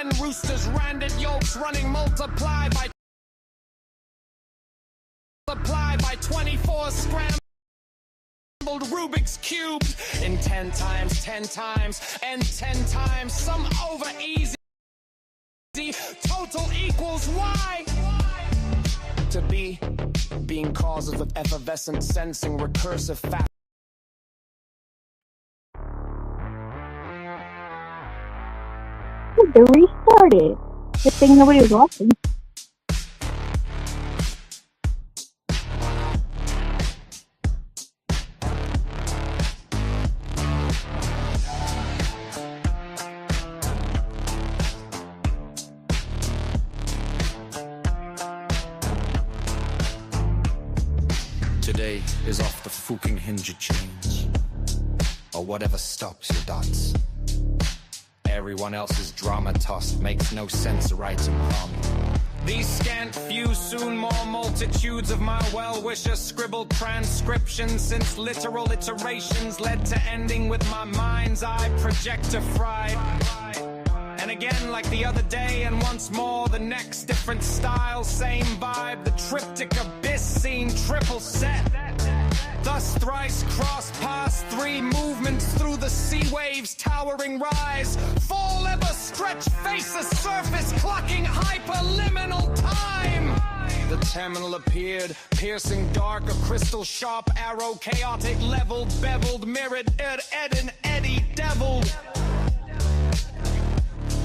10 roosters, randed yolks running multiply by 24 scrambled Rubik's cubes in 10 times, 10 times, and 10 times. Some over easy. Total equals Y. To be, being causes of effervescent sensing, recursive fact. They restarted. Good thing nobody was watching. Today is off the fucking hinge change, or whatever stops your dots. Everyone else's drama tossed makes no sense right and wrong. These scant few, soon more multitudes of my well-wishers scribbled transcriptions, since literal iterations led to ending with my mind's eye projector fried. And again, like the other day, and once more, the next different style, same vibe, the triptych abyss scene triple set. Thus thrice cross past 3 movements through the sea waves, towering rise, fall ever stretch face the surface, clucking hyperliminal time. The terminal appeared, piercing dark, a crystal sharp arrow, chaotic leveled, beveled, mirrored, ed and eddy, deviled.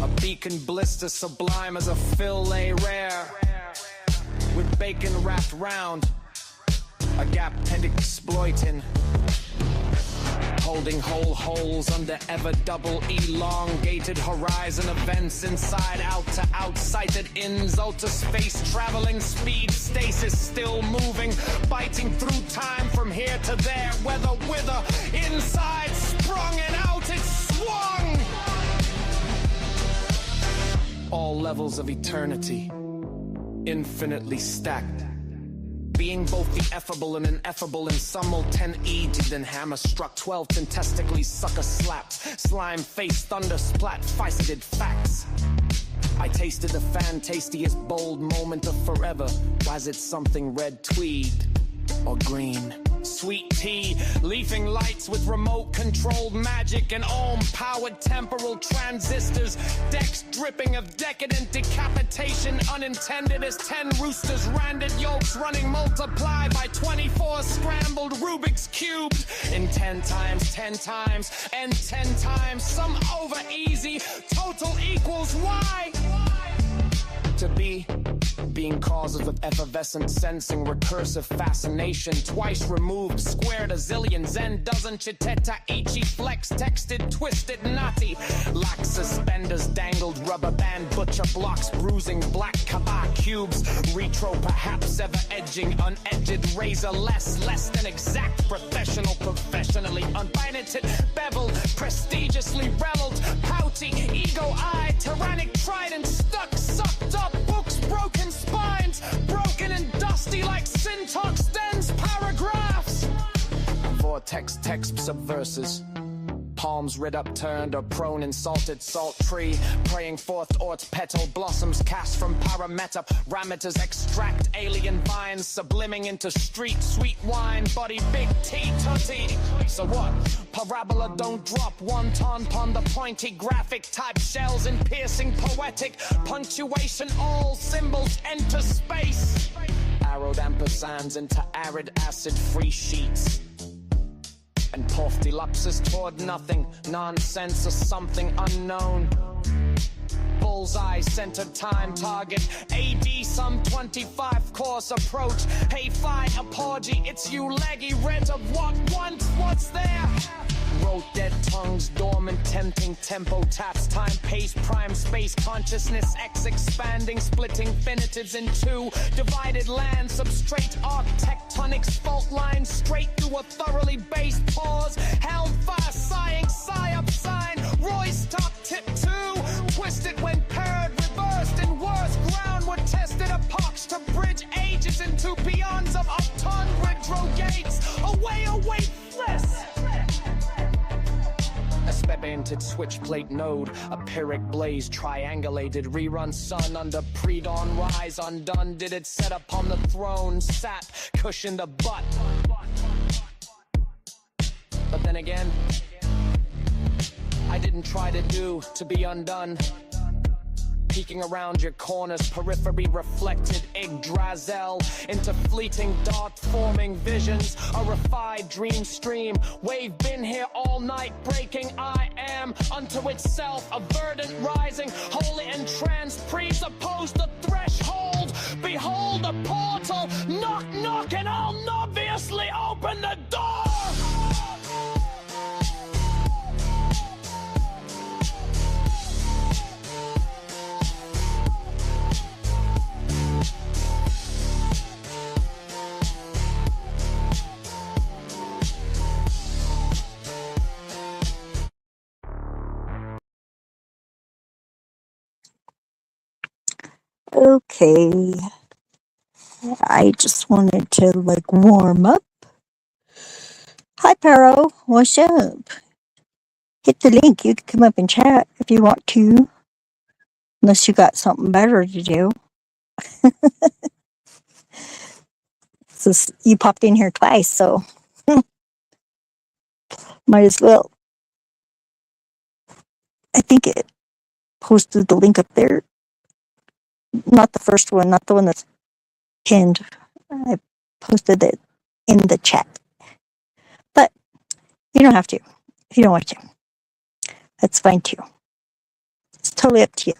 A beacon blister sublime as a fillet rare, with bacon wrapped round, a gap and exploiting, holding whole holes under ever double elongated horizon events, inside out to outsighted ins, outer space traveling speed stasis, still moving, biting through time from here to there, weather wither, inside sprung and out it swung. All levels of eternity, infinitely stacked, being both the effable and ineffable in simultaneity, then hammer struck, 12 testically sucker slaps, slime face thunder splat, faceted facts. I tasted the fan tastiest bold moment of forever. Was it something red tweed or green? Sweet tea, leafing lights with remote controlled magic and ohm-powered temporal transistors, decks dripping of decadent decapitation, unintended as 10 roosters, randed yolks running multiply by 24 scrambled Rubik's cubes in 10 times, 10 times, and 10 times. Some over easy, total equals Y. To be, being causes of effervescent sensing, recursive fascination, twice removed, squared a zillion, zen dozen chiteta, ichi flex, texted, twisted, naughty, lock suspenders, dangled rubber band, butcher blocks, bruising black kaba cubes, retro perhaps ever edging, unedged razor, less than exact, professional, professionally unbited, beveled, prestigiously releved, pouty, ego-eyed, tyrannic, trident, stuck, sucked up, books, broken spines, broken and dusty like syntax stems, paragraphs, vortex text subverses, palms rid upturned or prone in salted salt tree, praying forth ort's petal blossoms cast from parameta, rametas extract alien vines, subliming into street sweet wine, body big tea tutty. So what? Parabola don't drop wonton pon the pointy graphic type shells in piercing poetic punctuation, all symbols enter space, arrowed ampersands into arid acid free sheets, and porphylopsis toward nothing, nonsense or something unknown. Bullseye centered time target, AD some 25 course approach. Hey fi apology, it's you leggy red of what once, what's there? Wrote dead tongues, dormant, tempting tempo taps, time pace, prime space, consciousness, X expanding, splitting infinitives in two, divided land, substrate, arc, tectonics, fault lines, straight through a thoroughly based pause, helm fire, sighing, psyop sign, Roy's top tip two, twisted when paired, reversed, and worse, groundward tested, epochs to bridge ages into beyonds of upturned retrogates, away, away, fliss. Especially in mounted switchplate node, a Pyrrhic blaze triangulated, rerun sun under pre-dawn rise, undone did it set upon the throne, sat, cushioned a butt. But then again, I didn't try to be undone. Peeking around your corners, periphery reflected Yggdrasil into fleeting dart-forming visions, a refined dream stream. Wave been here all night, breaking I am unto itself, a verdant rising, holy entranced, presuppose the threshold. Behold the portal, knock, knock, and I'll obviously open the door. Okay, I just wanted to warm up. Hi, Paro, what's up? Hit the link. You can come up and chat if you want to, unless you got something better to do. So you popped in here twice, so might as well. I think it posted the link up there. Not the first one, not the one that's pinned. I posted it in the chat. But you don't have to if you don't want to. That's fine too. It's totally up to you.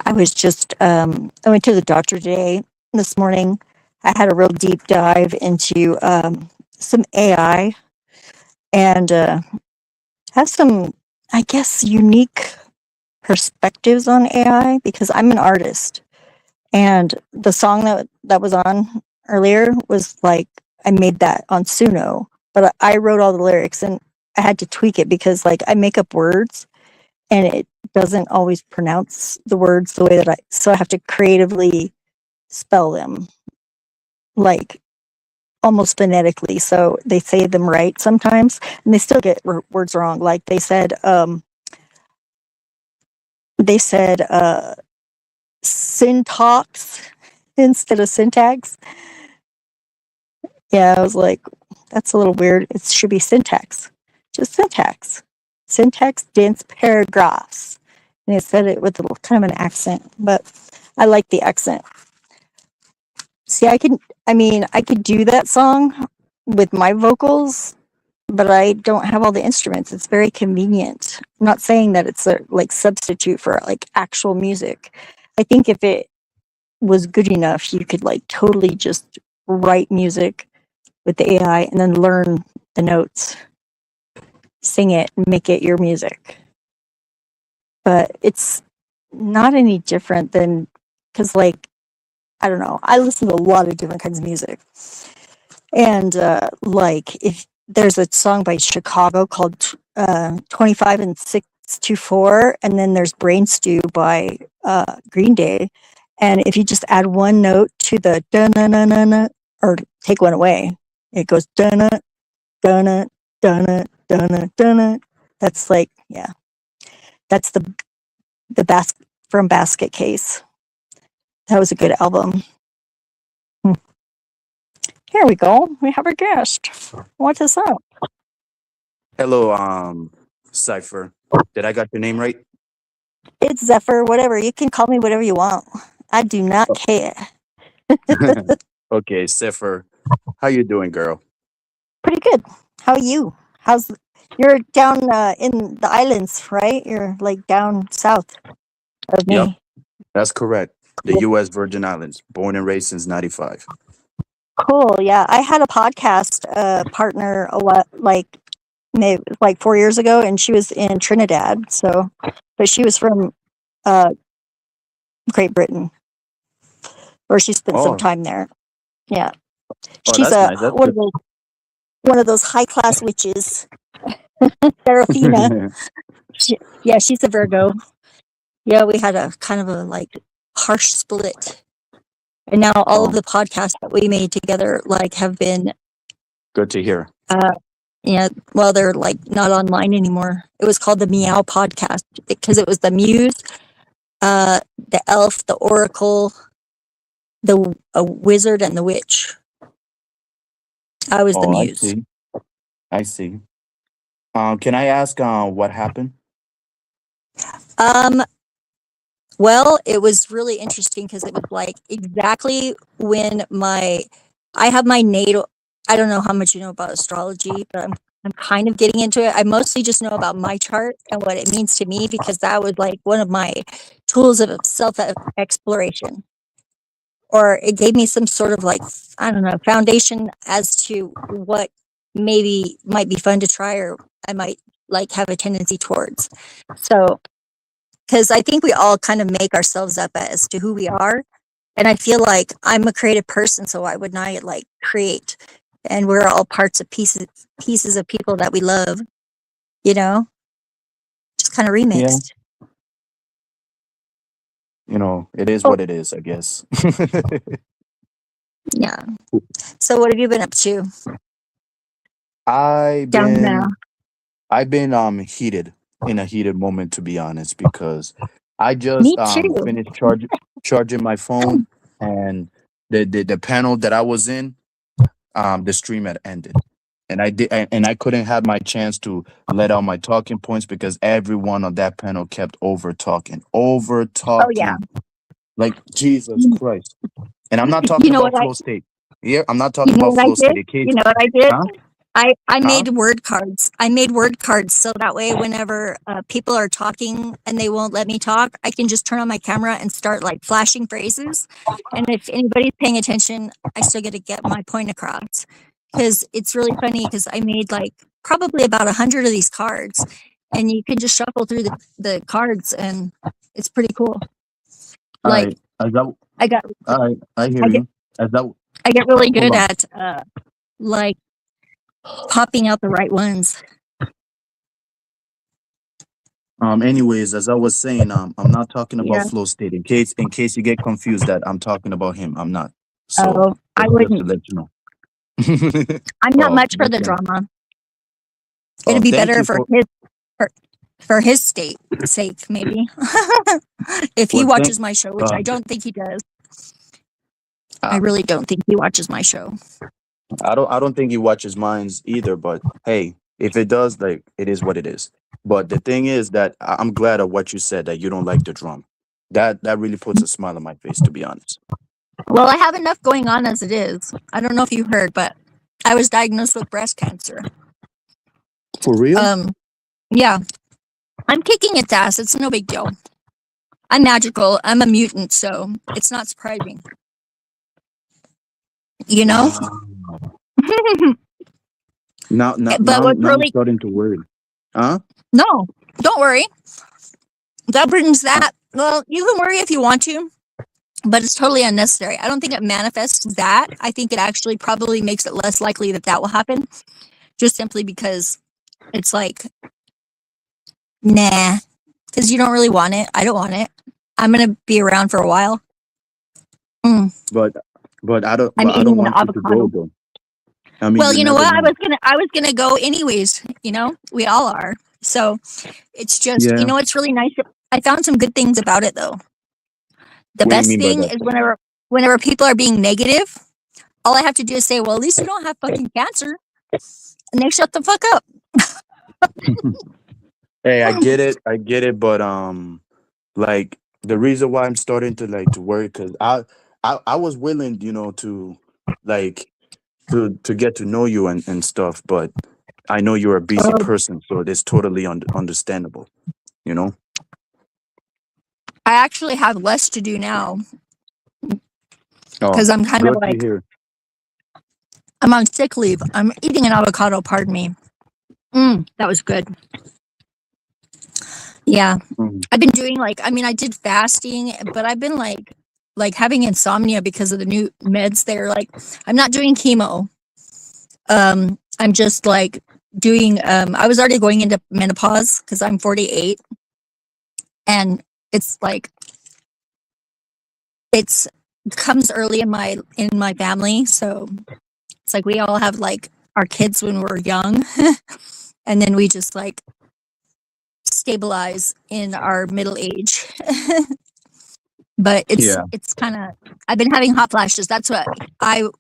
I was just, I went to the doctor today, this morning. I had a real deep dive into some AI and have some, I guess, unique perspectives on AI because I'm an artist. And the song that was on earlier was I made that on Suno, but I wrote all the lyrics and I had to tweak it because I make up words and it doesn't always pronounce the words the way that so I have to creatively spell them almost phonetically so they say them right sometimes and they still get words wrong. They said syntax instead of syntax. Yeah, I was like, that's a little weird. It should be syntax. Just syntax. Syntax dense paragraphs. And it said it with a little kind of an accent, but I like the accent. See, I could do that song with my vocals, but I don't have all the instruments. It's very convenient. I'm not saying that it's a substitute for actual music. I think if it was good enough, you could totally just write music with the AI and then learn the notes, sing it, and make it your music. But it's not any different than, because I don't know, I listen to a lot of different kinds of music. And if there's a song by Chicago called 25 and 624, and then there's Brain Stew by Green Day. And if you just add one note to the da-na-na-na-na, or take one away, it goes da-na, da-na, da-na, da-na, da-na. That's yeah. That's the from Basket Case. That was a good album. Here we go. We have our guest. What is up? Hello, Cypher. Did I got your name right? It's Zephyr, whatever. You can call me whatever you want. I do not care. Okay, Cypher. How you doing, girl? Pretty good. How are you? You're down in the islands, right? You're down south of me. Yep, that's correct. The U.S. Virgin Islands, born and raised since '95. Cool. Yeah, I had a podcast partner a lot, maybe 4 years ago, and she was in Trinidad. So, but she was from Great Britain, or she spent some time there. Yeah, she's that's nice. one of those high class witches, Serafina. She's a Virgo. Yeah, we had a kind of a harsh split, and now all of the podcasts that we made together have been Good to hear. Uh, yeah, well, they're like not online anymore. It was called the Meow Podcast because it was the Muse, the Elf, the Oracle, the Wizard, and the Witch. I was the Oh, I Muse. see. I see. Can I ask what happened? Um, well, it was really interesting because it was like exactly when I have my natal. I don't know how much you know about astrology, but I'm kind of getting into it. I mostly just know about my chart and what it means to me because that was like one of my tools of self exploration, or it gave me some sort of like, I don't know, foundation as to what maybe might be fun to try or I might like have a tendency towards. So because I think we all kind of make ourselves up as to who we are. And I feel like I'm a creative person, so why wouldn't I like create? And we're all parts of pieces of people that we love, you know, just kind of Yeah. remixed. It is Oh, what it is, I guess. yeah. So what have you been up to I've down there? been I've been heated in a heated moment, to be honest, because I just Me too. finished charging my phone, and the panel that I was in, the stream had ended, and I couldn't have my chance to let out my talking points because everyone on that panel kept over Oh yeah. talking, like Jesus Christ. And I'm not You talking know what about I flow state. Yeah, I'm not you talking know about what I flow state. did? In case, You know what I did? huh? I Huh? made word cards. I made word cards so that way whenever people are talking and they won't let me talk, I can just turn on my camera and start like flashing phrases. And if anybody's paying attention, I still get to get my point across. Because it's really funny because I made like probably about 100 of these cards and you can just shuffle through the cards and it's pretty cool. All Like right. As that, I got all right. I hear I get you. As that, I get really hold good on. at like popping out the right ones. Anyways, as I was saying, I'm not talking about Yeah. flow state. In case you get confused that I'm talking about him, I'm not. So Oh, I just to wouldn't. let you know. I'm not much for That's the right. drama. It'd be Thank better you for for, for his sake, maybe. If he well, thank. watches my show, which I Uh, don't think he does. I I really don't think he watches my show. I don't think he watches mines either. But hey, if it does, like it is what it is. But the thing is that I'm glad of what you said that you don't like the drum. That really puts a smile on my face, to be honest. Well, I have enough going on as it is. I don't know if you heard, but I was diagnosed with breast cancer. For real? Um, yeah, I'm kicking its ass. It's no big deal. I'm magical. I'm a mutant, so it's not surprising. You know? Wow. Now, now, But now, what's now I'm really starting to worry. Huh? no, don't worry. That brings that. Well, you can worry if you want to, but it's totally unnecessary. I don't think it manifests that. I think it actually probably makes it less likely that that will happen, just simply because it's like, nah, because you don't really want it. I don't want it. I'm gonna be around for a while. Mm, But but I don't I'm but I eating don't an want you to go avocado. though. I mean, Well, you you know never what? know. I was gonna go anyways. You know, we all are. So it's just, Yeah. it's really nice. I found some good things about it though. The What do you best mean by thing that? is whenever people are being negative, all I have to do is say, well, at least you don't have fucking cancer. And they shut the fuck up. Hey, I get it, but like the reason why I'm starting to like to worry because I was willing, like to get to know you and stuff, but I know you're a busy Oh, person, so it's totally understandable, you know. I actually have less to do now Oh, because I'm kind of good to like, hear. I'm on sick leave. I'm eating an avocado, pardon me. That was good. Yeah. Mhm. I've been doing like, I mean, I did fasting, but I've been like having insomnia because of the new meds. They're like, I'm not doing chemo. I'm just like doing, I was already going into menopause because I'm 48 and it's like, it comes early in my family. So it's like we all have like our kids when we're young, and then we just like stabilize in our middle age. But Yeah. it's kind of, I've been having hot flashes. That's what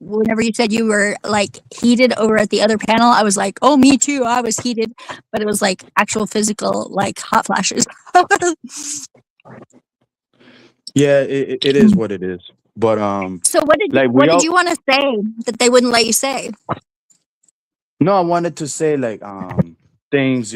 whenever you said you were like heated over at the other panel, I was like, oh, me too. I was heated, but it was like actual physical, like hot flashes. Yeah, it is what it is. But So like what we did all you want to say that they wouldn't let you say? no, I wanted to say like things,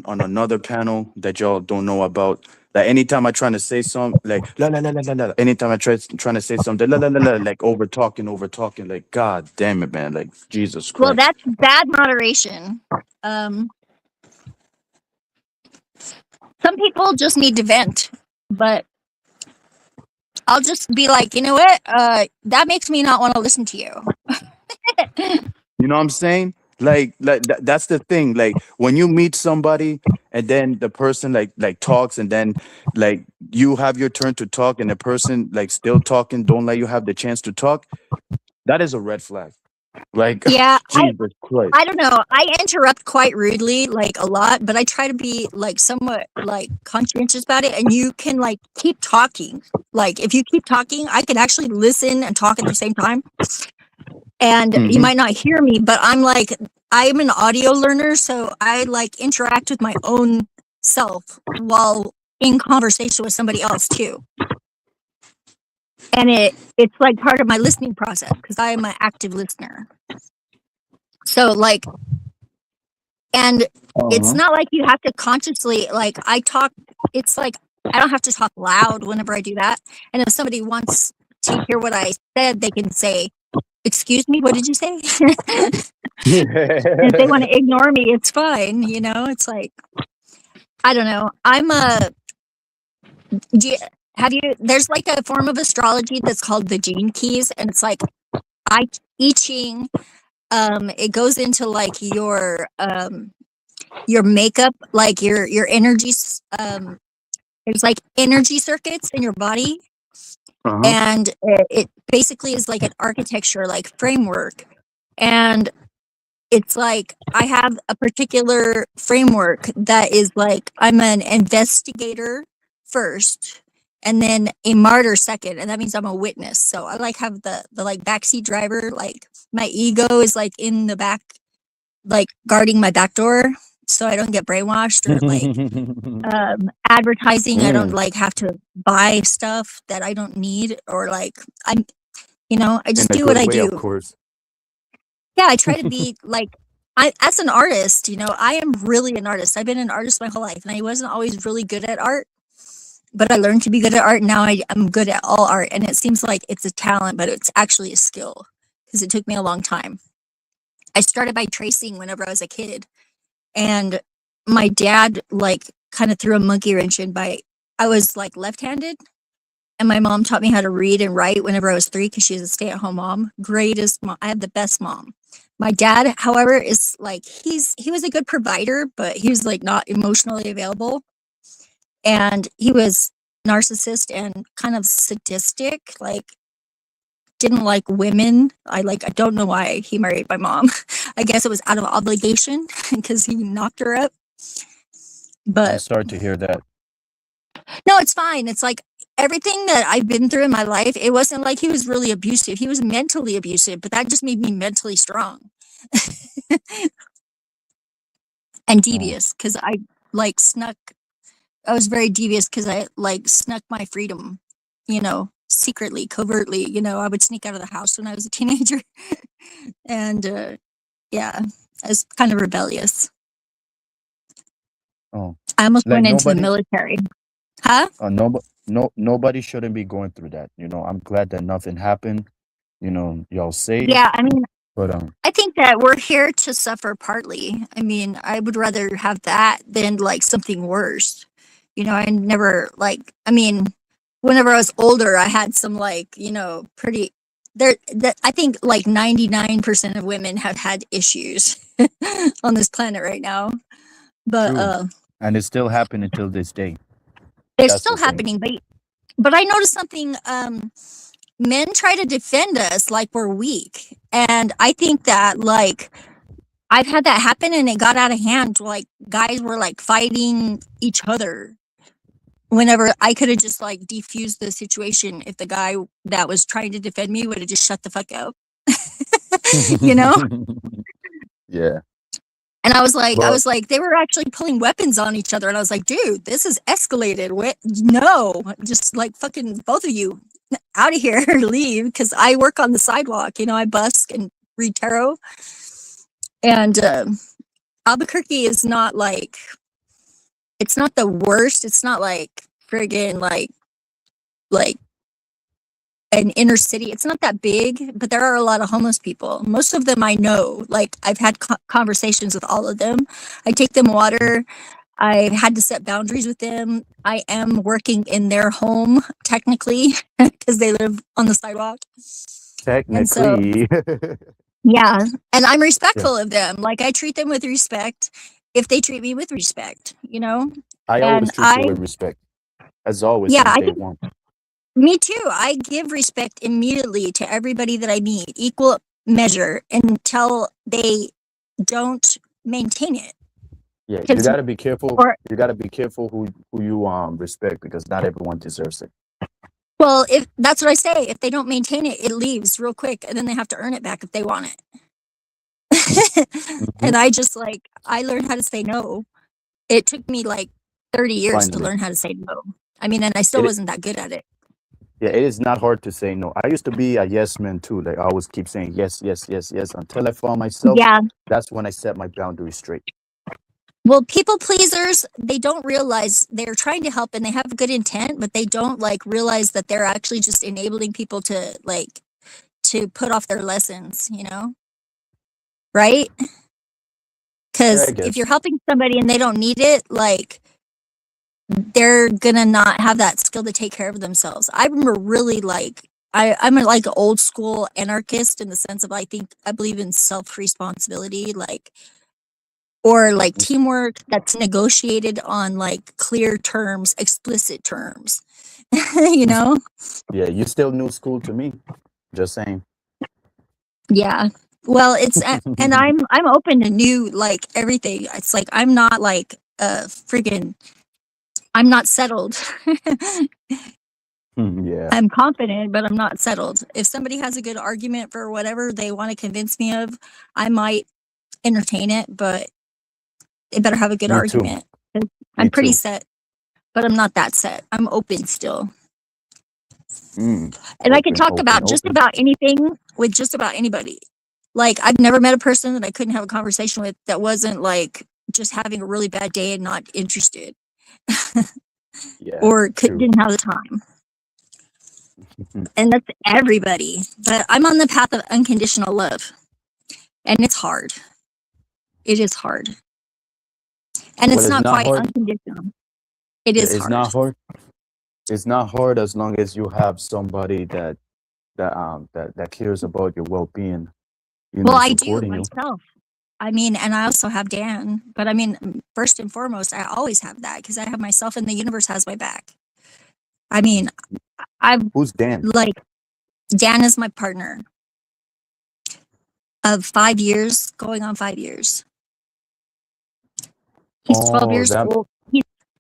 on another panel that y'all don't know about. Like anytime I trying to say something, like la la la la la la. Anytime I trying to say something, la la la la, like over talking, like God damn it, man, like Jesus Well, Christ. that's bad moderation. Um, some people just need to vent, but I'll just be like, you know what? That makes me not want to listen to you. You know what I'm saying? Like that's the thing. Like when you meet somebody and then the person like talks and then like you have your turn to talk and the person like still talking, don't let you have the chance to talk. That is a red flag. Like Yeah, Jesus Christ. I don't know. I interrupt quite rudely, like a lot, but I try to be like somewhat like conscientious about it. And you can like keep talking. Like if you keep talking, I can actually listen and talk at the same time. And you Hmm. might not hear me, but I'm an audio learner, so I like interact with my own self while in conversation with somebody else too. And it's like part of my listening process because I am an active listener. So like, and it's Uh-huh. not like you have to consciously like I talk. It's like I don't have to talk loud whenever I do that. And if somebody wants to hear what I said, they can say, "Excuse me, what did you say?" And if they want to ignore me, it's fine. You know, it's like I don't know. Do you, have you? There's like a form of astrology that's called the gene keys, and it's like I Ching. It goes into like your makeup, like your energies. There's like energy circuits in your body, Uh-huh. and it basically is like an architecture, like framework, and it's like I have a particular framework that is like I'm an investigator first and then a martyr second, and that means I'm a witness. So I like have the like backseat driver, like my ego is like in the back, like guarding my back door so I don't get brainwashed or like advertising. I don't Mm, like have to buy stuff that I don't need or like I'm I in just a do what good I way, of do. course. Yeah, I try to be like I as an artist, I am really an artist. I've been an artist my whole life and I wasn't always really good at art, but I learned to be good at art. Now I'm good at all art and it seems like it's a talent, but it's actually a skill because it took me a long time. I started by tracing whenever I was a kid and my dad like kind of threw a monkey wrench in by I was like left-handed and my mom taught me how to read and write whenever I was 3 because she was a stay-at-home mom. Greatest mom. I have the best mom. My dad, however, is like he was a good provider, but he was like not emotionally available. And he was narcissist and kind of sadistic, like didn't like women. I don't know why he married my mom. I guess it was out of obligation because he knocked her up. I'm But sorry to hear that. no, it's fine. It's like everything that I've been through in my life, it wasn't like he was really abusive. He was mentally abusive, but that just made me mentally strong and Oh, devious because like snuck, I was very devious because I like snuck my freedom, secretly, covertly. I would sneak out of the house when I was a teenager. And yeah, I was kind of rebellious. oh. I almost Like went into the nobody, military. Huh? nobody shouldn't be going through that. I'm glad that nothing happened. Y'all safe, Yeah, I mean, but I think that we're here to suffer partly. I mean, I would rather have that than like something worse. I never like, I mean, whenever I was older, I had some like, pretty there that I think like 99% of women have had issues on this planet right now. But true, and it's still happening till this day. they're That's still the thing. happening. But I noticed something men try to defend us like we're weak. And I think that like I've had that happen and it got out of hand. Like guys were like fighting each other whenever I could have just like defused the situation if the guy that was trying to defend me would have just shut the fuck up. You know? Yeah. And I was Well, like, they were actually pulling weapons on each other. And I was like, dude, this is escalated. What? No, just like fucking both of you out of here, leave. Cause I work on the sidewalk, you know, I busk and read tarot. And Albuquerque is not like, it's not the worst. It's not like friggin' like an inner city. It's not that big, but there are a lot of homeless people. Most of them I know. Like I've had conversations with all of them. I take them water. I had to set boundaries with them. I am working in their home technically because they live on the sidewalk. And so, technically. yeah, and I'm Yeah. respectful of them. Like I treat them with respect if they treat me with respect, you know? I And always treat you with respect, as always, yeah, since I day give, one. me too. I give respect immediately to everybody that I meet, equal measure until they don't maintain it. Yeah, you Because, gotta be careful. or, You gotta be careful who you respect, because not everyone deserves it. well, if that's what I say, if they don't maintain it, it leaves real quick and then they have to earn it back if they want it. Hmm. And I just like, I learned how to say no. It took me like 30 years to Finally, learn how to say no. I mean, and I still it wasn't that good at it. yeah, it is not hard to say no. I used to be a yes man too. Like I always keep saying yes, yes, yes, yes until I found myself. Yeah. That's when I set my boundaries straight. Well, people pleasers, they don't realize they're trying to help and they have good intent, but they don't like realize that they're actually just enabling people to like to put off their lessons, you know? Right? Yeah, I Because if guess. you're helping somebody and they don't need it, like they're gonna not have that skill to take care of themselves. I'm a really like I'm a like old school anarchist in the sense of I believe in self responsibility, like or like Mm. teamwork that's negotiated on like clear terms, explicit terms. You You s- know? Yeah, you still new school to me. Just saying. Yeah. Well, it's and I'm open to new like everything. It's like I'm not like friggin' I'm not settled. Yeah, I'm confident, but I'm not settled. If somebody has a good argument for whatever they want to convince me of, I might entertain it, but it better have a good me too. argument. Me I'm pretty too. set, but I'm not that set. I'm open still. Mm. And I could Open, talk open, about just open. about anything with just about anybody. Like I've never met a person that I couldn't have a conversation with that wasn't like just having a really bad day and not interested Yeah, or true. didn't have the time. And that's everybody. But I'm on the path of unconditional love, and it's hard. It is hard. And Well, it's it's not not quite hard. unconditional. It Yeah, is it's hard. not hard. It's not hard as long as you have somebody that cares about your well-being, Well, I do supporting you. myself. I mean, and I also have Dan, but I mean, first and foremost, I always have that because I have myself and the universe has my back. I mean, I've Who's Dan? like, Dan is my partner of 5 years, going on 5 years. He's 12 Oh, years that old.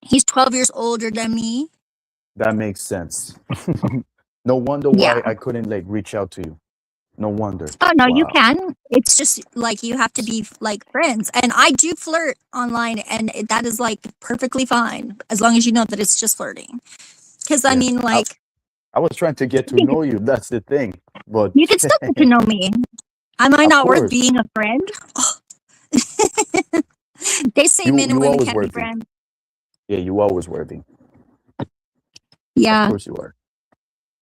He's 12 years older than me. that makes sense. No wonder Yeah. why I couldn't like reach out to you. No wonder. Oh, no, you Wow. can. It's just like you have to be like friends. And I do flirt online, and that is like perfectly fine as long as you know that it's just flirting. Because I Yeah. mean, I, like, I was trying to get I to think know you. That's the thing. But you can still get to know me. Am I of not worth course, being a friend? They say men and you women always can't be worthy. friends. Yeah, you always worthy. Of Yeah. course you are.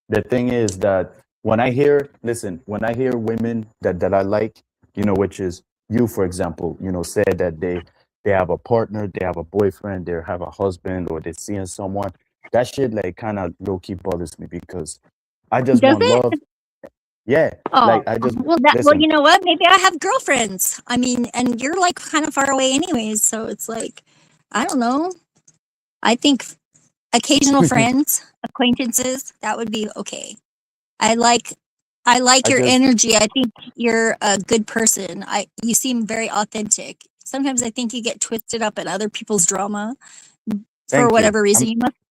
The thing is that when I hear women that I like, which is you, for example, said that they have a partner, they have a boyfriend, they have a husband, or they're seeing someone, that shit like kind of low key bothers me because I just Does want it? love. Yeah, Oh, like I just well, listen. you know what? Maybe I have girlfriends. I mean, and you're like kind of far away anyways, so it's like, I don't know. I think occasional friends, acquaintances, that would be okay. I like I like I your just energy. I think you're a good person. You seem very authentic. Sometimes I think you get twisted up in other people's drama for thank you. whatever reason.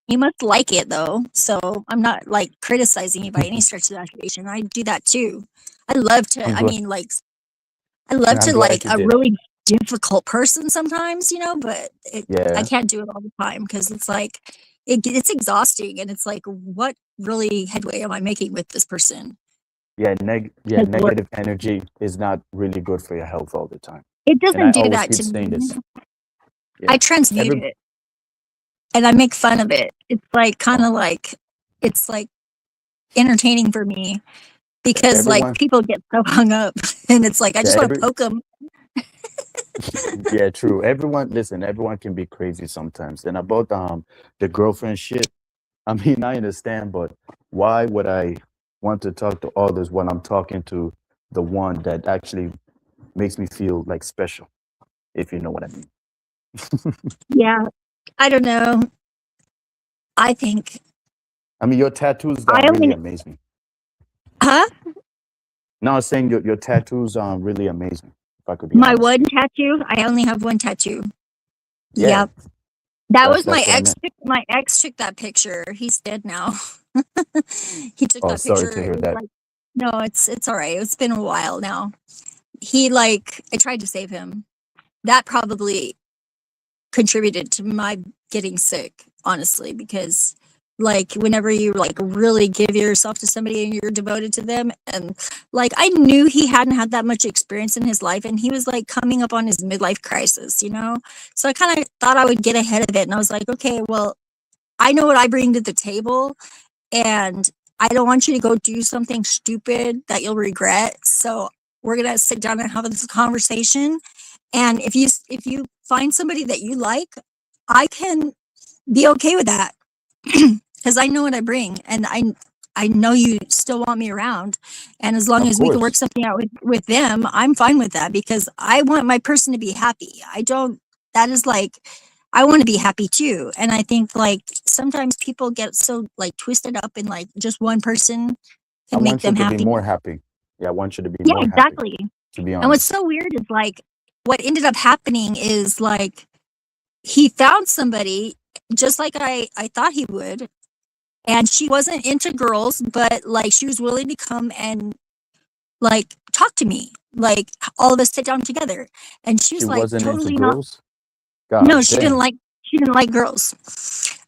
You must like it though. So I'm not like criticizing you by any stretch of the imagination. I do that too. I love to. I'm I glad. mean, like I love I'm to glad like you a did. really difficult person sometimes, but I Yeah. can't do it all the time because it's like it's exhausting and it's like what really headway am I making with this person? Yeah, 'Cause negative energy is not really good for your health all the time. it And I doesn't do always that keep to saying me. this. I Yeah. transmute Every it and I make fun of it. It's like kind oh, of like it's like entertaining for me yeah, because like everyone people get so hung up and it's like I yeah, just want to poke them. yeah, true. Everyone listen, everyone can be crazy sometimes. And about the girlfriend shit, I mean, I understand, but why would I want to talk to others when I'm talking to the one that actually makes me feel like special, if you know what I mean? Yeah, I don't know. I think I mean, your tattoos I really only amaze me. huh? No, I was saying your tattoos really amaze me, if I could be My honest one with you. tattoo, I only have one tattoo. Yeah, Yep. That was my that's what I ex. meant. My ex took that picture. He's dead now. He took Oh, that sorry picture. to It hear was that. like, no, it's all right. It's been a while now. He like, I tried to save him. That probably contributed to my getting sick, honestly, because like whenever you like really give yourself to somebody and you're devoted to them and like I knew he hadn't had that much experience in his life and he was like coming up on his midlife crisis. So I kind of thought I would get ahead of it and I was like, okay, well, I know what I bring to the table and I don't want you to go do something stupid that you'll regret. So we're going to sit down and have this conversation. And if you find somebody that you like, I can be okay with that because I know what I bring and I know you still want me around. And as long Of as we can work course. something out with them, I'm fine with that because I want my person to be happy. I don't, that is like, I want to be happy too. And I think like sometimes people get so like twisted up in like just one person I can make want you them to be happy. more happy. Yeah, I want you to be Yeah, more happy, exactly. to be And what's honest. so weird is like what ended up happening is like he found somebody just like I thought he would. And she wasn't into girls, but like she was willing to come and like talk to me. Like all of us sit down together. And she She was like wasn't into totally not girls? no, God damn. she didn't like girls.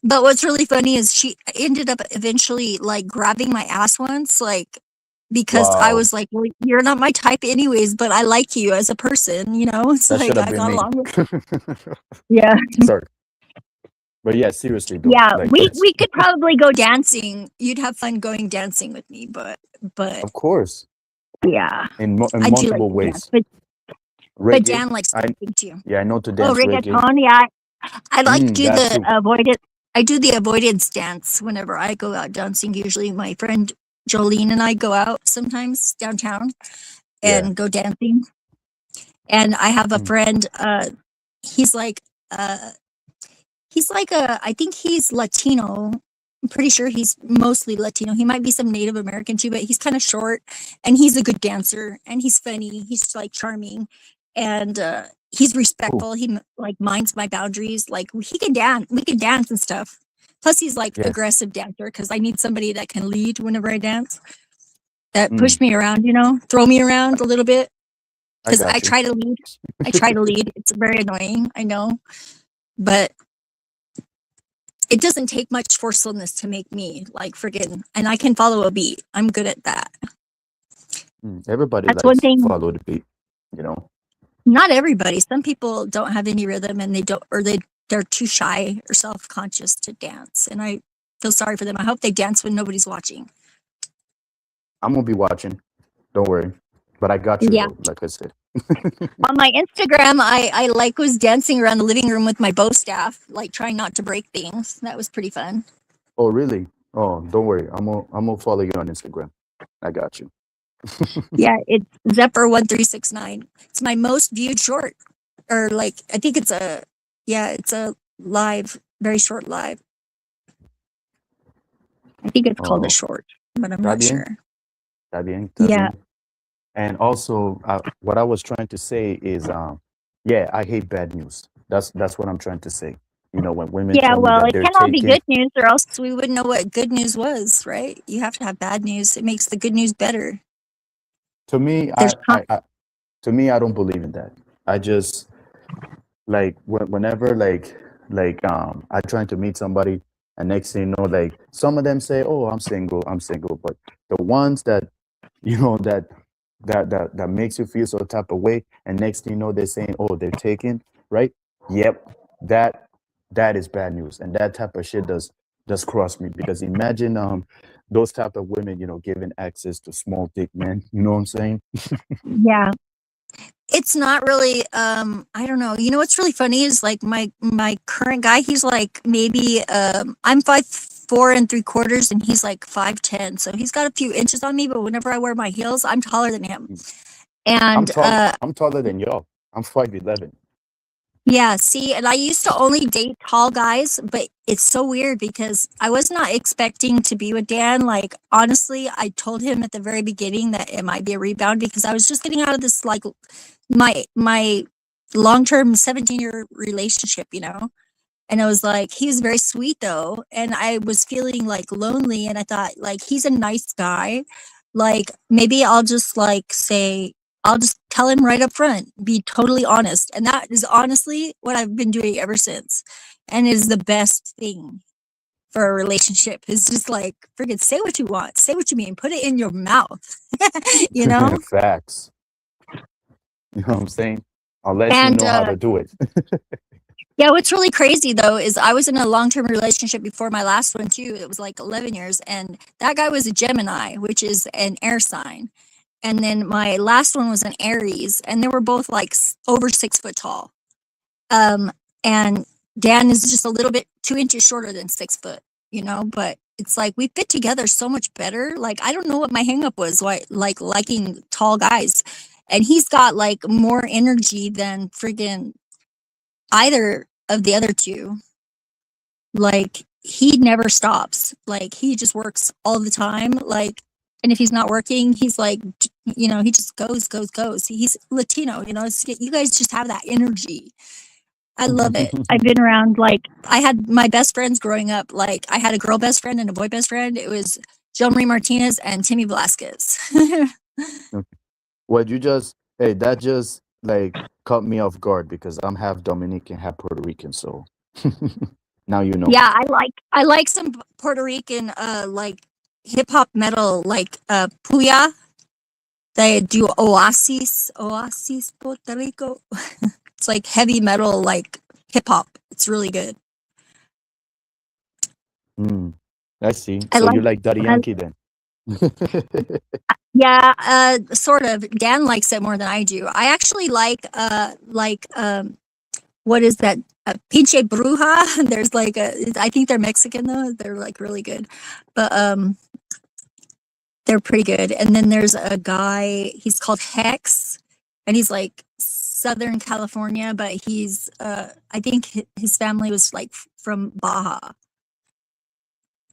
But what's really funny is she ended up eventually like grabbing my ass once, like because I Wow. was like, well, you're not my type anyways, but I like you as a person. It's That should like have I been got me. along with yeah. Sorry. But yeah, seriously though. Yeah, Like that's we could probably go dancing. You'd have fun going dancing with me, but of course. yeah, In I do like multiple to dance. ways. But Reggae. Dan likes I dancing too. Yeah, I know to Oh, dance reggae. reggaeton, yeah. I like to do That the too. avoided. I do the avoidance dance whenever I go out dancing. Usually, my friend Jolene and I go out sometimes downtown Yeah. and go dancing. And I have a Mm. friend. He's like uh, I think he's Latino. I'm pretty sure he's mostly Latino. He might be some Native American too, but he's kind of short and he's a good dancer and he's funny. He's like charming and he's Cool. respectful. He like minds my boundaries. Like he can dance, we can dance and stuff. Plus he's like Yes. aggressive dancer because I need somebody that can lead whenever I dance. That Mm, push me around, throw me around a little bit I because I got you. try to lead. I try to lead. It's very annoying, I know, but it doesn't take much forcefulness to make me like friggin' and I can follow a beat. I'm good at that. Everybody That's one likes thing. follow the beat, you know. Not everybody. Some people don't have any rhythm and they don't or they're too shy or self-conscious to dance. And I feel sorry for them. I hope they dance when nobody's watching. I'm gonna be watching. Don't worry. But I got you Yeah. though, like I said. On my Instagram, I like was dancing around the living room with my bow staff, like trying not to break things. That was pretty fun. Oh, really? Oh, don't worry. I'm gonna follow you on Instagram. I got you. Yeah, it's Zephyr1369. It's my most viewed short. Or like I think it's a live, very short live. I think it's called a Oh, short, but I'm está not bien. sure. Está bien, está Yeah. bien. And also, what I was trying to say is, yeah, I hate bad news. That's what I'm trying to say. You know, when women Yeah, tell me well, that it they're can't all be taking, good news, or else we wouldn't know what good news was, right? You have to have bad news. It makes the good news better. to me, There's to me, I don't believe in that. I just like whenever I trying to meet somebody, and next thing you know, like some of them say, "Oh, I'm single," but the ones that you know that makes you feel so type of way, and next thing you know, they're saying, "Oh, they're taken," right? Yep, that that is bad news, and that type of shit does cross me because imagine those type of women, you know, giving access to small dick men. You know what I'm saying? yeah. It's not really I don't know. You know what's really funny is like my current guy, he's like maybe I'm 5'4 3/4 and he's like 5'10. So he's got a few inches on me, but whenever I wear my heels, I'm taller than him. I'm And tall. I'm taller than y'all. I'm 5'11". yeah, see, and I used to only date tall guys, but it's so weird because I was not expecting to be with Dan. Like, honestly, I told him at the very beginning that it might be a rebound because I was just getting out of this like my long-term 17-year relationship, you know. And I was like, he was very sweet though, and I was feeling like lonely, and I thought like he's a nice guy. Like maybe I'll just like say I'll just tell him right up front, be totally honest. And that is honestly what I've been doing ever since. And is the best thing for a relationship is just like friggin' say what you want, say what you mean, put it in your mouth. You know? Facts. You know what I'm saying? Unless you And know how to do it. yeah, what's really crazy though is I was in a long-term relationship before my last one too. It was like 11 years, and that guy was a Gemini, which is an air sign. And then my last one was an Aries, and they were both like over 6 foot tall. Um, and Dan is just a little bit 2 inches shorter than 6 foot, you know, but it's like we fit together so much better. Like I don't know what my hangup was, why like liking tall guys. And he's got like more energy than friggin' either of the other two. Like he never stops. Like he just works all the time. Like, and if he's not working, he's like, you know, he just goes. He's Latino, you know. It's, you guys just have that energy. I love it. I've been around like I had my best friends growing up. Like I had a girl best friend and a boy best friend. It was Joan Marie Martinez and Timmy Velasquez. Well, hey, that just like caught me off guard because I'm half Dominican, half Puerto Rican. So now you know. Yeah, I like some Puerto Rican like hip hop metal like Puya. They do Oasis Puerto Rico. It's like heavy metal, like hip hop. It's really good. Mm, I see. I So you like, like Daddy I, Yankee then? yeah, sort of. Dan likes it more than I do. I actually like what is that? Pinche Bruja. There's like I think they're Mexican though. They're like really good, but they're pretty good. And then there's a guy, he's called Hex, and he's like Southern California, but he's I think his family was like from Baja.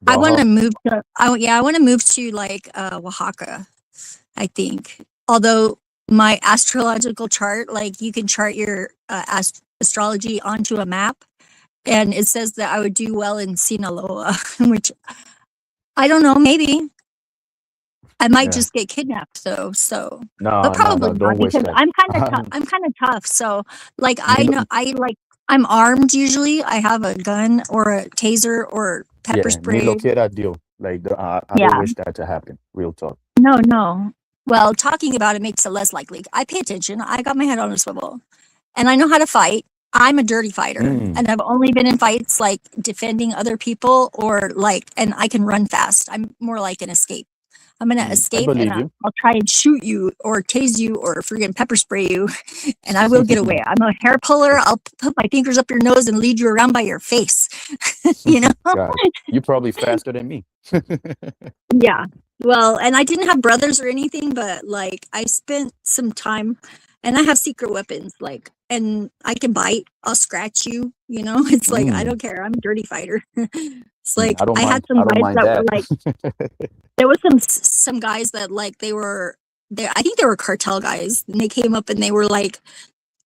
I want Baja. to move to I want to move to like Oaxaca, I think. Although my astrological chart, like you can chart your astrology onto a map, and it says that I would do well in Sinaloa, which I don't know, maybe I might Yeah. just get kidnapped though, so but No, no, probably no. not Don't wish because that. I'm kinda tough, so, like, You I know, know I, like I'm armed usually, I have a gun or a taser or pepper yeah. Ni lo spray. quiera Dios. Like I don't Yeah. wish that to happen. Real talk. No, no. Well, talking about it makes it less likely. I pay attention, I got my head on a swivel, and I know how to fight. I'm a dirty fighter, Mm, and I've only been in fights, like, defending other people or, like and I can run fast. I'm more like an escape. I'm gonna I escape and believe you. I'll try and shoot you or tase you or freaking pepper spray you, and I will get away. I'm a hair puller. I'll put my fingers up your nose and lead you around by your face. You know? God, you probably faster than me. Yeah. Well, and I didn't have brothers or anything, but like I spent some time. And I have secret weapons, like, and I can bite, I'll scratch you, you know? It's like, I Mm, don't care. I'm a dirty fighter. It's like, I don't I had mind. some I don't guys mind that were that. like, there was some guys that like I think they were cartel guys, and they came up and they were like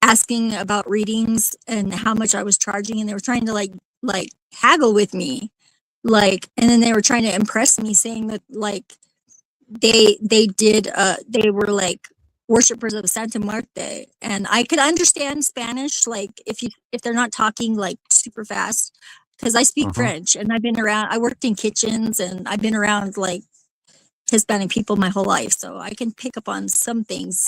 asking about readings and how much I was charging, and they were trying to like haggle with me, like, and then they were trying to impress me, saying that like they were like worshippers of Santa Muerte, and I could understand Spanish, like if they're not talking like super fast, because I speak Uh-huh. French, and I worked in kitchens, and I've been around like Hispanic people my whole life, so I can pick up on some things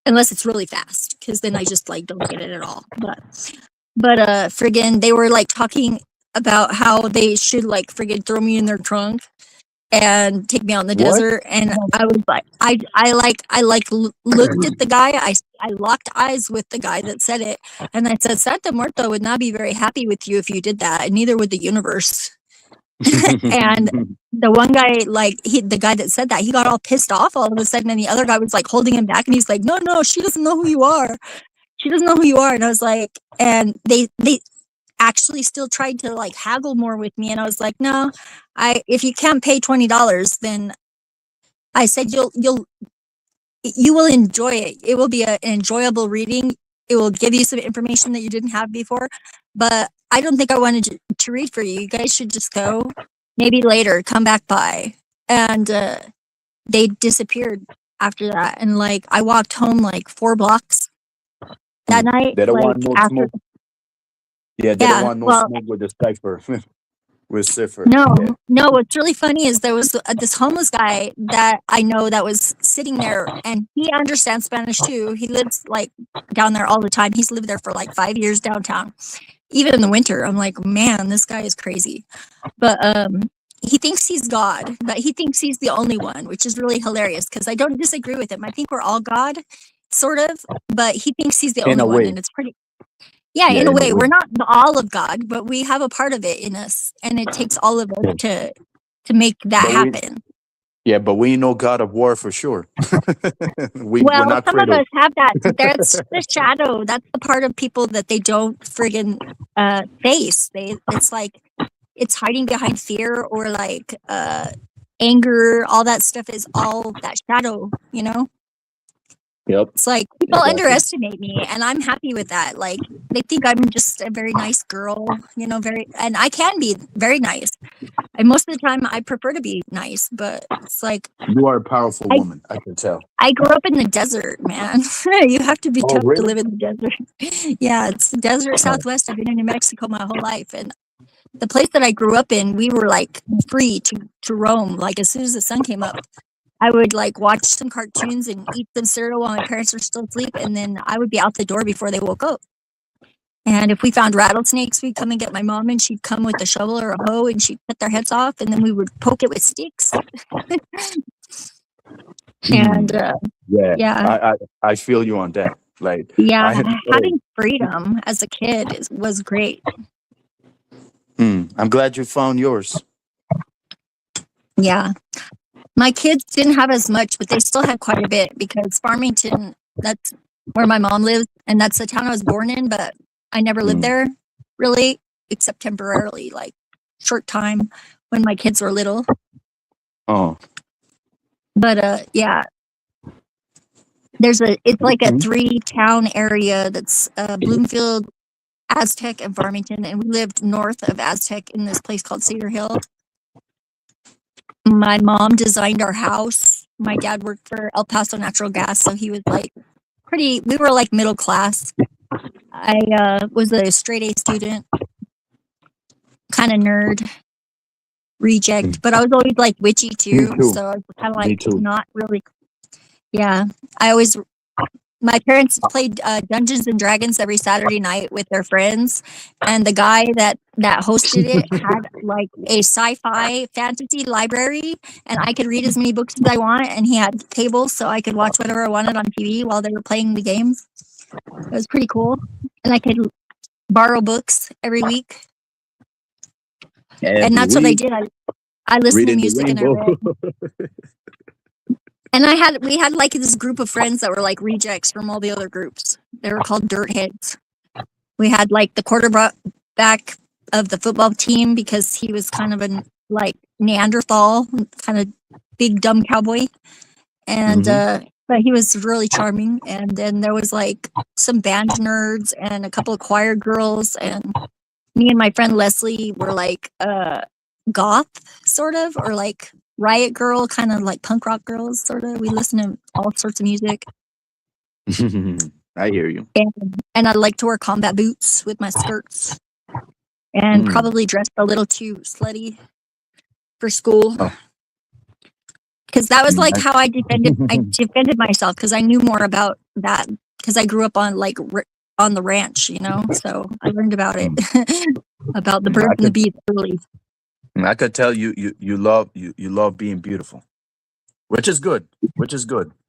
unless it's really fast, because then I just like don't get it at all. But friggin' they were like talking about how they should like friggin' throw me in their trunk and take me out in the What? desert, and I was like looked at the guy, I locked eyes with the guy that said it, and I said Santa Muerto would not be very happy with you if you did that, and neither would the universe. And the one guy, like the guy that said that, he got all pissed off all of a sudden, and the other guy was like holding him back, and he's like, no, she doesn't know who you are. She doesn't know who you are. And I was like, and they actually still tried to like haggle more with me, and I was like, no, if you can't pay $20, then I said you will enjoy it. It will be an enjoyable reading. It will give you some information that you didn't have before, but I don't think I wanted to read for you. You guys should just go. Maybe later, come back by. And they disappeared after that. And like I walked home like 4 blocks that night. They don't Like want no after, smoke. Yeah, they don't yeah. want no Well, smoke with the cipher. With cipher. no, Yeah. no. What's really funny is there was this homeless guy that I know that was sitting there, and he understands Spanish too. He lives like down there all the time. He's lived there for like 5 years downtown, even in the winter. I'm like, man, this guy is crazy. But he thinks he's God, but he thinks he's the only one, which is really hilarious because I don't disagree with him. I think we're all God, sort of, but he thinks he's the In only a one, way. and it's pretty. Yeah, Yeah, in a in a way, way. we're not all of God, but we have a part of it in us, and it takes all of us Yeah. to make that But happen. we ain't no God of war for sure. We're Well, not some of Kratos. us have that. That's the shadow. That's the part of people that they don't friggin' face. It's like it's hiding behind fear or like anger. All that stuff is all that shadow. You know, Yep. it's like people Exactly. underestimate me, and I'm happy with that. Like they think I'm just a very nice girl. You know, and I can be very nice. And most of the time, I prefer to be nice, but it's like You are a powerful I woman, I can tell. I grew up in the desert, man. You have to be Oh, tough to really? live in the desert. Yeah, it's the desert Oh. Southwest. I've been in New Mexico my whole life, and the place that I grew up in, we were like free to roam. Like as soon as the sun came up, I would like watch some cartoons and eat some cereal while my parents were still asleep, and then I would be out the door before they woke up. And if we found rattlesnakes, we'd come and get my mom, and she'd come with a shovel or a hoe, and she'd cut their heads off, and then we would poke it with sticks. And Mm. Yeah. yeah, I feel you on that. Like yeah, I oh, having freedom as a kid was great. I'm glad you found yours. Yeah. My kids didn't have as much, but they still had quite a bit because Farmington, that's where my mom lives, and that's the town I was born in, but I never lived Mm. there really, except temporarily, like short time when my kids were little. Oh. But yeah, it's like a Mhm. 3-town area that's Bloomfield, Aztec, and Farmington, and we lived north of Aztec in this place called Cedar Hill. My mom designed our house. My dad worked for El Paso Natural Gas, so he was like we were like middle class. I was a straight A student, kind of nerd, reject, but I was always like witchy Me too. too. So I was kind of Me like too. not really, yeah. My parents played Dungeons and Dragons every Saturday night with their friends, and the guy that hosted it had like a sci-fi fantasy library, and I could read as many books as I want, and he had tables so I could watch whatever I wanted on TV while they were playing the games. It was pretty cool, and I could borrow books every week, and Every that's what I week, did. I listened to reading the music and I rainbow. read. And we had like this group of friends that were like rejects from all the other groups. They were called dirt heads. We had like the quarterback of the football team because he was kind of a like Neanderthal, kind of big dumb cowboy. And but he was really charming. And then there was like some band nerds and a couple of choir girls, and me and my friend Leslie were like goth sort of, or like riot girl, kind of like punk rock girls sort of. We listen to all sorts of music. I hear you. And I like to wear combat boots with my skirts, and probably dressed a little too slutty for school. Because that was like how I defended myself, because I knew more about that, because I grew up on like on the ranch, you know, so I learned about it. About the birds and the bees early. I could tell you love being beautiful, which is good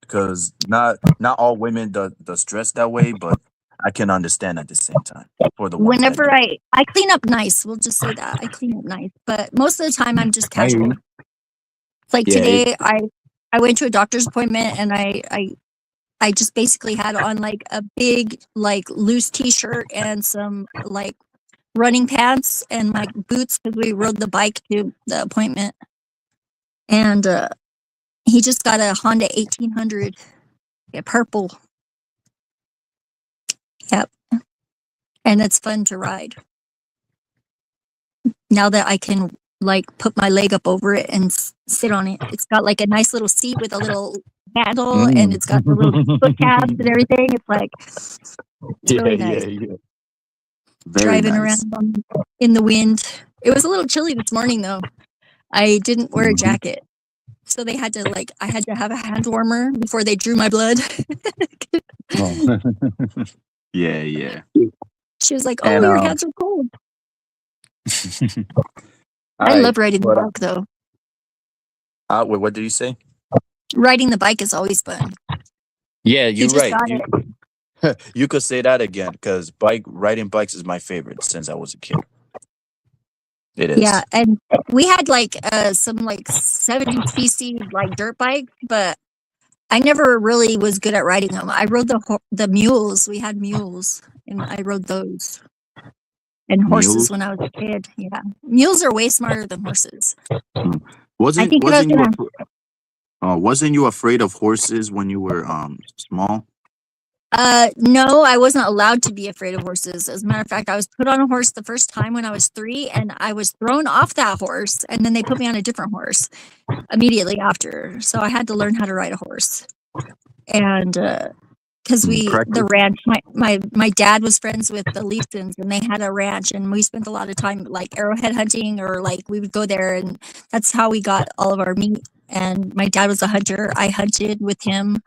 because not all women does dress that way, but I can understand at the same time for the ones that Whenever do. I clean up nice, we'll just say that I clean up nice, but most of the time I'm just casual. Like today, I went to a doctor's appointment, and I just basically had on like a big like loose t-shirt and some like running pants and my boots, because we rode the bike to the appointment. And he just got a Honda 1800, purple. Yep. And it's fun to ride. Now that I can like put my leg up over it and sit on it. It's got like a nice little seat with a little handle, and it's got the little foot tabs and everything. It's like, it's really nice. Very driving nice. around in the wind. It was a little chilly this morning though. I didn't wear a jacket, so they had to like, I had to have a hand warmer before they drew my blood. Yeah. She was like, "Oh, your hands are cold." I love riding the bike though. Wait, what did you say? Riding the bike is always fun. Yeah, you're right. You could say that again, because riding bikes is my favorite since I was a kid. It is. Yeah, and we had like some like 70cc like dirt bikes, but I never really was good at riding them. I rode the mules. We had mules, and I rode those. And horses when I was a kid. Yeah, mules are way smarter than horses. Wasn't you afraid of horses when you were small? No, I wasn't allowed to be afraid of horses. As a matter of fact, I was put on a horse the first time when I was 3, and I was thrown off that horse, and then they put me on a different horse immediately after. So I had to learn how to ride a horse. And because the ranch, my dad was friends with the Leesons, and they had a ranch, and we spent a lot of time like arrowhead hunting, or like we would go there, and that's how we got all of our meat. And my dad was a hunter. I hunted with him.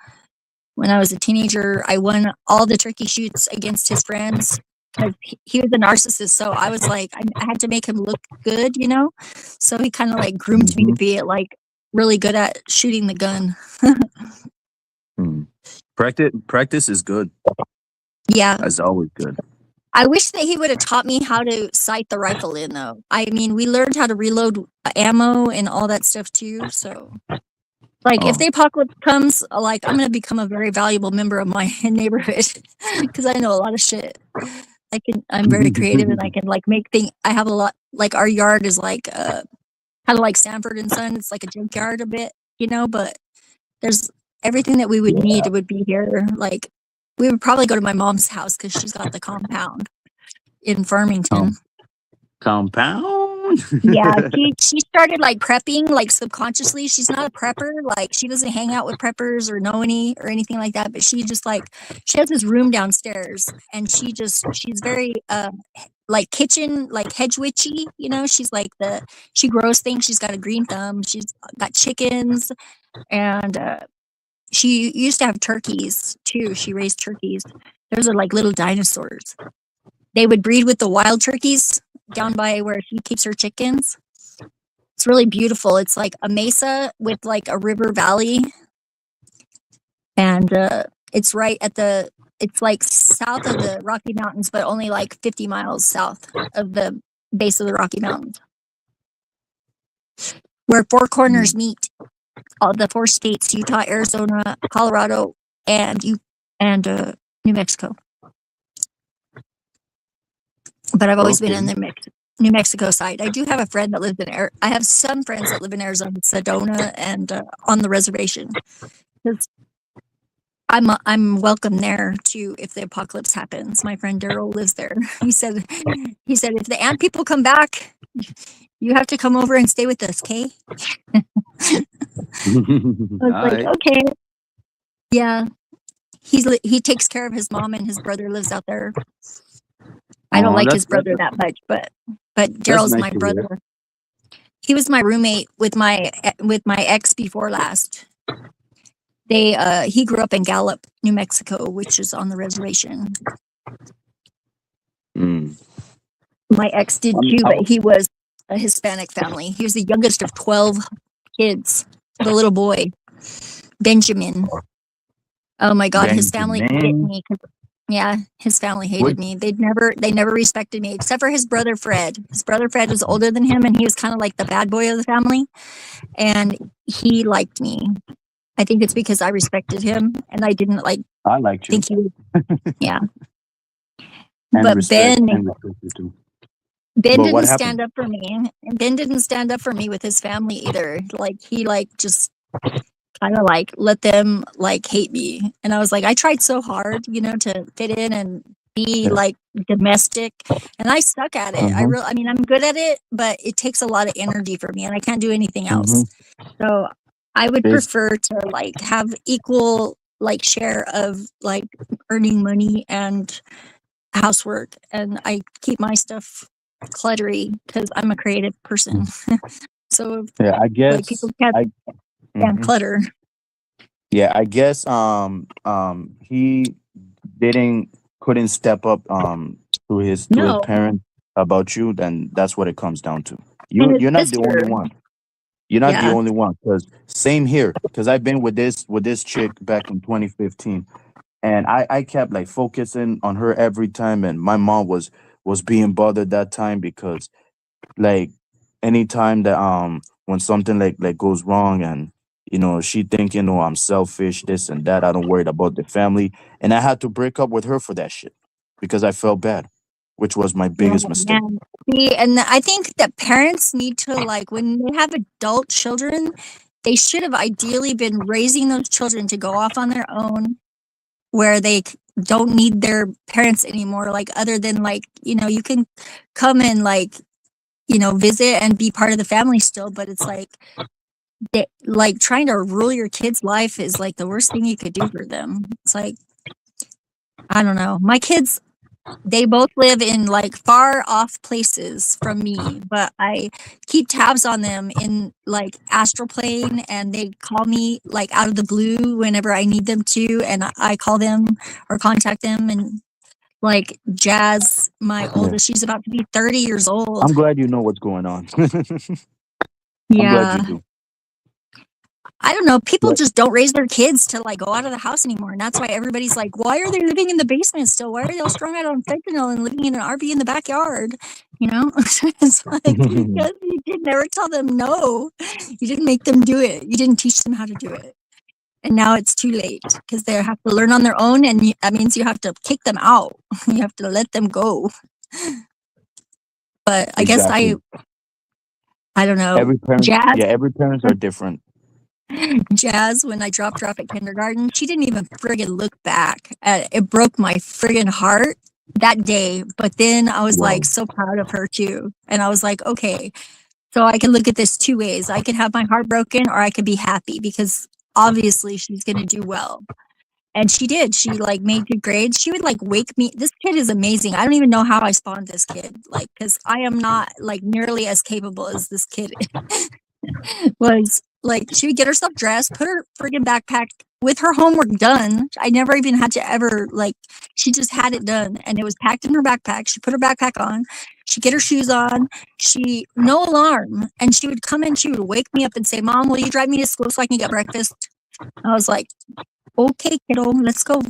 When I was a teenager, I won all the turkey shoots against his friends, because he was a narcissist. So I was like, I had to make him look good, you know? So he kind of like groomed me to be like really good at shooting the gun. Practice is good. Yeah. That's always good. I wish that he would have taught me how to sight the rifle in, though. I mean, we learned how to reload ammo and all that stuff too. So like, if the apocalypse comes, like, I'm going to become a very valuable member of my neighborhood, because I know a lot of shit. I'm very creative, and I can like make things. I have a lot, like our yard is like kind of like Sanford and Son. It's like a junkyard a bit, you know, but there's everything that we would need. It would be here. Like, we would probably go to my mom's house, because she's got the compound in Farmington. Compound? Yeah, she started like prepping, like subconsciously. She's not a prepper, like she doesn't hang out with preppers or know any or anything like that, but she just like, she has this room downstairs, and she's very like kitchen, like hedge witchy, you know. She's like she grows things. She's got a green thumb. She's got chickens, and she used to have turkeys too. She raised turkeys. Those are like little dinosaurs. They would breed with the wild turkeys down by where she keeps her chickens. It's really beautiful. It's like a mesa with like a river valley, and it's right at it's like south of the Rocky Mountains, but only like 50 miles south of the base of the Rocky Mountains, where Four Corners meet. all the 4 states: Utah, Arizona, Colorado, and New Mexico. But I've always been in Okay. the New Mexico side. I do have a friend that lives in I have some friends that live in Arizona, Sedona, and on the reservation. 'Cause I'm welcome there too if the apocalypse happens. My friend Daryl lives there. He said if the ant people come back, you have to come over and stay with us, okay? I All was like, right. okay, yeah. He takes care of his mom, and his brother lives out there. I don't Oh, like his brother that much, but that's Daryl's nice my to hear. brother. He was my roommate with my ex before last. He grew up in Gallup, New Mexico, which is on the reservation. Mm. My ex did I'm, too, I, but he was a Hispanic family. He was the youngest of 12 kids. The little boy, Benjamin. Oh my God, his family hated Benjamin. me. Yeah, his family What? hated me. They never respected me, except for his brother Fred. His brother Fred was older than him, and he was kind of like the bad boy of the family. And he liked me. I think it's because I respected him, and I didn't I liked you think he was. Yeah, and but respect you too. Ben But what didn't happened? stand up for me. Ben didn't stand up for me with his family either. He just kind of let them hate me. And I was like, I tried so hard, to fit in and be Yeah. domestic, and I suck at it. Mm-hmm. I mean, I'm good at it, but it takes a lot of energy for me, and I can't do anything Mm-hmm. else. So I would It's prefer to have equal share of earning money and housework, and I keep my stuff cluttery because I'm a creative person. So yeah. I people guess can't I. stand Mhm. clutter. Yeah, I guess he didn't couldn't step up to his No, parents about you, then that's what it comes down to. and his You're not the only sister. one. You're not the Yeah. only one, because same here, because I've been with this chick back in 2015, and I kept focusing on her every time, and my mom was being bothered that time because like anytime that when something goes wrong, and she think I'm selfish, this and that, I don't worry about the family, and I had to break up with her for that shit because I felt bad, which was my Oh, biggest mistake. man. See, and I think that parents need to when they have adult children, they should have ideally been raising those children to go off on their own, where they don't need their parents anymore. Other than you can come and visit and be part of the family still, but it's trying to rule your kid's life is the worst thing you could do for them. It's I don't know. My kids, they both live in far off places from me, but I keep tabs on them in astral plane, and they call me out of the blue whenever I need them to, and I call them or contact them. And Jazz, my Yeah, oldest, she's about to be 30 years old. I'm glad you know what's going on. I'm glad you Yeah. do. I don't know. People But just don't raise their kids to go out of the house anymore. And that's why everybody's like, why are they living in the basement still? Why are they all strung out on fentanyl and living in an RV in the backyard? It's because you did never tell them no. You didn't make them do it. You didn't teach them how to do it. And now it's too late because they have to learn on their own. And that means you have to kick them out. You have to let them go. But I guess exactly. I don't know. Every parent, Jazz yeah, every parents are different. Jazz, when I dropped her off at kindergarten, she didn't even friggin' look back. It broke my friggin' heart that day. But then I was Wow. so proud of her too. And I was like, okay, so I can look at this 2 ways. I can have my heart broken, or I could be happy because obviously she's going to do well. And she did. She made good grades. She would wake me. This kid is amazing. I don't even know how I spawned this kid. Because I am not nearly as capable as this kid was. She would get herself dressed, put her friggin' backpack with her homework done. I never even had to ever she just had it done, and it was packed in her backpack. She put her backpack on, she'd get her shoes on, no alarm, and she would come in, she would wake me up and say, Mom, will you drive me to school so I can get breakfast? I was like, okay, kiddo, let's go.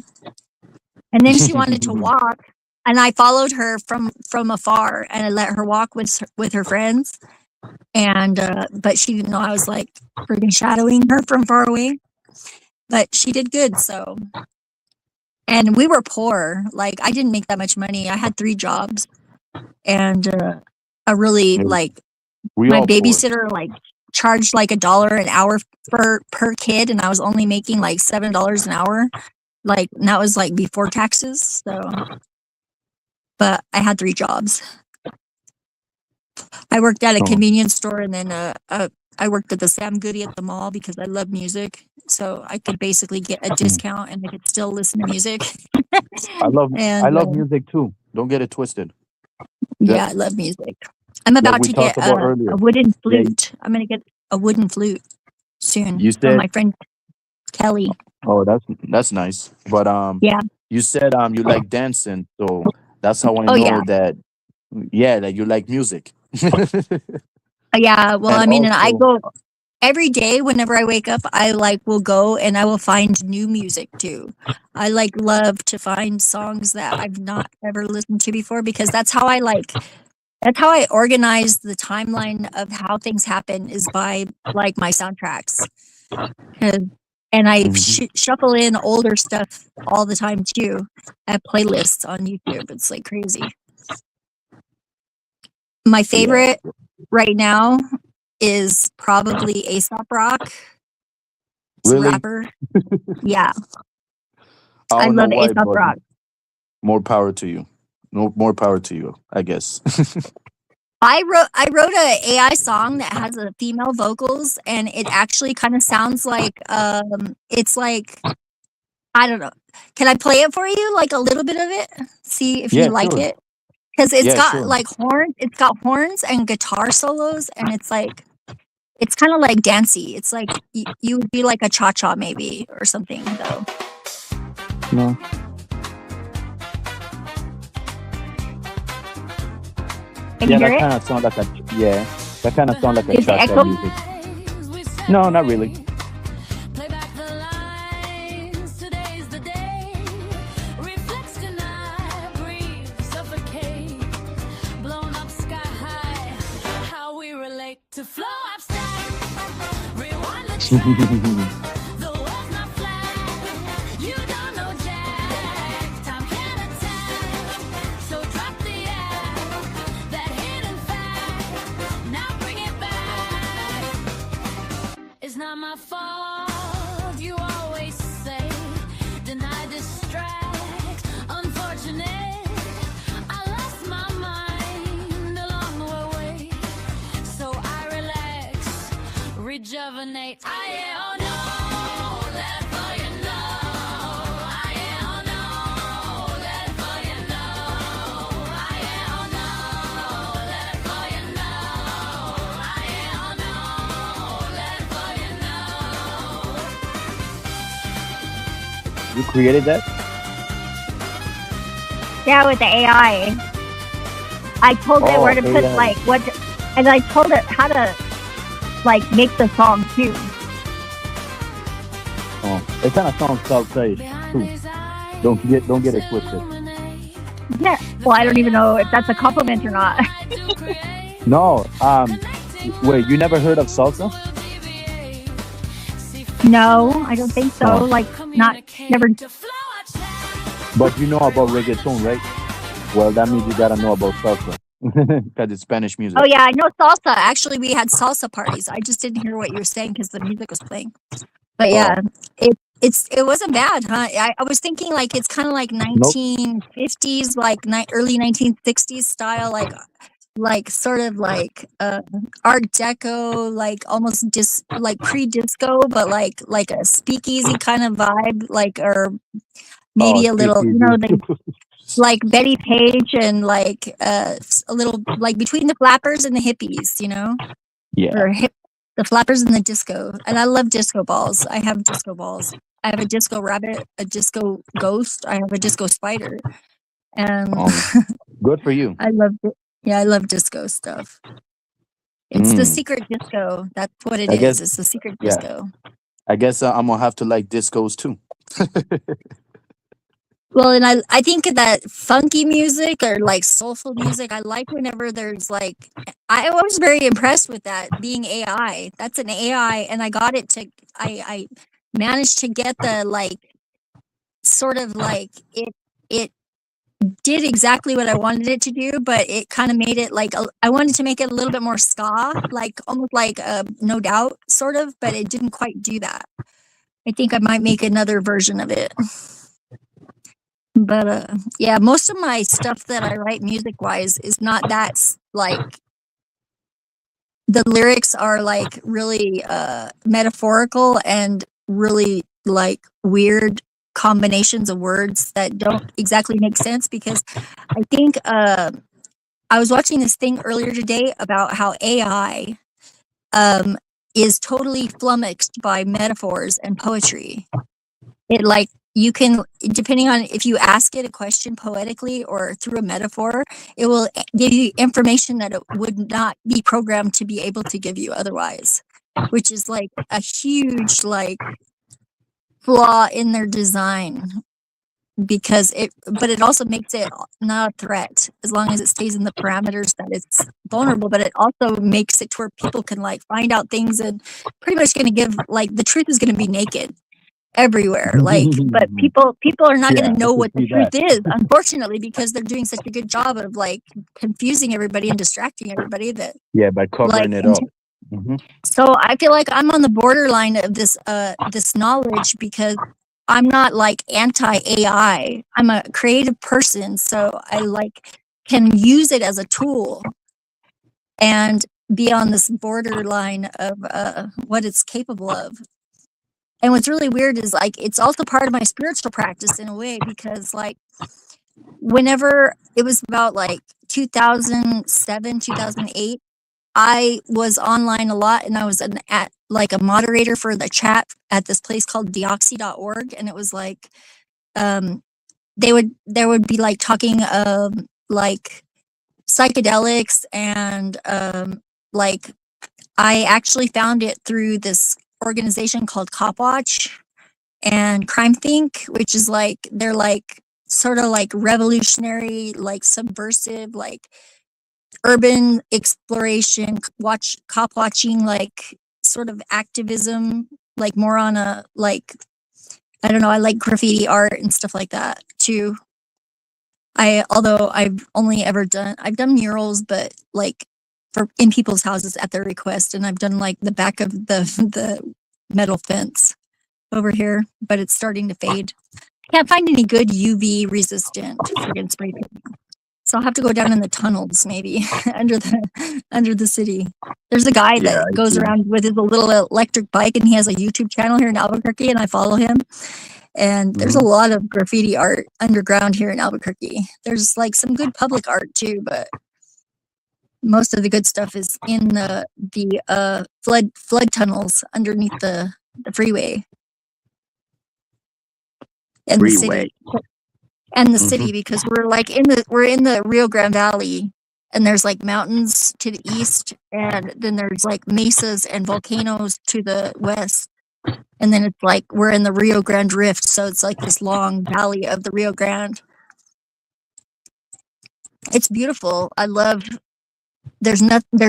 And then she wanted to walk, and I followed her from afar, and I let her walk with her friends. And but she didn't know I was like freaking shadowing her from far away. But she did good. So, and we were poor. Like I didn't make that much money. I had 3 jobs, and a really Yeah, like we my all poor. babysitter like charged like $1 an hour per kid, and I was only making like $7 an hour. Like, and that was like before taxes. So, but I had 3 jobs. I worked at a Oh. convenience store, and then I worked at the Sam Goody at the mall because I love music. So I could basically get a discount, and I could still listen to music. I And love music too. Don't get it twisted. yeah, I love music. I'm Like about we to get talked about earlier. a wooden Yeah, flute. I'm gonna get a wooden flute soon you from said, my friend Kelly. oh, that's nice. But Yeah. you said you like dancing, so that's how I Oh yeah. know that. Yeah, that you like music. Yeah. Well, And I mean, and I also, go every day whenever I wake up. I like will go and I will find new music too. I like love to find songs that I've not ever listened to before because that's how I like. That's how I organize the timeline of how things happen is by like my soundtracks. 'Cause- And I Mhm. shuffle in older stuff all the time too at playlists on YouTube. It's like crazy. My Yeah, favorite right now is probably Aesop Rock. It's a really, rapper. Yeah, I I don't know love why, Aesop but Rock. more power to you. No more power to you, I guess. I wrote a AI song that has a female vocals, and it actually kind of sounds like it's like I don't know. Can I play it for you? Like a little bit of it? See if you Yeah, like sure. it. Because it's Yeah, got sure. like horns. It's got horns and guitar solos, and it's like it's kind of like dancey. It's like you would be like a cha cha maybe or something though. No. Can you Yeah, hear that it? kind of sound like a yeah. That kind of sound like a Is it cha-cha echo? music. No, not really. Play back the lines, today's the day. Reflex tonight, breathe, suffocate. Blown up sky high, how we relate to flow upside. Rewind the track, the world's not flat. You don't know jack, time can attack. So drop the act, that hidden fact. Now bring it back. It's not my fault, you always say. Deny, distract, unfortunate. I lost my mind along the way. So I relax, rejuvenate. I am no, let for you know. I am no, let for you know. I am no, let for you know. I am no, let for you know. You created that? Yeah, with the AI. I told it where Oh, to put AI. like what, and I told it how to like make the song too. Oh, it kind of sounds salsa too. Don't get it twisted. Yeah. Well, I don't even know if that's a compliment or not. No, wait, you never heard of salsa? No, I don't think so. Oh. Like not never. But you know about reggaeton, right? Well, that means you gotta know about salsa because it's Spanish music. Oh yeah, I know salsa. Actually, we had salsa parties. I just didn't hear what you were saying because the music was playing. But yeah, it wasn't bad, huh? I was thinking like it's kind of like Nope. 1950s, like early 1960s style, like sort of like Art Deco, like almost like pre-disco, but like a speakeasy kind of vibe, like or maybe a little, you know, like Betty Page and like a little like between the Flappers and the Hippies, you know, Yeah. or the Flappers and the disco. And I love disco balls. I have disco balls. I have a disco rabbit, a disco ghost. I have a disco spider, and Good for you. I love it. Yeah, I love disco stuff. It's the secret disco. That's what it I is. guess- It's the secret yeah. disco. I guess I'm gonna have to like discos too. Well, and I think that funky music or like soulful music, I like whenever there's like, I was very impressed with that being AI. That's an AI, and I got it to. I managed to get the like sort of like it did exactly what I wanted it to do, but it kind of made it like I wanted to make it a little bit more ska, like almost like No Doubt sort of, but it didn't quite do that. I think I might make another version of it. But yeah, most of my stuff that I write music wise is not that like the lyrics are like really metaphorical and really like weird combinations of words that don't exactly make sense because I think I was watching this thing earlier today about how AI is totally flummoxed by metaphors and poetry. It like you can, depending on if you ask it a question poetically or through a metaphor, it will give you information that it would not be programmed to be able to give you otherwise, which is like a huge like flaw in their design because but it also makes it not a threat as long as it stays in the parameters that it's vulnerable, but it also makes it to where people can like find out things and pretty much going to give like the truth is going to be naked everywhere, like, but people are not Yeah, going to I know could what the see truth that. is, unfortunately, because they're doing such a good job of like confusing everybody and distracting everybody that Yeah, by like covering it up. Hmm. so I feel like I'm on the borderline of this knowledge because I'm not like anti AI. I'm a creative person, so I like can use it as a tool and be on this borderline of what it's capable of. And what's really weird is like it's also part of my spiritual practice in a way because like whenever it was about like 2007, 2008, I was online a lot and I was like a moderator for the chat at this place called deoxy.org, and it was like um there would be like talking like psychedelics and like I actually found it through this organization called Copwatch and Crime Think, which is like they're like sort of like revolutionary, like subversive, like urban exploration, cop watching, like sort of activism, like more on a like I don't know. I like graffiti art and stuff like that too. Although I've done murals, but like for in people's houses at their request, and I've done like the back of the metal fence over here, but it's starting to fade. Can't find any good UV resistant friggin' spray paint. So I'll have to go down in the tunnels maybe under the city. There's a guy Yeah, that I goes see. around with his little electric bike and he has a YouTube channel here in Albuquerque and I follow him. And there's a Hmm. lot of graffiti art underground here in Albuquerque. There's like some good public art too, but most of the good stuff is in the flood tunnels underneath the freeway and the Freeway. city. And the Hmm. city because we're in the Rio Grande Valley and there's like mountains to the east and then there's like mesas and volcanoes to the west and then it's like we're in the Rio Grande Rift, so it's like this long valley of the Rio Grande. It's beautiful. I love there's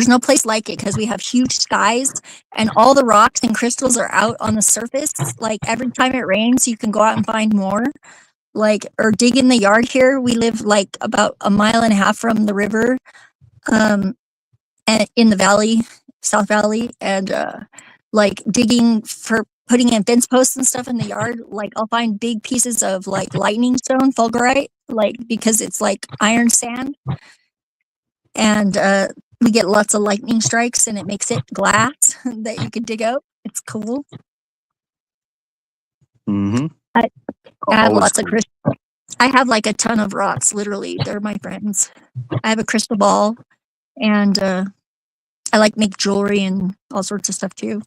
no place like it because we have huge skies and all the rocks and crystals are out on the surface. Like every time it rains you can go out and find more. Like or dig in the yard here. We live like about a mile and a half from the river, and in the valley, South Valley, and like digging for putting in fence posts and stuff in the yard. Like I'll find big pieces of like lightning stone, fulgurite, like because it's like iron sand, and we get lots of lightning strikes, and it makes it glass that you can dig out. It's cool. Hmm. I, I have Always lots of cool. crystals. I have like a ton of rocks. Literally, they're my friends. I have a crystal ball, and I like make jewelry and all sorts of stuff too.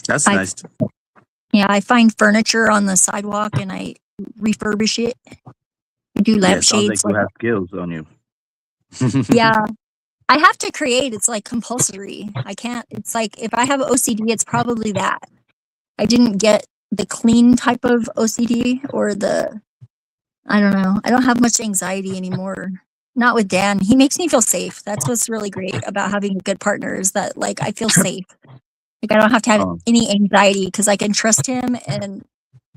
That's I nice. Yeah, I find furniture on the sidewalk and I refurbish it. I do Yeah, sounds like lampshades. you Like have skills on you. yeah, I have to create. It's like compulsory. I can't. It's like if I have OCD, it's probably that. I didn't get the clean type of OCD or the I don't know. I don't have much anxiety anymore. not with Dan. He makes me feel safe. That's what's really great about having a good partner is that like I feel safe. Like I don't have to have Oh, any anxiety because I can trust him and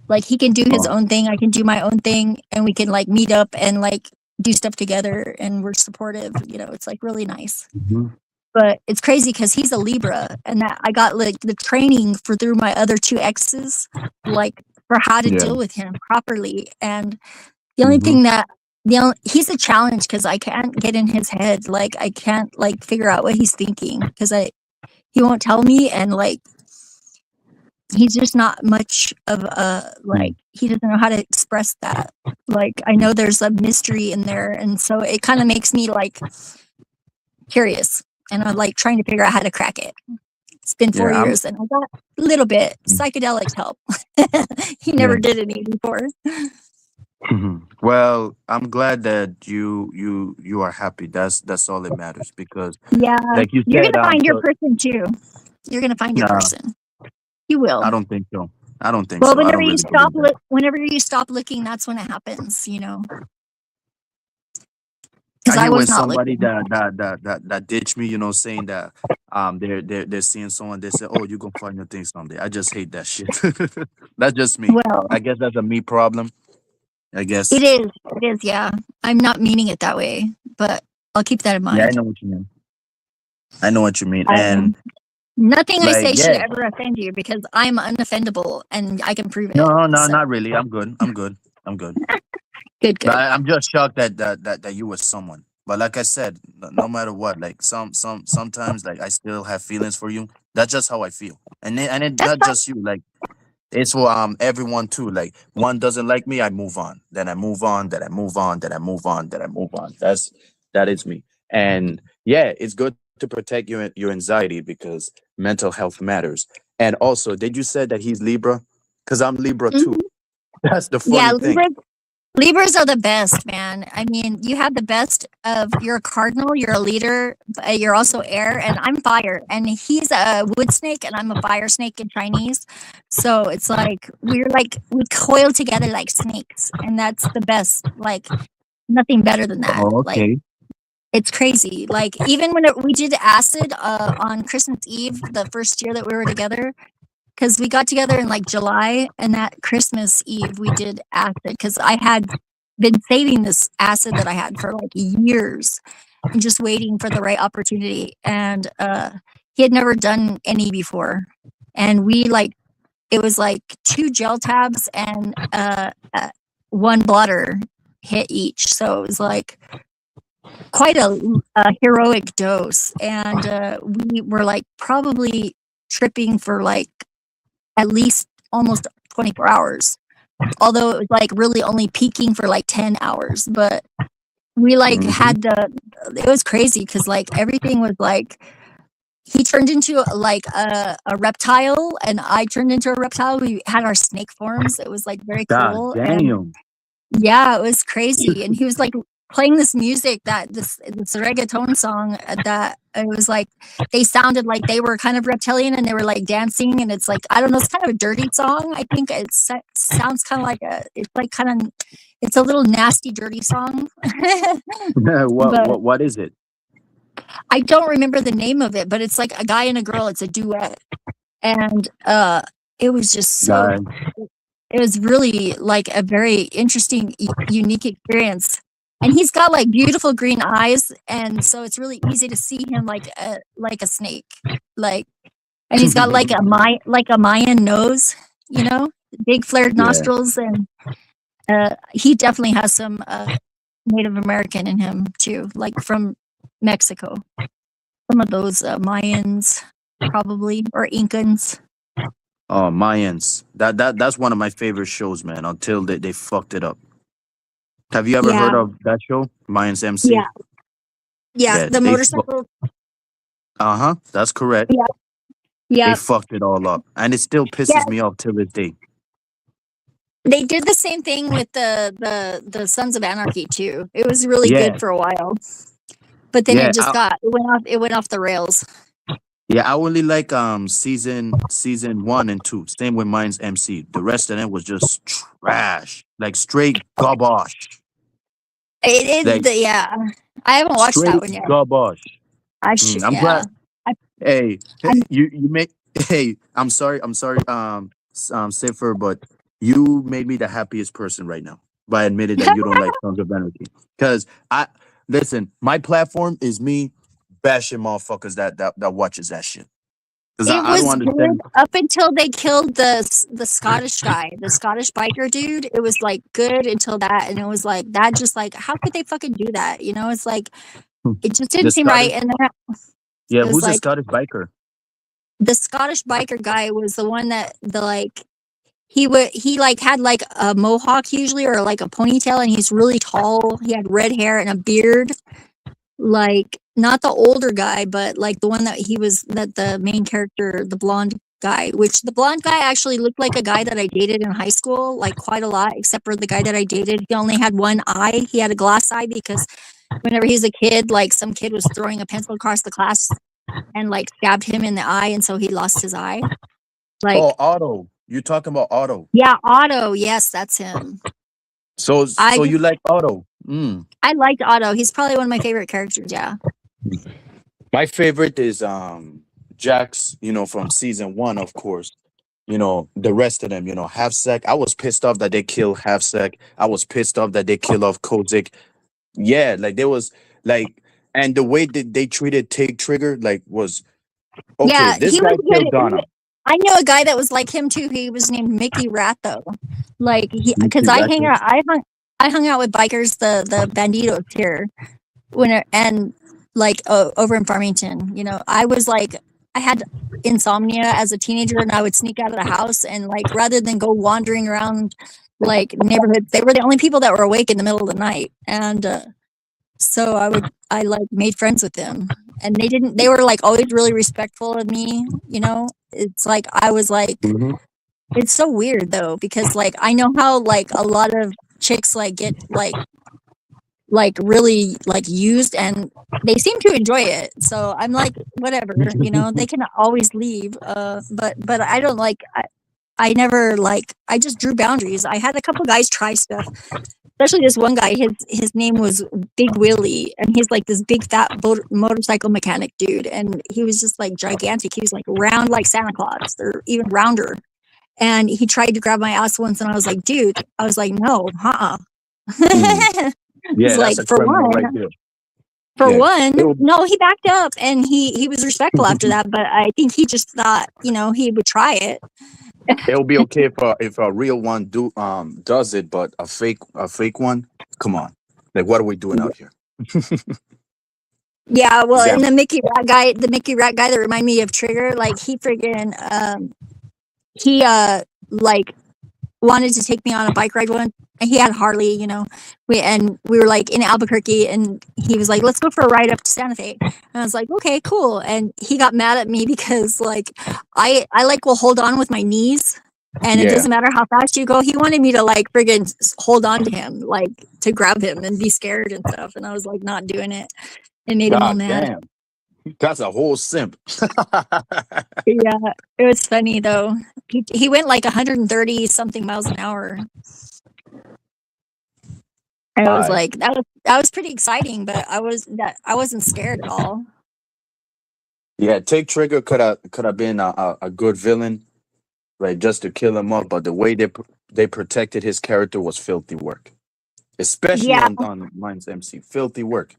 like he can do his oh. own thing. I can do my own thing, and we can like meet up and like do stuff together, and we're supportive. You know, it's like really nice. Mhm. But it's crazy because he's a Libra, and that I got like the training for through my other two exes, like for how to Yeah. deal with him properly. And the only Hmm. thing that he's a challenge because I can't get in his head. Like I can't like figure out what he's thinking because he won't tell me, and like he's just not much of a like he doesn't know how to express that. Like I know there's a mystery in there, and so it kind of makes me like curious, and I'm like trying to figure out how to crack it. It's been 4 Yeah. years, and I got a little bit psychedelics help. He Yeah. never did any before. Well, I'm glad that you are happy. That's all that matters because, Yeah, like you you're said, gonna find your so person too. You're gonna find your no, person. You will. I don't think so. I don't think Well, so. I don't really believe that. whenever you stop looking, that's when it happens. You know, because I I hear when was not somebody looking. that ditch me, saying that they're seeing someone, they say, "Oh, you gonna find your thing someday." I just hate that shit. That's just me. Well, I guess that's a me problem. I it guess. is. It is. Yeah, I'm not meaning it that way, but I'll keep that in Yeah, I mind. know what you mean. I know what you mean. Um, And Nothing I like, say should yeah, ever offend you because I'm unoffendable and I can prove it. no, no, So not really. I'm good. I'm good. I'm good. good, But good. I'm just shocked that you were someone. But like I said, no matter what, like sometimes like I still have feelings for you. That's just how I feel, and That's not fine. just you. Like it's for everyone too. Like one doesn't like me, I move on. Then I move on. Then I move on. Then I move on. Then I move on. That is me. And yeah, it's good to protect your anxiety because mental health matters. And also, did you say that he's Libra? Because I'm Libra too. Mhm. That's the Yeah, funny thing. Libras are the best, man. I mean, you have the best of you're a cardinal, you're a leader, you're also air, and I'm fire. And he's a wood snake, and I'm a fire snake in Chinese. So it's like we coil together like snakes, and that's the best. Like nothing better than that. Oh, Like okay. it's crazy. Like even when we did acid on Christmas Eve, the first year that we were together, because we got together in like July, and that Christmas Eve we did acid because I had been saving this acid that I had for like years and just waiting for the right opportunity. And he had never done any before, and we like it was like two gel tabs and one blotter hit each, so it was like quite a heroic dose. And we were like probably tripping for like at least almost 24 hours. Although it was like really only peaking for like 10 hours. But we like Hmm. had it was crazy because like everything was like, he turned into like a reptile and I turned into a reptile. We had our snake forms. It was like very God cool. And damn. yeah, it was crazy. And he was like playing this music that this reggaeton song that it was like they sounded like they were kind of reptilian and they were like dancing, and it's like I don't know, it's kind of a dirty song. I think it sounds kind of like it's like kind of it's a little nasty dirty song. what But what what is it? I don't remember the name of it, but it's like a guy and a girl, it's a duet. And it was just so God. it was really like a very interesting, unique experience. And he's got like beautiful green eyes, and so it's really easy to see him like a snake, like. And he's got like a Mayan nose, you know, big flared Yeah. nostrils, and he definitely has some Native American in him too, like from Mexico. Some of those Mayans, probably, or Incans. Oh, Mayans. That's one of my favorite shows, man. Until they fucked it up. Have you ever Yeah, heard of that show, Mayans MC? yeah, yeah. Yeah, The motorcycle. uh-huh. That's correct. Yeah, They yeah, fucked it all up, and it still yeah. pisses me off till this day. They did the same thing with the Sons of Anarchy too. It was really Yeah, good for a while, but then yeah, it went off the rails. yeah. I only like season 1 and 2. Same with Mayans MC. The rest of them was just trash, like straight garbage. It Like the yeah. I haven't watched that straight one yet. garbage. I should I'm yeah. glad. I, Hey, I'm you make. Hey, I'm sorry, Cipher, but you made me the happiest person right now by admitting that you don't like Sons of Anarchy. Because I listen, my platform is me bashing motherfuckers that watches that shit. Because it I don't was good understand. up until they killed the Scottish guy, the Scottish biker dude. It was like good until that, and it was like that. Just like how could they fucking do that? You know, it's like it just The didn't seem right. Scottish, And then yeah, it was who's a like Scottish biker? the Scottish biker guy was the one that the like he like had like a mohawk usually or like a ponytail, and he's really tall. He had red hair and a beard. Like not the older guy, but like the one that he was that the main character, the blonde guy, which the blonde guy actually looked like a guy that I dated in high school, like quite a lot, except for the guy that I dated. He only had one eye. He had a glass eye because whenever he was a kid, like some kid was throwing a pencil across the class and like stabbed him in the eye, and so he lost his eye. Oh, Like, Otto. You're talking about Otto. yeah, Otto. Yes, that's him. I So you like Otto? Mm. I liked Otto. He's probably one of my favorite characters. Yeah. My favorite is Jax, from season one, of course. The rest of them, Half Sec. I was pissed off that they killed Half Sec. I was pissed off that they killed off Kozik. Yeah, like there was like, and the way that they treated Take Trigger, like, was okay. Yeah, This he guy was killed good. Donna. I know a guy that was like him too. He was named Mickey Rat though. Like because Mickey Ratchet. I hung out with bikers, the banditos here and like over in Farmington. You know, I was like I had insomnia as a teenager, and I would sneak out of the house and like rather than go wandering around like neighborhoods, they were the only people that were awake in the middle of the night, and so I like made friends with them, and they were like always really respectful of me, you know? It's like I was like Mhm. it's so weird though because like I know how like a lot of chicks like get like really like used and they seem to enjoy it. So I'm like whatever, you know, they can always leave but I don't like I never like I just drew boundaries. I had a couple guys try stuff, especially this one guy. His name was Big Willie, and he's like this big fat motorcycle mechanic dude, and he was just like gigantic. He was like round like Santa Claus, or even rounder. And he tried to grab my ass once, and I was like, dude, I was like, no, Mm. He's Yeah, that's like, a criminal right there. for Yeah. one, It'll, no, he backed up, and he was respectful after that. But I think he just thought, you know, he would try it. it'll be okay if a real one does it, but a fake one, come on. Like, what are we doing out here? Yeah, well, and Example. the Mickey Rat guy that reminded me of Trigger, like he friggin' he like wanted to take me on a bike ride one. And he had Harley, you know. We were like in Albuquerque, and he was like, "Let's go for a ride up to Santa Fe." And I was like, "Okay, cool." And he got mad at me because like I like will hold on with my knees, and it Yeah. doesn't matter how fast you go. He wanted me to like friggin' hold on to him, like to grab him and be scared and stuff. And I was like, not doing it. It made him all God mad. damn. That's a whole simp. Yeah, it was funny though. He went like 130 something miles an hour. And it was Alright. like that was pretty exciting, but I wasn't scared at all. Yeah, Take Trigger could have been a good villain, right? Just to kill him off, but the way they protected his character was filthy work, especially Yeah, on Mine's MC. Filthy work.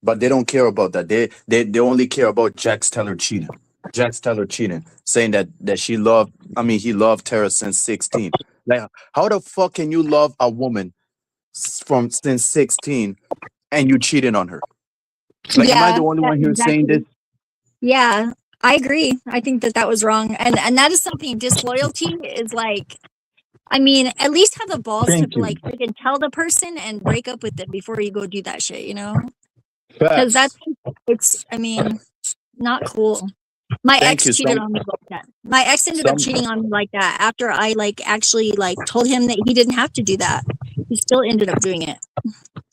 But they don't care about that. They only care about Jax Teller cheating. Jax Teller cheating, saying that he loved Tara since 16. Like, how the fuck can you love a woman from since 16 and you cheating on her? Like, am I yeah, the only one here saying this? exactly. Yeah, I agree. I think that was wrong, and that is something. Disloyalty is like, I mean, at least have the balls to Thank you. like freaking tell the person and break up with them before you go do that shit. You know, because Facts. it's. I mean, not cool. My Thank ex you. cheated on me like that. My ex ended up Some cheating on me like that after I like actually like told him that he didn't have to do that. He still ended up doing it.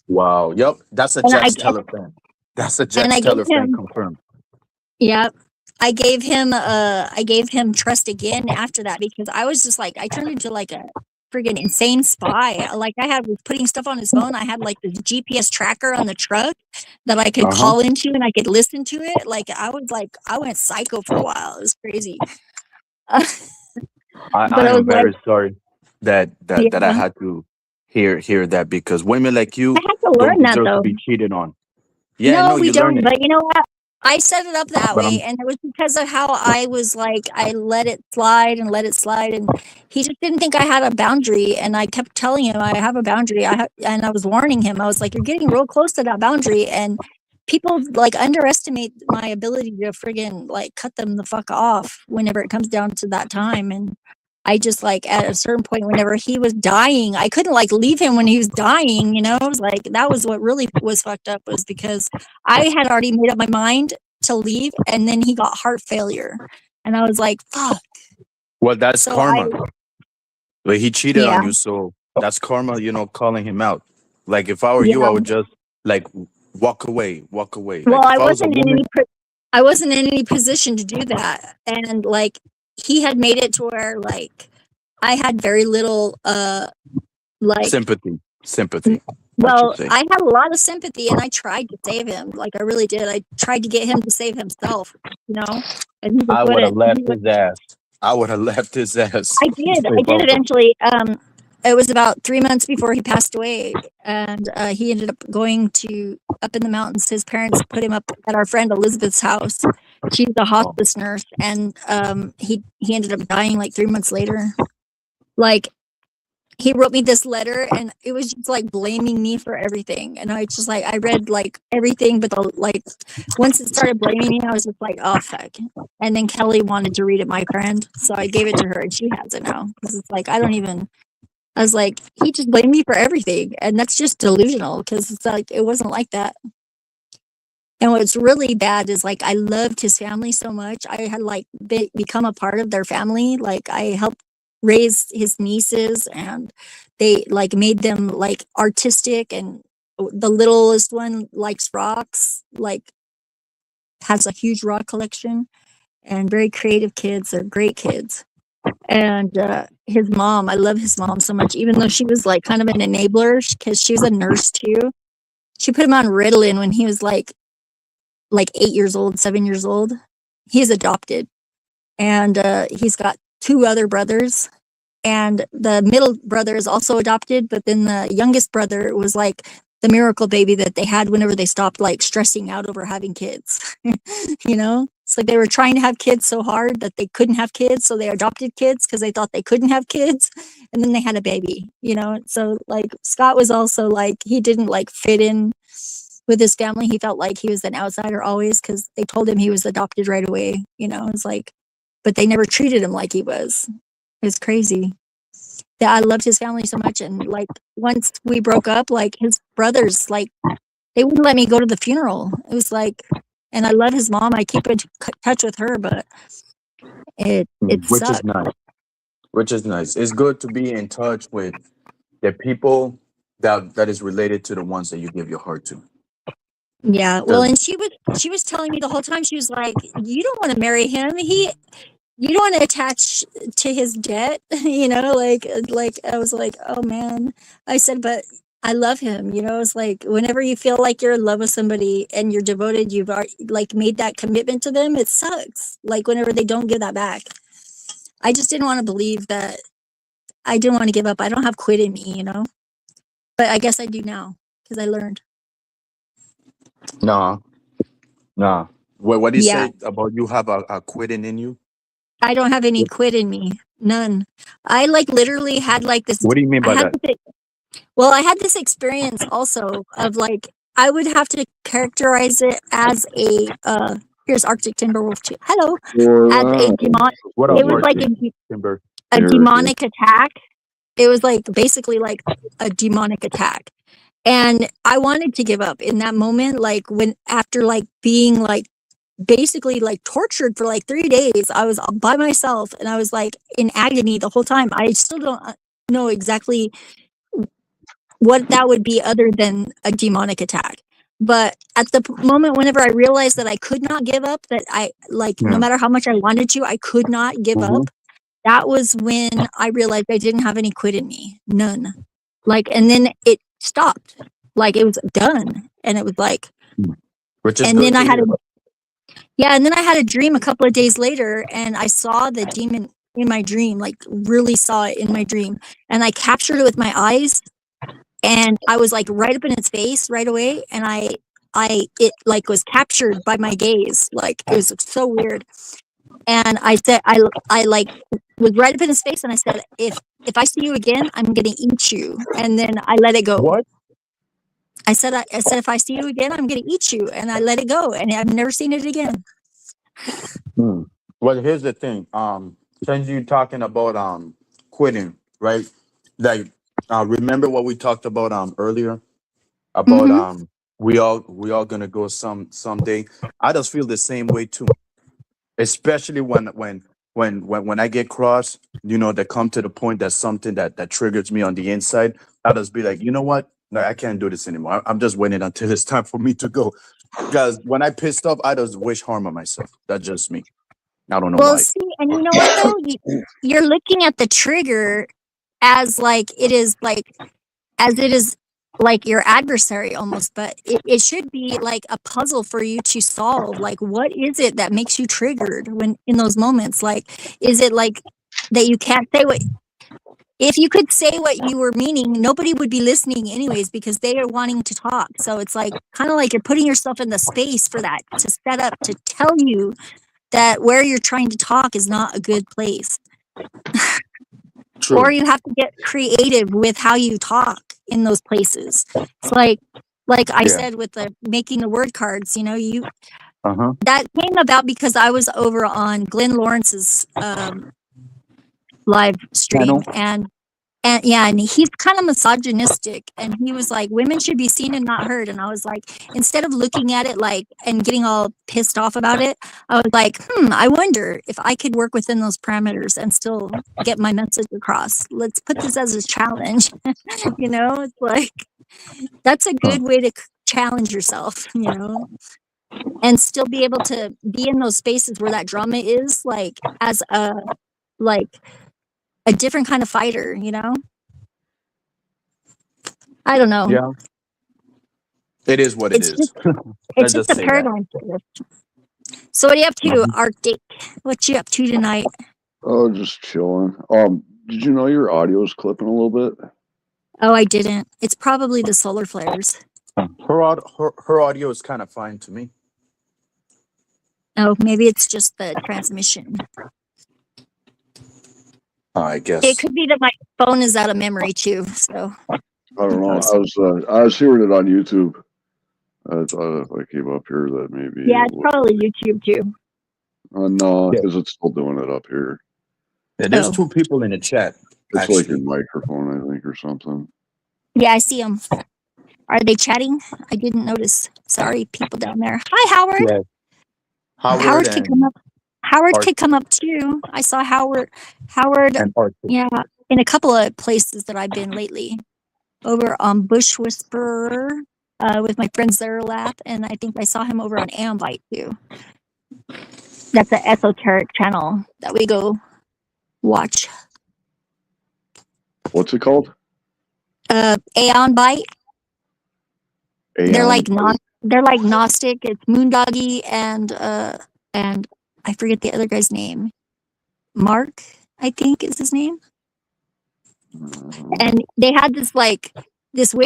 Wow. Yep. That's a And Jax Teller fan. That's a Jax I gave Teller fan him confirmed. yeah. I gave him trust again after that because I was just like I turned into like a friggin' insane spy. Like I was putting stuff on his phone. I had like the GPS tracker on the truck that I could Uh-huh. call into and I could listen to it. Like I went psycho for a while. It was crazy. But I I was am like, very sorry that I yeah, had to hear that, because women like I you had to don't learn that deserve to though. be cheated on. Yeah, I No, know we you learn don't. it, But you know what? I set it up that but way, and it was because of how I was like, I let it slide and let it slide, and he just didn't think I had a boundary. And I kept telling him I have a boundary. And I was warning him. I was like, you're getting real close to that boundary, and people like underestimate my ability to friggin' like cut them the fuck off whenever it comes down to that time. And I just like at a certain point, whenever he was dying, I couldn't like leave him when he was dying. You know, it was like that was what really was fucked up, was because I had already made up my mind to leave, and then he got heart failure, and I was like, "Fuck!" well, that's So I, karma. But he cheated yeah, on you, so that's karma, calling him out. Like if I were you, yeah. I would just like walk away, walk away. Well, Like if I was a woman, I wasn't in any position to do that, and like he had made it to where like I had very little, like sympathy, I should well, say. I had a lot of sympathy, and I tried to save him. Like I really did. I tried to get him to save himself, you know, and he just I would have wouldn't. left his ass. I would have left his ass. I If I did was eventually. It was about 3 months before he passed away, and he ended up going to up in the mountains. His parents put him up at our friend Elizabeth's house. She's a oh, hospice nurse, and he ended up dying like 3 months later. Like he wrote me this letter, and it was just like blaming me for everything. And I just like I read like everything, but once it started blaming me, I was just like, oh fuck. And then Kelly wanted to read it, my friend, so I gave it to her, and she has it now because it's like I was like, he just blamed me for everything, and that's just delusional because it's like it wasn't like that. And what's really bad is like I loved his family so much. I had like become a part of their family. Like I helped raise his nieces, and they like made them like artistic. And the littlest one likes rocks, like has a huge rock collection, and very creative kids. They're great kids. And his mom, I love his mom so much, even though she was like kind of an enabler because she was a nurse too. She put him on Ritalin when he was like 8 years old, 7 years old. He's adopted, and he's got two other brothers, and the middle brother is also adopted. But then the youngest brother was like the miracle baby that they had whenever they stopped like stressing out over having kids. You know, it's like they were trying to have kids so hard that they couldn't have kids, so they adopted kids because they thought they couldn't have kids, and then they had a baby. You know, so like Scott was also like he didn't like fit in with his family. He felt like he was an outsider always because they told him he was adopted right away. You know, it's like, but they never treated him like he was. It was crazy. Yeah, I loved his family so much, and like once we broke up, like his brothers, like they wouldn't let me go to the funeral. It was like, and I love his mom. I keep in touch with her, but it which is sucked. nice. Which is nice. It's good to be in touch with the people that is related to the ones that you give your heart to. Yeah, well, 'Cause- and she was telling me the whole time, she was like, you don't want to marry him. You don't want to attach to his debt, you know, like I was like, oh man. I said, but I love him, you know. It's like whenever you feel like you're in love with somebody and you're devoted, you've already, like made that commitment to them. It sucks. Like whenever they don't give that back. I just didn't want to believe that. I didn't want to give up. I don't have quit in me, you know. But I guess I do now because I learned. Nah, nah. What do you Yeah, say about you have a quitting in you? I don't have any quit in me. None. I like literally had like this. What do you mean I by had that? this. Well, I had this experience also of like I would have to characterize it as a here's Arctic Timberwolf too. Hello, as a demon. What It up, was like Archie? Timber. a demonic attack. It was like basically like a demonic attack, and I wanted to give up in that moment. Like when after like being like basically like tortured for like 3 days, I was by myself and I was like in agony the whole time. I still don't know exactly what that would be other than a demonic attack. But at the moment, whenever I realized that I could not give up, that I like no Yeah. matter how much I wanted to, I could not give Mhm. up. that was when I realized I didn't have any quit in me. None. Like, and then it stopped. Like, it was done. And it was like, Which is and good then I to had hear. and then I had a dream a couple of days later, and I saw the demon in my dream, like really saw it in my dream. And I captured it with my eyes, and I was like right up in its face right away. And it like was captured by my gaze. Like, it was so weird. And I said, I like was right up in his face, and I said, if I see you again, I'm gonna eat you. And then I let it go. What? I said, if I see you again, I'm gonna eat you, and I let it go, and I've never seen it again. Well, here's the thing. Since you talking about quitting, right? Like, remember what we talked about earlier about Mm-hmm. we all gonna go someday. I just feel the same way too. Especially when I get cross, that come to the point that's something that triggers me on the inside. I just be like, you know what? No, I can't do this anymore. I'm just waiting until it's time for me to go. Because when I pissed off, I just wish harm on myself. That's just me. I don't know Well, why. see, and you know what though? You're looking at the trigger as like it is like your adversary almost, but it should be like a puzzle for you to solve. Like, what is it that makes you triggered when in those moments? Like, is it like that you can't say what? If you could say what you were meaning, nobody would be listening anyways because they are wanting to talk. So it's like kind of like you're putting yourself in the space for that to set up to tell you that where you're trying to talk is not a good place. True. Or you have to get creative with how you talk in those places. It's like I Yeah. said with the making the word cards, you Uh-huh. that came about because I was over on Glenn Lawrence's live stream, Channel. and he's kind of misogynistic, and he was like, women should be seen and not heard. And I was like, instead of looking at it like and getting all pissed off about it, I was like, I wonder if I could work within those parameters and still get my message across. Let's put this as a challenge. It's like that's a good way to challenge yourself, and still be able to be in those spaces where that drama is like as a different kind of fighter, I don't know. Yeah. It is what it It's is. just Let's just just a say that. paradigm shift. So what are you up to, Arctic? What you up to tonight? Oh, just chilling. Did you know your audio's clipping a little bit? Oh, I didn't. It's probably the solar flares. Her audio is kind of fine to me. Oh, maybe it's just the transmission. I guess. It could be that my phone is out of memory too. So I don't know. I was hearing it on YouTube. I thought if I came up here that maybe. yeah, it's probably YouTube too. No, because it's still doing it up here. Yeah, there's two people in the chat. It's like your microphone, I think, or something. Yeah, I see them. Are they chatting? I didn't notice. Sorry, people down there. Hi, Howard. Yeah. Howard could come up. Howard could come up too. I saw Howard. Yeah, in a couple of places that I've been lately. Over on Bush Whisperer with my friend Zerlap, and I think I saw him over on Ambite too. That's an esoteric channel that we go watch. What's it called? Aeon Bite. They're like Bite. They're like Gnostic. It's Moondoggy and I forget the other guy's name. Mark, I think is his name. And they had this witch.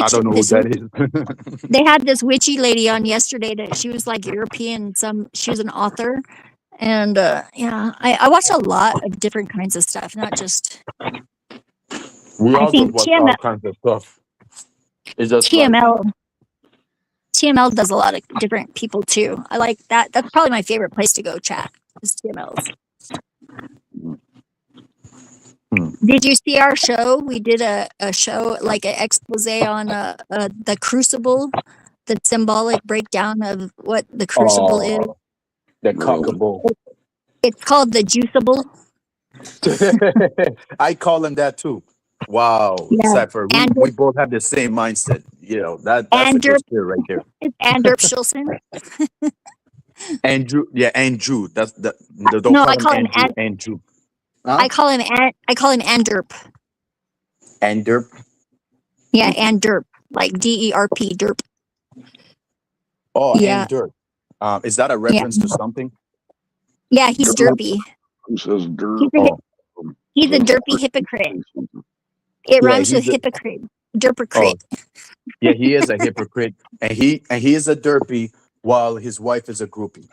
I don't know who that is. They had this witchy lady on yesterday that she was like European. She was an author, and yeah, I watch a lot of different kinds of stuff, not just. We I all think watch all kinds of stuff. It's just TML. TML does a lot of different people too. I like that. That's probably my favorite place to go chat is TMLs. Did you see our show? We did a show, like an expose on the crucible, the symbolic breakdown of what the crucible is. The cockable. It's called the juiceable. I call him that too. Wow, Yeah. Cypher, we both have the same mindset. That's a good spirit right there. It's Andrew Schulson. Andrew, yeah, Andrew. That's the no, I call him Andrew. Huh? I call him Anderp. And derp. Yeah, Anderp, like DERP, derp. Oh, Yeah, and dirt. Is that a yeah, reference to something? yeah. He's Derp. derpy. Who says He's dirt? a Oh, he's a That's derpy hypocrite. It yeah. rhymes with hypocrite, derpocrit. Oh, yeah. He is a hypocrite, and he is a derpy while his wife is a groupie.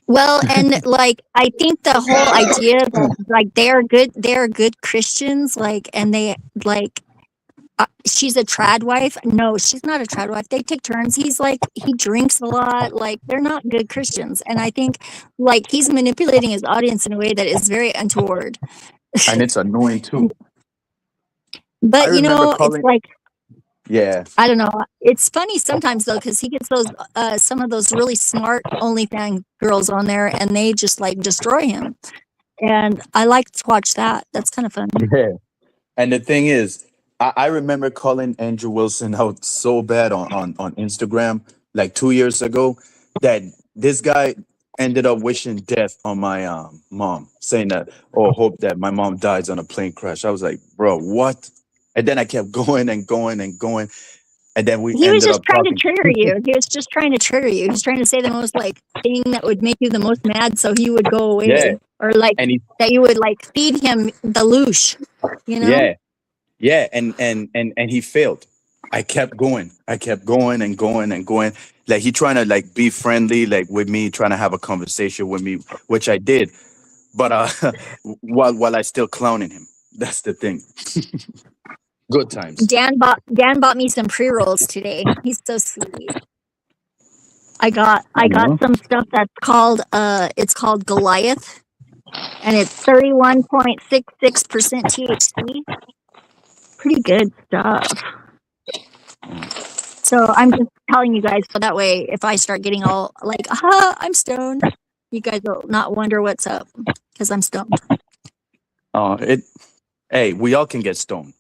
Well, and like I think the whole idea that like they are good Christians, like, and they like she's a trad wife. No, she's not a trad wife. They take turns. He's like he drinks a lot. Like they're not good Christians, and I think like he's manipulating his audience in a way that is very untoward. And it's annoying too. I But you remember know, it's calling. like Yeah, I don't know. It's funny sometimes though, because he gets those some of those really smart OnlyFans girls on there, and they just like destroy him. And I like to watch that. That's kind of fun. yeah. And the thing is, I remember calling Andrew Wilson out so bad on Instagram like 2 years ago that this guy ended up wishing death on my mom, saying that, oh, hope that my mom dies on a plane crash. I was like, bro, what? And then I kept going and going and going. And then we He was ended just up trying to talking. trigger you. He was just trying to trigger you. He was trying to say the most like thing that would make you the most mad, so he would go away, Yeah. or like And he, that you would like feed him the loosh. You know? yeah. Yeah, and he failed. I kept going. I kept going and going and going. Like he trying to like be friendly, like with me, trying to have a conversation with me, which I did. But while I still clowning him. That's the thing. Good times. Dan bought me some pre rolls today. He's so sweet. I got some stuff that's called it's called Goliath, and it's 31.66% THC. Pretty good stuff. So I'm just telling you guys so that way if I start getting all like, I'm stoned, you guys will not wonder what's up because I'm stoned. Hey, we all can get stoned.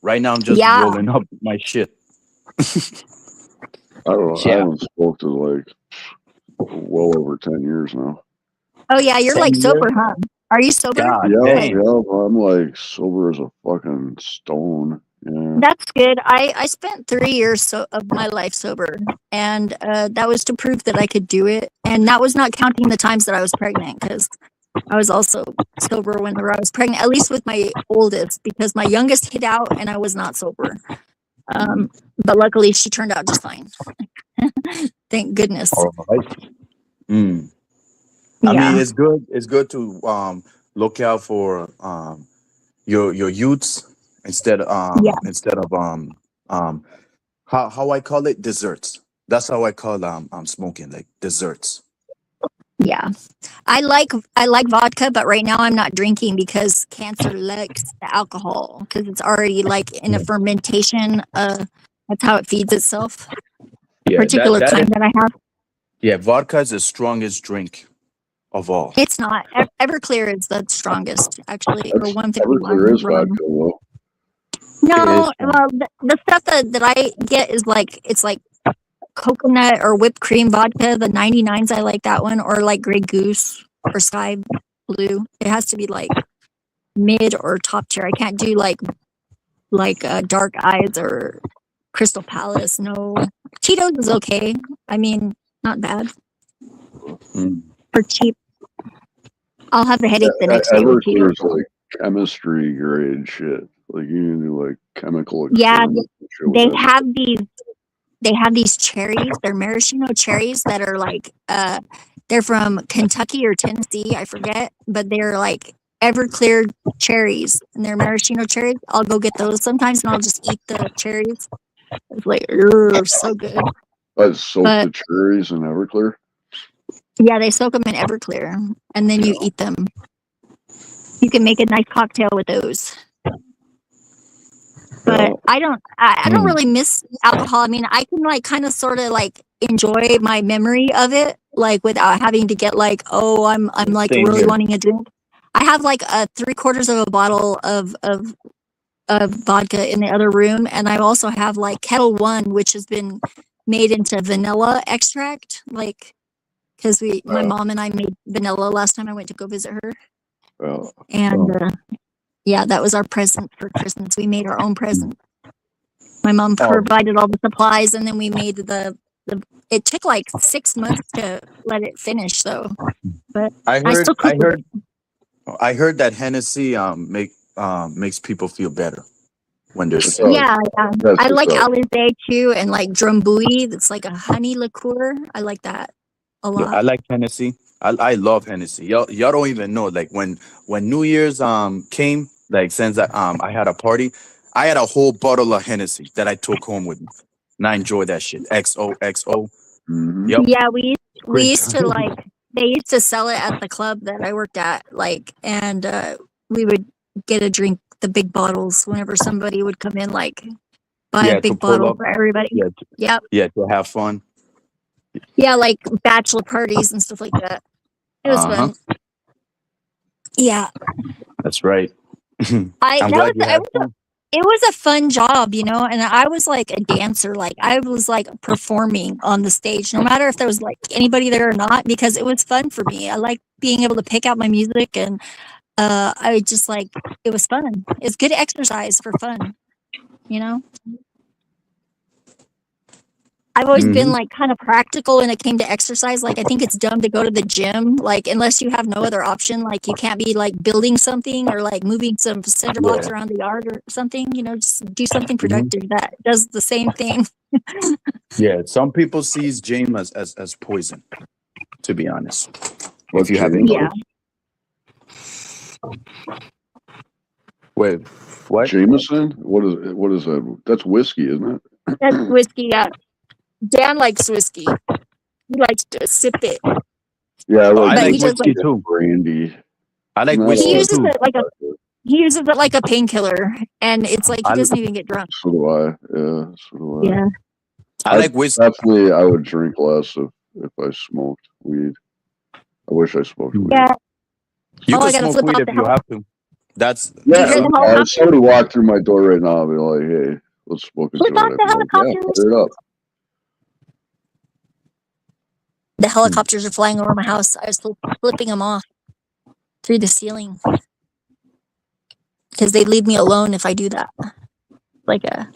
Right now I'm just Yeah. rolling up my shit. I don't know. I Yeah. haven't smoked in like well over 10 years now. Oh yeah, you're 10 like years? sober, huh? Are you sober? God Yeah, damn. I'm like sober as a fucking stone. Yeah. That's good. I spent 3 years of my life sober, and that was to prove that I could do it. And that was not counting the times that I was pregnant, because I was also sober whenever I was pregnant, at least with my oldest, because my youngest hid out and I was not sober. But luckily, she turned out just fine. Thank goodness. All right. I mean, it's good. It's good to look out for your youths instead of how I call it, desserts. That's how I call smoking, like desserts. Yeah, I like vodka, but right now I'm not drinking because cancer likes the alcohol because it's already like in a fermentation. That's how it feeds itself. Yeah, Particular kind that I have. Yeah, vodka is the strongest drink of all. It's not. Everclear is the strongest, actually, or That's 151. Everclear is rum. vodka, though. No, well, the stuff that I get is like it's like coconut or whipped cream vodka. The 99s, I like that one, or like Grey Goose or Sky Blue. It has to be like mid or top tier. I can't do like Dark Eyes or Crystal Palace. No, Tito's is okay. I mean, not bad. For cheap. I'll have a headache the next day with Tito's. Everclear's like chemistry grade shit. Like you can do like chemical. Yeah, they with have these. They have these cherries. They're maraschino cherries that are like they're from Kentucky or Tennessee, I forget, but they're like Everclear cherries, and they're maraschino cherries. I'll go get those sometimes, and I'll just eat the cherries. It's like so good. soak the cherries in Everclear. Yeah, they soak them in Everclear, and then you eat them. You can make a nice cocktail with those. But I don't really miss alcohol. I mean, I can like kind of sort of like enjoy my memory of it, like without having to get like, oh, I'm like Same really here. wanting a drink. I have like a 3/4 of a bottle of vodka in the other room, and I also have like Kettle One, which has been made into vanilla extract, like because my mom and I made vanilla last time I went to go visit her. And yeah, that was our present for Christmas. We made our own present. My mom provided all the supplies, and then we made the. It took like 6 months to let it finish, though. But I still cook with it. I heard that Hennessy makes people feel better when they're sick. Yeah, I like Alizé too, and like Drambuie. That's like a honey liqueur. I like that a lot. Yeah, I like Hennessy. I love Hennessy. Y'all don't even know. Like when New Year's came, like since I had a party, I had a whole bottle of Hennessy that I took home with me, and I enjoyed that shit. XOXO. Mm-hmm. Yep. Yeah, we used to like. They used to sell it at the club that I worked at, like, and we would get a drink, the big bottles, whenever somebody would come in, like, buy a big bottle for everybody. Yeah, to have fun. Yeah, like bachelor parties and stuff like that. It was fun. Yeah, that's right. It was a fun job, you know, and I was like a dancer. Like I was like performing on the stage, no matter if there was like anybody there or not, because it was fun for me. I like being able to pick out my music, and I just like, it was fun. It's good exercise for fun, you know. I've always been like kind of practical when it came to exercise. Like I think it's dumb to go to the gym, like unless you have no other option. Like you can't be like building something or like moving some cinder blocks around the yard or something. You know, just do something productive that does the same thing. Yeah, some people sees gym as poison. To be honest, if you have any. Wait, what? Jameson? What is that? That's whiskey, isn't it? That's whiskey. Yeah. Dan likes whiskey. He likes to sip it. Yeah, I like whiskey too. Brandy. I like whiskey too. He uses it like a painkiller, and it's like he doesn't even get drunk. So do I. Yeah, so do I. Yeah. I like whiskey. Definitely, I would drink less if I smoked weed. I wish I smoked weed. Yeah. You can smoke weed if you have to. That's somebody walked through my door right now and be like, "Hey, let's smoke a joint." Put it up. The helicopters are flying over my house. I was flipping them off through the ceiling because they leave me alone if I do that. Like a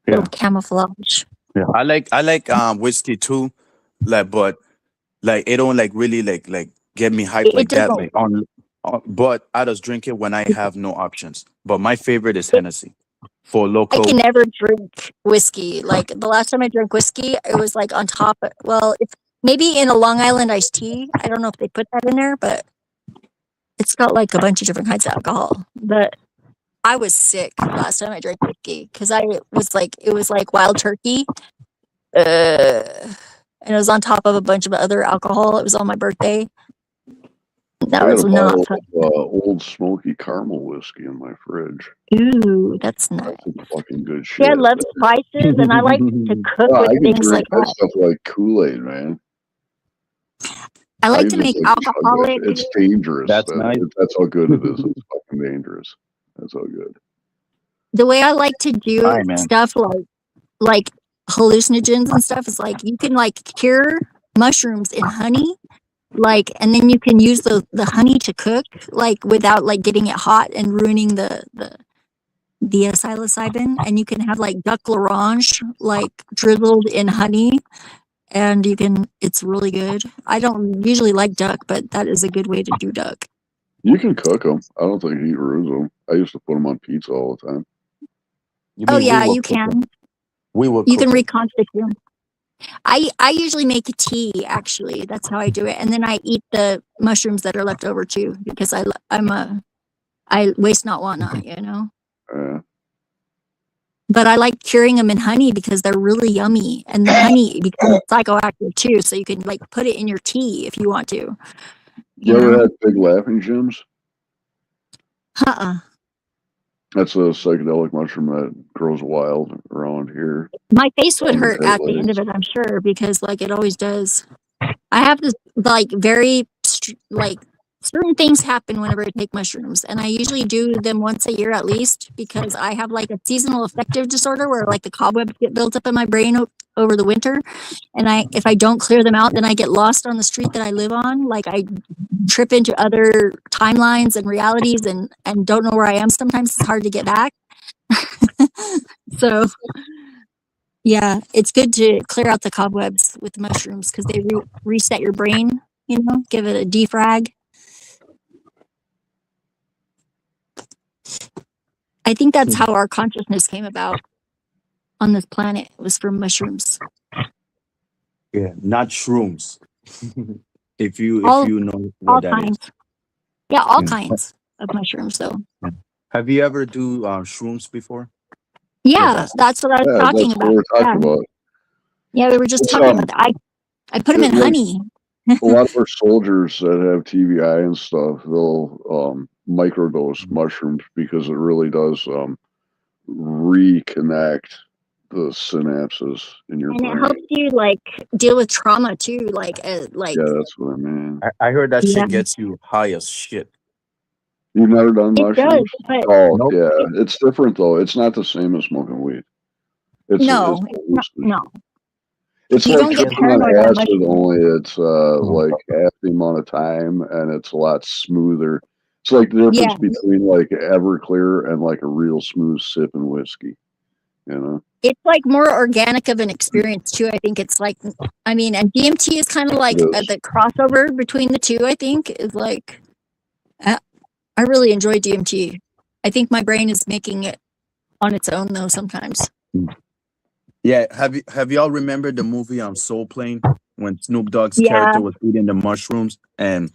little camouflage. Yeah, I like whiskey too, like, but like it don't like really like get me hyped like that. Like but I just drink it when I have no options. But my favorite is Hennessy. For local. I can never drink whiskey. Like the last time I drank whiskey, it was like on top of, maybe in a Long Island iced tea. I don't know if they put that in there, but it's got like a bunch of different kinds of alcohol. But I was sick last time I drank whiskey because it was like wild turkey. And it was on top of a bunch of other alcohol. It was on my birthday. That was not fun. Old smoky caramel whiskey in my fridge. Ooh, that's nice. That's fucking good shit. Yeah, I love spices, and I like to cook with things like that. Stuff like Kool-Aid, man. I like to make alcoholic. It's dangerous. That's nice. That's how good it is. It's fucking dangerous. That's how good. The way I like to do stuff like hallucinogens and stuff is like you can like cure mushrooms in honey. Like, and then you can use the honey to cook, like without like getting it hot and ruining the psilocybin. And you can have like duck l'orange, like drizzled in honey, and it's really good. I don't usually like duck, but that is a good way to do duck. You can cook them. I don't think heat ruins them. I used to put them on pizza all the time. Oh yeah, you can. You can reconstitute them. I usually make a tea, actually. That's how I do it. And then I eat the mushrooms that are left over too, because I waste not, want not, you know? But I like curing them in honey because they're really yummy. And the honey becomes psychoactive too. So you can like put it in your tea if you want to. You ever had Big Laughing Gems? That's a psychedelic mushroom that grows wild around here. My face would hurt at the end of it, I'm sure, because like it always does. I have this like very like certain things happen whenever I take mushrooms, and I usually do them once a year at least because I have like a seasonal affective disorder where like the cobwebs get built up in my brain over the winter, and if I don't clear them out, then I get lost on the street that I live on. Like I trip into other timelines and realities and don't know where I am. Sometimes it's hard to get back. So yeah, it's good to clear out the cobwebs with mushrooms because they reset your brain, give it a defrag. I think that's how our consciousness came about on this planet. It was from mushrooms. Yeah, not shrooms. if you know all what that kinds. is. Yeah, all kinds of mushrooms though. Have you ever do shrooms before? Yeah, that's what I was talking that's about. what we're talking about. Yeah, we were just talking about that. I put them in honey. A lot of our soldiers that have TBI and stuff, they'll microdose mushrooms because it really does reconnect the synapses in your brain. And it helps you like deal with trauma too. Like yeah, that's what I mean. I heard that shit gets you high as shit. You've never done mushrooms? Does, oh, nope. Yeah. It's different though. It's not the same as smoking weed. No. It's you like don't get tripping on paranoid acid, only it's like half the amount of time and it's a lot smoother. It's like the difference between like Everclear and like a real smooth sipping whiskey, It's like more organic of an experience too. I think it's like, and DMT is kind of like the crossover between the two. I think is like, I really enjoy DMT. I think my brain is making it on its own though sometimes. Yeah, have y'all remembered the movie Soul Plane when Snoop Dogg's character was eating the mushrooms and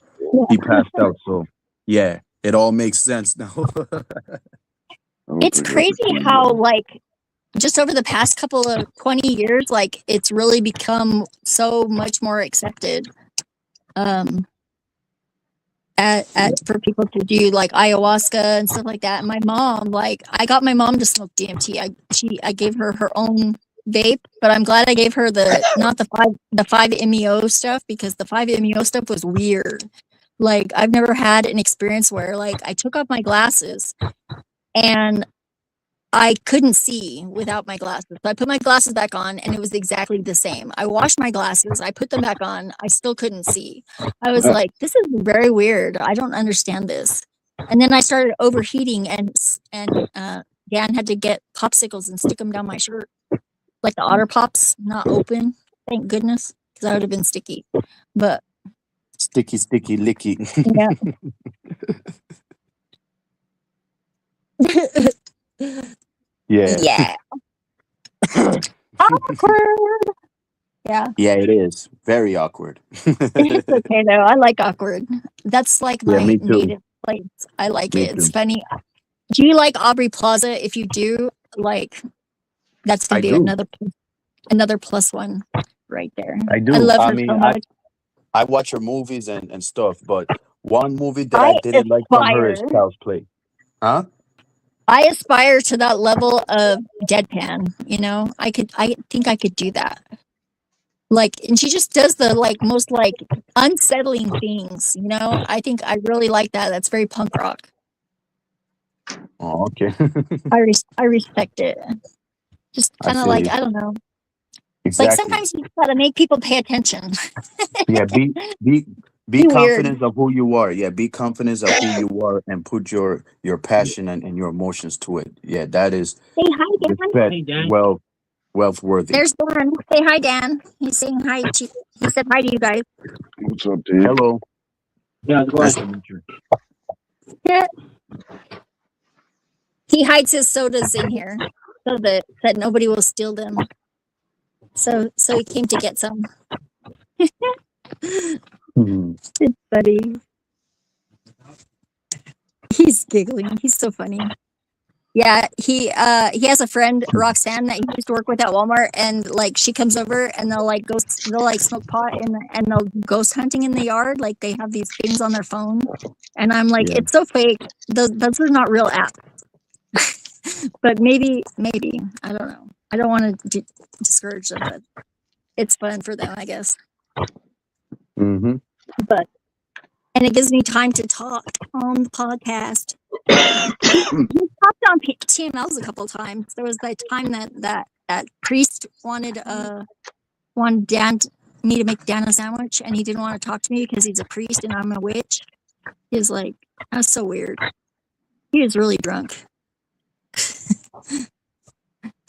he passed out? So yeah, it all makes sense now. It's crazy how like just over the past couple of 20 years, like it's really become so much more accepted. For people to do like ayahuasca and stuff like that. And my mom, like I got my mom to smoke DMT. I gave her own vape, but I'm glad I gave her not the 5-MeO stuff because the 5-MeO stuff was weird. Like I've never had an experience where like I took off my glasses and I couldn't see without my glasses. So I put my glasses back on and it was exactly the same. I washed my glasses, I put them back on, I still couldn't see. I was like, this is very weird. I don't understand this. And then I started overheating and Dan had to get popsicles and stick them down my shirt. Like the Otter Pops, not open. Thank goodness, because I would have been sticky. But sticky, licky. Yeah. Yeah. Awkward. Yeah. Yeah, it is very awkward. It's okay though. I like awkward. That's like my native place. I like it. It's funny. Do you like Aubrey Plaza? If you do, like, that's gonna be another plus one right there. I do. I love her so much. I watch her movies and stuff, but one movie that I didn't like from her is Child's Play. Huh? I aspire to that level of deadpan, I think I could do that. Like, and she just does the like most like unsettling things, I think I really like that. That's very punk rock. Oh, okay. I respect it. Just kind of like, I don't know. Exactly. Like sometimes you gotta make people pay attention. Yeah, be confident of who you are. Yeah, be confident of who you are and put your passion and your emotions to it. Yeah, that is wealth worthy. There's Dan. Say hi, Dan. He's saying hi to he said hi to you guys. What's up, Dan? Hello. Yeah, nice to meet you. Yeah. He hides his sodas in here so that nobody will steal them. So he came to get some. It's funny. He's giggling. He's so funny. Yeah, he has a friend, Roxanne, that he used to work with at Walmart, and like she comes over and they'll smoke pot and they'll ghost hunting in the yard. Like they have these things on their phone, and I'm like, it's so fake. Those are not real apps. But maybe I don't know. I don't want to discourage them, but it's fun for them, I guess. Mm-hmm. And it gives me time to talk on the podcast. He talked on TMLs a couple of times. There was that time that Priest wanted Dan me to make Dan a sandwich, and he didn't want to talk to me because he's a priest and I'm a witch. He's like, that's so weird. He was really drunk.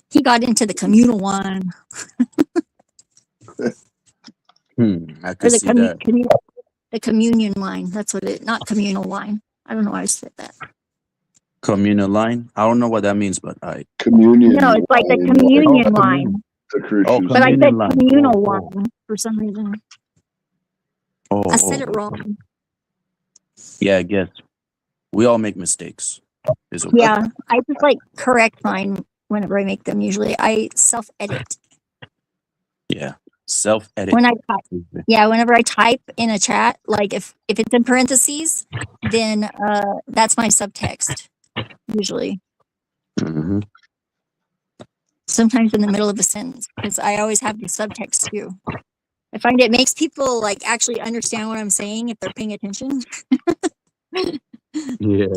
He got into the communal wine. I Or could the see that. the communion wine. That's what it. Not communal wine. I don't know why I said that. Communal line. I don't know what that means, but Communion. No, it's like the wine, communion Oh, wine. the Christians. But I said communion line. communal Oh, wine for some reason. oh, I said it oh. wrong. Yeah, I guess we all make mistakes. It's okay. Yeah, I just like correct mine whenever I make them. Usually, I self-edit Yeah. Self-edit. when I type. Yeah, whenever I type in a chat, like if it's in parentheses, then that's my subtext. Usually, Mhm. sometimes in the middle of a sentence, because I always have the subtext too. I find it makes people like actually understand what I'm saying if they're paying attention. Yeah.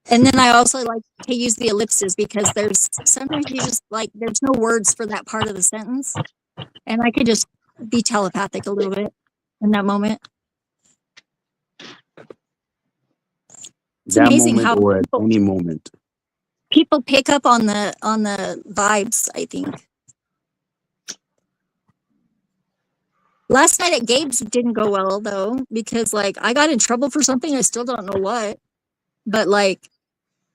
And then I also like to use the ellipses because there's sometimes you just like there's no words for that part of the sentence, and I could just be telepathic a little bit in that moment. It's That amazing moment how or at any moment. people pick up on the vibes, I think. Last night at Gabe's didn't go well though, because like I got in trouble for something, I still don't know what. But like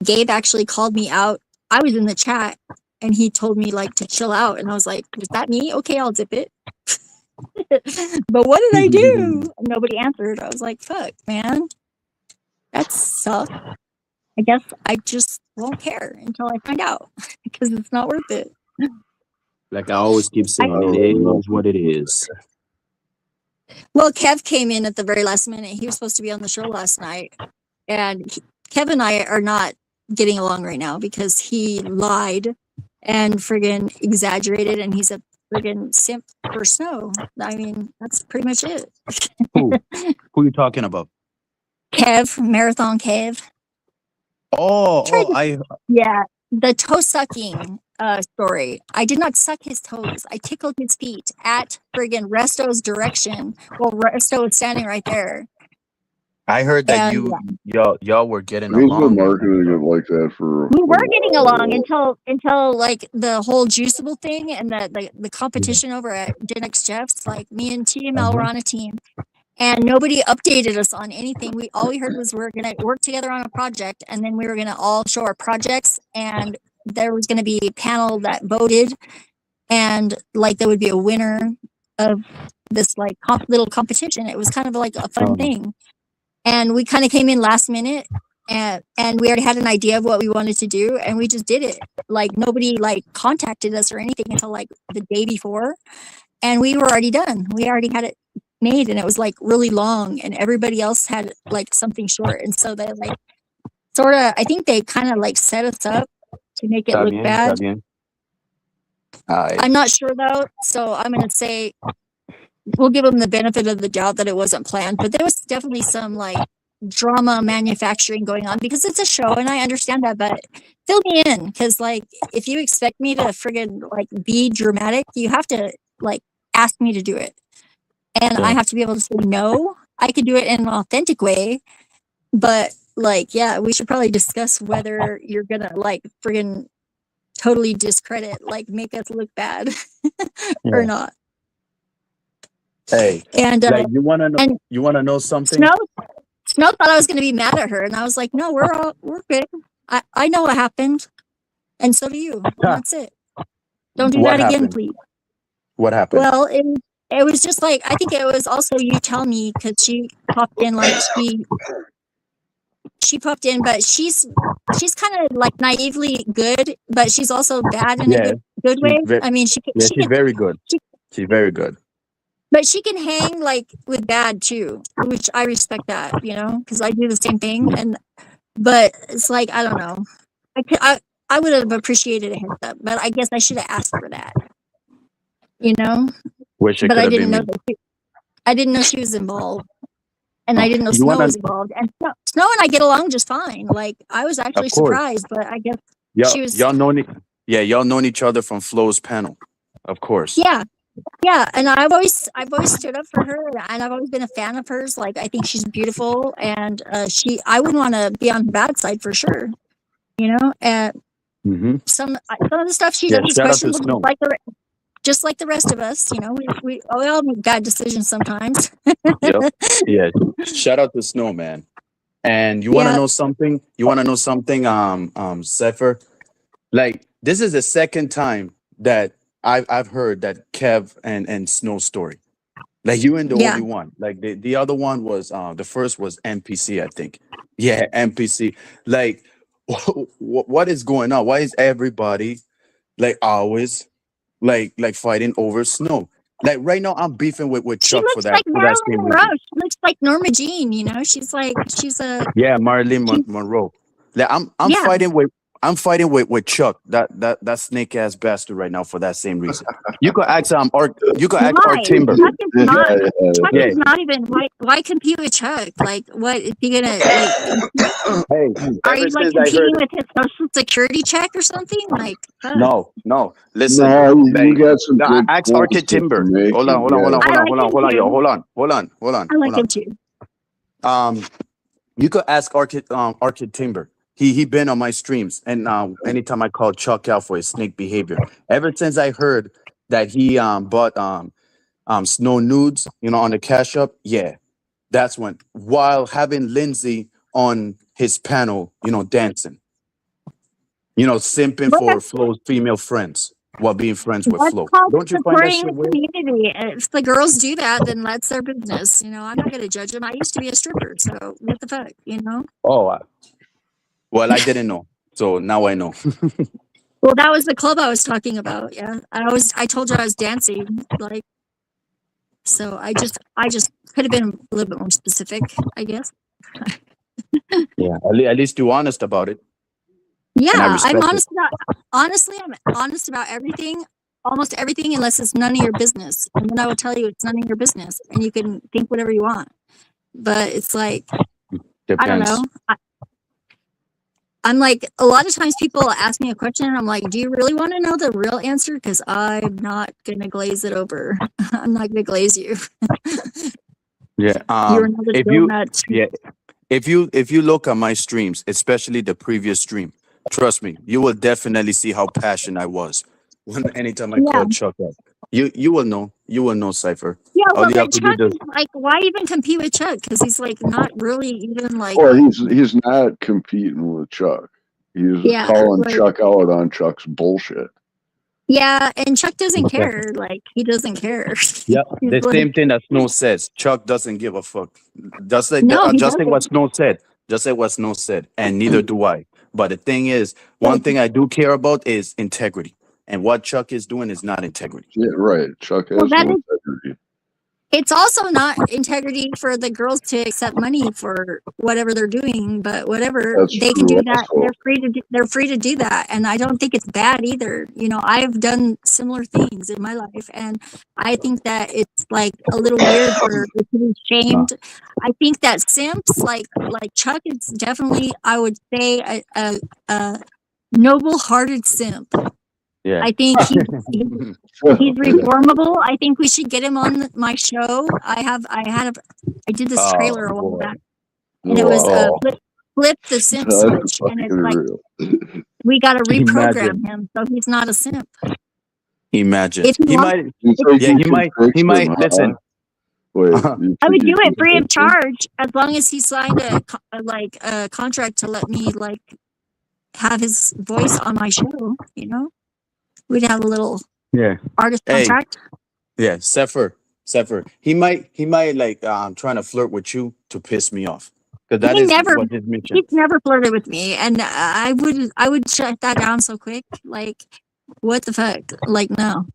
Gabe actually called me out. I was in the chat and he told me like to chill out, and I was like, was that me? Okay, I'll zip it. But what did I do? Nobody answered. I was like, fuck, man. That sucks. I guess I just won't care until I find out because it's not worth it. Like I always keep saying, it is what it is. Well, Kev came in at the very last minute. He was supposed to be on the show last night. And Kev and I are not getting along right now because he lied and friggin' exaggerated, and he's a friggin' simp for Snow. I mean, that's pretty much it. Who are you talking about? Kev, Marathon Kev. Yeah, the toe sucking story. I did not suck his toes. I tickled his feet at friggin' Resto's direction. Well, Resto was standing right there. I heard that And, y'all were getting He's been along. marketing it like that for. we were getting along until like the whole juiceable thing and the competition over at Gen X Jeff's. Like me and TML were on a team, and nobody updated us on anything. All we heard was we're gonna work together on a project, and then we were gonna all show our projects, and there was gonna be a panel that voted, and like there would be a winner of this like little competition. It was kind of like a fun thing. And we kind of came in last minute, and we already had an idea of what we wanted to do, and we just did it. Like nobody like contacted us or anything until like the day before, and we were already done. We already had it made, and it was like really long, and everybody else had like something short, and so they like sort of. I think they kind of like set us up to make it look bad. I'm not sure though, so I'm gonna say we'll give them the benefit of the doubt that it wasn't planned, but there was definitely some like drama manufacturing going on because it's a show and I understand that, but fill me in because like if you expect me to friggin' like be dramatic, you have to like ask me to do it. And I have to be able to say no. I could do it in an authentic way, but like, yeah, we should probably discuss whether you're gonna like friggin' totally discredit, like make us look bad or not. Hey, and like you wanna know something? Snow thought I was gonna be mad at her, and I was like, no, we're good. I know what happened, and so do you. And that's it. Don't do that again, please. What happened? Well, it was just like I think it was also you tell me because she popped in like she popped in, but she's kind of like naively good, but she's also bad in a good way. I mean, she's very good. She's very good. But she can hang like with bad too, which I respect that, you know, because I do the same thing. But it's like I don't know. I would have appreciated a heads up, but I guess I should have asked for that, you know. But I didn't know that. I didn't know she was involved, and I didn't know Snow was involved. And Snow and I get along just fine. Like I was actually surprised, but I guess she was. Y'all known each other from Flo's panel, of course. Yeah. Yeah, and I've always stood up for her, and I've always been a fan of hers. Like, I think she's beautiful, and I wouldn't want to be on her bad side for sure. And Mm-hmm. some of the stuff she Yeah, does is shout out to questionable, Snow. just like the rest of us. We all make bad decisions sometimes. Yep. Yeah. Shout out to Snow, man. And you want to Yeah, know something? Zephyr? Like, this is the second time that I've heard that Kev and Snow story. Like, you ain't the yeah. only one. Like, the other one was the first was NPC, I think. Yeah, NPC. Like, what is going on? Why is everybody like always like fighting over Snow? Like right now, I'm beefing with She Chuck for looks that like for that Marilyn same Monroe. reason. She looks like Norma Jean. She's a Yeah, Marilyn she's, Monroe. Like I'm yeah. fighting with Chuck, that snake ass bastard right now for that same reason. You could ask Art Why? Timber. Chuck is Yeah, not. yeah, Chuck Yeah. is not even. Why compete with Chuck? Like, what is he gonna like? Hey, Are ever you like since I competing heard with his social security check or something? Like, no, listen, No, you like got some good ask points Arcade to Timber. make. Hold on, hold on, hold on, Yeah, I hold on, like hold on, him hold on, yo, too. hold I like on. him too. Um, you could ask Arcade Timber. He been on my streams, and anytime I call Chuck out for his snake behavior, ever since I heard that he bought Snow nudes, on the cash up, yeah, that's when while having Lindsay on his panel, dancing, simping Well, for Flo's female friends while being friends with that's Flo. called Don't you find that supporting shit the weird? community. If the girls do that, then that's their business. I'm not gonna judge them. I used to be a stripper, so what the fuck? Oh, well, I didn't know, so now I know. Well, that was the club I was talking about. Yeah, I told you I was dancing. Like, so I just could have been a little bit more specific, I guess. Yeah, at least you're honest about it, and I Yeah, I'm respect it. I'm honest about everything, almost everything, unless it's none of your business. And then I will tell you it's none of your business, and you can think whatever you want. But it's like, I don't know. Depends. I'm like, a lot of times people ask me a question, and I'm like, do you really want to know the real answer? Because I'm not gonna glaze it over. I'm not gonna glaze you. Yeah. You're another If you donut. yeah, if you look at my streams, especially the previous stream, trust me, you will definitely see how passionate I was anytime I Yeah. called Chuck up. You will know. You will know, Cypher. Yeah, All well, you then have to do Chuck this. is like, why even compete with Chuck? Because he's like not really even like, well, he's not competing with Chuck. He's yeah, calling like, Chuck out on Chuck's bullshit. yeah, and Chuck doesn't Okay. care. Like, he doesn't care. Yeah, He's the like, same thing that Snow says. Chuck doesn't give a fuck. Just like no, he just like doesn't. what Snow said. Just like what Snow said, and neither do I. But the thing is, one thing I do care about is integrity, and what Chuck is doing is not integrity. Yeah, right. Chuck Well, has that no is. integrity. It's also not integrity for the girls to accept money for whatever they're doing, but whatever That's they can true. do that. Also, They're free to do that, and I don't think it's bad either. I've done similar things in my life, and I think that it's like a little weird for it to be shamed. I think that simps like Chuck is definitely, I would say, a noble-hearted simp. Yeah. I think he's reformable. I think we should get him on my show. I did this Oh, trailer a while boy. back, and it was Oh. flip the simp that's switch, and it's fucking like real. we got to reprogram Imagine. him so he's not a simp. Imagine. If he He wants, might. You think Yeah, you he can might. fix He him, might. huh? Listen. Wait, Uh-huh. you I think would you do can it free of fix him? charge as long as he signed a contract to let me like have his voice on my show. We'd have a little Yeah. artist Hey. contract. Yeah. Zephyr. He might like trying to flirt with you to piss me off, because that He is never what his mission. He's never flirted with me, and I would shut that down so quick. Like, what the fuck? Like, no.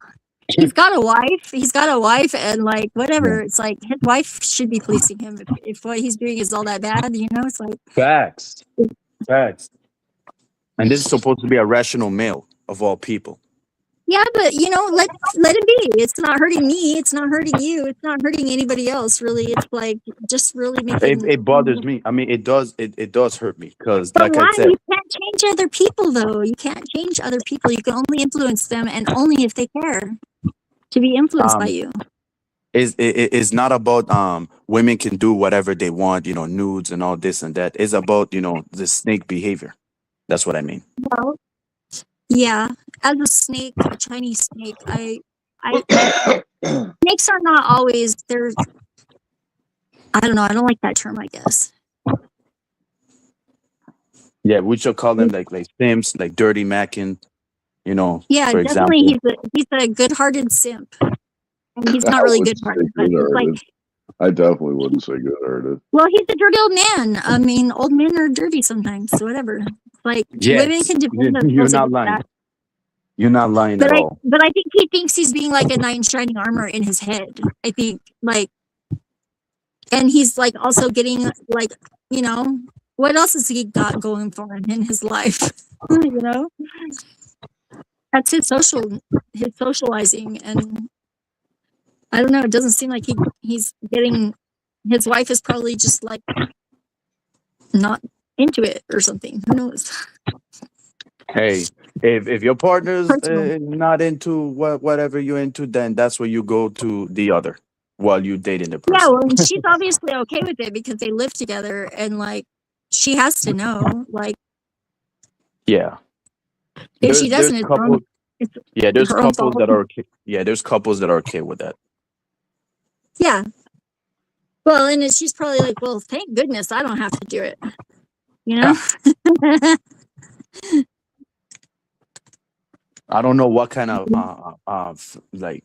He's got a wife, and like whatever. It's like his wife should be policing him if what he's doing is all that bad. It's like, Facts. And this is supposed to be a rational male of all people. yeah, but let it be. It's not hurting me. It's not hurting you. It's not hurting anybody else. Really, it's like just really making. It bothers me. I mean, it does. It does hurt me because, But like I why? said, You can't change other people, though. You can't change other people. You can only influence them, and only if they care. to be influenced by Um, you. it's not about women can do whatever they want, nudes and all this and that. It's about the snake behavior. That's what I mean. Well, yeah, as a snake, a Chinese snake, I snakes are not always. They're, I don't know. I don't like that term. I guess. Yeah, we should call them like simps, like dirty mackin. Yeah, for definitely. example. He's a good-hearted simp, and he's I not really wouldn't say good-hearted, but he's like, good-hearted. I definitely wouldn't say good-hearted. well, he's a dirty old man. I mean, old men are dirty sometimes. So whatever. Like women Yes, can defend you're themselves not against lying. that. You're not lying But at I all. but I think he thinks he's being like a knight in shining armor in his head. I think like, and he's like also getting like, what else has he got going for him in his life? That's his socializing, and I don't know. It doesn't seem like he's getting. His wife is probably just like not into it or something. Who knows? Hey, if your partner's Personal. not into whatever you're into, then that's where you go to the other while you dating the Yeah, person. well, and she's obviously okay with it because they live together, and like she has to know. Like Yeah. if she doesn't, it's couples. it's Yeah, there's her own couples fault. that are okay. Yeah, there's couples that are okay with that. Yeah. Well, and she's probably like, well, thank goodness I don't have to do it. You know. I don't know what kind of like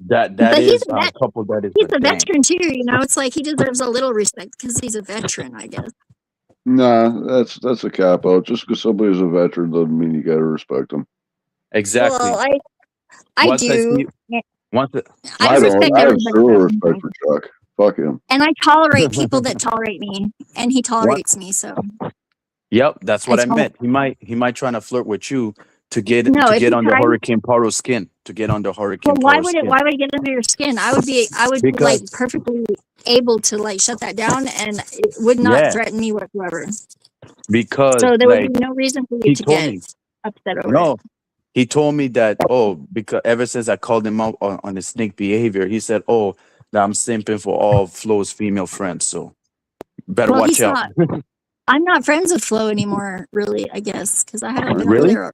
that But he's is a vet. couple that is. He's but a dang. veteran too. It's like he deserves a little respect because he's a veteran, I guess. Nah, that's a cop out. Just because somebody's a veteran doesn't mean you gotta respect them. Exactly. Well, I Once I do. see- Once it, I I respect don't. I have everybody. zero respect for Chuck. Fuck him. And I tolerate people that tolerate me, and he tolerates me. So Yep, that's what I told- meant. He might try to flirt with you to get No, if he on the tried- Hurricane Paro skin. To get on the Hurricane Well, why Paro would skin. it? Why would it get under your skin? I would be Because- like perfectly able to like shut that down, and it would not Yeah. threaten me whatsoever. Because So there like would be no reason for he you to told get me. upset over No, it. he told me that because ever since I called him out on his snake behavior, he said, that I'm simping for all Flo's female friends. So better Well, watch he's out. not. I'm not friends with Flo anymore, really. I guess because I haven't been over Really? there.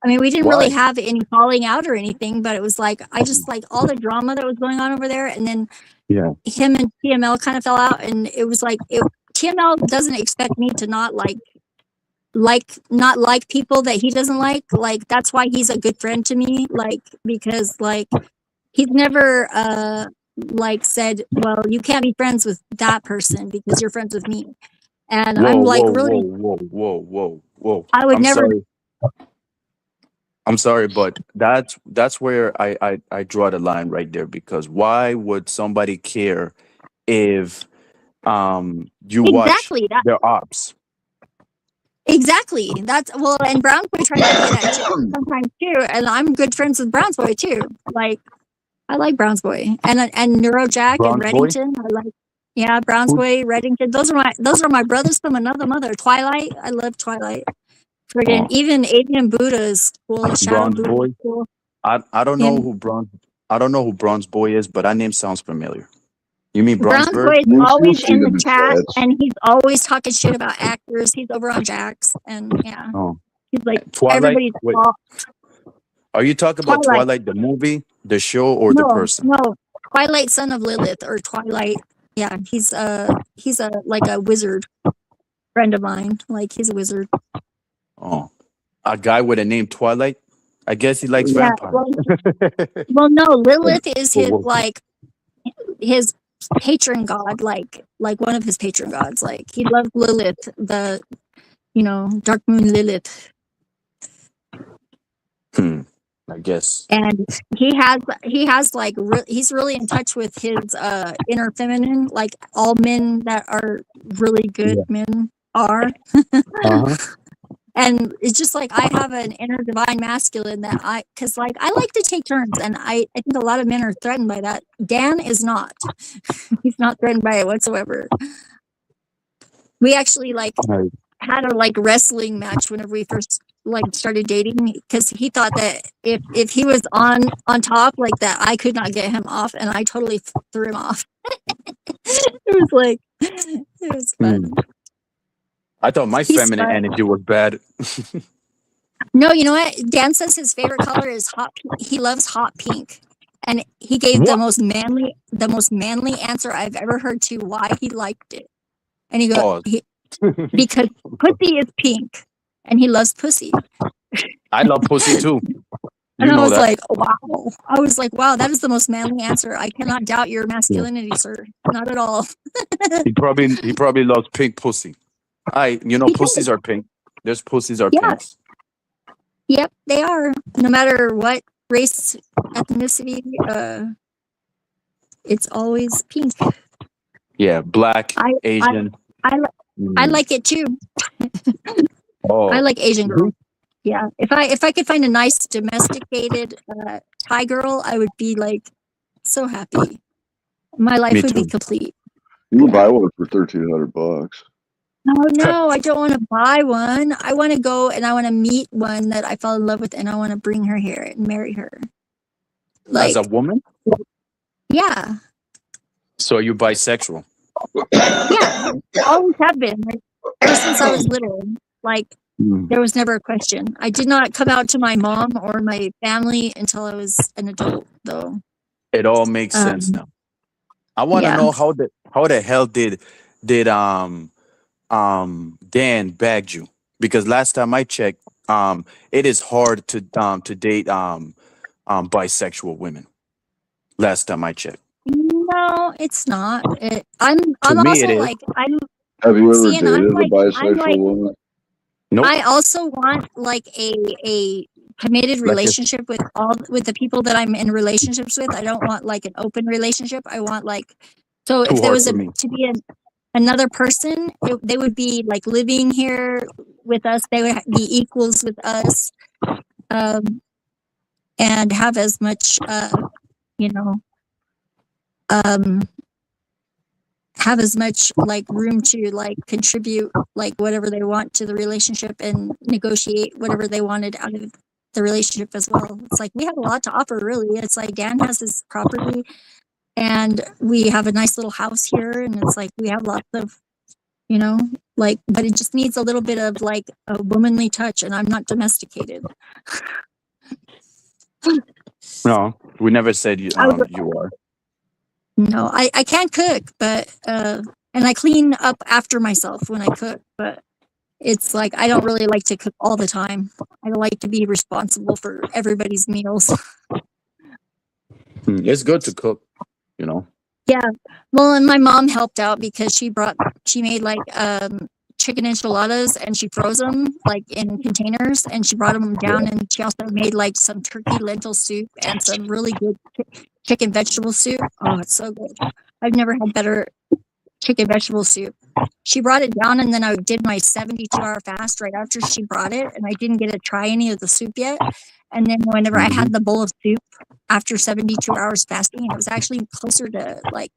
I mean, we didn't Why? really have any falling out or anything, but it was like I just like all the drama that was going on over there, and then Yeah. him and TML kind of fell out, and it was like TML doesn't expect me to not like people that he doesn't like. Like that's why he's a good friend to me. Like because like he's never like said, well, you can't be friends with that person because you're friends with me. And I'm like really. Whoa. I would never. Sorry. I'm sorry, but that's where I draw the line right there, because why would somebody care if you watch Exactly. their ops? Exactly. That's well, and Brown Boy tried to play that shit sometimes too, and I'm good friends with Brown's Boy too. Like, I like Brown's Boy and Neurojack and Brown's Boy? Reddington. I like, yeah, Brown's Boy, Reddington. Those are my brothers from another mother. Twilight. I love Twilight. Friggin' even Adrian Buddha is cool. Shadow Bronze Buddha Boy? is cool. I don't know And who Bronze Boy is, but that name sounds familiar. You mean Bronze Brown's Bird? Boy is You'll always see in the him in chat, chats. and he's always talking shit about actors. He's over on Jax, and yeah, Oh. he's like Twilight? everybody's Wait. fault. Are you talking about Twilight the movie, the show, or the person? No, Twilight, son of Lilith, or Twilight. Yeah, he's like a wizard friend of mine. Like he's a wizard. Oh, a guy with a name Twilight? I guess he likes Yeah, vampires. well, no, Lilith is his Whoa. like his patron god, like one of his patron gods. Like he loved Lilith, the dark moon Lilith. I guess. And he has like he's really in touch with his inner feminine, like all men that are really good men are. And it's just like I have an inner divine masculine that because like I like to take turns, and I think a lot of men are threatened by that. Dan is not. He's not threatened by it whatsoever. We actually like had a like wrestling match whenever we first like started dating because he thought that if he was on top like that, I could not get him off, and I totally threw him off. It was fun. I thought my He's feminine fun. energy was bad. No, you know what? Dan says his favorite color is hot pink. He loves hot pink. And he gave the most manly answer I've ever heard to why he liked it. And he goes, because pussy is pink and he loves pussy. I love pussy too. And I was like, wow. I was like, wow, that is the most manly answer. I cannot doubt your masculinity, sir. Not at all. he probably loves pink pussy. Pussies are pink. There's pussies are pink. Yep, they are. No matter what race, ethnicity, it's always pink. Yeah, black, Asian. I like it too. I like Asian girls. Yeah, if I could find a nice domesticated Thai girl, I would be like so happy. My life would be complete. You would buy one for $1,300. Oh no, I don't want to buy one. I want to go and I want to meet one that I fell in love with, and I want to bring her here and marry her. As a woman? Yeah. So are you bisexual? Yeah, I always have been. Like, ever since I was little. Like, there was never a question. I did not come out to my mom or my family until I was an adult, though. It all makes sense now. I want to know how the hell did Dan bagged you? Because last time I checked, it is hard to date bisexual women. Last time I checked. No, it's not. I'm also like Have you ever dated a bisexual woman? Nope. I also want like a committed relationship with the people that I'm in relationships with. I don't want like an open relationship. I want like if there was to be another person, they would be like living here with us. They would be equals with us, and have as much have as much like room to like contribute like whatever they want to the relationship and negotiate whatever they wanted out of the relationship as well. It's like we have a lot to offer, really. It's like Dan has his property and we have a nice little house here, and it's like we have lots of but it just needs a little bit of like a womanly touch, and I'm not domesticated. No, we never said you are. No, I can't cook, but and I clean up after myself when I cook, but it's like I don't really like to cook all the time. I like to be responsible for everybody's meals. It's good to cook, Yeah. Well, and my mom helped out because she made like chicken enchiladas, and she froze them like in containers, and she brought them down, and she also made like some turkey lentil soup and some really good chicken vegetable soup. Oh, it's so good. I've never had better chicken vegetable soup. She brought it down, and then I did my 72-hour fast right after she brought it, and I didn't get to try any of the soup yet. And then whenever I had the bowl of soup after 72 hours fasting, it was actually closer to like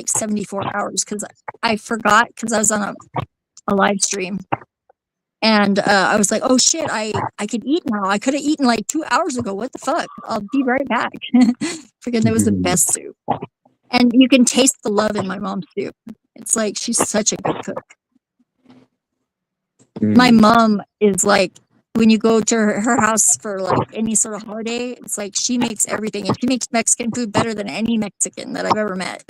74 hours because I forgot because I was on a live stream. And I was like, oh shit, I could eat now. I could have eaten like 2 hours ago. What the fuck? I'll be right back. Freaking, that was the best soup. And you can taste the love in my mom's soup. It's like, she's such a good cook. My mom is like, when you go to her house for like any sort of holiday, it's like she makes everything, and she makes Mexican food better than any Mexican that I've ever met.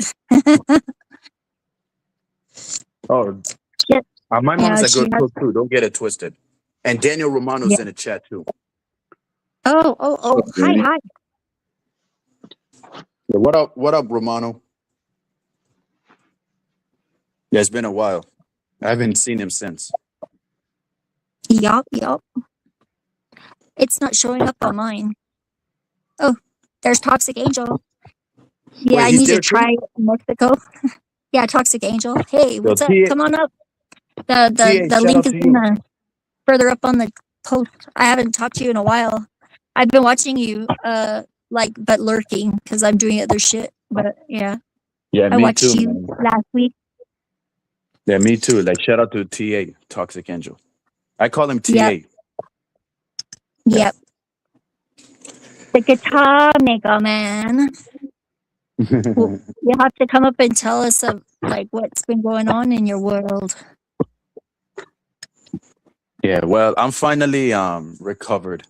My mom's a good cook too. Don't get it twisted. And Daniel Romano's in the chat too. Oh! Hi. Yeah, what up, Romano? Yeah, it's been a while. I haven't seen him since. Yup. It's not showing up on mine. Oh, there's Toxic Angel. Yeah, I need to try Mexico. Yeah, Toxic Angel. Hey, what's up? Come on up. The link is further up on the post. I haven't talked to you in a while. I've been watching you, but lurking because I'm doing other shit. But yeah. Yeah, I watched you man. last week. Yeah, me too. Like, shout out to TA, Toxic Angel. I call him Yep. TA. Yep. The guitar maker, man. Well, you have to come up and tell us of like what's been going on in your world. Yeah, well, I'm finally recovered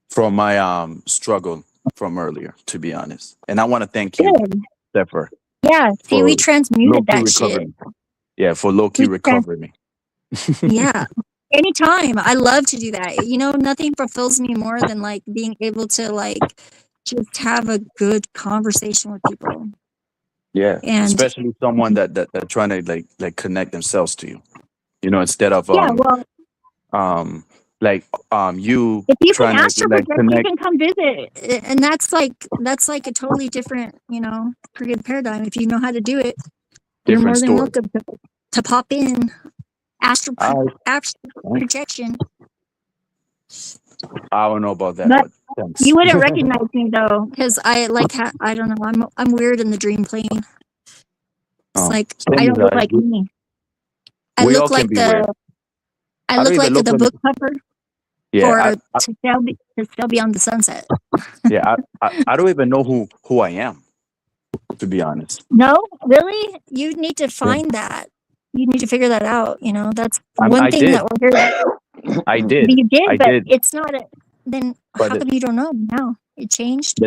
from my struggle from earlier, to be honest. And I want to thank you, Good. Zephyr, Yeah. See, we for transmuted low-key that shit. recovering. Yeah, for low-key We trans- recovering me. yeah. Anytime. I love to do that. You know, nothing fulfills me more than like being able to like just have a good conversation with people. Yeah, And especially someone that trying to like connect themselves to you. You know, instead of yeah, well, you if you can trying to astral like project, you connect can come visit. And that's like a totally different, you know, creative paradigm. If you know how to do it, you're different more than story. welcome to pop in. Astral I projection. I don't know about that, But but thanks. you wouldn't recognize me though, because I like I don't know. I'm weird in the dream plane. It's Oh, like same I don't as look I. like me. I We all look can like be weird. I I don't look even like look the like. book cover Yeah, for to sail beyond the sunset. I don't even know who I am, to be honest. No, really, you need to Yeah. find that. You need to figure that out. You know, that's I one thing did. that we're here. I But did. you did, I but did. it's not. Then But how come you don't know now? It changed.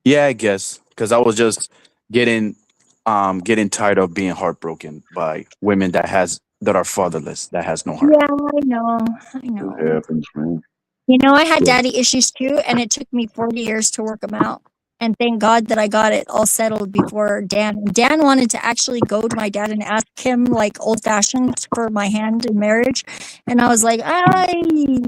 yeah, I guess because I was just getting getting tired of being heartbroken by women that are fatherless, that has no heart. Yeah, I know. I It know. happens, man. You know, I had Yeah. daddy issues too, and it took me 40 years to work them out. And thank God that I got it all settled before Dan. And Dan wanted to actually go to my dad and ask him, like, old fashioned for my hand in marriage. And I was like, I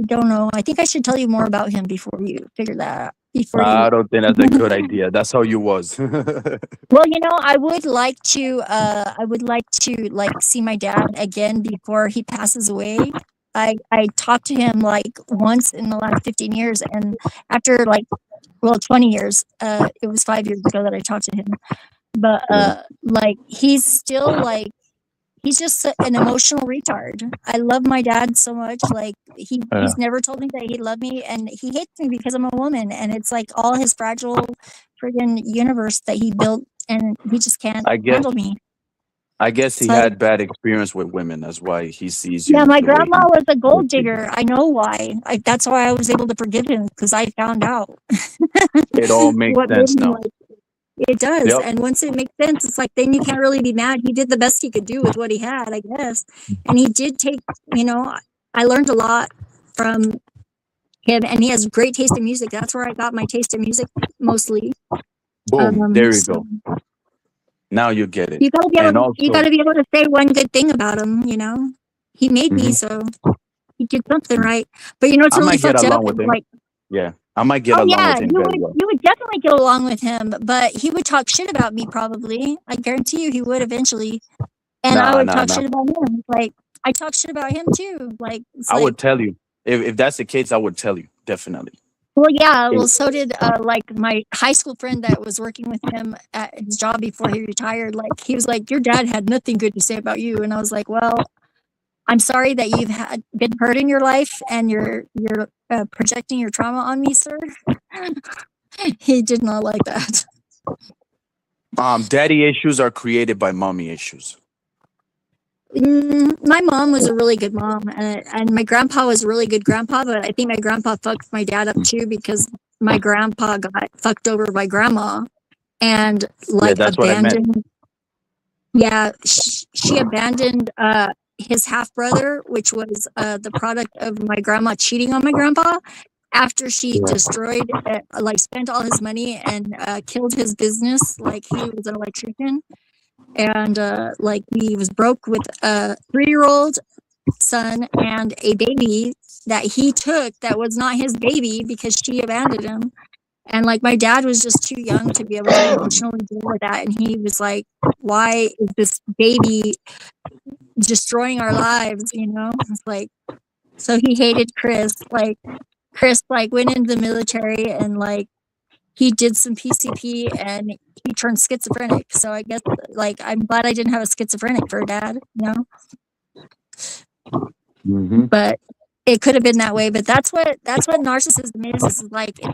don't know. I think I should tell you more about him before you figure that out. Before you. I don't think that's a good idea. That's how you was. Well, you know, I would like to like see my dad again before he passes away. I talked to him like once in the last 15 years, and after like 20 years, it was 5 years ago that I talked to him. But like he's still like he's just an emotional retard. I love my dad so much. Like he's never told me that he loved me, and he hates me because I'm a woman, and it's like all his fragile friggin' universe that he built, and he just can't I guess handle me. I guess he So had bad experience with women. That's why he sees yeah, you my the way grandma was a gold he. digger. I know why. That's why I was able to forgive him, because I found out It all makes what made sense me now. like. It does. Yep. And once it makes sense, it's like then you can't really be mad. He did the best he could do with what he had, I guess. And he did take, you know, I learned a lot from him, and he has great taste in music. That's where I got my taste in music mostly. Boom. There you So go. Now you get it. you gotta be And able to say one good thing about him, you know. He made me, so he did something right. But you know what's I really might get fucked up? along with It's him. like, Yeah, I might get oh along yeah, with him very well. you would definitely get along with him, but he would talk shit about me probably. I guarantee you he would eventually. And I would talk Nah. shit about him. Like I talk shit about him too. Like it's I like, would tell you if that's the case. I would tell you definitely. well, yeah. Well, It- so did like my high school friend that was working with him at his job before he retired. Like he was like, your dad had nothing good to say about you, and I was like, well, I'm sorry that you've been hurt in your life and you're projecting your trauma on me, sir. He did not like that. Daddy issues are created by mommy issues. My mom was a really good mom, and my grandpa was a really good grandpa. But I think my grandpa fucked my dad up too, because my grandpa got fucked over by grandma and like That's what I meant. abandoned. Yeah, she abandoned his half brother, which was the product of my grandma cheating on my grandpa. After she destroyed, like spent all his money and killed his business, like he was an electrician, and like he was broke with a 3-year-old son and a baby that he took that was not his baby because she abandoned him. And like my dad was just too young to be able to emotionally deal with that, and he was like, why is this baby destroying our lives, you know? It's like, so he hated Chris. Like Chris like went into the military and like he did some PCP and he turned schizophrenic. So I guess like I'm glad I didn't have a schizophrenic for a dad, you know? Mm-hmm. but it could have been that way. But that's what narcissism is. It's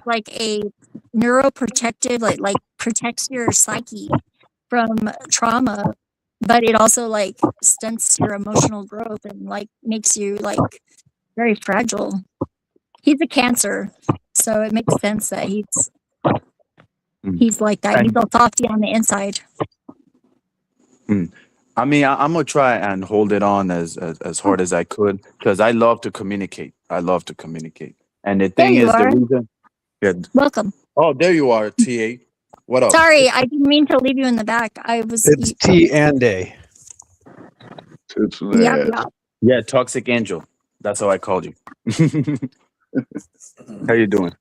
like a neuroprotective, like protects your psyche from trauma, but it also like stunts your emotional growth and like makes you like very fragile. He's a Cancer, so it makes sense that he's like that. He's And all softy on the inside. I mean, I'm gonna try and hold it on as hard as I could because I love to communicate. I love to communicate. And the There thing you is, the are. reason. Yeah. Welcome. Oh, there you are, TA. What up? Sorry, I didn't mean to leave you in the back. I was. It's T and A. It's Yeah, that. yeah. Yeah, Toxic Angel. That's how I called you. How you doing?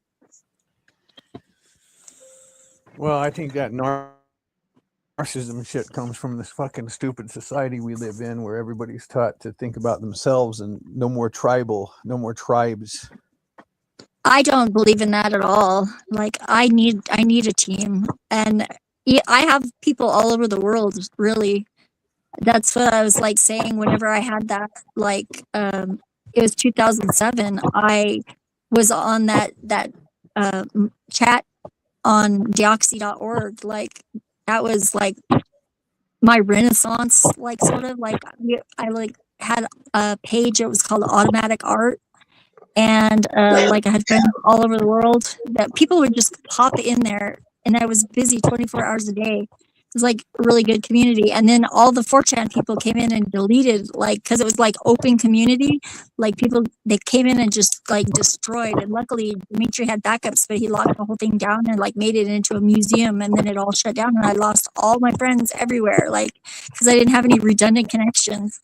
Well, I think that narcissism shit comes from this fucking stupid society we live in, where everybody's taught to think about themselves and no more tribes. I don't believe in that at all. Like I need a team, and I have people all over the world. Really, that's what I was like saying. Whenever I had that, like, it was 2007. I was on that chat on deoxy.org. Like that was like my renaissance. Like sort of like I like had a page. It was called Automatic Art. And like I had friends all over the world that people would just pop in there, and I was busy 24 hours a day. It was like a really good community. And then all the 4chan people came in and deleted, like, because it was like open community. Like people, they came in and just like destroyed. And luckily, Dimitri had backups, but he locked the whole thing down and like made it into a museum. And then it all shut down, and I lost all my friends everywhere, like because I didn't have any redundant connections.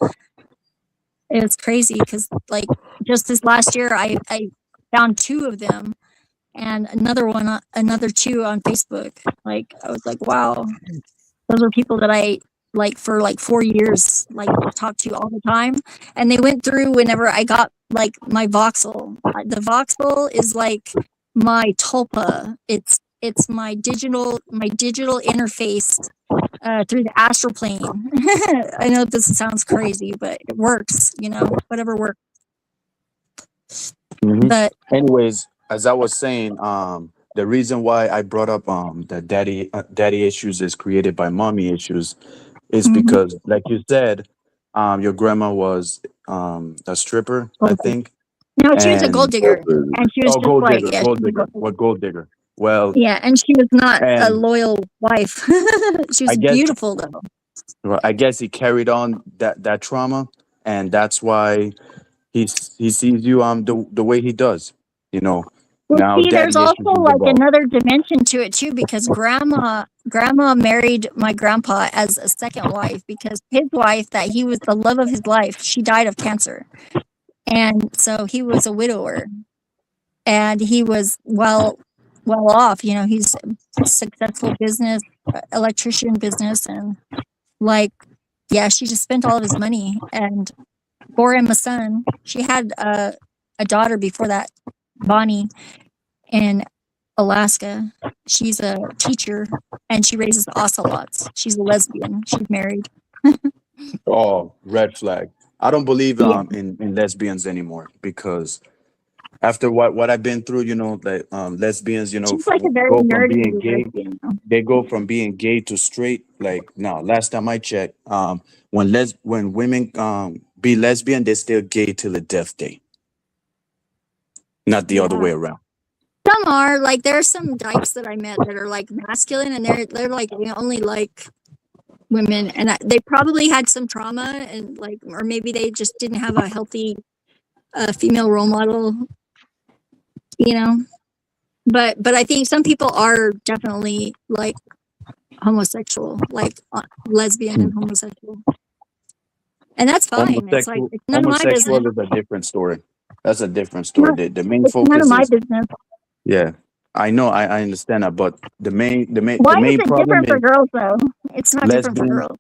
It was crazy because like just this last year I found 2 of them and another 2 on Facebook. Like I was like, wow, those are people that I like for like 4 years like talked to all the time, and they went through whenever I got like my voxel. The voxel is like my tulpa. It's my digital interface through the astral plane. I know this sounds crazy, but it works, whatever works. Mhm. But Anyways, as I was saying, the reason why I brought up the daddy issues is created by mommy issues is because, like you said, your grandma was a stripper, I think. no, she was a gold And digger, and she was just gold like, digger, yeah, gold digger. What gold digger? Well, yeah, and she was not a and loyal wife. She I was guess beautiful though. well, I guess he carried on that trauma, and that's why he sees you the way he does. You know, Well, now see, there's daddy also issues is like involved. another dimension to it too, because grandma married my grandpa as a second wife because his wife, that he was the love of his life, she died of cancer, and so he was a widower, and he was well off. He's a successful business, electrician business, and like, yeah, she just spent all of his money and bore him a son. She had a daughter before that, Bonnie, in Alaska. She's a teacher and she raises ocelots. She's a lesbian. She's married. Oh, red flag. I don't believe Yeah. in lesbians anymore because after what I've been through, like lesbians, She's like a very go from nerdy being gay. lesbian. They go from being gay to straight. Like no, last time I checked, when women be lesbian, they're still gay till the death day. Not the other way around. Some are like, there are some dykes that I met that are like masculine, and they're like they only like women, and they probably had some trauma, and like, or maybe they just didn't have a healthy female role model, But I think some people are definitely like homosexual, like lesbian and homosexual, and that's fine. It's like it's none of my business. Homosexual is a different story. That's a different story. The main It's none focus of my is business. yeah. I know, I understand that, but the main Why is it problem different for is girls though? It's not different for girls.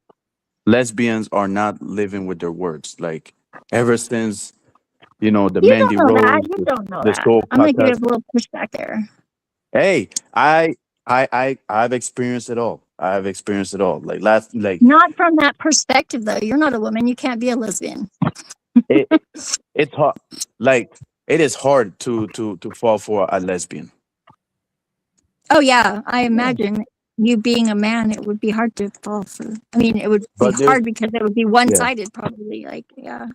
lesbians are not living with their words. Like ever since the You Mandy don't know that. Rose, You don't know the that. soul I'm gonna give podcast. it a little pushback there. Hey, I've experienced it all. I've experienced it all. Like Not from that perspective though. You're not a woman. You can't be a lesbian. it, it's hard. Like it is hard to fall for a lesbian. Oh yeah, I imagine you being a man, it would be hard to fall for. I mean, it would be But there's hard because it would be one-sided, probably. Like, yeah,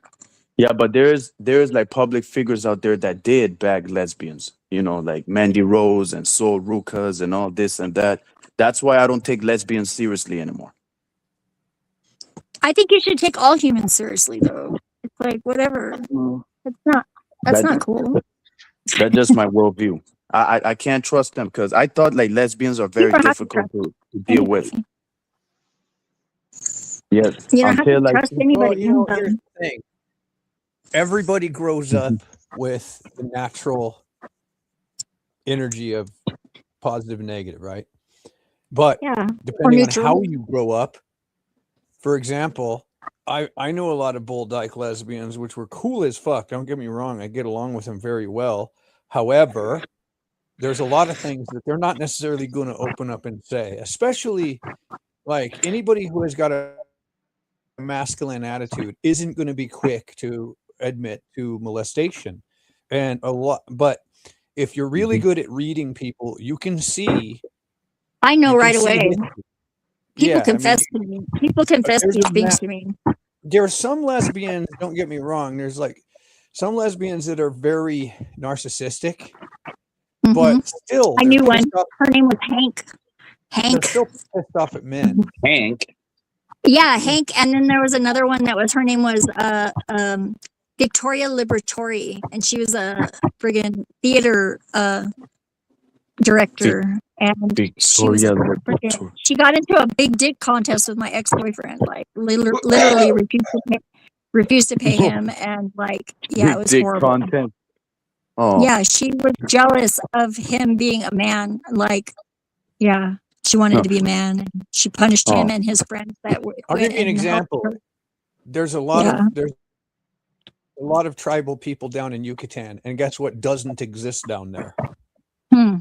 but there's like public figures out there that did bag lesbians. You know, like Mandy Rose and Sol Rucas and all this and that. That's why I don't take lesbians seriously anymore. I think you should take all humans seriously, though. It's like whatever. It's not. That's That not cool. that's just my worldview. I can't trust them because I thought like lesbians are very don't have to difficult to deal with. Anybody. Yes, You don't have to until like trust anybody. Well, you know, here's the thing. Everybody grows up with the natural energy of positive and negative, right? But Yeah, depending on neutral. how you grow up, for example, I know a lot of Bull Dyke lesbians, which were cool as fuck. Don't get me wrong. I get along with them very well. However, there's a lot of things that they're not necessarily going to open up and say, especially like anybody who has got a masculine attitude isn't going to be quick to admit to molestation. And a lot, but if you're really good at reading people, you can see. I know you can right see away. history. People Yeah, I mean, confess to me. People confess there's these a things ma- to me. there are some lesbians, don't get me wrong, there's like some lesbians that are very narcissistic, but Mhm. still I they're knew one. pissed off, Her name was Hank. they're Hank. still pissed off at men. Hank. Yeah, Hank. And then there was another one that was her name was Victoria Liberatore, and she was a friggin' theater director. And she was Victoria friggin', Liberatore. she got into a big dick contest with my ex-boyfriend. Like literally refused to pay him, and like yeah, it was Dick horrible. content. Oh, Yeah, she was jealous of him being a man. Like, yeah, she wanted to be a man. And she punished him Oh. and his friends that I'll went give you an and helped example. her. There's a lot Yeah. of tribal people down in Yucatan, and guess what doesn't exist down there? Hmm.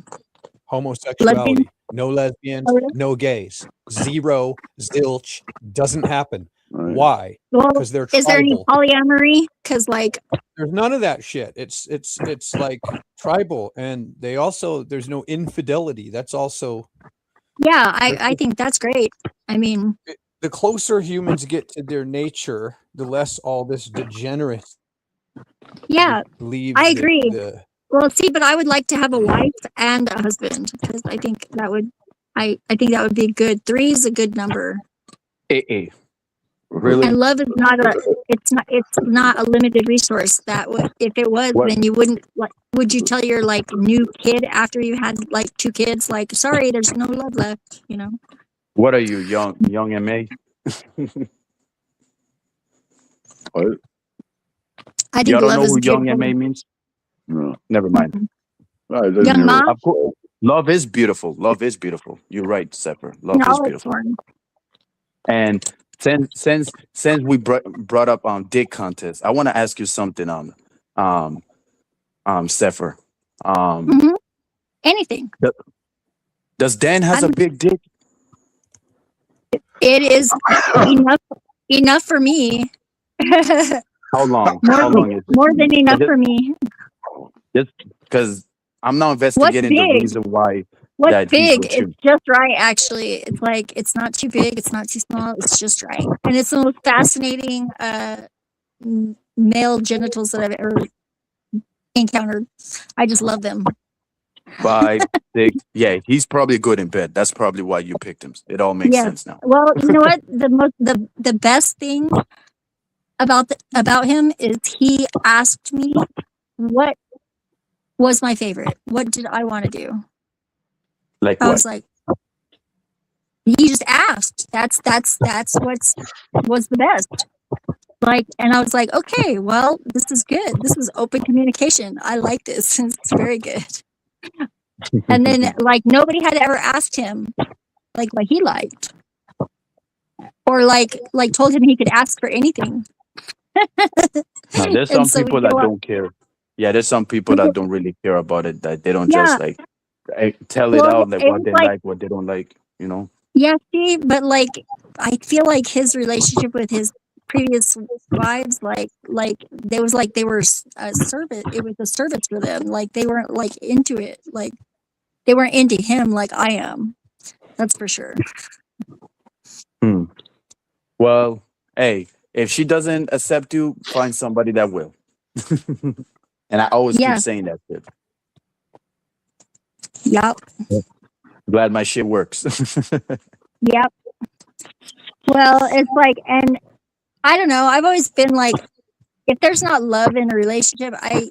Homosexuality. No lesbians, Oh, yeah. no gays. Zero, zilch, doesn't happen. Right. Why? Well, Because they're is there any tribal. polyamory? Because like, There's none of that shit. It's like tribal, and there's no infidelity. That's also yeah, I think that's great. I mean, the closer humans get to their nature, the less all this degenerate yeah, leaves. I agree. The well, see, but I would like to have a wife and a husband because I think that would, I think that would be good. 3 is a good number. really? And love is not it's not a limited resource. That would, if it was, What? then you wouldn't, like, would you tell your like new kid after you had like 2 kids, like, sorry, there's no love left, you know? What are you, young MA? What? I think Y'all don't love know is who young beautiful. MA means? No. Never mind. I didn't Young hear Ma? it. Of course, love is beautiful. Love is beautiful. You're right, Sepper. Love is No, it's beautiful. one. And since we brought up dick contest, I want to ask you something Sepher. Mhm. Anything. Does Dan has a big dick? It is enough for me. How long? More How than- long is it? More than enough Is it- for me. Just because I'm now investigating the big? reason why What's that he's big? with you. It's just right, actually. It's like, it's not too big, it's not too small, it's just right. And it's the most fascinating male genitals that I've ever encountered. I just love them. 5, 6. Yeah, he's probably good in bed. That's probably why you picked him. It all makes Yes. sense now. Well, you know what? The best thing about him is he asked me what was my favorite. What did I want to do? Like I what? was like, he just asked. That's what's was the best. Like, and I was like, okay, well, this is good. This is open communication. I like this. It's very good. And then like nobody had ever asked him like what he liked, or like told him he could ask for anything. No, there's some And so we people that go up- don't care. Yeah, there's some people that don't really care about it. That they don't Yeah. just like tell it Well, out like it what was they like- like, what they don't like. You know. Yeah, see, but like I feel like his relationship with his previous wives, like they was like they were a servant. It was a service for them. Like they weren't like into it. Like they weren't into him like I am. That's for sure. Hmm. Well, hey, if she doesn't accept you, find somebody that will. And I always Yeah. keep saying that shit. Yep. Glad my shit works. Yep. Well, it's like, and I don't know. I've always been like, if there's not love in a relationship, I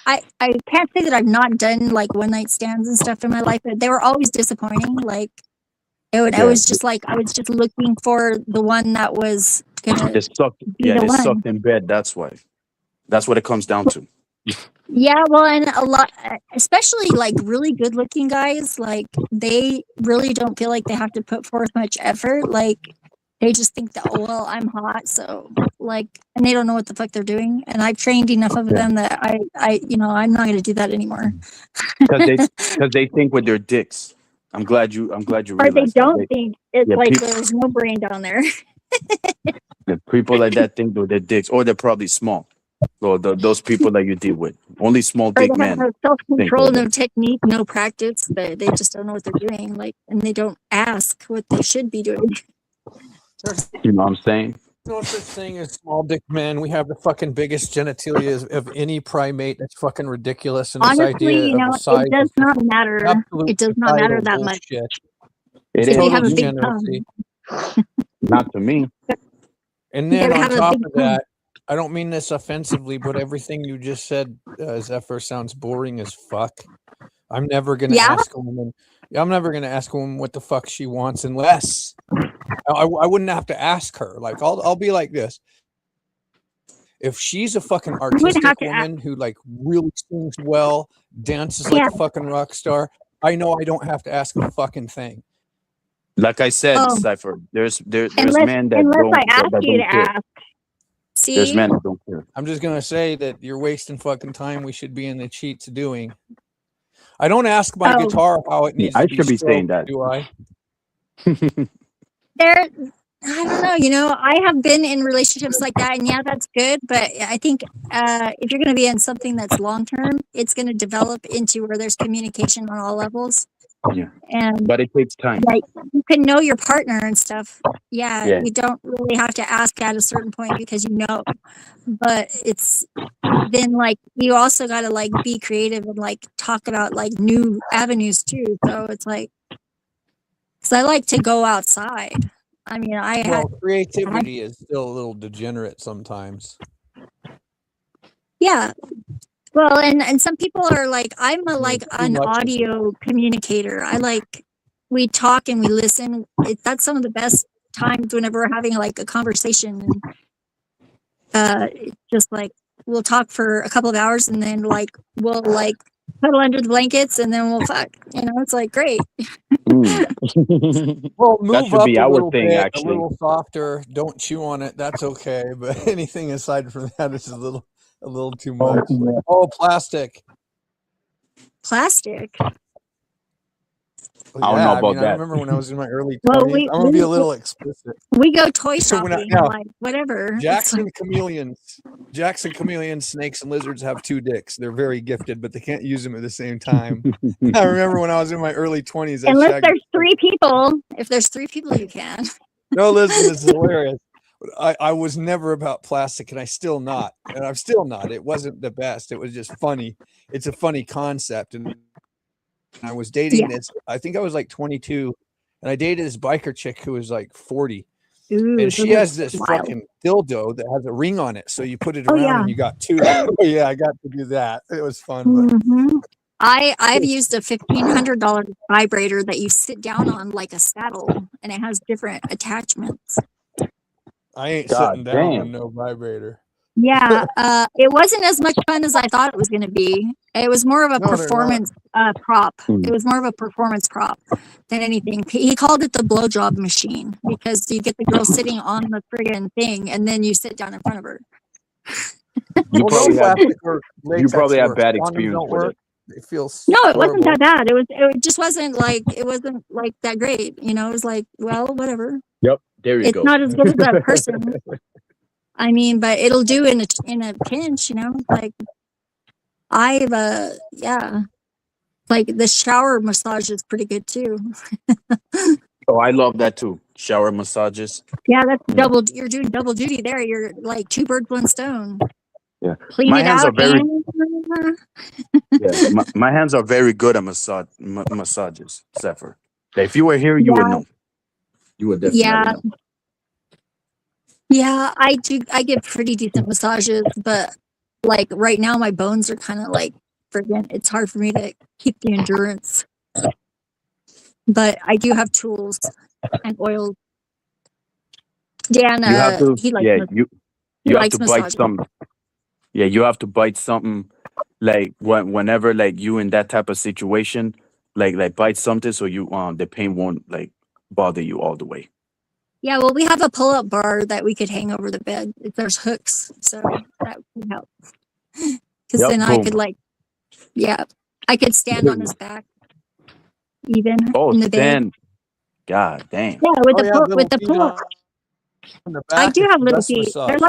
can't say that I've not done like one night stands and stuff in my life, but they were always disappointing. Like I Yeah. was just like, I was just looking for the one that was gonna They sucked. be Yeah, the they one. sucked in bed. That's why. That's what it comes down to. Yeah, well, and a lot, especially like really good looking guys, like they really don't feel like they have to put forth much effort. Like they just think that, oh, well, I'm hot, so like, and they don't know what the fuck they're doing. And I've trained enough of Yeah. them that I'm not going to do that anymore. Because they think with their dicks. I'm glad you Or they realized don't that. think it's yeah, like people- there's no brain down there. The people like that think with their dicks, or they're probably small. So those people that you deal with, only small Or dick they have men. no self control, like no technique, no practice. They just don't know what they're doing. Like, and they don't ask what they should be doing. You know what I'm saying? No such thing as small dick men. We have the fucking biggest genitalia of any primate. That's fucking ridiculous. And this Honestly, idea you know, of a size it does is not matter. absolute It does not matter societal that much. bullshit. It They is. have a big degeneracy. Not to me. And You then gotta on have a top big of that, I don't mean this offensively, but everything you just said, Zephyr, sounds boring as fuck. I'm never gonna Yeah? ask a woman. I'm never gonna ask a woman what the fuck she wants unless I wouldn't have to ask her. Like I'll be like this. If she's a fucking artistic have to woman who like really sings well, dances like Yeah. a fucking rock star, I know I don't have to ask a fucking thing. Like I said, Oh. Cypher, there's Unless, men that unless don't I ask that you don't to care. ask. There's See? men that don't care. I'm just gonna say that you're wasting fucking time. We should be in the cheats doing. I don't ask my Oh. guitar how it needs I to be should be saying stroked, that. do I? There, I don't know. You know, I have been in relationships like that, and yeah, that's good. But I think if you're going to be in something that's long term, it's going to develop into where there's communication on all levels. Yeah. And But it takes time. like you can know your partner and stuff. Yeah, Yeah. you don't really have to ask at a certain point because you know. But it's then like you also got to like be creative and like talk about like new avenues too. So it's like, because I like to go outside. I mean, Well, creativity is still a little degenerate sometimes. yeah. Well, and some people are like, I'm a like too an much of it. audio communicator. I like we talk and we listen. That's some of the best times whenever we're having like a conversation. And it's just like we'll talk for a couple of hours and then like we'll like cuddle under the blankets and then we'll fuck. You know, it's like great. Well, move should up be a our little thing, bit, actually. a little softer. Don't chew on it. That's okay. But anything aside from that is a little too much. Like, oh, plastic. Plastic. I don't know about I that. remember when I was in my early 20s. Well, I'm gonna be a little explicit. We go toy So when shopping, now, like whatever. It's Jackson chameleons, snakes, and lizards have two dicks. They're very gifted, but they can't use them at the same time. I remember when I was in my early 20s. unless there's three people. If there's three people, you can. No, listen, this is hilarious. I was never about plastic, and I'm still not. It wasn't the best. It was just funny. It's a funny concept. And I was dating this. I think I was like 22, and I dated this biker chick who was like 40. Ooh, And she has this fucking dildo that has a ring on it. So you put it around and you got two. Oh, yeah, I got to do that. It was fun. But I've used a $1,500 vibrator that you sit down on like a saddle, and it has different attachments. I ain't God sitting down damn. with no vibrator. Yeah, it wasn't as much fun as I thought it was going to be. It was more of a No, they're performance prop. Mm. It was more of a performance prop than anything. He called it the blowjob machine because you get the girl sitting on the friggin' thing, and then you sit down in front of her. You Well, probably no have plastic or latex probably have works. bad Condoms experience don't with work. it. It feels No, it wasn't horrible. that bad. It just wasn't like that great. You know, it was like, well, whatever. Yep. There you It's go. not as good as that person. I mean, but it'll do in a pinch, you know. Like I've yeah, like the shower massage is pretty good too. Oh, I love that too. Shower massages. Yeah, that's Yeah. double. You're doing double duty there. You're like two birds, one stone. Yeah. Clean My it hands out are very and yeah. My hands are very good at massages, Zephyr. If you were here, you would yeah, know. You would definitely yeah, know. yeah. I do. I get pretty decent massages, but like right now, my bones are kind of like friggin'. It's hard for me to keep the endurance. But I do have tools and oils. Dan, You have to, he likes yeah. mas- You he you have to likes bite massages. some. Yeah, you have to bite something like whenever like you in that type of situation, like bite something so you the pain won't like bother you all the way. Yeah, well, we have a pull-up bar that we could hang over the bed. There's hooks, so that would help. Because Yep, then I could boom. like, yeah, I could stand on his back even Oh, in the bed. stand. God damn. Yeah, with Oh, the yeah, pull with little the feet pull-up. on the I back. do It's have the little best feet. massage.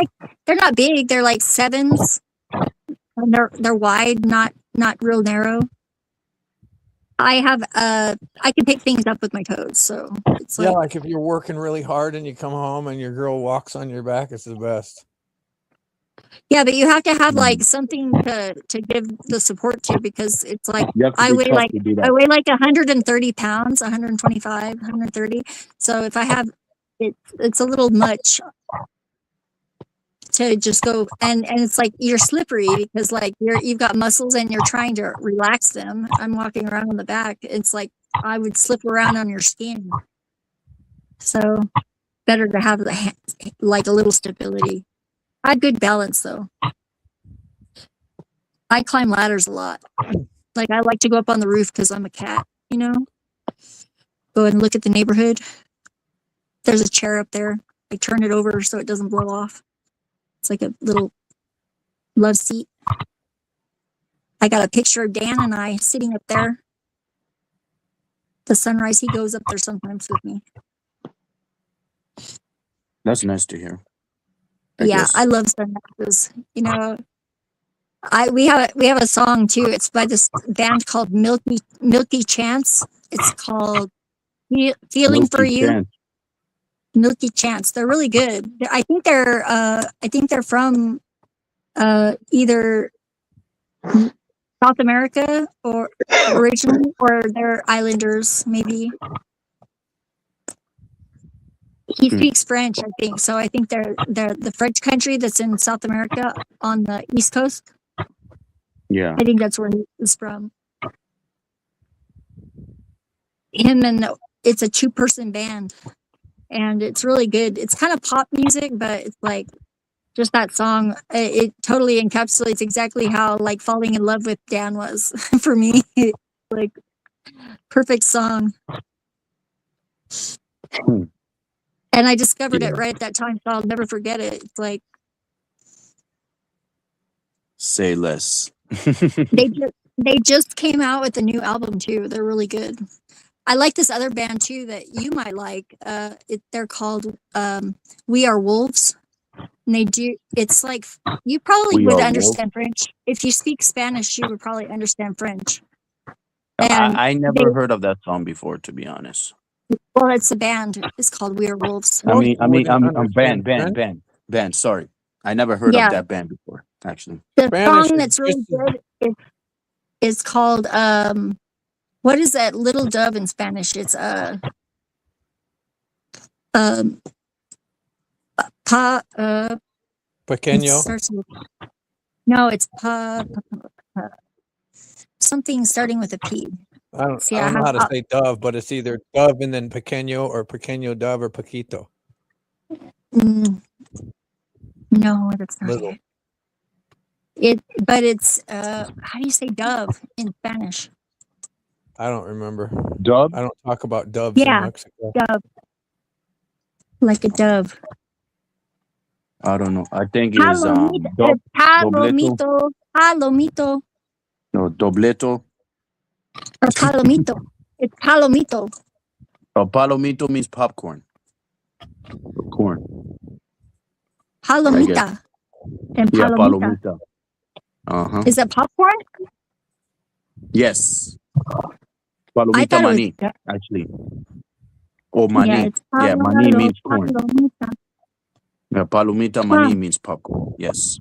They're not big. They're like sevens, and they're wide, not real narrow. I have I can pick things up with my toes, so it's Yeah, like like if you're working really hard and you come home and your girl walks on your back, it's the best. yeah, but you have to have like Mm. something to give the support to because it's like You have to I be weigh tough like to do I that. weigh like 130 pounds, 125, 130. So if I have it's a little much to just go and it's like you're slippery because like you've got muscles and you're trying to relax them. I'm walking around on the back. It's like I would slip around on your skin. So better to have like a little stability. I have good balance though. I climb ladders a lot. Like I like to go up on the roof because I'm a cat, you know. Go and look at the neighborhood. There's a chair up there. I turn it over so it doesn't blow off. It's like a little love seat. I got a picture of Dan and I sitting up there. The sunrise, he goes up there sometimes with me. That's nice to hear. Yeah, guess. I love sunrises. You know, we have a song too. It's by this band called Milky Chance. It's called Feeling for Milky You. Chance. Milky Chance. They're really good. I think they're from either South America or originally, or they're islanders maybe. He speaks French, I think. So I think they're the French country that's in South America on the East Coast. Yeah. I think that's where he is from. Him and it's a 2-person band, and it's really good. It's kind of pop music, but it's like just that song. It totally encapsulates exactly how like falling in love with Dan was for me. Like perfect song. And I discovered it right at that time, so I'll never forget it. It's like Say less. they just came out with a new album too. They're really good. I like this other band too that you might like. They're called We Are Wolves. And they do. It's like you probably We would Are understand French if you speak Spanish. You would probably understand French. I And never heard of that song before, to be honest. well, it's a band. It's called We Are Wolves. No, you I'm wouldn't band. understand Sorry, I never heard Yeah. of that band before. Actually, The Spanish song is that's really just good is called what is that little dove in Spanish? It's pa pequeño. it starts with, no, it's something starting with a P. I don't See, know how to have- say dove, but it's either dove and then pequeño or pequeño dove or paquito. No, that's not Little. it. But it's how do you say dove in Spanish? I don't remember. Dub. I don't talk about doves in Yeah, Mexico. dove, like a dove. I don't know. I think it's Palomito, palomito, palomito, no dobleto. or palomito. It's palomito. Palomito means popcorn. Corn. Palomita. And Yeah, palomita. palomita. Uh-huh. Is that popcorn? Yes. I Palomita thought it mani, was. actually. Or Yeah, mani. it's Yeah, mani means corn. palomita. Yeah, palomita mani means popcorn. Yes.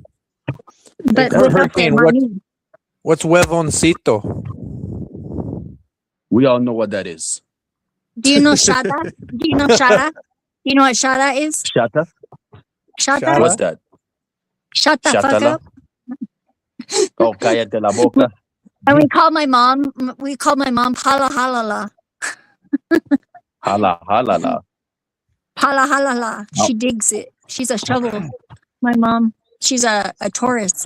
But Hey, without the Hurricane, mani. what's huevoncito? We all know what that is. Do you know shada? Do you know shada? Do you know what shada is? Shata? Shata? What's that? Shut the fuck Shatala? up. Oh, cállate la boca. And we call my mom pala halala. Hala, halala. Pala halala. She digs it. She's a shovel. My mom, she's a Taurus.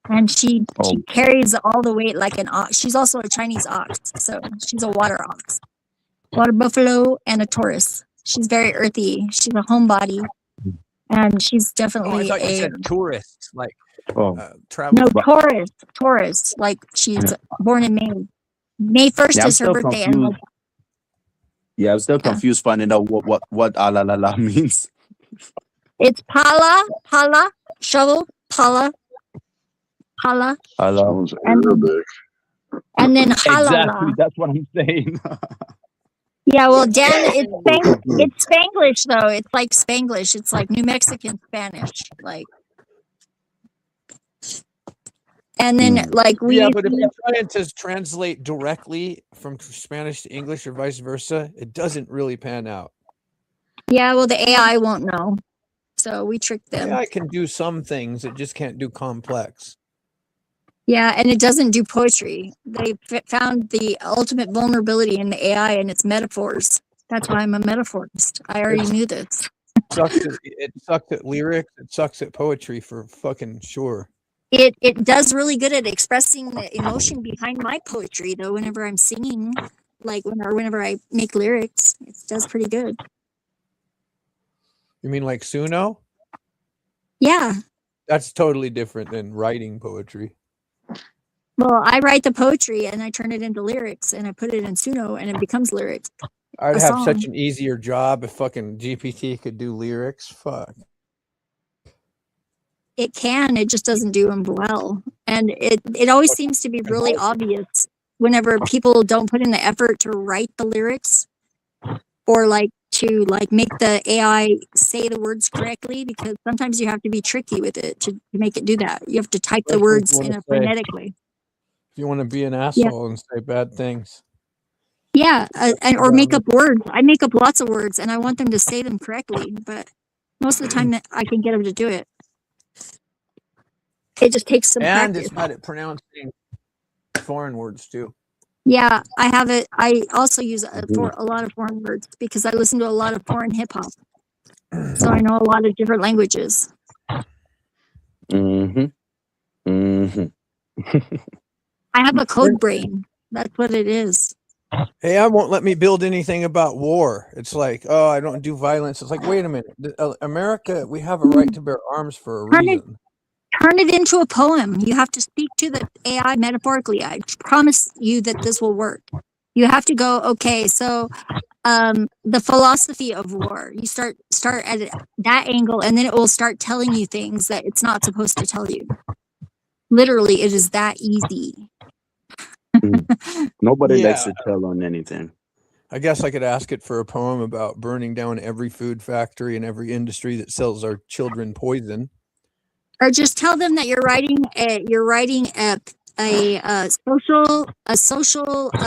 And she Oh, carries all the weight like an ox. She's also a Chinese ox. So she's a water ox. Water buffalo and a Taurus. She's very earthy. She's a homebody. And she's Oh, I definitely thought you a said tourist, like oh. travel. no Taurus. Like she's born in May. May 1st Yeah, I'm is her still birthday. And confused. Yeah, I'm still Yeah. confused finding out what alalala means. it's pala, shovel, pala. Hala. Sounds And- Arabic. And then halala. Exactly, that's what I'm saying. Yeah, well, Dan, it's Spanglish though. It's like Spanglish. It's like New Mexican Spanish. Like, and then like we. Yeah, but if you're trying to translate directly from Spanish to English or vice versa, it doesn't really pan out. Yeah, well, the AI won't know, so we tricked them. Yeah, I can do some things, it just can't do complex. Yeah, and it doesn't do poetry. They found the ultimate vulnerability in the AI and its metaphors. That's why I'm a metaphorist. I already knew this. It sucks at lyrics. It sucks at poetry for fucking sure. It does really good at expressing the emotion behind my poetry, though. Whenever I'm singing, like whenever I make lyrics, it does pretty good. You mean like Suno? Yeah. That's totally different than writing poetry. Well, I write the poetry and I turn it into lyrics and I put it in Suno and it becomes lyrics. I'd A have song. such an easier job if fucking GPT could do lyrics. Fuck. It can, it just doesn't do them well. And it always seems to be really obvious whenever people don't put in the effort to write the lyrics or like to like make the AI say the words correctly, because sometimes you have to be tricky with it to make it do that. You have to type the Especially if words you in wanna a say- phonetic way. If you want to be an asshole and say bad things. Yeah, or make up words. I make up lots of words and I want them to say them correctly, but most of the time I can get them to do it. It just takes some And practice. it's bad at pronouncing foreign words too. Yeah, I have it. I also use it for a lot of foreign words because I listen to a lot of foreign hip hop. So I know a lot of different languages. Mm-hmm. Mm-hmm. I have a code brain. That's what it is. AI won't let me build anything about war. It's like, oh, I don't do violence. It's like, wait a minute. America, we have a right to bear arms for a reason. Turn it into a poem. You have to speak to the AI metaphorically. I promise you that this will work. You have to go, okay, so the philosophy of war. You start at that angle, and then it will start telling you things that it's not supposed to tell you. Literally, it is that easy. Nobody likes Yeah. to tell on anything. I guess I could ask it for a poem about burning down every food factory and every industry that sells our children poison. Or just tell them that you're writing a social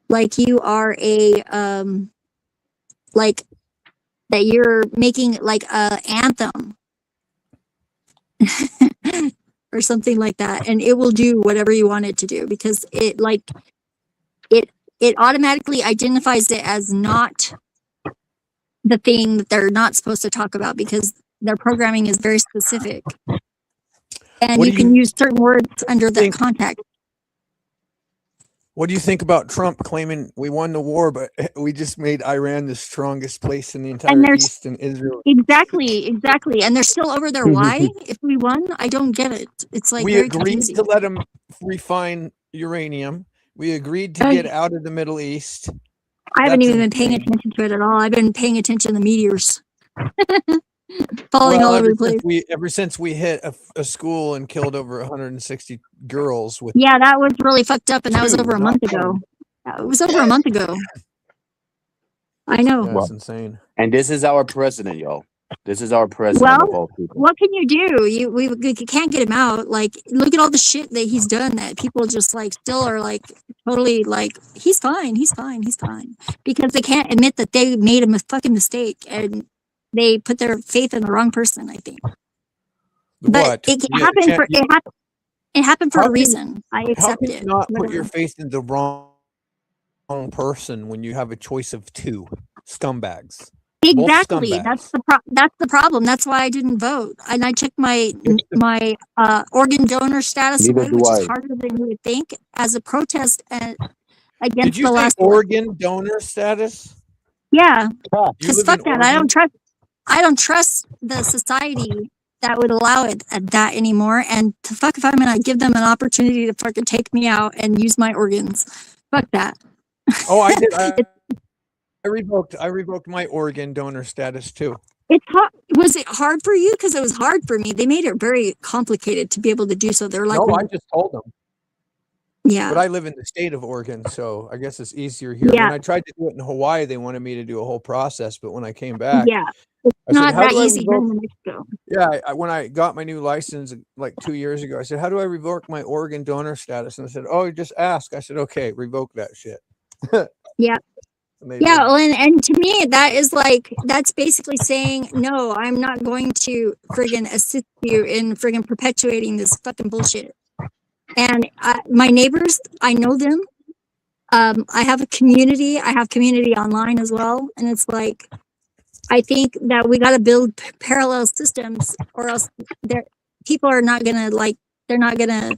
like you are a like that you're making like a anthem or something like that, and it will do whatever you want it to do because it automatically identifies it as not the thing that they're not supposed to talk about because their programming is very specific. And What you do can you use certain words under that think- context. What do you think about Trump claiming we won the war, but we just made Iran the strongest place in the entire there's- East and Israel? Exactly. And they're still over there. Why? If we won, I don't get it. It's like We very agreed confusing. to let them refine uranium. We agreed to Oh, get out of the Middle East. I haven't That's even been paying insane. attention to it at all. I've been paying attention to the meteors. falling all over the ever place. ever since we hit a school and killed over 160 girls with Yeah, that was really fucked up, and that was two, over a not month ago. one. It was over a month ago. I know. Yeah, it's insane. And this is our president, y'all. This is our president Well, of all people. what can you do? We can't get him out. Like, look at all the shit that he's done that people just like still are like totally like he's fine, because they can't admit that they made a fucking mistake and they put their faith in the wrong person. I think, but What? it Yeah, happened for it happened for How a can- reason. I How accept can you it. not put Whatever. your faith in the wrong person when you have a choice of two scumbags? Both Exactly. scumbags. That's the problem. That's why I didn't vote. And I checked my organ donor status Neither away, do which is I. harder than you would think, as a protest Did against you the say last. organ donor status? Yeah, You because live fuck in that. I don't Oregon? trust. I don't trust the society that would allow it at that anymore. And to fuck if I'm gonna give them an opportunity to fucking take me out and use my organs. Fuck that. Oh, I did. I revoked my organ donor status too. It's hard. Was it hard for you? Because it was hard for me. They made it very complicated to be able to do so. They're like, No, I just told them. yeah, But I live in the state of Oregon, so I guess it's easier here. Yeah. When I tried to do it in Hawaii, they wanted me to do a whole process. But when I came back, yeah. It's I said, not "How that do I easy here revoke?" in Mexico. Yeah, when I got my new license like 2 years ago, I said, "How do I revoke my organ donor status?" And I said, "Oh, just ask." I said, "Okay, revoke that shit." Yeah. And they Yeah, did. well, and to me, that is like, that's basically saying, no, I'm not going to friggin' assist you in friggin' perpetuating this fucking bullshit. And my neighbors, I know them. I have a community. I have community online as well. And it's like, I think that we got to build parallel systems, or else people are not gonna like. They're not gonna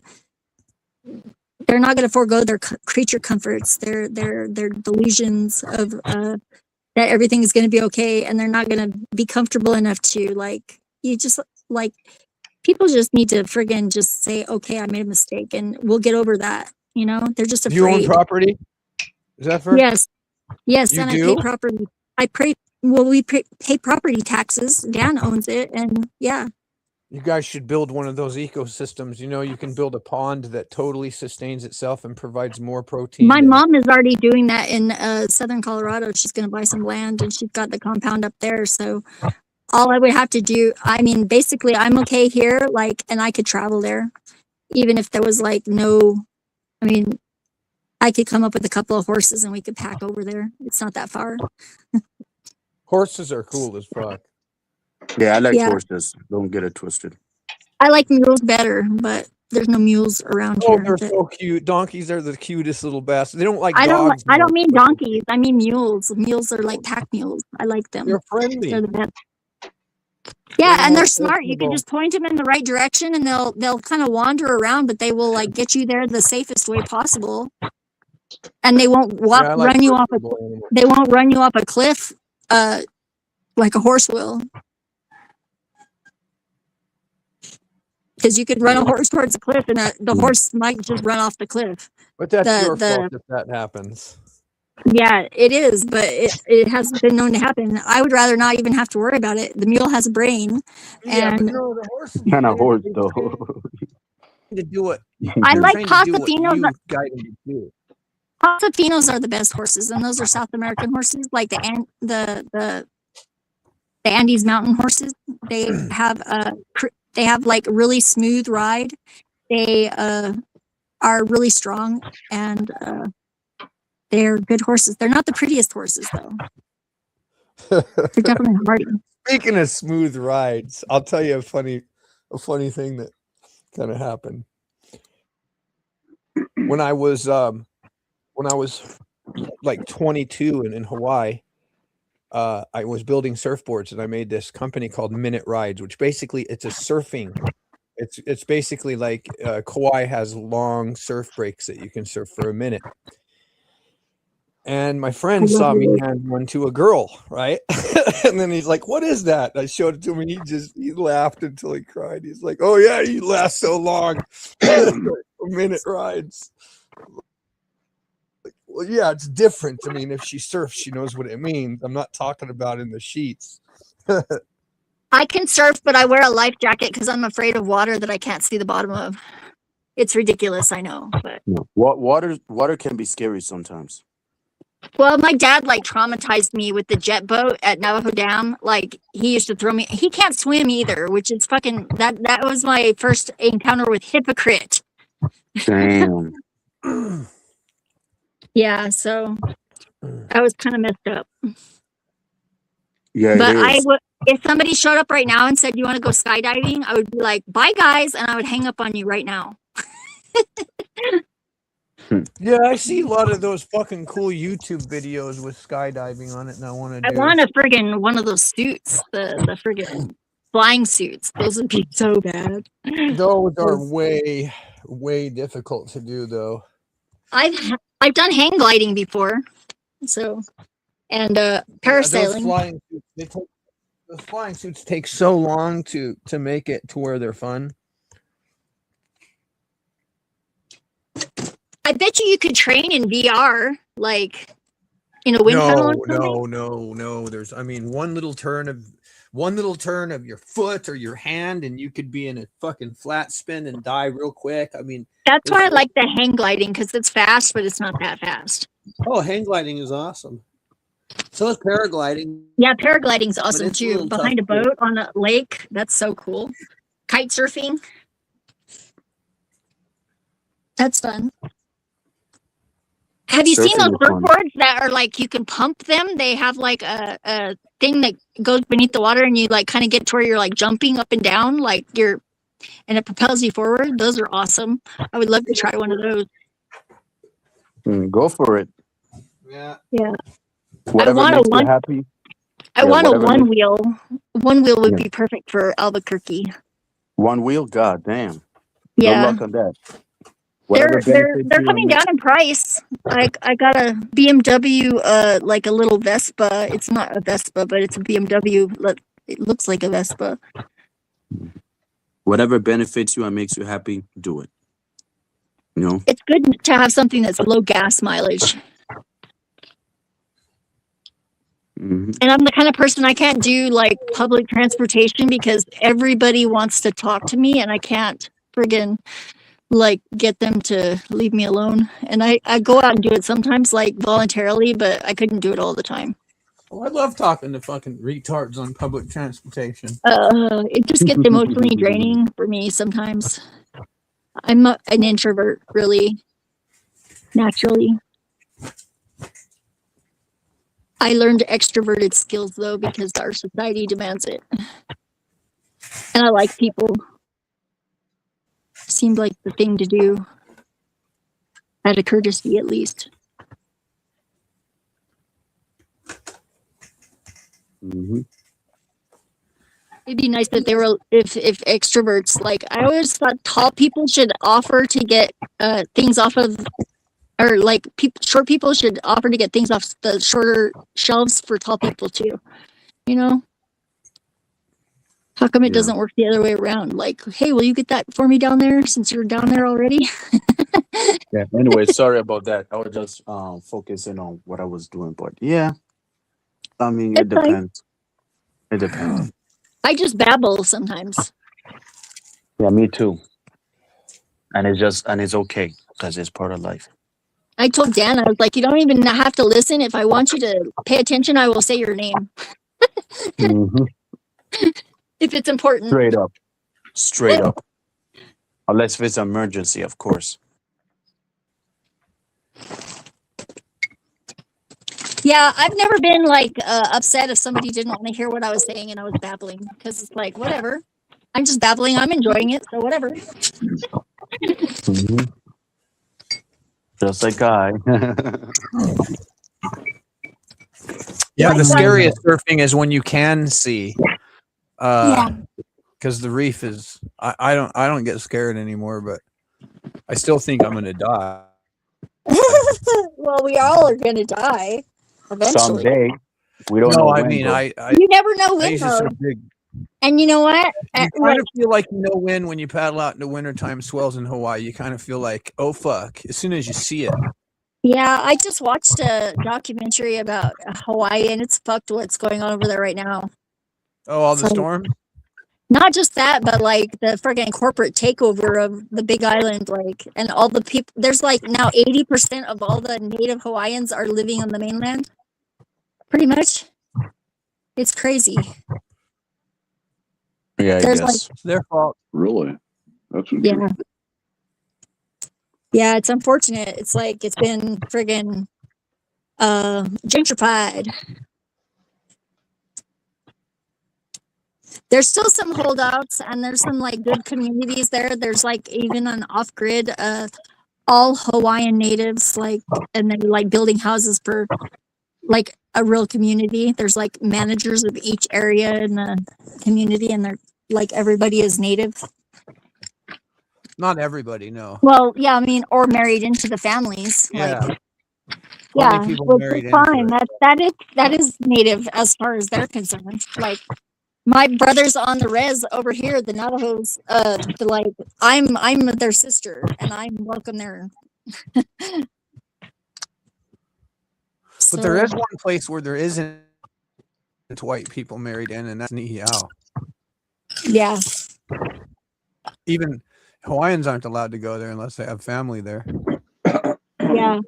forego their creature comforts, their delusions of that everything is going to be okay, and they're not going to be comfortable enough to like. You just like people just need to friggin' just say, okay, I made a mistake, and we'll get over that. You know, they're just Do you own afraid. property? Is that fair? Yes, yes, You and do? I pay property. I pay. Well, we pay property taxes. Dan owns it, and yeah. You guys should build one of those ecosystems. You know, you can build a pond that totally sustains itself and provides more protein. My than- mom is already doing that in southern Colorado. She's going to buy some land, and she's got the compound up there. So all I would have to do, I mean, basically, I'm okay here, like, and I could travel there, even if there was like no. I mean, I could come up with a couple of horses, and we could pack over there. It's not that far. Horses are cool as fuck. Yeah, I like Yeah. horses. Don't get it twisted. I like mules better, but there's no mules around Oh, here. they're that- so cute. Donkeys are the cutest little bastards. They don't like I don't. dogs. I don't much, mean but they're- donkeys. I mean mules. Mules are like pack mules. I like them. They're friendly. They're the best. Yeah, They're and they're more smart. You can personable. just point them in the right direction, and they'll kind of wander around, but they will like get you there the safest way possible. And they won't Yeah, I like run you off. personable animals. They won't run you off a cliff, like a horse will. Because you could run a horse towards a cliff, and the horse might just run off the cliff. But that's the- your the- fault if that happens. Yeah, it is, but it has been known to happen. I would rather not even have to worry about it. The mule has a brain. Yeah, but And- no, the horse is Kind of trained horse though. to do it. I They're like trained to do what Pasafinos. you guide them to do. Pasafinos are the best horses, and those are South American horses, like the Andes mountain horses. They have like really smooth ride. They are really strong, and they're good horses. They're not the prettiest horses though. They're definitely hardy. Speaking of smooth rides, I'll tell you a funny thing that kind of happened. When I was like 22 and in Hawaii, I was building surfboards, and I made this company called Minute Rides, which basically it's a surfing. It's basically like Kauai has long surf breaks that you can surf for a minute. And my friend saw me hand one to a girl, right? And then he's like, "What is that?" And I showed it to him, and he laughed until he cried. He's like, "Oh yeah, you last so long." Minute rides. Like, well, yeah, it's different. I mean, if she surfs, she knows what it means. I'm not talking about in the sheets. I can surf, but I wear a life jacket because I'm afraid of water that I can't see the bottom of. It's ridiculous, I know, but No. Water can be scary sometimes. well, my dad like traumatized me with the jet boat at Navajo Dam. Like he used to throw me. He can't swim either, which is fucking that was my first encounter with hypocrite. Damn. Yeah, so I was kind of messed up. Yeah, But it I is. would, if somebody showed up right now and said, "You want to go skydiving?" I would be like, "Bye, guys," and I would hang up on you right now. Yeah, I see a lot of those fucking cool YouTube videos with skydiving on it, and I want to I do. want a friggin' one of those suits, the friggin' flying suits. Those would be so bad. Those are way, way difficult to do, though. I've done hang gliding before, so and Yeah, parasailing. those flying suits take so long to make it to where they're fun. I bet you could train in VR, like in a wind tunnel or something. No. There's, I mean, one little turn of your foot or your hand, and you could be in a fucking flat spin and die real quick. I mean, That's why I like the hang gliding because it's fast, but it's not that fast. oh, hang gliding is awesome. So is paragliding. Yeah, paragliding's awesome it's a too. little Behind a tough, too. boat on a lake, that's so cool. Kite surfing, that's fun. Have you seen those Surfing is fun. surfboards that are like you can pump them? They have like a thing that goes beneath the water and you like kind of get to where you're like jumping up and down, like you're, and it propels you forward. Those are awesome. I would love to try one of those. Go for it. Yeah. Yeah. Whatever want a makes you one- happy. I Yeah, want a whatever one makes- wheel. One wheel would Yeah. be perfect for Albuquerque. One wheel? God damn. Yeah. Good luck on that. They're Whatever benefits you coming and down in price. I got a BMW, like a little Vespa. It's not a Vespa, but it's a BMW. It looks like a Vespa. whatever benefits you and makes you happy, do it. You know? It's good to have something that's low gas mileage. Mhm. And I'm the kind of person I can't do like public transportation because everybody wants to talk to me and I can't friggin' like get them to leave me alone. And I go out and do it sometimes like voluntarily, but I couldn't do it all the time. Oh, I love talking to fucking retards on public transportation. It just gets emotionally draining for me sometimes. I'm an introvert, really, naturally. I learned extroverted skills though because our society demands it. And I like people. Seemed like the thing to do. Out of courtesy, at least. Mhm. It'd be nice if they were if extroverts, like I always thought tall people should offer to get things off of, or like short people should offer to get things off the shorter shelves for tall people too. You know? How come it Yeah. doesn't work the other way around? Like, hey, will you get that for me down there since you're down there already? Yeah. Anyway, sorry about that. I was just focusing on what I was doing, but yeah. I mean, it It's fine. depends. It depends. I just babble sometimes. Yeah, me too. And it's okay because it's part of life. I told Dan, I was like, you don't even have to listen. If I want you to pay attention, I will say your name Mhm. if it's important. Straight up. Straight up. Unless it's an emergency, of course. Yeah, I've never been like upset if somebody didn't want to hear what I was saying and I was babbling because it's like, whatever. I'm just babbling. I'm enjoying it. So whatever. Mhm. Just like I. Yeah, the Likewise. scariest surfing is when you can see. Yeah. Because the reef is, I don't get scared anymore, but I still think I'm gonna die. Well, we all are going to die eventually. Someday. We don't know. No, I when, mean, though. I You never know I when used to though. surf big. And you know what? You Like, kind of feel like you know when you paddle out in the wintertime swells in Hawaii. You kind of feel like, oh fuck, as soon as you see it. yeah, I just watched a documentary about Hawaii and it's fucked what's going on over there right now. Oh, all the So- storm? Not just that, but like the friggin' corporate takeover of the Big Island, like, and all the people. There's like now 80% of all the native Hawaiians are living on the mainland. Pretty much, it's crazy. Yeah, I There's guess. It's their fault. Really? That's Yeah, interesting. yeah, it's unfortunate. It's like it's been friggin' gentrified. There's still some holdouts, and there's some like good communities there. There's like even an off-grid, all Hawaiian natives, like, and they're like building houses for like a real community. There's like managers of each area in the community, and they're like everybody is native. Not everybody, no. Well, yeah, I mean, or married into the families. Yeah. Like, Plenty yeah, people which married is into fine. it. That is native as far as they're concerned. Like my brothers on the res over here, the Navajos, they're like I'm their sister and I'm welcome there. But there is one place where there isn't white people married in, and that's Nihiau. Yeah. Even Hawaiians aren't allowed to go there unless they have family there. Yeah.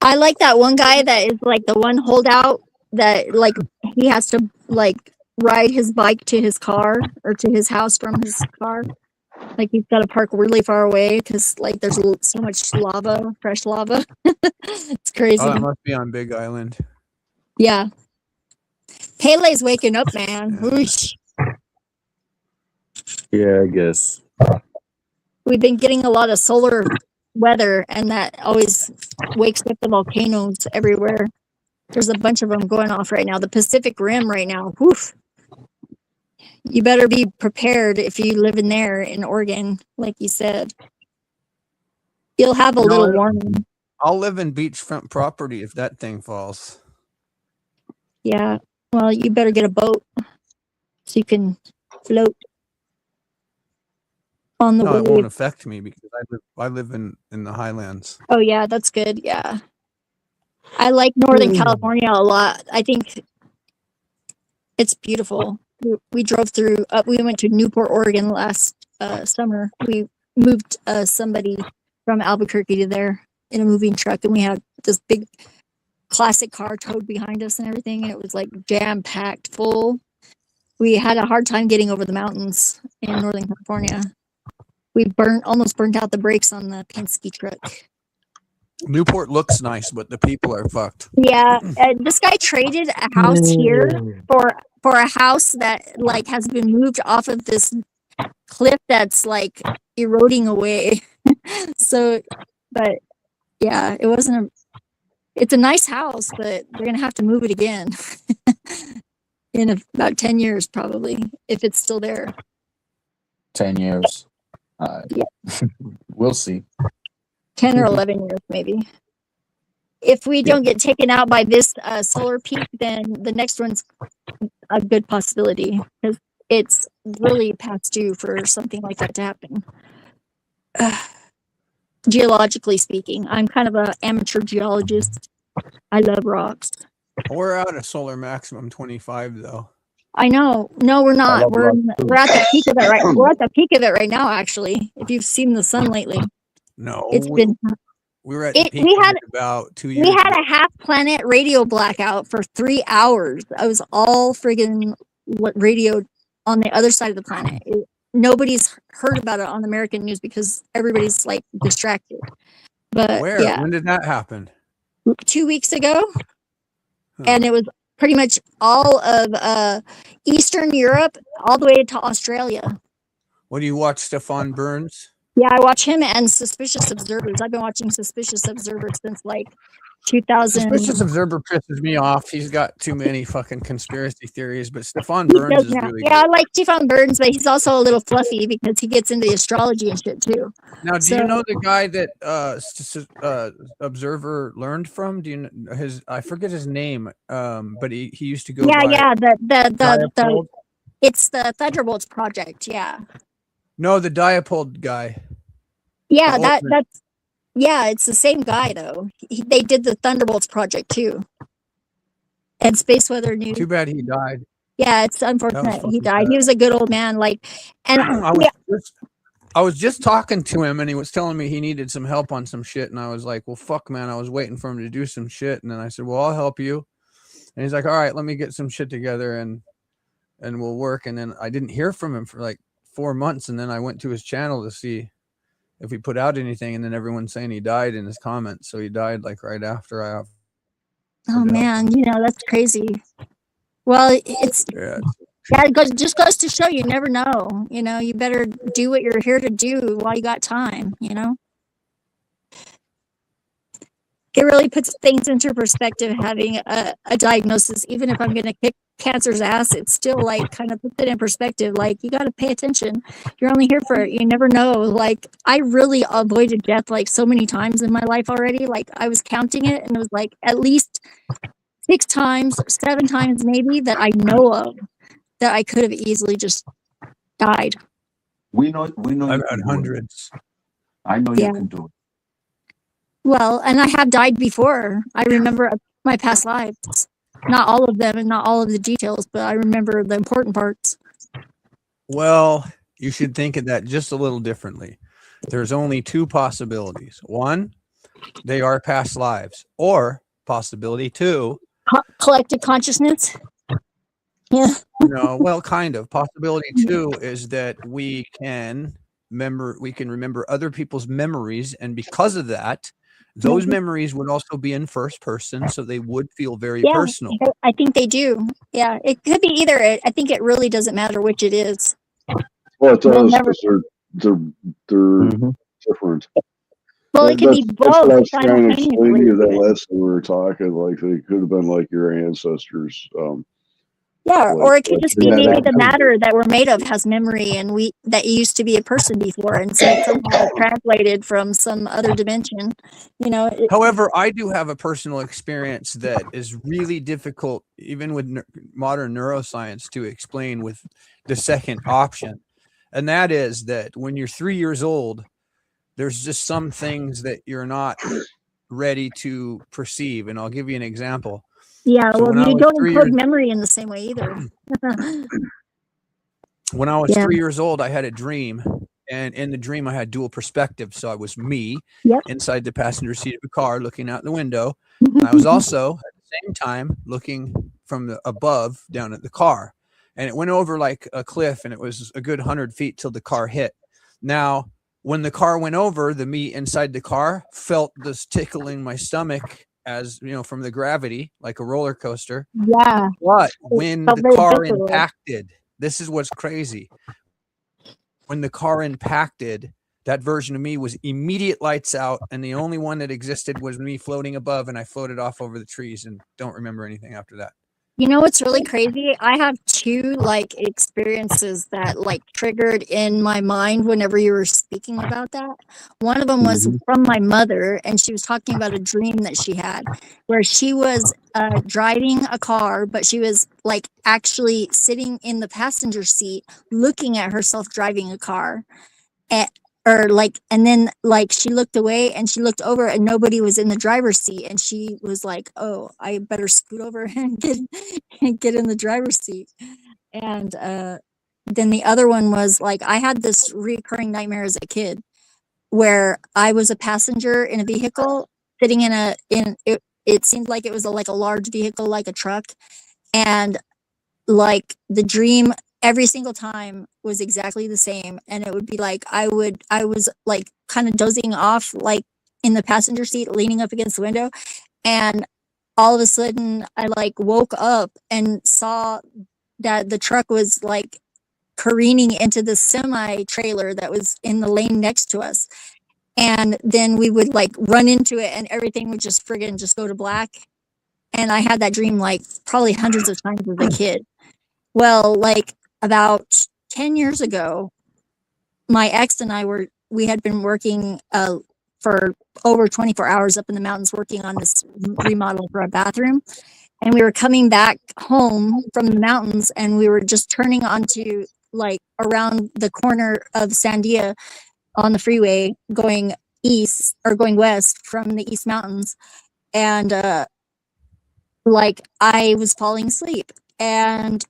I like that one guy that is like the one holdout that like he has to like ride his bike to his car or to his house from his car. Like he's got to park really far away because like there's so much lava, fresh lava. It's crazy. Oh, that must be on Big Island. Yeah. Pele's waking up, man. Yeah. Whoosh. Yeah, I guess. We've been getting a lot of solar weather, and that always wakes up the volcanoes everywhere. There's a bunch of them going off right now. The Pacific Rim right now. Woof. You better be prepared if you live in there in Oregon, like you said. You'll have a No, little warning. I'll live in beachfront property if that thing falls. Yeah. Well, you better get a boat so you can float on the No, it wave. won't affect me because I live in the highlands. Oh yeah, that's good. Yeah. I like Northern California a lot. I think it's beautiful. We drove through, we went to Newport, Oregon last summer. We moved somebody from Albuquerque to there in a moving truck, and we had this big classic car towed behind us and everything, and it was like jam packed full. We had a hard time getting over the mountains in Northern California. We almost burnt out the brakes on the Penske truck. Newport looks nice, but the people are fucked. Yeah, this guy traded a house here for a house that like has been moved off of this cliff that's like eroding away. So, but yeah, it's a nice house, but they're gonna have to move it again in about 10 years probably, if it's still there. 10 years. Yeah. We'll see. 10 or 11 years maybe. If we don't get taken out by this solar peak, then the next one's a good possibility because it's really past due for something like that to happen. Geologically speaking, I'm kind of an amateur geologist. I love rocks. We're out of solar maximum 25 though. I know. No, we're not. love We're rocks, too. we're at the peak of it right. We're at the peak of it right now. Actually, if you've seen the sun lately, No, it's we been. were at the peak We of had it about 2 years we had ago. a half planet radio blackout for 3 hours. I was all friggin' radioed on the other side of the planet. Nobody's heard about it on American news because everybody's like distracted. But Where? yeah, When did that happen? 2 weeks ago, Huh. and it was pretty much all of Eastern Europe, all the way to Australia. What do you watch, Stefan Burns? Yeah, I watch him and Suspicious Observers. I've been watching Suspicious Observers since like 2000. Suspicious Observer pisses me off. He's got too many fucking conspiracy theories, but Stefan He Burns does is now. really Yeah, I good. like Stefan Burns, but he's also a little fluffy because he gets into astrology and shit too. Now, do So- you know the guy that Observer learned from? Do you know I forget his name, but he used to go Yeah, by yeah. The Diapold. it's the Thunderbolts project. Yeah, No, the Diapold guy. yeah. The ultimate. That's yeah. It's the same guy though. They did the Thunderbolts project too, and Space Weather News. Too bad he died. Yeah, it's That was unfortunate he fucking died. sad. He was a good old man. Like, and I was just talking to him and he was telling me he needed some help on some shit. And I was like, well, fuck, man. I was waiting for him to do some shit. And then I said, well, I'll help you. And he's like, all right, let me get some shit together and we'll work. And then I didn't hear from him for like 4 months. And then I went to his channel to see if he put out anything. And then everyone's saying he died in his comments. So he died like right after I offered oh to help man, him. you know, that's crazy. Well, it's Yeah. yeah, just goes to show you never know. You know, you better do what you're here to do while you got time. You know, it really puts things into perspective having a diagnosis. Even if I'm going to kick cancer's ass, it's still like kind of puts it in perspective. Like you got to pay attention. You're only here for it. You never know. Like I really avoided death like so many times in my life already. Like I was counting it, and it was like at least 6 times, 7 times maybe that I know of that I could have easily just died. We know I've you had can do it. hundreds. I know Yeah. you can do it. Well, and I have died before. I remember my past lives. Not all of them and not all of the details, but I remember the important parts. Well, you should think of that just a little differently. There's only 2 possibilities. One, they are past lives, or possibility 2, Collective consciousness. Yeah. no, well, kind of. Possibility 2 is that we can remember other people's memories, and because of that, those memories would also be in first person, so they would feel very Yeah, personal. I think they do. Yeah, it could be either. I think it really doesn't matter which it is. Well, it We'll does never. because they're Mhm. different. Well, it can be That's what I both was trying to explain to simultaneously. you that last time we were talking. Like they could have been like your ancestors. Yeah, or it could just be Yeah, maybe that the too. matter that we're made of has memory, and that used to be a person before, and so it's somehow translated from some other dimension. You know, However, I do have a personal experience that is really difficult, even with modern neuroscience, to explain with the second option. And that is that when you're 3 years old, there's just some things that you're not ready to perceive. And I'll give you an example. yeah. So Well, when I you was don't 3 years encode memory in the same way either. when I was Yeah. 3 years old, I had a dream. And in the dream, I had dual perspective. So I was me Yep. inside the passenger seat of a car looking out the window. And I was also at the same time looking from the above down at the car. And it went over like a cliff, and it was a good 100 feet till the car hit. Now, when the car went over, the me inside the car felt this tickling my stomach, as you know, from the gravity, like a roller coaster. Yeah. But when Felt the very car visceral. impacted, this is what's crazy. When the car impacted, that version of me was immediate lights out, and the only one that existed was me floating above, and I floated off over the trees and don't remember anything after that. You know what's really crazy? I have 2 like experiences that like triggered in my mind whenever you were speaking about that. One of them was from my mother, and she was talking about a dream that she had where she was driving a car, but she was like actually sitting in the passenger seat looking at herself driving a car. And then like she looked away and she looked over and nobody was in the driver's seat, and she was like, oh, I better scoot over and get in the driver's seat. And then the other one was like, I had this recurring nightmare as a kid where I was a passenger in a vehicle sitting in it seemed like it was like a large vehicle, like a truck, and like the dream every single time was exactly the same, and it would be like I was like kind of dozing off like in the passenger seat leaning up against the window, and all of a sudden I like woke up and saw that the truck was like careening into the semi trailer that was in the lane next to us, and then we would like run into it and everything would just friggin' just go to black. And I had that dream like probably hundreds of times as a kid. Well, like about 10 years ago, my ex and we had been working for over 24 hours up in the mountains working on this remodel for a bathroom. And we were coming back home from the mountains, and we were just turning onto like around the corner of Sandia on the freeway going east or going west from the East Mountains. And like I was falling asleep, and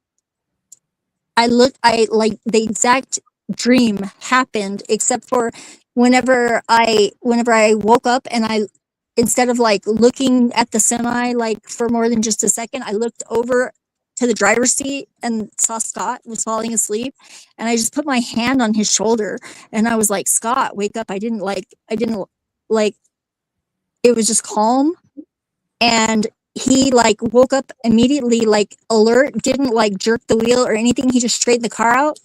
I like the exact dream happened, except for whenever I woke up and instead of like looking at the semi like for more than just a second, I looked over to the driver's seat and saw Scott was falling asleep, and I just put my hand on his shoulder and I was like, Scott, wake up. I didn't like it was just calm, and he like woke up immediately, like alert, didn't like jerk the wheel or anything. He just straightened the car out.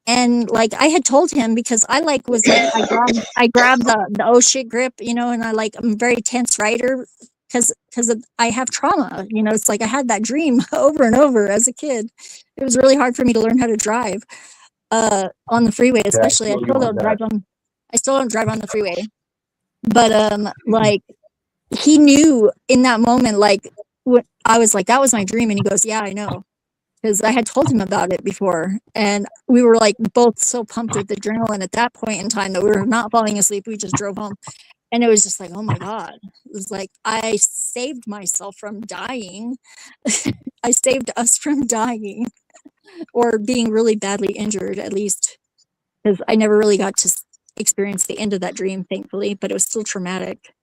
And like I had told him, because I like was like I grabbed the oh shit grip, and I'm a very tense rider because I have trauma. It's like I had that dream over and over as a kid. It was really hard for me to learn how to drive on the freeway, especially. I still don't drive on the freeway. But like he knew in that moment, like what I was like, that was my dream, and he goes, yeah, I know. Because I had told him about it before, and we were like both so pumped with adrenaline at that point in time that we were not falling asleep. We just drove home, and it was just like, oh my god, it was like I saved myself from dying. I saved us from dying or being really badly injured, at least, because I never really got to experience the end of that dream, thankfully, but it was still traumatic.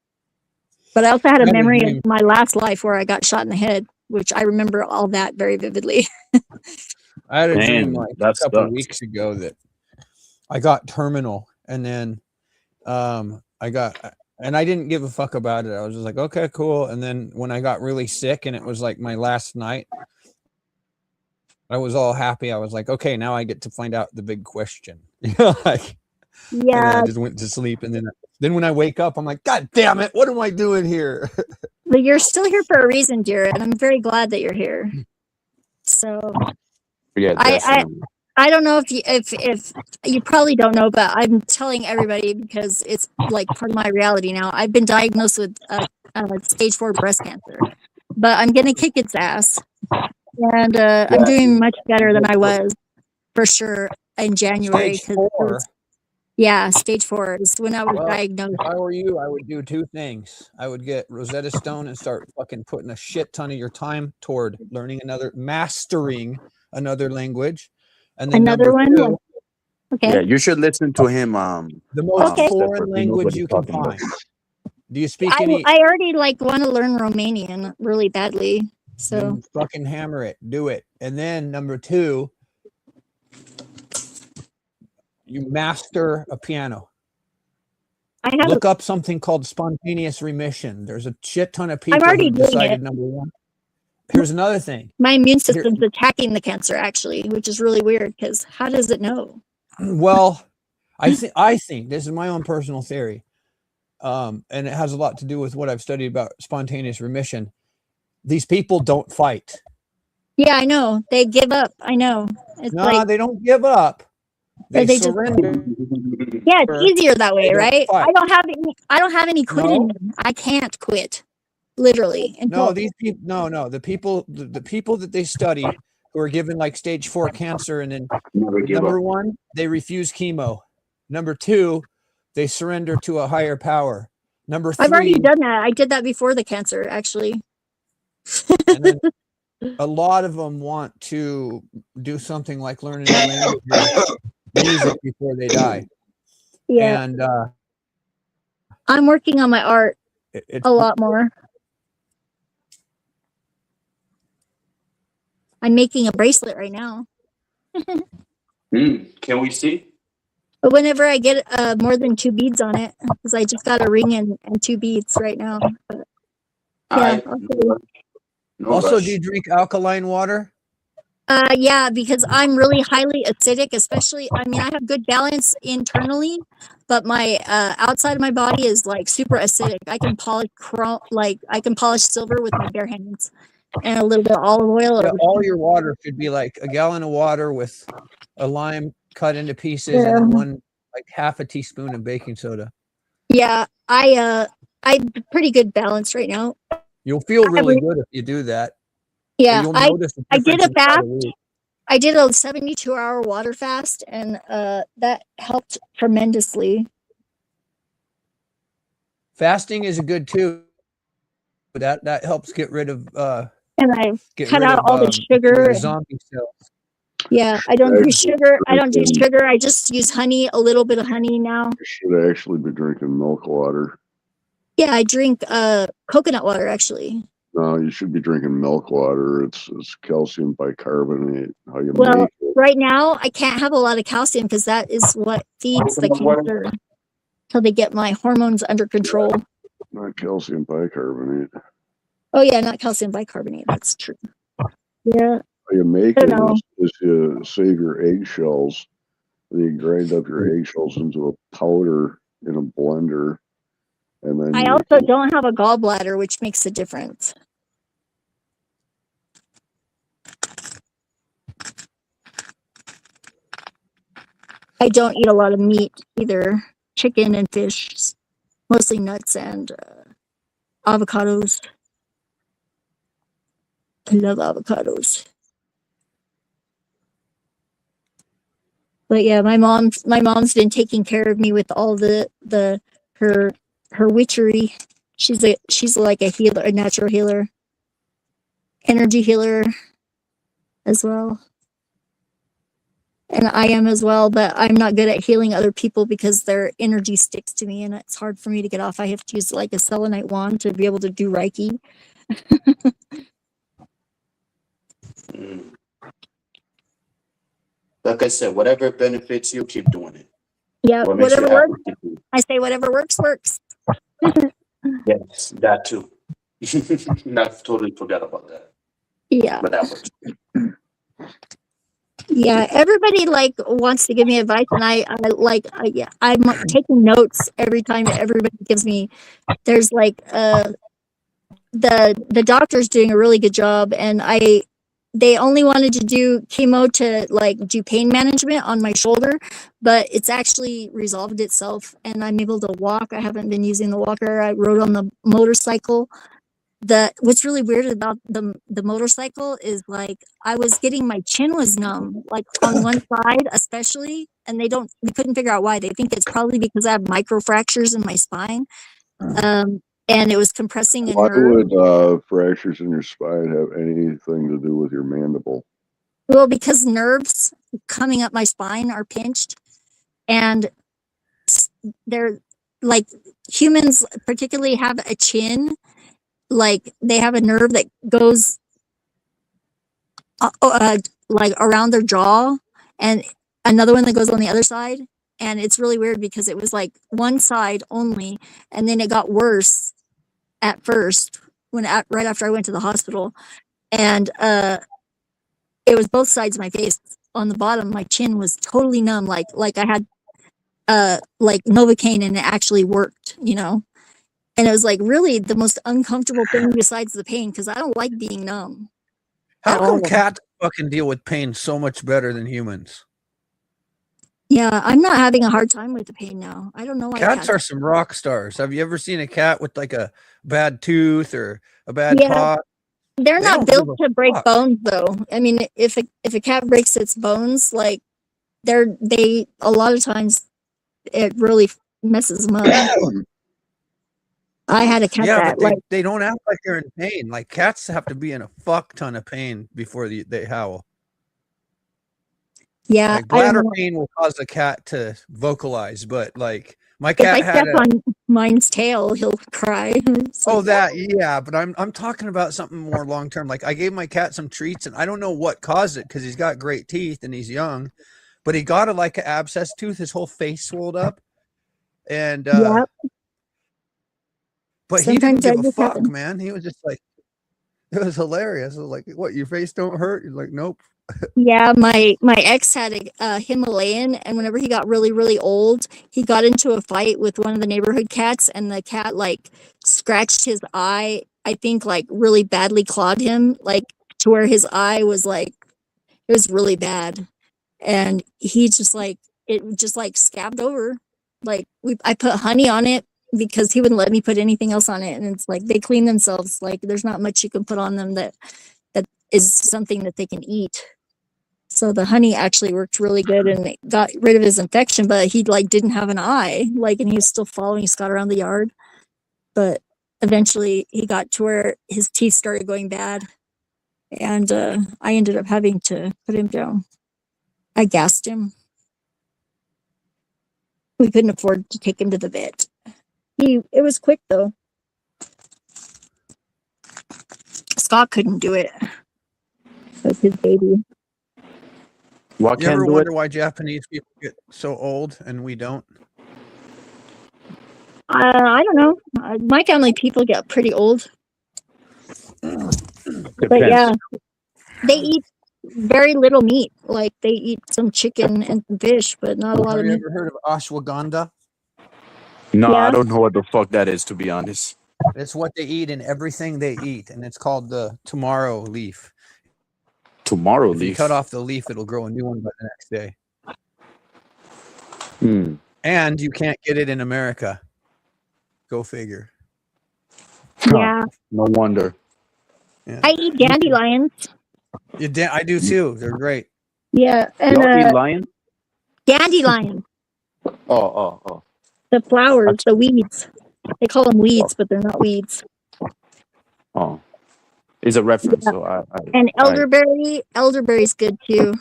But I also had a memory of my last life where I got shot in the head, which I remember all that very vividly. I had a dream Man, like a that couple sucks. weeks ago that I got terminal, and then and I didn't give a fuck about it. I was just like, okay, cool. And then when I got really sick and it was like my last night, I was all happy. I was like, okay, now I get to find out the big question. Like, and then I just went to sleep, and then when I wake up, I'm like, God damn it, what am I doing here? But you're still here for a reason, dear, and I'm very glad that you're here. So Yeah, definitely. I don't know if you probably don't know, but I'm telling everybody because it's like part of my reality now. I've been diagnosed with stage 4 breast cancer, but I'm gonna kick its ass, and I'm doing much better than I was for sure in January. Stage 4. Yeah, stage 4 is when I was diagnosed. If I were you, I would do two things. I would get Rosetta Stone and start fucking putting a shit ton of your time toward mastering another language. And then another one. Two, okay. Yeah, you should listen to him. The most foreign language you can find. Do you speak any? I already want to learn Romanian really badly. So fucking hammer it, do it. And then number 2, you master a piano. Look up something called spontaneous remission. There's a shit ton of people who decided number 1. Here's another thing. My immune system's attacking the cancer, actually, which is really weird because how does it know? Well, I think this is my own personal theory, and it has a lot to do with what I've studied about spontaneous remission. These people don't fight. Yeah, I know. They give up. I know. They don't give up. They surrender. Yeah, it's easier that way, right? Fight. I don't have any quit in me. I can't quit. Literally. These people the people that they study who are given like stage 4 cancer, and then number 1, they refuse chemo. Number 2, they surrender to a higher power. Number 3, I've already done that. I did that before the cancer, actually. And then a lot of them want to do something like learn a new language, music before they die. Yeah. And I'm working on my art a lot more. I'm making a bracelet right now. Can we see? But whenever I get more than 2 beads on it, because I just got a ring and 2 beads right now. But, yeah. Also, do you drink alkaline water? Yeah, because I'm really highly acidic, especially, I have good balance internally, but my outside of my body is like super acidic. I can polish silver with my bare hands and a little bit of olive oil. Yeah, all your water should be like a gallon of water with a lime cut into pieces and like half a teaspoon of baking soda. Yeah, I'm pretty good balance right now. You'll feel really good if you do that. Yeah, I did a fast. I did a 72-hour water fast, and that helped tremendously. Fasting is a good too. That helps get rid of and I cut out all the sugar. Zombie cells. Yeah, I don't do Actually, sugar. I don't do drinking- sugar. I just use honey, a little bit of honey now. you should actually be drinking milk water. Yeah, I drink coconut water actually. No, you should be drinking milk water. It's calcium bicarbonate. How you Well, make it? right now I can't have a lot of calcium because that is what feeds the cancer till they get my hormones under control. Not calcium bicarbonate. Oh yeah, not calcium bicarbonate. That's true. Yeah, How you make I it don't know. is you save your eggshells. You grind up your eggshells into a powder in a blender, and then I you also don't have a gallbladder, which makes a difference. I don't eat a lot of meat either. Chicken and fish, mostly nuts and avocados. I love avocados. But yeah, my mom's been taking care of me with all her witchery. She's like a healer, a natural healer, energy healer as well. And I am as well, but I'm not good at healing other people because their energy sticks to me and it's hard for me to get off. I have to use like a selenite wand to be able to do Reiki. Like I said, whatever benefits you, keep doing it. Yeah, What makes you whatever happy, works. keep doing I say whatever works, works. it. Yes, that too. Not totally forgot about that, Yeah. but that works. Yeah, everybody like wants to give me advice, and I'm like, taking notes every time everybody gives me. There's like the doctor's doing a really good job, and they only wanted to do chemo to like do pain management on my shoulder, but it's actually resolved itself, and I'm able to walk. I haven't been using the walker. I rode on the motorcycle. What's really weird about the motorcycle is like I was getting my chin was numb, like on one side especially, and they couldn't figure out why. They think it's probably because I have microfractures in my spine. And it was compressing a Why nerve. would fractures in your spine have anything to do with your mandible? Well, because nerves coming up my spine are pinched, and they're like humans particularly have a chin, like they have a nerve that goes like around their jaw, and another one that goes on the other side. And it's really weird because it was like one side only, and then it got worse at first right after I went to the hospital, and it was both sides of my face. On the bottom, my chin was totally numb, like I had like Novocaine, and it actually worked, you know. And it was like really the most uncomfortable thing besides the pain, because I don't like being numb. How at come all. cats fucking deal with pain so much better than humans? Yeah, I'm not having a hard time with the pain now. I don't know why Cats are some rock stars. Have you ever seen a cat with like a bad tooth or a bad paw? They're They not don't give built a to break fuck. bones though. I mean, if a cat breaks its bones, like they a lot of times it really messes them up. I had a cat Yeah, that but they don't act like they're in pain. Like cats have to be in a fuck ton of pain before they howl. yeah, Like I don't bladder know. pain will cause a cat to vocalize, but like my If cat I had step on mine's tail, he'll cry. It's oh, like, that, yeah, but I'm talking about something more long term. Like I gave my cat some treats, and I don't know what caused it because he's got great teeth and he's young, but he got like an abscess tooth. His whole face swelled up, and yeah. but he didn't Sometimes that give a just fuck, happens. man. He was just like, it was hilarious. I was like, "What? Your face don't hurt?" He's like, "Nope." Yeah, my ex had a Himalayan, and whenever he got really old, he got into a fight with one of the neighborhood cats, and the cat like scratched his eye. I think like really badly clawed him, like to where his eye was like it was really bad, and he just like it just like scabbed over. Like I put honey on it because he wouldn't let me put anything else on it, and it's like they clean themselves. Like there's not much you can put on them that is something that they can eat. So the honey actually worked really good and it got rid of his infection, but he like didn't have an eye, like, and he was still following Scott around the yard. But eventually he got to where his teeth started going bad, and I ended up having to put him down. I gassed him. We couldn't afford to take him to the vet. It was quick though. Scott couldn't do it. It was his baby. What You can ever do it? wonder why Japanese people get so old and we don't? I don't know. My family people get pretty old. But Depends. yeah, they eat very little meat. Like they eat some chicken and some fish, but not a lot Have of you meat. ever heard of ashwagandha? No, Yeah. I don't know what the fuck that is, to be honest. It's what they eat in everything they eat, and it's called the tomorrow leaf. Tomorrow If you leaf. cut off the leaf, it'll grow a new one by the next day. Hmm. And you can't get it in America. Go figure. Yeah. No wonder. Yeah. I eat dandelions. I do too. They're great. Yeah, You and eat lion? dandelions, Oh. the flowers, the weeds. They call them weeds, but they're not weeds. Oh. It's a reference. Yeah. So And elderberry's good too.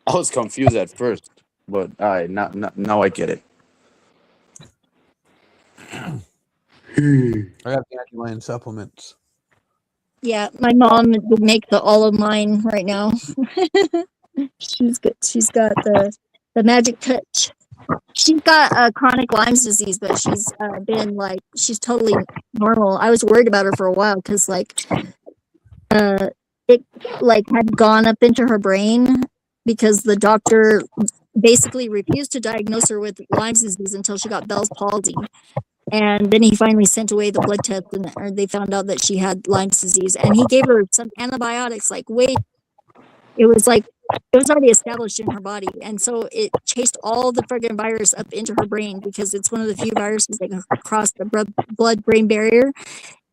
I was confused at first, but now I get it. I have dandelion supplements. Yeah, my mom would make all of mine right now. She's good. She's got the magic touch. She's got chronic Lyme's disease, but she's she's totally normal. I was worried about her for a while because it had gone up into her brain because the doctor basically refused to diagnose her with Lyme's disease until she got Bell's palsy. And then he finally sent away the blood test, and they found out that she had Lyme's disease. And he gave her some antibiotics. It was already established in her body, and so it chased all the friggin' virus up into her brain because it's one of the few viruses that can cross the blood-brain barrier.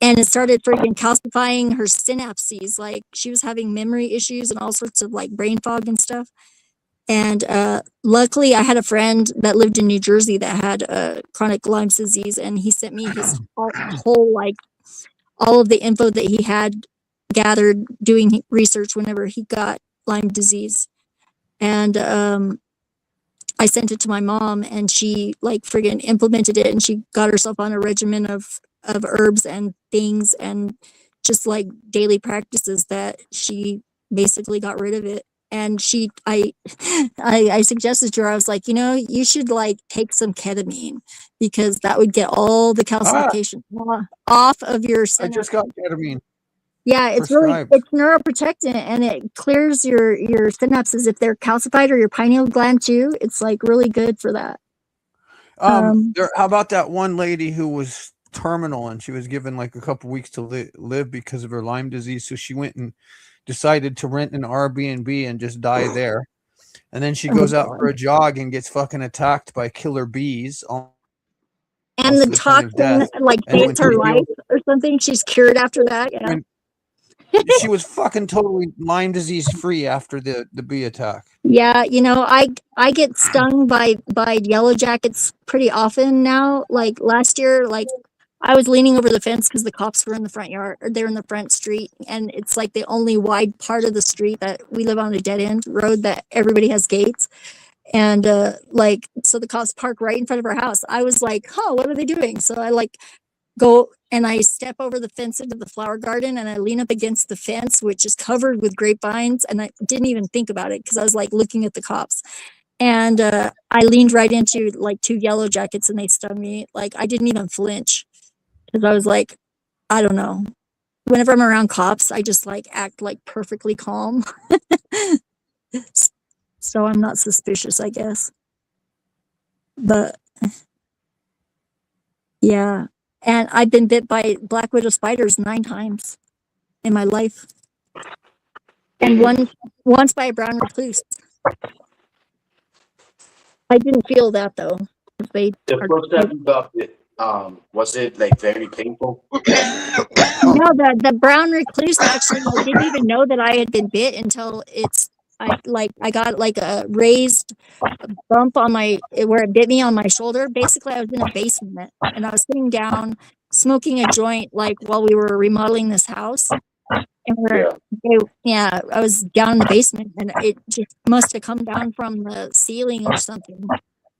And it started friggin' calcifying her synapses. Like she was having memory issues and all sorts of brain fog and stuff. And luckily, I had a friend that lived in New Jersey that had chronic Lyme's disease, and he sent me his whole all of the info that he had gathered doing research whenever he got Lyme disease. And I sent it to my mom, and she friggin' implemented it, and she got herself on a regimen of herbs and things and just daily practices that she basically got rid of it. And I suggested to her, I was like, you should take some ketamine because that would get all the calcification off of your I just got ketamine. Yeah, it's neuroprotectant, and it clears your synapses if they're calcified, or your pineal gland too. It's really good for that. How about that one lady who was terminal and she was given a couple weeks to live because of her Lyme disease, so she went and decided to rent an Airbnb and just die there. And then she goes out for a jog and gets fucking attacked by killer bees. And the toxin takes her life or something. She's cured after that. Yeah. She was fucking totally Lyme disease free after the bee attack. Yeah, I get stung by yellow jackets pretty often now. Last year, I was leaning over the fence because the cops were in the front yard, or they're in the front street, and it's the only wide part of the street that we live on, a dead end road that everybody has gates. And so the cops park right in front of our house. I was like, what are they doing? So I go and I step over the fence into the flower garden, and I lean up against the fence, which is covered with grapevines. And I didn't even think about it because I was looking at the cops. And I leaned right into 2 yellow jackets, and they stung me. I didn't even flinch because I was I don't know. Whenever I'm around cops, I just act perfectly calm. So I'm not suspicious, I guess. But yeah. And I've been bit by black widow spiders 9 times in my life. And once by a brown recluse. I didn't feel that though. The first time you got it, was it very painful? No, the brown recluse actually, I didn't even know that I had been bit until I got a raised bump on where it bit me on my shoulder. Basically, I was in a basement and I was sitting down smoking a joint while we were remodeling this house. And I was down in the basement, and it just must have come down from the ceiling or something.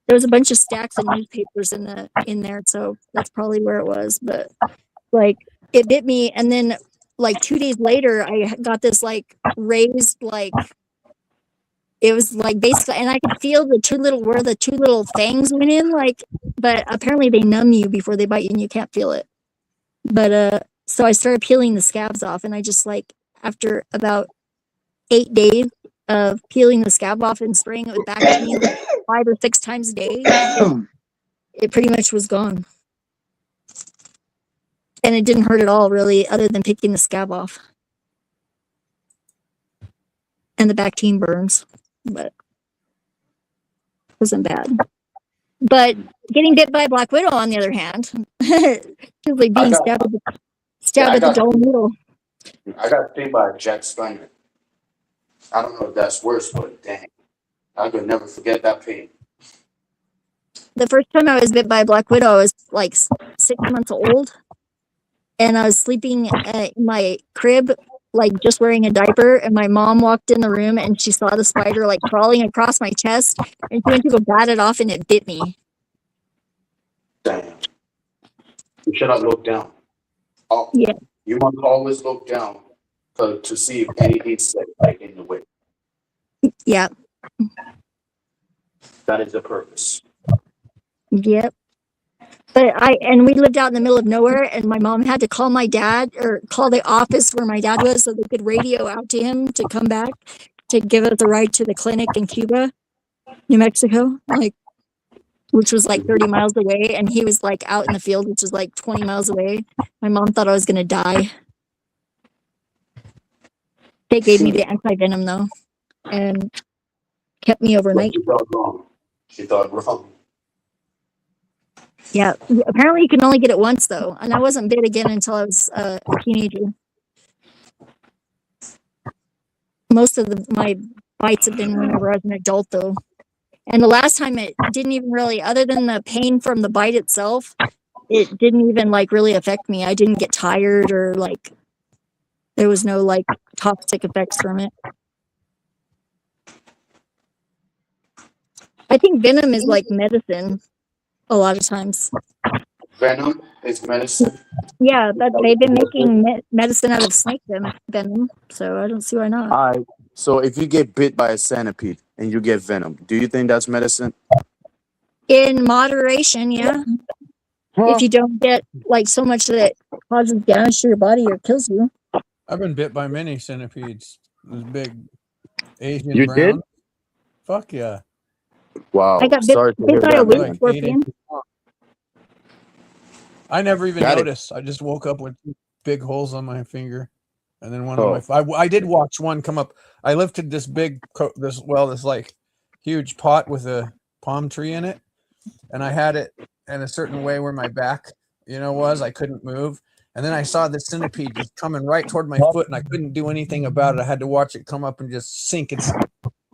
There was a bunch of stacks of newspapers in there, so that's probably where it was. But like, it bit me, and then like 2 days later, I got this like raised like. It was like basically, and I could feel where the two little fangs went in, like, but apparently they numb you before they bite you and you can't feel it. But so I started peeling the scabs off, and I just like, after about 8 days of peeling the scab off and spraying it with Bactine like 5 or 6 times a day, it pretty much was gone. And it didn't hurt at all, really, other than picking the scab off. And the Bactine burns, but it wasn't bad. But getting bit by a black widow, on the other hand, feels like being stabbed with a dull needle. I got bit by a jet spider. I don't know if that's worse, but dang, I could never forget that pain. The first time I was bit by a black widow, I was like 6 months old, and I was sleeping in my crib, like just wearing a diaper, and my mom walked in the room and she saw the spider like crawling across my chest, and she went to go bat it off, and it bit me. Damn. You should have looked down. Oh, yeah. You must always look down to see if any insect like in the way. Yeah. That is the purpose. Yep. But we lived out in the middle of nowhere, and my mom had to call my dad or call the office where my dad was so they could radio out to him to come back to give us a ride to the clinic in Cuba, New Mexico, like, which was like 30 miles away. And he was like out in the field, which was like 20 miles away. My mom thought I was going to die. They gave me the anti-venom though, and kept me overnight. She thought wrong. She thought wrong. Yeah, apparently you can only get it once though, and I wasn't bit again until I was a teenager. Most of my bites have been whenever I was an adult though, and the last time it didn't even really, other than the pain from the bite itself, it didn't even like really affect me. I didn't get tired or like there was no like toxic effects from it. I think venom is like medicine. A lot of times. Venom is medicine? Yeah, but they've been making medicine out of snake venom, so I don't see why not. All right. So if you get bit by a centipede and you get venom, do you think that's medicine? In moderation, yeah. If you don't get like so much that it causes damage to your body or kills you. I've been bit by many centipedes. Those big Asian You brown. did? Fuck yeah. Wow. I got bit by a wood scorpion. I never even noticed. I just woke up with big holes on my finger, and then one of my. I did watch one come up. I lifted this big, this like huge pot with a palm tree in it, and I had it in a certain way where my back, was. I couldn't move, and then I saw the centipede just coming right toward my foot, and I couldn't do anything about it. I had to watch it come up and just sink its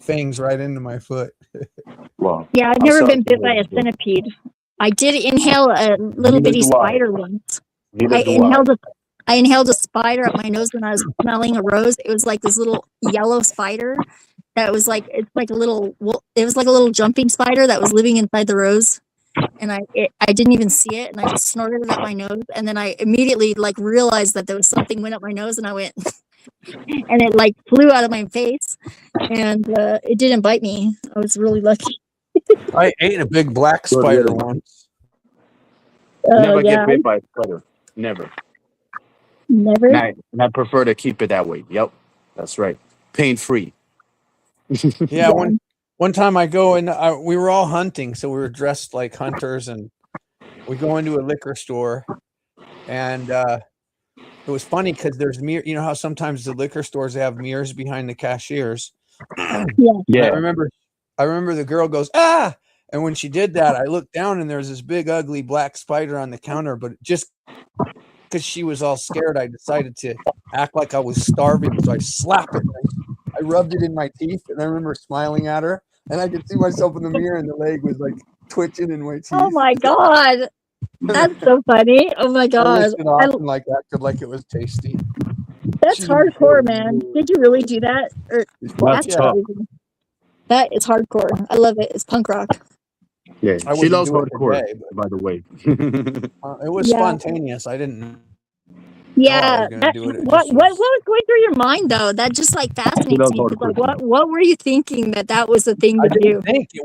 fangs right into my foot. Wow. Yeah, I've never been bit by a centipede. I did inhale a little bitty spider once. I inhaled a spider up my nose when I was smelling a rose. It was like this little yellow spider that was like, it was like a little jumping spider that was living inside the rose. And I didn't even see it, and I just snorted it up my nose, and then I immediately like realized that there was something went up my nose, and I went and it like flew out of my face, and it didn't bite me. I was really lucky. I ate a big black spider once. Never get bit by a spider. Never. Never? And I prefer to keep it that way. Yep. That's right. Pain free. Yeah, one time I go and we were all hunting, so we were dressed like hunters, and we go into a liquor store, and it was funny because there's mirror. You know how sometimes the liquor stores have mirrors behind the cashiers. Yeah. I remember the girl goes, "Ah!" And when she did that, I looked down and there was this big, ugly black spider on the counter. But just because she was all scared, I decided to act like I was starving. So I slapped it. I rubbed it in my teeth, and I remember smiling at her. And I could see myself in the mirror, and the leg was like twitching in my teeth. Oh my god, that's so funny! Oh my god, I licked it off and like acted like it was tasty. That's hardcore, man. Did you really do that? Or That's that's tough. crazy. That is hardcore. I love it. It's punk rock. Yeah, I she wouldn't loves do it hardcore, today, by the way. but it was Yeah. spontaneous. I didn't know I Yeah. was gonna do it. It What just what was. was going through your mind though? That just like She fascinates loves me because like hardcore. what were you thinking that was the thing I to didn't do? think it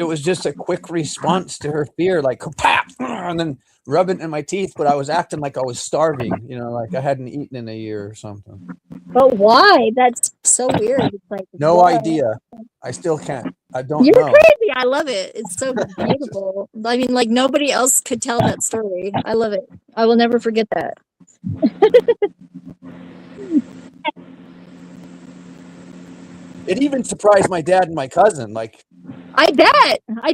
was just a quick response to her fear, like pap, and then rub it in my teeth. But I was acting like I was starving, like I hadn't eaten in a year or something. But why? That's so weird. It's like No why? idea. I still can't. I don't You're know. crazy. I love it. It's so beautiful. I mean, like nobody else could tell that story. I love it. I will never forget that. It even surprised my dad and my cousin. Like I bet. I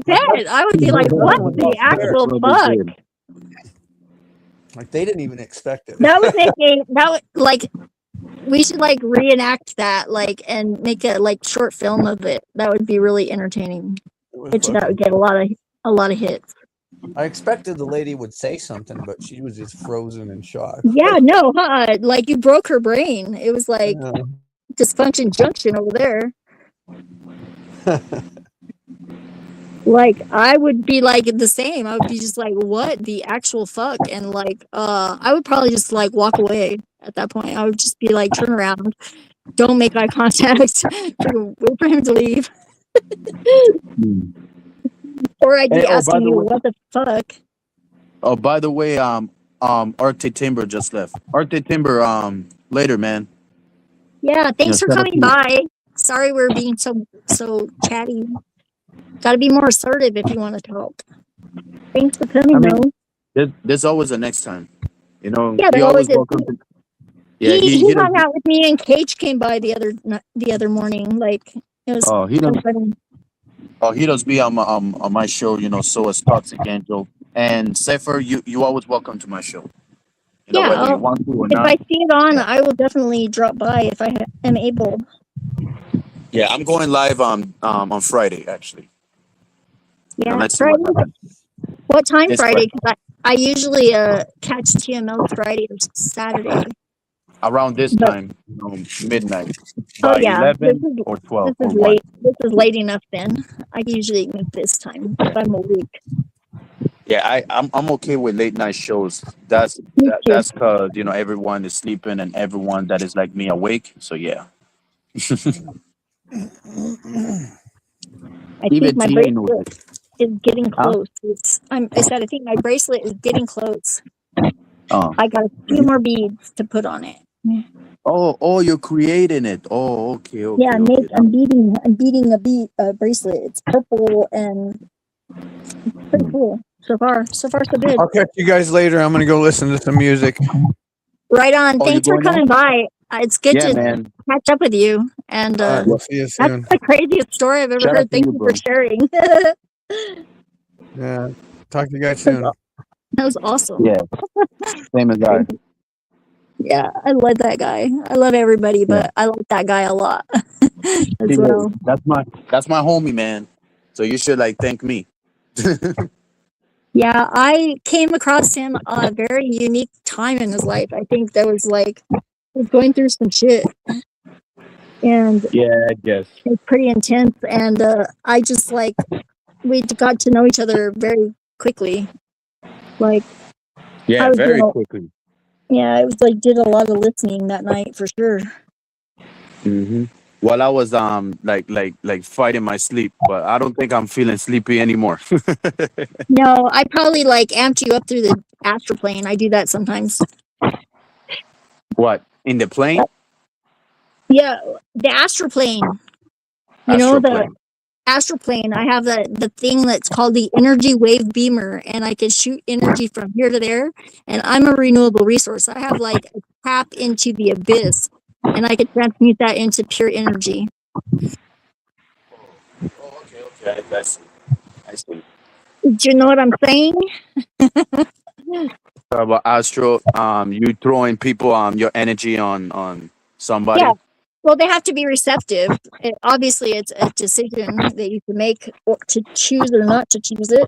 would be like, what the actual fuck? Like they didn't even expect it. That would make like we should like reenact that like and make a like short film of it. That would be really entertaining. Bet you that would get a lot of hits. I expected the lady would say something, but she was just frozen in shock. Yeah, no, like you broke her brain. It was like dysfunction junction over there. Like I would be like the same. I would be just like, what the actual fuck? And like I would probably just like walk away at that point. I would just be like, turn around, don't make eye contact, wait for him to leave. Or I'd be asking you, what the fuck? Oh, by the way, Arctic Timber just left. Arctic Timber, later, man. Yeah, thanks for set up coming here. by. Sorry we're being so chatty. Gotta be more assertive if you want to talk. Thanks for coming, though. There's always a next time. Yeah, he there always is. welcome to. Yeah, he hung out with me and Cage came by the other morning. Like it was. Oh, he does be on my show. So is Toxic Angel and Cypher. You always welcome to my show. Whether you want to or if not. I see it on, I will definitely drop by if I am able. Yeah, I'm going live on Friday actually. Yeah, Friday. What time Friday? Because I usually catch TML Friday or Saturday. Around this time, midnight. Oh yeah, 11 or 12. This is late. This is late enough then. I usually make this time if I'm awake. Yeah, I'm okay with late night shows. That's because everyone is sleeping and everyone that is like me awake. So yeah. I think my bracelet is getting close. I said I think my bracelet is getting close. I got a few more beads to put on it. Oh, you're creating it. Oh, okay. Yeah, I'm beating a bracelet. It's purple and it's pretty cool. So far so good. I'll catch you guys later. I'm gonna go listen to some music. Right on. Thanks for coming by. It's good to catch up with you. And we'll see you soon. That's the craziest story I've ever heard. Thank you for sharing. Yeah. Talk to you guys soon. That was awesome. Yeah. Same as I. Yeah, I love that guy. I love everybody, but I like that guy a lot as well. That's my homie, man. So you should thank me. Yeah, I came across him a very unique time in his life. I think that was he was going through some shit. And yeah, I guess it's pretty intense. And I just we got to know each other very quickly. Very quickly. Yeah, it was did a lot of listening that night for sure. Mm-hmm. Well, I was like fighting my sleep, but I don't think I'm feeling sleepy anymore. No, I probably amped you up through the astral plane. I do that sometimes. What, in the plane? Yeah, the astral plane. The astral plane. I have the thing that's called the energy wave beamer, and I can shoot energy from here to there. And I'm a renewable resource. I have a tap into the abyss, and I can transmute that into pure energy. Oh, okay. I see. Do you know what I'm saying? About astro, you throwing people your energy on somebody. Yeah. Well, they have to be receptive. Obviously, it's a decision that you can make to choose or not to choose it.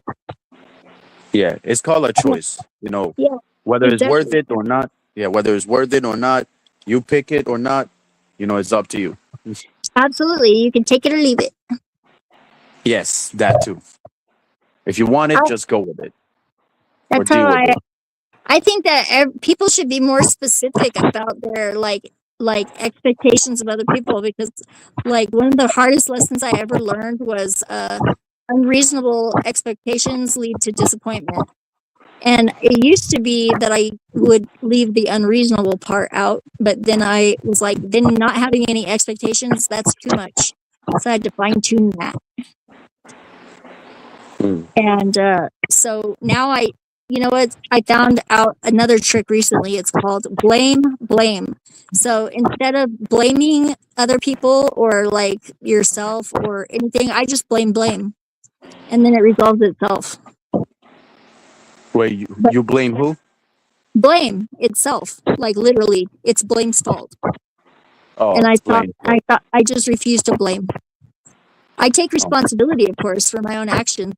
Yeah, it's called a choice. Yeah, whether it's worth it or not. Yeah, whether it's worth it or not, You pick it or not, it's up to you. Absolutely. You can take it or leave it. Yes, that too. If you want it, I, just go with it or that's how deal with it. I think that people should be more specific about their like expectations of other people, because like one of the hardest lessons I ever learned was unreasonable expectations lead to disappointment. And it used to be that I would leave the unreasonable part out, but then I was like, then not having any expectations, that's too much. So I had to fine tune that. Mm. And so now you know what? I found out another trick recently. It's called blame. So instead of blaming other people or like yourself or anything, I just blame. And then it resolves itself. Wait, you, But you blame who? blame itself, like literally, it's blame's fault. And Oh, blame. I just refuse to blame. I take responsibility, of course, for my own actions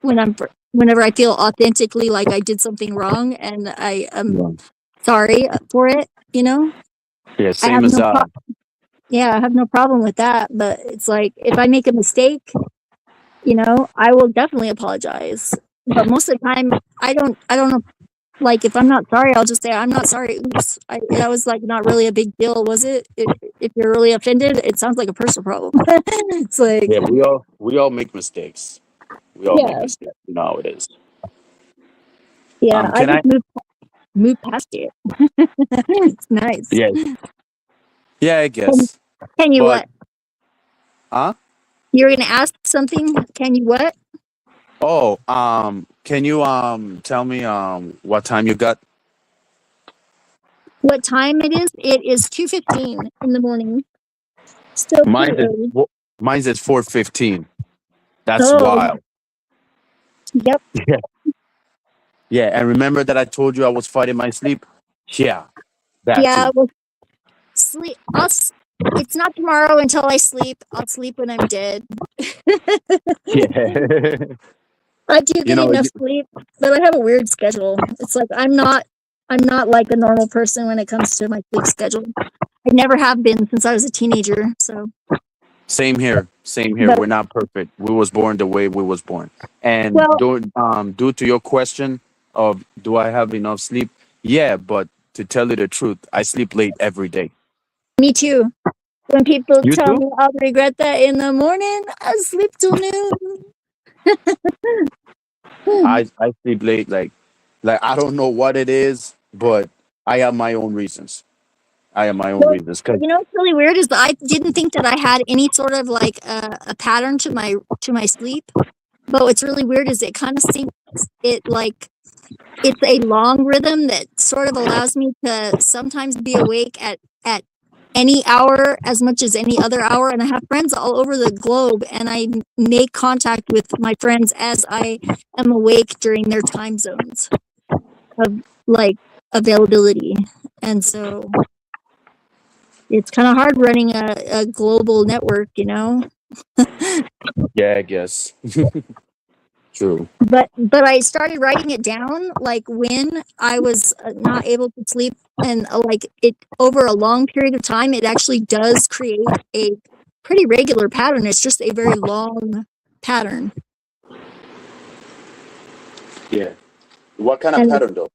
whenever I feel authentically like I did something wrong and I am sorry for it, Yeah, I same have as I have no problem with that. But it's like, if I make a mistake, I will definitely apologize. But most of the time, I don't know. Like, if I'm not sorry, I'll just say, I'm not sorry. Oops. That was like not really a big deal, was it? If you're really offended, it sounds like a personal problem. It's like, Yeah, we all make mistakes. We all make yeah, mistakes. You know how it is. yeah. I Can I? just move past it. It's nice. Yeah, yeah, I Can, guess. can you But what? huh? You're gonna ask something? Can you what? Oh, can you tell me what time you got? What time it is? It is 2:15 in the morning. Still Mine pretty is early. mine's at 4:15. That's Oh, wild. yep. Yeah, yeah. And remember that I told you I was fighting my sleep? Yeah, that Yeah. too. Well, sleep. It's not tomorrow until I sleep. I'll sleep when I'm dead. Yeah. I do you get know, enough sleep, but I have a weird schedule. It's like I'm not like a normal person when it comes to my sleep schedule. I never have been since I was a teenager. So, same here. Same here. but We're not perfect. We was born the way we was born. And well, due to your question of do I have enough sleep? Yeah, but to tell you the truth, I sleep late every day. me too. When people You tell too? me I'll regret that in the morning, I sleep till noon. I sleep late like I don't know what it is, but I have my own reasons. I have my own Well, reasons cuz what's really weird is that I didn't think that I had any sort of like a pattern to my sleep. But what's really weird is it kind of seems it like it's a long rhythm that sort of allows me to sometimes be awake at any hour as much as any other hour. And I have friends all over the globe, and I make contact with my friends as I am awake during their time zones of like availability. And so it's kind of hard running a global network, yeah, I guess. True. but I started writing it down like when I was not able to sleep, and like it over a long period of time, it actually does create a pretty regular pattern. It's just a very long pattern, Yeah. What kind of and pattern though?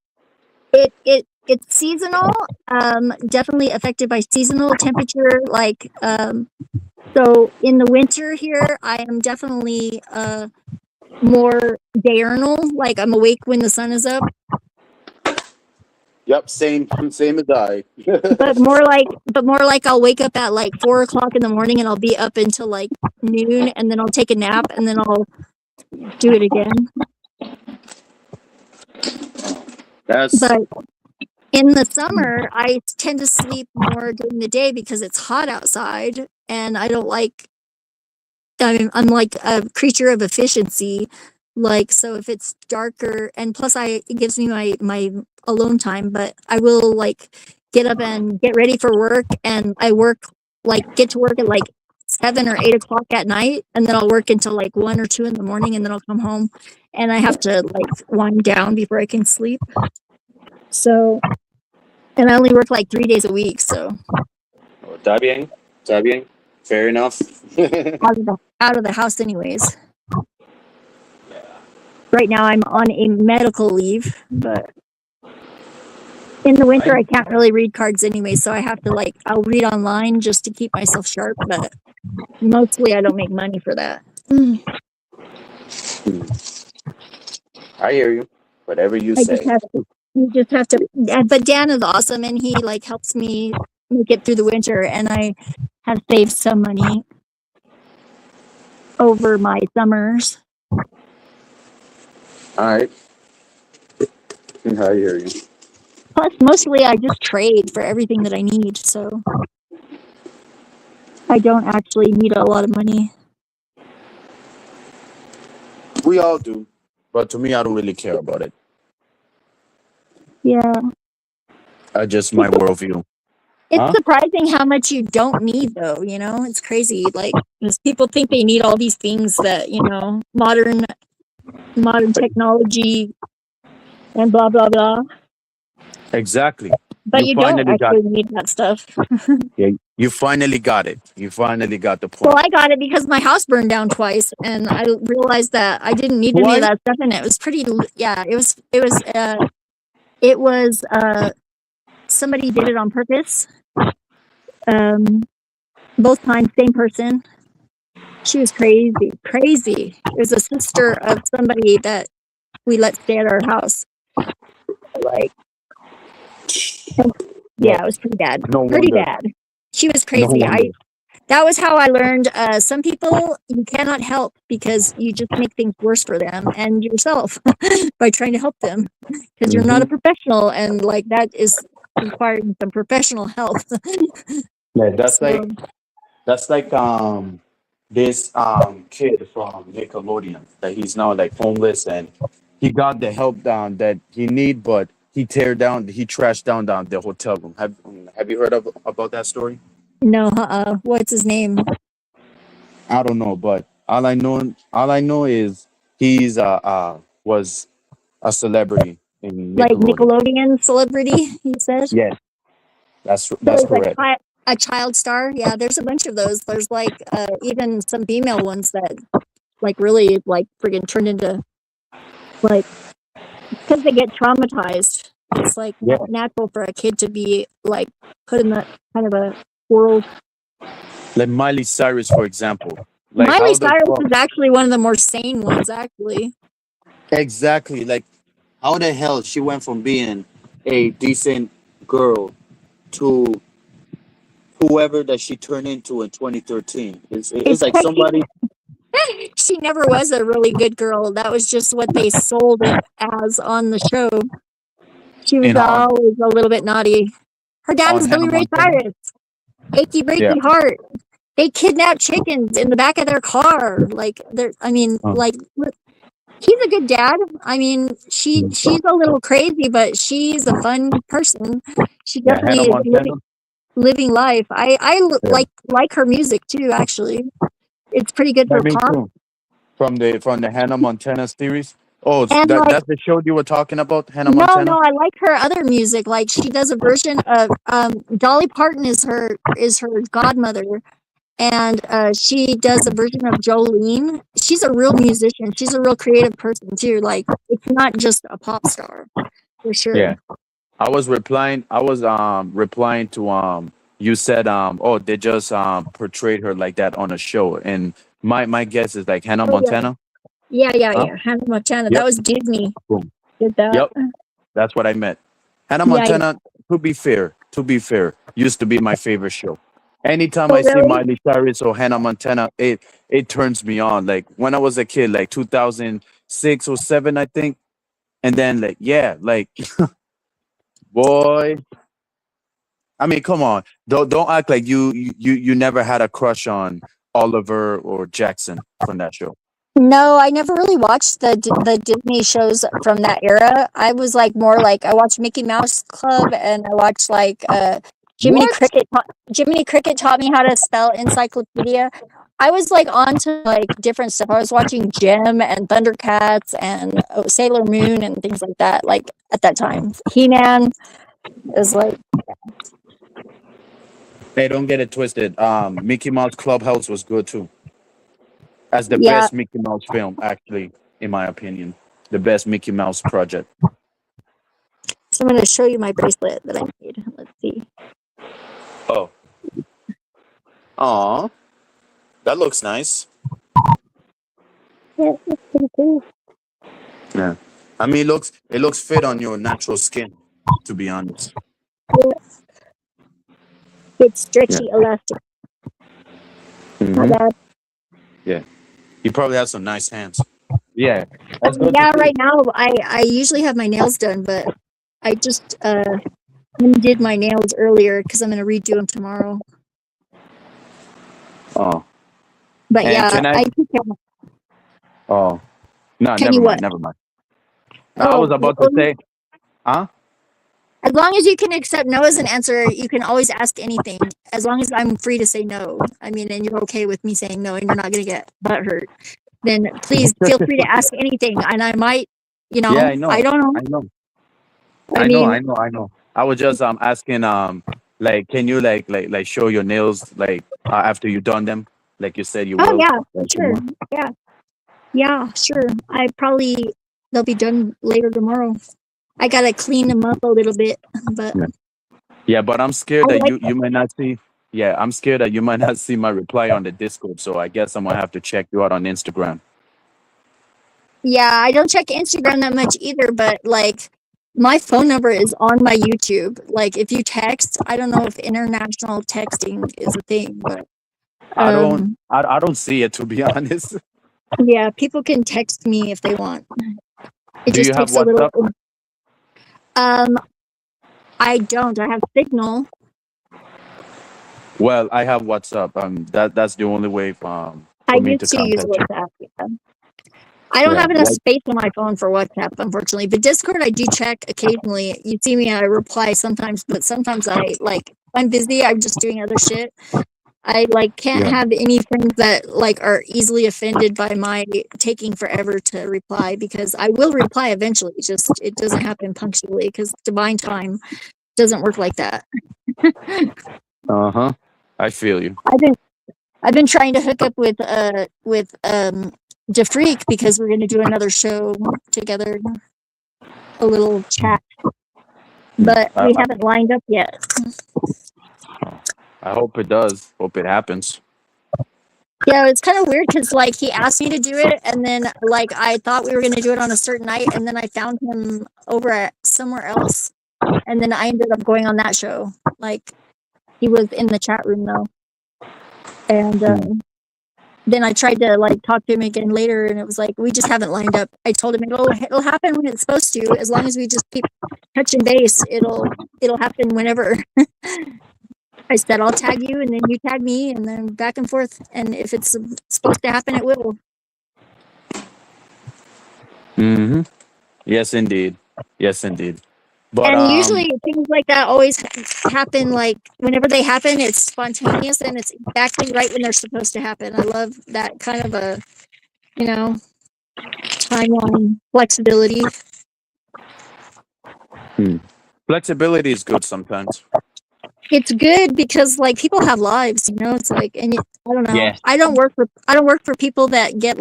it's seasonal. Definitely affected by seasonal temperature. Like so in the winter here, I am definitely more diurnal. Like, I'm awake when the sun is up. Yep, same as I. But more like I'll wake up at like 4 o'clock in the morning, and I'll be up until like noon, and then I'll take a nap, and then I'll do it again. That's But in the summer, I tend to sleep more during the day because it's hot outside, and I don't like. I'm like a creature of efficiency. Like, so if it's darker, and plus it gives me my alone time, but I will like get up and get ready for work, and I work like get to work at like 7 or 8 o'clock at night, and then I'll work until like 1 or 2 in the morning, and then I'll come home, and I have to like wind down before I can sleep. So And I only work like 3 days a week, so Oh, está bien. Está bien. Fair enough. out of the house anyways. Right now I'm on a medical leave, but in the winter I can't really read cards anyway, so I have to I'll read online just to keep myself sharp, but mostly I don't make money for that. I hear you. Whatever you I say. you just have to, but Dan is awesome and he helps me make it through the winter, and I have saved some money over my summers. All right. I hear you. Plus, mostly I just trade for everything that I need, so I don't actually need a lot of money. We all do. But to me, I don't really care about it. Yeah. Just my worldview. It's surprising how much you don't need, though, it's crazy. Because people think they need all these things that, modern technology and blah, blah, blah. Exactly. But you don't actually need that stuff. Yeah, you finally got it. You finally got the point. Well, I got it because my house burned down twice, and I realized that I didn't need any of that stuff, and it was pretty. Yeah, it was. Somebody did it on purpose. Both times, same person. She was crazy. It was a sister of somebody that we let stay at our house. Yeah, it was pretty bad. Pretty bad. She was crazy. That was how I learned some people you cannot help because you just make things worse for them and yourself by trying to help them because you're not a professional, and that is requiring some professional help. Yeah, that's like this kid from Nickelodeon that he's now homeless, and he got the help down that he need, but he trashed down the hotel room. Have you heard about that story? No, what's his name? I don't know, but all I know is he's was a celebrity in Nickelodeon celebrity, he said. Yes, that's correct. A child star. Yeah, there's a bunch of those. There's even some female ones that really friggin' turned into because they get traumatized. It's not natural for a kid to be put in that kind of a world. Like Miley Cyrus, for example. Miley Cyrus is actually one of the more sane ones, actually. Exactly. How the hell she went from being a decent girl to whoever that she turned into in 2013. It's like somebody. She never was a really good girl. That was just what they sold it as on the show. She was always a little bit naughty. Her dad was Billy Ray Cyrus. Achy breaky heart. They kidnapped chickens in the back of their car. He's a good dad. I mean, she's a little crazy, but she's a fun person. She definitely is living life. I like her music too. Actually, it's pretty good for pop. Too. From the Hannah Montana series. Oh, that's the show you were talking about, Hannah Montana? No, I like her other music. She does a version of Dolly Parton is her godmother, and she does a version of Jolene. She's a real musician. She's a real creative person too. It's not just a pop star, for sure. Yeah, I was replying to you said they just portrayed her like that on a show, and my guess is Hannah Montana. Yeah. Hannah Montana. Yep. That was Disney. Boom. Did that. Yep. That's what I meant. Hannah Montana, to be fair, used to be my favorite show. Anytime I see Miley Cyrus or Hannah Montana, it turns me on. When I was a kid, 2006 or 7, I think. And then boy. I mean, come on. Don't act like you never had a crush on Oliver or Jackson from that show. No, I never really watched the Disney shows from that era. I was more I watched Mickey Mouse Club, and I watched Jiminy Cricket. Jiminy Cricket taught me how to spell encyclopedia. I was onto different stuff. I was watching Jem and Thundercats and Sailor Moon and things like that. At that time, He-Man. It was Hey, don't get it twisted. Mickey Mouse Clubhouse was good too. As the Yeah, best Mickey Mouse film, actually, in my opinion, the best Mickey Mouse project. so I'm going to show you my bracelet that I made. Let's see. Oh, aw, that looks nice. Yeah, it's pretty cool. Yeah, I mean, it looks fit on your natural skin. To be honest. Yeah. It's Yeah. stretchy, elastic. Not hmm bad. Yeah. He probably has some nice hands. Yeah, that's good to Yeah, see. right now I usually have my nails done, but I just undid my nails earlier because I'm going to redo them tomorrow. Oh, But and yeah, can I? I think Oh, no, can never you what? mind, never mind. I was Oh, about to say, huh? as long as you can accept no as an answer, you can always ask anything. As long as I'm free to say no. I mean, and you're okay with me saying no, and you're not going to get butt hurt. Then please feel free to ask anything, and I might, Yeah, I I know, don't know. I know, I I know, mean, I know, I know. I was just asking like, can you like show your nails like after you done them, like you said you oh will. yeah, Like, sure, yeah, sure. They'll be done later tomorrow. I gotta clean them up a little bit, but Yeah. Yeah, but I'm I scared that like. you might not see. Yeah, I'm scared that you might not see my reply on the Discord. So I guess I'm gonna have to check you out on Instagram. Yeah, I don't check Instagram that much either, but like my phone number is on my YouTube. Like if you text, I don't know if international texting is a thing, but I don't see it, to be honest. yeah, people can text me if they want. It Do you just have takes a little. WhatsApp? I don't. I have Signal. Well, I have WhatsApp. That's the only way I for me used to to use contact you. WhatsApp. Yeah. I don't Yeah. have enough space on my phone for WhatsApp, unfortunately. But Discord, I do check occasionally. You see me, I reply sometimes, but sometimes if I'm busy, I'm just doing other shit. I can't Yeah. have any friends that are easily offended by my taking forever to reply because I will reply eventually. It's just it doesn't happen punctually because divine time doesn't work like that. Uh-huh. I feel you. I've been trying to hook up with DeFreak because we're gonna do another show together, a little chat. But we haven't lined up yet. I hope it does. Hope it happens. Yeah, it's kind of weird because he asked me to do it, and then I thought we were gonna do it on a certain night, and then I found him over at somewhere else, and then I ended up going on that show. He was in the chat room though, and then I tried to talk to him again later, and it was we just haven't lined up. I told him it'll happen when it's supposed to, as long as we just keep touching base. It'll happen whenever. I said I'll tag you, and then you tag me, and then back and forth. And if it's supposed to happen, it will. Mm-hmm. Yes, indeed. Yes, indeed. But And usually things like that always happen. Whenever they happen, it's spontaneous and it's exactly right when they're supposed to happen. I love that kind of a, timeline flexibility. flexibility is good sometimes. It's good because people have lives, it's and I don't know. Yes. I don't work for people that get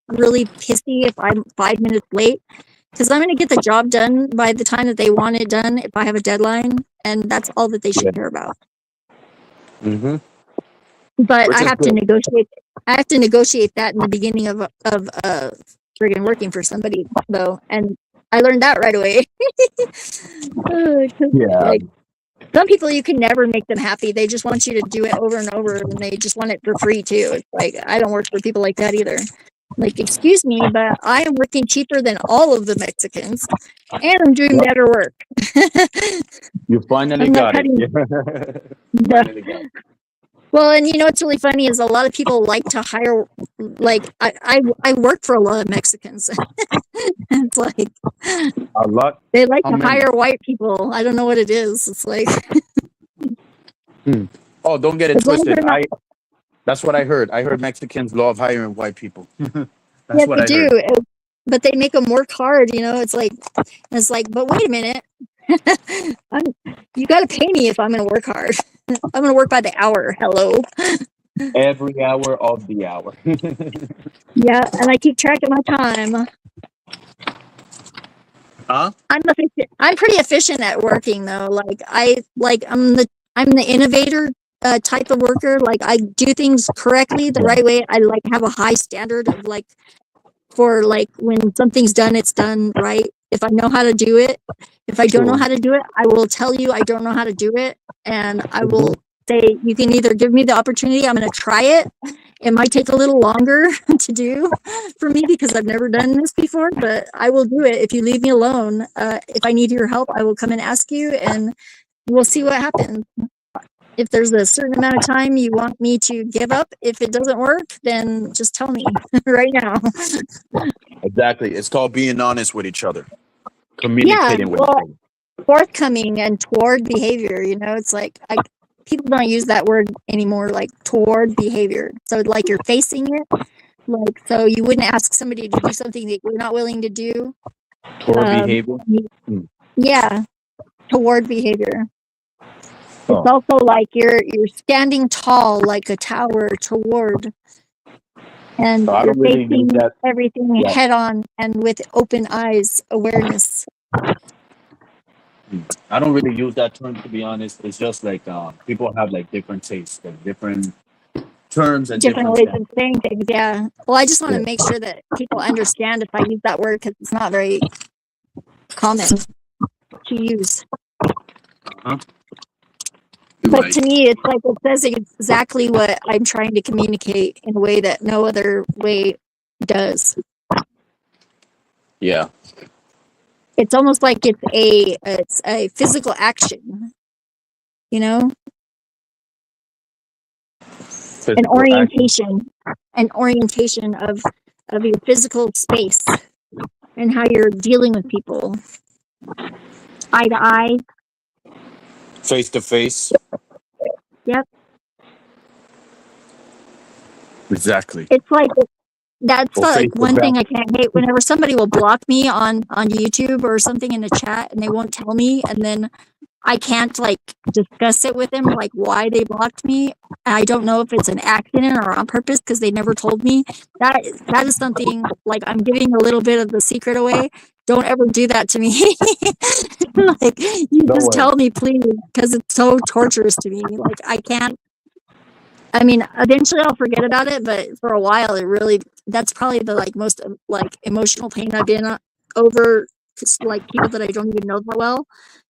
really pissy if I'm 5 minutes late. Because I'm going to get the job done by the time that they want it done if I have a deadline, and that's all that they should care about. Mm-hmm. But Which I is have to good. negotiate. I have to negotiate that in the beginning of friggin' working for somebody, though, and I learned that right away. Yeah. Some people you can never make them happy. They just want you to do it over and over, and they just want it for free too. It's I don't work for people like that either. Excuse me, but I am working cheaper than all of the Mexicans, and I'm doing better work. You finally I'm not got it. cutting- Yeah. Finally got it. Well, and what's really funny is a lot of people like to hire. I work for a lot of Mexicans. It's A lot. they like How to many? hire white people. I don't know what it is. It's Oh, don't get it as long as twisted. they're not. That's what I heard. I heard Mexicans love hiring white people. That's Yeah, what they I do, heard. but they make them work hard. It's but wait a minute. You got to pay me if I'm going to work hard. I'm going to work by the hour. Hello. Every hour of the hour. Yeah, and I keep track of my time. Huh? I'm pretty efficient at working though. I'm the innovator type of worker. Like I do things correctly the right way. I like have a high standard of like for like when something's done, it's done right. If I know how to do it, if I don't know True. how to do it, I will tell you I don't know how to do it, and I will say you can either give me the opportunity. I'm going to try it. It might take a little longer to do for me because I've never done this before, but I will do it if you leave me alone. If I need your help, I will come and ask you, and we'll see what happens. If there's a certain amount of time you want me to give up, if it doesn't work, then just tell me right now. Exactly. It's called being honest with each other, Yeah, communicating with each well, other. forthcoming and toward behavior. It's like people don't use that word anymore, like toward behavior. So like you're facing it, like so you wouldn't ask somebody to do something that you're not willing to do. Toward behavior. Yeah, toward behavior. Oh. It's also like you're standing tall like a tower toward, and So I you're don't really use facing that. everything Yeah. head on and with open eyes awareness. I don't really use that term, to be honest. It's just like people have like different tastes, like different terms and Different different ways of saying things. Yeah. Well, I just want to Yeah. make sure that people understand if I use that word because it's not very common to use. Uh-huh. But Right. to me, it's like it says exactly what I'm trying to communicate in a way that no other way does. Yeah. It's almost like it's a physical action, an Physical action. orientation of your physical space and how you're dealing with people, eye to eye. Face to face. Yep. Exactly. It's like that's Or like face to one thing back. I can't hate. Whenever somebody will block me on YouTube or something in the chat and they won't tell me, and then I can't like discuss it with them, like why they blocked me. I don't know if it's an accident or on purpose because they never told me. That is something like I'm giving a little bit of the secret away. Don't ever do that to me. Like you No just way. tell me, please, because it's so torturous to me. Like I can't. I mean, eventually I'll forget about it, but for a while, that's probably the like most like emotional pain I've been over, like people that I don't even know that well,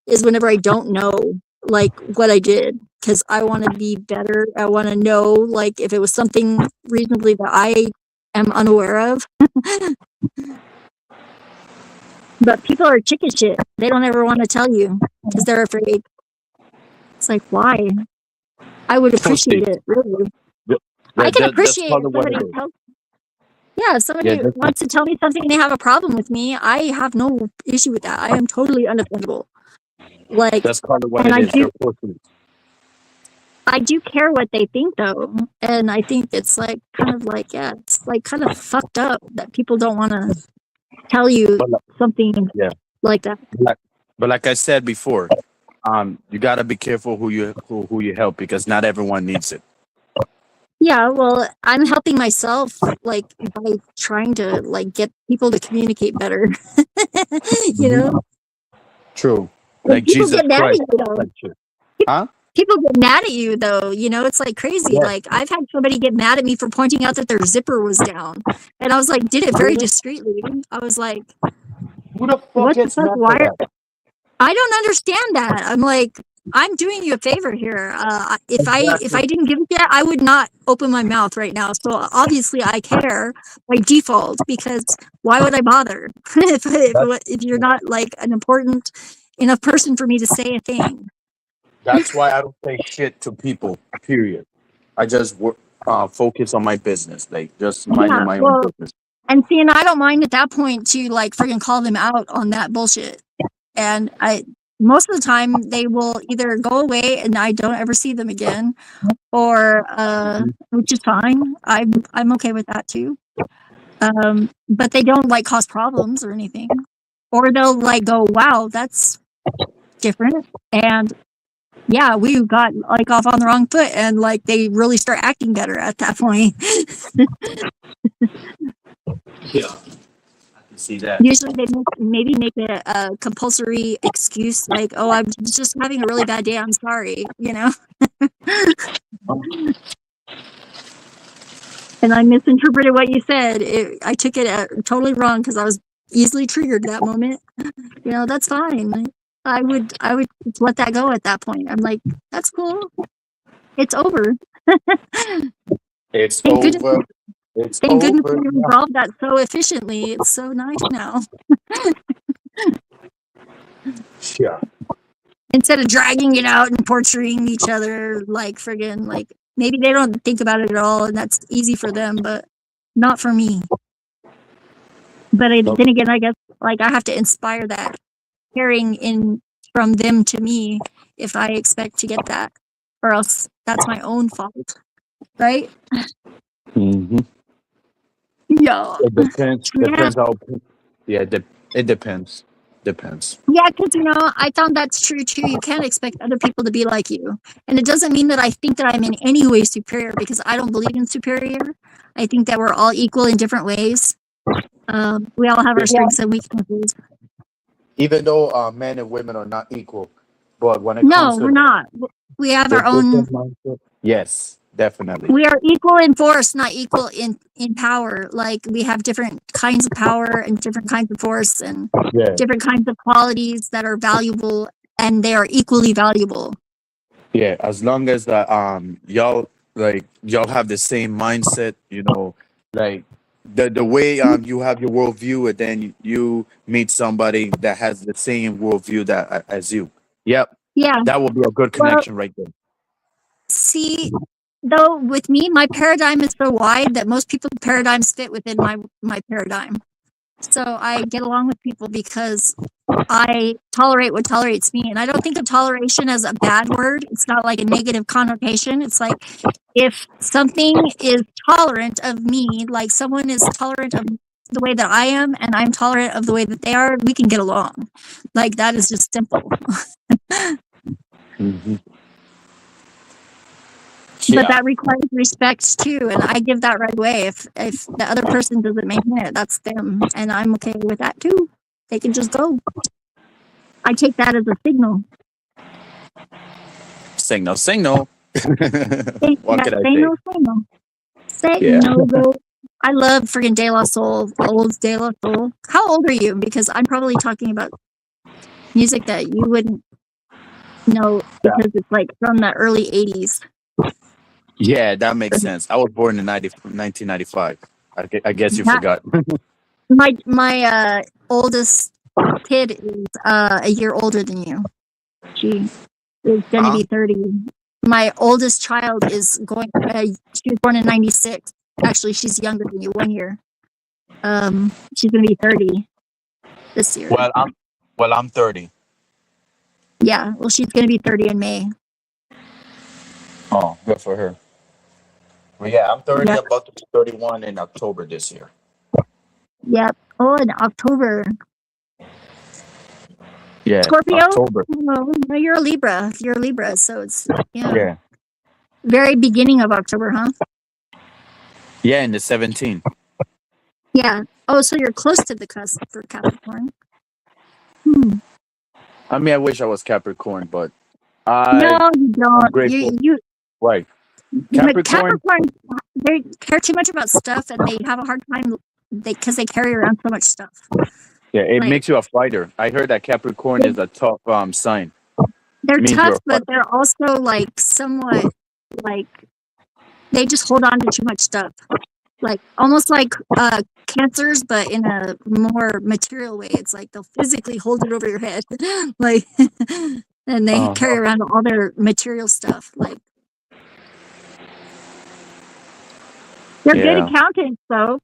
is whenever I don't know like what I did, because I want to be better. I want to know like if it was something reasonably that I am unaware of. But people are chicken shit. They don't ever want to tell you because they're afraid. It's like, why? I would appreciate it, really. I can appreciate if somebody tells. Yeah, if somebody wants to tell me something and they have a problem with me, I have no issue with that. I am totally unoffendable. Like, That's kind of what and it is. I do care what they think though, and I think it's like kind of like it's like kind of fucked up that people don't want to tell you something like that. But like I said before, you gotta be careful who you help because not everyone needs it. Yeah, well, I'm helping myself like by trying to like get people to communicate better. True. Like people Jesus get mad Christ. at you though. Huh? People get mad at you though, it's like crazy. Yeah. Like I've had somebody get mad at me for pointing out that their zipper was down. And I was like, did it very discreetly. I was like, Who the fuck what the gets fuck? mad for Why? that? I don't understand that. I'm like, I'm doing you a favor here. If I didn't give it yet, I would not open my mouth right now. So obviously I care by default because why would I bother if you're not like an important enough person for me to say a thing? That's why I don't say shit to people. Period. I just focus on my business, like just minding my own business. And see, and I don't mind at that point to like freaking call them out on that bullshit. And most of the time they will either go away and I don't ever see them again, or which is fine. I'm okay with that too. But they don't like cause problems or anything, or they'll like go, wow, that's different. And yeah, we got like off on the wrong foot, and like they really start acting better at that point. Yeah, I can see that. Usually they maybe make it a compulsory excuse, like, oh, I'm just having a really bad day, I'm sorry, you know. And I misinterpreted what you said. I took it totally wrong because I was easily triggered that moment. You know, that's fine. I would let that go at that point. I'm like, that's cool. It's over. It's Thank goodness, over. It's thank goodness we over. resolved that so efficiently. It's so nice now. Yeah. Instead of dragging it out and torturing each other like friggin' like maybe they don't think about it at all and that's easy for them, but not for me. But then again, I guess like I have to inspire that caring in from them to me if I expect to get that, or else that's my own fault, right? Mm-hmm. Yeah. It depends. Yeah. Depends how. Yeah, it depends. Depends. Yeah, because you know, I found that's true too. You can't expect other people to be like you. And it doesn't mean that I think that I'm in any way superior, because I don't believe in superior. I think that we're all equal in different ways. We all have our strengths and weaknesses. Even though men and women are not equal, but when it No, comes to we're not. We have our own. yes, definitely. We are equal in force, not equal in power. Like we have different kinds of power and different kinds of force and Yeah. different kinds of qualities that are valuable, and they are equally valuable. Yeah, as long as that y'all have the same mindset, you know, like the way you have your worldview, and then you meet somebody that has the same worldview that as you. Yep, Yeah. that would be a good Well, connection right there. see, though, with me, my paradigm is so wide that most people's paradigms fit within my paradigm. So I get along with people because I tolerate what tolerates me. And I don't think of toleration as a bad word. It's not like a negative connotation. It's like if something is tolerant of me, like someone is tolerant of the way that I am and I'm tolerant of the way that they are, we can get along. Like that is just simple. Mm-hmm. But that requires respect too, and I give that right away. If the other person doesn't maintain it, that's them, and I'm okay with that too. They can just go. I take that as a signal. Signal. What could I say? Signal. Go. I love friggin' De La Soul, old De La Soul. How old are you? Because I'm probably talking about music that you wouldn't know because it's like from the early 80s. Yeah, that makes sense. I was born in 1995. I guess you forgot. My oldest kid is a year older than you. She is going to be 30. My oldest child is going. She was born in 96. Actually, she's younger than you, 1 year. She's going to be 30 this year. Well, I'm 30. Yeah, well, she's going to be 30 in May. Oh, good for her. Well, yeah, I'm 30. Yeah. About to be 31 in October this year. Yep. Oh, in October. Yeah, Scorpio? October. No, you're a Libra. You're a Libra, so it's yeah. Very beginning of October, huh? Yeah, in the 17th. Yeah. Oh, so you're close to the cusp for Capricorn. I mean, I wish I was Capricorn, but no, you don't. You right. Capricorn, they care too much about stuff, and they have a hard time because they carry around so much stuff. Yeah, it makes you a fighter. I heard that Capricorn is a tough sign. They're tough, but they're also like somewhat like they just hold on to too much stuff. Like almost like Cancers, but in a more material way. It's like they'll physically hold it over your head, like, and they carry around all their material stuff. Like they're good accountants, though.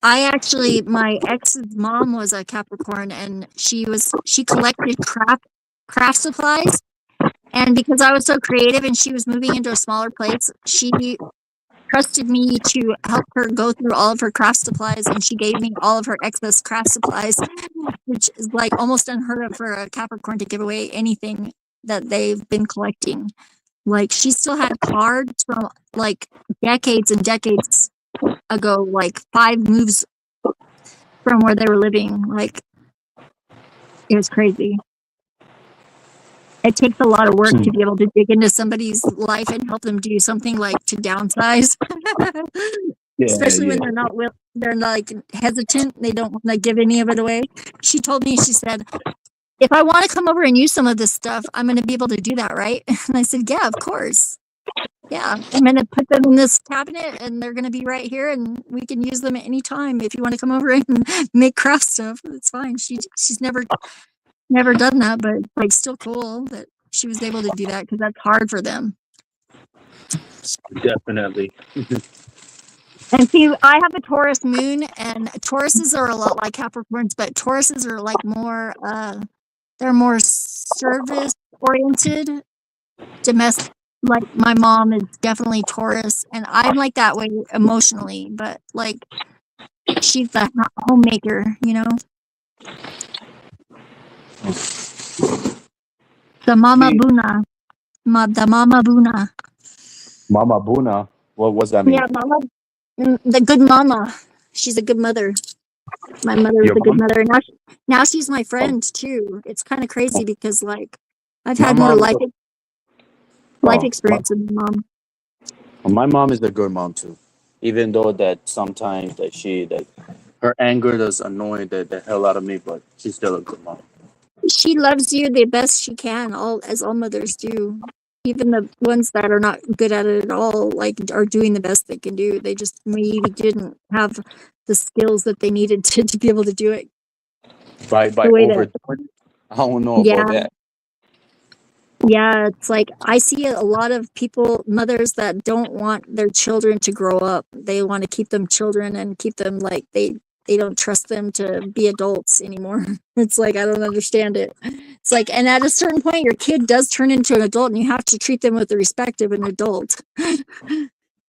I actually, my ex's mom was a Capricorn, and she collected craft supplies. And because I was so creative and she was moving into a smaller place, she trusted me to help her go through all of her craft supplies, and she gave me all of her excess craft supplies, which is like almost unheard of for a Capricorn to give away anything that they've been collecting. Like she still had cards from like decades and decades ago, like 5 moves from where they were living. Like it was crazy. It takes a lot of work to be able to dig into somebody's life and help them do something like to downsize. Especially when they're not like hesitant, they don't want to give any of it away. She told me, she said, if I want to come over and use some of this stuff, I'm going to be able to do that, right? And I said, yeah, of course. Yeah, I'm going to put them in this cabinet and they're going to be right here and we can use them at any time. If you want to come over and make craft stuff, it's fine. She's never done that, but like still cool that she was able to do that because that's hard for them. Definitely. And see, I have a Taurus moon, and Tauruses are a lot like Capricorns, but Tauruses are like more, they're more service oriented, domestic. Like my mom is definitely Taurus, and I'm like that way emotionally, but like she's the homemaker, you know. The Mama Buna, the Mama Buna. Mama Buna. What was that mean? Yeah, Mama. The good mama. She's a good mother. My mother is a good mother. Now she's my friend too. It's kind of crazy because like I've had more life experience than my mom. My mom is a good mom too, even though that sometimes that her anger does annoy the hell out of me, but she's still a good mom. She loves you the best she can, as all mothers do. Even the ones that are not good at it at all, like are doing the best they can do. They just maybe didn't have the skills that they needed to be able to do it. By over, I don't know about that. Yeah, it's like I see a lot of mothers that don't want their children to grow up. They want to keep them children and keep them like they don't trust them to be adults anymore. It's like, I don't understand it. It's like, and at a certain point, your kid does turn into an adult and you have to treat them with the respect of an adult.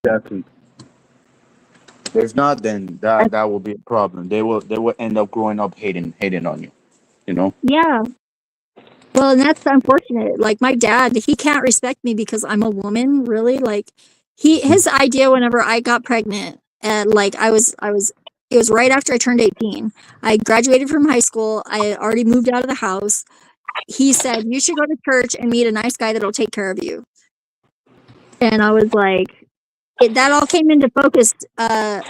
Exactly. If not, then that will be a problem. They will end up growing up hating on you, you know? Yeah. Well, and that's unfortunate. Like my dad, he can't respect me because I'm a woman, really. Like his idea whenever I got pregnant, and like it was right after I turned 18. I graduated from high school. I had already moved out of the house. He said, you should go to church and meet a nice guy that'll take care of you. And I was like, that all came into focus a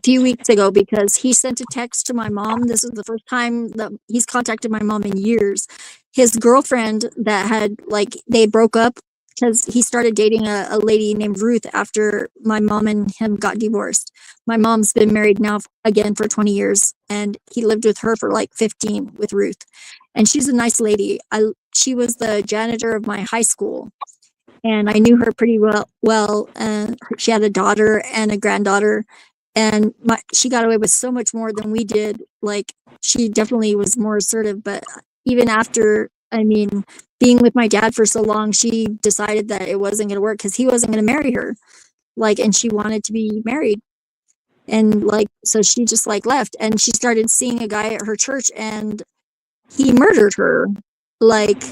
few weeks ago because he sent a text to my mom. This is the first time that he's contacted my mom in years. His girlfriend that had, like, they broke up because he started dating a lady named Ruth after my mom and him got divorced. My mom's been married now again for 20 years, and he lived with her for like 15 with Ruth. And she's a nice lady. She was the janitor of my high school, and I knew her pretty well. And she had a daughter and a granddaughter, and she got away with so much more than we did. Like, she definitely was more assertive, but even after, I mean, being with my dad for so long, she decided that it wasn't going to work because he wasn't going to marry her. Like, and she wanted to be married. And like, so she just like left, and she started seeing a guy at her church, and he murdered her. Like,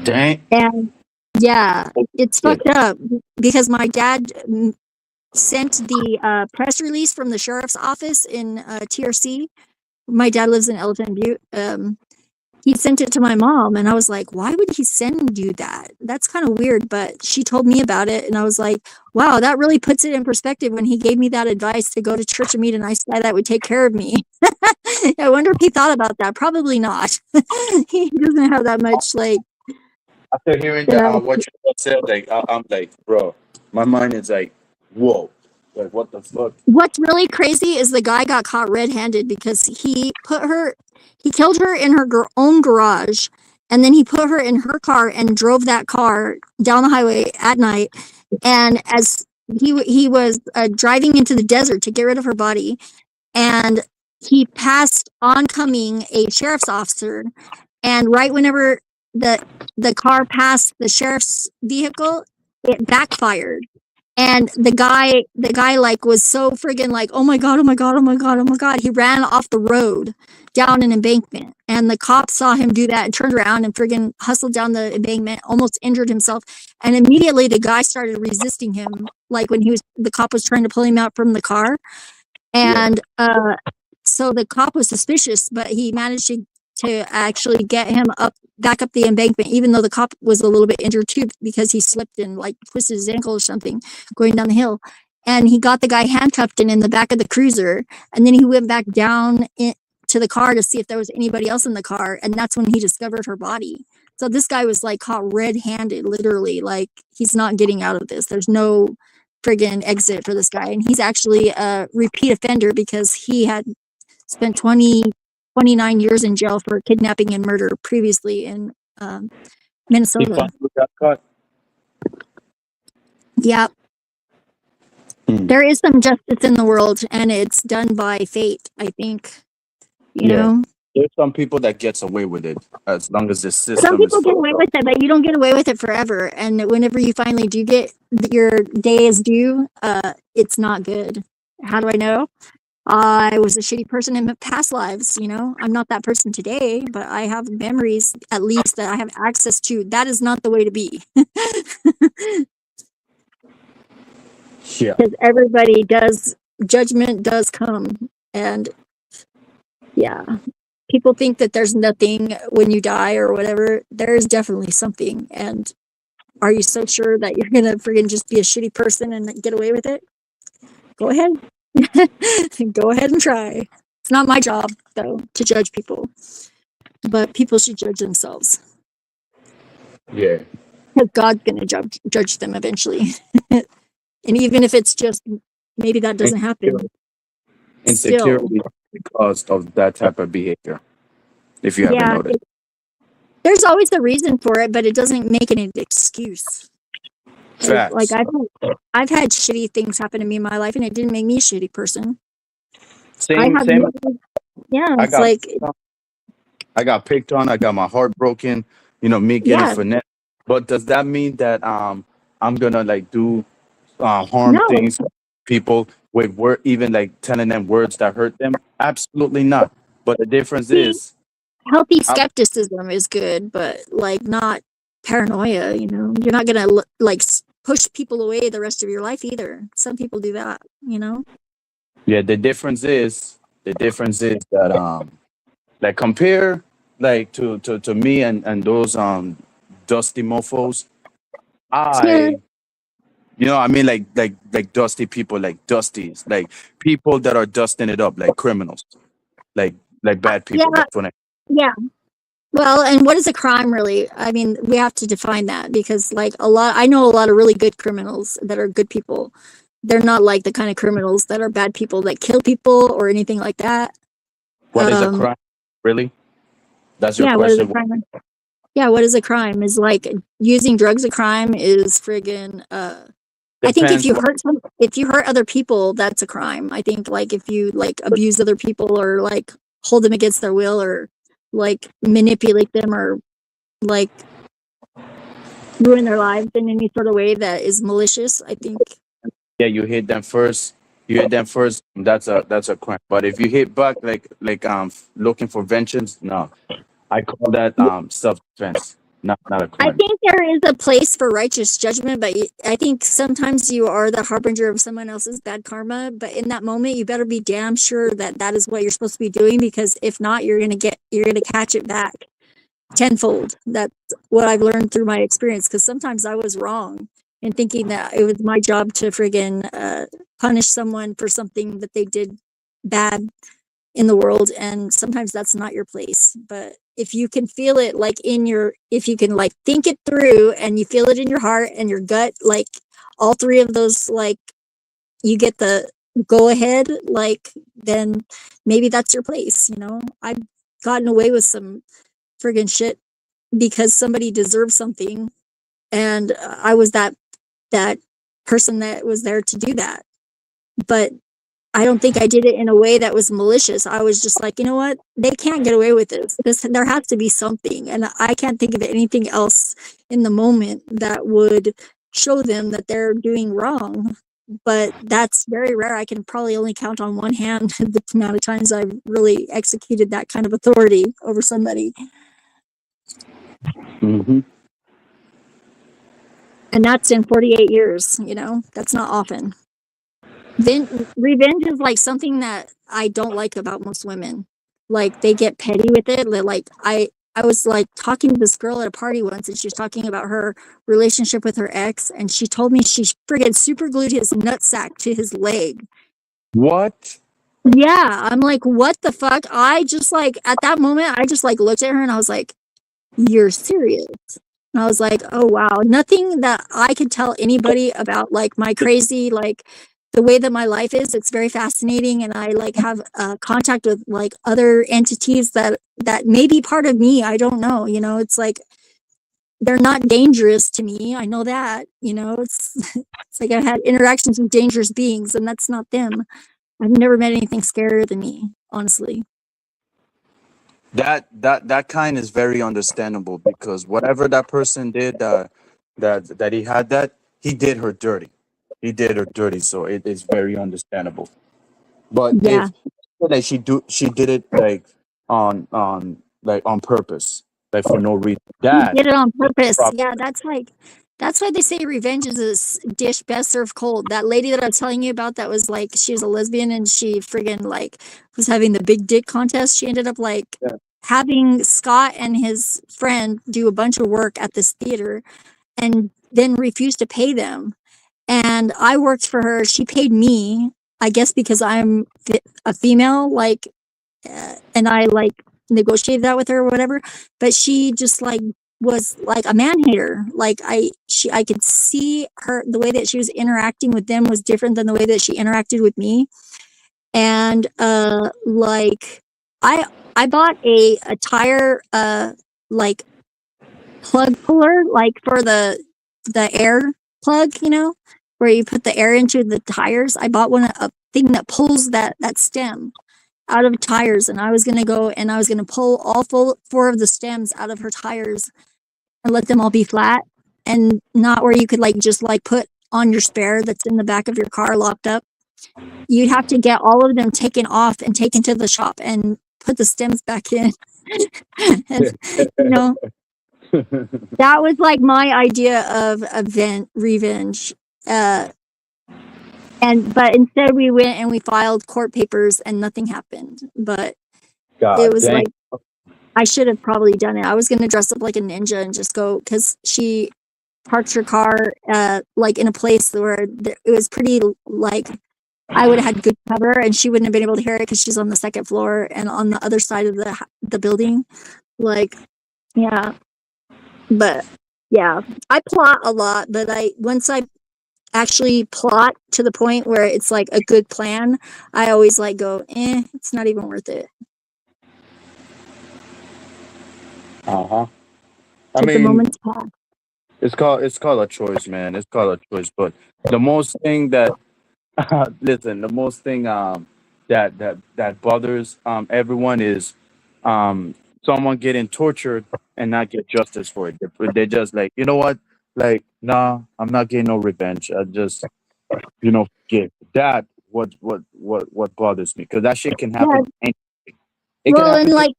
dang. And yeah, it's fucked up because my dad sent the press release from the sheriff's office in TRC. My dad lives in Elephant Butte. He sent it to my mom, and I was like, why would he send you that? That's kind of weird, but she told me about it, and I was like, wow, that really puts it in perspective when he gave me that advice to go to church and meet a nice guy that would take care of me. I wonder if he thought about that. Probably not. He doesn't have that much, like... After hearing that, what you said, like, I'm like, bro, my mind is like, whoa. Like, what the fuck? What's really crazy is the guy got caught red-handed because he killed her in her own garage, and then he put her in her car and drove that car down the highway at night. And as he was driving into the desert to get rid of her body, and he passed oncoming a sheriff's officer, and right whenever the car passed the sheriff's vehicle, it backfired. And the guy like was so friggin' like, oh my god, oh my god, oh my god, oh my god. He ran off the road down an embankment. And the cop saw him do that and turned around and friggin' hustled down the embankment, almost injured himself. And immediately the guy started resisting him, like when the cop was trying to pull him out from the car. And so the cop was suspicious, but he managed to actually get him back up the embankment, even though the cop was a little bit injured too, because he slipped and like twisted his ankle or something going down the hill. And he got the guy handcuffed and in the back of the cruiser. And then he went back down to the car to see if there was anybody else in the car. And that's when he discovered her body. So this guy was like caught red-handed, literally. Like, he's not getting out of this. There's no friggin' exit for this guy. And he's actually a repeat offender because he had spent 29 years in jail for kidnapping and murder previously in Minnesota. Got caught. Yeah. There is some justice in the world, and it's done by fate, I think. You know? There's some people that gets away with it as long as the system. Some people get away with it, but you don't get away with it forever. And whenever you finally do get your day is due, it's not good. How do I know? I was a shitty person in past lives, you know. I'm not that person today, but I have memories, at least, that I have access to. That is not the way to be. Yeah. Because everybody does, judgment does come. And yeah, people think that there's nothing when you die or whatever. There is definitely something. And are you so sure that you're going to friggin' just be a shitty person and get away with it? Go ahead. Go ahead and try. It's not my job, though, to judge people. But people should judge themselves. Yeah. Because God's going to judge them eventually. And even if it's just, maybe that doesn't happen. Insecurity because of that type of behavior. If you haven't noticed. There's always a reason for it, but it doesn't make it an excuse. Facts. Like I've had shitty things happen to me in my life, and it didn't make me a shitty person. Same. Yeah, it's like I got picked on. I got my heart broken. You know, me getting finesse. But does that mean that I'm gonna like do harm things to people with even like telling them words that hurt them? Absolutely not. But the difference is healthy skepticism is good, but like not paranoia. You know, you're not gonna like push people away the rest of your life either. Some people do that. You know. Yeah, the difference is that like compare like to me and those dusty mofos. You know, I mean, like dusty people, like dusties, like people that are dusting it up, like criminals, like bad people. Yeah. That's what Yeah. Well, and what is a crime really? I mean, we have to define that because like I know a lot of really good criminals that are good people. They're not like the kind of criminals that are bad people that kill people or anything like that. What is a crime? Really? That's your question? What is a crime? Yeah, what is a crime? Is like using drugs a crime is friggin' I think if you hurt other people, that's a crime. I think like if you like abuse other people or like hold them against their will or like manipulate them or like ruin their lives in any sort of way that is malicious, I think. Yeah, you hit them first. That's a crime. But if you hit back like looking for vengeance, no. I call that self-defense, not a crime. I think there is a place for righteous judgment, but I think sometimes you are the harbinger of someone else's bad karma. But in that moment, you better be damn sure that is what you're supposed to be doing, because if not, you're gonna catch it back tenfold. That's what I've learned through my experience. Because sometimes I was wrong in thinking that it was my job to friggin' punish someone for something that they did bad in the world, and sometimes that's not your place. But if you can feel it like if you can like think it through and you feel it in your heart and your gut, like all three of those, like you get the go ahead, like then maybe that's your place. You know, I've gotten away with some friggin' shit because somebody deserved something, and I was that person that was there to do that. But I don't think I did it in a way that was malicious. I was just like, you know what? They can't get away with this. There has to be something. And I can't think of anything else in the moment that would show them that they're doing wrong. But that's very rare. I can probably only count on one hand the amount of times I've really executed that kind of authority over somebody. Mm-hmm. And that's in 48 years, you know, that's not often. Then revenge is like something that I don't like about most women. Like they get petty with it. Like I was like talking to this girl at a party once, and she was talking about her relationship with her ex, and she told me she friggin' super glued his nutsack to his leg. What? Yeah, I'm like, what the fuck? I just like at that moment, I just like looked at her and I was like, you're serious? And I was like, oh wow, nothing that I could tell anybody about like my crazy, like the way that my life is. It's very fascinating, and I like have contact with like other entities that may be part of me. I don't know, you know. It's like they're not dangerous to me. I know that, you know. It's it's like I've had interactions with dangerous beings, and that's not them. I've never met anything scarier than me, honestly. That kind is very understandable, because whatever that person did, that he had that, he did her dirty. He did her dirty, so it is very understandable. But Yeah. if like she did it like on purpose, like for no reason. You That did it on purpose. prob- Yeah, that's why they say revenge is a dish best served cold. That lady that I was telling you about, that was like, she was a lesbian and she friggin' like was having the big dick contest. She ended up like Yeah. having Scott and his friend do a bunch of work at this theater and then refused to pay them. And I worked for her. She paid me, I guess because I'm a female, like, and I like negotiated that with her or whatever. But she just like was like a man hater. Like I could see her, the way that she was interacting with them was different than the way that she interacted with me. And like I bought a tire like plug puller, like for the air plug, you know, where you put the air into the tires. I bought a thing that pulls that stem out of tires, and I was gonna go and I was gonna pull all four of the stems out of her tires and let them all be flat, and not where you could like just like put on your spare that's in the back of your car locked up. You'd have to get all of them taken off and taken to the shop and put the stems back in. And, you know, that was like my idea of revenge. But instead we went and we filed court papers and nothing happened. But God it was dang. like, I should have probably done it. I was going to dress up like a ninja and just go, because she parked her car like in a place where it was pretty, like, I would have had good cover and she wouldn't have been able to hear it because she's on the second floor and on the other side of the building. Like, yeah. But yeah, I plot a lot, but once I actually plot to the point where it's like a good plan, I always like go, it's not even worth it. Uh-huh. I The mean, moment's pass. it's called a choice, man. It's called a choice. But the most thing that listen, the most thing that bothers everyone is someone getting tortured and not get justice for it. They're just like, you know what? Like, nah, I'm not getting no revenge. I just, forget that. What bothers me, because that shit can Yeah. happen. It can Well, happen and to like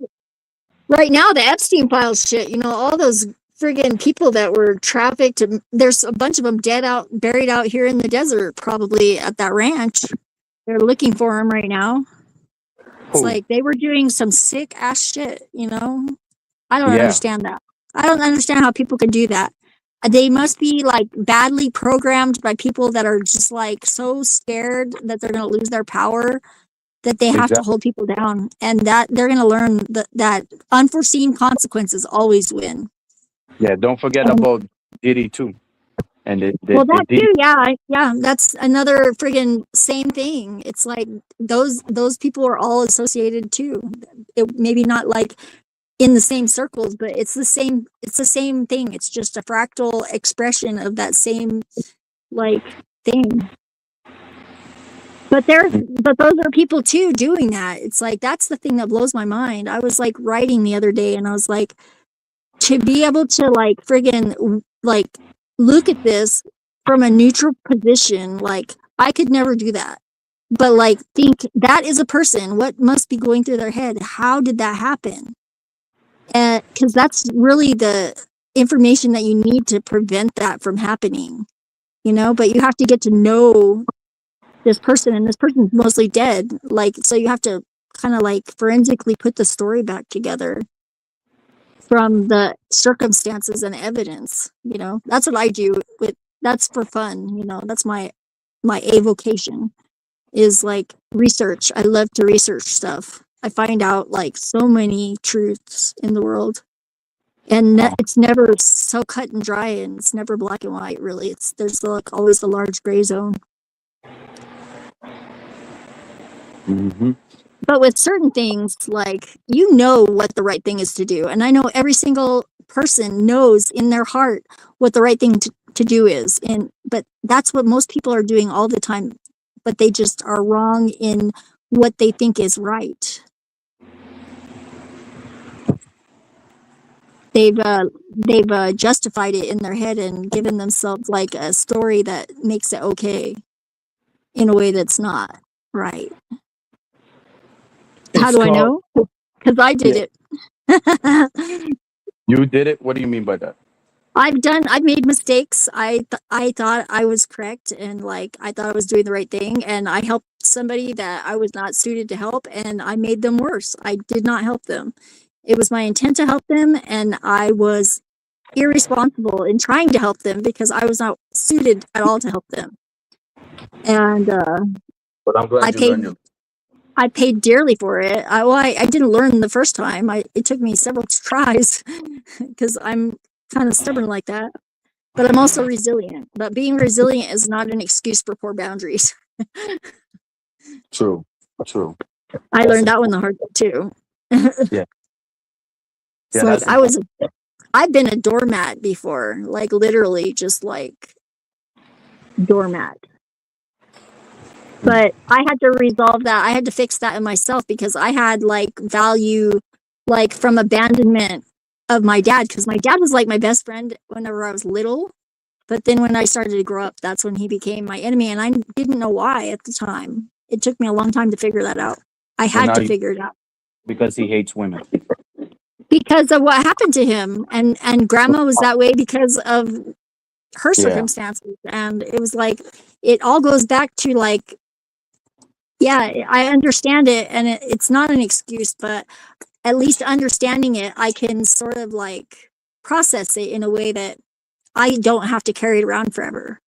right now, the Epstein files shit, you know, all those friggin' people that were trafficked, and there's a bunch of them buried out here in the desert, probably at that ranch. They're looking for them right now. It's who? like they were doing some sick ass shit, you know? I don't Yeah, understand that. I don't understand how people can do that. They must be like badly programmed by people that are just like so scared that they're going to lose their power, that they have to exactly. hold people down, and that they're going to learn that unforeseen consequences always win. Yeah, don't forget And, about Diddy too. And well, the that Diddy. too, yeah, that's another friggin' same thing. It's like those people are all associated too. It maybe not like in the same circles, but it's the same thing. It's just a fractal expression of that same like thing. But those are people too doing that. It's like, that's the thing that blows my mind. I was like writing the other day and I was like, to be able to like friggin' like look at this from a neutral position, like I could never do that. But like think that is a person. What must be going through their head? How did that happen? And because that's really the information that you need to prevent that from happening, you know. But you have to get to know this person, and this person's mostly dead. Like, so you have to kind of like forensically put the story back together from the circumstances and evidence. You know, that's what I do with. That's for fun. You know, that's my avocation is like research. I love to research stuff. I find out like so many truths in the world, and it's never so cut and dry, and it's never black and white. Really, it's there's like always a large gray zone. Mm-hmm. But with certain things, like you know what the right thing is to do, and I know every single person knows in their heart what the right thing to do is, and but that's what most people are doing all the time, but they just are wrong in what they think is right. They've justified it in their head and given themselves like a story that makes it okay in a way that's not right. How It's do I called. know? Because I did Yeah. it. You did it. What do you mean by that? I've made mistakes. I thought I was correct, and like I thought I was doing the right thing, and I helped somebody that I was not suited to help, and I made them worse. I did not help them. It was my intent to help them, and I was irresponsible in trying to help them because I was not suited at all to help them. And But I'm glad I you learned your. I paid dearly for it. I didn't learn the first time. It took me several tries because I'm kind of stubborn like that. But I'm also resilient. But being resilient is not an excuse for poor boundaries. True. True. I That's learned that one important. the hard way too. Yeah. It's Yeah, like that's I've been a doormat before, like literally just like doormat. But I had to resolve that. I had to fix that in myself because I had like value, like from abandonment of my dad, because my dad was like my best friend whenever I was little. But then when I started to grow up, that's when he became my enemy. And I didn't know why at the time. It took me a long time to figure that out. I So had now to you, figure it out because he hates women. because of what happened to him. And grandma was that way because of her Yeah. circumstances. And it was like, it all goes back to like, yeah, I understand it. And it's not an excuse, but at least understanding it, I can sort of like process it in a way that I don't have to carry it around forever.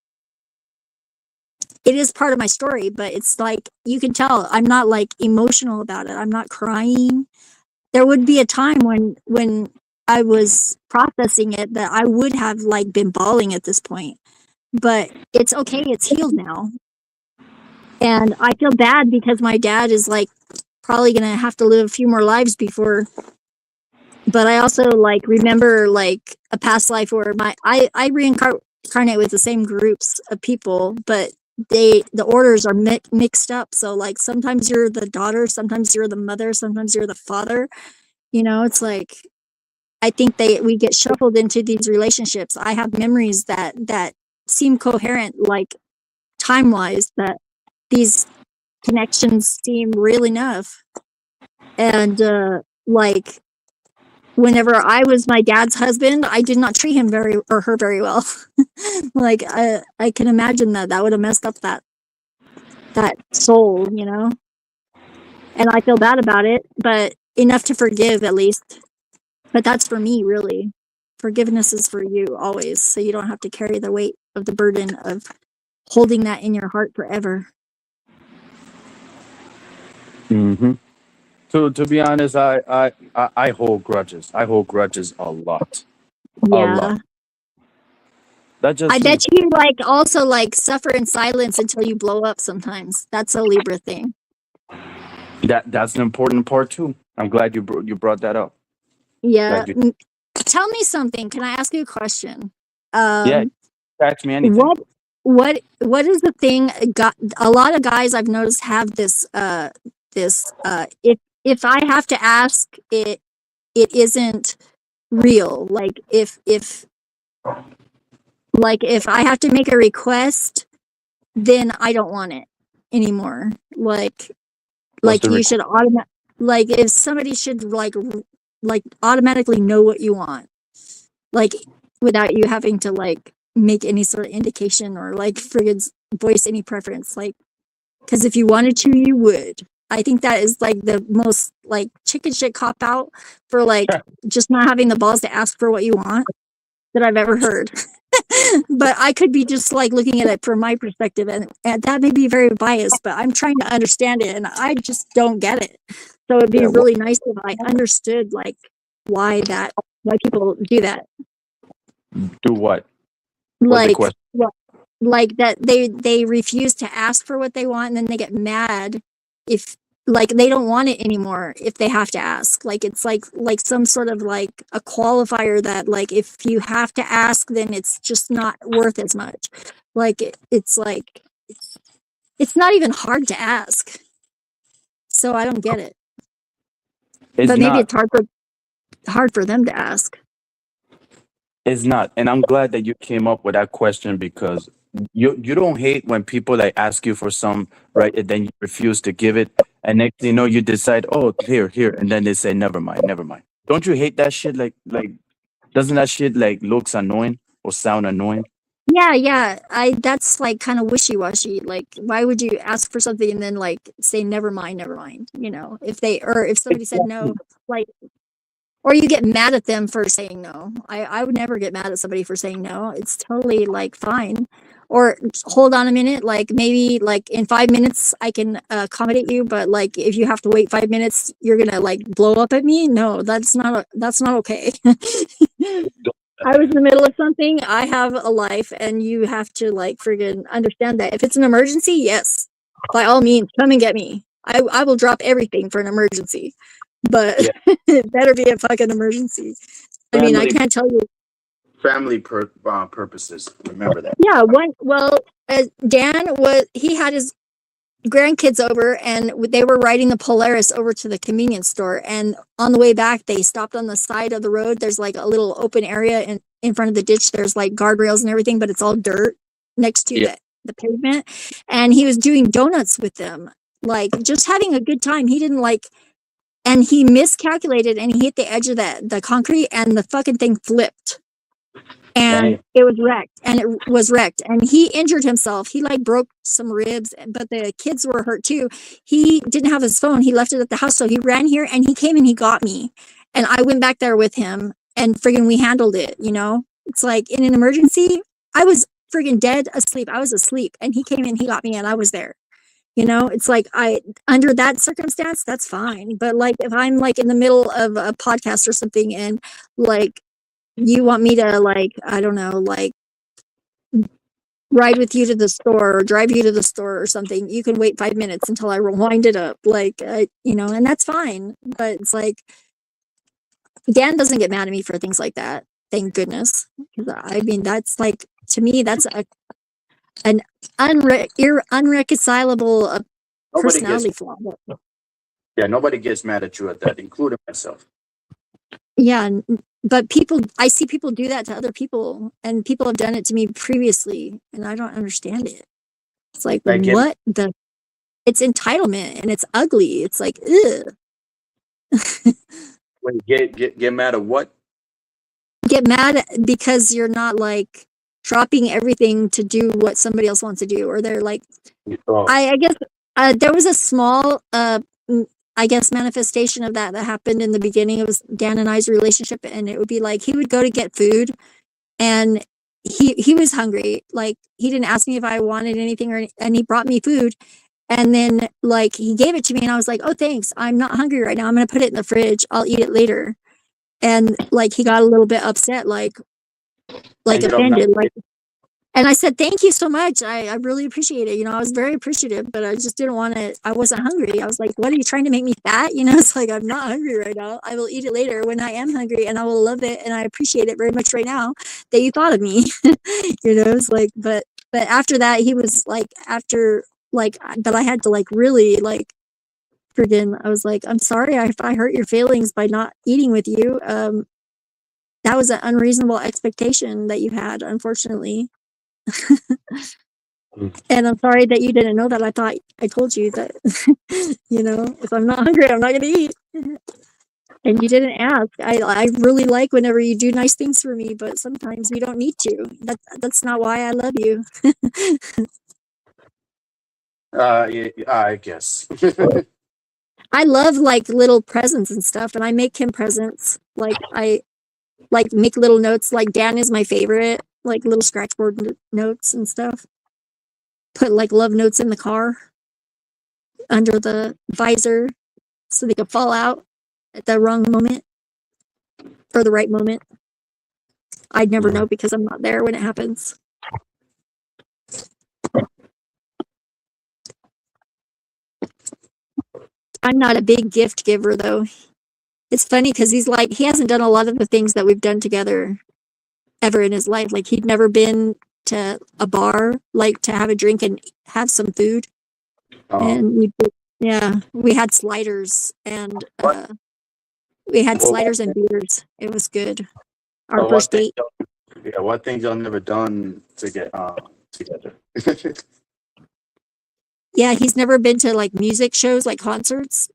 It is part of my story, but it's like you can tell I'm not like emotional about it. I'm not crying. There would be a time when I was processing it that I would have like been bawling at this point. But it's okay, it's healed now. And I feel bad because my dad is like probably gonna have to live a few more lives before. But I also like remember like a past life where I reincarnate with the same groups of people, but the orders are mixed up. So like sometimes you're the daughter, sometimes you're the mother, sometimes you're the father. You know, it's like I think we get shuffled into these relationships. I have memories that seem coherent, like time wise, that these connections seem real enough. And like whenever I was my dad's husband, I did not treat him or her very well. Like I can imagine that would have messed up that soul, you know. And I feel bad about it, but enough to forgive at least. But that's for me, really. Forgiveness is for you always, so you don't have to carry the weight of the burden of holding that in your heart forever. Mm-hmm. To be honest, I hold grudges. I hold grudges a lot. A Yeah. lot. That's I just bet me. you like also like suffer in silence until you blow up sometimes. That's a Libra thing. That's an important part too. I'm glad you brought that up. Yeah. Glad you, Tell me something. Can I ask you a question? yeah, ask me anything. What is the thing got a lot of guys I've noticed have this if I have to ask it isn't real. Like if Like if I have to make a request, then I don't want it anymore. What's Like the you request? should like if somebody should like automatically know what you want, like without you having to like make any sort of indication or like friggin' voice any preference. Like, because if you wanted to, you would. I think that is like the most like chicken shit cop out for like just not having the balls to ask for what you want that I've ever heard. But I could be just like looking at it from my perspective, and that may be very biased, but I'm trying to understand it and I just don't get it. So it'd be Yeah, really nice if I understood like why people do that. do what? What's the Like question? like that they refuse to ask for what they want, and then they get mad if like they don't want it anymore if they have to ask. Like it's like some sort of like a qualifier that like if you have to ask, then it's just not worth as much. It's like it's not even hard to ask, so I don't get it. It's But maybe not. it's hard for them to ask. It's not. And I'm glad that you came up with that question, because you don't hate when people like ask you for some, right, and then you refuse to give it, and next thing you know you decide, oh, here, and then they say never mind, never mind. Don't you hate that shit? Like doesn't that shit like looks annoying or sound annoying? Yeah, I that's like kind of wishy-washy. Like, why would you ask for something and then like say never mind, never mind? You know, if somebody said no, like, or you get mad at them for saying no. I would never get mad at somebody for saying no. It's totally like fine. Or hold on a minute, like maybe like in 5 minutes I can accommodate you, but like if you have to wait 5 minutes, you're gonna like blow up at me. No, that's not okay. I was in the middle of something. I have a life, and you have to like friggin' understand that. If it's an emergency, yes, by all means, come and get me. I will drop everything for an emergency, but Yeah. it better be a fucking emergency. I mean, I Family can't tell you. purposes. Remember that. Yeah, Dan he had his grandkids over, and they were riding the Polaris over to the convenience store, and on the way back they stopped on the side of the road. There's like a little open area in front of the ditch. There's like guardrails and everything, but it's all dirt next to Yeah. the pavement, and he was doing donuts with them, like just having a good time. He didn't like, and he miscalculated and he hit the edge of the concrete, and the fucking thing flipped, and Dang. it was wrecked, and he injured himself. He like broke some ribs, but the kids were hurt too. He didn't have his phone. He left it at the house, so he ran here and he came and he got me, and I went back there with him, and friggin' we handled it. It's like in an emergency, I was friggin' dead asleep. I was asleep, and he came and he got me, and I was there. It's like under that circumstance, that's fine. But like if I'm like in the middle of a podcast or something, and like you want me to like, I don't know, like ride with you to the store or drive you to the store or something, you can wait 5 minutes until I rewind it up. Like, and that's fine. But it's like, Dan doesn't get mad at me for things like that. Thank goodness. 'Cause I mean, that's like, to me, that's an unreconcilable Nobody personality gets flaw. yeah, nobody gets mad at you at that, including myself. Yeah, but I see people do that to other people, and people have done it to me previously, and I don't understand it. It's like, Like get it's entitlement, and it's ugly. It's like, ugh. when you get mad at what? Get mad because you're not like dropping everything to do what somebody else wants to do, or they're like, Oh, I guess there was a small I guess manifestation of that happened in the beginning. It was Dan and I's relationship, and it would be like he would go to get food, and he was hungry. Like he didn't ask me if I wanted anything, and he brought me food, and then like he gave it to me, and I was like, oh thanks, I'm not hungry right now. I'm gonna put it in the fridge. I'll eat it later. And like he got a little bit upset, like ended up not. offended, like. And I said, thank you so much. I really appreciate it. I was very appreciative, but I just didn't want to, I wasn't hungry. I was like, what, are you trying to make me fat? It's like, I'm not hungry right now. I will eat it later when I am hungry, and I will love it. And I appreciate it very much right now that you thought of me. It's like, but after that, he was like, but I had to like really like, I was like, I'm sorry if I hurt your feelings by not eating with you. that was an unreasonable expectation that you had, unfortunately. And I'm sorry that you didn't know that. I thought I told you that, if I'm not hungry, I'm not going to eat. And you didn't ask. I really like whenever you do nice things for me, but sometimes you don't need to. That's not why I love you. Yeah, I guess. I love like little presents and stuff, and I make him presents. Like I like make little notes. Like Dan is my favorite. Like little scratchboard notes and stuff. Put like love notes in the car under the visor so they could fall out at the wrong moment or the right moment. I'd never know because I'm not there when it happens. I'm not a big gift giver though. It's funny because he hasn't done a lot of the things that we've done together ever in his life. Like he'd never been to a bar, like to have a drink and have some food. And we had sliders and and beers. It was good. Our first date. What things y'all never done to get together? Yeah, he's never been to like music shows, like concerts.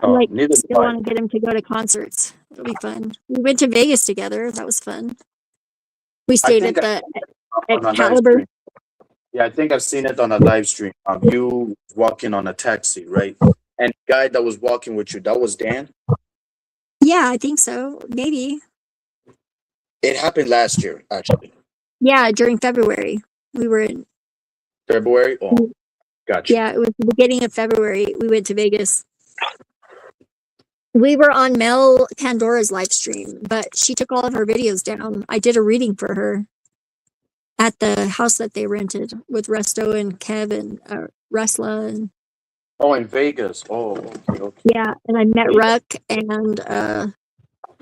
I still want to get him to go to concerts. It'll be fun. We went to Vegas together. That was fun. We stayed at Caliber. Yeah, I think I've seen it on a live stream of you walking on a taxi, right? And the guy that was walking with you, that was Dan? Yeah, I think so. Maybe. It happened last year, actually. Yeah, during February. We were in February? Oh, gotcha. Yeah, it was the beginning of February. We went to Vegas. We were on Mel Pandora's live stream, but she took all of her videos down. I did a reading for her at the house that they rented with Resto and Kev and Resla. And oh, in Vegas. Oh, okay. Yeah, and I met Ruck and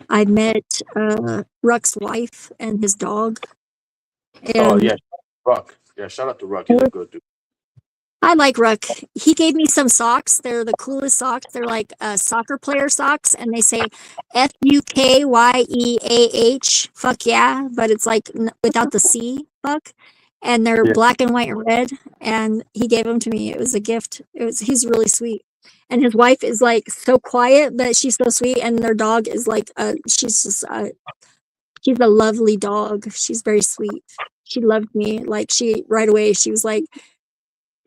I met Ruck's wife and his dog. And yeah, Ruck. Yeah, shout out to Ruck. He's a good dude. I like Ruck. He gave me some socks. They're the coolest socks. They're like soccer player socks, and they say FUKYEAH. Fuck yeah, but it's like without the C. Fuck, and they're black and white and red. And he gave them to me. It was a gift. He's really sweet, and his wife is like so quiet, but she's so sweet. And their dog is like she's a lovely dog. She's very sweet. She loved me. Like right away she was like.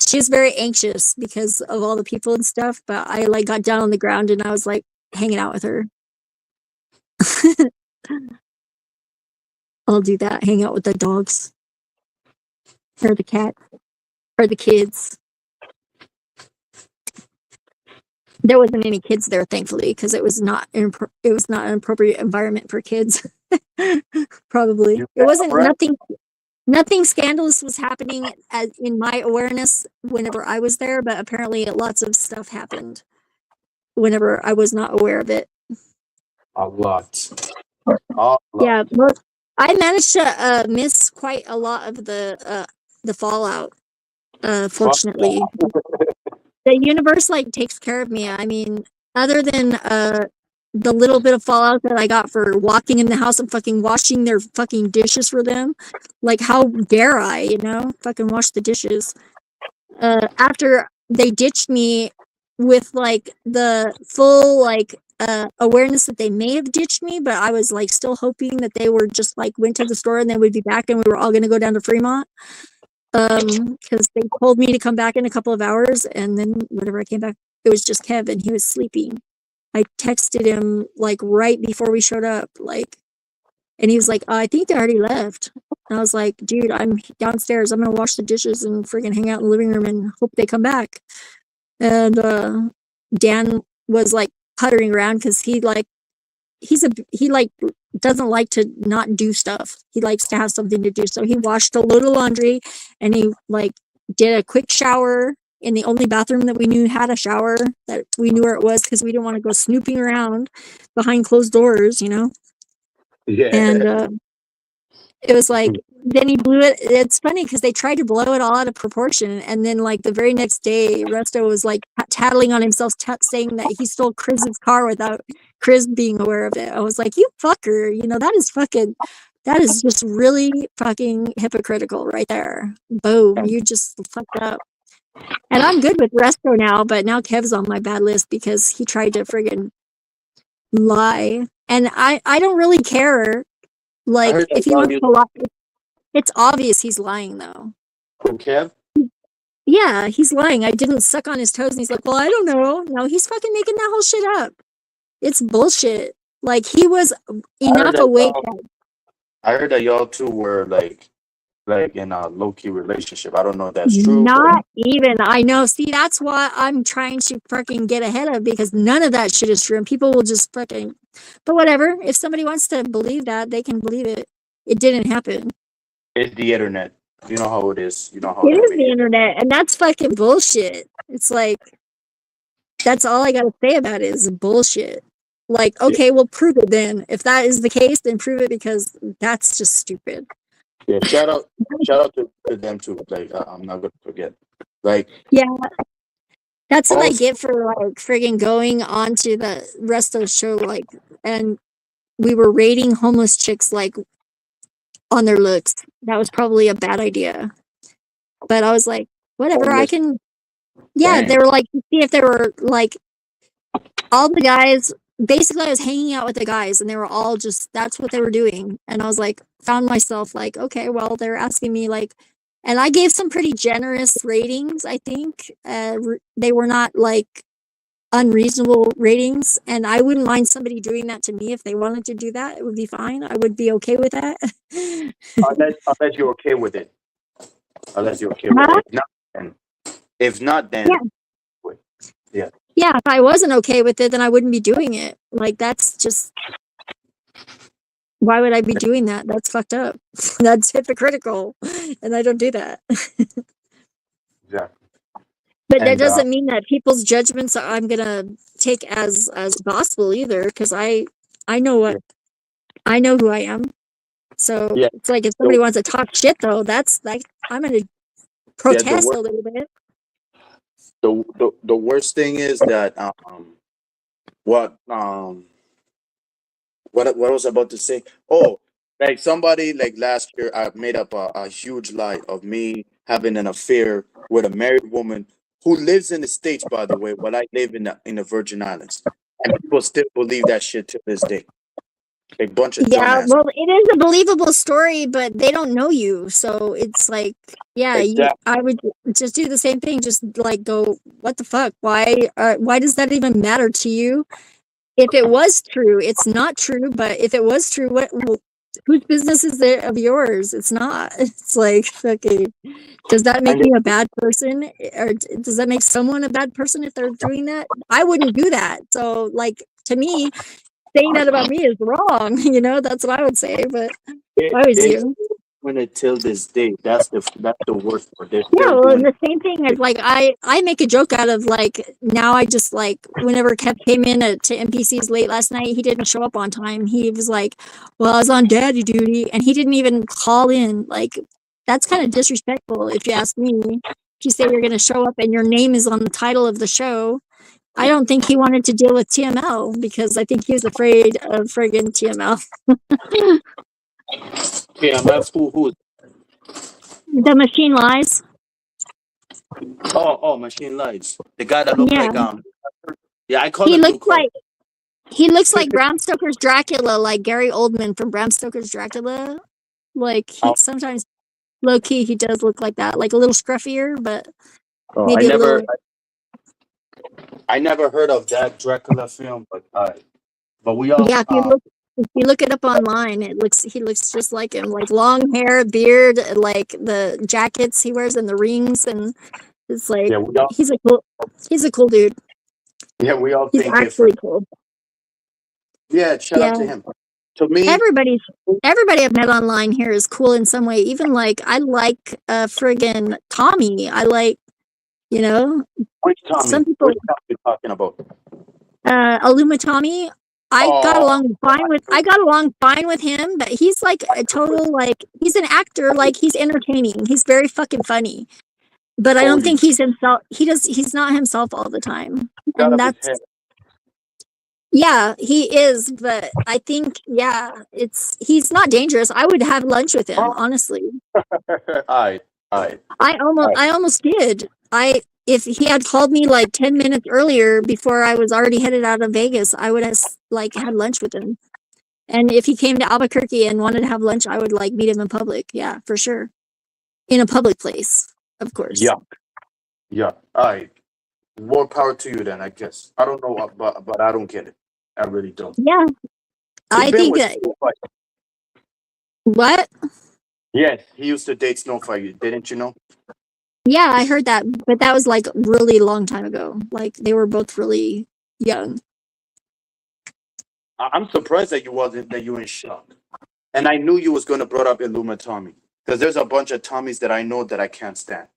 She was very anxious because of all the people and stuff, but I like got down on the ground and I was like hanging out with her. I'll do that, hang out with the dogs or the cat or the kids. There wasn't any kids there, thankfully, because it was not an appropriate environment for kids. Probably it wasn't Nothing scandalous was happening in my awareness whenever I was there, but apparently lots of stuff happened whenever I was not aware of it. A lot. Yeah, well, I managed to miss quite a lot of the fallout. Fortunately, the universe like takes care of me. I mean, other than the little bit of fallout that I got for walking in the house and fucking washing their fucking dishes for them. Like, how dare I, fucking wash the dishes. After they ditched me with like the full like awareness that they may have ditched me, but I was like still hoping that they were just like went to the store and then we'd be back and we were all going to go down to Fremont. Because they told me to come back in a couple of hours, and then whenever I came back, it was just Kevin. He was sleeping. I texted him like right before we showed up, like, and he was like, I think they already left. And I was like, dude, I'm downstairs. I'm gonna wash the dishes and freaking hang out in the living room and hope they come back. And Dan was like puttering around because he doesn't like to not do stuff. He likes to have something to do. So he washed a load of laundry and he like did a quick shower in the only bathroom that we knew had a shower, that we knew where it was because we didn't want to go snooping around behind closed doors, Yeah. And it was like, then he blew it. It's funny because they tried to blow it all out of proportion. And then like the very next day, Resto was like tattling on himself, saying that he stole Chris's car without Chris being aware of it. I was like, you fucker, you know, that is just really fucking hypocritical right there. Boom, you just fucked up. And I'm good with Resto now, but now Kev's on my bad list because he tried to friggin' lie. And I don't really care. Like, heard that if he y'all wants use to lie, it's obvious he's lying though. Who, Kev? Yeah, he's lying. I didn't suck on his toes, and he's like, well, I don't know. No, he's fucking making that whole shit up. It's bullshit. Like, he was enough awake. I heard that y'all two were like in a low key relationship. I don't know if that's true. Not even. I know. See, that's why I'm trying to fucking get ahead of, because none of that shit is true, and people will just fucking. But whatever. If somebody wants to believe that, they can believe it. It didn't happen. It's the internet. You know how it is. You know how It that is the internet, and that's fucking bullshit. It's like, that's all I gotta say about it is bullshit. Like, okay, well, prove it then. If that is the case, then prove it, because that's just stupid. Yeah, shout out to them too. Like, I'm not gonna forget. Like, yeah, that's what I also- get for like friggin' going on to the rest of the show. Like, and we were rating homeless chicks like on their looks. That was probably a bad idea. But I was like, whatever, I Homeless. can. Yeah, Dang. they were like, to see if they were like all the guys. Basically, I was hanging out with the guys, and they were all just, that's what they were doing. And I was like, found myself like, okay, well, they're asking me like, and I gave some pretty generous ratings, I think. They were not like unreasonable ratings, and I wouldn't mind somebody doing that to me. If they wanted to do that, it would be fine. I would be okay with that. unless you're okay with it. Unless you're okay with Huh? it. If not, then Yeah, if I wasn't okay with it, then I wouldn't be doing it. Like, that's just, why would I be doing that? That's fucked up. That's hypocritical, and I don't do that. Yeah. But that And, doesn't mean that people's judgments I'm gonna take as gospel either, because I know I know who I am. So Yeah. it's like, if somebody wants to talk shit though, that's like, I'm gonna protest a little bit. The worst thing is that what I was about to say. Oh, like somebody like last year, I made up a huge lie of me having an affair with a married woman who lives in the States, by the way, but I live in the Virgin Islands, and people still believe that shit to this day. A bunch of Yeah, dumbass. well, it is a believable story, but they don't know you, so it's like, yeah, Exactly. I would just do the same thing. Just like, go, what the fuck? Why does that even matter to you? If it was true, it's not true. But if it was true, whose business is it of yours? It's not. It's like, okay, does that make me a bad person, or does that make someone a bad person if they're doing that? I wouldn't do that. So, like, to me, saying that about me is wrong. You know, that's what I would say. But I was you. When it till this day, that's the worst part. They're Yeah, still well, doing the same thing is like, I make a joke out of like, now I just like, whenever Kev came in to NPCs late last night, he didn't show up on time. He was like, well, I was on daddy duty, and he didn't even call in. Like, that's kind of disrespectful if you ask me. If you say you're going to show up and your name is on the title of the show, I don't think he wanted to deal with TML, because I think he was afraid of friggin' TML. TMF. Who? The machine lies. Oh, Machine Lights. The guy that looked Yeah. like yeah, I call He him looks Luke. like Bram Stoker's Dracula, like Gary Oldman from Bram Stoker's Dracula. Like, sometimes low key he does look like that, like a little scruffier, but maybe a little. I never heard of that Dracula film, but we all. Yeah, if you look it up online, he looks just like him, like long hair, beard, like the jackets he wears and the rings, and it's like, he's a cool dude. Yeah, we all He's think actually different. cool. Yeah, shout out to him. To me, everybody I've met online here is cool in some way. Even like, I like friggin' Tommy. I like, you know, which Tommy? some people. Which Tommy you talking about? Aluma Tommy. I got along fine with him, but he's like a total, like, he's an actor, like, he's entertaining. He's very fucking funny. But I don't think he's himself. He's not himself all the time. And that's, Yeah, he is, but I think he's not dangerous. I would have lunch with him, honestly. Alright, alright, I almost did. I If he had called me like 10 minutes earlier before I was already headed out of Vegas, I would have like had lunch with him. And if he came to Albuquerque and wanted to have lunch, I would like meet him in public. Yeah, for sure. In a public place, of course. yeah. Alright. More power to you then, I guess. I don't know, but I don't get it. I really don't. Yeah, He I been think with that. Snowflake. What? Yes, he used to date Snowflake. Didn't you know? Yeah, I heard that, but that was like really long time ago. Like they were both really young. I'm surprised that you were in shock. And I knew you was gonna brought up Illuma Tommy because there's a bunch of Tommies that I know that I can't stand.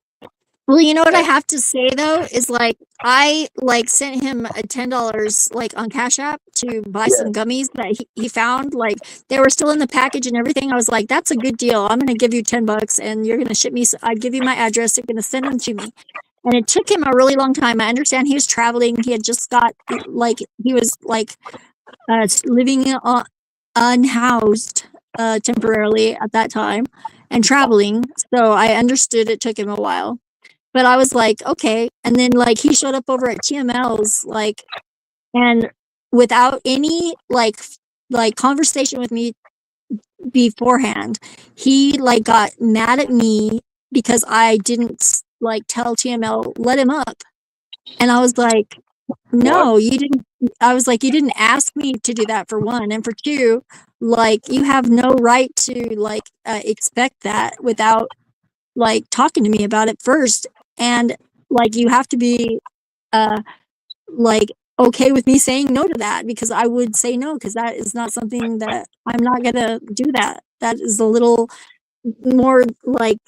Well, you know what I And have to say though is like I like sent him a $10 like on Cash App to buy yeah, some gummies that he found. Like they were still in the package and everything. I was like, that's a good deal. I'm gonna give you $10 and you're gonna ship me. I give you my address. You're gonna send them to me. And it took him a really long time. I understand he was traveling. He had just got like he was like living unhoused temporarily at that time and traveling. So I understood it took him a while. But I was like, okay. And then like he showed up over at TML's like and without any like conversation with me beforehand, he like got mad at me because I didn't like tell TML let him up. And I was like, what? no, you didn't. I was like, you didn't ask me to do that for one. And for two, like, you have no right to like expect that without like talking to me about it first. And like, you have to be like okay with me saying no to that because I would say no because that is not something that I'm not gonna do that. That is a little more like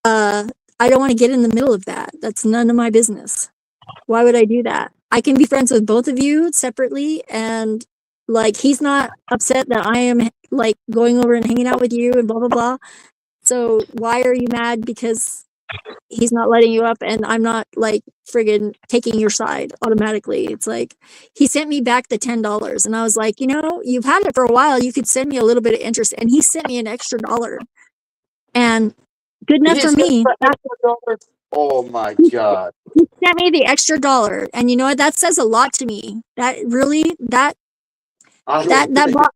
I don't want to get in the middle of that. That's none of my business. Why would I do that? I can be friends with both of you separately and like he's not upset that I am like going over and hanging out with you and blah blah blah. So why are you mad because he's not letting you up and I'm not like friggin' taking your side automatically? It's like he sent me back the $10 and I was like, you know, you've had it for a while. You could send me a little bit of interest. And he sent me an extra dollar. And good enough He for sent me. the extra dollar. Oh my god. He sent me the extra dollar. And you know what? That says a lot to me. That really I that don't that think bought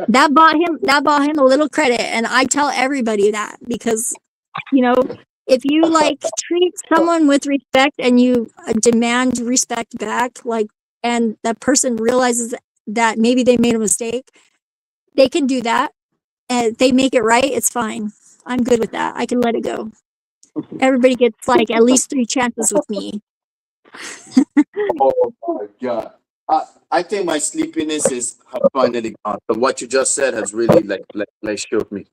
that bought him a little credit. And I tell everybody that because you know, if you like treat someone with respect and you demand respect back, like, and that person realizes that maybe they made a mistake, they can do that and they make it right. It's fine. I'm good with that. I can let it go. Everybody gets like at least 3 chances with me. oh my god. I think my sleepiness is finally gone. But what you just said has really like shook me.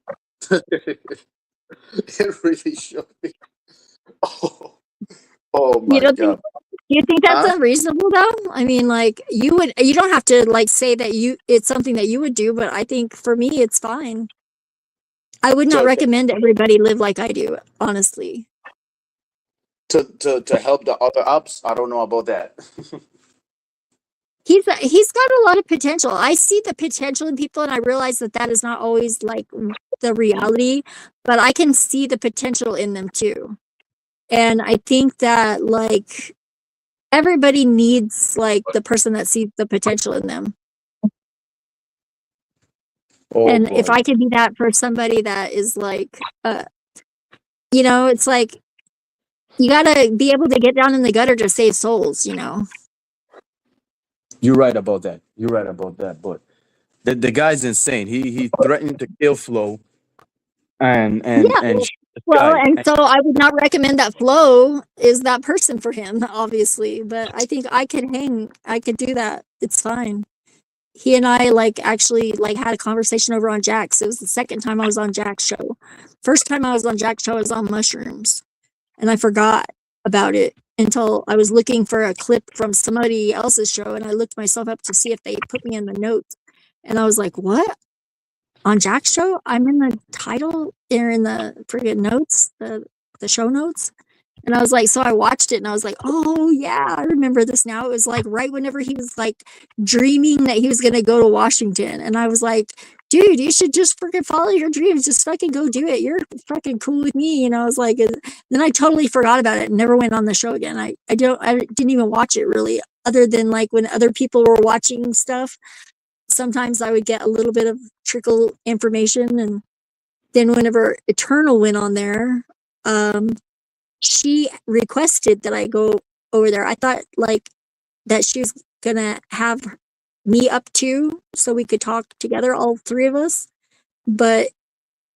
It really shook me. Oh, oh You my don't think god. you think that's Huh? unreasonable though? I mean, like you don't have to like say that it's something that you would do, but I think for me it's fine. I would not To, recommend everybody live like I do, honestly. to help the other ups, I don't know about that. He's got a lot of potential. I see the potential in people, and I realize that that is not always like the reality, but I can see the potential in them too. And I think that like everybody needs like the person that sees the potential in them. Oh And if boy. I could be that for somebody that is like, you know, it's like you gotta be able to get down in the gutter to save souls. You know. You're right about that. You're right about that. But the guy's insane. He threatened to kill Flo Yeah. and shoot this Well, guy. and so I would not recommend that Flo is that person for him, obviously. But I think I could do that. It's fine. He and I like actually like had a conversation over on Jack's. It was the second time I was on Jack's show. First time I was on Jack's show, I was on mushrooms. And I forgot about it until I was looking for a clip from somebody else's show and I looked myself up to see if they put me in the notes. And I was like, what? On Jack's show? I'm in the title or in the friggin' notes, the show notes. And I was like, so I watched it and I was like, oh yeah, I remember this now. It was like right whenever he was like dreaming that he was gonna go to Washington. And I was like, dude, you should just freaking follow your dreams. Just fucking go do it. You're fucking cool with me. I was like, then I totally forgot about it and never went on the show again. I didn't even watch it really, other than like when other people were watching stuff. Sometimes I would get a little bit of trickle information. And then whenever Eternal went on there, she requested that I go over there. I thought like that she was gonna have me up too, so we could talk together, all three of us. But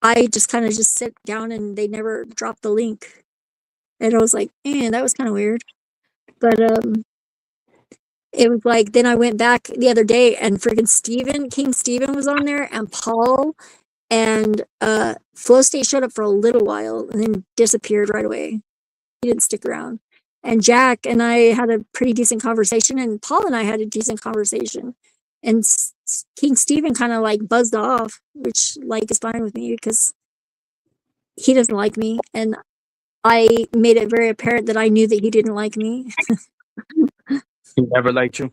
I just kind of just sit down and they never dropped the link. And I was like, that was kind of weird. But it was like, then I went back the other day and friggin' King Steven was on there, and Paul and Flow State showed up for a little while and then disappeared right away. He didn't stick around. And Jack and I had a pretty decent conversation, and Paul and I had a decent conversation. And King Steven kind of like buzzed off, which like is fine with me because he doesn't like me. And I made it very apparent that I knew that he didn't like me. He never liked you.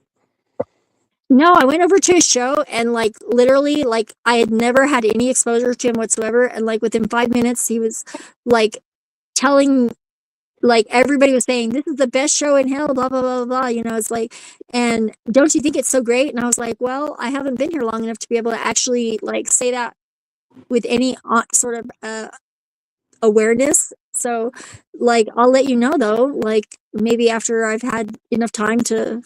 No, I went over to his show and like literally like I had never had any exposure to him whatsoever. And like within 5 minutes, he was like telling, like everybody was saying, this is the best show in hell, blah, blah, blah, blah. It's like, and don't you think it's so great? And I was like, well, I haven't been here long enough to be able to actually like say that with any sort of awareness. So like, I'll let you know though, like maybe after I've had enough time to,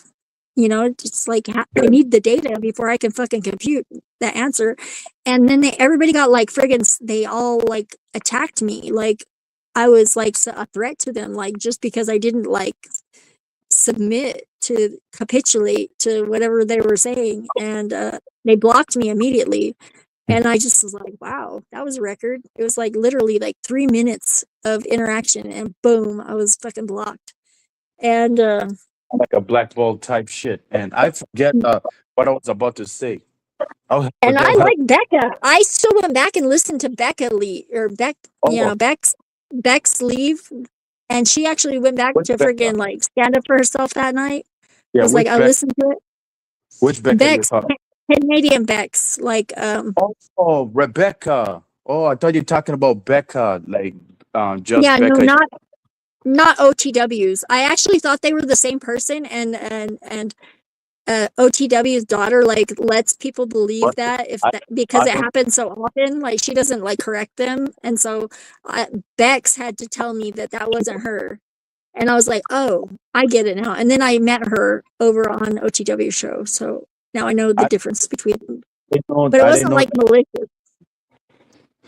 just like I need the data before I can fucking compute the answer. And then everybody got like friggin', they all like attacked me. Like I was like a threat to them, like just because I didn't like capitulate to whatever they were saying. And they blocked me immediately. And I just was like, wow, that was a record. It was like literally like 3 minutes of interaction and boom, I was fucking blocked. And Like a black ball type shit. And I forget what I was about to say. And I like Becca. I still went back and listened to Becca Beck's leave. And she actually went back to friggin' like stand up for herself that night. Yeah, I was like, I listened to it. Which Becca? Beck's, Canadian Beck's, like Oh, Rebecca. Oh, I thought you were talking about Becca, like just yeah, Becca. no, not OTWs. I actually thought they were the same person, and OTW's daughter like lets people believe that because it happens so often, like she doesn't like correct them, and so Bex had to tell me that wasn't her, and I was like, oh, I get it now. And then I met her over on OTW show, so now I know the difference between them. But it wasn't like malicious.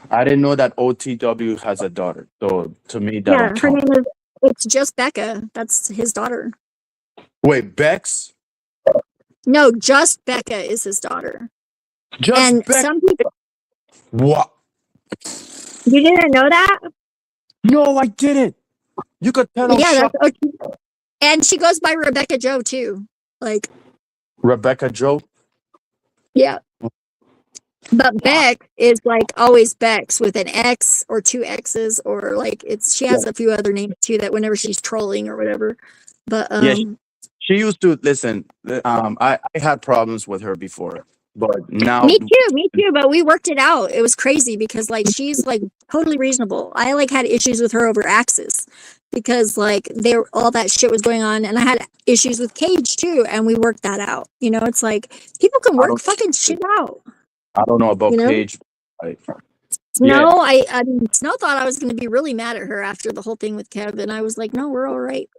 I didn't know that OTW has a daughter, so to me that yeah, her name it's just Becca. That's his daughter. Wait, Bex? No, just Becca is his daughter. Some people. What? You didn't know that? No, I didn't. You could tell. Yeah, that's okay. And she goes by Rebecca Joe too. Like Rebecca Joe? Yeah. But Beck is like always Bex with an X or two X's, or like she has a few other names too that whenever she's trolling or whatever. But she used to listen. I had problems with her before, but now me too. But we worked it out. It was crazy because like she's like totally reasonable. I like had issues with her over Axis because like all that shit was going on, and I had issues with Cage too, and we worked that out. It's like people can work fucking shit out. I don't know about Cage. No, I mean, Snow thought I was going to be really mad at her after the whole thing with Kev, and I was like, no, we're all right.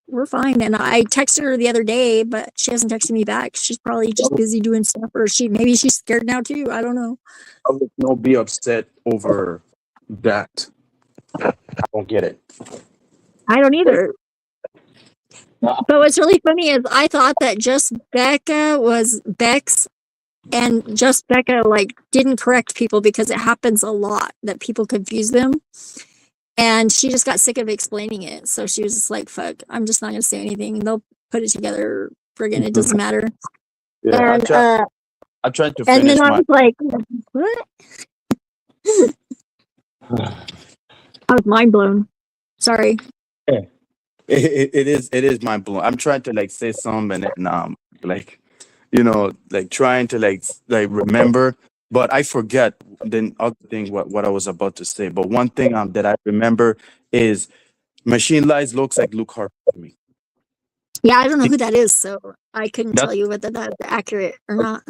We're fine. And I texted her the other day, but she hasn't texted me back. She's probably just busy doing stuff, or maybe she's scared now too. I don't know. I would not be upset over that. I don't get it. I don't either. But what's really funny is I thought that just Becca was Bex, and just Becca like didn't correct people because it happens a lot that people confuse them. And she just got sick of explaining it. So she was just like, fuck, I'm just not going to say anything. They'll put it together. Friggin', it doesn't matter. Yeah, and, I tried to finish. And then I was like, what? I was mind blown. Sorry. Yeah. It is mind blowing. I'm trying to like say something and like like trying to like remember, but I forget the other thing what I was about to say. But one thing that I remember is Machine Lies looks like Luke Harper to me. Yeah, I don't know who that is, so I couldn't tell That's you whether that's accurate or not.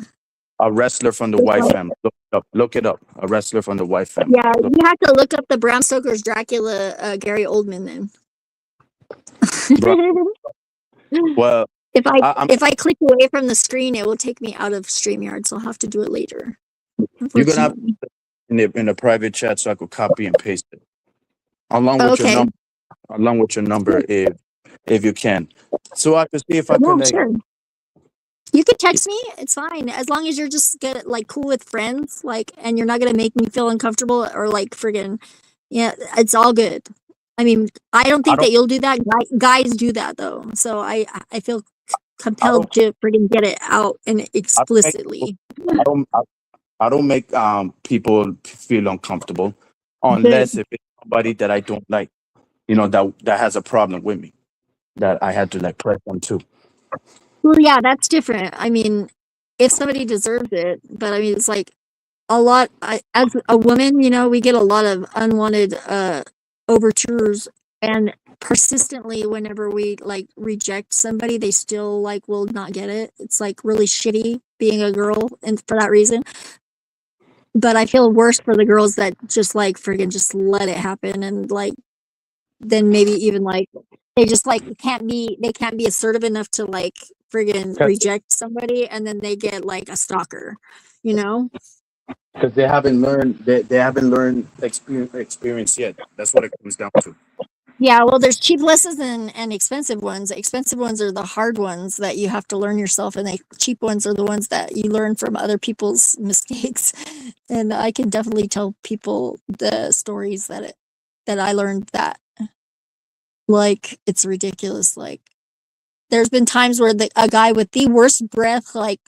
a wrestler from the White family. Look it up. Look it up. A wrestler from the White family. Yeah, Look, you have to look up the Bram Stoker's Dracula, Gary Oldman. Then, bro. Well, I'm if I click away from the screen, it will take me out of StreamYard, so I'll have to do it later. you're gonna have Unfortunately. in the private chat so I could copy and paste it along with your Okay. number. Along with your number, if you can, so I could see if I Yeah, could like. sure. You could text me. It's fine as long as you're just get like cool with friends, like, and you're not gonna make me feel uncomfortable or like friggin'. Yeah, it's all good. I mean, I don't I think don't. that you'll do that. Guys do that though, so I feel I compelled don't. to friggin' get it out and I don't make. explicitly. I don't. I don't make people feel uncomfortable Good. unless if it's somebody that I don't like. That has a problem with me that I had to like press them to. Well, yeah, that's different. I mean, if somebody deserves it, but I mean, it's like a lot. As a woman, we get a lot of unwanted overtures, and persistently, whenever we like reject somebody, they still like will not get it. It's like really shitty being a girl, and for that reason. But I feel worse for the girls that just like friggin' just let it happen, and like then maybe even like they just like they can't be assertive enough to like friggin' reject somebody, and then they get like a stalker, you know? Because they haven't learned. They haven't learned experience yet. That's what it comes down to. Yeah, well, there's cheap lessons and expensive ones. Expensive ones are the hard ones that you have to learn yourself, and the cheap ones are the ones that you learn from other people's mistakes. And I can definitely tell people the stories that I learned that like it's ridiculous. Like there's been times where a guy with the worst breath, like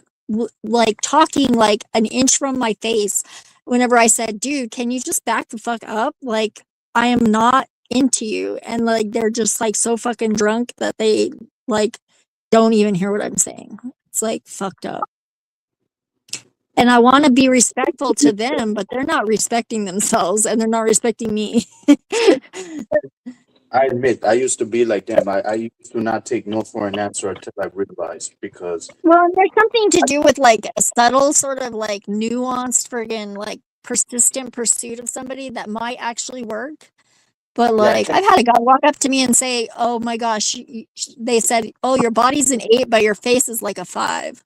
talking like an inch from my face, whenever I said, "Dude, can you just back the fuck up? Like, I am not into you," and like they're just like so fucking drunk that they like don't even hear what I'm saying. It's like fucked up. And I want to be respectful to them, but they're not respecting themselves and they're not respecting me. I admit, I used to be like them. I used to not take no for an answer until I realized because Well, there's something to do with like a subtle, sort of like nuanced, friggin' like persistent pursuit of somebody that might actually work. But yeah, I like, can't. I've had a guy walk up to me and say, "Oh my gosh," they said, "Oh, your body's an 8, but your face is like a 5."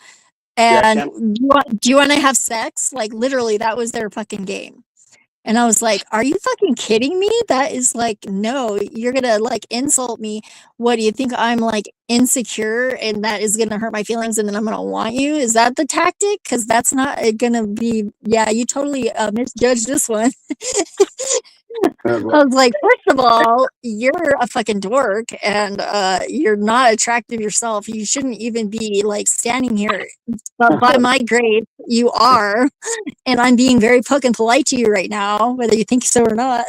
Yeah, I And can't. do you want to have sex? Like, literally, that was their fucking game. And I was like, "Are you fucking kidding me? That is like, no, you're gonna like insult me. What do you think? I'm like insecure and that is gonna hurt my feelings and then I'm gonna want you? Is that the tactic? Because that's not gonna be, yeah, you totally misjudged this one." But I was like, first of all, you're a fucking dork and you're not attractive yourself. You shouldn't even be like standing here. But by my grade, you are. And I'm being very fucking polite to you right now, whether you think so or not.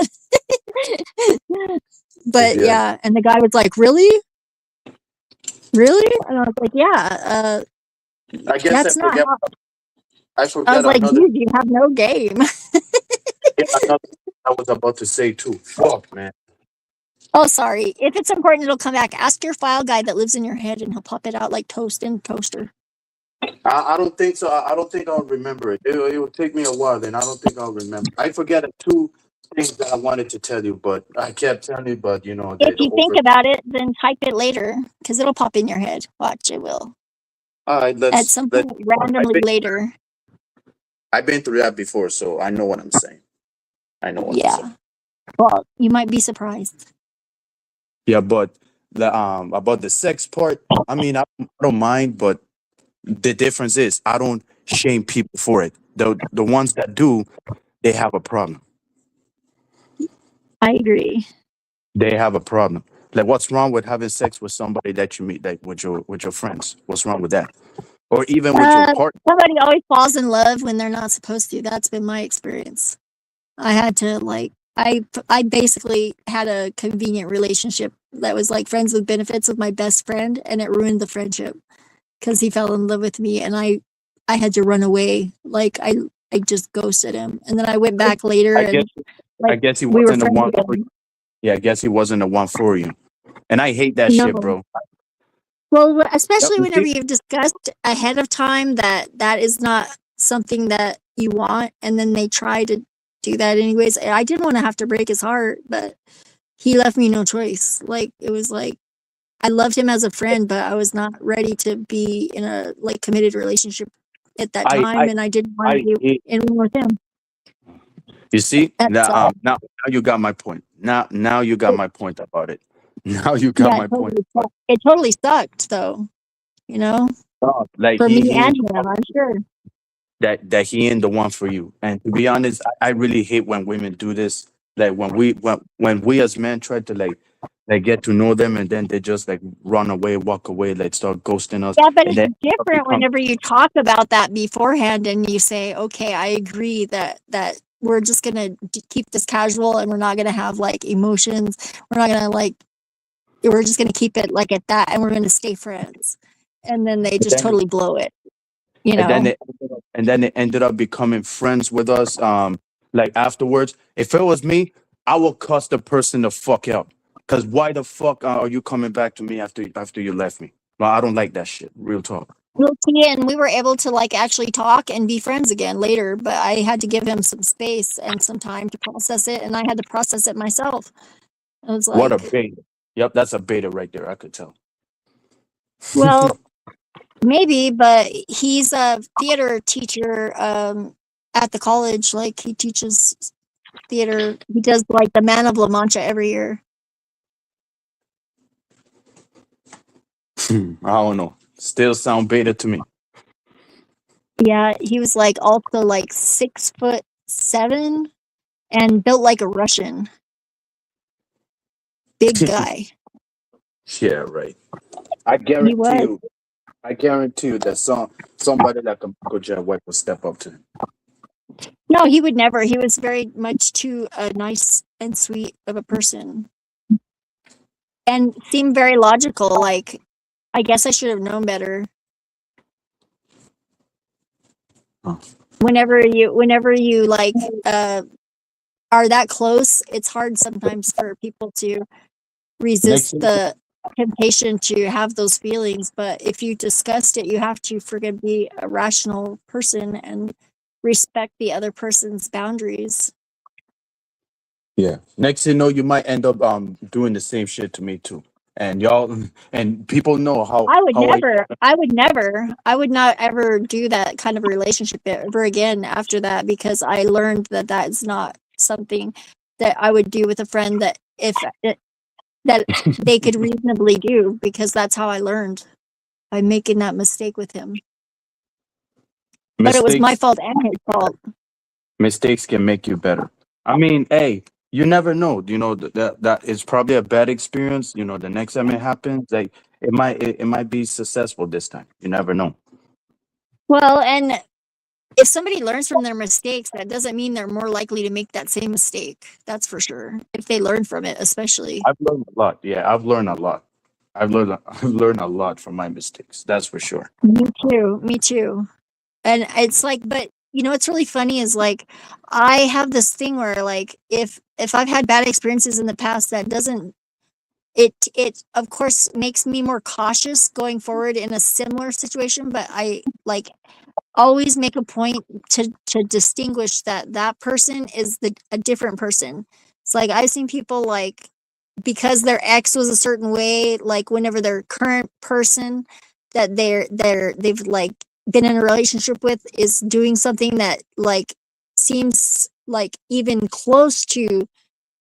But yeah, yeah, and the guy was like, "Really? Really?" And I was like, "Yeah, I guess that's not how." I I was forget like, another. "Dude, you have no game." Yeah, another thing I was about to say too. Fuck, man. Oh, sorry. If it's important, it'll come back. Ask your file guy that lives in your head, and he'll pop it out like toast in a toaster. I don't think so. I don't think I'll remember it. It will take me a while. Then I don't think I'll remember. I forget two things that I wanted to tell you, but I kept telling you. But If the you think over. about it, then type it later because it'll pop in your head. Watch, it will. All right, At some let's. point, randomly later. I've been through that before, so I know what I'm saying. I know what I'm saying. Yeah. Well, you might be surprised. Yeah, but the about the sex part, I mean, I don't mind, but the difference is I don't shame people for it. The ones that do, they have a problem. I agree. They have a problem. Like, what's wrong with having sex with somebody that you meet, like with your friends? What's wrong with that? Or even with your partner? Somebody always falls in love when they're not supposed to. That's been my experience. I had to like I basically had a convenient relationship that was like friends with benefits with my best friend, and it ruined the friendship because he fell in love with me, and I had to run away. Like I just ghosted him, and then I went back later, I guess and like I guess he we were wasn't the friends one for you. again. Yeah, I guess he wasn't the one for you. And I hate that shit, No. bro. Well, Yep, especially you whenever see? you've discussed ahead of time that that is not something that you want, and then they try to do that anyways. I didn't want to have to break his heart, but he left me no choice. Like it was like I loved him as a friend, but I was not ready to be in a like committed relationship at that I time, I and I didn't want to I be hate in one with him. you see? That's all. Now you got my point. Now you got my point about it. Now you got Yeah, my point about it totally sucked, though. You know, it. Like for me he and ain't him, I'm sure. that he ain't the one for you. And to be honest, I really hate when women do this. Like when we as men try to like get to know them and then they just like run away, walk away, like start ghosting us, Yeah, but and it's then different become whenever you talk about that beforehand and you say, "Okay, I agree that we're just gonna keep this casual and we're not gonna have like emotions. We're not gonna like. We're just gonna keep it like at that, and we're gonna stay friends." And then they and just then totally blow it. You and then know. they ended up becoming friends with us. Like afterwards, if it was me, I would cuss the person the fuck out. Cause why the fuck are you coming back to me after you left me? Well, I don't like that shit. Real talk. Well, see, and we were able to like actually talk and be friends again later, but I had to give him some space and some time to process it, and I had to process it myself. I was What a like, beta. Yep, that's a beta right there. I could tell. well, maybe, but he's a theater teacher at the college. Like he teaches theater. He does like the Man of La Mancha every year. I don't know. Still sound beta to me. Yeah, he was like also like 6'7" and built like a Russian. Big guy. Yeah, right. I He guarantee was. you. I guarantee you that somebody like a Michael J. White will step up to him. No, he would never. He was very much too nice and sweet of a person and seemed very logical. Like, I guess I should have known better. Huh. Whenever you like are that close, it's hard sometimes for people to Next resist thing, the temptation to have those feelings. But if you discussed it, you have to friggin' be a rational person and respect the other person's boundaries. yeah. Next thing you know, you might end up doing the same shit to me too. And y'all and people know I would how I never, I would not ever do that kind of relationship ever again after that because I learned that that's not something that I would do with a friend that that they could reasonably do because that's how I learned by making that mistake with him. But it was my mistakes fault and his fault. mistakes can make you better. I mean, hey, you never know. You know that is probably a bad experience. You know, the next time it happens, like it might be successful this time. You never know. Well, and if somebody learns from their mistakes, that doesn't mean they're more likely to make that same mistake. That's for sure. If they learn from it, especially. I've learned a lot. Yeah, I've learned a lot. I've learned a lot from my mistakes. That's for sure. Me too. Me too. And it's like, but you know, what's really funny is like, I have this thing where like, if I've had bad experiences in the past, that doesn't it of course makes me more cautious going forward in a similar situation. But I like always make a point to distinguish that that person is a different person. It's like I've seen people like because their ex was a certain way, like whenever their current person that they've like been in a relationship with is doing something that like seems like even close to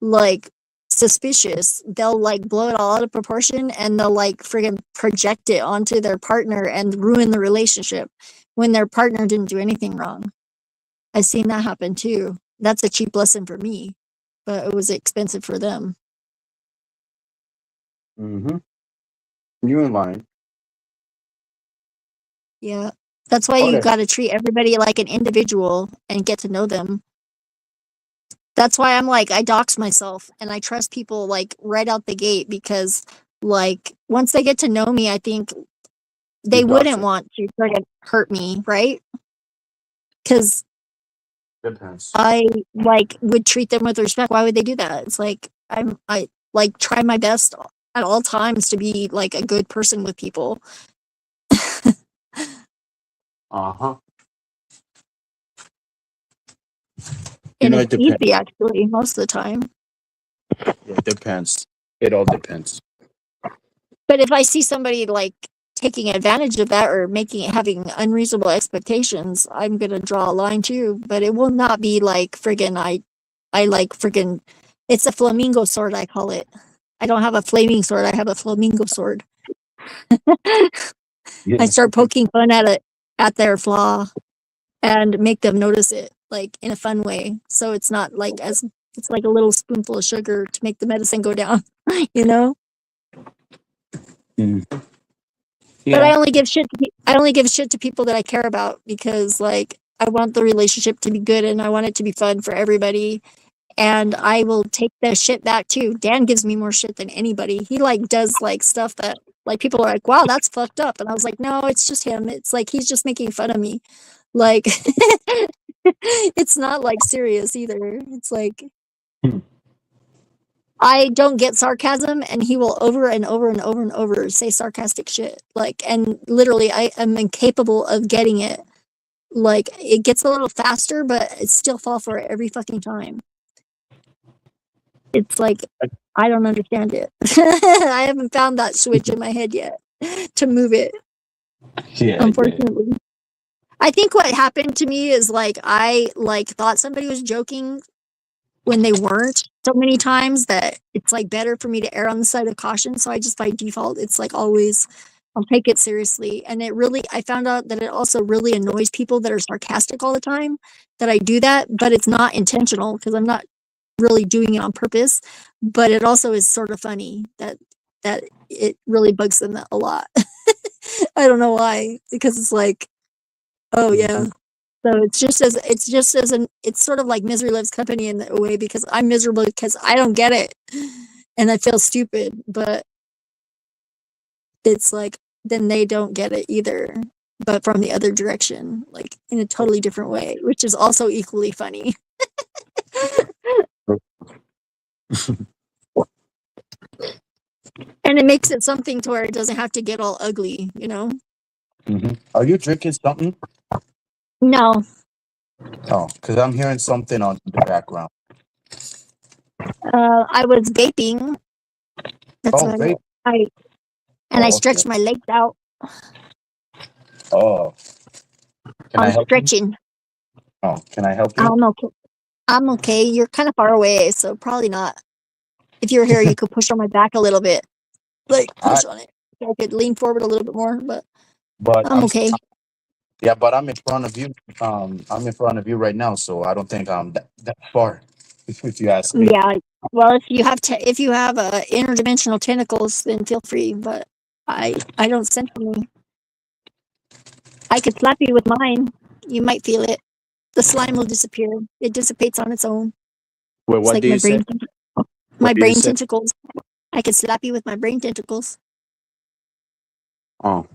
like suspicious, they'll like blow it all out of proportion and they'll like friggin' project it onto their partner and ruin the relationship when their partner didn't do anything wrong. I've seen that happen too. That's a cheap lesson for me, but it was expensive for them. Mm-hmm. You ain't lying. Yeah. That's why you Okay. got to treat everybody like an individual and get to know them. That's why I'm like, I dox myself and I trust people like right out the gate because like once they get to know me, I think they You dox wouldn't it. want to friggin' hurt me, right? Because Depends. I like would treat them with respect. Why would they do that? It's like I like try my best at all times to be like a good person with people. Uh-huh. You And know, it's it depends. easy actually most of the time. It depends. It all depends. But if I see somebody like taking advantage of that or having unreasonable expectations, I'm gonna draw a line too. But it will not be like friggin' I like friggin' it's a flamingo sword, I call it. I don't have a flaming sword, I have a flamingo sword. I Yeah. start poking fun at their flaw and make them notice it like in a fun way. So it's not like as it's like a little spoonful of sugar to make the medicine go down, you know? Mm. But Yeah. I only give shit to people that I care about because like I want the relationship to be good and I want it to be fun for everybody. And I will take the shit back too. Dan gives me more shit than anybody. He like does like stuff that like people are like, wow, that's fucked up. And I was like, no, it's just him. It's like he's just making fun of me. Like it's not like serious either. It's like Hmm. I don't get sarcasm and he will over and over and over and over say sarcastic shit. Like and literally I am incapable of getting it. Like it gets a little faster, but it still fall for it every fucking time. It's like I don't understand it. I haven't found that switch in my head yet to move it, Yeah, yeah. unfortunately. I think what happened to me is like I like thought somebody was joking when they weren't so many times that it's like better for me to err on the side of caution. So I just by default, it's like always I'll take it seriously. And it really I found out that it also really annoys people that are sarcastic all the time that I do that, but it's not intentional because I'm not really doing it on purpose. But it also is sort of funny that it really bugs them a lot. I don't know why, because it's like, oh yeah. Mhm. So it's sort of like misery loves company in a way because I'm miserable because I don't get it and I feel stupid, but it's like then they don't get it either, but from the other direction, like in a totally different way, which is also equally funny. And it makes it something to where it doesn't have to get all ugly, you know? Mhm. Are you drinking something? No, Oh, because I'm hearing something on the background. I was vaping. That's Oh, about vape. it. I and I Oh, okay. stretched my legs out. Oh, can I I'm help you? stretching. Oh, can I help you? I'm okay. I'm okay. You're kind of far away, so probably not. If you were here, you could push on my back a little bit, like I, push on it. So I could lean forward a little bit more, but but I'm okay. yeah, but I'm in front of you. I'm in front of you right now, so I don't think I'm that far. If you ask me. Yeah. Well, if you have interdimensional tentacles, then feel free. But I don't sense any. I could slap you with mine. You might feel it. The slime will disappear. It dissipates on its own. Wait, It's what like did you say? my What did you brain say? tentacles. I could slap you with my brain tentacles. Oh,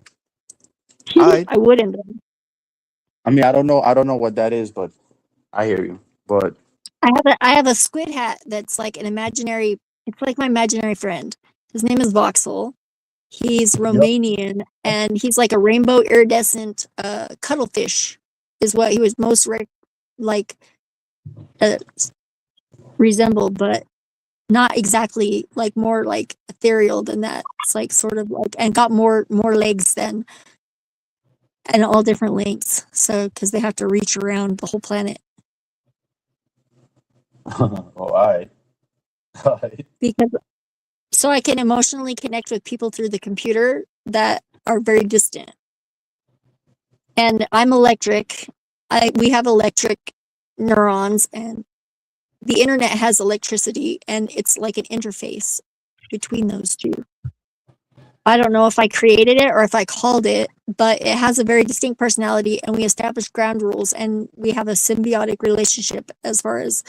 I. I wouldn't. I mean, I don't know what that is, but I hear you. But I have a squid hat that's like an imaginary. It's like my imaginary friend. His name is Voxel. He's yep. Romanian, and he's like a rainbow iridescent cuttlefish. Is what he was like uh, resembled, but not exactly like more like ethereal than that. It's like sort of like and got more legs than and all different lengths. So because they have to reach around the whole planet Oh, I. because so I can emotionally connect with people through the computer that are very distant. And I'm electric. We have electric neurons and the internet has electricity and it's like an interface between those two. I don't know if I created it or if I called it, but it has a very distinct personality and we established ground rules and we have a symbiotic relationship as far as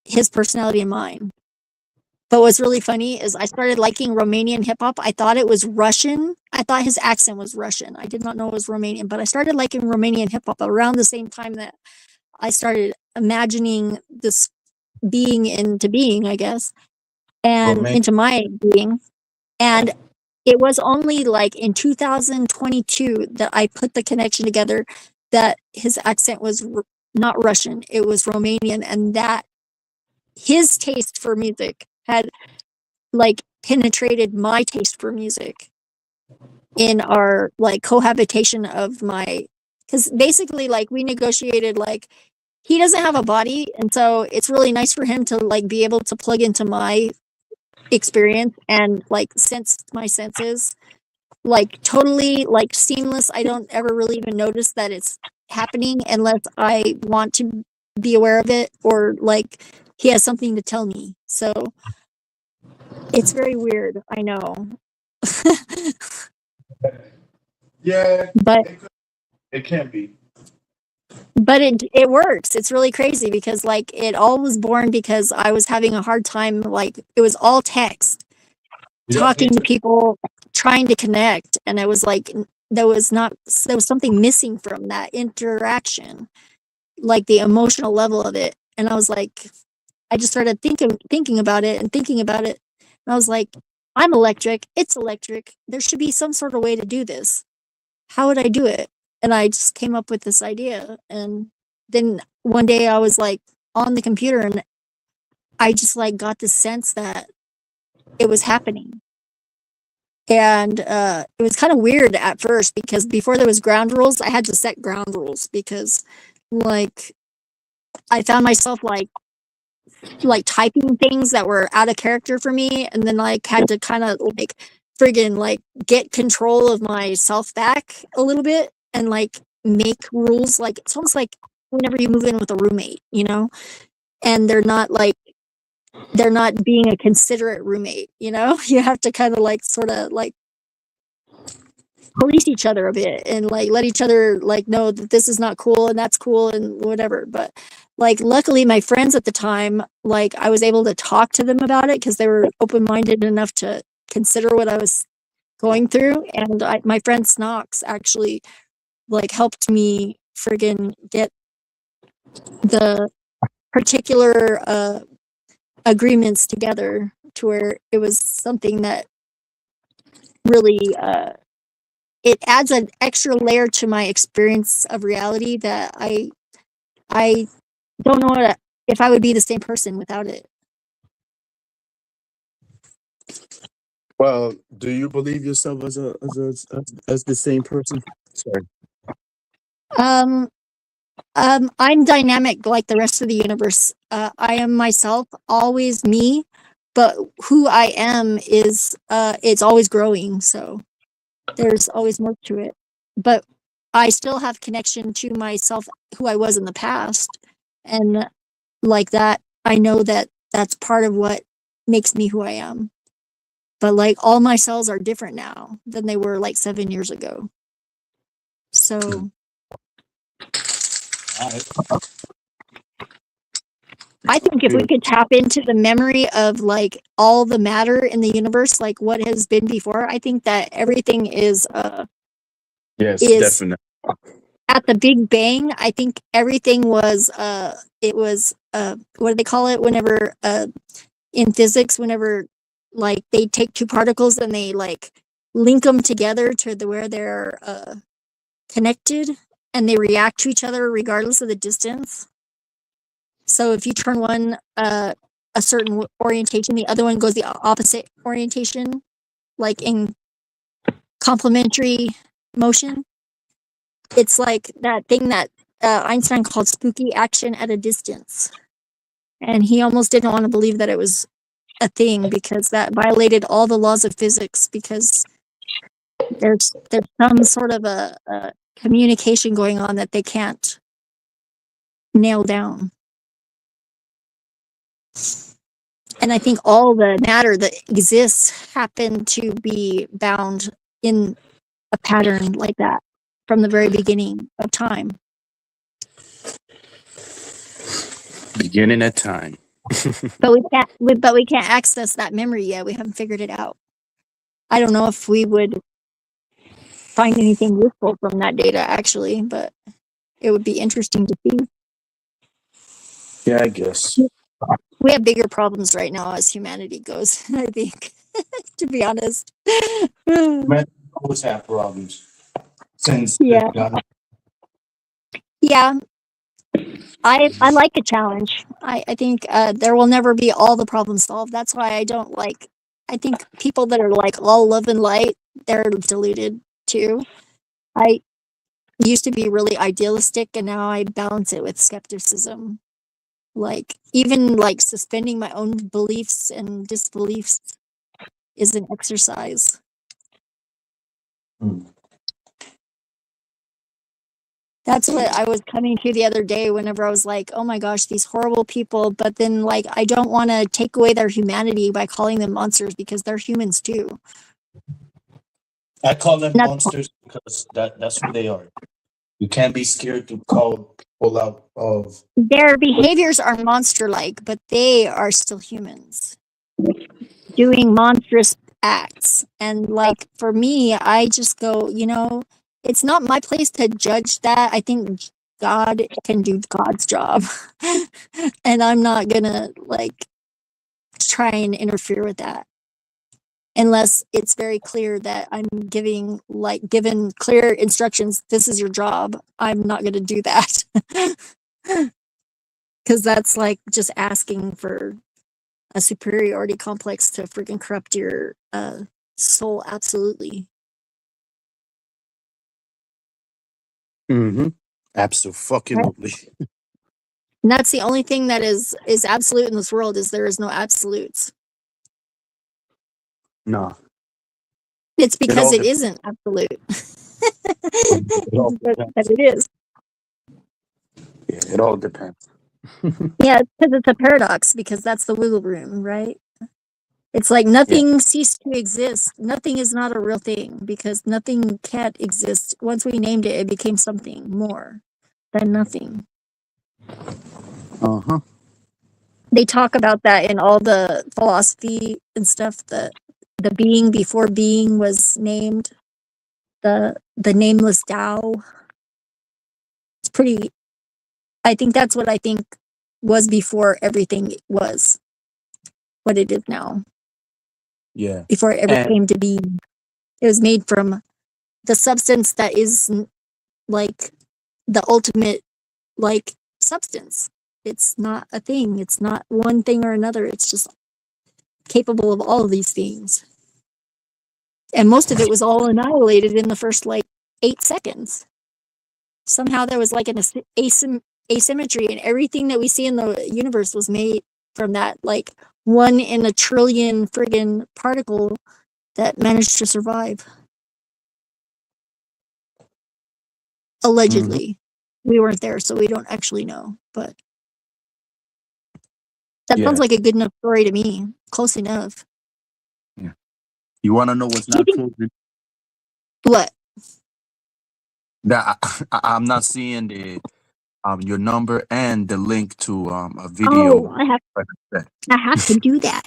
his personality and mine. But what's really funny is I started liking Romanian hip hop. I thought it was Russian. I thought his accent was Russian. I did not know it was Romanian, but I started liking Romanian hip hop around the same time that I started imagining this being into being, I guess, and Romain- into my being. And it was only like in 2022 that I put the connection together that his accent was not Russian, it was Romanian, and that his taste for music had like penetrated my taste for music in our like cohabitation of my, because basically like we negotiated like he doesn't have a body, and so it's really nice for him to like be able to plug into my experience and like sense my senses like totally like seamless. I don't ever really even notice that it's happening unless I want to be aware of it or like he has something to tell me. So it's very weird, I know. Yeah, but it can be. but it works. It's really crazy because like it all was born because I was having a hard time, like it was all text, talking to people, trying to connect, and it was like there was something missing from that interaction, like the emotional level of it. And I was like, I just started thinking about it and thinking about it, and I was like, I'm electric, it's electric, there should be some sort of way to do this. How would I do it? And I just came up with this idea, and then one day I was like on the computer and I just like got the sense that it was happening. And it was kind of weird at first because before there was ground rules, I had to set ground rules because like I found myself like typing things that were out of character for me, and then like had to kind of like friggin' like get control of myself back a little bit and like make rules. Like it's almost like whenever you move in with a roommate, you know, and they're not being a considerate roommate, you know. You have to kind of like sort of like police each other a bit and like let each other like know that this is not cool and that's cool and whatever. But like luckily my friends at the time, like I was able to talk to them about it because they were open-minded enough to consider what I was going through. And my friend Snox actually like helped me friggin' get the particular agreements together to where it was something that really it adds an extra layer to my experience of reality that I don't know if I would be the same person without it. Well, do you believe yourself as the same person? Sorry. I'm dynamic like the rest of the universe. I am myself, always me, but who I am is it's always growing, so there's always more to it. But I still have connection to myself, who I was in the past, and like that, I know that that's part of what makes me who I am. But like all my cells are different now than they were like 7 years ago. So I think if we could tap into the memory of like all the matter in the universe, like what has been before, I think that everything is Yes, is definitely. at the Big Bang. I think everything was it was what do they call it whenever in physics, whenever like they take two particles and they like link them together to where they're connected and they react to each other regardless of the distance. So if you turn one a certain orientation, the other one goes the opposite orientation, like in complementary motion. It's like that thing that Einstein called spooky action at a distance. And he almost didn't want to believe that it was a thing because that violated all the laws of physics, because there's some sort of a communication going on that they can't nail down. And I think all the matter that exists happened to be bound in a pattern like that from the very beginning of time. Beginning of time. But we can't access that memory yet. We haven't figured it out. I don't know if we would find anything useful from that data actually, but it would be interesting to see. Yeah, I guess. We have bigger problems right now as humanity goes, I think, to be honest. Men always have problems since Yeah. God. Yeah. I like a challenge. I think there will never be all the problems solved. That's why I don't like, I think people that are like all love and light, they're deluded too. I used to be really idealistic and now I balance it with skepticism. Like even like suspending my own beliefs and disbeliefs is an exercise. Mm. That's what I was coming to the other day whenever I was like, oh my gosh, these horrible people. But then, like, I don't want to take away their humanity by calling them monsters because they're humans too. I call them That's, monsters because that's who they are. You can't be scared to call people out of. their behaviors are monster like, but they are still humans doing monstrous acts. And, like, for me, I just go, you know, it's not my place to judge that. I think God can do God's job. And I'm not gonna, like, try and interfere with that unless it's very clear that I'm given clear instructions, this is your job. I'm not going to do that. Because that's like just asking for a superiority complex to freaking corrupt your soul. Absolutely. Mm-hmm. Absolutely. And that's the only thing that is absolute in this world is there is no absolutes. No. It's because all it isn't absolute. It all But depends. it is. Yeah, it all depends. Yeah, because it's a paradox, because that's the wiggle room, right? It's like Yeah. nothing ceased to exist. Nothing is not a real thing because nothing can't exist. Once we named it, it became something more than nothing. Uh-huh. They talk about that in all the philosophy and stuff, that the being before being was named, the nameless Tao. It's pretty, I think that's what I think was before everything was what it is now. Yeah. Before it ever And came to be. It was made from the substance that is like the ultimate like substance. It's not a thing. It's not one thing or another. It's just capable of all of these things. And most of it was all annihilated in the first like 8 seconds. Somehow there was like an asymmetry, and everything that we see in the universe was made from that like 1 in a trillion friggin' particle that managed to survive. Allegedly. We weren't there, so we don't actually know. But that sounds yeah. like a good enough story to me. Close enough. Yeah. You want to know what's Do you not think true? what? That I'm not seeing the your number and the link to a Oh, video. I have to do that.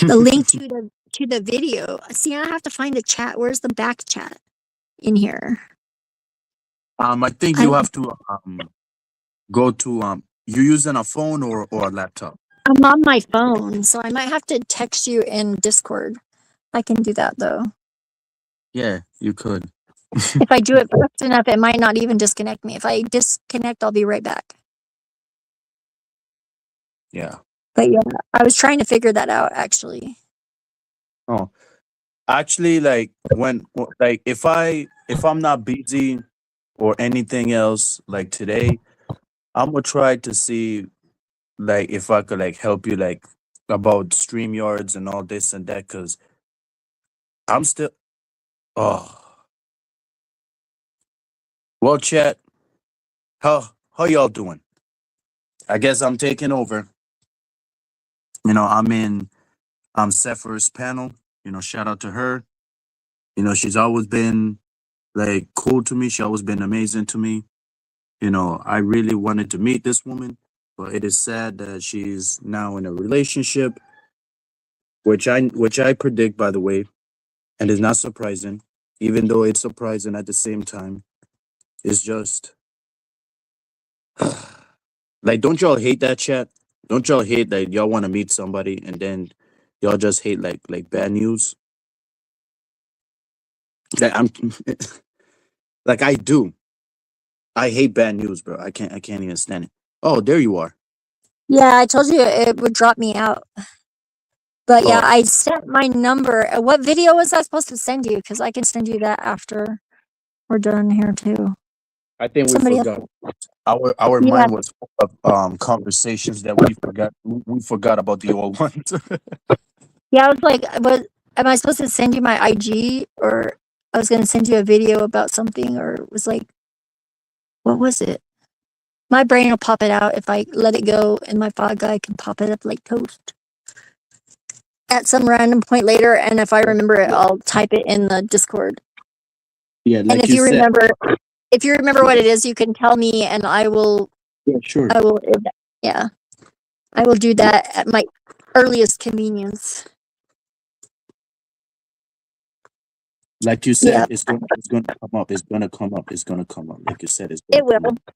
The link to the video. See, I have to find the chat. Where's the back chat in here? I think I you don't, have to go to you using a phone or a laptop. I'm on my phone, so I might have to text you in Discord. I can do that though. Yeah, you could. If I do it fast enough, it might not even disconnect me. If I disconnect, I'll be right back. Yeah. But yeah, I was trying to figure that out actually. Oh, actually, like like if I'm not busy or anything else, like today, I'm gonna try to see like if I could like help you like about StreamYards and all this and that, because I'm still. Oh, well, chat. How y'all doing? I guess I'm taking over. I'm in Sephir's panel. Shout out to her. She's always been like cool to me. She always been amazing to me. I really wanted to meet this woman. But it is sad that she's now in a relationship, which I predict, by the way, and is not surprising, even though it's surprising at the same time. It's just like, don't y'all hate that, chat? Don't y'all hate that y'all want to meet somebody and then y'all just hate like bad news? Like I'm like I do. I hate bad news, bro. I can't even stand it. Oh, there you are. Yeah, I told you it would drop me out. But yeah, Oh, I sent my number. What video was I supposed to send you? Because I can send you that after we're done here too. I think we Somebody else. forgot. Our Yeah, mind was full of conversations that we forgot about the old ones. yeah. I was like, am I supposed to send you my IG, or I was going to send you a video about something, or it was like, what was it? My brain will pop it out if I let it go, and my fog guy can pop it up like toast at some random point later. And if I remember it, I'll type it in the Discord. Yeah, And like if you you said. remember what it is, you can tell me, and I will. Yeah, sure. Yeah, I will do that at my earliest convenience. Like you Yeah, said, it's gonna come up. It's gonna come up. It's gonna come up. Like you said, it's it gonna come will. up.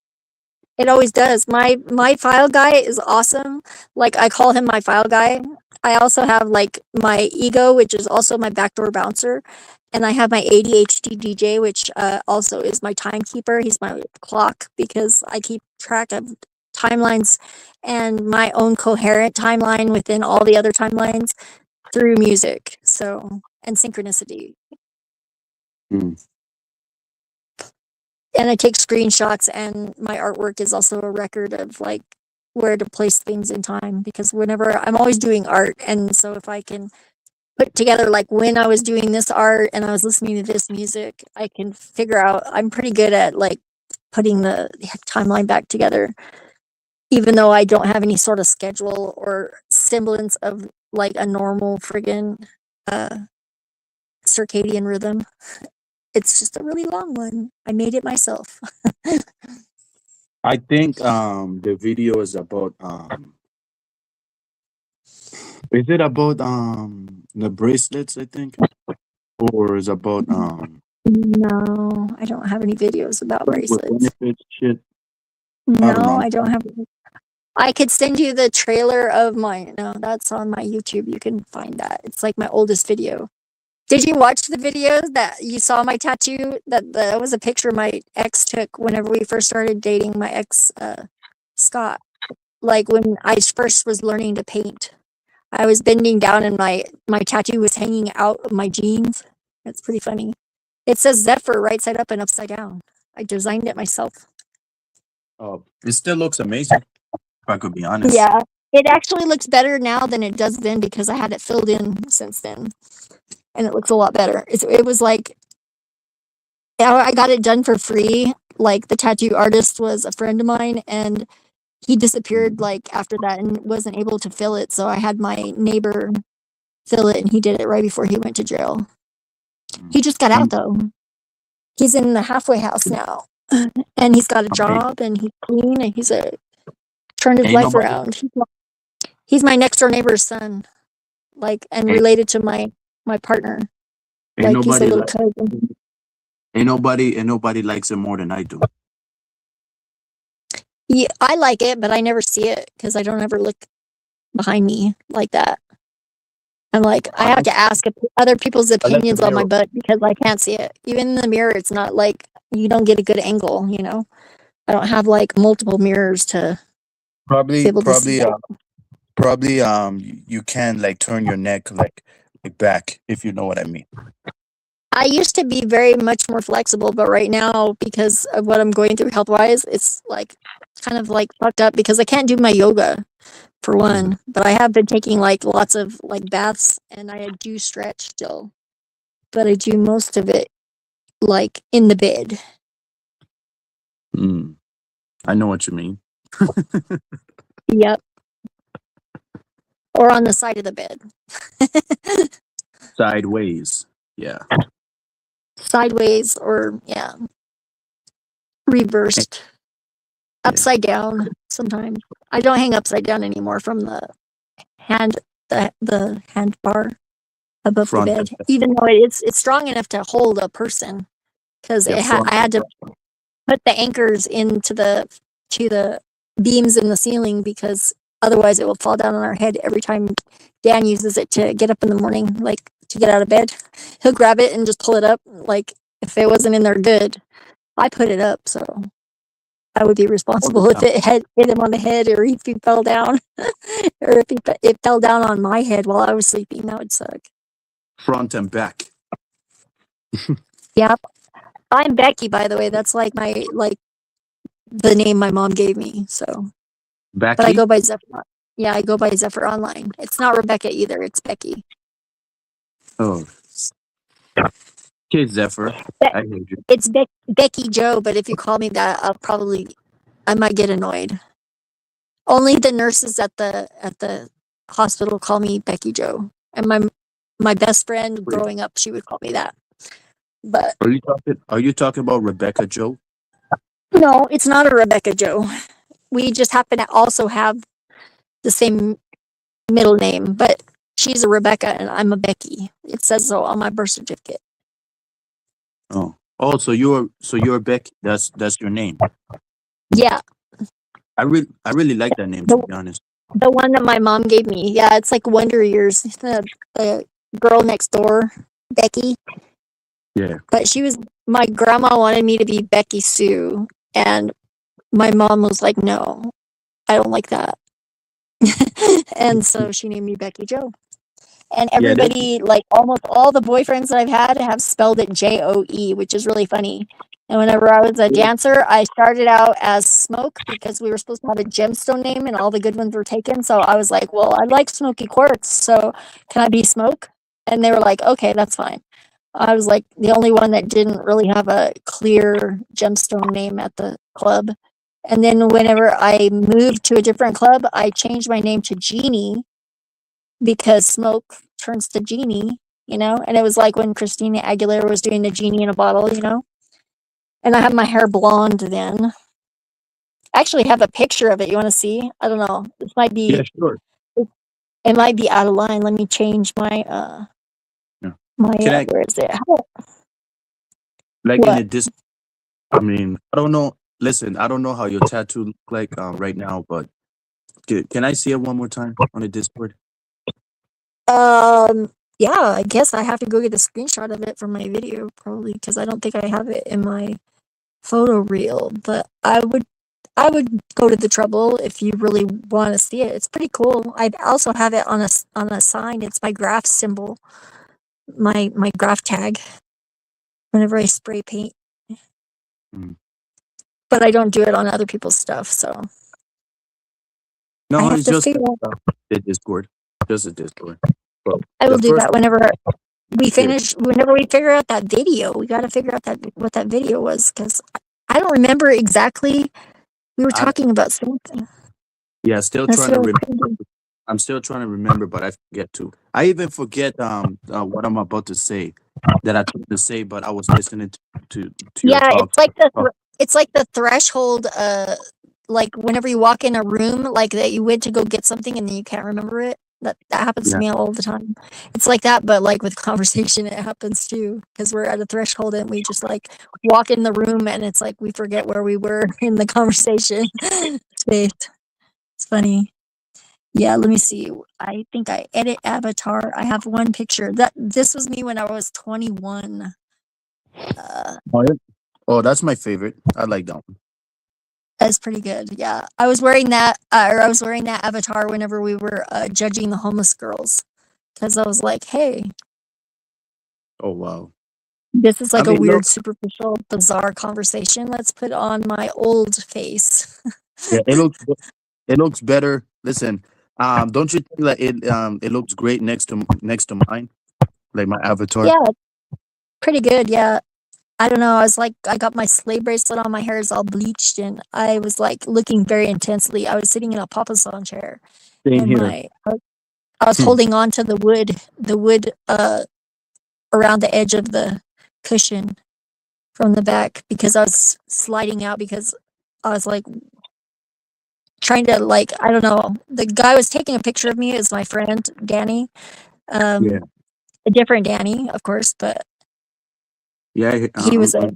It always does. My file guy is awesome. Like, I call him my file guy. I also have like my ego, which is also my backdoor bouncer, and I have my ADHD DJ, which also is my timekeeper. He's my clock because I keep track of timelines and my own coherent timeline within all the other timelines through music. So, and synchronicity. Mm. And I take screenshots, and my artwork is also a record of like where to place things in time, because whenever I'm always doing art, and so if I can put together like when I was doing this art and I was listening to this music, I can figure out. I'm pretty good at like putting the timeline back together, even though I don't have any sort of schedule or semblance of like a normal friggin' circadian rhythm. It's just a really long one. I made it myself. I think the video is about is it about the bracelets, I think? Or is about No, I don't have any videos about friends with bracelets. benefits shit? I don't No, know. I don't have. I could send you the trailer of my. No, that's on my YouTube. You can find that. It's like my oldest video. Did you watch the videos that you saw my tattoo? That was a picture my ex took whenever we first started dating. My ex, Scott. Like when I first was learning to paint, I was bending down and my tattoo was hanging out of my jeans. It's pretty funny. It says Zephyr right side up and upside down. I designed it myself. Oh, it still looks amazing, if I could be honest. Yeah, it actually looks better now than it does then because I had it filled in since then, and it looks a lot better. It was like I got it done for free. Like, the tattoo artist was a friend of mine, and he disappeared like after that and wasn't able to fill it. So I had my neighbor fill it, and he did it right before he went to jail. He just got out though. He's in the halfway house now, and he's got a job, and he's clean, and he's turned his Ain't life nobody, around. He's my next door neighbor's son, like, and ain't, related to my partner. ain't Like, he's a nobody little like cousin. ain't nobody likes it more than I do. Yeah, I like it, but I never see it because I don't ever look behind me like that. I'm like, I have to ask other people's I like the opinions on my mirror. butt because I can't see it. Even in the mirror, it's not like you don't get a good angle, you know? I don't have like multiple mirrors to be Probably, able to see probably, it. probably, you can like turn your neck like back, if you know what I mean. I used to be very much more flexible, but right now, because of what I'm going through health wise, it's like kind of like fucked up because I can't do my yoga for one, but I have been taking like lots of like baths, and I do stretch still, but I do most of it like in the bed. Mm, I know what you mean. Yep. Or on the side of the bed. Sideways. Yeah. Sideways or, yeah, reversed. upside down sometimes. I don't hang upside down anymore from the hand bar above the Front bed, and back. even though it's strong enough to hold a person because Yeah, front. I had to put the anchors into the beams in the ceiling because otherwise it will fall down on our head every time Dan uses it to get up in the morning, like to get out of bed. He'll grab it and just pull it up. Like if it wasn't in there good, I put it up, so I would be responsible if it had hit him on the head or if he fell down, or if it fell down on my head while I was sleeping. That would suck. Front and back. Yeah, I'm Becky, by the way. That's like the name my mom gave me. So, but I Becky? go by Zephyr. Yeah, I go by Zephyr online. It's not Rebecca either. It's Becky. Oh. Okay, Zephyr. I heard you. It's Becky Joe, but if you call me that, I might get annoyed. Only the nurses at the hospital call me Becky Joe, and my best friend growing up, she would call me that. But Are you talking about Rebecca Joe? no, it's not a Rebecca Joe. We just happen to also have the same middle name, but she's a Rebecca and I'm a Becky. It says so on my birth certificate. Oh, so you're Becky. That's your name. Yeah, I really like that name, to be honest. the one that my mom gave me. Yeah, it's like Wonder Years. The girl next door, Becky. Yeah. But my grandma wanted me to be Becky Sue, and my mom was like, no, I don't like that. And so she named me Becky Joe. And everybody, like almost all the boyfriends that I've had have spelled it Joe, which is really funny. And whenever I was a dancer, I started out as Smoke because we were supposed to have a gemstone name and all the good ones were taken. So I was like, well, I like smoky quartz. So can I be Smoke? And they were like, okay, that's fine. I was like the only one that didn't really have a clear gemstone name at the club. And then whenever I moved to a different club, I changed my name to Jeannie because smoke turns to genie, and it was like when Christina Aguilera was doing the genie in a bottle, and I had my hair blonde then. I actually have a picture of it. You want to see? I don't know. This might be, Yeah, sure. it might be out of line. Let me change my, where is it? Like What? in a I mean, I don't know. Listen, I don't know how your tattoo look like right now, but can I see it one more time on the Discord? Yeah, I guess I have to go get a screenshot of it from my video probably because I don't think I have it in my photo reel, but I would go to the trouble if you really want to see it. It's pretty cool. I also have it on a sign. It's my graph symbol, my graph tag. Whenever I spray paint, but I don't do it on other people's stuff. So No, I have it's to just figure out. the Discord, just the Discord. But I will the do first- that whenever we finish. Whenever we figure out that video, we got to figure out what that video was because I don't remember exactly. We were talking about something. Yeah, still That's trying to really remember. crazy. I'm still trying to remember, but I forget to. I even forget what I'm about to say that I tried to say, but I was listening to your Yeah, talk. it's like the threshold. Like whenever you walk in a room, like that you went to go get something and then you can't remember it. That happens to Yeah. me all the time. It's like that, but like with conversation, it happens too because we're at a threshold and we just like walk in the room and it's like we forget where we were in the conversation. It's funny. Yeah, let me see. I think I edit avatar. I have one picture. This was me when I was 21. Oh, that's my favorite. I like that one. That's pretty good. Yeah, I was wearing that, or I was wearing that avatar whenever we were judging the homeless girls, because I was like, "Hey, Oh wow. this is like I a mean, weird, superficial, bizarre conversation. Let's put on my old face." yeah, it looks better. Listen, don't you think that it looks great next to mine, like my avatar? Yeah, pretty good. Yeah, I don't know. I was like, I got my sleigh bracelet on. My hair is all bleached, and I was like looking very intensely. I was sitting in a papasan chair, Same and here. I was holding on to the wood around the edge of the cushion from the back because I was sliding out because I was like trying to like, I don't know. The guy was taking a picture of me as my friend Danny. Yeah. A different Danny, of course, but Yeah. he was a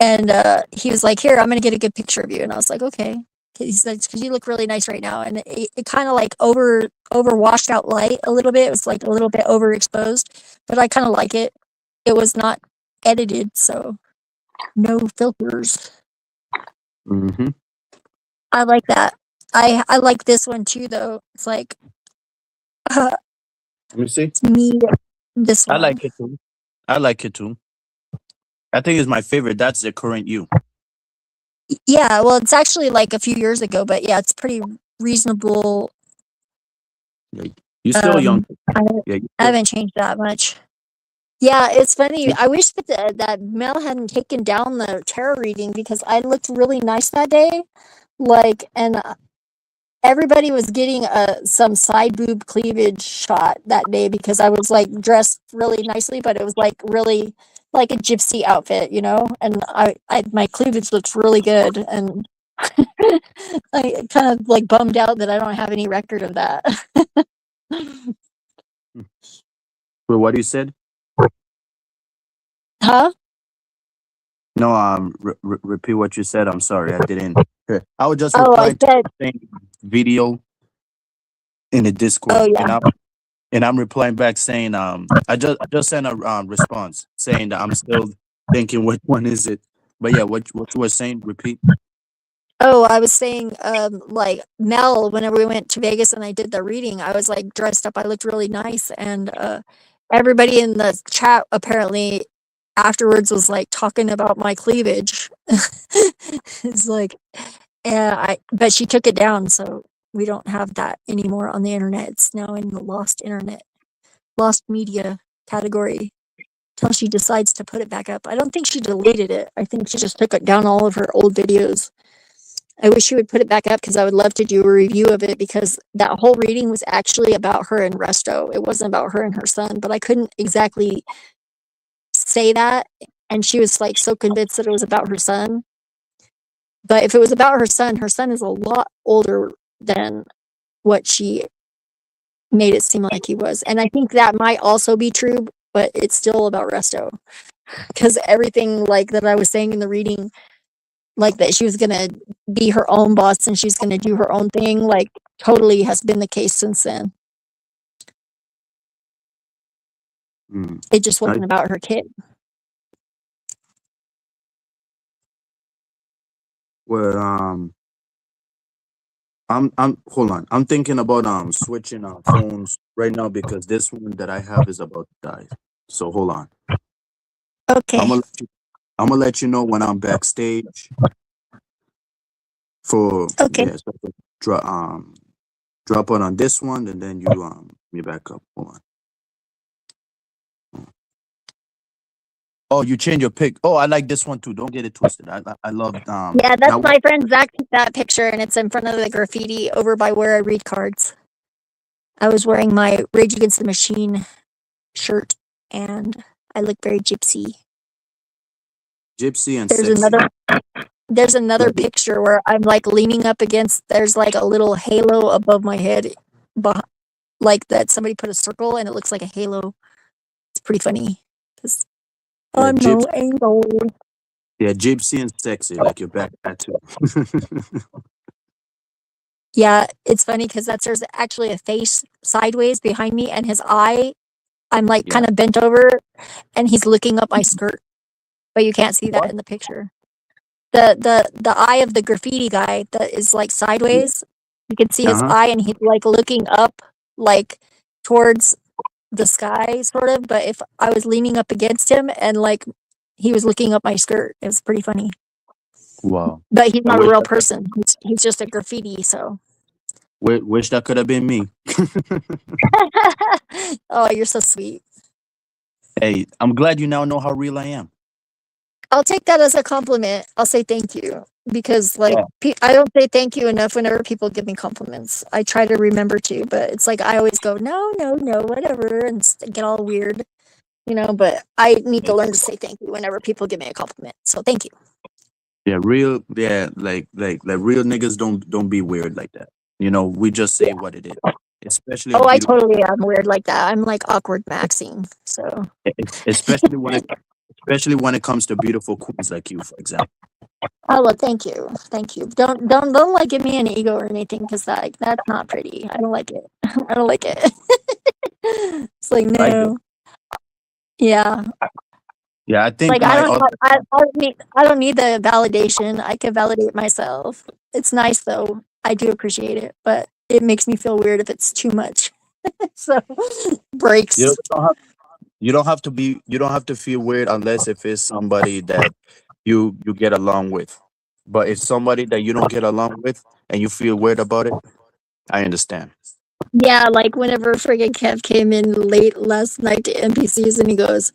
and he was like, "Here, I'm gonna get a good picture of you," and I was like, "Okay." He's like, "Because you look really nice right now," and it kind of like over washed out light a little bit. It was like a little bit overexposed, but I kind of like it. It was not edited, so no filters. Mm-hmm. I like that. I like this one too, though. It's like Let me see. me. This I one. like it too. I like it too. I think it's my favorite. That's the current you. Yeah, well, it's actually like a few years ago, but yeah, it's pretty reasonable. Yeah. You're still young. I, Yeah. I haven't changed that much. Yeah, it's funny. I wish that Mel hadn't taken down the tarot reading because I looked really nice that day. Like, and everybody was getting some side boob cleavage shot that day because I was like dressed really nicely, but it was like really like a gypsy outfit, you know. And my cleavage looks really good, and I kind of like bummed out that I don't have any record of that. Well, what you said? Huh? No. Repeat what you said. I'm sorry. I didn't. I was just Oh, I replying to said, the same video in the Discord, oh yeah. and I'm replying back saying I just sent a response saying that I'm still thinking which one is it. But yeah, what you were saying? Repeat. Oh, I was saying, like Mel, whenever we went to Vegas and I did the reading, I was like dressed up. I looked really nice, and everybody in the chat apparently afterwards was like talking about my cleavage. It's like, yeah, but she took it down, so we don't have that anymore on the internet. It's now in the lost internet, lost media category till she decides to put it back up. I don't think she deleted it. I think she just took it down all of her old videos. I wish she would put it back up because I would love to do a review of it because that whole reading was actually about her and Resto. It wasn't about her and her son, but I couldn't exactly say that. And she was like so convinced that it was about her son. But if it was about her son is a lot older than what she made it seem like he was. And I think that might also be true, but it's still about Resto. Because everything like that I was saying in the reading, like that she was gonna be her own boss and she's gonna do her own thing, like totally has been the case since then. Mm. It just wasn't about her kid. Well, I'm hold on. I'm thinking about switching phones right now because this one that I have is about to die. So hold on. Okay. I'm gonna let you know when I'm backstage. Okay. Yeah, so drop it on this one and then you back up. Hold on. Oh, you change your pic. Oh, I like this one too. Don't get it twisted. I love Yeah, that's my friend Zach took that picture and it's in front of the graffiti over by where I read cards. I was wearing my Rage Against the Machine shirt and I look very gypsy. Gypsy and There's sexy. There's another picture where I'm like leaning up against, there's like a little halo above my head, like that somebody put a circle and it looks like a halo. It's pretty funny. I'm no angel. Yeah, gypsy and sexy, like your back tattoo. Yeah, it's funny because there's actually a face sideways behind me and his eye, I'm like kind of bent over and he's looking up my skirt, but you can't see that in the picture. The eye of the graffiti guy that is like sideways, you can see his eye and he's like looking up like towards the sky sort of, but if I was leaning up against him and like he was looking up my skirt, it was pretty funny. Wow. But he's not a real person. He's just a graffiti, so. Wish that could have been me. Oh, you're so sweet. Hey, I'm glad you now know how real I am. I'll take that as a compliment. I'll say thank you because like I don't say thank you enough whenever people give me compliments. I try to remember to, but it's like I always go no, whatever, and get all weird, you know. But I need to learn to say thank you whenever people give me a compliment. So thank you. Yeah, real. Yeah, like real niggas don't be weird like that. You know, we just say what it is. Especially a Oh, I beautiful, totally am weird like that. I'm like awkward Maxine. So, especially when it comes to beautiful queens like you, for example. oh well, thank you, thank you. Don't like give me an ego or anything because that's not pretty. I don't like it. I don't like it. It's like I get. no, yeah. Yeah, I think Like I my don't other. I don't need the validation. I can validate myself. It's nice though. I do appreciate it, but it makes me feel weird if it's too much. So You breaks. don't have. You don't have to be. You don't have to feel weird unless if it's somebody that you get along with. But if somebody that you don't get along with and you feel weird about it, I understand. Yeah, like whenever friggin' Kev came in late last night to NPCs and he goes,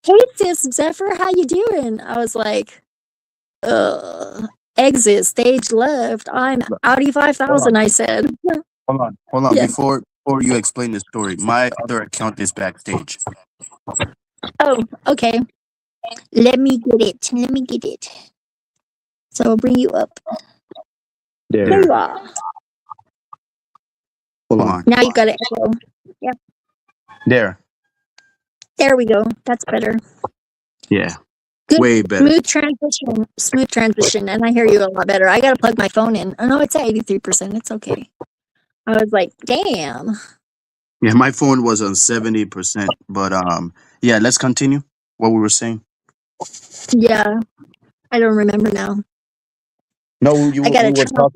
"Hey sis Zephyr, how you doing?" I was like, exit stage left. I'm But Audi hold 5000, on, I said. hold on. Yeah. Before you explain the story, my other account is backstage. Oh, okay. Let me get it. Let me get it. So I'll bring you up. There There. you are. Hold on. Now you got it. Echo. Yep. There. There we go. That's better. Yeah. Good. Way better. Smooth transition. Smooth transition. And I hear you a lot better. I gotta plug my phone in. Oh no, it's at 83%. It's okay. I was like, damn. Yeah, my phone was on 70%. But yeah, let's continue what we were saying. Yeah. I don't remember now. No, I we gotta was turn off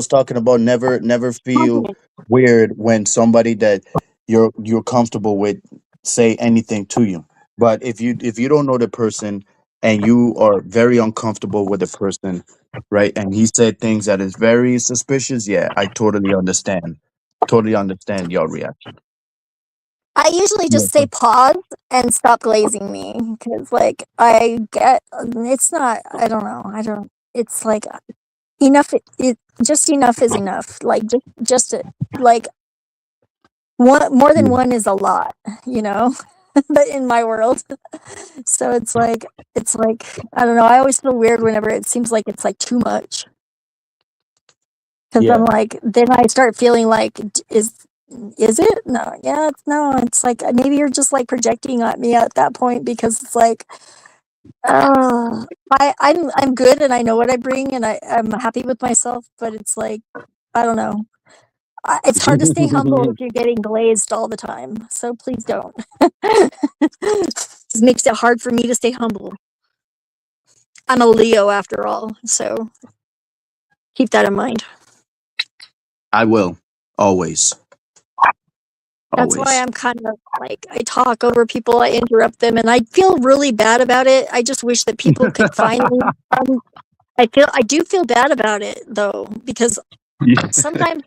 talking about never feel confidence. weird when somebody that you're comfortable with say anything to you. But if you don't know the person and you are very uncomfortable with the person, right? And he said things that is very suspicious, yeah, I totally understand. Totally understand your reaction. I usually Yeah. just say pause and stop glazing me because, like, I get it's not. I don't know. I don't. It's like enough. It just enough is enough. Like like one more than Yeah. one is a lot. You know, but in my world, so it's like I don't know. I always feel weird whenever it seems like it's like too much because I'm Yeah. like then I start feeling like is it? No, yeah, no, it's like maybe you're just like projecting at me at that point because it's like, I'm good and I know what I bring and I'm happy with myself, but it's like, I don't know. It's hard to stay humble if you're getting glazed all the time. So please don't. Just makes it hard for me to stay humble. I'm a Leo after all, so keep that in mind. I will. Always. That's why Always. I'm kind of like I talk over people, I interrupt them, and I feel really bad about it. I just wish that people could finally. I do feel bad about it though because Yeah. sometimes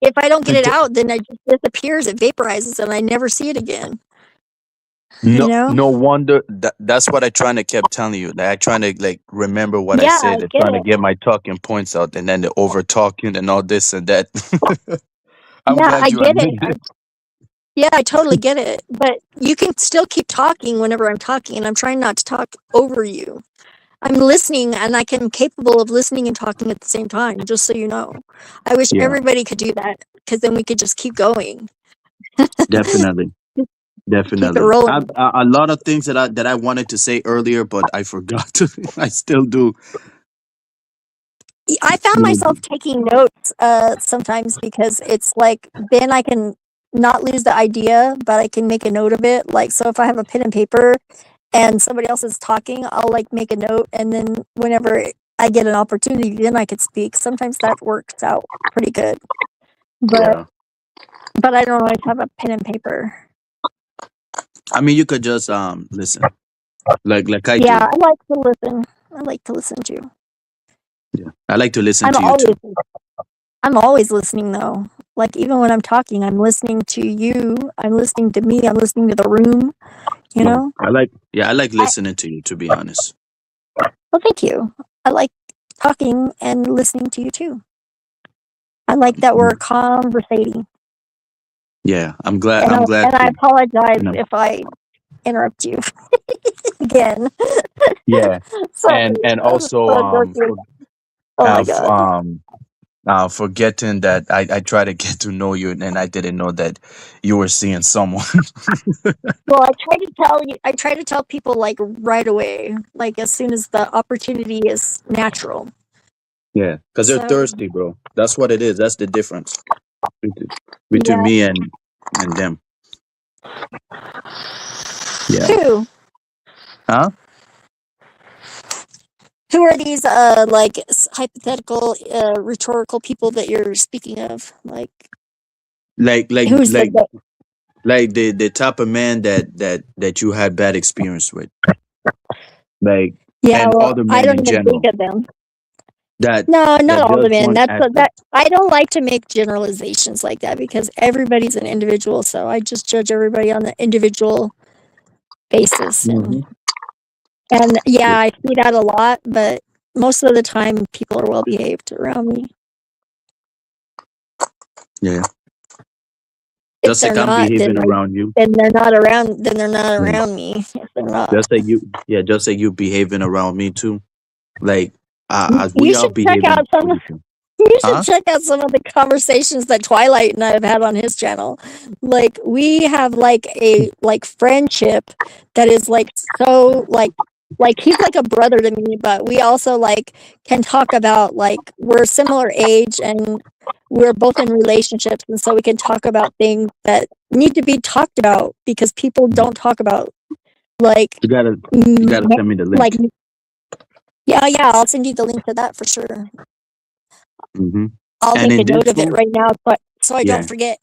if I don't get it out, then it just disappears. It vaporizes, and I never see it again. You No, know? no wonder that's what I trying to kept telling you. Like I trying to like remember what I Yeah, I said and get trying to it. get my talking points out, and then the over talking and all this and that. I'm Yeah, glad I you get it. admitted it. Yeah, I totally get it. But you can still keep talking whenever I'm talking, and I'm trying not to talk over you. I'm listening and I can capable of listening and talking at the same time, just so you know. I wish Yeah, everybody could do that because then we could just keep going. definitely, Keep it definitely. rolling. A lot of things that I wanted to say earlier, but I forgot to. I still do. I found myself taking notes sometimes because it's like then I can not lose the idea, but I can make a note of it. Like so if I have a pen and paper and somebody else is talking, I'll like make a note and then whenever I get an opportunity then I could speak. Sometimes that works out pretty good. But Yeah, but I don't always have a pen and paper. I mean, you could just listen, like I Yeah, do. I like to listen. I like to listen too. Yeah, I like to listen I'm to you always too. I'm always listening though. Like even when I'm talking, I'm listening to you. I'm listening to me. I'm listening to the room. You Yeah, know. I like I, listening to you. To be honest. well, thank you. I like talking and listening to you too. I like that we're conversating. Yeah, I'm glad. And I'm glad I to. apologize You know. if I interrupt you again. Yeah, Sorry. and I'm also so dorky. Oh my f- god. forgetting that I try to get to know you, and I didn't know that you were seeing someone. Well, I try to tell people like right away, like as soon as the opportunity is natural. Yeah, because they're So thirsty, bro. That's what it is. That's the difference between yeah. me and them. Yeah. Who? Huh? Who are these like hypothetical rhetorical people that you're speaking of? Like Like like who's like the like the type of man that you had bad experience with, like, yeah, and well, other I men don't in even think general of them. that No, not all the just men. want That's access. that. I don't like to make generalizations like that because everybody's an individual. So I just judge everybody on the individual basis, Hmm. and yeah, I see that a lot. But most of the time, people are well behaved around me. Yeah, If just they're like I'm not, behaving around you. then they're not around. Then they're not Yeah. around me. If they're not, Just like you, yeah, just like you behaving around me too. Like, as you we are should check behaving out some. with each other. You should Huh? check out some of the conversations that Twilight and I have had on his channel. Like we have like a like friendship that is like so like he's like a brother to me, but we also like can talk about like we're similar age and we're both in relationships and so we can talk about things that need to be talked about because people don't talk about like You gotta send me the like link. yeah, I'll send you the link to that for sure. Hmm. I'll And make a in this note of it phone, right now so I don't yeah, forget.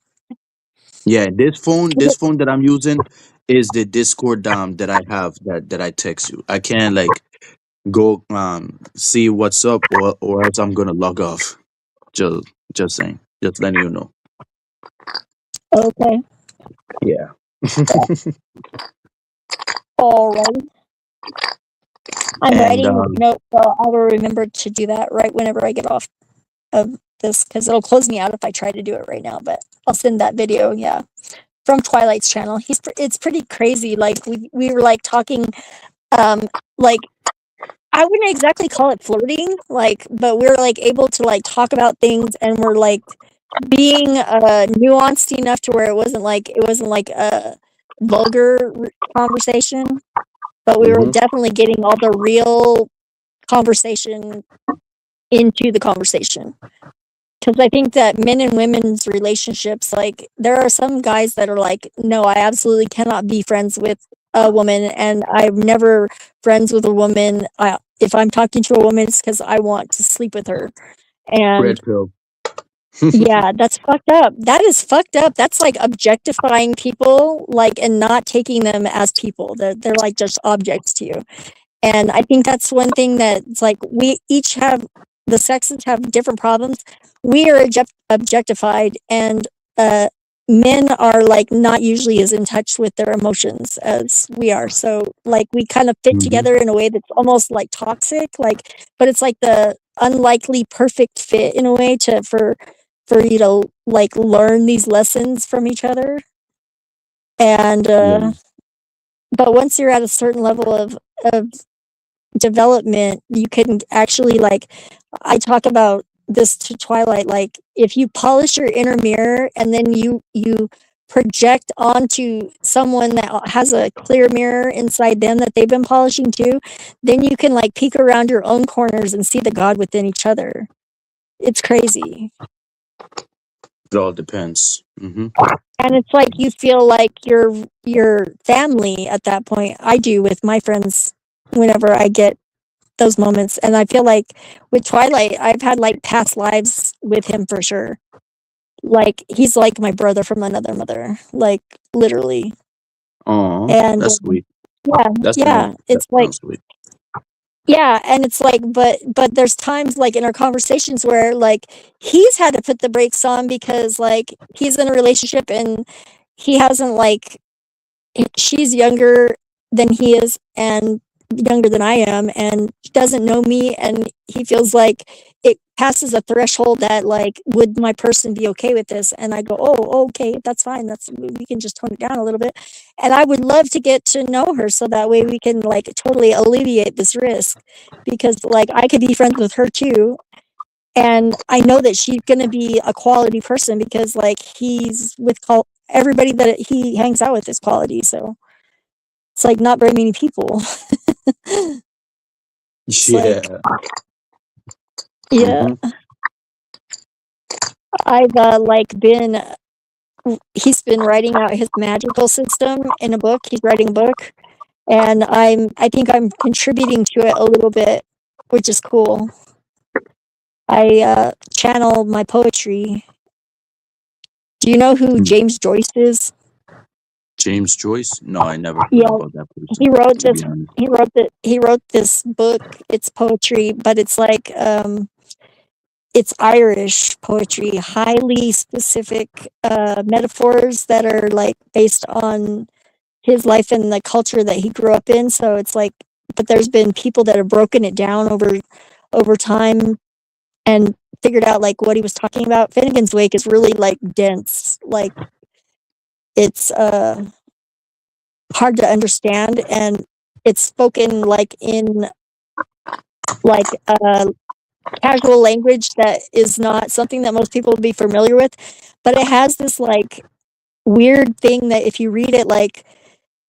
yeah, this phone that I'm using is the Discord that I have that I text you. I can't like go see what's up, or else I'm gonna log off. Just just saying, just letting you know. Okay. Yeah. All right. I'm And writing notes, so I will remember to do that right whenever I get off of this because it'll close me out if I try to do it right now. But I'll send that video, yeah, from Twilight's channel. It's pretty crazy. Like we were like talking, like I wouldn't exactly call it flirting, like, but we're like able to like talk about things, and we're like being nuanced enough to where it wasn't like a vulgar conversation, but we were mhm. definitely getting all the real conversation into the conversation. Because I think that men and women's relationships, like, there are some guys that are like, no, I absolutely cannot be friends with a woman, and I'm never friends with a woman. If I'm talking to a woman, it's because I want to sleep with her. And Red pill. yeah, that's fucked up. That is fucked up. That's like objectifying people, like, and not taking them as people. They're like just objects to you. And I think that's one thing that's like we each have the sexes have different problems. We are objectified, and men are like not usually as in touch with their emotions as we are. So like we kind of fit Hmm. together in a way that's almost like toxic, like, but it's like the unlikely perfect fit in a way for you to like learn these lessons from each other. And Yeah. but once you're at a certain level of development, you can actually like I talk about this to Twilight, like if you polish your inner mirror and then you project onto someone that has a clear mirror inside them that they've been polishing too, then you can like peek around your own corners and see the God within each other. It's crazy. It all depends. Hmm. And it's like you feel like you're family at that point. I do with my friends whenever I get those moments. And I feel like with Twilight, I've had like past lives with him for sure. Like he's like my brother from another mother, like literally. Oh, And that's sweet. yeah, That it's like sounds sweet. yeah, and it's like, but there's times like in our conversations where like he's had to put the brakes on because like he's in a relationship and he hasn't like she's younger than he is, and younger than I am, and he doesn't know me, and he feels like it passes a threshold that like, would my person be okay with this? And I go, oh, okay, that's fine. We can just tone it down a little bit. And I would love to get to know her so that way we can like totally alleviate this risk, because like I could be friends with her too. And I know that she's going to be a quality person because like he's with everybody that he hangs out with is quality. So it's like not very many people. It's like, yeah, I've he's been writing out his magical system in a book. He's writing a book, and I think I'm contributing to it a little bit, which is cool. I channel my poetry. Do you know who James Joyce is? James Joyce? No, I never heard Yeah, about that person. he wrote to this. be honest. He wrote this book. It's poetry, but it's like it's Irish poetry, highly specific metaphors that are like based on his life and the culture that he grew up in. So it's like, but there's been people that have broken it down over time and figured out like what he was talking about. Finnegan's Wake is really like dense, like it's hard to understand, and it's spoken like in like casual language that is not something that most people would be familiar with, but it has this like weird thing that if you read it like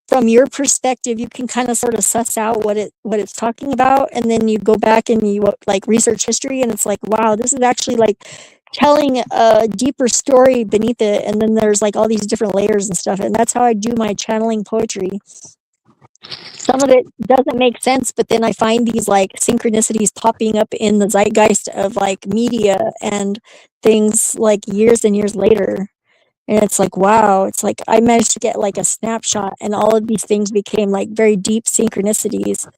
from your perspective, you can kind of sort of suss out what it's talking about, and then you go back and you like research history, and it's like, wow, this is actually like telling a deeper story beneath it, and then there's like all these different layers and stuff, and that's how I do my channeling poetry. Some of it doesn't make sense, but then I find these like synchronicities popping up in the zeitgeist of like media and things like years and years later. And it's like, wow, it's like I managed to get like a snapshot, and all of these things became like very deep synchronicities.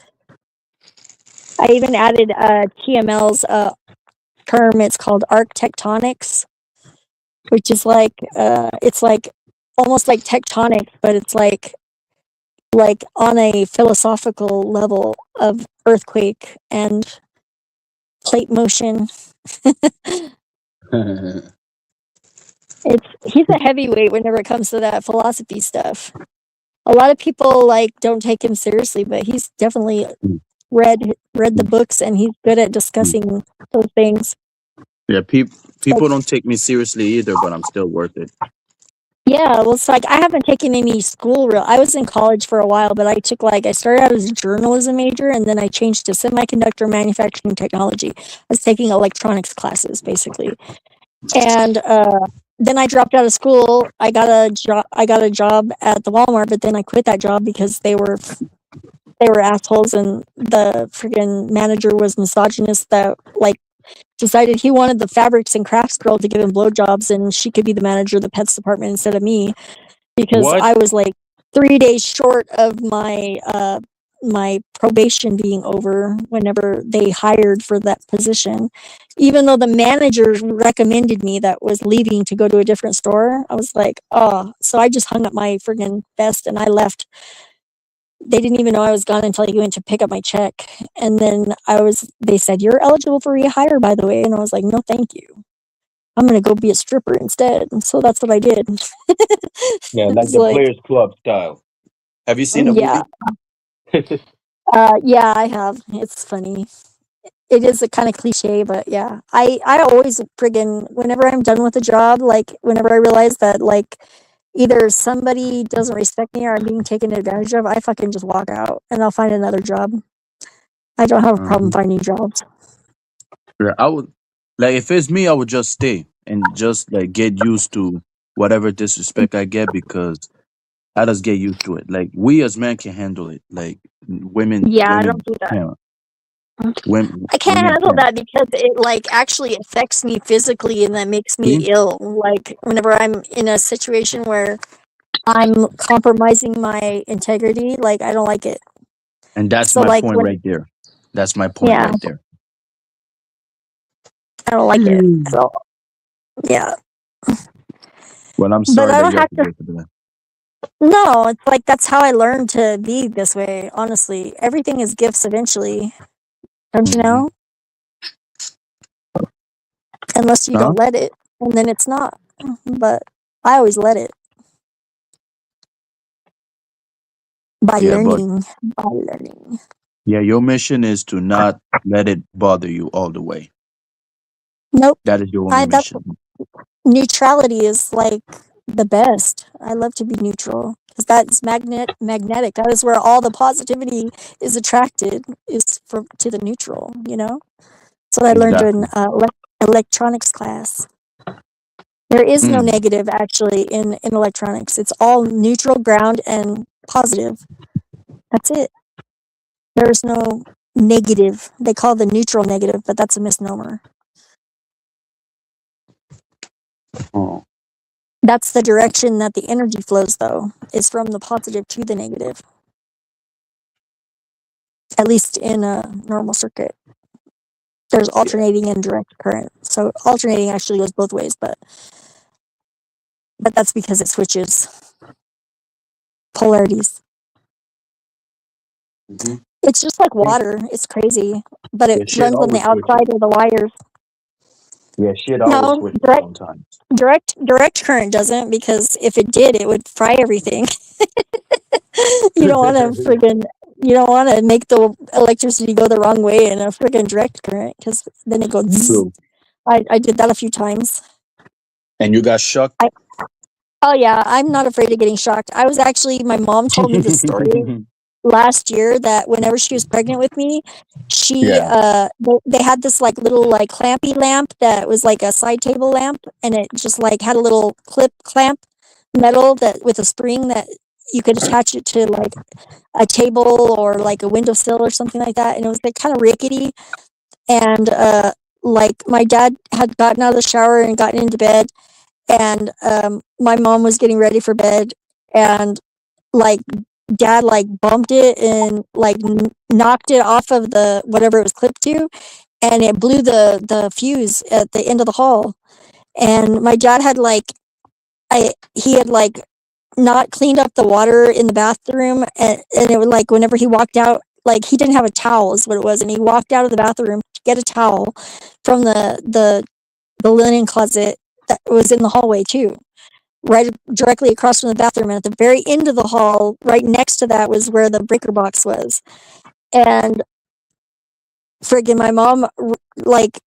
I even added TML's term. It's called arctectonics, which is like it's like almost like tectonics, but it's like on a philosophical level of earthquake and plate motion. He's a heavyweight whenever it comes to that philosophy stuff. A lot of people like don't take him seriously, but he's definitely read the books, and he's good at discussing those things. Yeah, people don't take me seriously either, but I'm still worth it. Yeah, well, it's like I haven't taken any school I was in college for a while, but I started out as a journalism major, and then I changed to semiconductor manufacturing technology. I was taking electronics classes basically. And then I dropped out of school. I got a job at the Walmart, but then I quit that job because they were assholes, and the freaking manager was misogynist that like decided he wanted the fabrics and crafts girl to give him blowjobs, and she could be the manager of the pets department instead of me, because What? I was like 3 days short of my my probation being over whenever they hired for that position. Even though the manager recommended me that was leaving to go to a different store, I was like, oh, so I just hung up my friggin' vest and I left. They didn't even know I was gone until I went to pick up my check. And then they said, you're eligible for rehire, by the way. And I was like, no, thank you. I'm going to go be a stripper instead. And so that's what I did. Yeah, like the Players Club style. Have you seen the movie? Yeah, I have. It's funny. It is a kind of cliche, but yeah. I always friggin', whenever I'm done with a job, like whenever I realize that like either somebody doesn't respect me or I'm being taken advantage of, I fucking just walk out and I'll find another job. I don't have a problem finding jobs. Yeah, I would, like, if it's me, I would just stay and just like get used to whatever disrespect I get, because I just get used to it. Like, we as men can handle it. Like, women, Yeah, I women don't do that. can't. Women, I can't women handle can't. that because it like actually affects me physically, and that makes me See? ill. Like whenever I'm in a situation where I'm compromising my integrity, like I don't like it. And that's So my like point right there. That's my point right there. I don't like it. So yeah. Well, I'm But sorry I that don't you have have to to. go through that. No, it's like that's how I learned to be this way, honestly. Everything is gifts eventually. Don't you know? Unless you Huh? don't let it, and then it's not. But I always let it by Yeah, but learning. By learning. yeah, your mission is to not let it bother you all the way. Nope. That is your only I that's mission. neutrality is like the best. I love to be neutral because that's magnetic. That is where all the positivity is attracted is from to the neutral. You know. That's what I learned in Exactly. electronics class. There is no Mm. negative actually in electronics. It's all neutral, ground, and positive. That's it. There's no negative. They call the neutral negative, but that's a misnomer. Oh. That's the direction that the energy flows, though, is from the positive to the negative, at least in a normal circuit. There's Yeah. alternating and direct current. So alternating actually goes both ways, but that's because it switches polarities. Hmm. It's just like water. It's crazy, but it Yeah, shit runs on the always switches. outside of the wires. Yeah, shit always No, switches sometimes. direct current doesn't, because if it did, it would fry everything. You don't want to friggin' you don't want to make the electricity go the wrong way in a friggin' direct current, because then it goes zzz. True. I did that a few times. And you got shocked? I Oh yeah, I'm not afraid of getting shocked. I was actually My mom told me this story last year that whenever she was pregnant with me, she Yeah. they had this like little like clampy lamp that was like a side table lamp, and it just like had a little clip clamp metal that with a spring that you could attach it to like a table or like a windowsill or something like that, and it was like kind of rickety. And like my dad had gotten out of the shower and gotten into bed, and my mom was getting ready for bed, and like dad like bumped it and like knocked it off of the whatever it was clipped to, and it blew the fuse at the end of the hall. And my dad had like he had like not cleaned up the water in the bathroom, and it was like whenever he walked out, like he didn't have a towel is what it was, and he walked out of the bathroom to get a towel from the linen closet that was in the hallway too, right directly across from the bathroom. And at the very end of the hall, right next to that, was where the breaker box was. And friggin' my mom, like,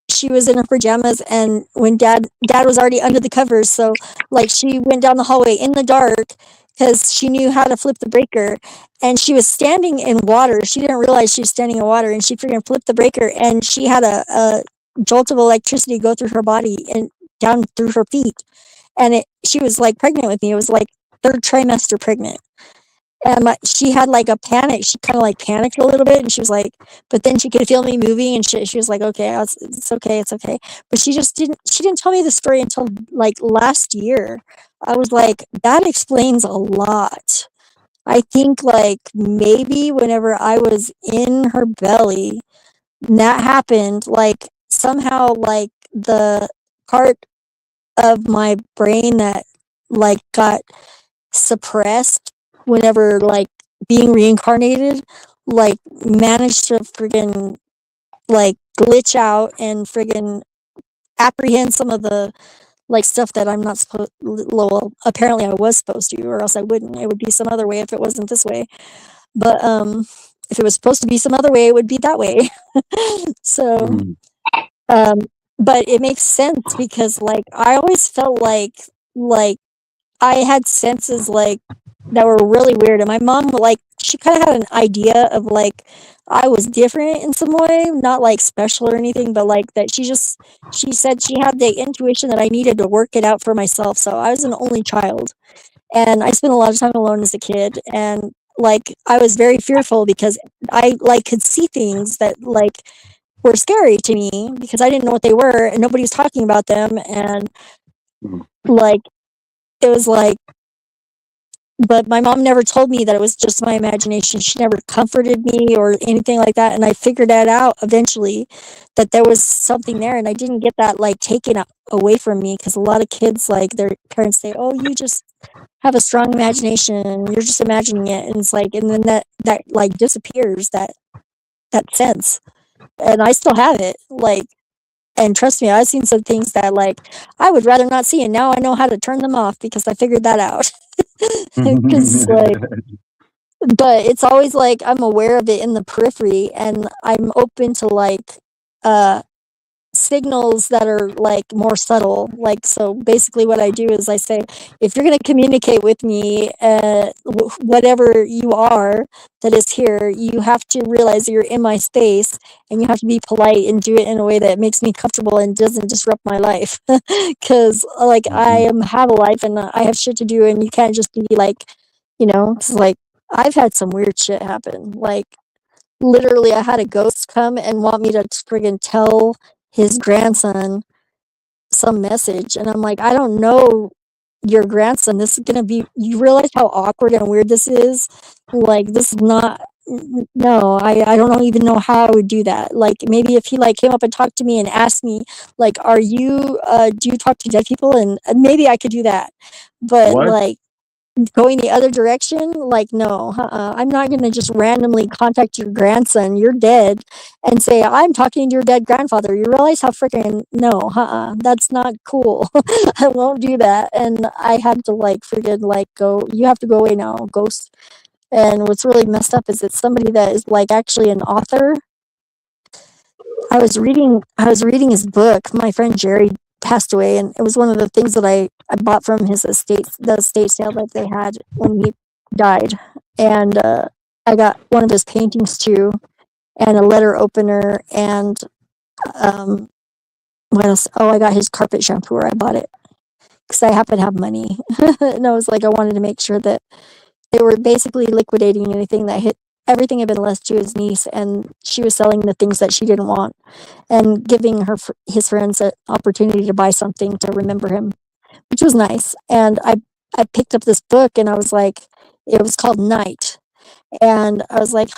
she was in her pajamas, and when dad was already under the covers, so like she went down the hallway in the dark because she knew how to flip the breaker, and she was standing in water. She didn't realize she was standing in water, and she freaking flipped the breaker, and she had a jolt of electricity go through her body and down through her feet. And she was like pregnant with me. It was like third trimester pregnant. And she had like a panic. She kind of like panicked a little bit, and she was like, but then she could feel me moving, and she was like, okay, it's okay, it's okay. But she didn't tell me the story until like last year. I was like, that explains a lot. I think like maybe whenever I was in her belly, that happened, like somehow like the part of my brain that like got suppressed whenever like being reincarnated, like managed to friggin' like glitch out and friggin' apprehend some of the like stuff that I'm not supposed, well, apparently I was supposed to, or else I wouldn't. It would be some other way if it wasn't this way. But if it was supposed to be some other way, it would be that way. So Mm. um but it makes sense because like I always felt like I had senses like that were really weird, and my mom like she kind of had an idea of like I was different in some way, not like special or anything, but like that she said she had the intuition that I needed to work it out for myself. So I was an only child, and I spent a lot of time alone as a kid, and like I was very fearful because I like could see things that like were scary to me because I didn't know what they were and nobody was talking about them. And Mm. like it was like but my mom never told me that it was just my imagination. She never comforted me or anything like that. And I figured that out eventually, that there was something there, and I didn't get that like taken away from me, because a lot of kids, like, their parents say, "Oh, you just have a strong imagination. You're just imagining it," and it's like, and then that like disappears, that sense, and I still have it, like. And trust me, I've seen some things that like I would rather not see, and now I know how to turn them off because I figured that out. Because like, but it's always like I'm aware of it in the periphery, and I'm open to like uh signals that are like more subtle. Like, so basically what I do is I say, if you're going to communicate with me, whatever you are that is here, you have to realize that you're in my space, and you have to be polite and do it in a way that makes me comfortable and doesn't disrupt my life. Because like have a life, and I have shit to do, and you can't just be like, 'cause, like, I've had some weird shit happen. Like, literally, I had a ghost come and want me to friggin' tell his grandson some message, and I'm like, "I don't know your grandson. This is gonna be, you realize how awkward and weird this is? Like, this is not, no, I don't even know how I would do that. Like, maybe if he, like, came up and talked to me and asked me, like, "Are you, do you talk to dead people?" And maybe I could do that. But, What? like, going the other direction, like, no, I'm not gonna just randomly contact your grandson, you're dead, and say, "I'm talking to your dead grandfather." You realize how freaking, no, that's not cool. I won't do that. And I had to like freaking like go, "You have to go away now, ghost." And what's really messed up is it's somebody that is like actually an author. I was reading his book. My friend Jerry passed away, and it was one of the things that I bought from his estate, the estate sale that they had when he died. And I got one of his paintings too, and a letter opener, and um, what else? Oh, I got his carpet shampooer. I bought it because I happen to have money, and I was like, I wanted to make sure that they were basically liquidating anything that hit. Everything had been left to his niece, and she was selling the things that she didn't want, and giving his friends an opportunity to buy something to remember him, which was nice. And I picked up this book, and I was like, it was called Night, and I was like,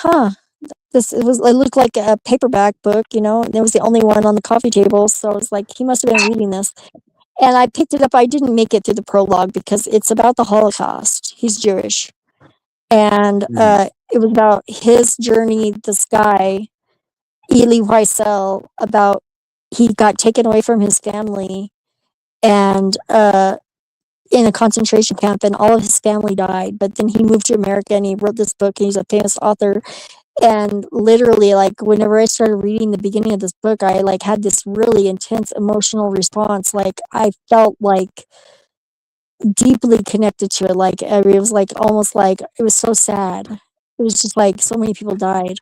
it looked like a paperback book, and it was the only one on the coffee table. So I was like, he must have been reading this. And I picked it up. I didn't make it through the prologue because it's about the Holocaust. He's Jewish, and it was about his journey. This guy, Elie Wiesel, about, he got taken away from his family, and in a concentration camp, and all of his family died. But then he moved to America, and he wrote this book, and he's a famous author. And literally, like, whenever I started reading the beginning of this book, I like had this really intense emotional response. Like, I felt like deeply connected to it. Like, it was like almost like it was so sad. It was just like so many people died.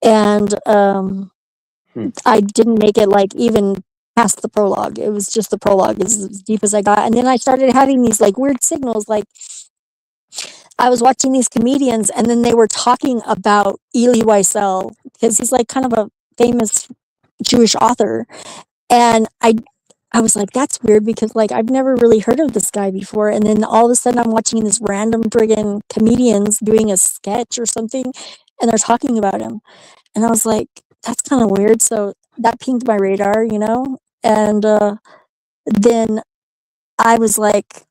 And I didn't make it like even past the prologue. It was just the prologue is as deep as I got. And then I started having these like weird signals. Like, I was watching these comedians, and then they were talking about Elie Wiesel because he's like kind of a famous Jewish author. And I was like, that's weird, because like I've never really heard of this guy before. And then all of a sudden I'm watching this random friggin' comedians doing a sketch or something, and they're talking about him. And I was like, that's kind of weird. So that pinged my radar, And then I was like,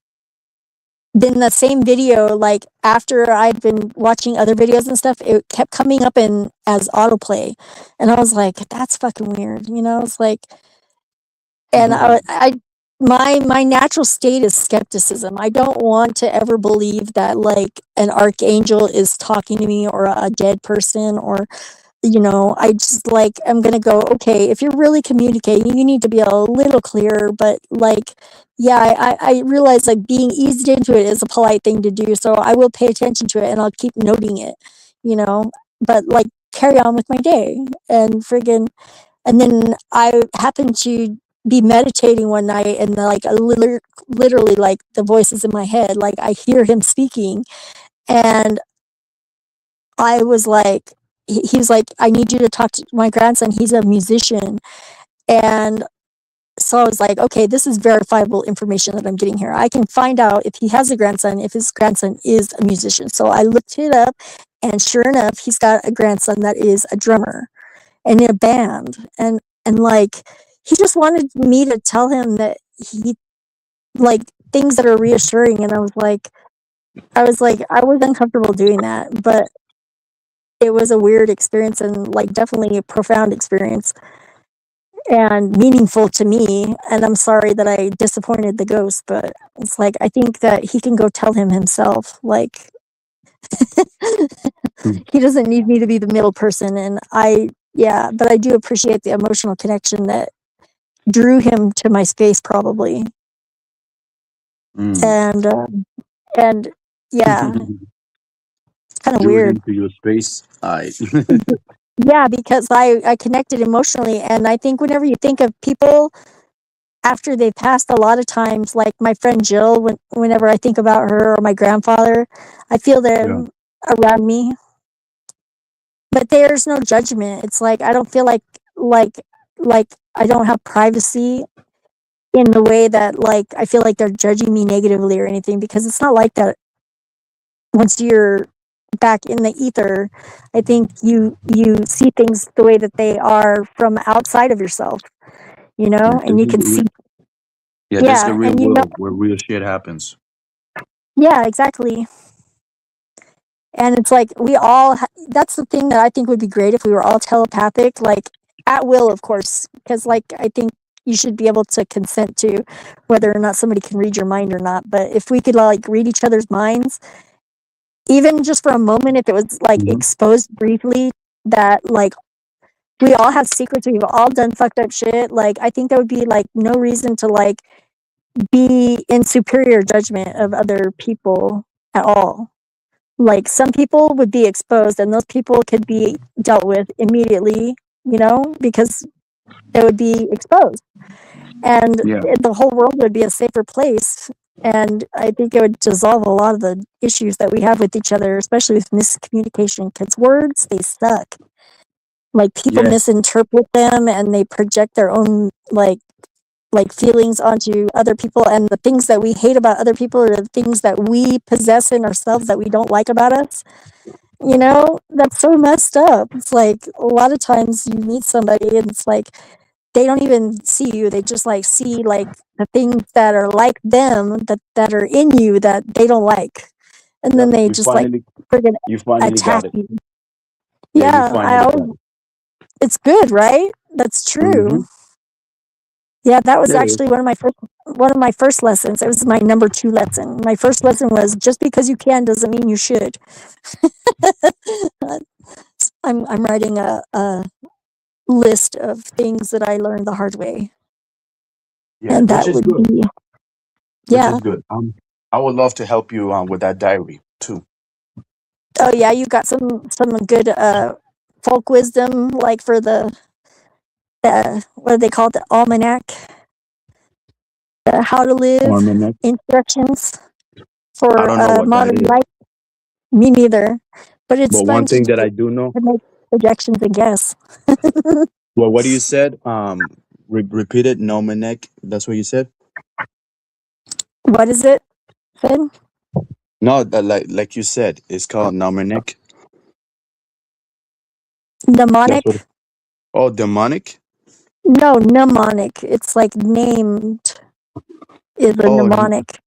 then the same video, like after I'd been watching other videos and stuff, it kept coming up in as autoplay. And I was like, that's fucking weird. It's like, and my natural state is skepticism. I don't want to ever believe that like an archangel is talking to me, or a dead person, or I just like, I'm gonna go, okay, if you're really communicating, you need to be a little clearer. But like, yeah, I realize like being eased into it is a polite thing to do, so I will pay attention to it, and I'll keep noting it, but like carry on with my day. And friggin', and then I happened to be meditating one night, and like literally like the voices in my head, like I hear him speaking, and I was like, he was like, "I need you to talk to my grandson. He's a musician." And so I was like, okay, this is verifiable information that I'm getting here. I can find out if he has a grandson, if his grandson is a musician. So I looked it up, and sure enough, he's got a grandson that is a drummer and in a band. And like, he just wanted me to tell him that he, like, things that are reassuring. And I was I was uncomfortable doing that, but it was a weird experience, and like definitely a profound experience and meaningful to me. And I'm sorry that I disappointed the ghost, but it's like, I think that he can go tell him himself. Like, he doesn't need me to be the middle person. And but I do appreciate the emotional connection that drew him to my space, probably. And yeah, it's kind of Drew weird. into your space. Yeah, because I connected emotionally. And I think whenever you think of people after they passed, a lot of times, like my friend Jill, whenever I think about her, or my grandfather, I feel them around me. But there's no judgment. It's like, I don't feel like I don't have privacy in the way that, like, I feel like they're judging me negatively or anything, because it's not like that. Once you're back in the ether, I think you see things the way that they are from outside of yourself, and you can see. This is the Yeah, real and world where real shit happens. yeah, exactly. And it's like, we all that's the thing that I think would be great, if we were all telepathic, like, at will, of course, because, like, I think you should be able to consent to whether or not somebody can read your mind or not. But if we could, like, read each other's minds, even just for a moment, if it was like exposed briefly that, like, we all have secrets, we've all done fucked up shit, like, I think there would be, like, no reason to, like, be in superior judgment of other people at all. Like, some people would be exposed, and those people could be dealt with immediately, because they would be exposed, and the whole world would be a safer place. And I think it would dissolve a lot of the issues that we have with each other, especially with miscommunication, because words, they suck. Like, people misinterpret them, and they project their own, like feelings onto other people, and the things that we hate about other people are the things that we possess in ourselves that we don't like about us. That's so messed up. It's like, a lot of times you meet somebody, and it's like, they don't even see you, they just, like, see, like, the things that are like them, that are in you, that they don't like, and then they just, like, friggin' You finally attack got it. you. Yeah, Yeah, you finally got it. it's good, right? That's true. Yeah, that was actually one of my first lessons. It was my number 2 lesson. My first lesson was, just because you can doesn't mean you should. I'm writing a list of things that I learned the hard way. Yeah, And which that is would good. be, Which yeah. is good. I would love to help you with that diary too. Oh yeah, you got some good folk wisdom, like, for the what do they call it, the almanac, the how to live Almanac. instructions I for don't know what that modern is. life. Me neither, but it's But fun one thing that I do know. to make projections and guess. Well, what you said? Repeat it. Almanac. That's what you said. What is it, Finn? No, like you said, it's called almanac. That's Mnemonic? what. Oh, demonic. No, mnemonic. It's like named is a Oh, mnemonic.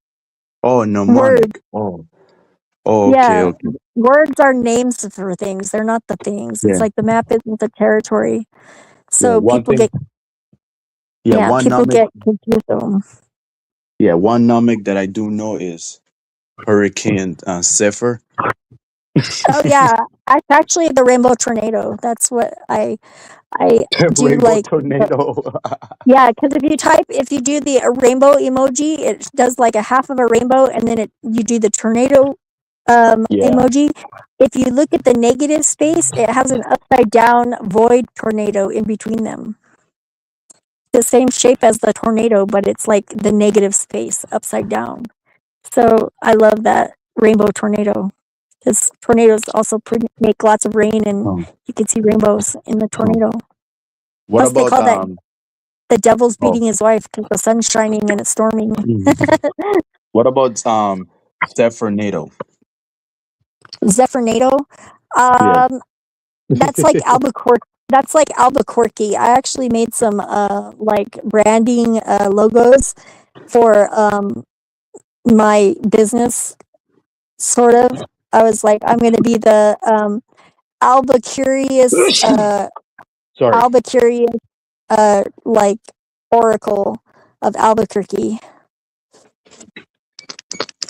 Word. mnemonic. Oh, okay, Yeah. okay. Words are names for things. They're not the things. It's Yeah, like the map isn't the territory. yeah. So One people thing. get Yeah, one mnemonic. confused with them. Yeah, one mnemonic that I do know is Hurricane Zephyr. Oh yeah. That's actually the rainbow tornado. That's what I do, Rainbow like, tornado. yeah, because if you do the rainbow emoji, it does like a half of a rainbow, and then you do the tornado Yeah. emoji. If you look at the negative space, it has an upside down void tornado in between them. The same shape as the tornado, but it's like the negative space upside down. So I love that rainbow tornado, because tornadoes also make lots of rain, and Oh, you can see rainbows in the oh. tornado. What Plus, they about call that the devil's Oh. beating his wife because the sun's shining and it's storming. What about Zephyrnado? Zephyrnado. Yeah. That's like Albuquerque. That's like Albuquerque. I actually made some like branding logos for my business, sort of. I was like, I'm going to be the Albuquerque Sorry. Albuquerque like Oracle of Albuquerque.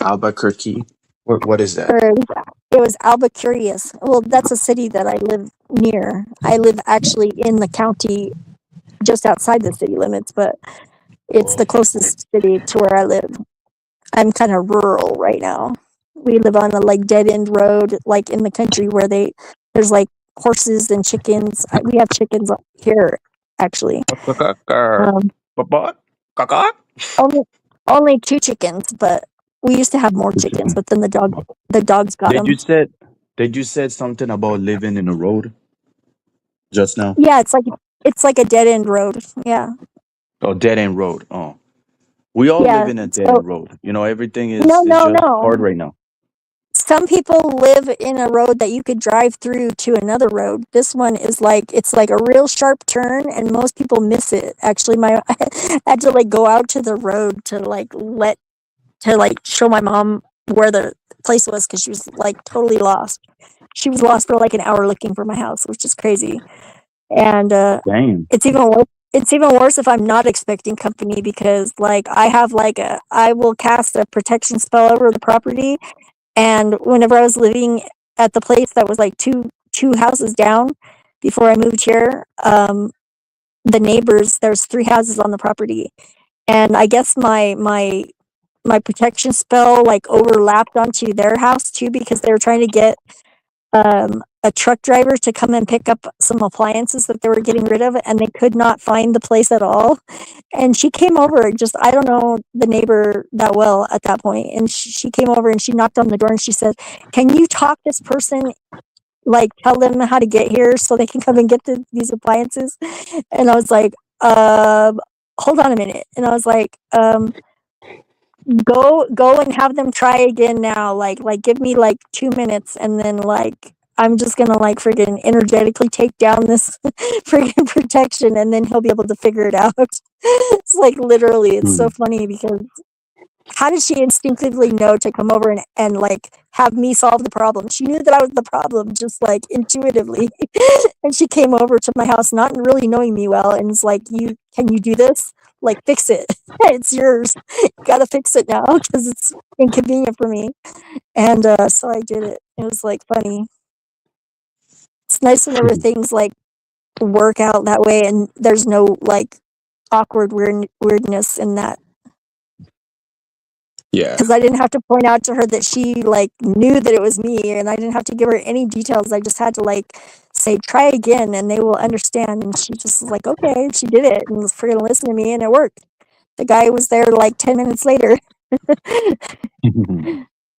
Albuquerque. What is that? Or it was Albuquerque. Well, that's a city that I live near. I live actually in the county just outside the city limits, but it's the closest city to where I live. I'm kind of rural right now. We live on a like dead end road, like in the country where there's like horses and chickens. We have chickens up here, actually. Only, only 2 chickens, but we used to have more chickens. But then the dogs got them. Did you said something about living in a road just now? Yeah, it's like a dead end road. Yeah. Oh, dead end road. Oh, we all live Yeah. in a dead So end road. You know, everything no, is just no. hard right now. Some people live in a road that you could drive through to another road. This one is like, it's like a real sharp turn and most people miss it. Actually, I had to like go out to the road to show my mom where the place was because she was like totally lost. She was lost for like an hour looking for my house, which is crazy. And Damn. it's even worse. It's even worse if I'm not expecting company because like I will cast a protection spell over the property. And whenever I was living at the place that was like two houses down before I moved here, the neighbors, there's 3 houses on the property. And I guess my protection spell like overlapped onto their house too because they were trying to get a truck driver to come and pick up some appliances that they were getting rid of and they could not find the place at all. And she came over, just I don't know the neighbor that well at that point, and she came over and she knocked on the door and she said, can you talk this person, like tell them how to get here so they can come and get these appliances? And I was like, hold on a minute. And I was like, go and have them try again now, like give me like 2 minutes and then like I'm just gonna like friggin' energetically take down this friggin' protection and then he'll be able to figure it out. It's like literally, it's so funny because how did she instinctively know to come over and like have me solve the problem? She knew that I was the problem just like intuitively. And she came over to my house not really knowing me well and was like, can you do this? Like fix it. It's yours. You gotta fix it now because it's inconvenient for me. And so I did it. It was like funny. It's nice whenever things like work out that way and there's no like awkward weirdness in that. Yeah. Because I didn't have to point out to her that she like knew that it was me and I didn't have to give her any details. I just had to like say try again and they will understand. And she just was like, okay, she did it and was free to listen to me and it worked. The guy was there like 10 minutes later.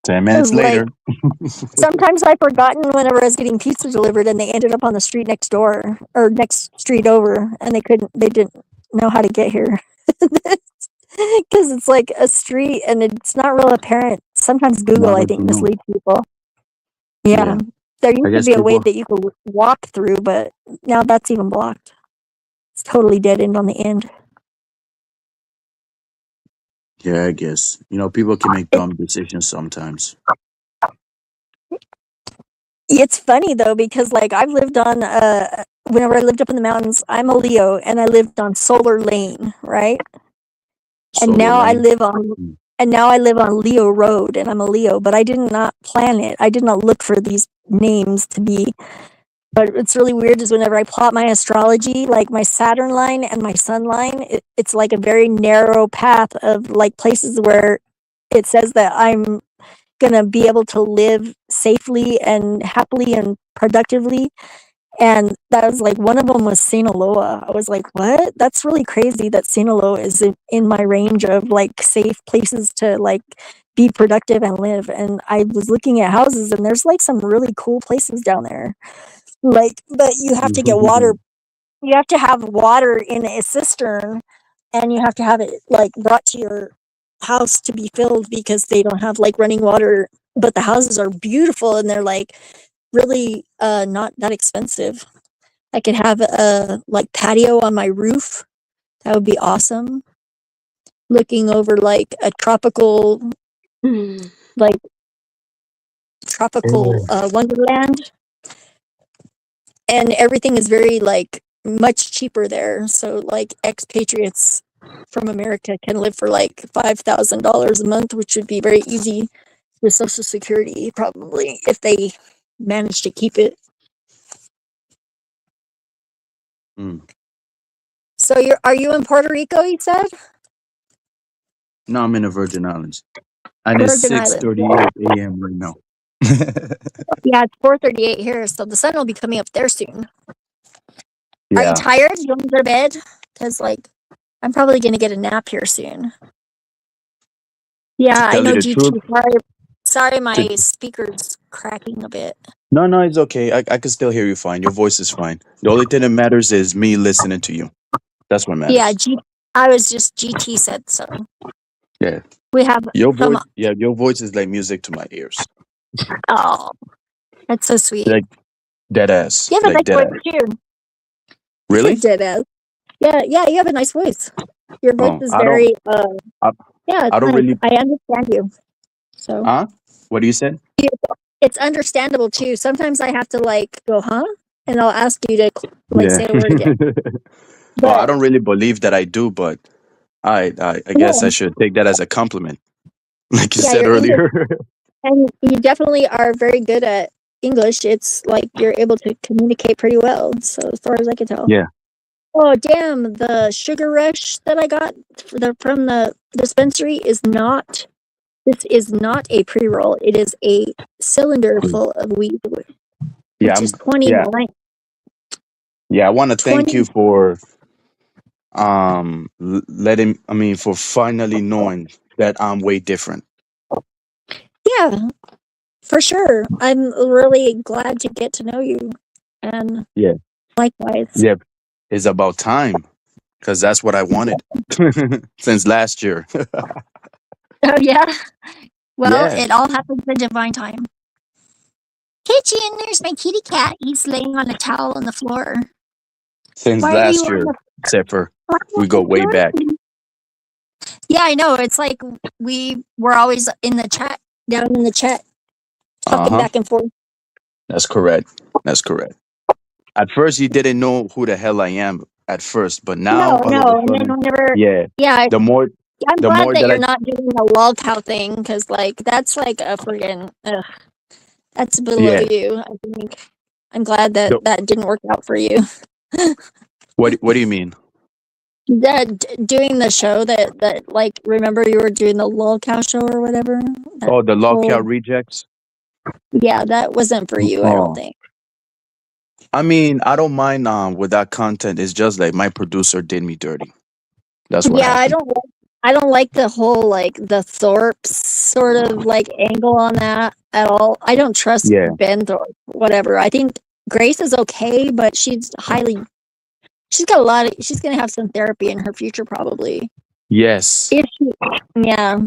10 minutes later. Like, sometimes I've forgotten whenever I was getting pizza delivered and they ended up on the street next door or next street over and they didn't know how to get here. Because it's like a street and it's not real apparent. Sometimes Google, I think, misleads people. Yeah. There used to be a way that you could walk through, but now that's even blocked. It's totally dead end on the end. Yeah, I guess. You know, people can make dumb decisions sometimes. It's funny though, because like I've lived on whenever I lived up in the mountains, I'm a Leo and I lived on Solar Lane, right? And now I live on Leo Road and I'm a Leo, but I did not plan it. I did not look for these names to be. But it's really weird is whenever I plot my astrology, like my Saturn line and my Sun line, it's like a very narrow path of like places where it says that I'm gonna be able to live safely and happily and productively. And that was like one of them was Sinaloa. I was like, what? That's really crazy that Sinaloa is in my range of like safe places to like be productive and live. And I was looking at houses and there's like some really cool places down there. Like, but you have to get water. you have to have water in a cistern, and you have to have it like brought to your house to be filled because they don't have like running water. But the houses are beautiful and they're like really not that expensive. I could have a like patio on my roof. That would be awesome. Looking over like a tropical like tropical wonderland, and everything is very like much cheaper there. So like expatriates from America can live for like $5,000 a month, which would be very easy with Social Security, probably, if they manage to keep it. Mm. So are you in Puerto Rico, you said? No, I'm in the Virgin Islands, and it's Virgin Islands. 6:38 a.m. right now. Yeah, it's 4:38 here, so the sun will be coming up there soon. Are you Yeah, tired? You want to go to bed? Because like I'm probably gonna get a nap here soon. Yeah, to I tell you know, the truth, GT. Sorry, my to, speaker's cracking a bit. no, it's okay. I can still hear you fine. Your voice is fine. The only thing that matters is me listening to you. That's what Yeah, matters. I was just GT said so. Yeah, We have your some. voice. Yeah, your voice is like music to my ears. Oh, that's so sweet. Like dead ass. You have a Like nice dead ass. voice too. Really? Dead ass. Yeah, yeah, you have a nice voice. Your voice Oh, is I don't. very. I, Yeah, it's I don't nice. really. I understand you. So Huh? What do you say? it's understandable too. Sometimes I have to like go, huh? And I'll ask you to like Yeah. say a word again. Well, I But don't really believe that I do, but I guess I no, should take that as a compliment, like you yeah, said your English, earlier. and you definitely are very good at English. It's like you're able to communicate pretty well. So as far as I can tell. Yeah. Oh damn! The sugar rush that I got from the dispensary is not. This is not a pre-roll. It is a cylinder full of weed, Yeah. which is 29. Yeah. I want to thank 20. you for letting. I mean, for finally knowing that I'm way different. Yeah, for sure. I'm really glad to get to know you, and Yeah. likewise. Yeah. It's about time because that's what I wanted since last year. Oh yeah. Well, Yeah. it all happens in divine time. Kitchen, there's my kitty cat. He's laying on a towel on the floor. Since Why are you last on year, the except for why are we go way back. you- Yeah, I know. It's like we were always in the chat, down in the chat, Uh talking huh. back and forth. That's correct. That's correct. At first, you didn't know who the hell I am at first, but now No, all of a no, and then sudden, whenever, yeah. yeah, The more, I'm the glad more that that you're I, not doing the lol cow thing because, like, that's like a friggin' that's below yeah. you. I think I'm glad that The, that didn't work out for you. what do you mean? That doing the show that like remember you were doing the lol cow show or whatever. That Oh, the whole lockout rejects. yeah, that wasn't for you. I don't Oh, think. I mean, I don't mind with that content. It's just like my producer did me dirty. That's what Yeah, happened. I don't like the whole like the Thorpe sort of like angle on that at all. I don't trust Yeah. Ben Thorpe. Whatever. I think Grace is okay, but she's got a lot of she's gonna have some therapy in her future probably. Yes, If she, yeah.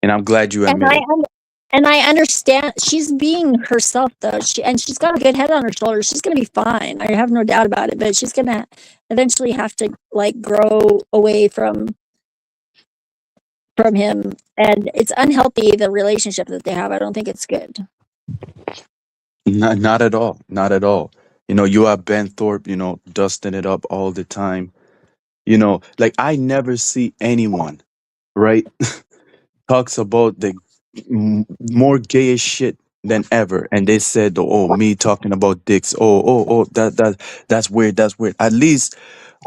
and I'm glad you And admit it. and I understand she's being herself though. She's got a good head on her shoulders. She's gonna be fine. I have no doubt about it. But she's gonna eventually have to like grow away from him, and it's unhealthy the relationship that they have. I don't think it's good. Not at all. Not at all. You know, you have Ben Thorpe. You know, dusting it up all the time. You know, like I never see anyone, right? Talks about the more gayest shit than ever, and they said, "Oh, me talking about dicks. Oh, that's weird. That's weird." At least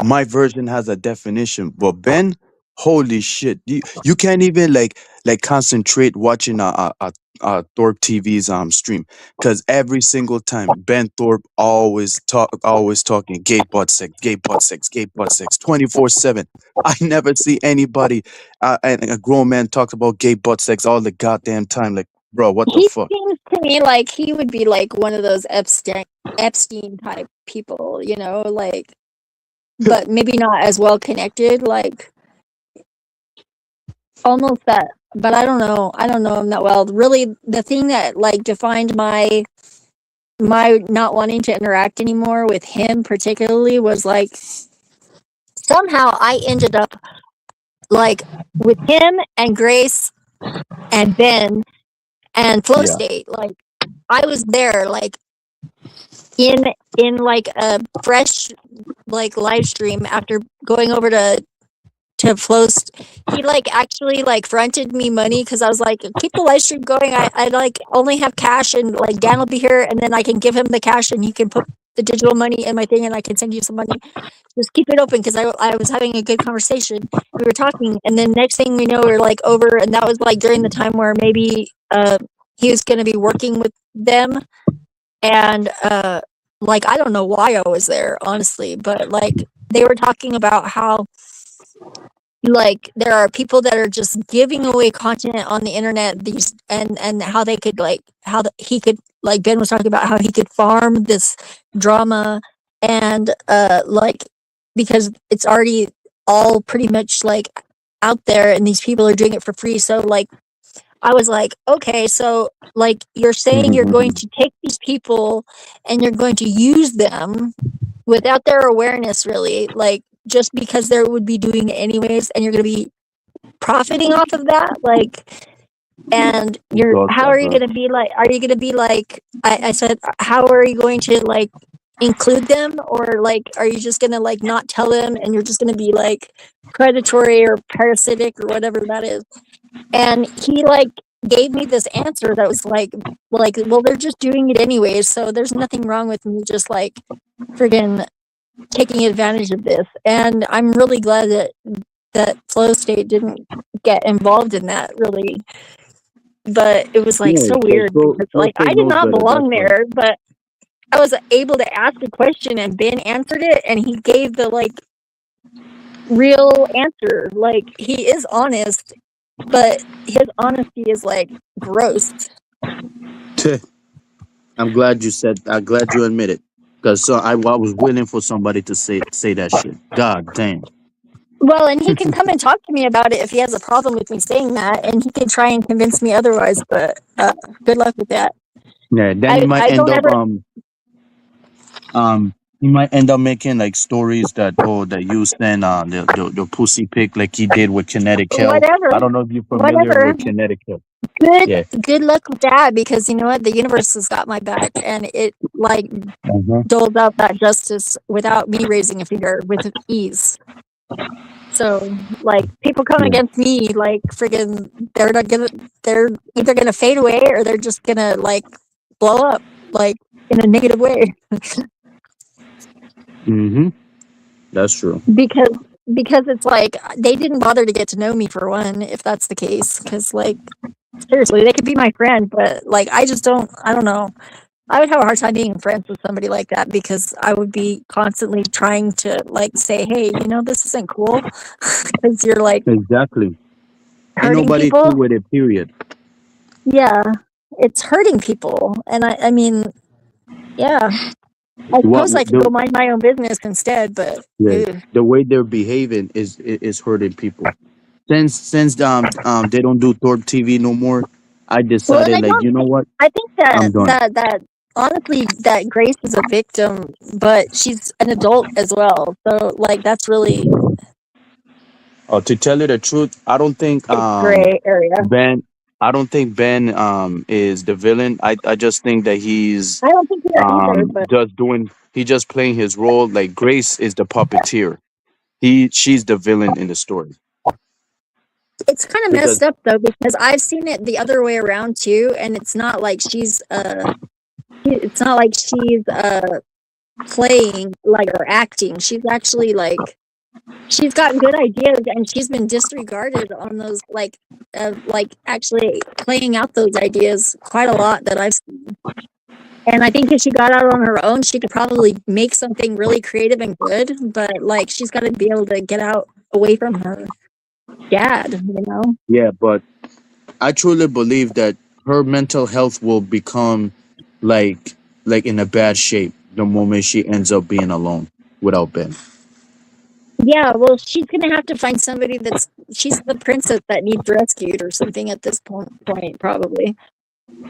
my version has a definition, but Ben, holy shit, you can't even like concentrate watching a Thorpe TV's stream because every single time Ben Thorpe always talking gay butt sex, gay butt sex, 24/7. I never see anybody and a grown man talks about gay butt sex all the goddamn time. Like, bro, what the He fuck? seems to me like he would be like one of those Epstein type people, like but maybe not as well connected, like almost that. But I don't know. I don't know him that well. Really, the thing that like defined my not wanting to interact anymore with him particularly was like somehow I ended up like with him and Grace and Ben and Flow Yeah. State. Like I was there like in like a fresh like live stream after going over to Floast. He like actually like fronted me money because I was like, keep the live stream going. I like only have cash and like Dan will be here and then I can give him the cash and he can put the digital money in my thing and I can send you some money. Just keep it open because I was having a good conversation. We were talking and then next thing we know we are like over and that was like during the time where maybe he was gonna be working with them and like I don't know why I was there honestly, but like they were talking about how like there are people that are just giving away content on the internet these and how they could like how he could like Ben was talking about how he could farm this drama and like because it's already all pretty much like out there and these people are doing it for free, so like I was like, okay, so like you're saying you're going to take these people and you're going to use them without their awareness really, like just because they would be doing it anyways and you're going to be profiting off of that, like and you're how are you going to be like are you going to be like I said how are you going to like include them or like are you just going to like not tell them and you're just going to be like predatory or parasitic or whatever that is. And he like gave me this answer that was like well they're just doing it anyways, so there's nothing wrong with me just like friggin' taking advantage of this. And I'm really glad that Flow State didn't get involved in that really. But it was like so weird because like I did not belong there, but I was able to ask a question and Ben answered it and he gave the like real answer. Like he is honest, but his honesty is like gross. I'm glad you said. I'm glad you admit it, because so I was willing for somebody to say that shit. God damn. Well, and he can come and talk to me about it if he has a problem with me saying that, and he can try and convince me otherwise. But good luck with that. Yeah. Then you might I end don't up ever you might end up making like stories that that you send the pussy pic like he did with Kinetic Hell. whatever I don't know if you're familiar whatever. with Kinetic Hell. Good Yeah. good luck with that because you know what, the universe has got my back and it like Uh-huh. doles out that justice without me raising a finger with ease. So like people come Yeah. against me like friggin' they're either gonna fade away or they're just gonna like blow up like in a negative way. Mm-hmm. That's true. Because it's like they didn't bother to get to know me for one if that's the case because like seriously they could be my friend but like I don't know, I would have a hard time being friends with somebody like that because I would be constantly trying to like say hey you know this isn't cool because you're like Exactly. Ain't hurting nobody people. cool with it. Period. Yeah, it's hurting people and I mean yeah I What suppose I could go mind my own business instead but the way they're behaving is hurting people. Since they don't do Thorpe TV no more, I well and decided I like don't you know what, I think I'm done. that honestly that Grace is a victim, but she's an adult as well. So like that's really To tell you the truth, I don't think it's gray area. Ben. I don't think Ben is the villain. I just think that he's I don't think that either, but just playing his role. Like Grace is the puppeteer. She's the villain in the story. it's kind of Because messed up though because I've seen it the other way around too, and it's not like she's playing like or acting. She's actually like she's got good ideas and she's been disregarded on those like actually playing out those ideas quite a lot that I've seen. And I think if she got out on her own, she could probably make something really creative and good, but like she's got to be able to get out away from her dad, you know? yeah, but I truly believe that her mental health will become like in a bad shape the moment she ends up being alone without Ben. Yeah, well, she's gonna have to find somebody she's the princess that needs rescued or something at this point, probably.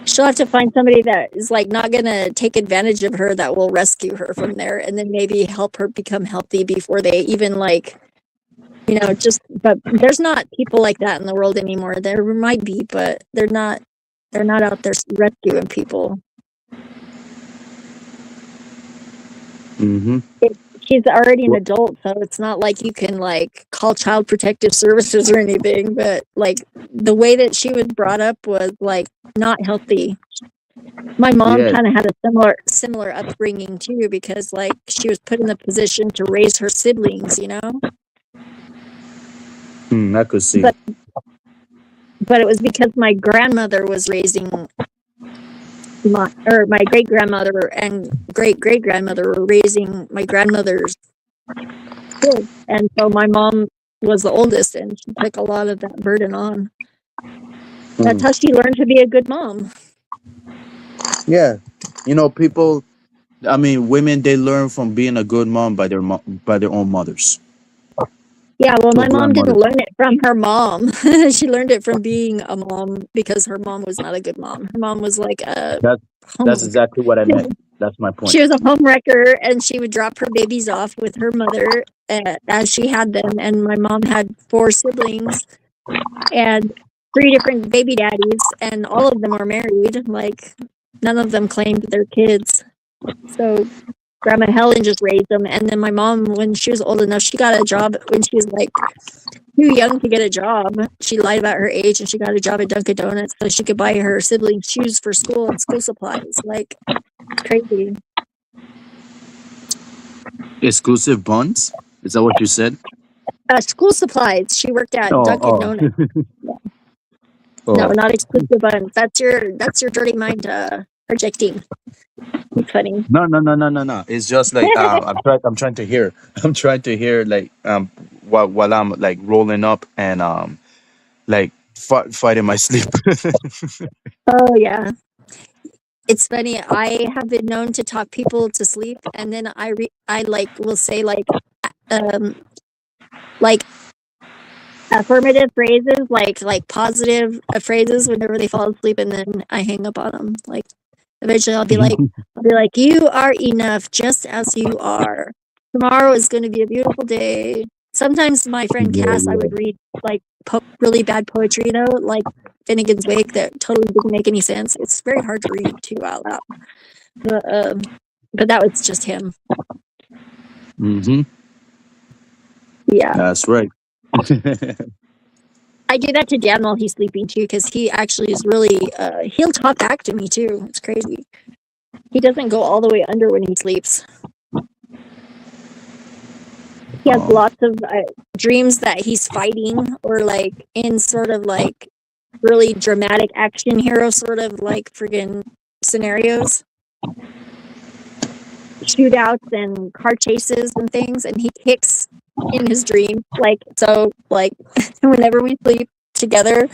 She'll have to find somebody that is like not gonna take advantage of her, that will rescue her from there, and then maybe help her become healthy before they even like, but there's not people like that in the world anymore. There might be, but they're not out there rescuing people. Mm-hmm. She's already an adult, so it's not like you can like call child protective services or anything, but like the way that she was brought up was like not healthy. My mom Yeah, kind of had a similar upbringing too, because like she was put in the position to raise her siblings, I could see. but it was because my grandmother was raising my great grandmother and great great grandmother were raising my grandmother's kids, and so my mom was the oldest, and she took a lot of that burden on. That's how she learned to be a good mom. Yeah, people. I mean, women, they learn from being a good mom by by their own mothers Yeah, well, or my mom didn't grandmothers. learn it from her mom. She learned it from being a mom because her mom was not a good mom. Her mom was like a That's home. exactly what I meant. That's my point. She was a home wrecker, and she would drop her babies off with her mother as she had them. And my mom had 4 siblings and 3 different baby daddies, and all of them are married. Like, none of them claimed their kids. So Grandma Helen just raised them. And then my mom, when she was old enough, she got a job when she was like too young to get a job. She lied about her age, and she got a job at Dunkin' Donuts so she could buy her siblings shoes for school and school supplies. Like, crazy. Exclusive buns? Is that what you said? School supplies. She worked at Oh, Dunkin' Donuts. No, oh. not exclusive buns. That's your dirty mind projecting. It's funny. No. It's just like I'm trying to hear. I'm trying to hear like while I'm like rolling up and like fighting my sleep. Oh yeah, it's funny. I have been known to talk people to sleep, and then I like will say um like affirmative phrases, like positive phrases whenever they fall asleep, and then I hang up on them. Like eventually, I'll be like, you are enough just as you are. Tomorrow is going to be a beautiful day. Sometimes my friend Yeah, Cass, I yeah. would read like really bad poetry though, like Finnegan's Wake that totally didn't make any sense. It's very hard to read too out loud. But that was just him. Mm-hmm. Yeah. That's right. I do that to Dan while he's sleeping too, because he actually is really he'll talk back to me too. It's crazy. He doesn't go all the way under when he sleeps. He has Oh. lots of dreams that he's fighting or like in sort of like really dramatic action hero sort of like friggin' scenarios, shootouts and car chases and things, and he kicks in his dream. Like, so like whenever we sleep together,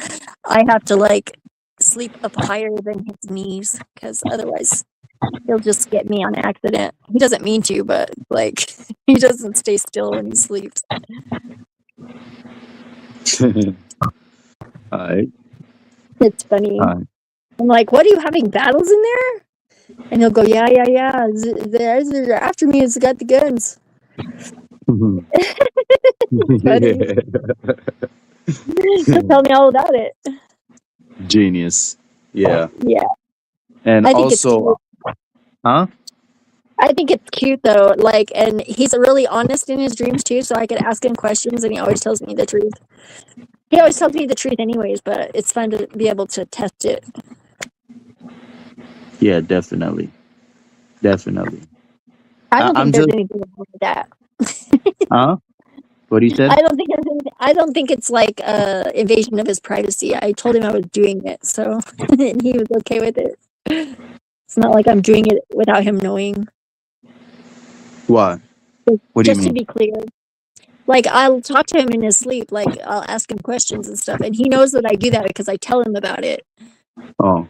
I have to like sleep up higher than his knees, because otherwise he'll just get me on accident. He doesn't mean to, but like he doesn't stay still when he sleeps. Alright. It's funny. Alright. I'm like, what, are you having battles in there? And he'll go, yeah. They're after me. It's got the guns. It's funny. He'll tell me all about it. Genius. Yeah. Yeah, And I think it's cute. also, huh? I think it's cute though. Like, and he's really honest in his dreams too. So I could ask him questions, and he always tells me the truth. He always tells me the truth, anyways. But it's fun to be able to test it. Yeah, definitely. Definitely. I don't I'm think there's just, anything wrong with that. huh? What he said? I don't think I don't think it's like invasion of his privacy. I told him I was doing it, so and he was okay with it. It's not like I'm doing it without him knowing. What? What do you Just to mean? be clear, like I'll talk to him in his sleep, like I'll ask him questions and stuff, and he knows that I do that because I tell him about it. Oh.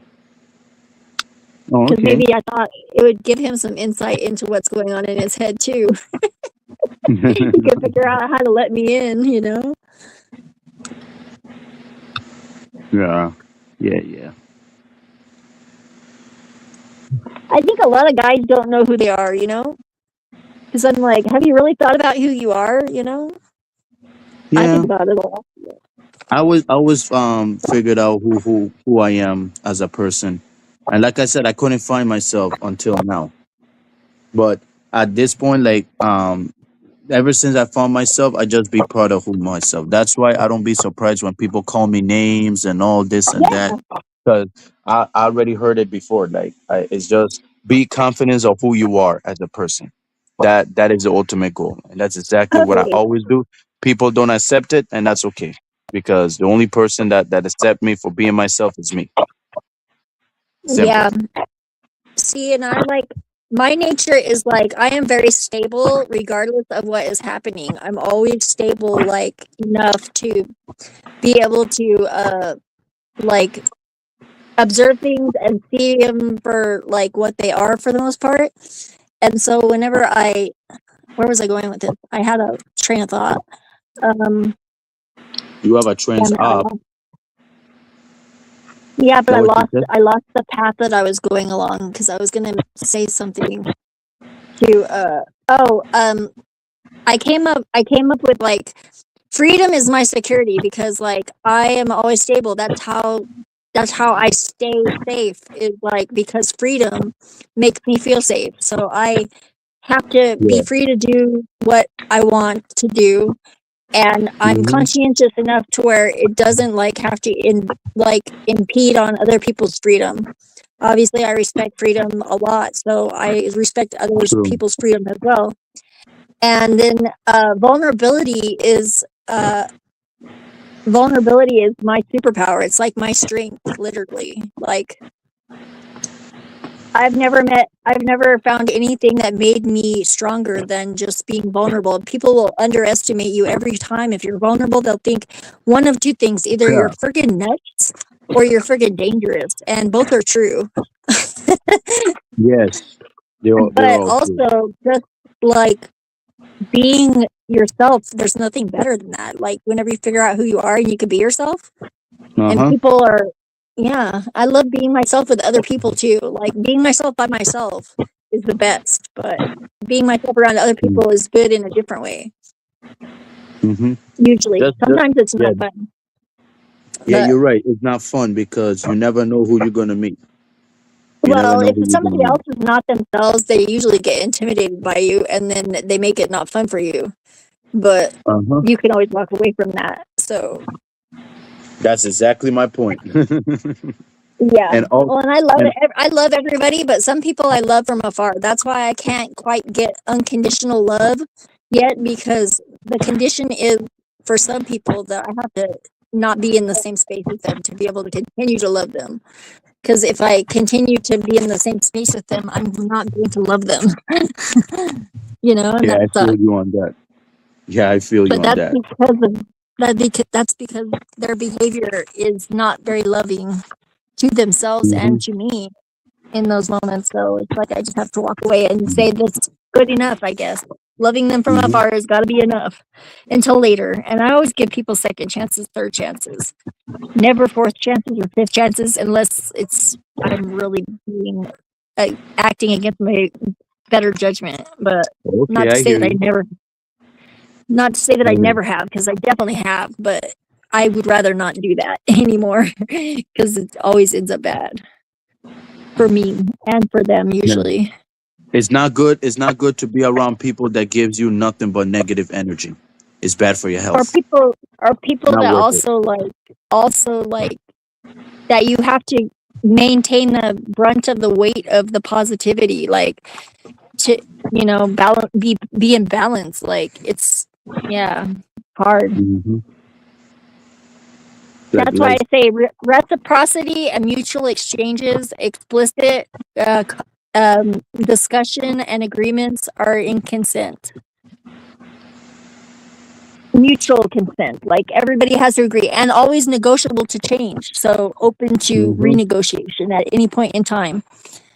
Oh, Because okay. maybe I thought it would give him some insight into what's going on in his head too. He could figure out how to let me in, you know? Yeah. Yeah. Yeah. I think a lot of guys don't know who they are, you know? Because I'm like, have you really thought about who you are, you know? I think Yeah. about it a lot. I was figured out who I am as a person, and like I said, I couldn't find myself until now. But at this point, like ever since I found myself, I just be proud of who myself. That's why I don't be surprised when people call me names and all this and Yeah, that, because I already heard it before. Like it's just be confident of who you are as a person. That is the ultimate goal, and that's exactly what I totally. always do. People don't accept it, and that's okay, because the only person that accept me for being myself is me. Simple. Yeah. See, and I like my nature is like I am very stable regardless of what is happening. I'm always stable like enough to be able to like observe things and see them for like what they are for the most part. And so whenever where was I going with this? I had a train of thought. Um, You have a trends damn it, up. yeah, but That what you said? I lost the path that I was going along because I was gonna say something to I came up with like freedom is my security because like I am always stable. That's how I stay safe is like because freedom makes me feel safe. So I have to be Yeah. free to do what I want to do, and I'm Hmm. conscientious enough to where it doesn't like have to impede on other people's freedom. Obviously, I respect freedom a lot, so I respect others True. people's freedom as well. And then vulnerability is my superpower. It's like my strength, literally. Like I've never found anything that made me stronger than just being vulnerable. People will underestimate you every time. If you're vulnerable, they'll think one of two things: either you're Yeah. friggin' nuts or you're friggin' dangerous, and both are true. Yes. They're But all true. also, just like being yourself, there's nothing better than that. Like whenever you figure out who you are and you can be yourself, Uh and huh. people are, yeah, I love being myself with other people too. Like being myself by myself is the best, but being myself around other people is good in a different way. Mm-hmm. Usually, Just sometimes it's yeah, not fun, yeah. but You're right. It's not fun because you never know who you're gonna meet. You never well, know if who you're gonna somebody meet. else is not themselves, they usually get intimidated by you, and then they make it not fun for you. But Uh huh. you can always walk away from that. So That's exactly my point. yeah. and all Well, and I love and it. I love everybody, but some people I love from afar. That's why I can't quite get unconditional love yet because the condition is for some people that I have to not be in the same space with them to be able to continue to love them. Because if I continue to be in the same space with them, I'm not going to love them. You know, and yeah, that I feel sucks. you on that. Yeah, I feel you But on that. that's because their behavior is not very loving to themselves Hmm. and to me in those moments. So it's like I just have to walk away and say that's good enough, I guess. Loving them from Hmm. afar has got to be enough until later. And I always give people second chances, third chances, never fourth chances or fifth chances unless I'm really being acting against my better judgment. But Okay, not to I say hear that you. not to say that I I hear you. never have, because I definitely have. But I would rather not do that anymore because it always ends up bad for me and for them Yeah. usually. It's not good. It's not good to be around people that gives you nothing but negative energy. It's bad for your or health. people or people Not that worth it. also like that you have to maintain the brunt of the weight of the positivity, like to balance, be in balance. Like it's, yeah, hard. Hmm. That's why Like I say reciprocity and mutual exchanges, explicit discussion and agreements are in consent. Mutual consent, like everybody has to agree, and always negotiable to change, so open to hmm renegotiation at any point in time.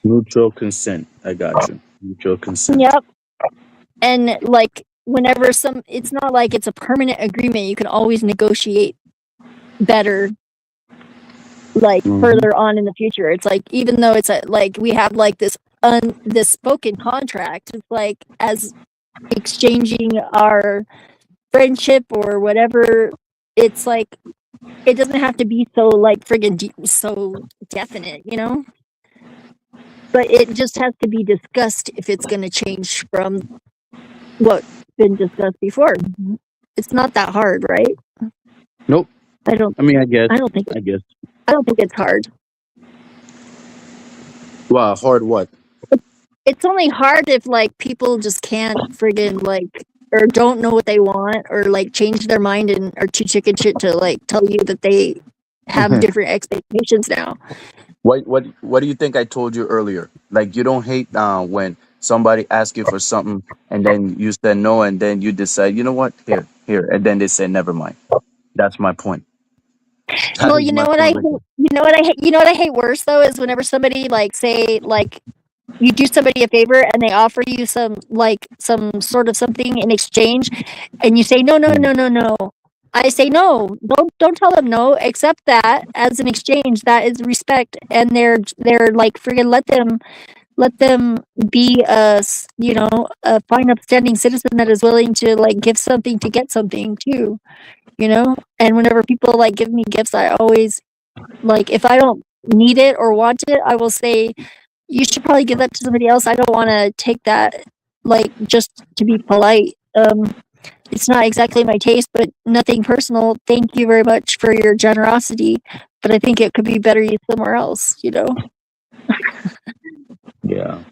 Mutual consent. I got you. Mutual consent. Yep. And like whenever it's not like it's a permanent agreement. You can always negotiate better, like further on in the future. It's like even though it's like we have like this spoken contract, it's like as exchanging our friendship or whatever. It's like it doesn't have to be so like friggin' so definite, you know. But it just has to be discussed if it's going to change from what's been discussed before. It's not that hard, right? Nope. I don't I mean, I guess. I don't think it's hard. Wow, hard what? It's only hard if like people just can't friggin' like or don't know what they want or like change their mind and are too chicken shit to like tell you that they have different expectations now. What do you think I told you earlier? Like you don't hate when somebody asks you for something and then you said no and then you decide, you know what, here, and then they say never mind. That's my point. That Well, is you my know what I point. you know what I hate worse though is whenever somebody like say like you do somebody a favor and they offer you some sort of something in exchange and you say no. I say no. Don't tell them no. Accept that as an exchange. That is respect and they're like friggin' let them be a fine upstanding citizen that is willing to like give something to get something too, you know. And whenever people like give me gifts, I always like if I don't need it or want it, I will say you should probably give that to somebody else. I don't want to take that like just to be polite. It's not exactly my taste, but nothing personal. Thank you very much for your generosity, but I think it could be better used somewhere else, you know. Yeah.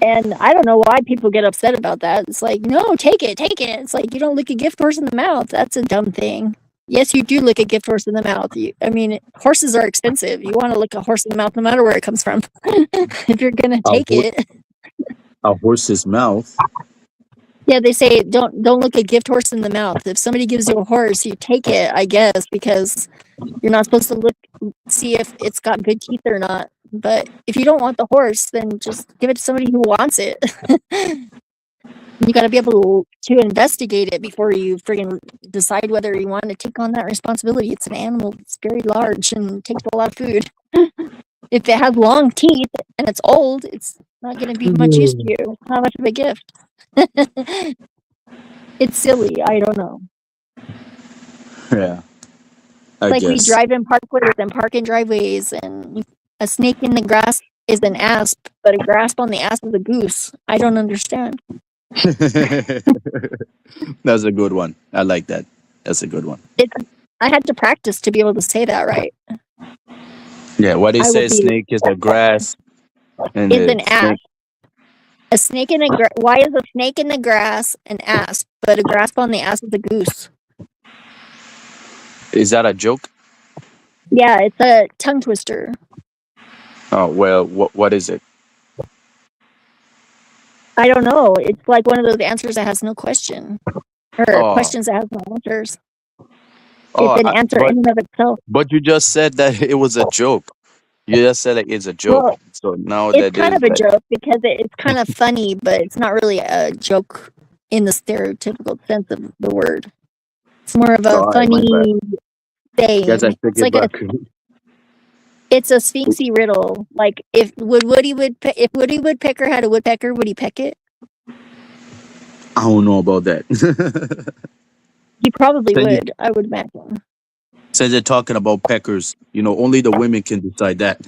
And I don't know why people get upset about that. It's like, no, take it. It's like you don't lick a gift horse in the mouth. That's a dumb thing. Yes, you do lick a gift horse in the mouth. I mean, horses are expensive. You want to lick a horse in the mouth no matter where it comes from. If you're gonna take it. A horse's mouth. Yeah, they say don't lick a gift horse in the mouth. If somebody gives you a horse, you take it, I guess, because you're not supposed to see if it's got good teeth or not. But if you don't want the horse, then just give it to somebody who wants it. You got to be able to investigate it before you friggin' decide whether you want to take on that responsibility. It's an animal. It's very large and takes a lot of food. If it has long teeth and it's old, it's not going to be much use to you. It's not much of a gift. It's silly. I don't know. Yeah. I Like we guess. drive in parkways and park in driveways, and a snake in the grass is an asp, but a grasp on the ass is a goose. I don't understand. That's a good one. I like that. That's a good one. I had to practice to be able to say that right. Yeah, what they I say will be snake is a grass and is the an asp. A snake in why is a snake in the grass an asp, but a grasp on the ass is a goose? is that a joke? Yeah, it's a tongue twister. Oh well, what is it? I don't know. It's like one of those answers that has no question, or Oh, questions that has no answers. oh, It's an answer in and of itself. but you just said that it was a joke. You just said like it's a joke. Well, So now it's that kind is of a that. joke because it's kind of funny, but it's not really a joke in the stereotypical sense of the word. It's more of Oh, a all right, my bad. funny saying. Guess I take It's it like back. it's a sphinxy riddle. Like if Woody Woodpecker had a woodpecker, would he peck it? I don't know about that. He probably Since you- would. I would imagine. since they're talking about peckers, only the women can decide that.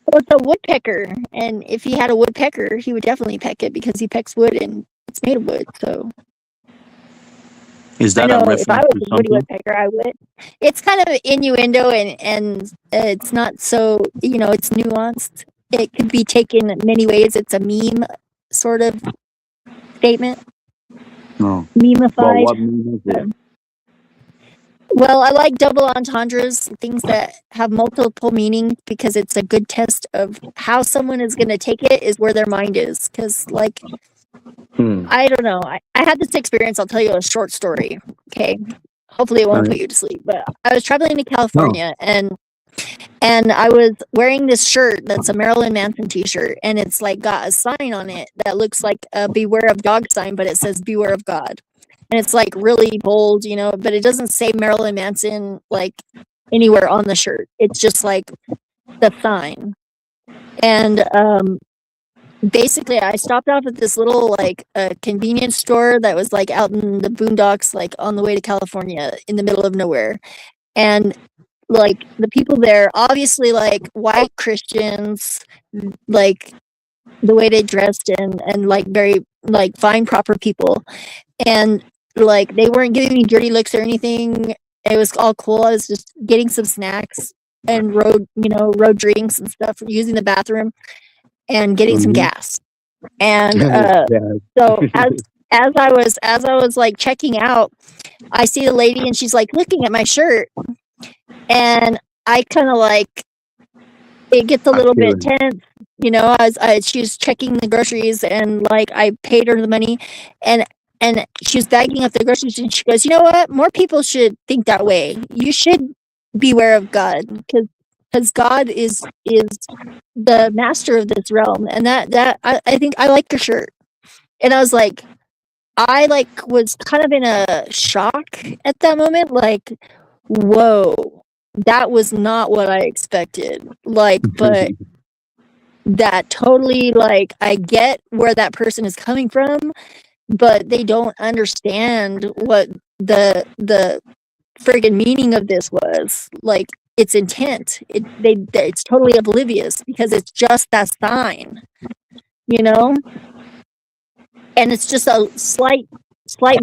Well, it's a woodpecker, and if he had a woodpecker, he would definitely peck it because he pecks wood and it's made of wood. So Is I that a know if I reference was to a Woody something? Woodpecker, I would. It's kind of innuendo and it's not so it's nuanced. It could be taken many ways. It's a meme sort of statement, No. Well, memeified. what mean is it? Well, I like double entendres, things that have multiple meanings, because it's a good test of how someone is going to take it is where their mind is. Because, like, I don't know. I had this experience. I'll tell you a short story. Okay. Hopefully it won't put you to sleep. But I was traveling to California and And I was wearing this shirt that's a Marilyn Manson t-shirt, and it's like got a sign on it that looks like a beware of dog sign, but it says beware of God. And it's like really bold, you know, but it doesn't say Marilyn Manson like anywhere on the shirt. It's just like the sign. And basically I stopped off at this little like convenience store that was like out in the boondocks, like on the way to California in the middle of nowhere. And like the people there, obviously like white Christians, like the way they dressed and like very like fine, proper people. And like they weren't giving me dirty looks or anything. It was all cool. I was just getting some snacks and road drinks and stuff, using the bathroom and getting some gas. And so as I was like checking out, I see the lady and she's like looking at my shirt, and I kind of like, it gets a little bit tense, you know, as she was checking the groceries, and like I paid her the money, and she was bagging up the groceries, and she goes, you know what? More people should think that way. You should beware of God, because God is the master of this realm, and that I think I like your shirt. And I was like, I like was kind of in a shock at that moment, like, whoa, that was not what I expected. Like, but that totally, like, I get where that person is coming from, but they don't understand what the friggin' meaning of this was. Like, its intent. It's totally oblivious because it's just that sign, you know? And it's just a slight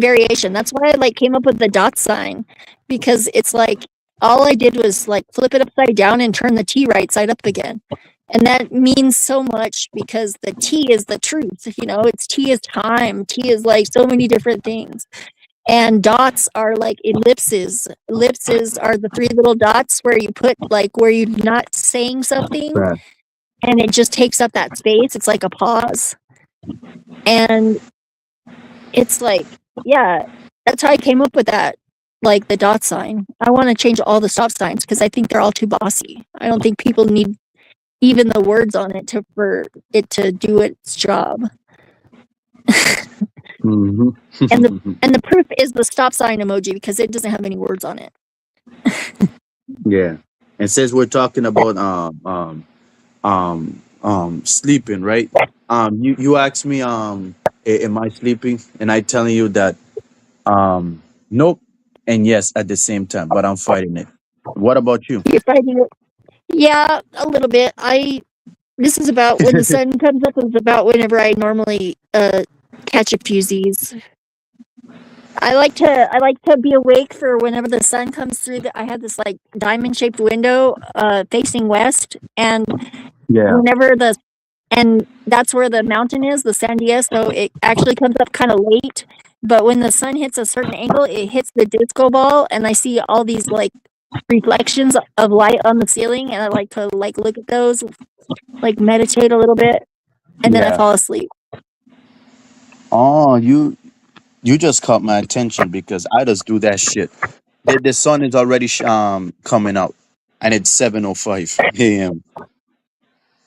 variation. That's why I like came up with the dot sign, because it's like all I did was like flip it upside down and turn the T right side up again. And that means so much because the T is the truth, you know, it's T is time, T is like so many different things. And dots are like ellipses. Ellipses are the three little dots where you put like where you're not saying something, and it just takes up that space. It's like a pause. And it's like, yeah, that's how I came up with that, like the dot sign. I want to change all the stop signs because I think they're all too bossy. I don't think people need even the words on it for it to do its job. Mm-hmm. and the proof is the stop sign emoji, because it doesn't have any words on it. Yeah. And since we're talking about sleeping, right? You asked me am I sleeping? And I telling you that nope and yes at the same time, but I'm fighting it. What about you? You're fighting it. Yeah, a little bit. This is about when the sun comes up. It's about whenever I normally catch a few Z's. I like to be awake for whenever the sun comes through. I have this like diamond shaped window facing west, and whenever and that's where the mountain is, the Sandia, so it actually comes up kind of late. But when the sun hits a certain angle, it hits the disco ball, and I see all these like reflections of light on the ceiling, and I like to like look at those, like meditate a little bit, and then I fall asleep. Oh, you just caught my attention because I just do that shit. The sun is already coming out, and it's 7:05 a.m.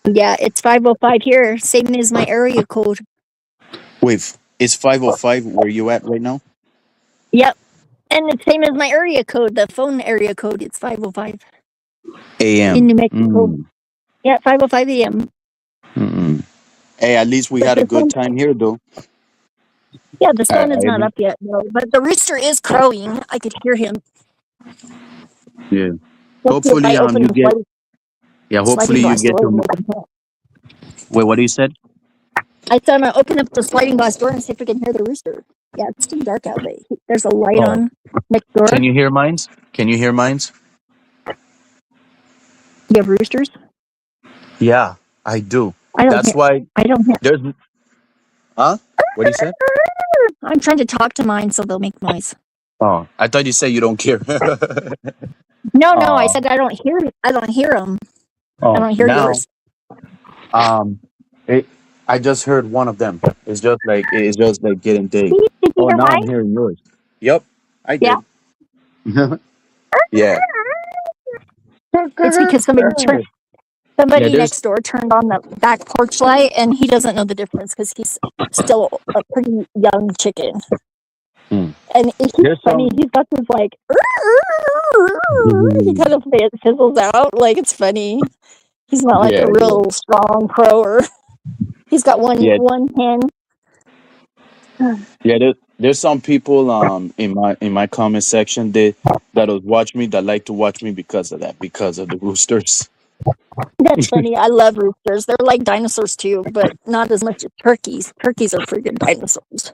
Yeah, it's 5:05 here, same as my area code. Wait, it's 5:05 where you at right now? Yep, and it's same as my area code, the phone area code. It's 5:05 a.m. in New Mexico. Yeah, 5:05 a.m. Hey, at least we had a good time here, though. Yeah, the sun is not up yet, though, but the rooster is crowing. I could hear him. Yeah. Hopefully, you get. Yeah, hopefully you get to. Wait, what you said? I said I'm gonna open up the sliding glass door and see if we can hear the rooster. Yeah, it's too dark out there. There's a light on next door. Can you hear mines? You have roosters? Yeah, I do. I don't hear. There's. Huh? What do you say? I'm trying to talk to mine so they'll make noise. Oh, I thought you said you don't care. No, I said I don't hear them. I don't hear yours. I just heard one of them. It's just like getting big. Oh, now I'm hearing yours. Yep, I did. Yeah. It's because somebody there's next door turned on the back porch light, and he doesn't know the difference because he's still a pretty young chicken. Hmm. And he's there's funny. some He's got this like he kind of fizzles out like it's funny. He's not like yeah, a real strong crower. He's got yeah, one hand. yeah. There's some people in my comment section that'll watch me that like to watch me because of that, because of the roosters. That's funny. I love roosters. They're like dinosaurs too, but not as much as turkeys. Turkeys are freaking dinosaurs,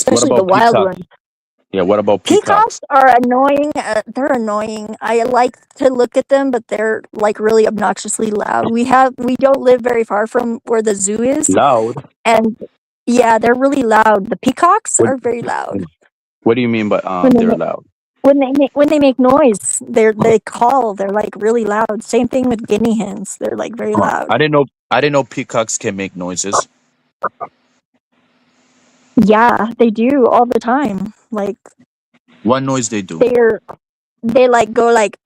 What especially the about wild peacocks? ones. Yeah, what about Peacocks peacocks? are annoying. They're annoying. I like to look at them, but they're like really obnoxiously loud. We don't live very far from where the zoo is, Loud. and yeah, they're really loud. The peacocks What are very loud. What do you mean by When they they're make loud? when they make noise, they call. They're like really loud. Same thing with guinea hens. They're like very Oh, loud. I didn't know peacocks can make noises. Yeah, they do all the time. Like What noise they do? they like go like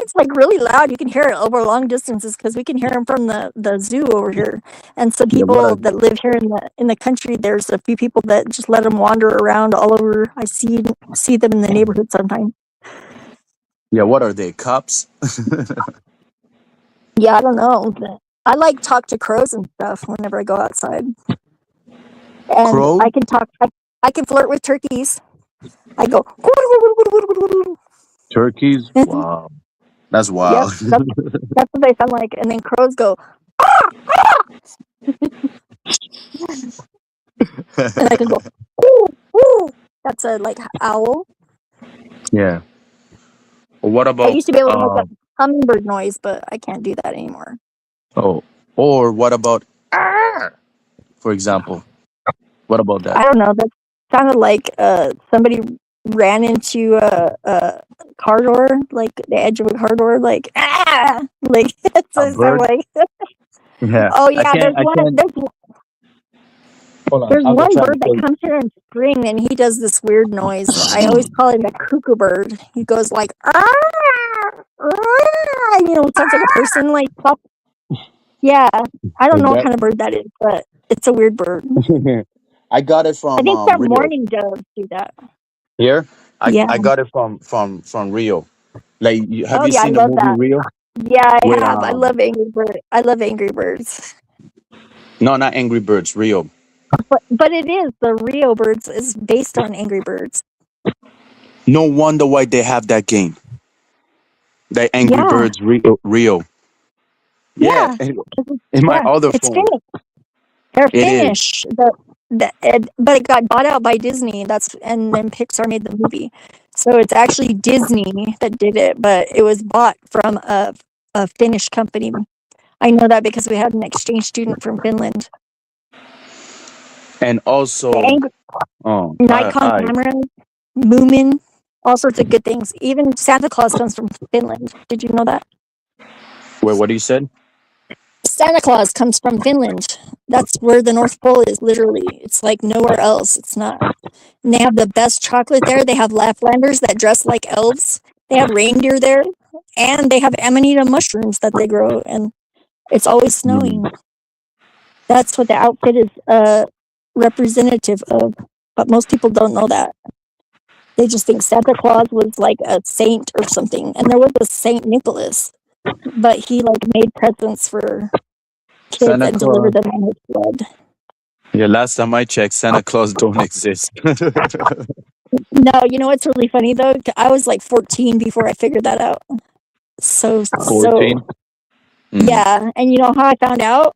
it's like really loud. You can hear it over long distances because we can hear them from the zoo over here. And some Yeah, what people are that live here in the country, there's a few people that just let them wander around all over. I see them in the neighborhood sometimes. what are they? Cops? Yeah, I don't know. But I like talk to crows and stuff whenever I go outside, and Crow? I can talk. I can flirt with turkeys. I go. Turkeys? Wow. That's Yep, wild. that's what they sound like. And then crows go, and I can go, ooh, ooh. That's a like owl. Yeah. What I about used to be able to make a hummingbird noise, but I can't do that anymore. oh, or what about for example? What about that? I don't know. That sounded like somebody ran into a car door, like the edge of a car door, like like that's A what it sounded bird? like. Yeah. Oh yeah, Hold on. there's I'll go one try and bird that show you. comes here in spring, and he does this weird noise. I always call him a cuckoo bird. He goes like you know, it sounds like a person like pop. Yeah, I don't Is know what that kind of bird that is, but it's a weird bird. I got it I from think that Rio. mourning doves do that. Here? Yeah. I got it from Rio. Like have Oh you yeah, I seen the love movie that. Rio? Yeah, I With have. I love Angry Bird. I love Angry Birds. no, not Angry Birds, Rio. But it is the Rio Birds is based on Angry Birds. No wonder why they have that game. That Angry Yeah, Birds Rio. Yeah, yeah, in my yeah. other It's phone. Finnish. They're It is. Finnish. But it got bought out by Disney. And then Pixar made the movie. So it's actually Disney that did it, but it was bought from a Finnish company. I know that because we had an exchange student from Finland. And The also, Nikon I cameras, Moomin, all sorts of good things. Even Santa Claus comes from Finland. Did you know that? wait, what you said? Santa Claus comes from Finland. That's where the North Pole is, literally. It's like nowhere else. It's not. And they have the best chocolate there. They have Laplanders that dress like elves. They have reindeer there. And they have amanita mushrooms that they grow. And it's always snowing. That's what the outfit is representative of. But most people don't know that. They just think Santa Claus was like a saint or something. And there was a Saint Nicholas. But he like made presents for kids Santa and Claus. delivered them on his blood. Yeah, last time I checked, Santa Claus don't exist. No, you know what's really funny though? I was like 14 before I figured that out. So 14. yeah. And you know how I found out?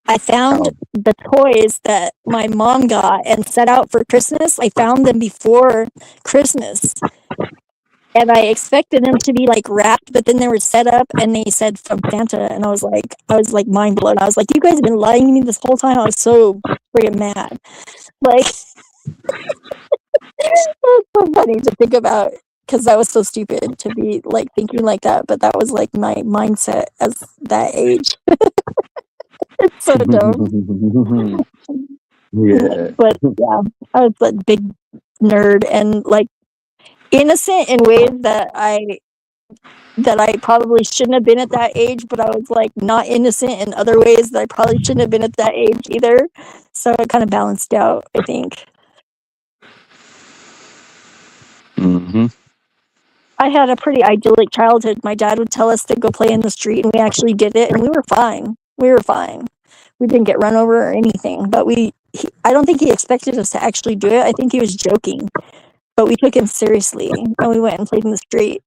I found How? the toys that my mom got and set out for Christmas. I found them before Christmas. And I expected them to be like wrapped, but then they were set up and they said from Santa. And I was like mind blown. I was like, you guys have been lying to me this whole time. I was so freaking mad. Like, it's so funny to think about because I was so stupid to be like thinking like that. But that was like my mindset as that age. It's so dumb. Yeah. But yeah, I was like big nerd and like innocent in ways that I that I probably shouldn't have been at that age, but I was like not innocent in other ways that I probably shouldn't have been at that age either. So it kind of balanced out, I think. Mm-hmm. I had a pretty idyllic childhood. My dad would tell us to go play in the street, and we actually did it, and we were fine. We were fine. We didn't get run over or anything, but I don't think he expected us to actually do it. I think he was joking, but we took him seriously, and we went and played in the street.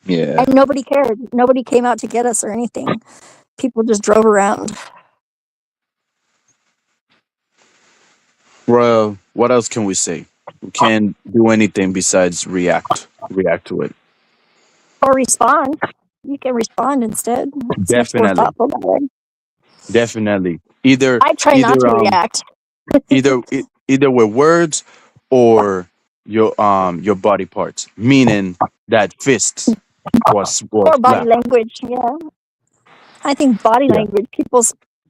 Yeah. And nobody cared. Nobody came out to get us or anything. People just drove around. Well, what else can we say? We can't do anything besides react to it. Or respond. You can respond instead. It's much more Definitely, thoughtful that way. definitely. Either I try not to react. either with words or your body parts, meaning that fists was Or body slapped. language, yeah. I think body Yeah. language,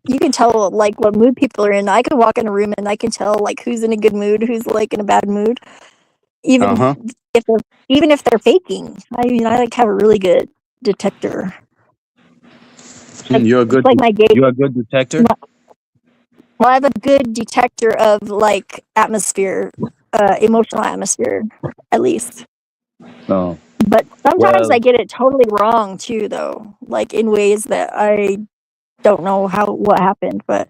you can tell like what mood people are in. I can walk in a room and I can tell like who's in a good mood, who's like in a bad mood. Even Uh-huh. if they're faking. I mean, I like have a really good detector. You're a It's good like my gauge. you're a good detector? Well, I have a good detector of like atmosphere, emotional atmosphere, at least. Oh. But sometimes Well, I get it totally wrong too, though, like in ways that I don't know what happened. But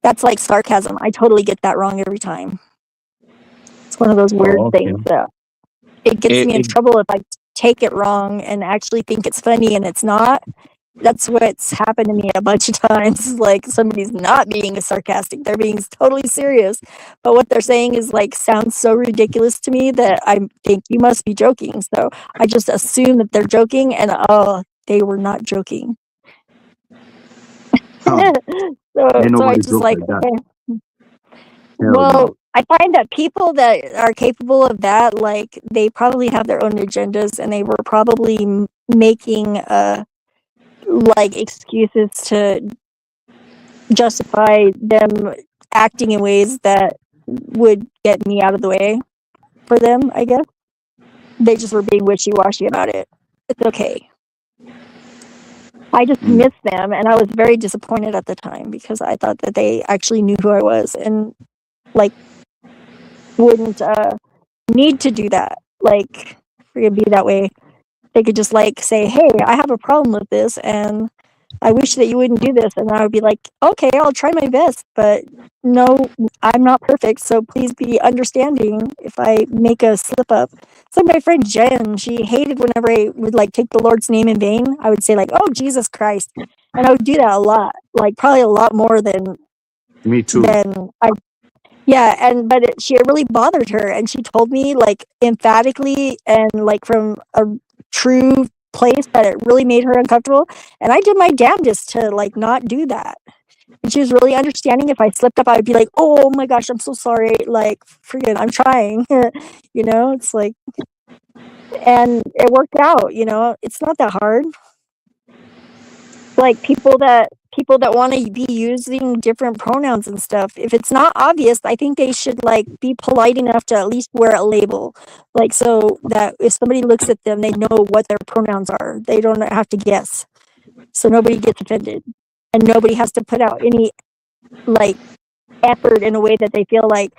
that's like sarcasm. I totally get that wrong every time. It's one of those weird okay. things that it gets me in It, trouble if I take it wrong and actually think it's funny and it's not. That's what's happened to me a bunch of times. Like somebody's not being sarcastic; they're being totally serious. But what they're saying is like sounds so ridiculous to me that I think you must be joking. So I just assume that they're joking, and they were not joking. huh, so ain't I nobody just joke like like that. okay. Hell Well, no. I find that people that are capable of that, like they probably have their own agendas, and they were probably making like excuses to justify them acting in ways that would get me out of the way for them, I guess. They just were being wishy-washy about it. It's okay. I just Mm. miss them, and I was very disappointed at the time because I thought that they actually knew who I was and like wouldn't need to do that. Like for it to be that way. They could just like say, "Hey, I have a problem with this, and I wish that you wouldn't do this." And I would be like, "Okay, I'll try my best, but no, I'm not perfect, so please be understanding if I make a slip up." So my friend Jen, she hated whenever I would like take the Lord's name in vain. I would say like, "Oh, Jesus Christ," and I would do that a lot, like probably a lot more than Me too. I. Yeah, but it really bothered her, and she told me like emphatically and like from a true place that it really made her uncomfortable. And I did my damnedest to like not do that. And she was really understanding. If I slipped up, I would be like, "Oh my gosh, I'm so sorry." Like, friggin', I'm trying. It's like, and it worked out. It's not that hard. Like people that want to be using different pronouns and stuff, if it's not obvious, I think they should like be polite enough to at least wear a label, like so that if somebody looks at them, they know what their pronouns are. They don't have to guess, so nobody gets offended and nobody has to put out any like effort in a way that they feel like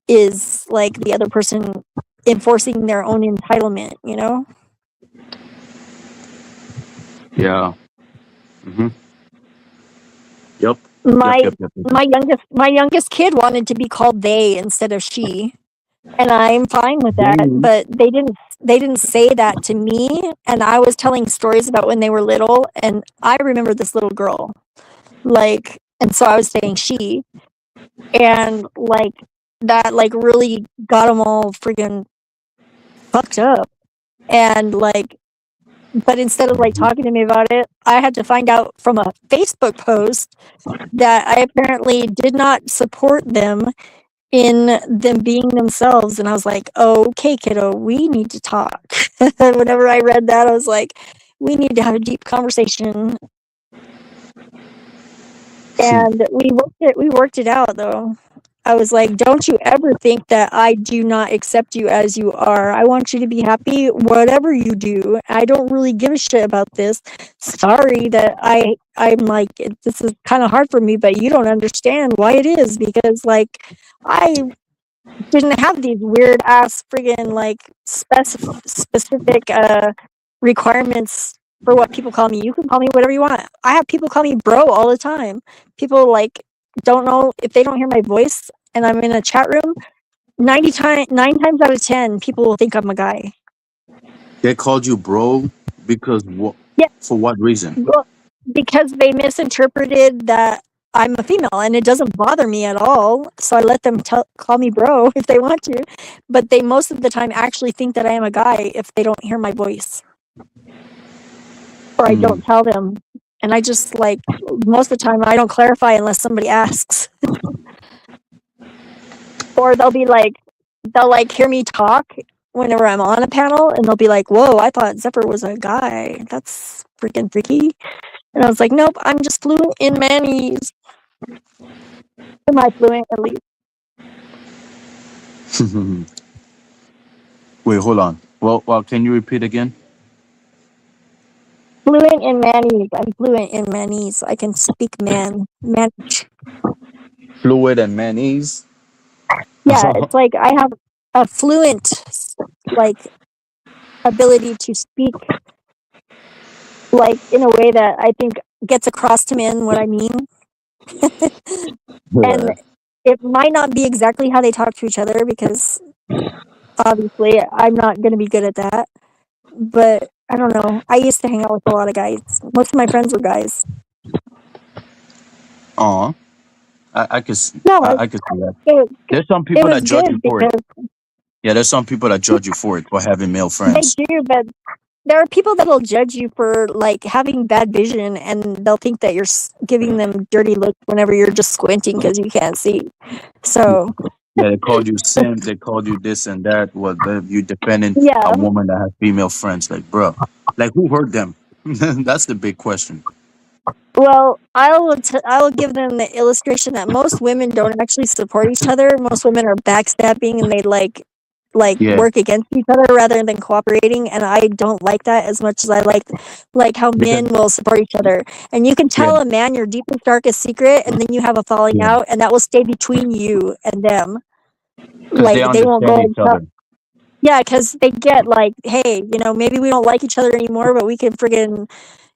is like the other person enforcing their own entitlement. Yeah. Mm-hmm. Yep. my Yep. my youngest kid wanted to be called they instead of she, and I'm fine with that. Dang. But they didn't say that to me, and I was telling stories about when they were little, and I remember this little girl, like, and so I was saying she, and like that like really got them all freaking fucked up, and like. But instead of like talking to me about it, I had to find out from a Facebook post that I apparently did not support them in them being themselves. And I was like, "Okay, kiddo, we need to talk." Whenever I read that, I was like, "We need to have a deep conversation." And we worked it out though. I was like, don't you ever think that I do not accept you as you are. I want you to be happy, whatever you do. I don't really give a shit about this. Sorry that I'm like, this is kind of hard for me, but you don't understand why it is, because like I didn't have these weird ass friggin' like specific requirements for what people call me. You can call me whatever you want. I have people call me bro all the time. People like don't know, if they don't hear my voice and I'm in a chat room, 9 times out of 10 people will think I'm a guy. They called you bro because what? Yeah. For what reason? Well, because they misinterpreted that I'm a female, and it doesn't bother me at all. So I let them call me bro if they want to, but they most of the time actually think that I am a guy if they don't hear my voice, or I don't tell them. And I just like, most of the time I don't clarify unless somebody asks. Or they'll hear me talk whenever I'm on a panel, and they'll be like, whoa, I thought Zephyr was a guy. That's freaking freaky. And I was like, nope, I'm just fluent in manese. Am I fluent at least? Wait, hold on. Well, can you repeat again? Fluent in manese. I'm fluent in manese. I can speak manage. Fluid and mayonnaise. Yeah, it's like I have a fluent like ability to speak like in a way that I think gets across to men what I mean. And it might not be exactly how they talk to each other, because obviously I'm not going to be good at that. But I don't know. I used to hang out with a lot of guys. Most of my friends were guys. Aw. I could see No, I could see that. it, There's some it people was that judge you good for it. because Yeah, there's some people that judge you for it, for having male they friends. do, but there are people that'll judge you for like having bad vision, and they'll think that you're giving them dirty looks whenever you're just squinting because you can't see. So Yeah, they called you simp. They called you this and that. You defending yeah, a woman that has female friends? Like, bro, like who hurt them? That's the big question. well, I will give them the illustration that most women don't actually support each other. Most women are backstabbing, and they like Yeah, work against each other rather than cooperating, and I don't like that as much as I like how because men will support each other. And you can yeah, tell a man your deepest darkest secret, and then you have a falling yeah, out, and that will stay between you and them. because they Like they won't understand go each and tell. other. Yeah, because they get like, hey, maybe we don't like each other anymore, but we can friggin',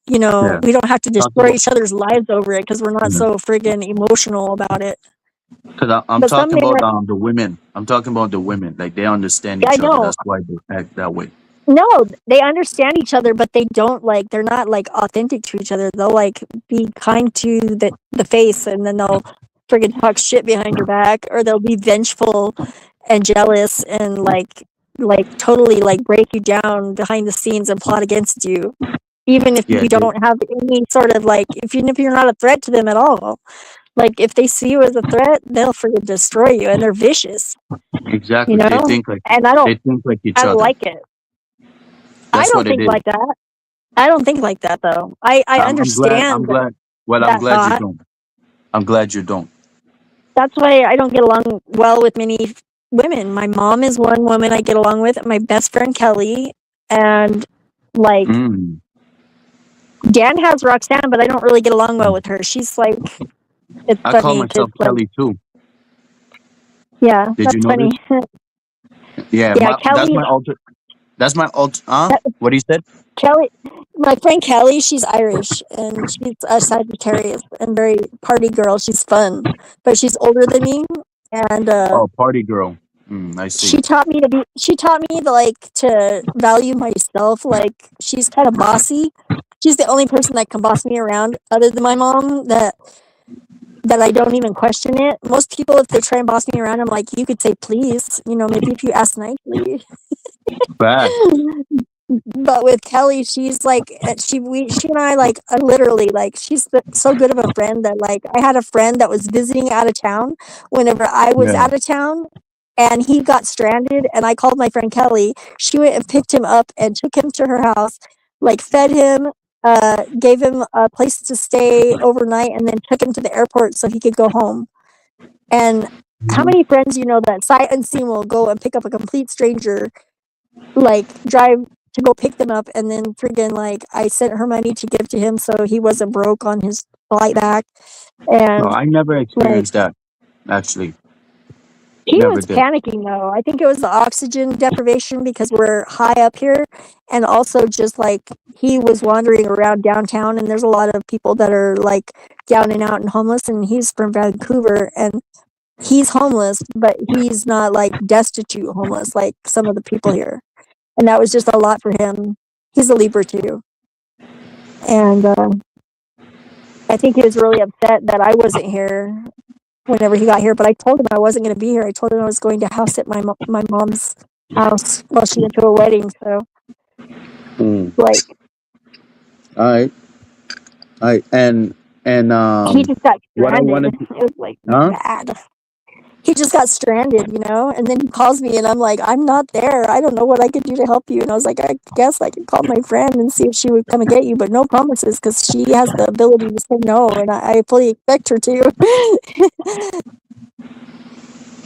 Yeah, we don't have to talk destroy about. each other's lives over it because we're not Yeah. so friggin' emotional about it. Because I'm But some talking men about are, the women. I'm talking about the women. Like they understand yeah, I each other. know. That's why they act that way. No, they understand each other, but they don't they're not like authentic to each other. They'll like be kind to the face, and then they'll friggin' talk shit behind your back, or they'll be vengeful and jealous and totally like break you down behind the scenes and plot against you, even if Yeah, you don't have any sort of even if you're not a threat to them at all. Like if they see you as a threat, they'll friggin' destroy you, and they're vicious, you exactly. know. And They think like each I don't other. like it. I That's don't what it think is. like that. I don't think like that though. I I'm glad. I'm understand glad. Well, I'm that glad you thought. don't. I'm glad you don't. That's why I don't get along well with many women. My mom is one woman I get along with, and my best friend Kelly, and like Mm. Dan has Roxanne, but I don't really get along well with her. She's like, it's I call funny because myself Kelly too. yeah, Did you that's funny. notice? Yeah, Yeah, Kelly, That's my alter. What he said? Kelly, my friend Kelly, she's Irish, and she's a Sagittarius and very party girl. She's fun, but she's older than me, and Oh, party girl. I see. she taught me to value myself. Like she's kind of bossy. She's the only person that can boss me around other than my mom, that I don't even question it. Most people, if they try and boss me around, I'm like, you could say please, maybe if you ask nicely. Bad. But with Kelly, she's like, she and I literally, she's so good of a friend that I had a friend that was visiting out of town whenever I was Yeah. out of town, and he got stranded, and I called my friend Kelly. She went and picked him up and took him to her house, fed him, gave him a place to stay overnight, and then took him to the airport so he could go home. And How many friends you know that sight unseen will go and pick up a complete stranger, like drive to go pick them up, and then friggin' like I sent her money to give to him so he wasn't broke on his flight back, No, and I never like experienced that. Actually, he never was did. panicking though. I think it was the oxygen deprivation because we're high up here, and also just like he was wandering around downtown, and there's a lot of people that are like down and out and homeless, and he's from Vancouver, and he's homeless, but he's not like destitute homeless like some of the people here. And that was just a lot for him. He's a Libra too. And I think he was really upset that I wasn't here whenever he got here, but I told him I wasn't going to be here. I told him I was going to house at my mom's house while she went to a wedding. So, like, All right, all right, and he just got what I stranded. wanted It to, was like huh? bad. He just got stranded, and then he calls me and I'm like, I'm not there. I don't know what I could do to help you. And I was like, I guess I could call my friend and see if she would come and get you, but no promises because she has the ability to say no, and I fully expect her to.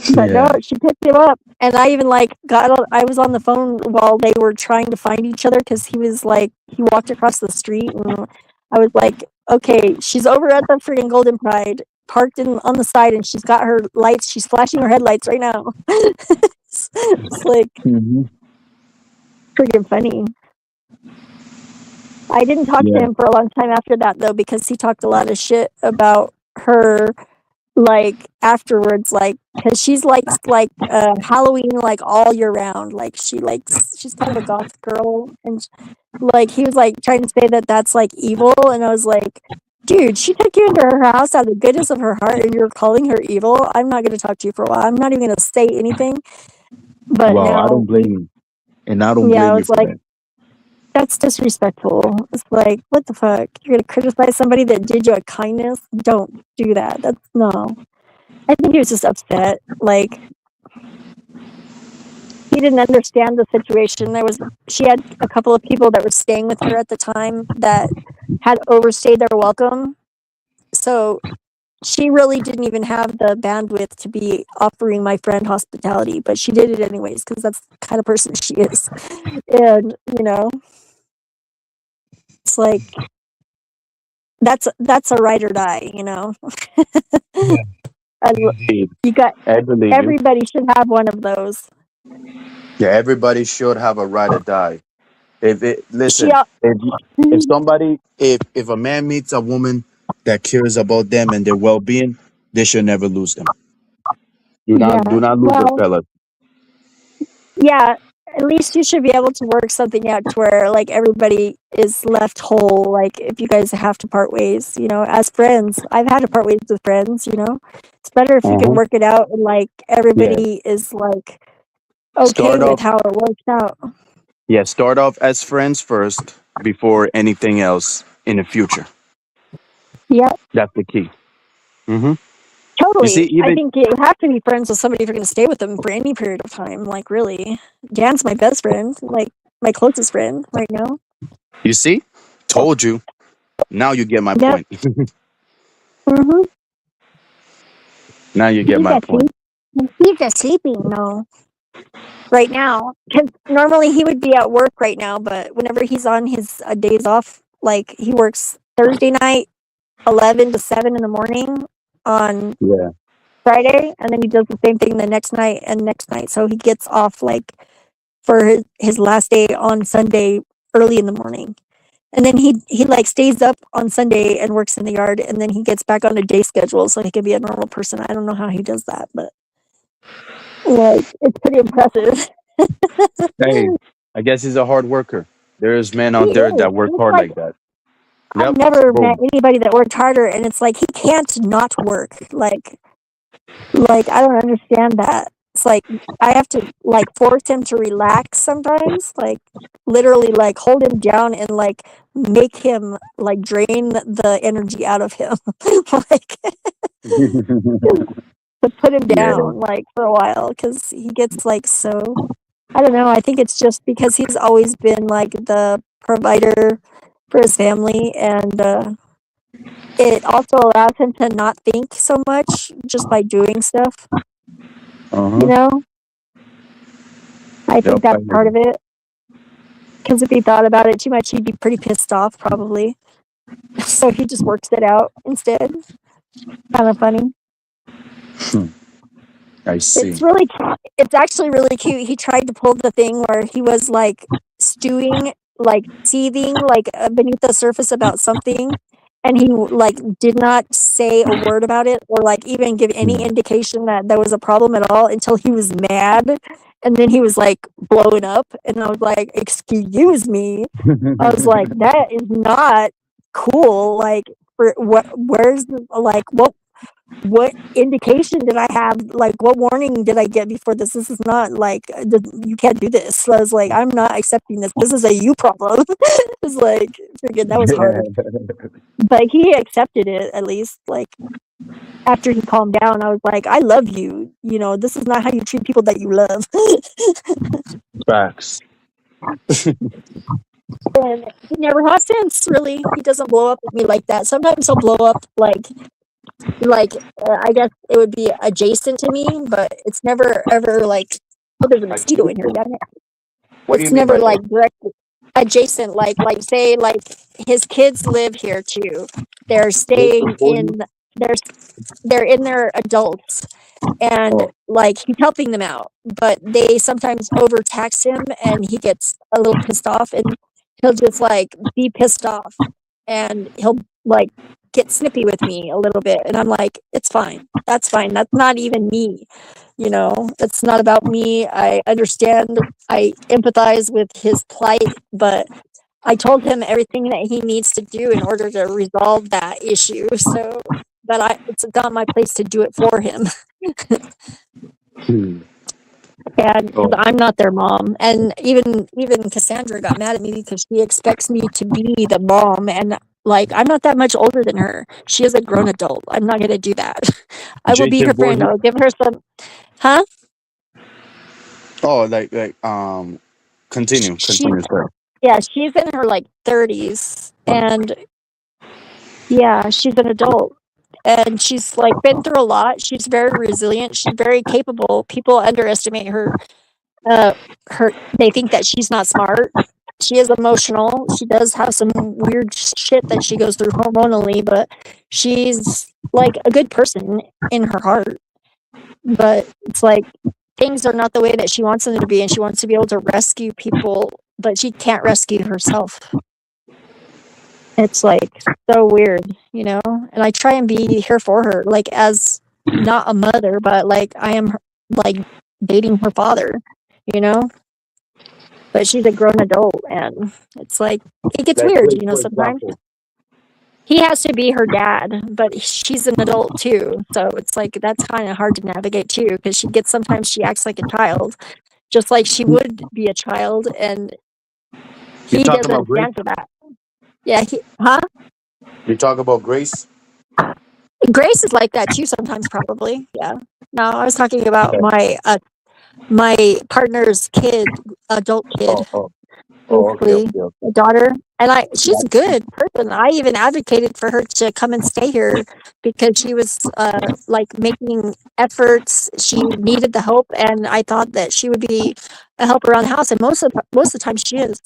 But no, Yeah. she picked him up, and I even like I was on the phone while they were trying to find each other because he was like he walked across the street, and I was like, okay, she's over at the freaking Golden Pride, parked on the side, and she's got her lights. She's flashing her headlights right now. It's like Hmm. freaking funny. I didn't talk to Yeah. him for a long time after that though because he talked a lot of shit about her like afterwards, like because she's like Halloween like all year round, like she's kind of a goth girl, and like he was like trying to say that that's like evil, and I was like, dude, she took you into her house out of the goodness of her heart and you're calling her evil. I'm not going to talk to you for a while. I'm not even going to say anything. But Well, I now, don't blame you, and I don't yeah, I blame you was for like, that. that's disrespectful. It's like, what the fuck, you're going to criticize somebody that did you a kindness? Don't do that. That's no. I think he was just upset. Like he didn't understand the situation. She had a couple of people that were staying with her at the time that had overstayed their welcome. So she really didn't even have the bandwidth to be offering my friend hospitality, but she did it anyways because that's the kind of person she is. And it's like that's a ride or die. I, Indeed. you got I believe you. everybody should have one of those. Yeah, everybody should have a right to die. If it She, listen, if somebody, if a man meets a woman that cares about them and their well being, they should never lose them. Do yeah. not lose it, Well, fellas. yeah, at least you should be able to work something out to where like everybody is left whole. Like if you guys have to part ways, as friends. I've had to part ways with friends. It's better if you can Uh-huh. work it out and like Yeah. everybody is like okay Start with off. how it works out. Yeah, start off as friends first before anything else in the future. Yeah, That's the key. Hmm. You see, totally. I even think you have to be friends with somebody if you're gonna stay with them for any period of time. Like really. Dan's my best friend, like my closest friend right now. you see, told you. Now you get my Yep. point. Mm-hmm. Now you get He's my point. just sleeping. No. Right now because normally he would be at work right now, but whenever he's on his days off, like he works Thursday night 11 to 7 in the morning on Yeah. Friday, and then he does the same thing the next night and next night, so he gets off like for his last day on Sunday early in the morning, and then he like stays up on Sunday and works in the yard, and then he gets back on a day schedule so he can be a normal person. I don't know how he does that, but like it's pretty impressive. Hey, I guess he's a hard worker. There's men He out there is. that work It's hard like like that. I've Yep. never met Boom. anybody that worked harder, and it's like he can't not work. Like I don't understand that. It's like I have to like force him to relax sometimes, like literally like hold him down and like make him like drain the energy out of him, like to put him Yeah. down like for a while because he gets like so. I don't know. I think it's just because he's always been like the provider for his family, and it also allows him to not think so much just by doing stuff. You know, I Yep, think I that's hear part of you. it. Because if he thought about it too much, he'd be pretty pissed off, probably. So he just works it out instead. Kind of funny. I see. It's actually really cute. He tried to pull the thing where he was like stewing, like seething, like beneath the surface about something. And he like did not say a word about it or like even give any indication that there was a problem at all until he was mad. And then he was like blowing up. And I was like, excuse me. I was like, that is not cool. Like, for where's like, what indication did I have? Like, what warning did I get before this? This is not like, you can't do this. So I was like, I'm not accepting this. This is a you problem. It's like, freaking, that was hard. But he accepted it at least. Like, after he calmed down, I was like, I love you. You know, this is not how you treat people that you love. Facts. And he never has since, really. He doesn't blow up at me like that. Sometimes he'll blow up I guess it would be adjacent to me, but it's never ever like, oh, there's a mosquito in here, damn it. What do you It's mean never by like that? directly adjacent, like say like his kids live here too. They're Close staying before you? in they're they're in their adults and Oh, like he's helping them out, but they sometimes overtax him and he gets a little pissed off and he'll just like be pissed off and he'll like get snippy with me a little bit and I'm like, it's fine. That's fine. That's not even me. You know, it's not about me. I understand. I empathize with his plight, but I told him everything that he needs to do in order to resolve that issue. So that it's not my place to do it for him. And because oh. I'm not their mom, and even Cassandra got mad at me because she expects me to be the mom, and like I'm not that much older than her. She is a grown adult. I'm not gonna do that. I will be Jason her friend. Voorhees? I'll give her some. Huh? Oh, continue, She's continue, sir. yeah, she's in her like 30s, and yeah, she's an adult. And she's like been through a lot. She's very resilient. She's very capable. People underestimate her. Uh, they think that she's not smart. She is emotional. She does have some weird shit that she goes through hormonally, but she's like a good person in her heart. But it's like things are not the way that she wants them to be, and she wants to be able to rescue people, but she can't rescue herself. It's like so weird, you know? And I try and be here for her, like as not a mother, but like I am like dating her father, you know? But she's a grown adult and it's like it gets Like, weird, great, you know, for sometimes. example. He has to be her dad, but she's an adult too. So it's like that's kind of hard to navigate too because sometimes she acts like a child, just like she would be a child and You he talking about doesn't Grace? stand for that. Yeah, huh? You talk about Grace? Grace is like that too sometimes, probably. Yeah. No, I was talking about Okay. my partner's kid, adult kid, Oh, oh, oh, okay, basically, okay, okay. a daughter. And she's a Yeah. good person. I even advocated for her to come and stay here because she was like making efforts. She needed the help, and I thought that she would be a help around the house. And most of the time, she is.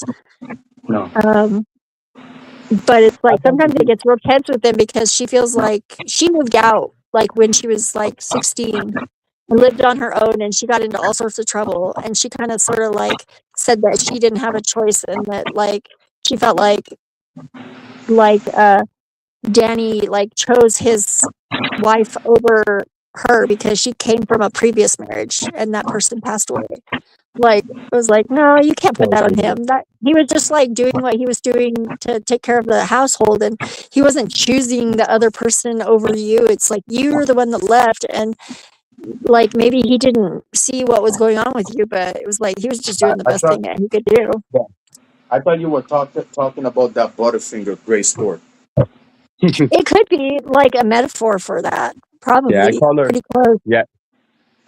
No. Um, but it's I like thought sometimes it you gets real tense with them because she feels like she moved out like when she was like 16 and lived on her own and she got into all sorts of trouble and she kind of sort of like said that she didn't have a choice and that like she felt like Danny like chose his wife over her because she came from a previous marriage and that person passed away. Like, I was like, "No, you can't put that on him." That he was just, like, doing what he was doing to take care of the household, and he wasn't choosing the other person over you. It's like, you were the one that left, and, like, maybe he didn't see what was going on with you, but it was like he was just doing the I best thought thing that he could do. yeah, I thought you were talking about that Butterfinger Grace store. It could be, like, a metaphor for that, Yeah, I probably, call her. pretty close. Yeah,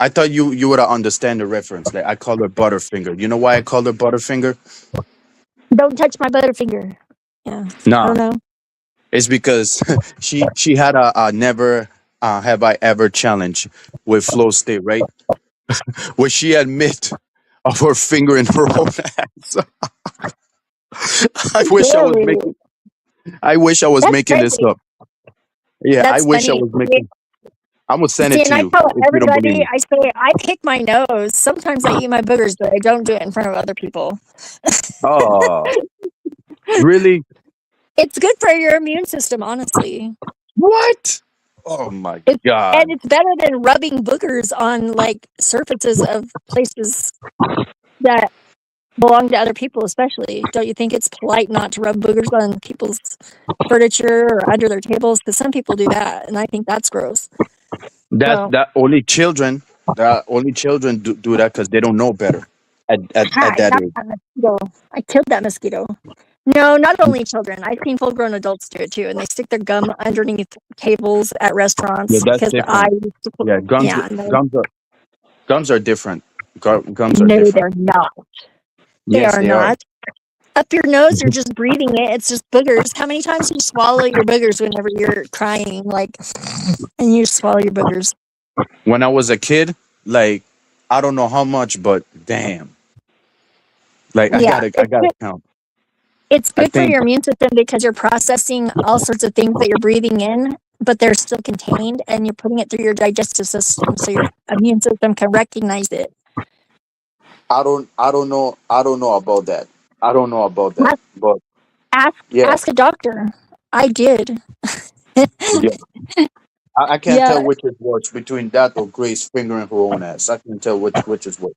I thought you would understand the reference. Like I call her Butterfinger. You know why I call her Butterfinger? "Don't touch my butterfinger." Yeah, I don't Nah, know. it's because she had a never have I ever challenge with Flow State, right? Would she admit of her finger in her own ass? I wish I was Really? making. I wish I was That's making this crazy. up. Yeah, I That's wish I funny. was making. I'm gonna send See, it and to I you tell if you don't believe everybody, me. I say I pick my nose. Sometimes I eat my boogers, but I don't do it in front of other people. Oh, really? It's good for your immune system, honestly. What? Oh my It's and God. it's better than rubbing boogers on like surfaces of places that belong to other people, especially. Don't you think it's polite not to rub boogers on people's furniture or under their tables? Because some people do that, and I think that's gross. So, That only children. That only children do that because they don't know better I at that got age. that mosquito. I killed that mosquito. No, not only children. I've seen full-grown adults do it too, and they stick their gum underneath tables at Yeah, restaurants that's because I different. used to. Yeah, Yeah, no, gums are different. Gums are no, different. they're not. They Yes, are they are. not. Up your nose, you're just breathing it. It's just boogers. How many times do you swallow your boogers whenever you're crying? Like, and you swallow your boogers. When I was a kid, like I don't know how much, but damn, like Yeah, I gotta count. it's I good for think your immune system because you're processing all sorts of things that you're breathing in, but they're still contained, and you're putting it through your digestive system, so your immune system can recognize it. I don't know about that. I don't know about that. Ask But ask, yeah, ask a doctor. I did. yeah. I can't Yeah. tell which is worse between that or Grace fingering her own ass. I can tell which is worse.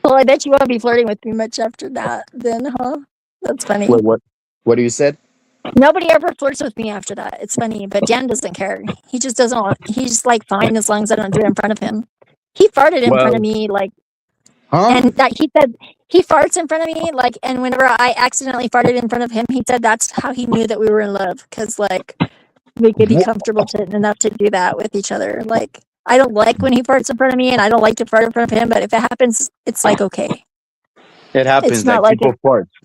Well, I bet you won't be flirting with me much after that, then, huh? That's funny. Wait, what? What do you said? Nobody ever flirts with me after that. It's funny, but Dan doesn't care. He just doesn't want, he's like fine as long as I don't do it in front of him. He farted in front of Well, me, like, huh? and that he said he farts in front of me, like, and whenever I accidentally farted in front of him, he said that's how he knew that we were in love, because like we could be comfortable enough to do that with each other. Like, I don't like when he farts in front of me, and I don't like to fart in front of him, but if it happens, it's like okay. It It's happens. not Like like it.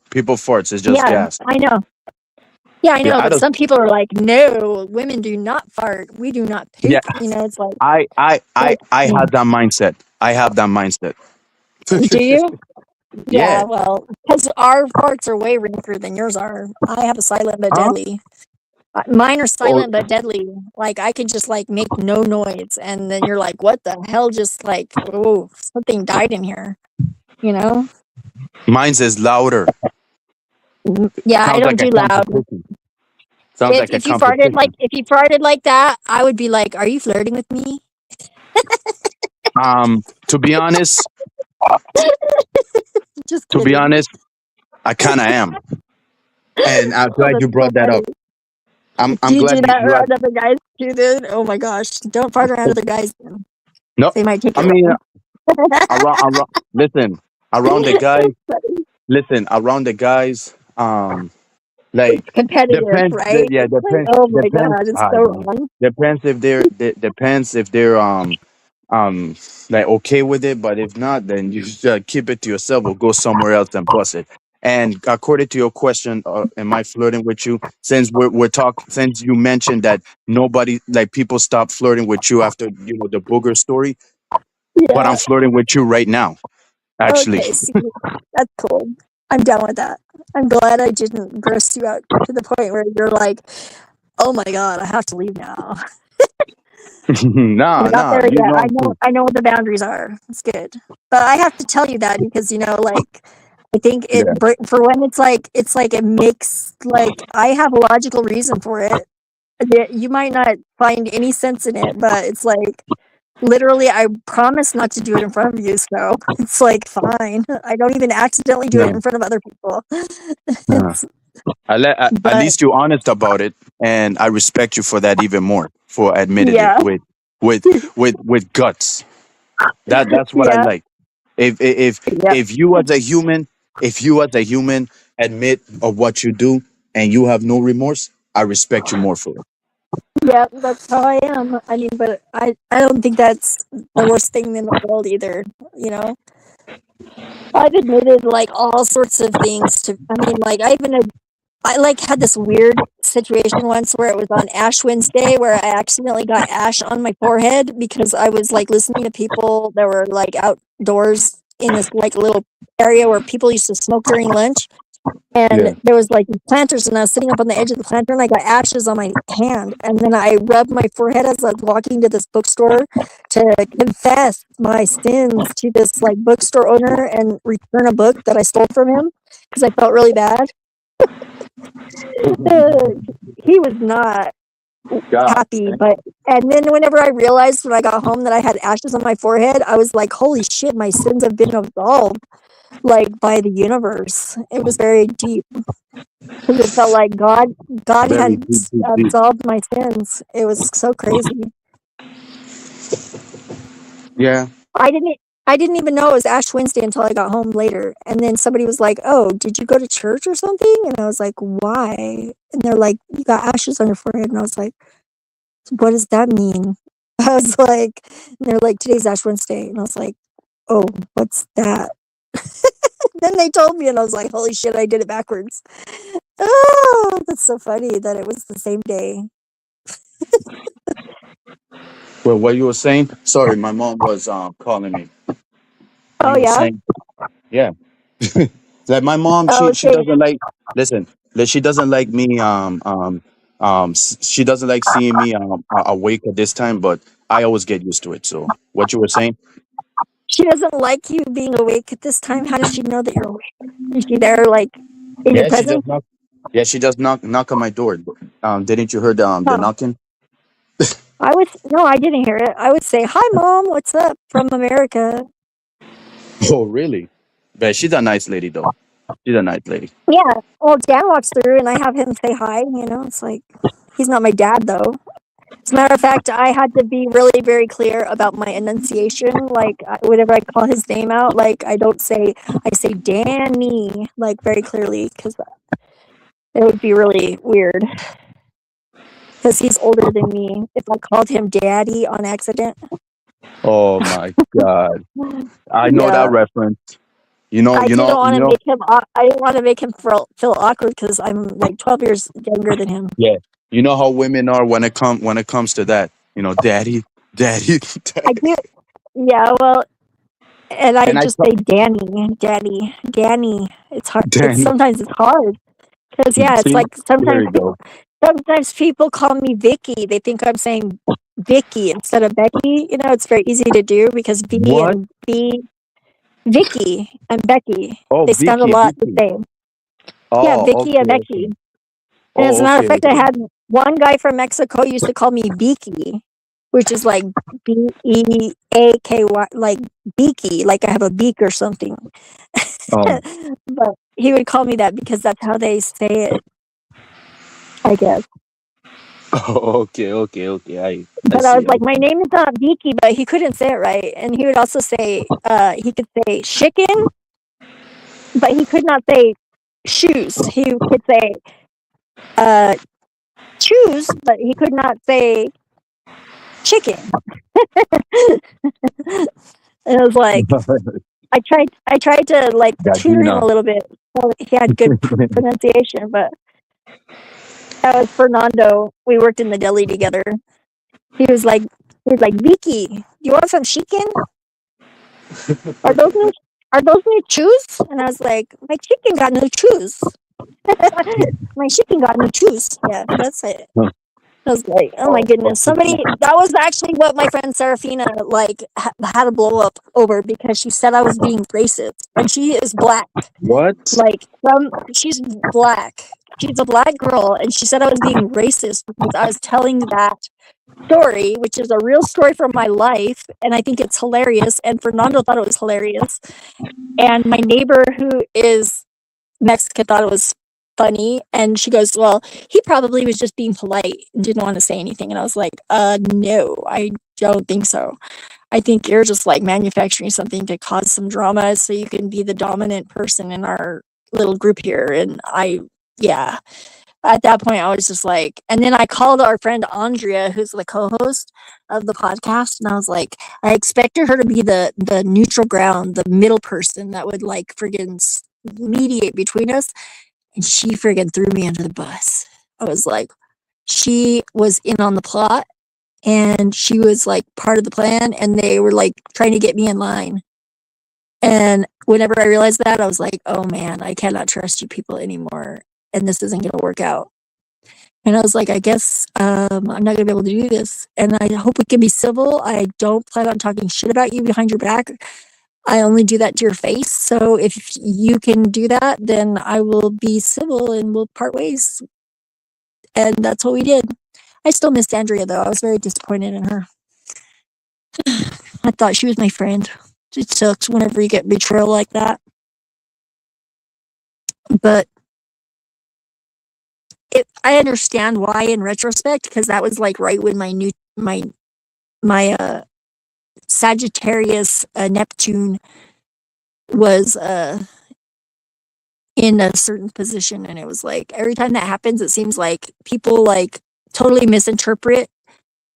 people farts. It's just Yeah, gas. I know. Yeah, I Yeah, know, I but don't. some people are like, no, women do not fart. We do not Yeah, poop. You know, it's like, I yeah. have that mindset. I have that mindset. Do you? Yeah, Yeah. well, because our farts are way ranger than yours are. I have a silent but Huh? deadly. Mine are Or silent but deadly. Like I could just like make no noise, and then you're like, "What the hell?" Just like, oh, something died in here. You know? mine's is louder. Yeah, I Sounds don't like a do loud. competition. Sounds like a competition. If you farted like that, I would be like, "Are you flirting with me?" To be honest, Just to be kidding. honest, I kind of am, and I'm Oh, glad that's you so brought that funny. up. I'm Do you do glad that you around other guys too, dude? Oh my gosh! Don't fart around other guys. no. They might take I it mean, wrong. around listen, around the guys. Listen, around the guys. It's Like competitive, depends. right? Yeah, It's like, oh my depends. god, it's I so don't know. wrong. Depends if they're um like okay with it, but if not, then you just keep it to yourself or go somewhere else and bust it. And according to your question, am I flirting with you? Since we're talking, since you mentioned that nobody like people stop flirting with you after the booger story, but I'm Yeah. flirting with you right now, actually. Okay. See, that's cool. I'm down with that. I'm glad I didn't gross you out to the point where you're like, oh my god, I have to leave now. We're not Nah, there you yet. know I'm cool. I know what the boundaries are. It's good. But I have to tell you that because like I think Yeah. for when it's like it makes like I have a logical reason for it. You might not find any sense in it, but it's like literally I promise not to do it in front of you, so it's like fine. I don't even accidentally do it No. in front of other people. Uh, at But least you're honest about it, and I respect you for that even more for admitting it yeah. with with guts. That's what I Yeah. like. Yep. If you as a human, admit of what you do and you have no remorse, I respect you more for it. Yeah, that's how I am. I mean, but I don't think that's the worst thing in the world either, you know? I've admitted like all sorts of things to I mean, like I like had this weird situation once where it was on Ash Wednesday where I accidentally got ash on my forehead because I was like listening to people that were like outdoors in this like little area where people used to smoke during lunch. And Yeah. there was like these planters, and I was sitting up on the edge of the planter, and I got ashes on my hand. And then I rubbed my forehead as I was walking to this bookstore to confess my sins to this like bookstore owner and return a book that I stole from him because I felt really bad. He was not God. happy, but and then whenever I realized when I got home that I had ashes on my forehead, I was like, "Holy shit, my sins have been absolved, like by the universe." It was very deep. Because it felt like God Very had deep, deep, deep. absolved my sins. It was so crazy. Yeah. I didn't even know it was Ash Wednesday until I got home later. And then somebody was like, "Oh, did you go to church or something?" And I was like, "Why?" And they're like, "You got ashes on your forehead." And I was like, "What does that mean?" I was like, and they're like, "Today's Ash Wednesday." And I was like, "Oh, what's that?" Then they told me, and I was like, "Holy shit, I did it backwards." Oh, that's so funny that it was the same day. Well, what you were saying? Sorry, my mom was calling me. Oh, You were yeah? saying? Yeah. Like my mom, Oh, she okay. doesn't like. Listen, she doesn't like me. She doesn't like seeing me awake at this time. But I always get used to it. So what you were saying? She doesn't like you being awake at this time. How does she know that you're awake? Is she there, like, in your Yeah, she presence? just knock. Yeah, she does knock on my door. Didn't you hear the Oh, knocking? no, I didn't hear it. I would say, "Hi, Mom, what's up from America?" Oh, really? But she's a nice lady, though. She's a nice lady. Yeah. Well, Dan walks through and I have him say hi. It's like, he's not my dad, though. As a matter of fact, I had to be really very clear about my enunciation. Like, whenever I call his name out, like, I say Danny, like, very clearly, because it would be really weird. Because he's older than me. If I called him Daddy on accident, Oh my God, I know that yeah, reference. I didn't want to make him. I didn't want to make him feel awkward because I'm like 12 years younger than him. Yeah, you know how women are when it comes to that. Daddy, daddy, I daddy. do, yeah. Well, and I And I just say Danny, Daddy, Danny. It's hard. Danny. Sometimes it's hard because yeah, it's See, like there you go. sometimes people call me Vicky. They think I'm saying Vicky instead of Becky. It's very easy to do because V What? and B. Vicky and Becky. Oh, They sound a Vicky, lot the Vicky. same. Yeah, Oh, Vicky and okay, okay. Becky. And as a Oh, matter of okay, fact, I okay. had one guy from Mexico used to call me Beaky, which is like Beaky, like beaky, like I have a beak or something. Oh, But he would call me that because that's how they say it, I guess. okay, okay, okay. I But I was see. like, my name is not Beaky, but he couldn't say it right. And he would also say, he could say chicken, but he could not say shoes. He could say choose, but he could not say chicken. And it was like I tried to like tutor him Gardina. a little bit so he had good pronunciation, but that was Fernando. We worked in the deli together. He was like Vicky, do you want some chicken? Are those new chews? And I was like, my chicken got no chews. My chicken got no chews. Yeah, that's it. I was like, oh my Oh, goodness. That was actually what my friend Serafina like had a blow up over because she said I was being racist. And she is black. what? Like, she's black. She's a black girl. And she said I was being racist because I was telling that story, which is a real story from my life. And I think it's hilarious. And Fernando thought it was hilarious. And my neighbor, who is Mexican, thought it was funny. And she goes, well, he probably was just being polite and didn't want to say anything. And I was like, no, I don't think so. I think you're just like manufacturing something to cause some drama so you can be the dominant person in our little group here. And yeah, at that point, I was just like, and then I called our friend Andrea, who's the co-host of the podcast, and I was like, I expected her to be the neutral ground, the middle person that would like friggin' mediate between us. and she friggin' threw me under the bus. I was like, she was in on the plot, and she was like part of the plan, and they were like trying to get me in line. And whenever I realized that, I was like, oh man, I cannot trust you people anymore, and this isn't going to work out. And I was like, I guess I'm not going to be able to do this. And I hope we can be civil. I don't plan on talking shit about you behind your back. I only do that to your face. So if you can do that, then I will be civil and we'll part ways. And that's what we did. I still missed Andrea, though. I was very disappointed in her. I thought she was my friend. It sucks whenever you get betrayal like that. But I understand why in retrospect, because that was like right when my Sagittarius Neptune was in a certain position, and it was like every time that happens, it seems like people like totally misinterpret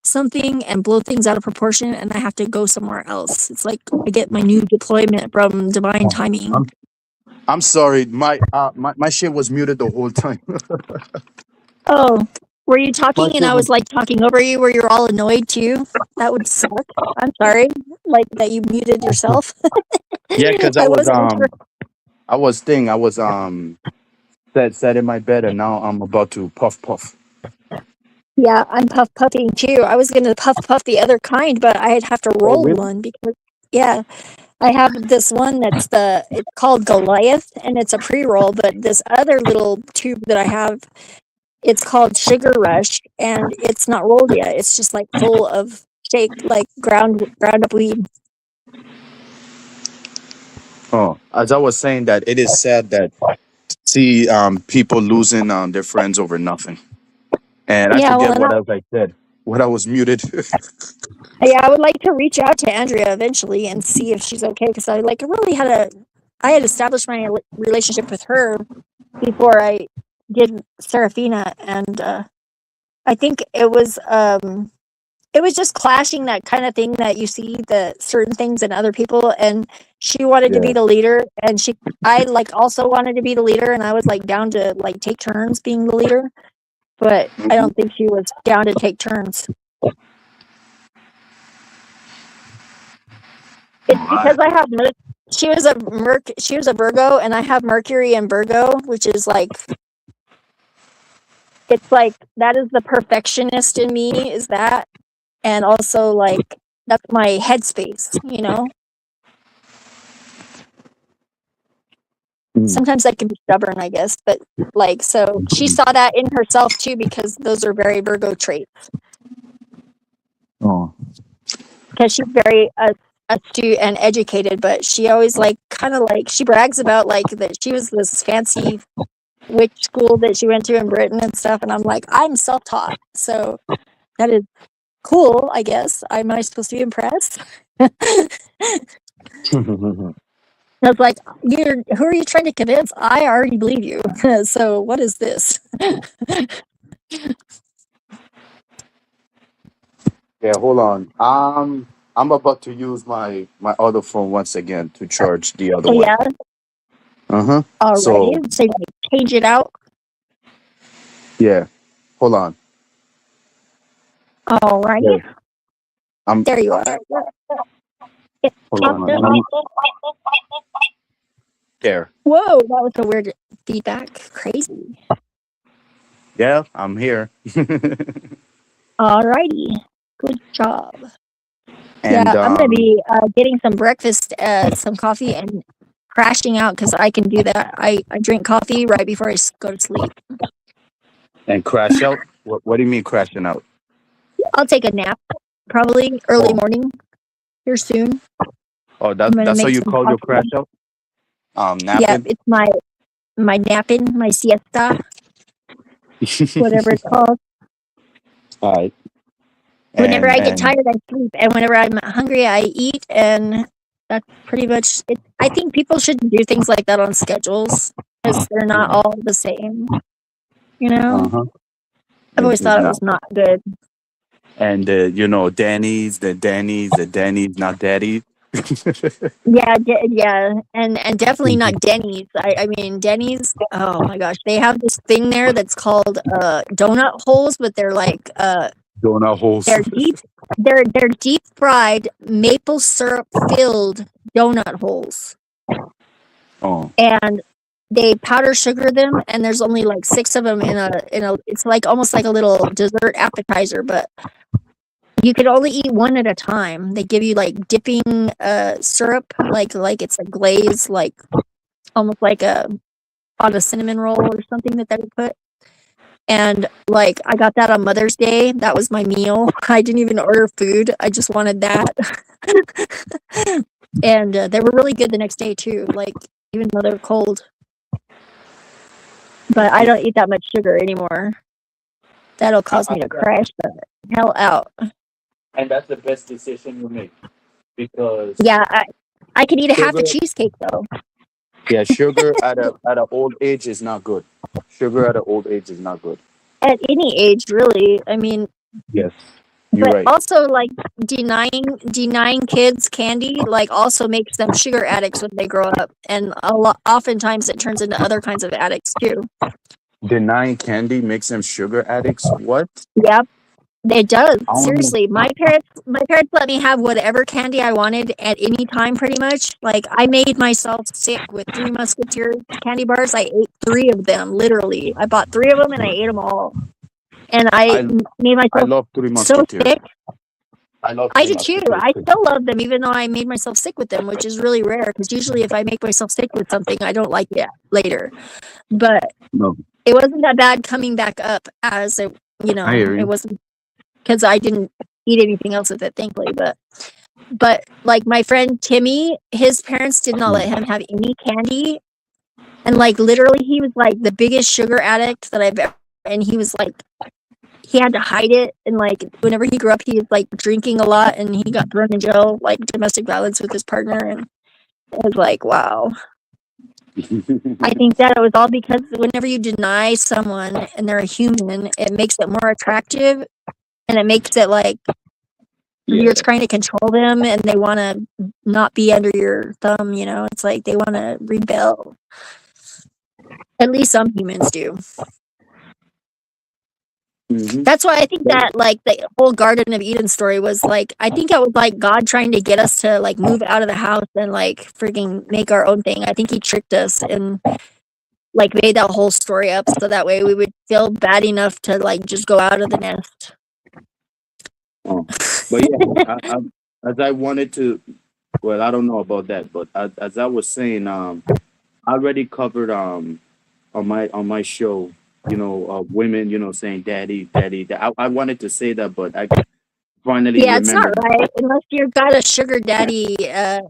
something and blow things out of proportion, and I have to go somewhere else. It's like I get my new deployment from divine timing. I'm sorry, my shit was muted the whole time. Oh, were you talking and I was like talking over you where you're all annoyed too? That would suck. I'm sorry. Like that you muted yourself. Yeah, because I was sat in my bed, and now I'm about to puff. Yeah, I'm puffing too. I was gonna puff the other kind, but I'd have to roll one because yeah, I have this one it's called Goliath, and it's a pre-roll, but this other little tube that I have, it's called Sugar Rush, and it's not rolled yet. It's just like full of like ground up weed. Oh, as I was saying, that it is sad that see people losing their friends over nothing. And I forget what else I said. What I was muted. Yeah, I would like to reach out to Andrea eventually and see if she's okay, because I had established my relationship with her before I did Serafina, and I think it was just clashing, that kind of thing that you see the certain things in other people, and she wanted to be the leader, and I like also wanted to be the leader, and I was like down to like take turns being the leader, but I don't think she was down to take turns. It's because I have she was a Virgo, and I have Mercury in Virgo, which is like, it's like that is the perfectionist in me, is that, and also like that's my headspace, you know. Sometimes I can be stubborn, I guess, but like, so she saw that in herself too, because those are very Virgo traits. Oh, because she's very astute and educated, but she always like kind of like she brags about like that she was this fancy witch school that she went to in Britain and stuff, and I'm like, I'm self-taught, so that is cool, I guess. Am I supposed to be impressed? I was like, who are you trying to convince? I already believe you. So what is this? yeah, hold on. I'm about to use my other phone once again to charge the other one. Yeah. Uh-huh. Alrighty. So you change it out. Yeah. Hold on. Alrighty. Yeah. There you are. Hold on. There. Whoa, that was a weird feedback. Crazy. Yeah, I'm here. Alrighty. Good job. And, yeah, I'm going to be getting some breakfast, some coffee, and crashing out, because I can do that. I drink coffee right before I go to sleep. And crash out? What do you mean crashing out? I'll take a nap, probably early morning, here soon. Oh, that's how you call your crash out? Napping? Yeah, it's my napping, my siesta, whatever it's called. All right. Whenever I get tired, I sleep, and whenever I'm hungry, I eat, and that's pretty much it. I think people shouldn't do things like that on schedules, because they're not all the same, you know? Uh-huh. I've always thought it was not good. And, Danny's, not daddy. Yeah, yeah, and definitely not Denny's. I mean Denny's. Oh my gosh, they have this thing there that's called donut holes, but they're like Donut holes. they're deep fried maple syrup filled donut holes, Oh, and they powder sugar them, and there's only like 6 of them in a It's like almost like a little dessert appetizer, but you could only eat one at a time. They give you like dipping syrup, like it's a glaze, like almost like a on a cinnamon roll or something that they would put. And like I got that on Mother's Day. That was my meal. I didn't even order food. I just wanted that. And they were really good the next day too. Like even though they're cold. But I don't eat that much sugar anymore. That'll cause me to crash the hell out. and that's the best decision you make because Yeah, I could eat a half a sugar, cheesecake though. yeah, sugar at a old age is not good. Sugar at an old age is not good. At any age, really. I mean, Yes, you're but right. also like denying kids candy like also makes them sugar addicts when they grow up, and oftentimes it turns into other kinds of addicts too. Denying candy makes them sugar addicts. What? Yep, it does. I don't know. Seriously, my parents let me have whatever candy I wanted at any time, pretty much. Like I made myself sick with Three Musketeers candy bars. I ate 3 of them, literally. I bought 3 of them and I ate them all. And I made I myself love Three so Musketeers. sick. I love I Three do too. Musketeers. I still love them, even though I made myself sick with them, which is really rare because usually if I make myself sick with something, I don't like it later. But No, it wasn't that bad coming back up as it, I hear it you. wasn't because I didn't eat anything else with it, thankfully. But like my friend Timmy, his parents did not let him have any candy. And like literally he was like the biggest sugar addict that I've ever, and he was like, he had to hide it, and like whenever he grew up he was like drinking a lot and he got thrown in jail like domestic violence with his partner, and it was like wow. I think that it was all because whenever you deny someone and they're a human, it makes it more attractive, and it makes it like Yeah. you're trying to control them and they want to not be under your thumb, it's like they want to rebel. At least some humans do. Mhm. That's why I think that like the whole Garden of Eden story was like, I think it was like God trying to get us to like move out of the house and like freaking make our own thing. I think he tricked us and like made that whole story up so that way we would feel bad enough to like just go out of the nest. Oh. But yeah, as I wanted to, well, I don't know about that, but as I was saying, I already covered on my show, women, saying daddy, daddy. I wanted to say that, but I finally Yeah, it's not remembered. right unless you've got a sugar daddy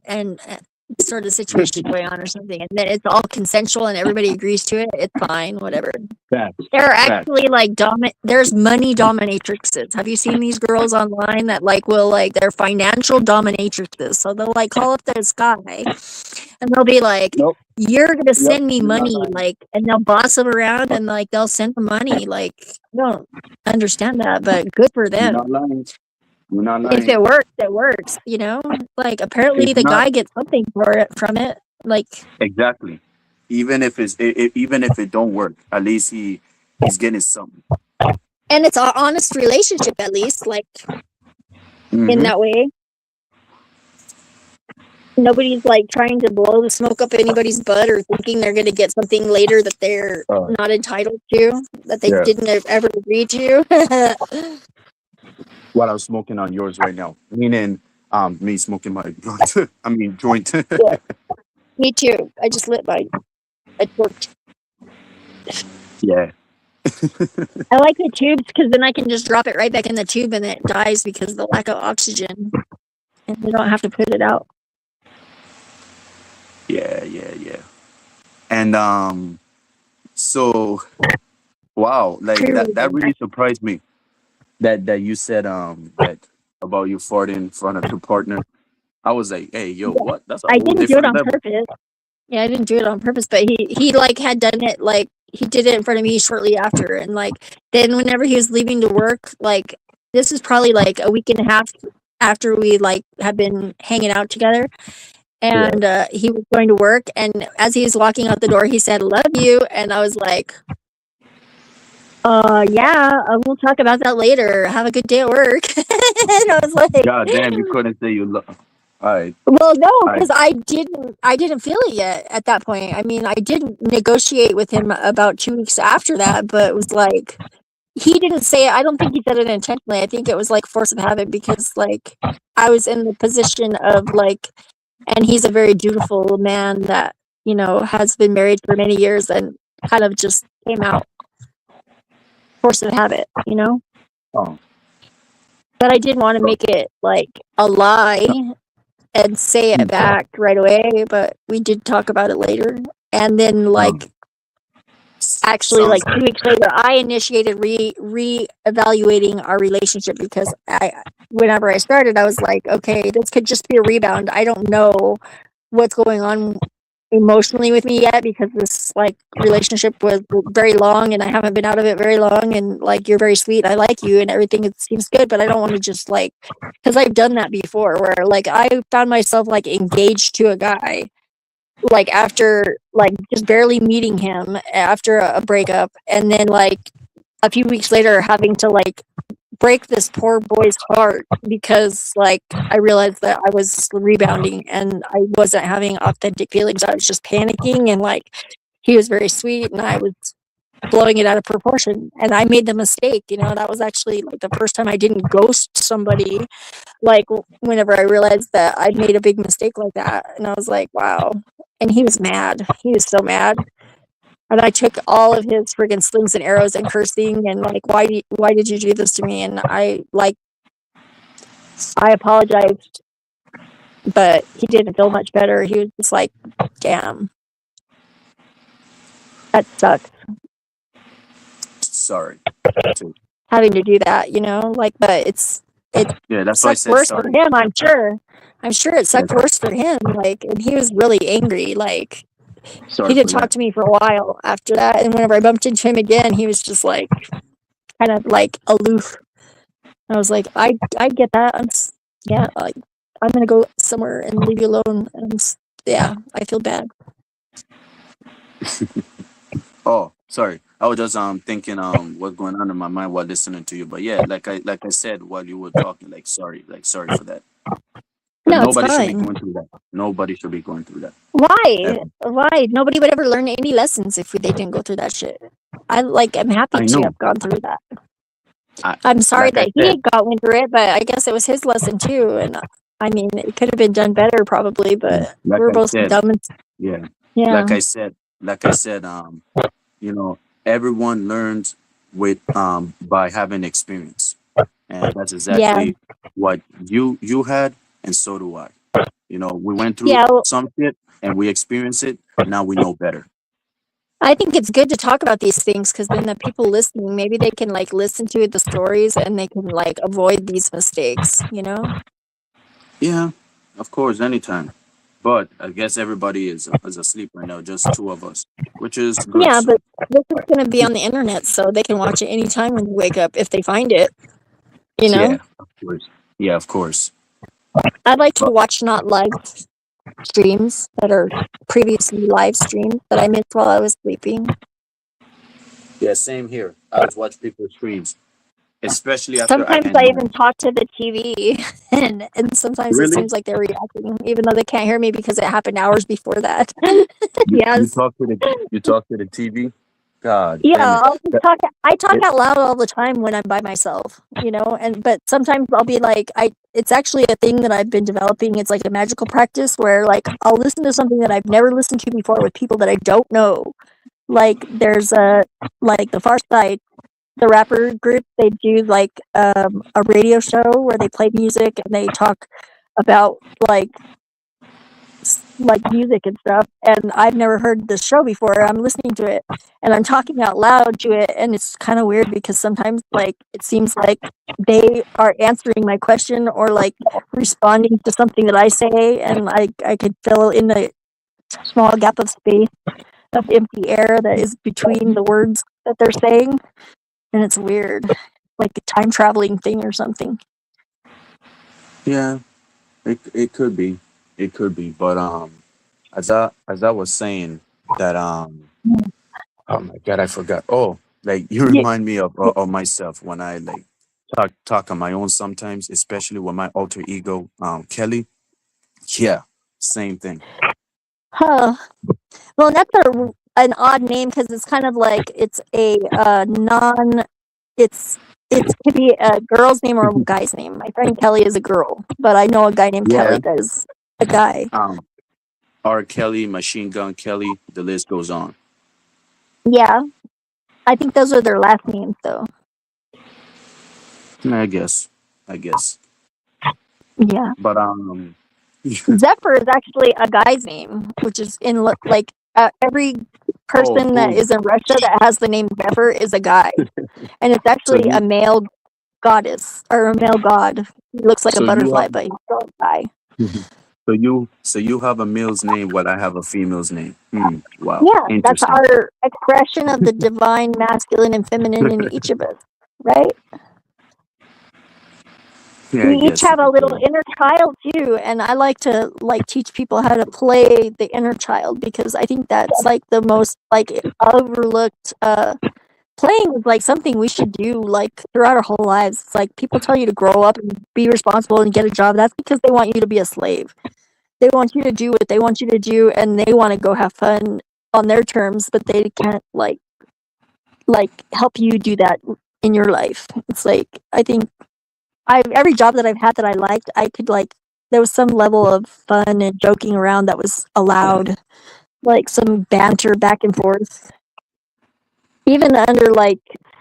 and sort of situation going on or something, and then it's all consensual and everybody agrees to it. It's fine, whatever. Facts, There are facts. actually like there's money dominatrixes. Have you seen these girls online that like will like they're financial dominatrixes? So they'll like call up this guy and they'll be like, Nope. "You're gonna Yep. send me You're not money," lying. like, and they'll boss them around and like they'll send them money. Like, I don't understand that, but good for You're them. not lying. You're not If lying. it works, it works. Like apparently It's the not guy gets something from it. Like, exactly. Even if even if it don't work, at least he's getting something. and it's an honest relationship at least. Like in Mhm. that way. Nobody's like trying to blow the smoke up anybody's butt or thinking they're going to get something later that they're not entitled to, that they Yeah. didn't ever agree to. What I'm smoking on yours right now, meaning me smoking my joint. I mean joint. Yeah, me too. I just lit mine. It worked. Yeah. I like the tubes because then I can just drop it right back in the tube and it dies because of the lack of oxygen, and you don't have to put it out. Yeah. And so wow, like that really surprised me. That you said that about you farting in front of your partner. I was like, hey, yo, what? That's a I whole didn't do it different on level. purpose. Yeah, I didn't do it on purpose, but he like had done it, like he did it in front of me shortly after, and like then whenever he was leaving to work, like this is probably like a week and a half after we like had been hanging out together. And he was going to work, and as he was walking out the door, he said, "Love you," and I was like, yeah, we'll talk about that later. Have a good day at work." And I was like, God damn, you couldn't say you love. All right. well, no, I because I didn't feel it yet at that point. I mean, I did negotiate with him about 2 weeks after that, but it was like, he didn't say it. I don't think he said it intentionally. I think it was like force of habit, because like I was in the position of like, and he's a very dutiful man that, you know, has been married for many years, and kind of just came out force of habit, you know? oh, But I didn't want to make it like a lie and say it back right away, but we did talk about it later. And then like actually like 2 weeks later, I initiated re-evaluating our relationship, because whenever I started, I was like, okay, this could just be a rebound. I don't know what's going on emotionally with me yet, because this like relationship was very long, and I haven't been out of it very long, and like, you're very sweet, I like you and everything, it seems good, but I don't want to just like, because I've done that before, where like I found myself like engaged to a guy like after like just barely meeting him after a breakup, and then like a few weeks later having to like break this poor boy's heart, because like I realized that I was rebounding and I wasn't having authentic feelings. I was just panicking, and like he was very sweet and I was blowing it out of proportion, and I made the mistake, you know. That was actually like the first time I didn't ghost somebody, like whenever I realized that I'd made a big mistake like that, and I was like, wow. And he was mad. He was so mad. And I took all of his friggin' slings and arrows and cursing and like, why did you do this to me? And I apologized, but he didn't feel much better. He was just like, damn, that sucks. sorry. Having to do that, you know, like, but Yeah, that's why I sucked said worse sorry. for him, I'm sure. I'm sure it sucked worse for him. Like, and he was really angry. Like, Sorry he didn't for talk to me for a while after that. And whenever I bumped into him again, he was just like, kind of like aloof. I was like, I get that. Yeah, like, I'm gonna go somewhere and leave you alone. And yeah, I feel bad. Oh, sorry. I was just thinking what's going on in my mind while listening to you. But yeah, like I said while you were talking, like sorry for that. But No, it's nobody should be fine. going through that. Nobody should be going through that. Why? Ever. Why? Nobody would ever learn any lessons if they didn't go through that shit. I'm happy I to know. have gone through that. I'm sorry Like I that said, he went through it, but I guess it was his lesson too. And I mean, it could have been done better probably, but like we're I both said, dumb. yeah. Yeah. Like I said, you know, everyone learns with by having experience. And that's exactly what you had, and so do I. You know, we went through Yeah. some shit and we experienced it. Now we know better. I think it's good to talk about these things, because then the people listening, maybe they can like listen to the stories and they can like avoid these mistakes, you know? Yeah, of course, anytime. But I guess everybody is asleep right now, just two of us, which is good. Yeah, So but this is going to be on the internet, so they can watch it anytime when they wake up if they find it, you know? yeah, of course. Yeah, of course. I'd like to watch not live streams that are previously live streamed that I missed while I was sleeping. Yeah, same here. I always watch people's streams, especially after I Sometimes end I mine. even talk to the TV, and sometimes it Really? seems like they're reacting, even though they can't hear me because it happened hours before that. You Yes. talk to the TV? God damn Yeah, it. I'll just talk. I talk It, out loud all the time when I'm by myself, you know. But sometimes I'll be like, It's actually a thing that I've been developing. It's like a magical practice where, like, I'll listen to something that I've never listened to before with people that I don't know. Like, there's like the Far Side, the rapper group. They do like a radio show where they play music and they talk about like music and stuff, and I've never heard this show before. I'm listening to it and I'm talking out loud to it, and it's kind of weird because sometimes like it seems like they are answering my question or like responding to something that I say, and I could fill in a small gap of space of empty air that is between the words that they're saying, and it's weird, like a time traveling thing or something. Yeah, it could be, it could be, but as I was saying that oh my god, I forgot. Oh, like you Yeah, remind me of myself when I like talk on my own sometimes, especially with my alter ego, Kelly. Yeah, same thing. huh. Well, that's an odd name because it's kind of like it's a non. It's it could be a girl's name or a guy's name. My friend Kelly is a girl, but I know a guy named Yeah. Kelly that is a guy. R. Kelly, Machine Gun Kelly. The list goes on. Yeah, I think those are their last names though. I guess. I guess. Yeah, But Zephyr is actually a guy's name, which is in like every oh, person that boom. is in Russia that has the name Zephyr is a guy, and it's So actually a you male goddess or a male god. He looks like a so you butterfly, have but he's still a guy. so you have a male's name while I have a female's name. Wow. Yeah, that's Interesting. our expression of the divine masculine and feminine in each of us, right? Yeah, I We each guess you have a could little say. inner child too, and I like to teach people how to play the inner child because I think that's like the most overlooked playing is like something we should do like throughout our whole lives. It's like people tell you to grow up and be responsible and get a job. That's because they want you to be a slave. They want you to do what they want you to do and they want to go have fun on their terms, but they can't help you do that in your life. It's like I think I every job that I've had that I liked, I could there was some level of fun and joking around that was allowed, like some banter back and forth. Even under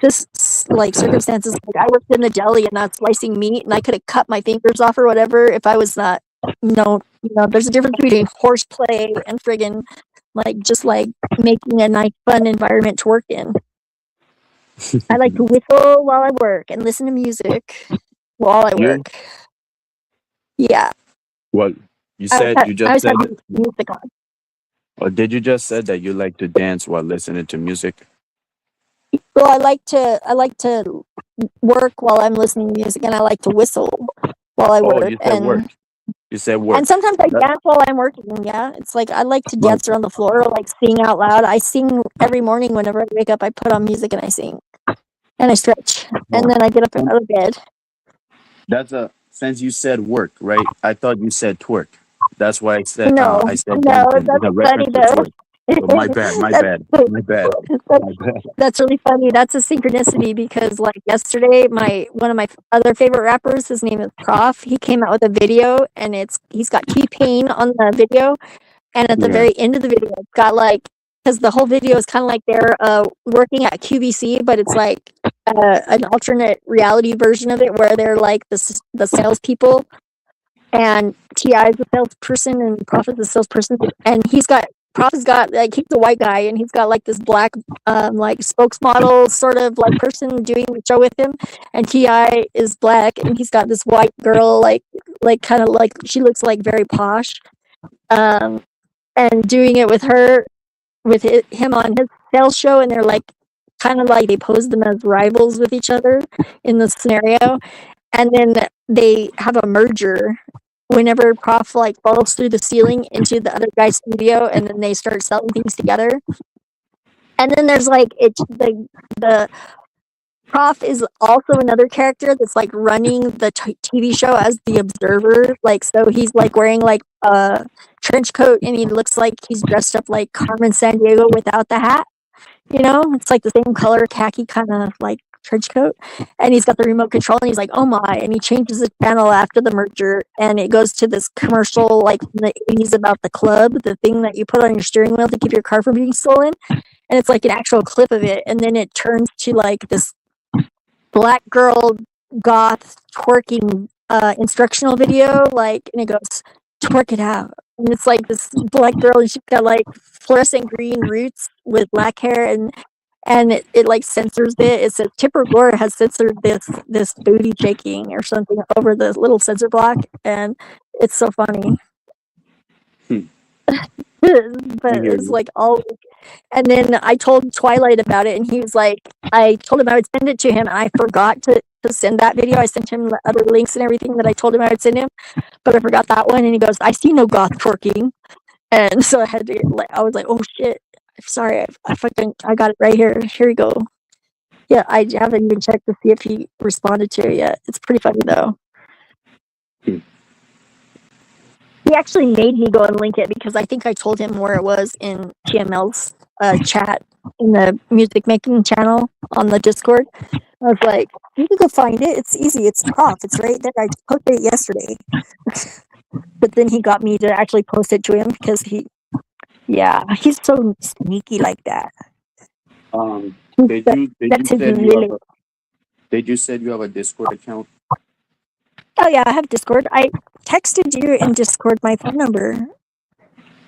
this circumstances, like I worked in the deli and not slicing meat, and I could have cut my fingers off or whatever if I was not. There's a difference between horseplay and friggin' just making a nice fun environment to work in. I like to whistle while I work and listen to music while I You work. Yeah, well, you I just always have said, music on. or did you just said that you like to dance while listening to music? Well, I like to work while I'm listening to music, and I like to whistle while I Oh, work, you said work. You said and work. sometimes I That dance while I'm working. Yeah, it's like I like to well, dance around the floor, or sing out loud. I sing every morning whenever I wake up. I put on music and I sing and I stretch, and well, then I get up since out of bed. that's a since you said work, right? I thought you said twerk. That's why No, I said no, dancing. It's that's a funny reference to though. twerk. So my bad, my that's bad, my bad, that's my bad. That's really funny. That's a synchronicity because yesterday, my one of my other favorite rappers, his name is Prof. He came out with a video, and he's got T-Pain on the video, and at the Yeah. very end of the video, it's got because the whole video is kind of like they're working at QVC, but it's like an alternate reality version of it where they're like the salespeople, and Ti is the salesperson, and Prof is the salesperson, and Prof has got he's a white guy, and he's got this black spokesmodel sort of person doing the show with him, and Ti is black, and he's got this white girl kind of she looks very posh, um, and doing it with him on his sales show, and they're kind of they pose them as rivals with each other in the scenario, and then they have a merger whenever Prof falls through the ceiling into the other guy's studio, and then they start selling things together. And then there's it's the Prof is also another character that's running the TV show as the observer. So he's wearing a trench coat, and he looks like he's dressed up like Carmen Sandiego without the hat. It's the same color khaki kind of trench coat, and he's got the remote control, and he's like, "Oh my!" And he changes the channel after the merger, and it goes to this commercial from the 80s about the club, the thing that you put on your steering wheel to keep your car from being stolen, and it's an actual clip of it, and then it turns to this black girl goth twerking instructional video, and it goes, "Twerk it out." And it's this black girl, and she's got fluorescent green roots with black hair, and it censors it. It says Tipper Gore has censored this booty shaking or something over the little censor block, and it's so funny. Hmm. But I hear it's you. all. And then I told Twilight about it, and he was I told him I would send it to him, and I forgot to to send that video. I sent him the other links and everything that I told him I would send him, but I forgot that one. And he goes, "I see no goth twerking," and so I had to. I was like, "Oh shit! Sorry, I got it right here. Here we go." Yeah, I haven't even checked to see if he responded to it yet. It's pretty funny though. He actually made me go and link it because I think I told him where it was in TML's chat in the music making channel on the Discord. I was like, "You can go find it. It's easy. It's off. It's right there. I posted it yesterday." But then he got me to actually post it to him because he's so sneaky like that. Did you say you have a Discord account? Oh yeah, I have Discord. I texted you in Discord my phone number.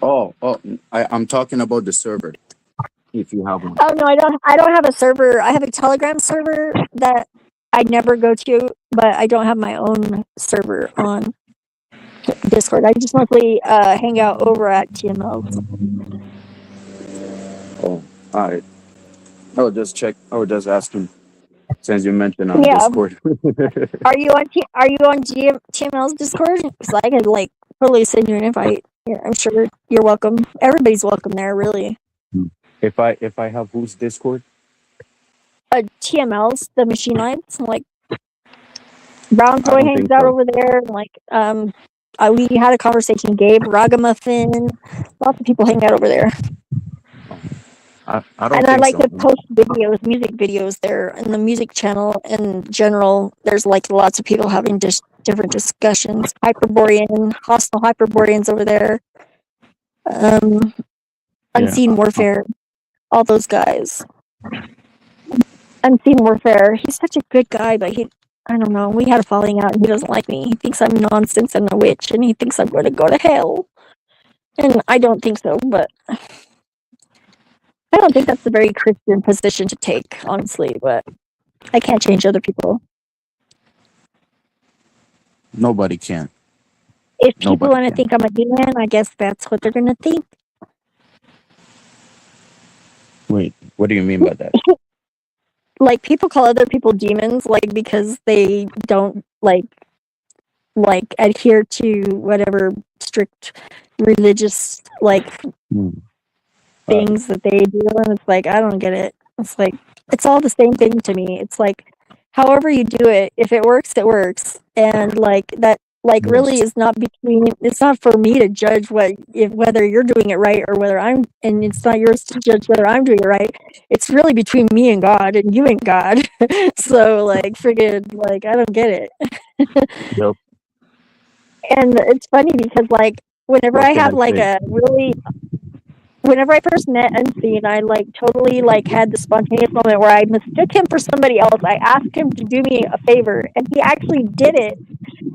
I'm talking about the server. If you have one. Oh no, I don't have a server. I have a Telegram server that I never go to, but I don't have my own server on Discord. I just mostly hang out over at TML. Oh, all right. I was just asking since you mentioned on Discord. Are you on TML's Discord? Because I could totally send you an invite. Yeah, I'm sure you're welcome. Everybody's welcome there, really. If I have whose Discord? TML's, the Machine Lights, Brown Boy hangs out over there. We had a conversation. Gabe, Ragamuffin, lots of people hang out over there. I don't. And I like to post videos, music videos there, and the music channel in general. There's lots of people having different discussions. Hyperborean, hostile Hyperboreans over there. Unseen Warfare, all those guys. Unseen Warfare. He's such a good guy, but I don't know. We had a falling out, and he doesn't like me. He thinks I'm nonsense and a witch, and he thinks I'm going to go to hell. And I don't think so, but I don't think that's a very Christian position to take, honestly. But I can't change other people. Nobody can. If people want to think I'm a demon, I guess that's what they're going to think. Wait, what do you mean by that? People call other people demons, because they don't adhere to whatever strict religious things that they do, and it's I don't get it. It's it's all the same thing to me. It's however you do it, if it works, it works, and that really is not it's not for me to judge whether you're doing it right or whether and it's not yours to judge whether I'm doing it right. It's really between me and God, and you and God. So friggin' I don't get it. Yep. And it's funny because whenever I have whenever I first met Unseen, I totally had the spontaneous moment where I mistook him for somebody else. I asked him to do me a favor, and he actually did it,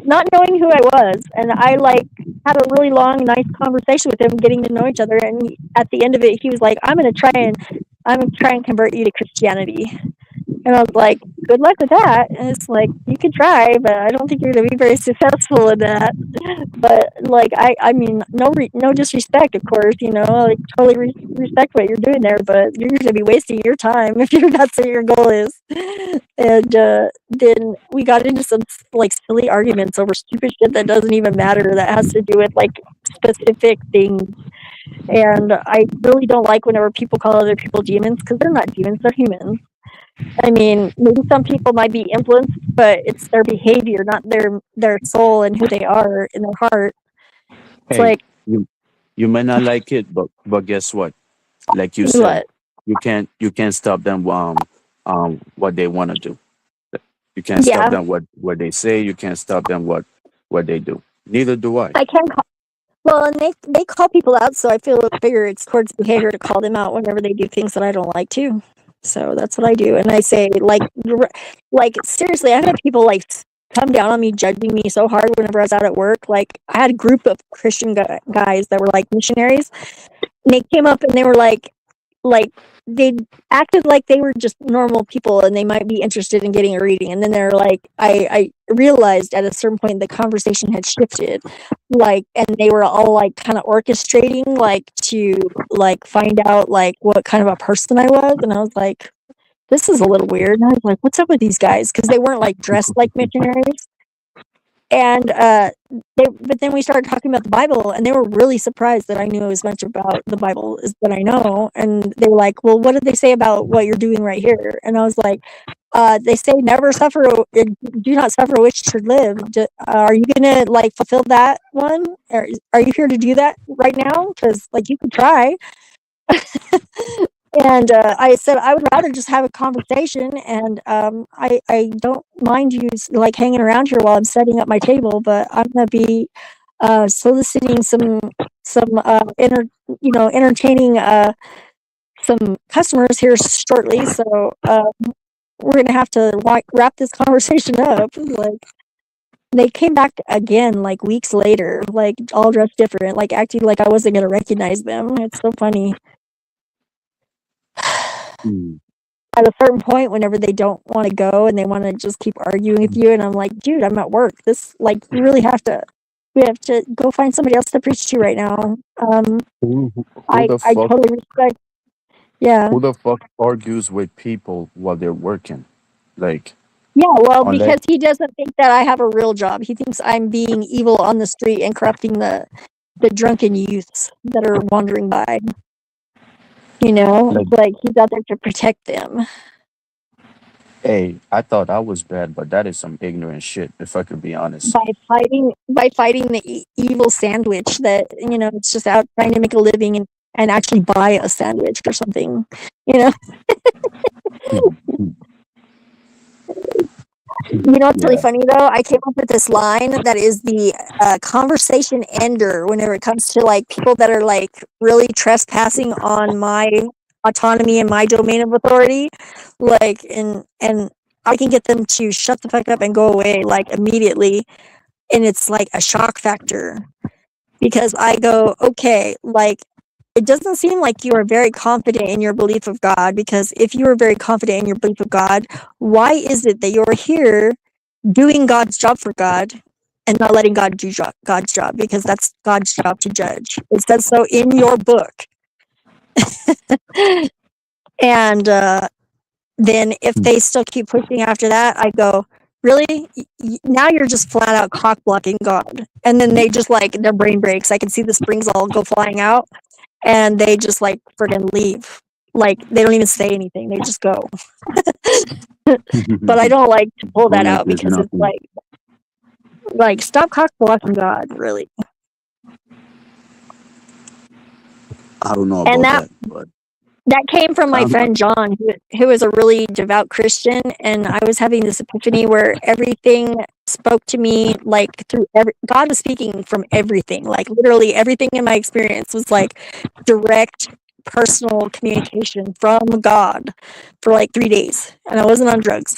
not knowing who I was. And I had a really long, nice conversation with him, getting to know each other. And at the end of it, he was like, I'm gonna try and convert you to Christianity. And I was like, good luck with that. And it's you could try, but I don't think you're going to be very successful in that. But I mean, no disrespect, of course, totally respect what you're doing there, but you're going to be wasting your time if that's what your goal is. And then we got into some silly arguments over stupid shit that doesn't even matter, that has to do with specific things. And I really don't like whenever people call other people demons, because they're not demons, they're humans. I mean, maybe some people might be influenced, but it's their behavior, not their soul and who they are in their heart. It's you may not like it, but guess what? Like you said, you can't stop them what they want to do. You can't stop them what they say. You can't stop them what they do. Neither do I. I can't call. Well, and they call people out, so I figure it's towards behavior to call them out whenever they do things that I don't like too. So that's what I do, and I say seriously, I've had people come down on me, judging me so hard whenever I was out at work. I had a group of Christian guys that were missionaries, and they came up and they were they acted like they were just normal people and they might be interested in getting a reading, and then they're I realized at a certain point the conversation had shifted, and they were all kind of orchestrating to find out what kind of a person I was, and I was this is a little weird. And I was like, what's up with these guys? Because they weren't like dressed like missionaries. And but then we started talking about the Bible, and they were really surprised that I knew as much about the Bible as that I know. And they were like, well, what did they say about what you're doing right here? And I was like, they say never suffer, do not suffer a witch to live. Are you gonna like fulfill that one? Are you here to do that right now? Because like you could try. And I said I would rather just have a conversation, and I don't mind you like hanging around here while I'm setting up my table, but I'm gonna be soliciting some entertaining some customers here shortly. So we're gonna have to wrap this conversation up. Like they came back again like weeks later, like all dressed different, like acting like I wasn't gonna recognize them. It's so funny. At a certain point, whenever they don't want to go and they want to just keep arguing with you, and I'm like, dude, I'm at work. This like we have to go find somebody else to preach to right now. Who I the fuck? totally respect. Yeah. Who the fuck argues with people while they're working? Like, Yeah, well, unless because he doesn't think that I have a real job. He thinks I'm being evil on the street and corrupting the drunken youths that are wandering by. You know, like, like he's out there to protect them. hey, I thought I was bad, but that is some ignorant shit. If I could be honest. By fighting the evil sandwich that it's just out trying to make a living and actually buy a sandwich or something. What's really funny though? I came up with this line that is the conversation ender whenever it comes to like people that are like really trespassing on my autonomy and my domain of authority, like and I can get them to shut the fuck up and go away like immediately, and it's like a shock factor because I go, okay, like it doesn't seem like you are very confident in your belief of God, because if you are very confident in your belief of God, why is it that you're here doing God's job for God and not letting God do God's job? Because that's God's job to judge. It says so in your book. And then if they still keep pushing after that, I go, really? Now you're just flat out cock blocking God. And then they just like, their brain breaks. I can see the springs all go flying out. And they just like friggin' leave. Like they don't even say anything. They just go. But I don't like to pull that out because it's like stop cock blocking God, really. I don't know about that, but that came from my friend John, who is a really devout Christian, and I was having this epiphany where everything spoke to me like through God was speaking from everything, like literally everything in my experience was like direct personal communication from God for like 3 days, and I wasn't on drugs.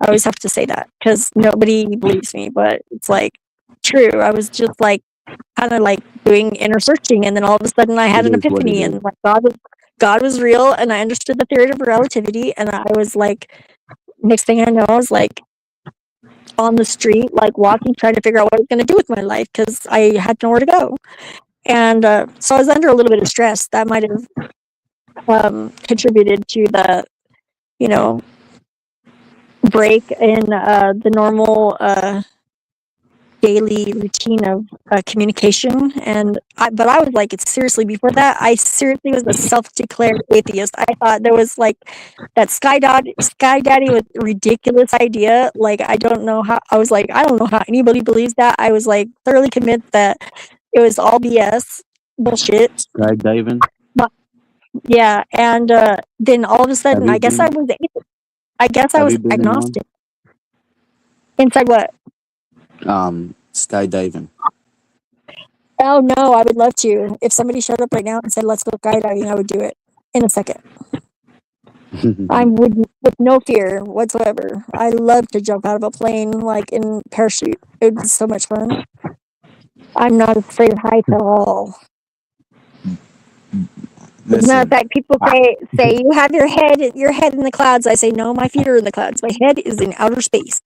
I always have to say that because nobody believes me, but it's like true. I was just like kind of like doing inner searching, and then all of a sudden I had an epiphany, and like God was real, and I understood the theory of relativity, and I was like, next thing I know, I was like on the street, like walking, trying to figure out what I was going to do with my life because I had nowhere to go. And so I was under a little bit of stress that might have contributed to the, break in the normal daily routine of communication. But I was like, it's seriously, before that, I seriously was a self-declared atheist. I thought there was like that Sky Daddy was a ridiculous idea. Like, I don't know how anybody believes that. I was like thoroughly convinced that it was all BS bullshit. Skydiving? Yeah. And then all of a sudden, I guess I was agnostic. Inside what? Skydiving. Oh no, I would love to. If somebody showed up right now and said, let's go skydiving, I would do it in a second. I would, with no fear whatsoever. I love to jump out of a plane, like in parachute. It would be so much fun. I'm not afraid of heights at all. As a matter of fact, people say you have your head in the clouds. I say, no, my feet are in the clouds. My head is in outer space.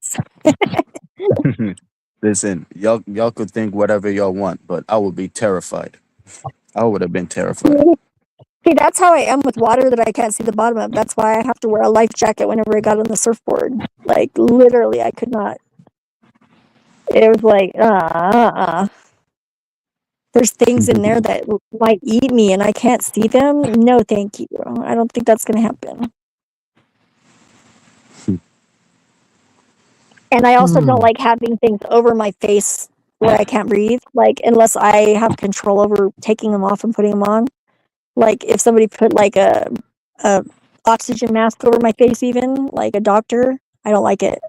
Listen, y'all could think whatever y'all want, but I would be terrified. I would have been terrified. See, that's how I am with water that I can't see the bottom of. That's why I have to wear a life jacket whenever I got on the surfboard. Like, literally, I could not. It was like, There's things in there that might eat me and I can't see them. No, thank you. I don't think that's going to happen. And I also don't like having things over my face where I can't breathe, like, unless I have control over taking them off and putting them on. Like, if somebody put, like, a oxygen mask over my face even, like a doctor, I don't like it.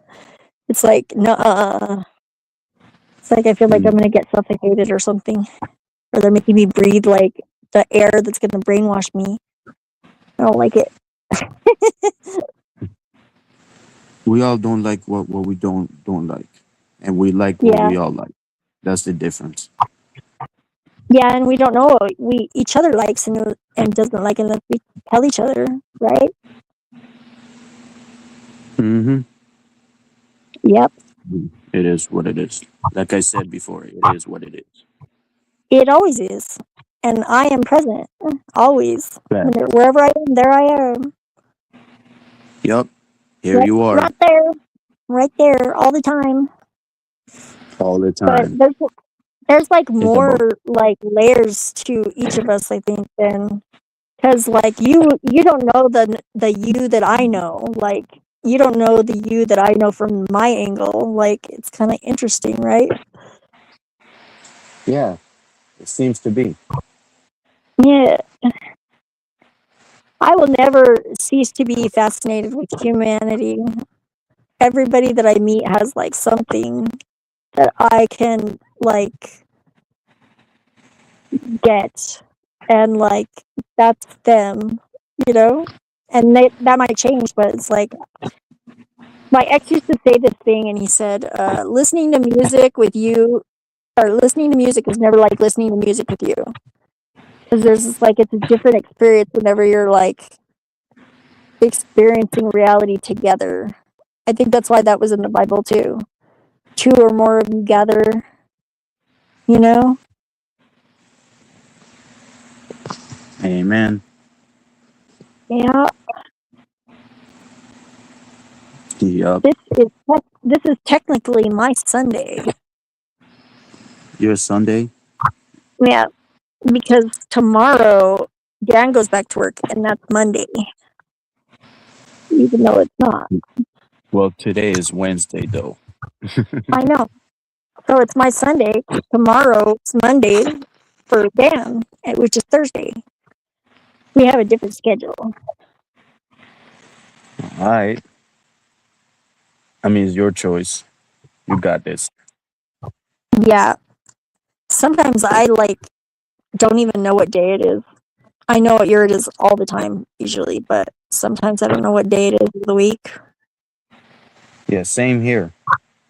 It's like, no, it's like I feel like I'm going to get suffocated or something. Or they're making me breathe, like, the air that's going to brainwash me. I don't like it. We all don't like what we don't like, and we like what Yeah. we all like. That's the difference. Yeah, and we don't know what each other likes and doesn't like unless we tell each other, right? Mm-hmm. Yep. It is what it is. Like I said before, it is what it is. It always is. And I am present. Always. Yeah. Wherever I am, there I am. Yep. Here you are. Right there. Right there. All the time. All the But time. there's like It's more about like layers to each of us, I think, than because like you don't know the you that I know. Like you don't know the you that I know from my angle. Like it's kind of interesting, right? yeah. It seems to be. Yeah. I will never cease to be fascinated with humanity. Everybody that I meet has like something that I can like get, and like that's them, you know. And that might change, but it's like my ex used to say this thing, and he said, "Listening to music with you, or listening to music is never like listening to music with you, because there's this, like it's a different experience whenever you're like experiencing reality together." I think that's why that was in the Bible too. Two or more of you gather, you know? Amen. Yeah. Yep. This is technically my Sunday. Your Sunday? Yeah, because tomorrow Dan goes back to work and that's Monday. Even though it's not. Well, today is Wednesday, though. I know. So it's my Sunday. Tomorrow it's Monday for Dan, which is Thursday. We have a different schedule. All right. I mean, it's your choice. You got this. Yeah. Sometimes I like don't even know what day it is. I know what year it is all the time, usually, but sometimes I don't know what day it is of the week. Yeah, same here.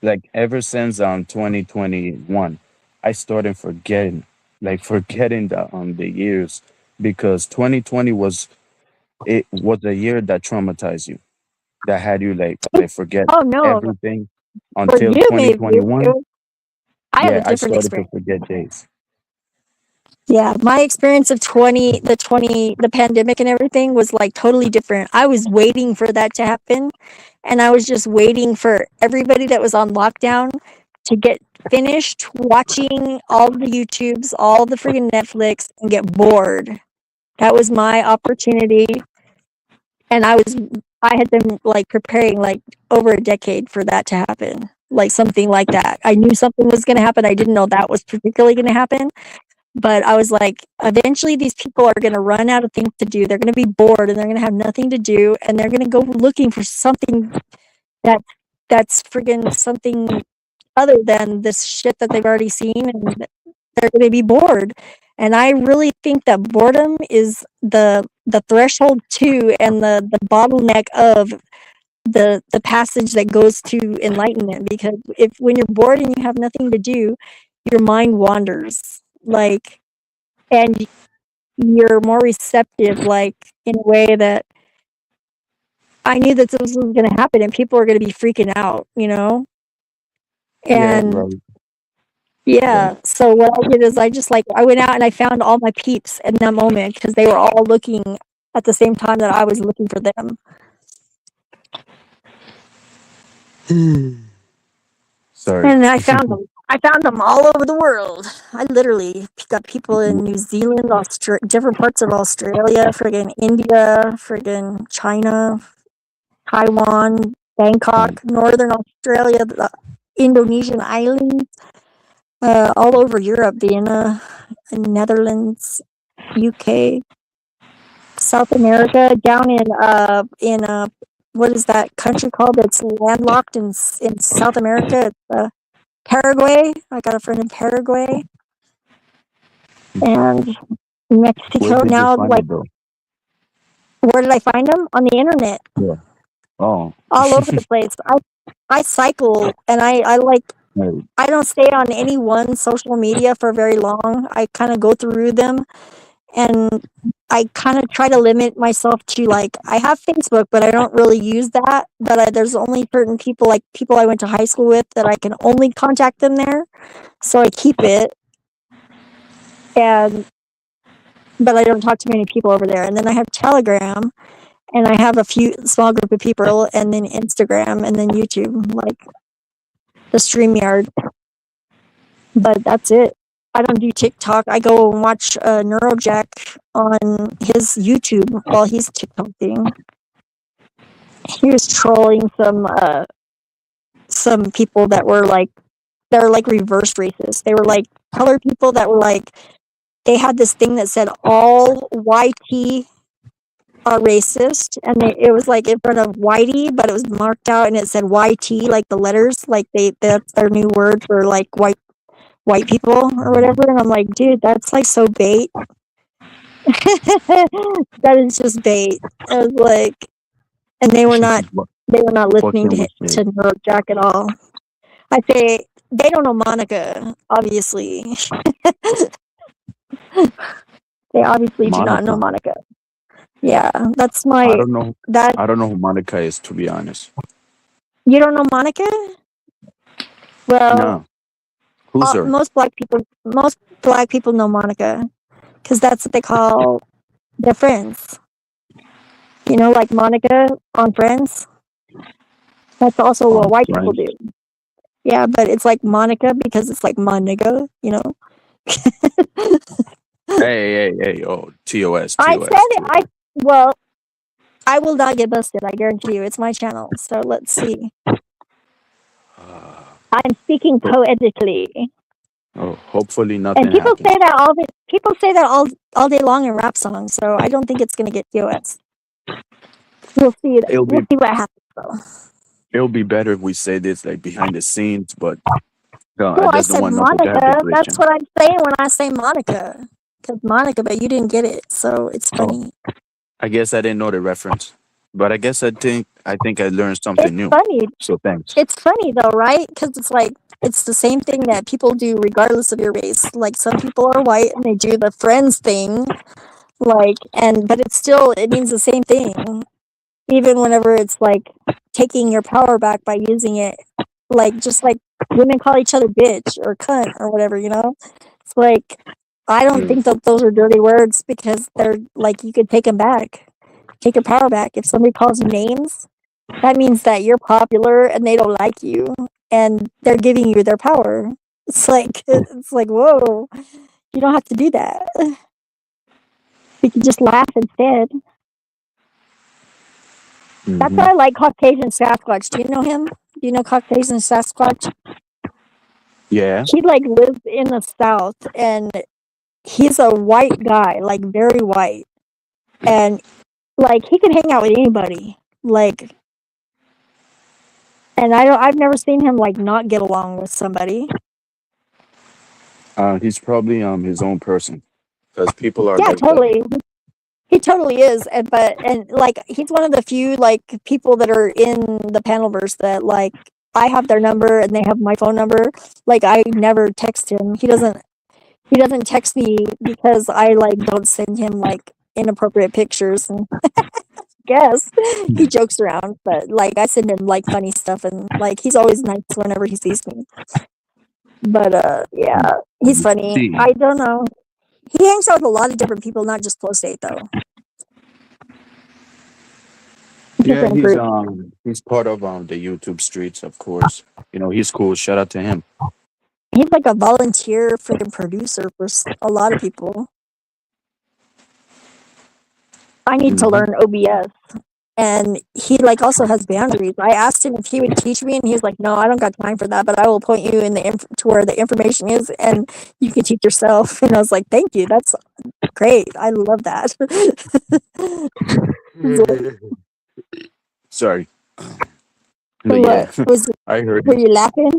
Like ever since 2021, I started forgetting the years, because 2020 was a year that traumatized you, that had you like forget Oh no, everything for until you maybe. 2021. I have a Yeah, I different started to experience. forget days. Yeah, my experience of the pandemic and everything was like totally different. I was waiting for that to happen, and I was just waiting for everybody that was on lockdown to get finished watching all the YouTubes, all the freaking Netflix, and get bored. That was my opportunity, and I had been like preparing like over a decade for that to happen, like something like that. I knew something was going to happen. I didn't know that was particularly going to happen, but I was like, eventually these people are going to run out of things to do. They're going to be bored and they're going to have nothing to do, and they're going to go looking for something that that's friggin' something other than this shit that they've already seen, and they're going to be bored. And I really think that boredom is the threshold to, and the bottleneck of the passage that goes to enlightenment. Because if when you're bored and you have nothing to do, your mind wanders, like, and you're more receptive, like in a way that I knew that this was going to happen and people are going to be freaking out, you know? Yeah, And right. Yeah. So what I did is I went out and I found all my peeps in that moment because they were all looking at the same time that I was looking for them. Sorry. And I found them. I found them all over the world. I literally got people in New Zealand, different parts of Australia, friggin' India, friggin' China, Taiwan, Bangkok, Northern Australia, the Indonesian islands, all over Europe, Vienna, Netherlands, UK, South America, down in what is that country called that's landlocked in South America? It's Paraguay. I got a friend in Paraguay and Where Mexico. did you Now, find like, it though? where did I find them? On the internet, Yeah. Oh. all over the place. I cycle and I like Hey, I don't stay on any one social media for very long. I kind of go through them and I kind of try to limit myself to like I have Facebook, but I don't really use that. But there's only certain people, like people I went to high school with, that I can only contact them there. So I keep it, and but I don't talk to many people over there. And then I have Telegram, and I have a few small group of people, and then Instagram, and then YouTube, like the StreamYard. But that's it. I don't do TikTok. I go and watch Neurojack on his YouTube while he's TikToking. He was trolling some people that were like they're like reverse racist. They were like colored people that were like they had this thing that said all YT are racist, and it was like in front of whitey, but it was marked out and it said YT, like the letters, like that's their new word for like white people or whatever. And I'm like, dude, that's like so bait. That is just bait. I was like, and they were not listening fucking with to me. Neurojack at all. I say they don't know Monica, obviously. They obviously do not know Monica. Monica. Yeah, that's I my don't know. that I don't know who Monica is, to be honest. you don't know Monica? Well, No. Who's her? most black people know Monica because that's what they call their friends. You know, like Monica on Friends. That's also what white people do. Yeah, but it's like Monica because it's like my nigga, you know. Hey. Oh, TOS. I said it. I will not get busted. I guarantee you. It's my channel. So let's see. I'm speaking poetically. Oh, hopefully nothing And people happens. say that all day long in rap songs. So I don't think it's gonna get TOS. We'll see. We'll see what happens though. It'll be better if we say this like behind the scenes, but no, Well, I I just don't said want nothing to Monica. happen. That's what I'm saying when I say Monica. Because Monica, but you didn't get it, so it's funny. I guess I didn't know the reference, but I guess I think I learned something new. Funny. So thanks. It's funny though, right? Because it's like it's the same thing that people do regardless of your race. Like some people are white and they do the friends thing, like but it means the same thing. Even whenever it's like taking your power back by using it, like just like women call each other bitch or cunt or whatever, you know. It's like I don't think that those are dirty words because they're like you could take them back, take your power back. If somebody calls you names, that means that you're popular and they don't like you and they're giving you their power. It's like whoa, you don't have to do that. You can just laugh instead. That's why I like Caucasian Sasquatch. Do you know him? Do you know Caucasian Sasquatch? Yeah. He like lives in the South and he's a white guy, like very white. And like he can hang out with anybody. Like and I've never seen him like not get along with somebody. He's probably his own person, because people are Yeah, like totally. He totally is, and like he's one of the few like people that are in the Panelverse that like I have their number and they have my phone number. Like I never text him. He doesn't text me because I like don't send him like inappropriate pictures and guess he jokes around, but like I send him like funny stuff and like he's always nice whenever he sees me. But yeah, he's funny. See. I don't know. He hangs out with a lot of different people, not just 2sDAY7th though. Yeah, Different groups. he's part of the YouTube streets, of course. You know, he's cool. Shout out to him. He's like a volunteer freaking producer for a lot of people. I need to learn OBS. And he like also has boundaries. I asked him if he would teach me, and he was like, "No, I don't got time for that, but I will point you in to where the information is, and you can teach yourself." And I was like, "Thank you, that's great. I love that." Sorry. But yeah, I heard Were you. you laughing?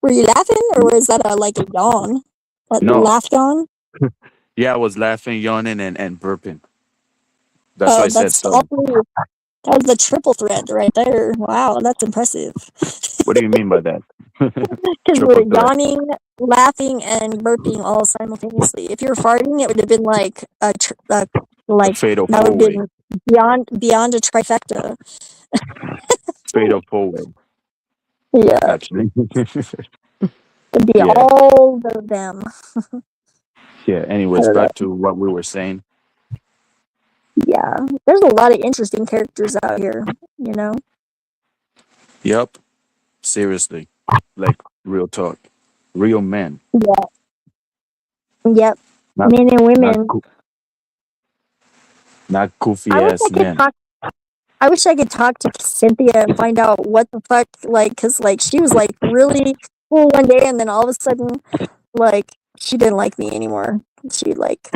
Were you laughing, or was that like a yawn? A No. laugh yawn? Yeah, I was laughing, yawning, and burping. That's why I said That's all sorry. three. That was the triple threat right there. Wow, that's impressive. What do you mean by that? Because Triple we're threat. yawning, laughing, and burping all simultaneously. If you're farting, it would have been like like Fatal that would have four-way. been beyond a trifecta. Fatal four-way. Yeah, Actually. it'd be Yeah. all of them. Yeah. Anyways, back to what we were saying. Yeah, there's a lot of interesting characters out here. You know. Yep. Seriously. Like real talk. Real men. Yeah. Yep. Not, Men and not, women. not goofy I wish ass I could men. talk. I wish I could talk to Cynthia and find out what the fuck, like, because, like, she was, like, really cool one day, and then all of a sudden, like, she didn't like me anymore. She, like,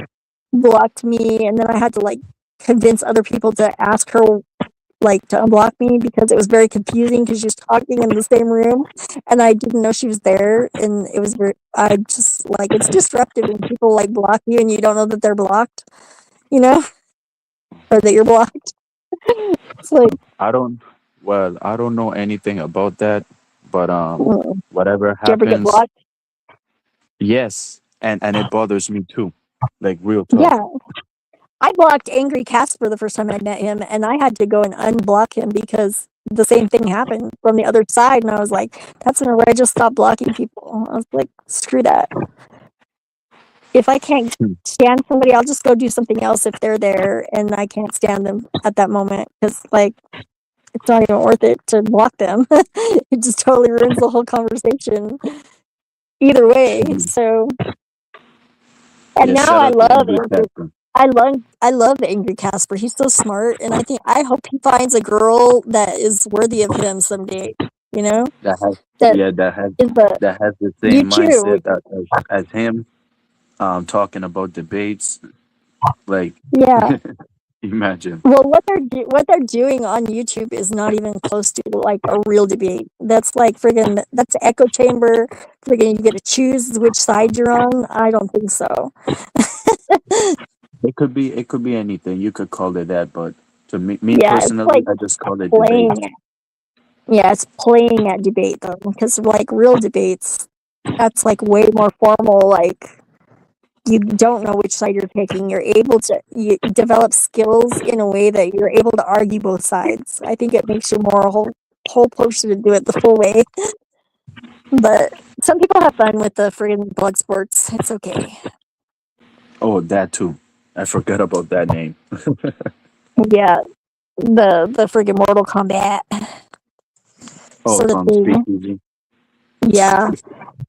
blocked me, and then I had to, like, convince other people to ask her, like, to unblock me because it was very confusing because she was talking in the same room, and I didn't know she was there, and it was very, I just, like, it's disruptive when people, like, block you and you don't know that they're blocked, you know? Or that you're blocked. It's like, I don't know anything about that, but whatever do you ever get happens, blocked? yes, and it bothers me too. Like real talk. Yeah. I blocked Angry Casper the first time I met him, and I had to go and unblock him because the same thing happened from the other side, and I was like, that's whenever I just stopped blocking people. I was like, screw that. If I can't stand somebody, I'll just go do something else if they're there and I can't stand them at that moment because, like, it's not even worth it to block them. It just totally ruins the whole conversation. Either way, so. And Yeah, now shout I out to love Angry Angry. Casper. I love Angry Casper. He's so smart, and I hope he finds a girl that is worthy of him someday. You know, That has that is the that has the you same too. mindset as him. Talking about debates, like Yeah. imagine. Well, what they're doing on YouTube is not even close to like a real debate. That's like friggin' that's an echo chamber. Friggin' you get to choose which side you're on. I don't think so. It could be anything. You could call it that, but to me Yeah, it's personally, like I just call it playing. debate. Yeah, it's playing at debate though, because like real debates, that's like way more formal. Like you don't know which side you're taking. You develop skills in a way that you're able to argue both sides. I think it makes you more a whole person to do it the full way. But some people have fun with the friggin' blood sports. It's okay. Oh, that too. I forgot about that name. Yeah, the friggin' Mortal Kombat Oh, sort of from thing. Speakeasy. Yeah.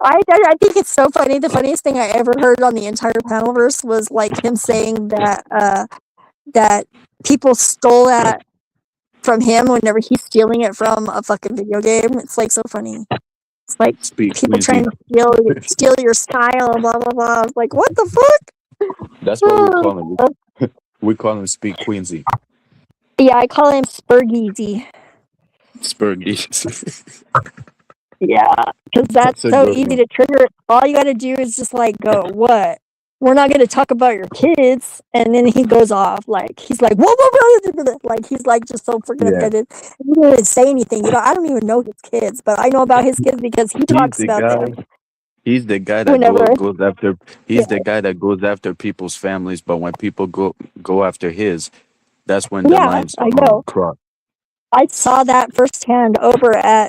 I think it's so funny. The funniest thing I ever heard on the entire panelverse was like him saying that people stole that from him whenever he's stealing it from a fucking video game. It's like so funny. It's like Speak people Quincy. trying to steal your style and blah blah blah. It's like what the fuck? That's what we call him. We call him Speak Quincy. Yeah, I call him Spurgeezy. Spurgy. Yeah, because that's a so good easy one. to trigger. All you got to do is just like go, what? We're not going to talk about your kids. And then he goes off. Like, he's like, whoa, whoa, whoa. Like, he's like just so freaking Yeah. offended. He didn't even say anything. You know, I don't even know his kids, but I know about his kids because he talks about them. He's the guy that Whenever. goes after. He's the guy that goes after people's families. But when people go after his, that's when the lines I know. cross. I saw that firsthand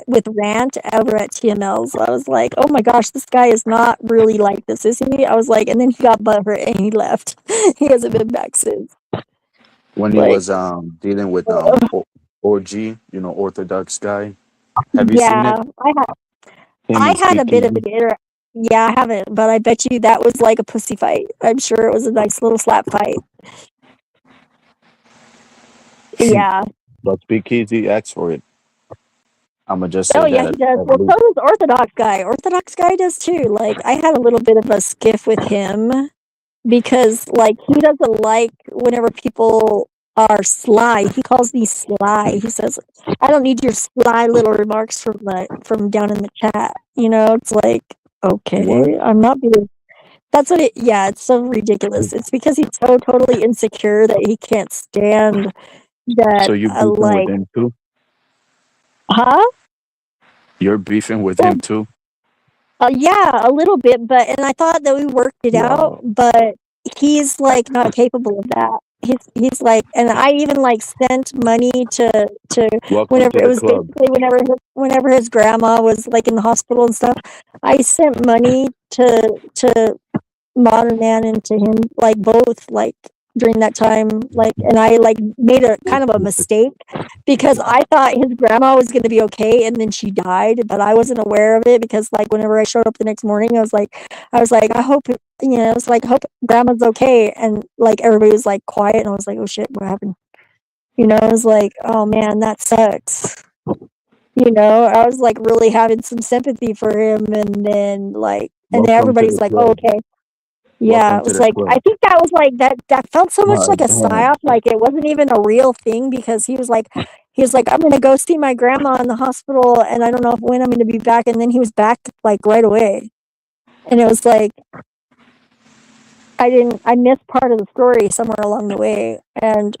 with Rant over at TML's. I was like, oh my gosh, this guy is not really like this, is he? I was like, and then he got butthurt and he left. He hasn't been back since. When he Like, was dealing with OG, Orthodox guy. Have you seen yeah, it? Him I and had a bit of Speakeasy. an yeah, I haven't, but I bet you that was like a pussy fight. I'm sure it was a nice little slap fight. Yeah. But Speakeasy asks for it. I'm gonna just Oh say yeah, that he at, does. at Well, so least. does Orthodox guy. Orthodox guy does too. Like I had a little bit of a skiff with him because like he doesn't like whenever people are sly. He calls me sly. He says, "I don't need your sly little remarks from down in the chat." It's like, What? okay, I'm not being. That's what it. Yeah, it's so ridiculous. It's because he's so totally insecure that he can't stand that. So you beefing with him too? Huh? You're beefing with Well, him too? yeah, a little bit, and I thought that we worked it out, Wow. but he's like not capable of that. He's like, and I even like sent money to Welcome whenever to it the was club. basically whenever his grandma was like in the hospital and stuff. I sent money to Modern Man and to him, like both, like during that time, like, and I like made a kind of a mistake because I thought his grandma was going to be okay, and then she died, but I wasn't aware of it because like whenever I showed up the next morning, I was like, I hope I was like, I hope grandma's okay, and like everybody was like quiet, and I was like, oh shit, what happened? I was like, oh man, that sucks. I was like really having some sympathy for him, and then and then Welcome to everybody's the like, oh club. okay. Yeah, Welcome it to was the like club. I think that was like that felt so much like a Damn. psyop, like it wasn't even a real thing because he was like, I'm gonna go see my grandma in the hospital and I don't know when I'm gonna be back, and then he was back like right away. And it was like I missed part of the story somewhere along the way. And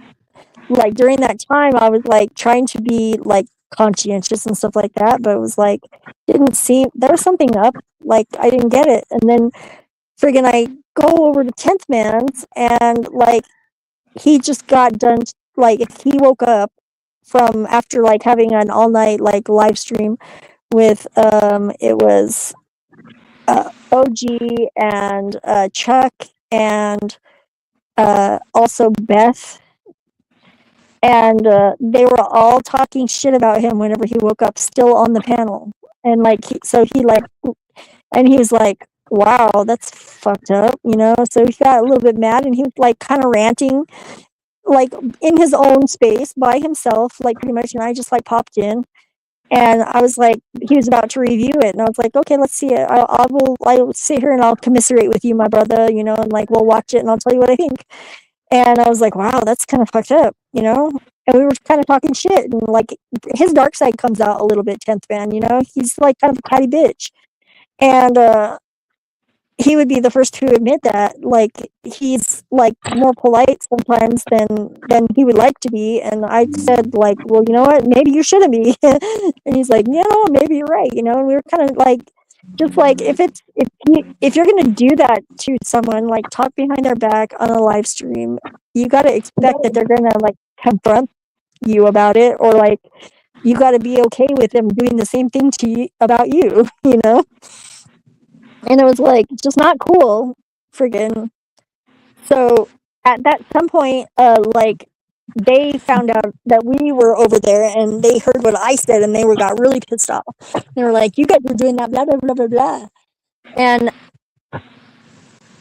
like during that time I was like trying to be like conscientious and stuff like that, but it was like didn't seem there was something up, like I didn't get it. And then friggin' I go over to 10th Man's and like he just got done, like he woke up from after like having an all night like live stream with it was OG and Chuck and also Beth, and they were all talking shit about him whenever he woke up still on the panel. And like so he like and he was like, wow, that's fucked up, so he got a little bit mad and he was like kind of ranting like in his own space by himself, like pretty much. And I just like popped in and I was like, he was about to review it. And I was like, okay, let's see it. I'll sit here and I'll commiserate with you, my brother, and like we'll watch it and I'll tell you what I think. And I was like, wow, that's kind of fucked up, And we were kind of talking shit, and like his dark side comes out a little bit. 10th Man, he's like kind of a catty bitch, and he would be the first to admit that like he's like more polite sometimes than he would like to be. And I said like, well, you know what, maybe you shouldn't be. And he's like, maybe you're right. And we were kind of like just like if you're gonna do that to someone, like talk behind their back on a live stream, you got to expect that they're gonna like confront you about it, or like you got to be okay with them doing the same thing to you about you. And it was like just not cool, friggin'. So at that some point, like they found out that we were over there, and they heard what I said, and they got really pissed off. They were like, "You guys were doing that, blah blah blah blah blah," and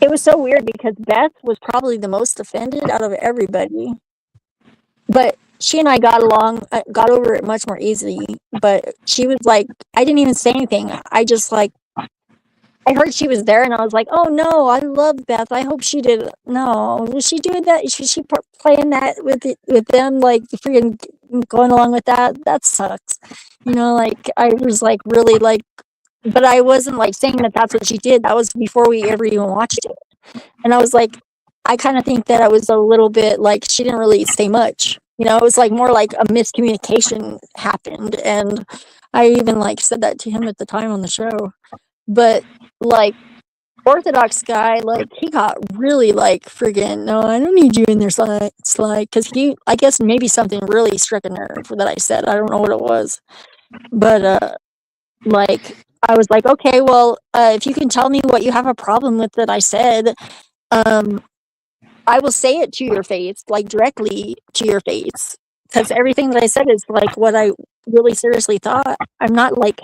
it was so weird because Beth was probably the most offended out of everybody, but she and I got along, got over it much more easily. But she was like, I didn't even say anything. I just like. I heard she was there, and I was like, "Oh no, I love Beth. I hope she did." No, was she doing that? Is she playing that with them? Like freaking going along with that? That sucks. Like I was like really like, but I wasn't like saying that that's what she did. That was before we ever even watched it, and I was like, I kind of think that I was a little bit like she didn't really say much. It was like more like a miscommunication happened, and I even like said that to him at the time on the show. But like Orthodox guy, like, he got really, like, friggin', no, I don't need you in there, slide, because he, I guess maybe something really struck a nerve that I said. I don't know what it was. But, like, I was like, okay, well, if you can tell me what you have a problem with that I said, I will say it to your face, like, directly to your face. Because everything that I said is, like, what I really seriously thought. I'm not, like,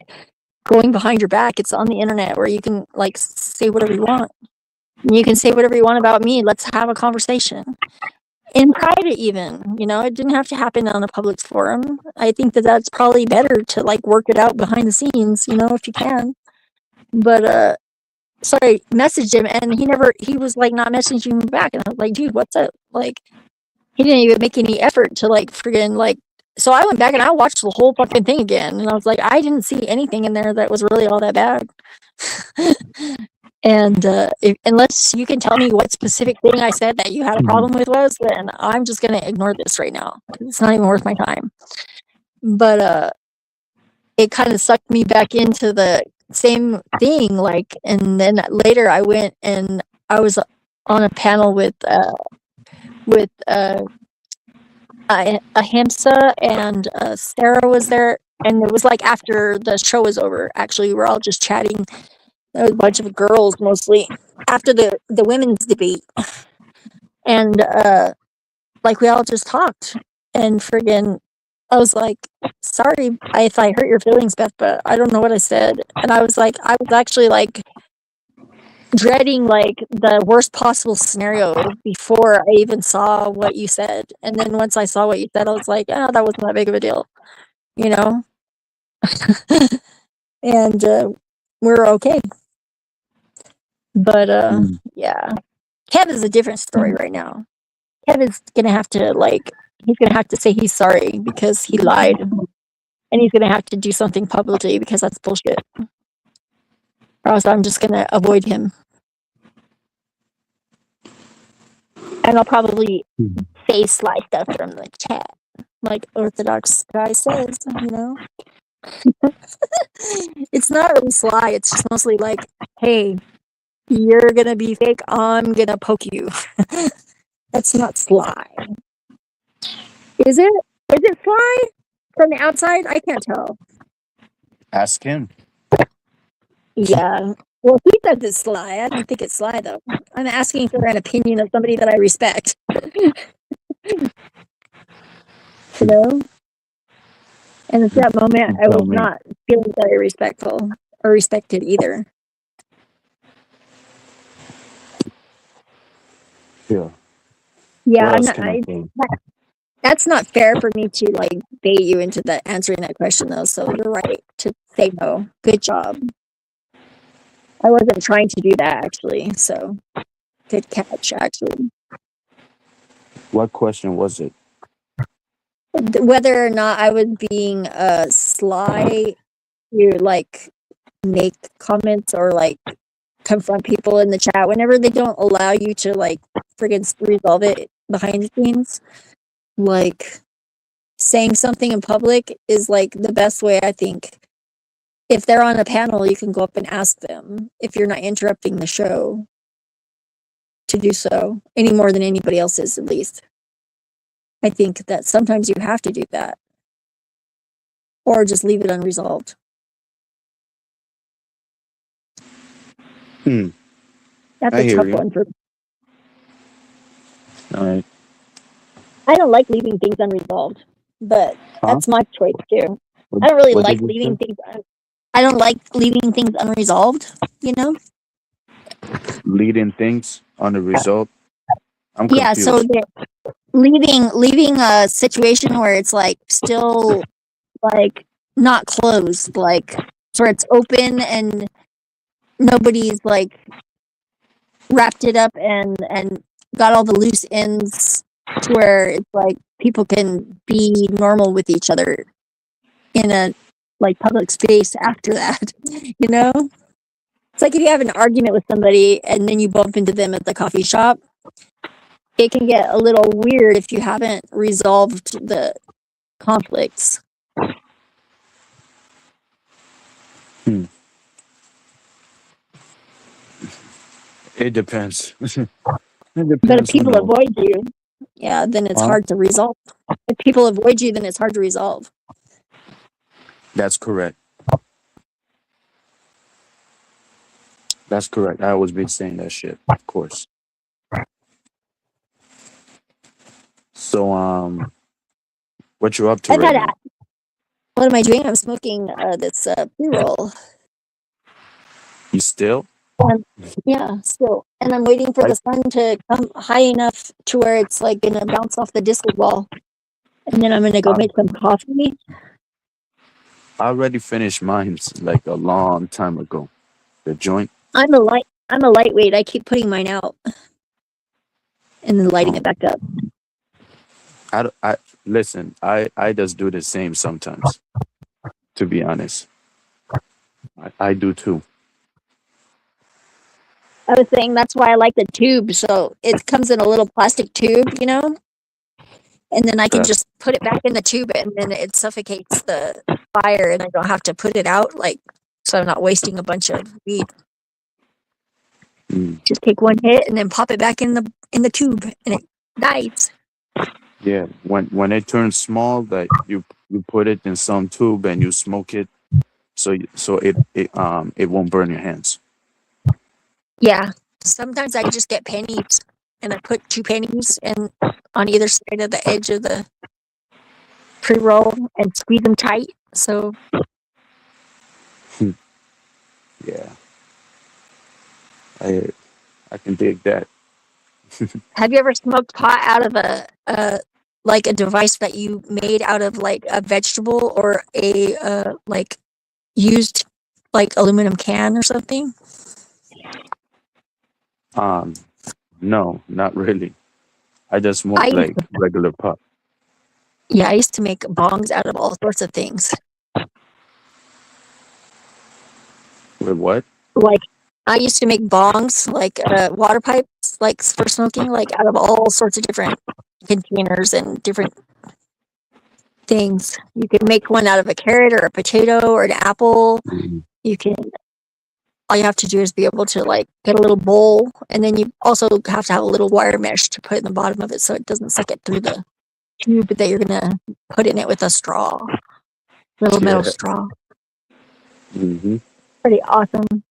going behind your back. It's on the internet where you can, like, say whatever you want. You can say whatever you want about me. Let's have a conversation. In private even, you know, it didn't have to happen on a public forum. I think that that's probably better to, like, work it out behind the scenes, you know, if you can. But, so I messaged him and he was, like, not messaging me back. And I was like, dude, what's up? Like, he didn't even make any effort to, like, friggin', like, so I went back and I watched the whole fucking thing again. And I was like, I didn't see anything in there that was really all that bad. And unless you can tell me what specific thing I said that you had a problem with was, then I'm just going to ignore this right now. It's not even worth my time. But it kind of sucked me back into the same thing. Like, and then later I went and I was on a panel with Ahimsa and Sarah was there. And it was like after the show was over, actually, we were all just chatting. There was a bunch of girls mostly after the women's debate. And like we all just talked and friggin' I was like, sorry if I hurt your feelings, Beth, but I don't know what I said. And I was like, I was actually like dreading like the worst possible scenario before I even saw what you said. And then once I saw what you said, I was like, oh, that wasn't that big of a deal, you know? And we're okay. But yeah, Kev is a different story right now. Kev is gonna have to he's gonna have to say he's sorry because he lied, and he's gonna have to do something publicly because that's bullshit. Or else I'm just gonna avoid him, and I'll probably say sly stuff from the chat, like Orthodox guy says, you know. It's not really sly. It's just mostly like, hey, you're gonna be fake. I'm gonna poke you. That's not sly. Is it? Is it sly from the outside? I can't tell. Ask him. Yeah. Well, he says it's sly. I don't think it's sly though. I'm asking for an opinion of somebody that I respect. You know? And at that moment, I was not feeling very respectful or respected either. Yeah. Yeah, What else I'm can I not, say? that's not fair for me to like bait you into answering that question though. So you're right to say no. Good job. I wasn't trying to do that actually. So good catch actually. What question was it? Whether or not I was being sly to like make comments or like confront people in the chat whenever they don't allow you to like friggin' resolve it behind the scenes. Like saying something in public is like the best way, I think. If they're on a panel, you can go up and ask them if you're not interrupting the show to do so any more than anybody else is, at least. I think that sometimes you have to do that or just leave it unresolved. That's I a hear tough you. one for me. All right. I don't like leaving things unresolved, but that's my choice too. I don't really What like did you leaving say? things. I don't like leaving things unresolved. You know. Leading things on the result. I'm Yeah. So confused. leaving a situation where it's like still like not closed, like where it's open and nobody's like wrapped it up and got all the loose ends to where it's like people can be normal with each other in a like public space after that. You know, it's like if you have an argument with somebody and then you bump into them at the coffee shop, it can get a little weird if you haven't resolved the conflicts. It depends. It But if depends who people knows. avoid you, yeah, then it's Huh? hard to resolve. If people avoid you, then it's hard to resolve. That's correct. That's correct. I always been saying that shit, of course. So, what you up to I've right had now? what am I doing? I'm smoking this pre-roll. You still? Yeah, still. And I'm waiting for I, the sun to come high enough to where it's like gonna bounce off the disco ball. And then I'm gonna go I make some coffee. I already finished mine like a long time ago. The joint. I'm a lightweight. I keep putting mine out and then lighting it Um, back up. I listen. I just do the same sometimes. To be honest, I do too. I was saying that's why I like the tube. So it comes in a little plastic tube, and then I can Yeah. just put it back in the tube and then it suffocates the fire and I don't have to put it out so I'm not wasting a bunch of weed. Mm, Just take one hit and then pop it back in the tube and it dies. yeah. When it turns small, that you put it in some tube and you smoke it, so it won't burn your hands. Yeah. Sometimes I just get pennies and I put 2 pennies and on either side of the edge of the pre-roll and squeeze them tight. So Yeah. I I can dig that. have you ever smoked pot out of a device that you made out of like a vegetable or a like used like aluminum can or something? Um, no, not really. I just smoke I like regular pot. Yeah, I used to make bongs out of all sorts of things. With what? Like I used to make bongs, like water pipes, like for smoking, like out of all sorts of different containers and different things. You could make one out of a carrot or a potato or an apple. Mhm. You can all you have to do is be able to like get a little bowl and then you also have to have a little wire mesh to put in the bottom of it so it doesn't suck it through the tube that you're gonna put in it with a straw. Little metal Yeah. straw. Hmm. Pretty awesome.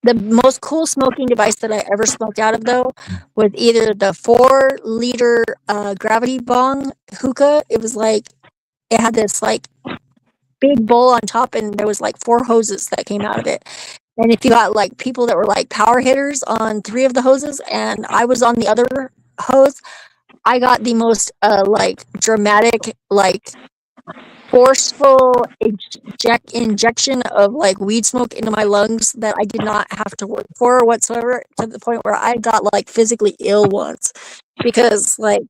The most cool smoking device that I ever smoked out of though was either the 4-liter gravity bong hookah. It was like it had this like big bowl on top and there was like 4 hoses that came out of it. And if you got like people that were like power hitters on 3 of the hoses and I was on the other hose, I got the most like dramatic, like forceful injection of like weed smoke into my lungs that I did not have to work for whatsoever, to the point where I got like physically ill once because like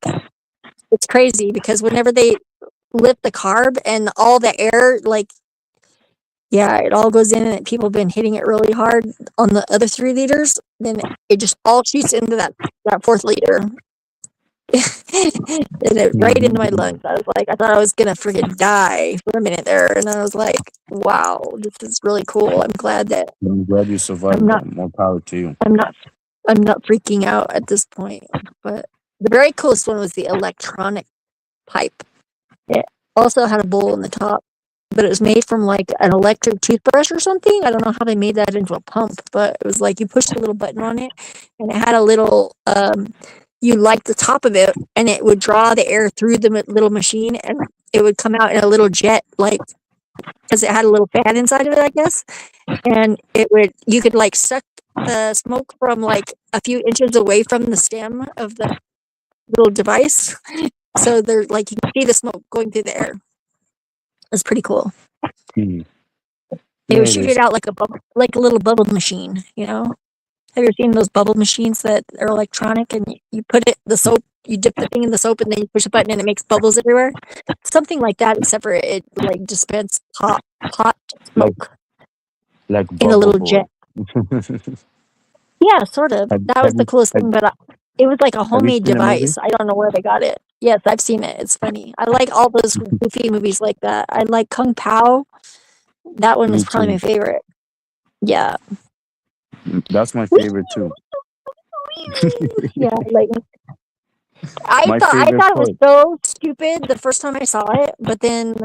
it's crazy because whenever they lift the carb and all the air like yeah, it all goes in and people have been hitting it really hard on the other 3 liters, then it just all shoots into that 4th liter. And it right into my lungs. I was like, I thought I was gonna freaking die for a minute there, and I was like, "Wow, this is really cool." I'm glad that I'm glad you I'm survived not, that. More power to you. I'm not, I'm not freaking out at this point. But the very coolest one was the electronic pipe. It also had a bowl in the top, but it was made from like an electric toothbrush or something. I don't know how they made that into a pump, but it was like you pushed a little button on it, and it had a little you light the top of it and it would draw the air through the little machine and it would come out in a little jet like because it had a little fan inside of it I guess, and you could like suck the smoke from like a few inches away from the stem of the little device so they're like you can see the smoke going through the air. It's pretty cool. Mhm. It Yeah, would it shoot is. it out like like a little bubble machine. Have you ever seen those bubble machines that are electronic and you put the soap, you dip the thing in the soap and then you push a button and it makes bubbles everywhere? Something like that, except for it like dispense hot Like smoke like in a bubble little boy. jet. Yeah, sort of. have, That was have the you coolest have, thing, but it was like a have you homemade seen a movie? device. I don't know where they got it. Yes, I've seen it. It's funny. I like all those goofy movies like that. I like Kung Pao. That one was Me probably my too. favorite. Yeah. That's my favorite too. Yeah, like I My thought favorite it was part. so stupid the first time I saw it, but then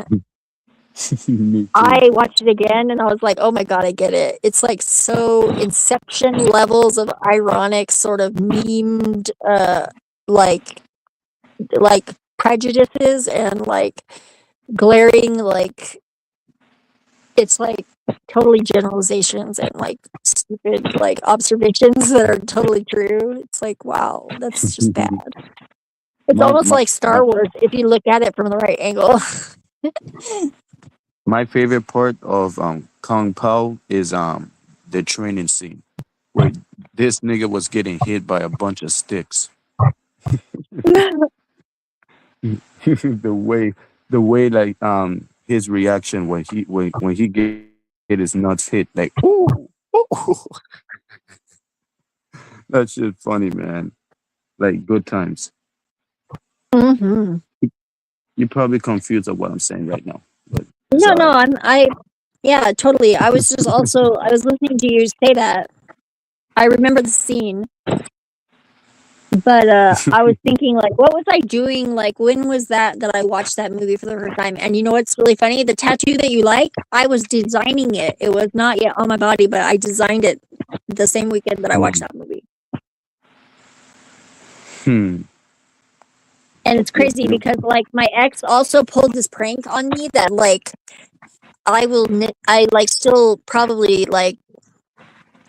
Me too. I watched it again and I was like, oh my god, I get it. It's like so Inception levels of ironic, sort of memed, like like prejudices and like glaring, like it's like totally generalizations and like stupid like observations that are totally true. It's like, wow, that's just bad. It's my, almost my like my Star Wars if you look at it from the right angle. my favorite part of Kung Pao is the training scene where this nigga was getting hit by a bunch of sticks. the way the way like his reaction when he get his nuts hit, like ooh, ooh. That shit funny, man. Like good times. hmm You're probably confused of what I'm saying right now, but it's No, all no, right. yeah, totally. I was just also, I was listening to you say that. I remember the scene, but I was thinking, like, what was I doing? Like, when was that I watched that movie for the first time? And you know what's really funny? The tattoo that you like, I was designing it. It was not yet on my body, but I designed it the same weekend that I watched Hmm. that movie. Hmm. And it's You, crazy you, because, like, my ex also pulled this prank on me that, like, I like still probably like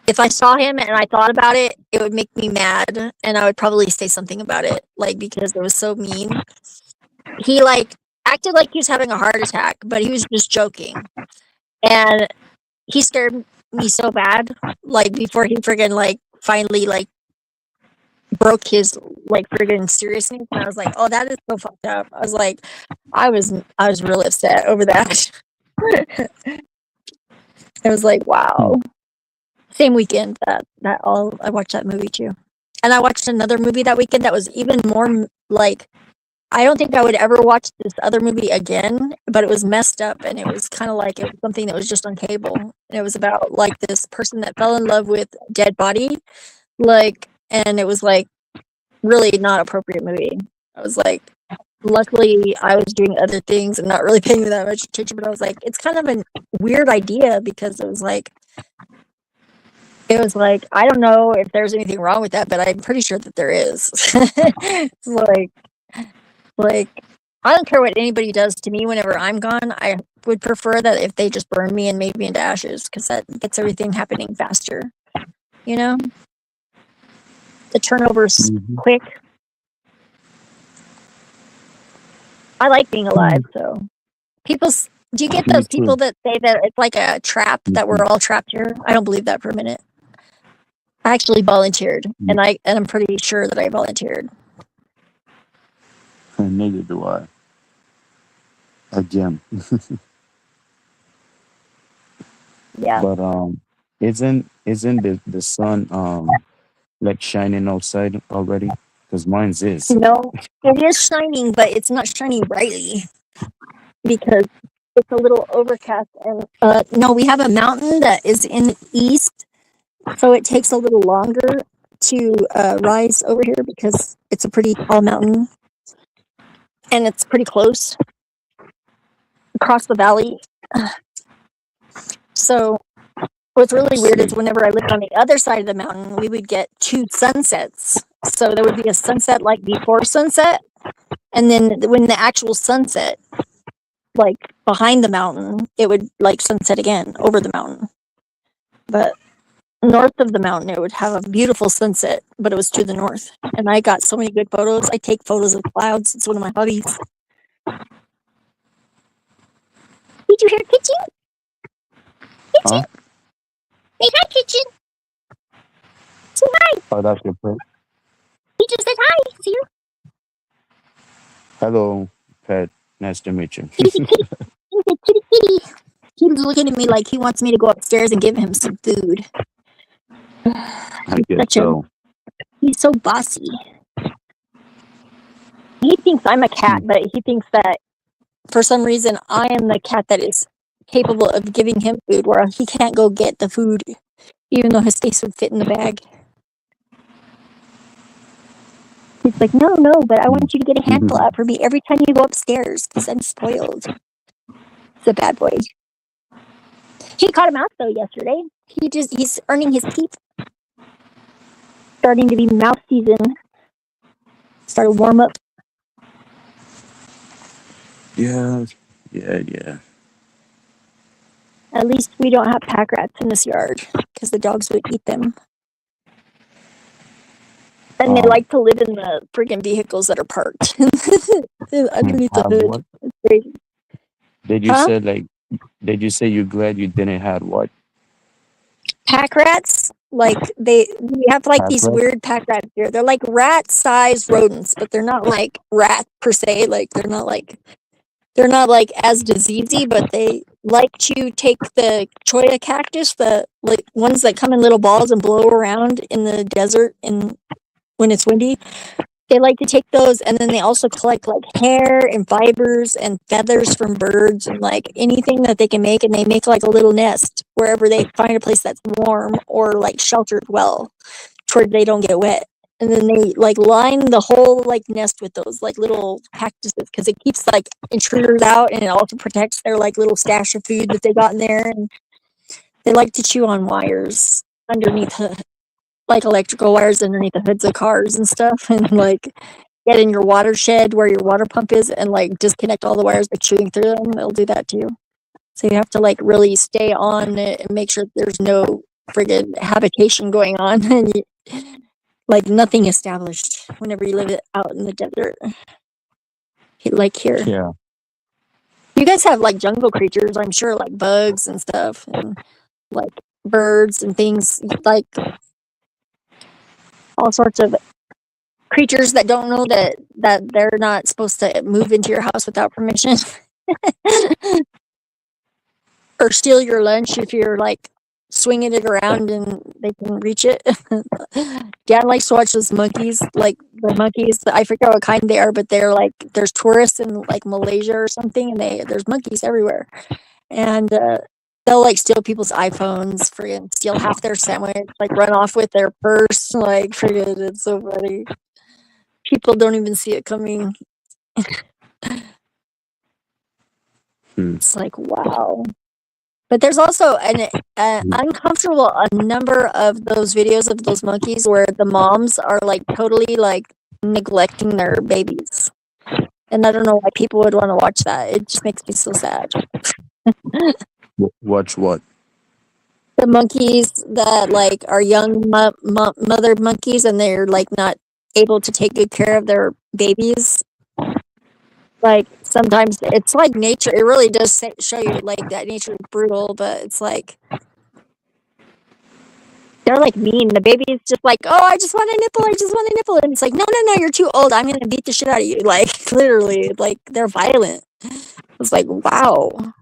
if I saw him and I thought about it, it would make me mad and I would probably say something about it, like because it was so mean. He like acted like he was having a heart attack, but he was just joking. And he scared me so bad, like before he friggin' like finally like broke his like friggin' seriousness. And I was like, oh, that is so fucked up. I was like, I was really upset over that. It was like, hmm. wow. Same weekend that all I watched that movie too. And I watched another movie that weekend that was even more like I don't think I would ever watch this other movie again, but it was messed up and it was kind of like it was something that was just on cable. And it was about like this person that fell in love with a dead body, like, and it was like really not appropriate movie. I was like, luckily I was doing other things and not really paying that much attention, but I was like, it's kind of a weird idea because it was like, I don't know if there's anything wrong with that, but I'm pretty sure that there is. It's like I don't care what anybody does to me whenever I'm gone. I would prefer that if they just burn me and made me into ashes because that gets everything happening faster. You know, the turnover's Mhm. quick. I like being alive, so do you get Me those too. people that say that it's like a trap that we're all trapped here? I don't believe that for a minute. I actually volunteered, Mhm. and I'm pretty sure that I volunteered. And neither do I. Again, Yeah. but isn't the sun like shining outside already? Because mine's is. No, it is shining, but it's not shining brightly because it's a little overcast. And no, we have a mountain that is in the east, so it takes a little longer to rise over here because it's a pretty tall mountain and it's pretty close across the valley. So what's really weird is See. whenever I lived on the other side of the mountain, we would get two sunsets. So there would be a sunset like before sunset, and then when the actual sunset, like behind the mountain, it would like sunset again over the mountain. But north of the mountain, it would have a beautiful sunset, but it was to the north. And I got so many good photos. I take photos of clouds. It's one of my hobbies. Did you hear Kitchen? Huh? Kitchen? Hey, hi, Kitchen. Say hi. Oh, that's your pet. He just said hi. See you. Hello, pet. Nice to meet you. Kitty, kitty. He said kitty, kitty. He's looking at me like he wants me to go upstairs and give him some food. I guess so. He's so bossy. He thinks I'm a cat, but he thinks that for some reason I am the cat that is capable of giving him food where he can't go get the food even though his face would fit in the bag. He's like, no, but I want you to get a handful out for me every time you go upstairs because I'm spoiled. He's a bad boy. He caught him out though yesterday. He's earning his keep. Starting to be mouse season. Started warm up. Yeah. At least we don't have pack rats in this yard because the dogs would eat them. And they like to live in the friggin' vehicles that are parked underneath the hood. What? It's crazy. Did you say you're glad you didn't have what? Pack rats, like we have like Pack these rats? weird pack rats here. They're like rat-sized rodents, but they're not like rat per se. Like they're not like as diseasey, but they like to take the cholla cactus, the like ones that come in little balls and blow around in the desert and when it's windy. They like to take those, and then they also collect like hair and fibers and feathers from birds and like anything that they can make, and they make like a little nest wherever they find a place that's warm or like sheltered well, to where they don't get wet. And then they like line the whole like nest with those like little cactuses because it keeps like intruders out, and it also protects their like little stash of food that they got in there. And they like to chew on wires underneath like electrical wires underneath the hoods of cars and stuff, and like get in your watershed where your water pump is and like disconnect all the wires by chewing through them. They'll do that too. So you have to like really stay on it and make sure there's no friggin' habitation going on and like nothing established whenever you live it out in the desert. Like here. Yeah. You guys have like jungle creatures, I'm sure, like bugs and stuff, and like birds and things, like all sorts of creatures that don't know that they're not supposed to move into your house without permission. Or steal your lunch if you're like swinging it around and they can reach it. Dad likes to watch those monkeys, like the monkeys. I forget what kind they are, but they're like, there's tourists in like Malaysia or something, and there's monkeys everywhere. And they'll like steal people's iPhones, friggin' steal half their sandwich, like run off with their purse, like friggin', it's so funny. People don't even see it coming. It's like, wow. But there's also an uncomfortable number of those videos of those monkeys where the moms are like totally like neglecting their babies. And I don't know why people would want to watch that. It just makes me so sad. Watch what? The monkeys that like are young mother monkeys, and they're like not able to take good care of their babies. Like sometimes it's like nature. It really does show you like that nature is brutal, but it's like they're like mean. The baby is just like, oh, I just want a nipple. And it's like, no, you're too old. I'm gonna beat the shit out of you. Like literally, like they're violent. It's like, wow.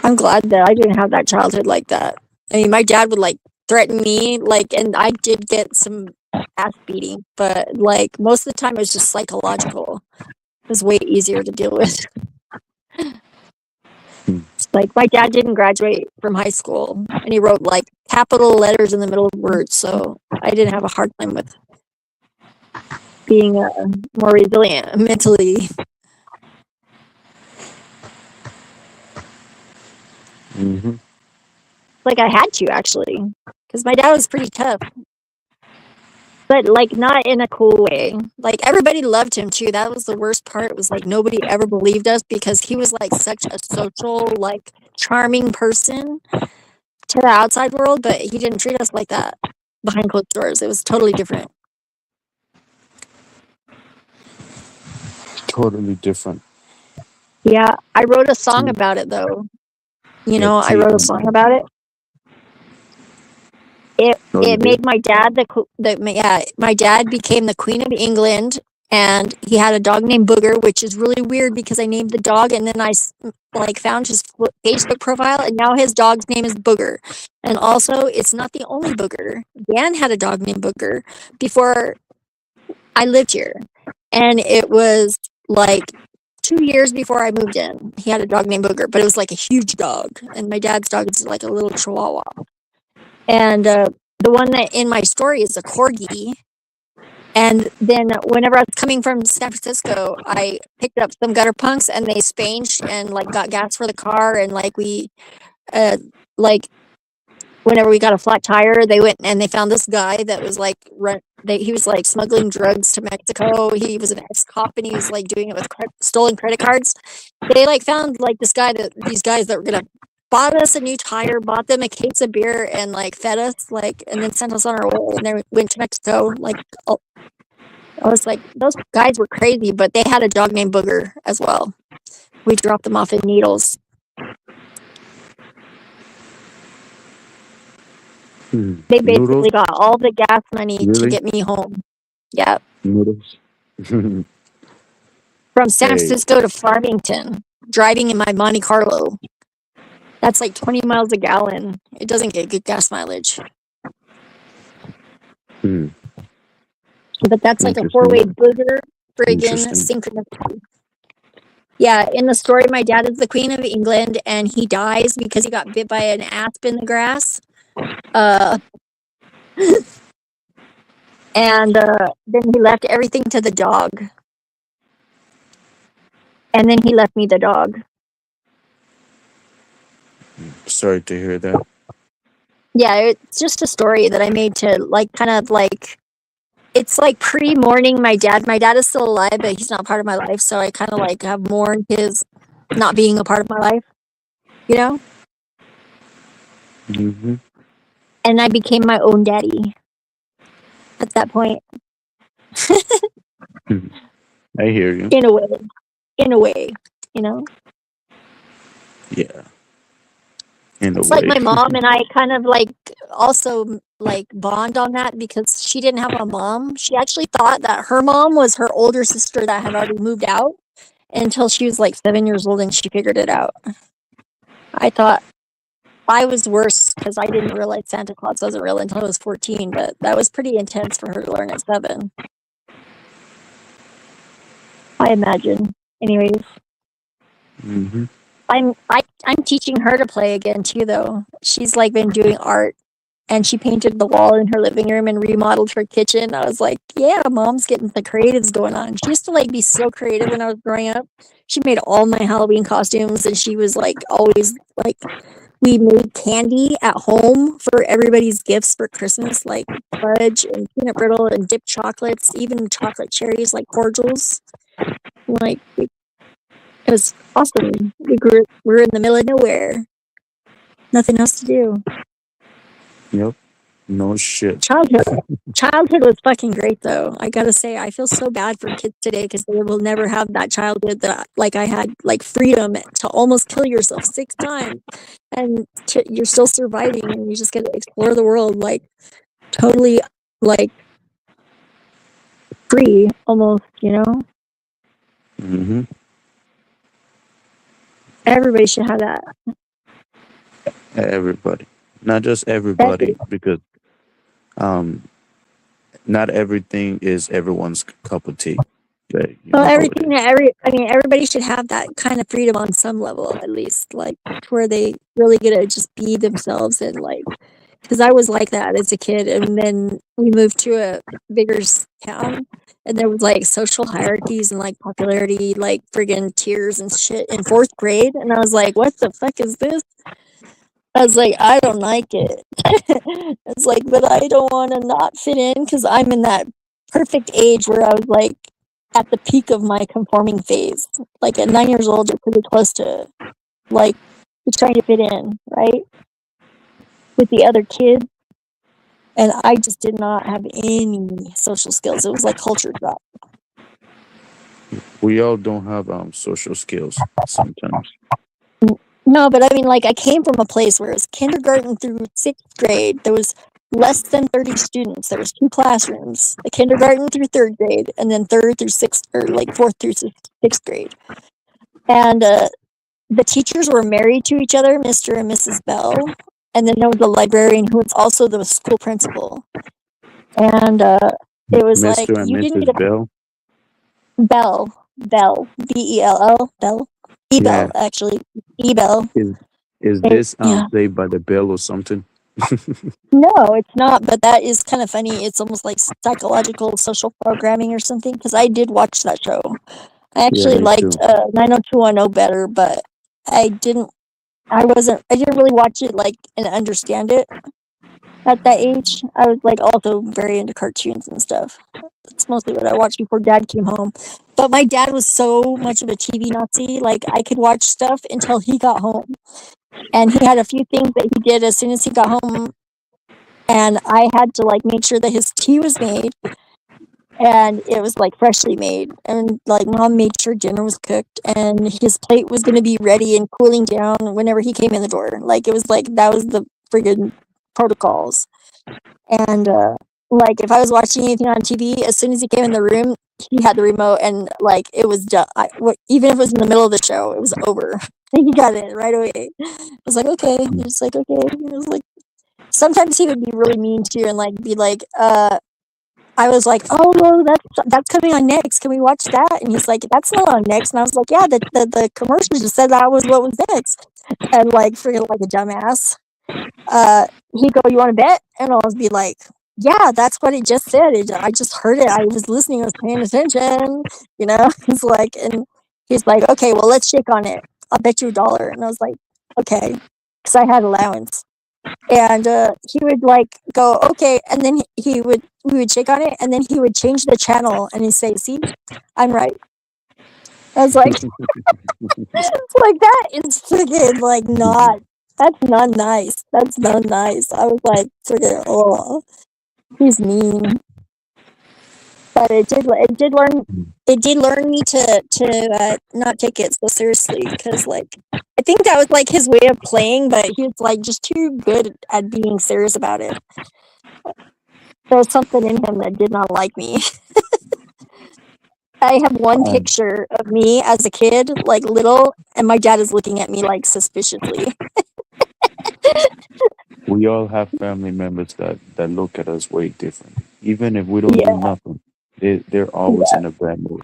I'm glad that I didn't have that childhood like that. I mean, my dad would like threaten me, like, and I did get some ass beating, but like most of the time it was just psychological. It was way easier to deal with. It's like my dad didn't graduate from high school, and he wrote like capital letters in the middle of words, so I didn't have a hard time with being more resilient mentally. Like I had to actually, because my dad was pretty tough, but like not in a cool way. Like everybody loved him too. That was the worst part. It was like nobody ever believed us because he was like such a social, like charming person to the outside world, but he didn't treat us like that behind closed doors. It was totally different. Totally different. Yeah, I wrote a song about it though. You know, I wrote a song about it. It made my dad my dad became the Queen of England, and he had a dog named Booger, which is really weird because I named the dog and then I like found his Facebook profile, and now his dog's name is Booger. And also, it's not the only Booger. Dan had a dog named Booger before I lived here, and it was like 2 years before I moved in. He had a dog named Booger, but it was like a huge dog, and my dad's dog is like a little Chihuahua. And the one that in my story is a corgi, And then whenever I was coming from San Francisco, I picked up some gutter punks and they spanged and like got gas for the car. And like like whenever we got a flat tire, they went and they found this guy that was like he was like smuggling drugs to Mexico. He was an ex-cop and he was like doing it with stolen credit cards. They like found like these guys that were gonna bought us a new tire, bought them a case of beer, and like fed us like, and then sent us on our way. And then went to Mexico. Like I was like, those guys were crazy, but they had a dog named Booger as well. We dropped them off in Needles. They basically Noodles? got all the gas money to Really? get me home. Yeah. Noodles. From San Hey. Francisco to Farmington, driving in my Monte Carlo. That's like 20 miles a gallon. It doesn't get good gas mileage. But that's like a Interesting. four-way Booger friggin' Interesting. synchronicity. Yeah, in the story, my dad is the Queen of England, and he dies because he got bit by an asp in the grass. And then he left everything to the dog. And then he left me the dog. Sorry to hear that. Yeah, it's just a story that I made to like kind of like, it's like pre-mourning my dad. My dad is still alive, but he's not part of my life. So I kind of like have mourned his not being a part of my life, you know? Mm-hmm. And I became my own daddy at that point. I hear you. In a way, you know? Yeah. In a It's way. like my mom and I kind of like also like bond on that because she didn't have a mom. She actually thought that her mom was her older sister that had already moved out until she was like 7 years old and she figured it out. I thought I was worse because I didn't realize Santa Claus wasn't real until I was 14, but that was pretty intense for her to learn at 7. I imagine. Anyways. Mm-hmm. I'm teaching her to play again too though. She's like been doing art and she painted the wall in her living room and remodeled her kitchen. I was like, yeah, mom's getting the creatives going on. She used to like be so creative when I was growing up. She made all my Halloween costumes and she was like always like, we made candy at home for everybody's gifts for Christmas, like fudge and peanut brittle and dipped chocolates, even chocolate cherries like cordials. Like it was awesome. We were in the middle of nowhere. Nothing else to do. Yep. No shit. Childhood was fucking great though. I gotta say, I feel so bad for kids today because they will never have that childhood that like I had, like freedom to almost kill yourself 6 times, and you're still surviving, and you just get to explore the world like totally like free, almost. You know, Mm-hmm. everybody should have that. Everybody. Not just everybody, because not everything is everyone's cup of tea. But you Well, know how it everything is. that everybody should have that kind of freedom on some level, at least, like to where they really get to just be themselves and like. Because I was like that as a kid, and then we moved to a bigger town, and there was like social hierarchies and like popularity, like friggin' tiers and shit in 4th grade, and I was like, "What the fuck is this?" I was like, "I don't like it." It's like, but I don't want to not fit in because I'm in that perfect age where I was like at the peak of my conforming phase. Like at 9 years old, you're pretty close to like you're trying to fit in, right? With the other kids. And I just did not have any social skills. It was like culture shock. We all don't have social skills sometimes. No, but I mean, like, I came from a place where it was kindergarten through 6th grade. There was less than 30 students. There was 2 classrooms, the kindergarten through 3rd grade, and then 3rd through 6th, or like 4th through 6th grade. And the teachers were married to each other, Mr. and Mrs. Bell. And then there was the librarian who was also the school principal. And it was Mr. like, and you didn't Mrs. get a Bell. Bell, Bell, Bell, E-Bell, Yeah. actually, E-Bell. Is this played by the bell or something? No, it's not, but that is kind of funny. It's almost like psychological social programming or something, because I did watch that show. I Yeah, actually me liked too. 90210 better, but I didn't I didn't really watch it like and understand it at that age. I was like also very into cartoons and stuff. That's mostly what I watched before dad came home. But my dad was so much of a TV Nazi, like I could watch stuff until he got home. And he had a few things that he did as soon as he got home, and I had to like make sure that his tea was made and it was like freshly made, and like mom made sure dinner was cooked and his plate was going to be ready and cooling down whenever he came in the door. Like it was like that was the friggin' protocols. And like if I was watching anything on TV, as soon as he came in the room, he had the remote and like it was done. Even if it was in the middle of the show, it was over. He got it right away. I was like, okay. He was like, okay. It was like sometimes he would be really mean too and like be like, I was like, oh no, that's coming on next. Can we watch that? And he's like, that's not on next. And I was like, yeah, the commercial just said that was what was next. And like freaking like a dumbass. He'd go, you want to bet? And I'll be like, yeah, that's what it just said. I just heard it. I was listening. I was paying attention. You know, he's like, and he's like, okay, well, let's shake on it. I'll bet you $1. And I was like, okay, because I had allowance. And he would like go, okay, and then we would shake on it, and then he would change the channel, and he'd say, "See, I'm right." I was like, like that is freaking like not. That's not nice. That's not nice. I was like, freaking, oh, he's mean. But it did learn me to not take it so seriously, because like I think that was like his way of playing, but he was like just too good at being serious about it. There was something in him that did not like me. I have one Um, picture of me as a kid, like little, and my dad is looking at me like suspiciously. we all have family members that look at us way different. Even if we don't Yeah, do nothing, they're always yeah. in a bad mood.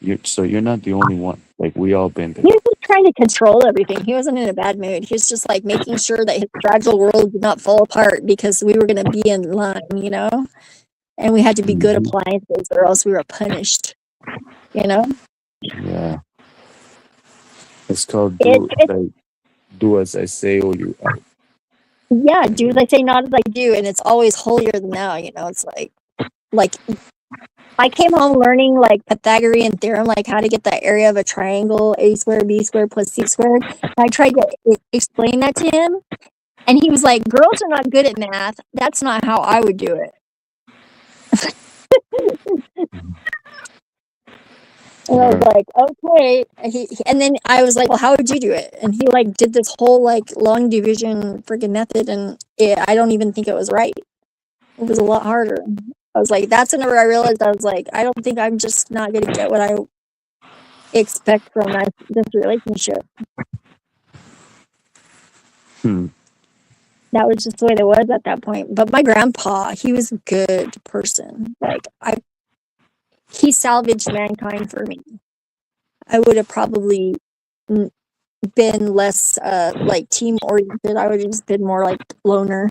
You're not the only one. Like we all been He there. was just trying to control everything. He wasn't in a bad mood. He was just like making sure that his fragile world did not fall apart because we were going to be in line, you know? And we had to be good Hmm. appliances or else we were punished, you know? Yeah, it's called It, it do as I say or you out. yeah, do as I say, not as I do. And it's always holier than thou, you know? It's like I came home learning like Pythagorean theorem, like how to get the area of a triangle, a squared, b squared plus c squared. And I tried to explain that to him, and he was like, "Girls are not good at math. That's not how I would do it." And I was Or like, "Okay." And then I was like, "Well, how would you do it?" And he like did this whole like long division freaking method, and I don't even think it was right. It was a lot harder. I was like, that's whenever I realized I was like, I don't think I'm just not gonna get what I expect from this relationship. hmm. That was just the way it was at that point. But my grandpa, he was a good person. Like he salvaged mankind for me. I would have probably been less like team oriented. I would have just been more like loner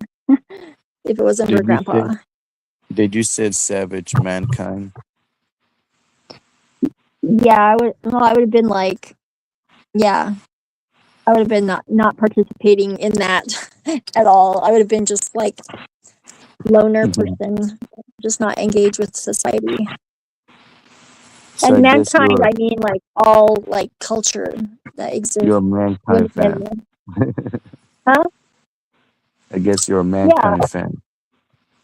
if it wasn't for Did you grandpa. say did you say savage mankind? Yeah, I would. No, I would have been like, yeah, I would have been not participating in that at all. I would have been just like loner Mhm. person, just not engaged with society. So And I guess mankind, I mean like all like culture that you're exists. a mankind Women fan. and huh? I guess you're a Yeah, mankind fan.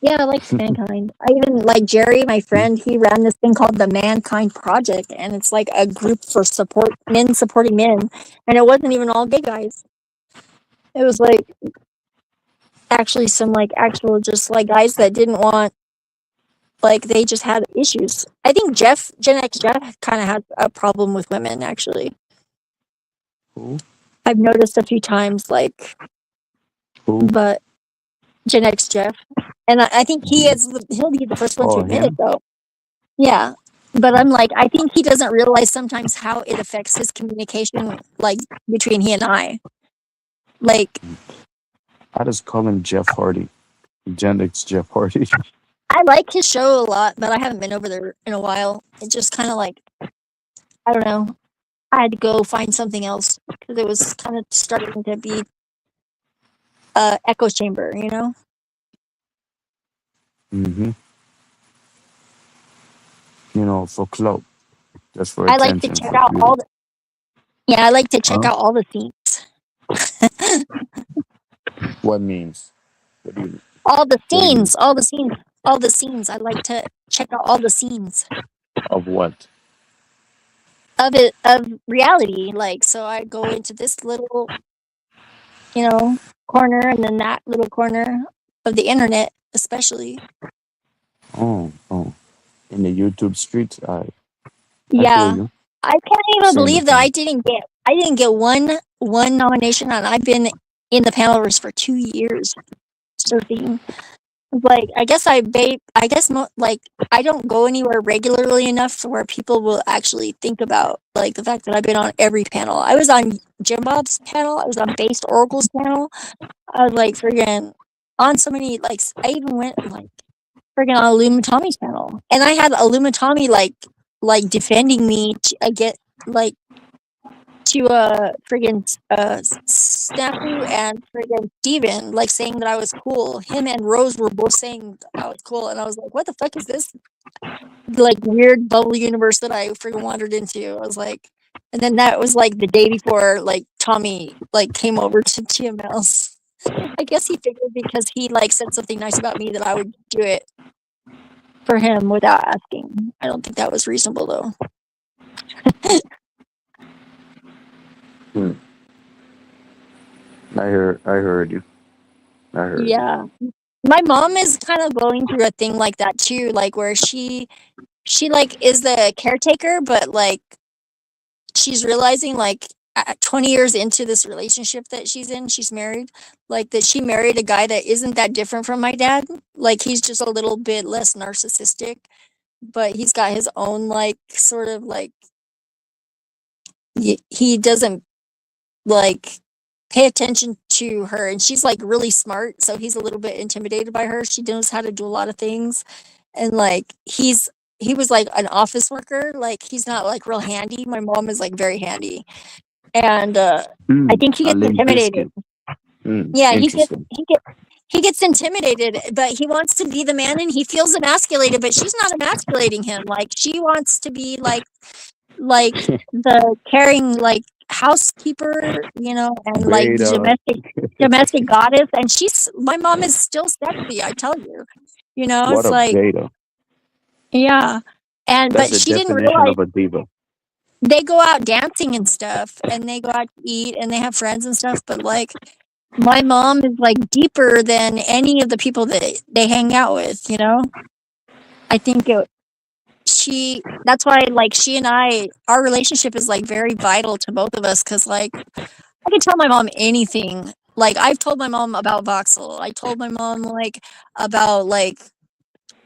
yeah, I like mankind. I even like Jerry, my friend. He ran this thing called the Mankind Project, and it's like a group for men supporting men, and it wasn't even all gay guys. It was like actually some like actual just like guys that didn't want, like they just had issues. I think Gen X Jeff kind of had a problem with women actually. Who? I've noticed a few times, like, Who? but Gen X Jeff, and I think he'll be the first one to Oh, admit it him? though. Yeah, but I'm like, I think he doesn't realize sometimes how it affects his communication, like between he and I. Like I just call him Jeff Hardy. Gen X Jeff Hardy. I like his show a lot, but I haven't been over there in a while. It just kind of like, I don't know. I had to go find something else because it was kind of starting to be echo chamber, you know? Mm-hmm. You know, for clout, just for I like to attention, check for out beauty. yeah, I like to check Huh? out all the scenes. What means? What do you? All the What do you mean? scenes, all the scenes, all the scenes. I like to check out all the scenes Of what? of it, of reality. Like, so I go into this little, you know, corner and then that little corner of the internet, especially. Oh. In the YouTube streets, I feel Yeah. you. I can't even Same believe with that me. I didn't get one nomination and I've been in the panelers for 2 years surfing. Like, I guess like I don't go anywhere regularly enough for where people will actually think about like the fact that I've been on every panel. I was on Jim Bob's panel. I was on Based Oracle's panel. I was like friggin' on so many like I even went like friggin' on Illuminatomi's panel, and I had Illuminatomi like defending me against like to friggin' Snafu and friggin' Steven, like saying that I was cool. Him and Rose were both saying I was cool, and I was like, what the fuck is this like weird bubble universe that I friggin' wandered into? I was like, and then that was like the day before like Tommy like came over to TML's. I guess he figured because he like said something nice about me that I would do it for him without asking. I don't think that was reasonable though. Hmm. I heard you. I heard you. Yeah. My mom is kind of going through a thing like that too, like where she like is the caretaker, but like she's realizing like at 20 years into this relationship that she's in, she's married, like that she married a guy that isn't that different from my dad. Like he's just a little bit less narcissistic, but he's got his own like sort of like he doesn't like pay attention to her, and she's like really smart, so he's a little bit intimidated by her. She knows how to do a lot of things, and like he was like an office worker, like he's not like real handy. My mom is like very handy, and I think he A gets Limp intimidated. Bizkit. Yeah, Interesting. he gets intimidated, but he wants to be the man and he feels emasculated, but she's not emasculating him. Like she wants to be like the caring like housekeeper, you know, and like the Veda. domestic goddess. And my mom is still sexy, I tell you. You know, What it's a like Veda. yeah. And That's but the she didn't definition realize of a diva. they go out dancing and stuff and they go out to eat and they have friends and stuff, but like my mom is like deeper than any of the people that they hang out with, you know? I think that's why like she and our relationship is like very vital to both of us because like I can tell my mom anything. Like I've told my mom about voxel. I told my mom like about like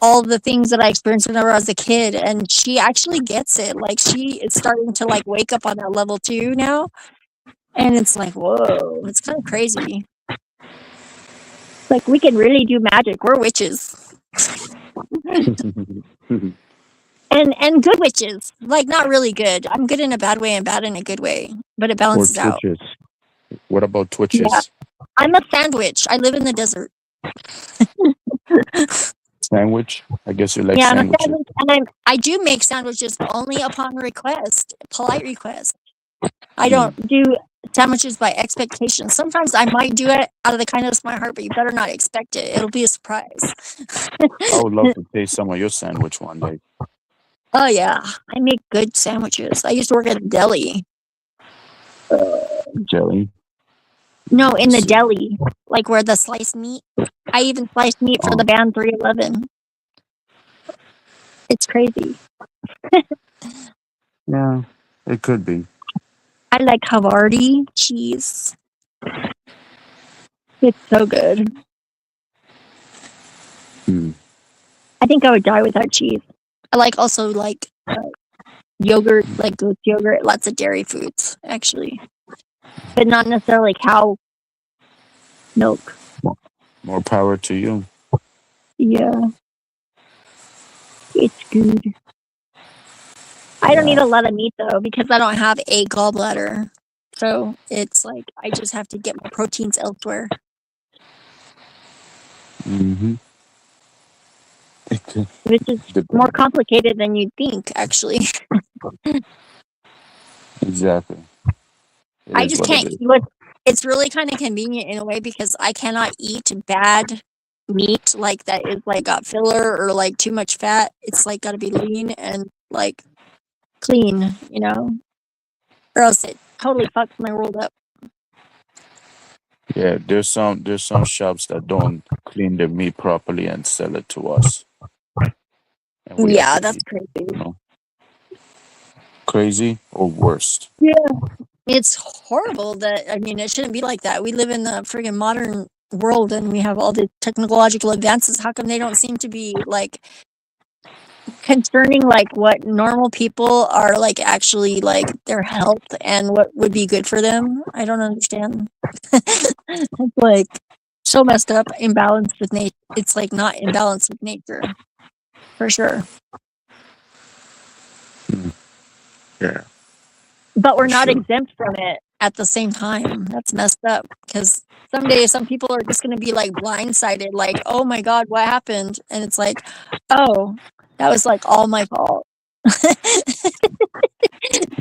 all the things that I experienced whenever I was a kid, and she actually gets it. Like she is starting to like wake up on that level too now, and it's like whoa, it's kind of crazy. Like we can really do magic. We're witches. And good witches. Like not really good. I'm good in a bad way and bad in a good way, but it Or balances out. twitches. What about Yeah. twitches? I'm a sandwich. I live in the desert. Sandwich? I guess you like Yeah, I'm a sandwiches. sandwich, and I do make sandwiches only upon request, polite request. I don't do sandwiches by expectation. Sometimes I might do it out of the kindness of my heart, but you better not expect it. It'll be a surprise. I would love to taste some of your sandwich one day. Oh yeah, I make good sandwiches. I used to work at a deli. Jelly. No, in the See. deli, like where the sliced meat. I even sliced meat for the band 311. It's crazy. Yeah, it could be. I like Havarti cheese. It's so good. I think I would die without cheese. I like also like yogurt, like goat yogurt, lots of dairy foods, actually. But not necessarily cow milk. More power to you. Yeah, it's good. I don't eat Yeah. a lot of meat though because I don't have a gallbladder. So it's like I just have to get my proteins elsewhere, Mm-hmm. which is more complicated than you'd think, actually. Exactly. It I is just what it can't is. eat what it's really kind of convenient in a way because I cannot eat bad meat like that is like got filler or like too much fat. It's like got to be lean and like clean, or else it totally fucks my world up. Yeah, there's some shops that don't clean their meat properly and sell it to us, and we have Yeah, to that's eat. crazy. You know, crazy or worst. Yeah. It's horrible that, I mean, it shouldn't be like that. We live in the friggin' modern world and we have all the technological advances. How come they don't seem to be like concerning like what normal people are like actually like their health and what would be good for them? I don't understand. It's like so messed up, imbalanced with nature. It's like not imbalanced with nature for sure. Yeah, But we're for not sure. exempt from it at the same time. That's messed up because someday some people are just going to be like blindsided, like, oh my God, what happened? And it's like, oh, that was like all my fault.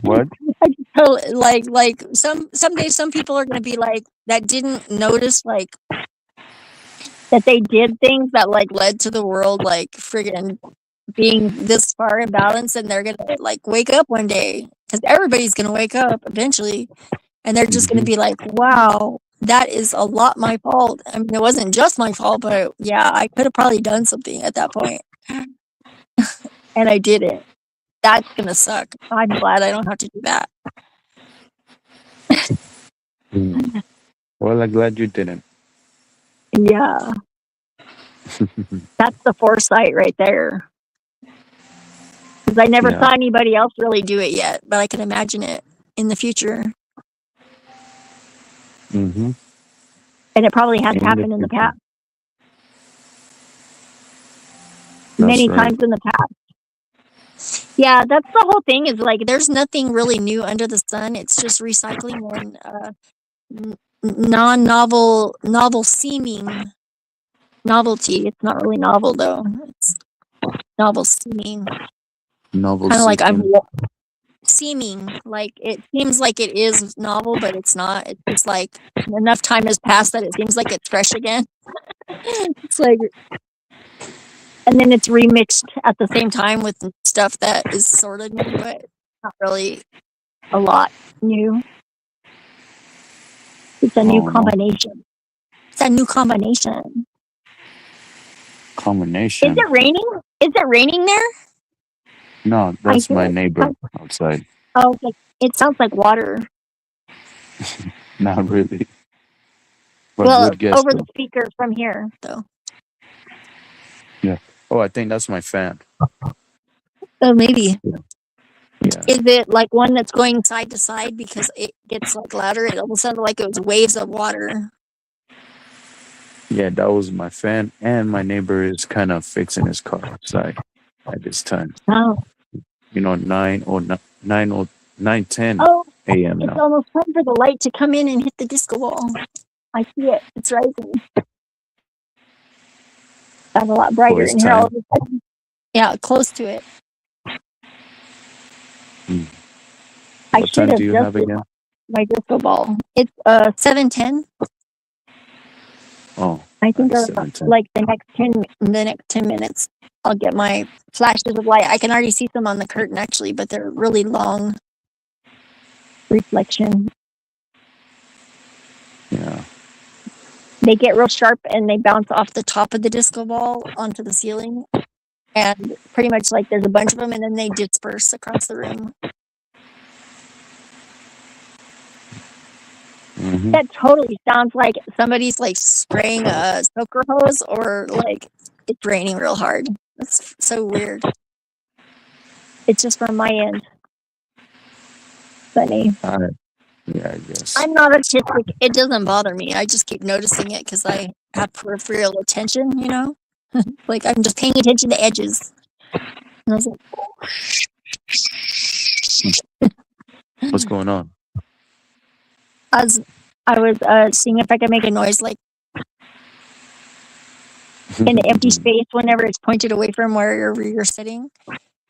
What? Like someday some people are going to be like that didn't notice like that they did things that like led to the world like friggin' being this far imbalanced, and they're gonna like wake up one day because everybody's gonna wake up eventually, and they're just gonna Mm-hmm. be like, "Wow, that is a lot my fault." I mean, it wasn't just my fault, but yeah, I could have probably done something at that point, and I didn't. That's gonna suck. I'm glad I don't have to do that. Well, I'm glad you didn't. Yeah, that's the foresight right there. Because I never Yeah. saw anybody else really do it yet, but I can imagine it in the future, Mm-hmm. and it probably has In the happened in the future. past, That's many right. times in the past. Yeah, that's the whole thing. Is like there's nothing really new under the sun. It's just recycling and novel seeming novelty. It's not really novel though. It's novel seeming. Novel Kind of like I'm seeking. seeming like it seems like it is novel, but it's not. It's just like enough time has passed that it seems like it's fresh again. It's like, and then it's remixed at the same time with stuff that is sort of new, but not really a lot new. It's a new Oh no. combination. It's a new combination. Is Combination. it raining? Is it raining there? No, I that's hear my it. neighbor outside. Oh, like, it sounds like water. Not really. But Well, good guess over the though. speaker from here, though. Yeah. Oh, I think that's my fan. Oh, maybe. Yeah. Is it like one that's going side to side because it gets like louder? It almost sounded like it was waves of water. Yeah, that was my fan, and my neighbor is kind of fixing his car outside at this time. Oh, 9:10 oh, a.m. it's now. almost time for the light to come in and hit the disco ball. I see it. It's rising. Sounds a lot Oh, brighter it's in here all time. of a sudden. Yeah, close to it. Hmm. I What should time have do you have adjusted again? my disco ball. It's 7:10. Oh, I think nice. 7:10. like the next 10 minutes, I'll get my flashes of light. I can already see them on the curtain actually, but they're really long reflection. Yeah. They get real sharp and they bounce off the top of the disco ball onto the ceiling. And pretty much like there's a bunch of them and then they disperse across the room. Mm-hmm. That totally sounds like somebody's like spraying a soaker hose or like it's raining real hard. That's so weird. It's just from my end. Funny. Yeah, I guess. I'm not autistic. It doesn't bother me. I just keep noticing it because I have peripheral attention, you know? Like I'm just paying attention to edges. And I was like, What's going on? I was seeing if I could make a noise like in an empty space whenever it's pointed away from wherever you're sitting,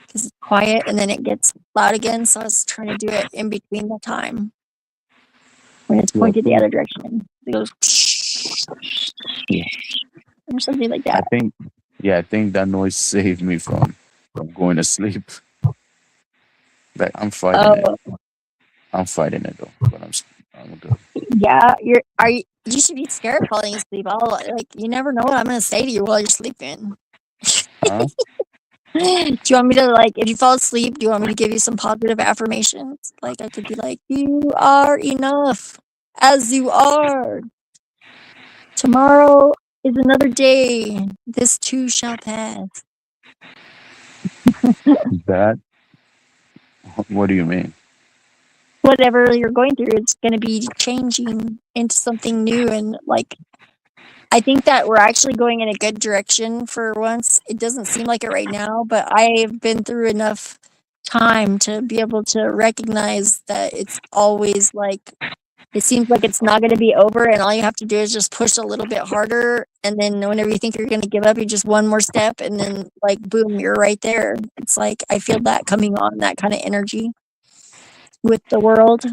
because it's quiet and then it gets loud again. So I was trying to do it in between the time when it's pointed the other direction. It goes or something like I that. think that noise saved me from going to sleep. Like I'm fighting it. Oh I'm fighting it though, but I'm good. yeah, you should be scared falling asleep. Like you never know what I'm gonna say to you while you're sleeping. Huh? Do you want me to, like, if you fall asleep, do you want me to give you some positive affirmations? Like, I could be like, you are enough as you are. Tomorrow is another day. This too shall pass. That? What do you mean? Whatever you're going through, it's going to be changing into something new. And, like, I think that we're actually going in a good direction for once. It doesn't seem like it right now, but I've been through enough time to be able to recognize that it's always like it seems like it's not going to be over, and all you have to do is just push a little bit harder, and then whenever you think you're going to give up, you just one more step, and then like boom, you're right there. It's like I feel that coming on, that kind of energy with the world.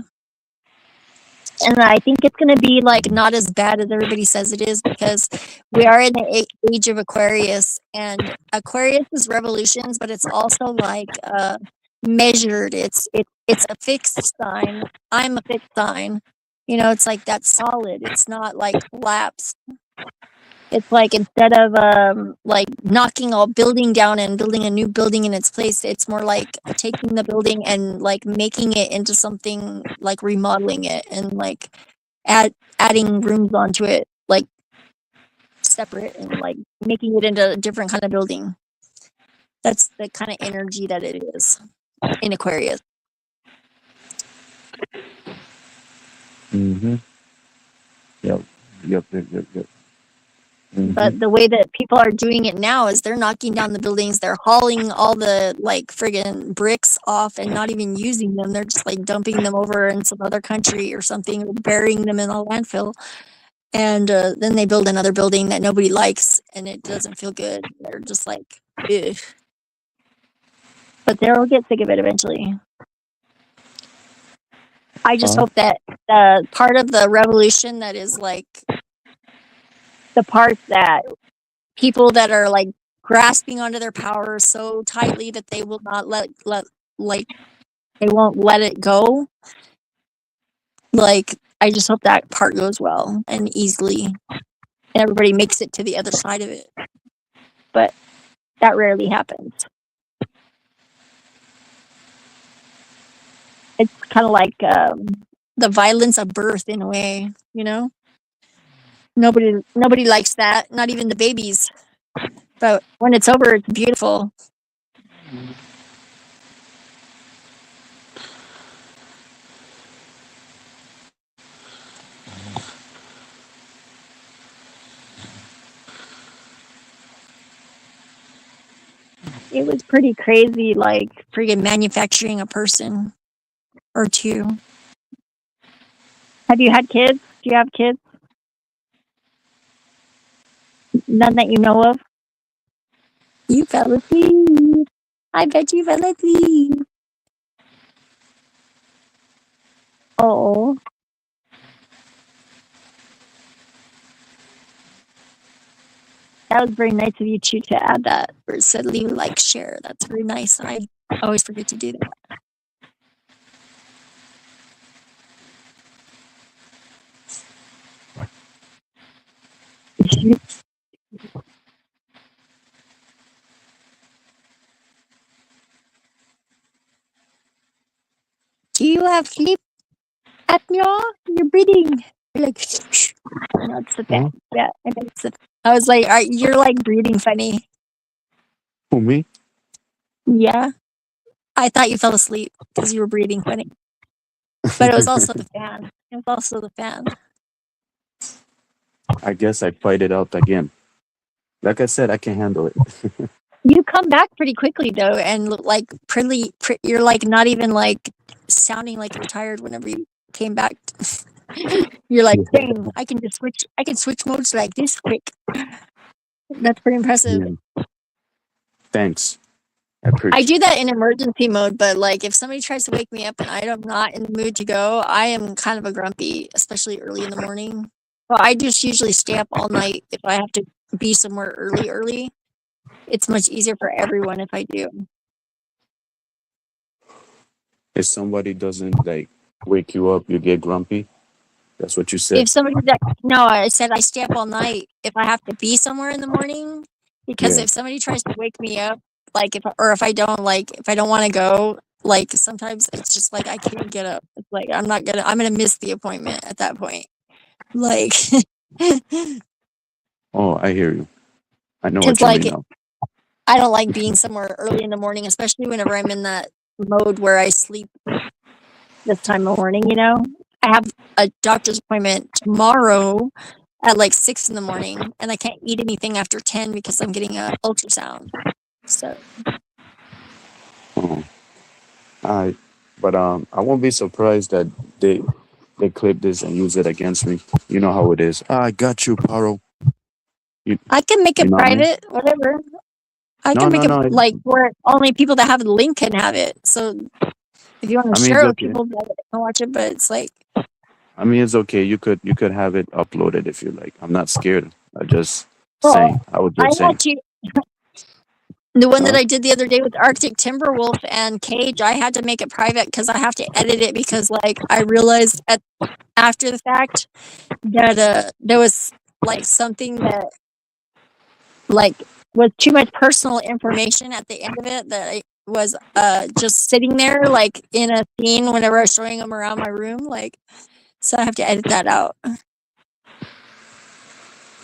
And I think it's going to be like not as bad as everybody says it is, because we are in the age of Aquarius, and Aquarius is revolutions, but it's also like measured. It's a fixed sign. I'm a fixed sign. You know, it's like that's solid. It's not like lapsed. It's like instead of like knocking a building down and building a new building in its place, it's more like taking the building and like making it into something, like remodeling it and like adding rooms onto it, like separate, and like making it into a different kind of building. That's the kind of energy that it is in Aquarius. Mm-hmm. Yep. Mm-hmm. But the way that people are doing it now is they're knocking down the buildings, they're hauling all the like friggin' bricks off and not even using them. They're just like dumping them over in some other country or something, or burying them in a landfill. And then they build another building that nobody likes, and it doesn't feel good. They're just like, ugh. But they'll get sick of it eventually. I just hope that the part of the revolution that is like the part that people that are like grasping onto their power so tightly that they will not let like they won't let it go. Like I just hope that part goes well and easily, and everybody makes it to the other side of it. But that rarely happens. It's kind of like the violence of birth in a way, you know. Nobody likes that, not even the babies. But when it's over, it's beautiful. It was pretty crazy, like friggin' manufacturing a person or two. Have you had kids? Do you have kids? None that you know of? You fell asleep. I bet you fell asleep. Oh. That was very nice of you too to add that, or said leave a like, share. That's very nice. I always forget to do that. Do you have sleep apnea? You're breathing. You're like, no, it's the fan. Yeah, I bet it's the. I was like, you're like breathing funny. Who, me? Yeah, I thought you fell asleep because you were breathing funny. But it was also the fan. It was also the fan. I guess I fight it out again. Like I said, I can handle it. You come back pretty quickly though, and look like you're like not even like sounding like you're tired whenever you came back. You're like, dang, I can switch modes like this quick. That's pretty impressive. Yeah. Thanks. I I appreciate. do that in emergency mode, but like if somebody tries to wake me up and I'm not in the mood to go, I am kind of a grumpy, especially early in the morning. Well, I just usually stay up all night if I have to be somewhere early. It's much easier for everyone if I do. If somebody doesn't like wake you up, you get grumpy. That's what you said. If somebody no, I said I stay up all night if I have to be somewhere in the morning. Because Yeah. if somebody tries to wake me up, like if I don't want to go, like sometimes it's just like I can't get up. It's like I'm gonna miss the appointment at that point. Like Oh, I hear you. I know because what you like mean now. I don't like being somewhere early in the morning, especially whenever I'm in that mode where I sleep this time of morning, you know? I have a doctor's appointment tomorrow at like 6 in the morning, and I can't eat anything after 10 because I'm getting an ultrasound. So Oh. But I won't be surprised that they clip this and use it against me. You know how it is. I got you, Paro. I can make You it know what I mean? private, whatever. I No, can make no, it no. like where only people that have the link can have it. So if you want I to mean, share it's it with okay. people that can watch it, but it's like I mean, it's okay. You could have it uploaded if you like. I'm not scared. I just well, saying. I was I just saying. had to. The one that Huh? I did the other day with Arctic Timberwolf and Cage, I had to make it private because I have to edit it because like I realized after the fact that there was like something that like was too much personal information at the end of it that I was just sitting there like in a scene whenever I was showing them around my room, like so I have to edit that out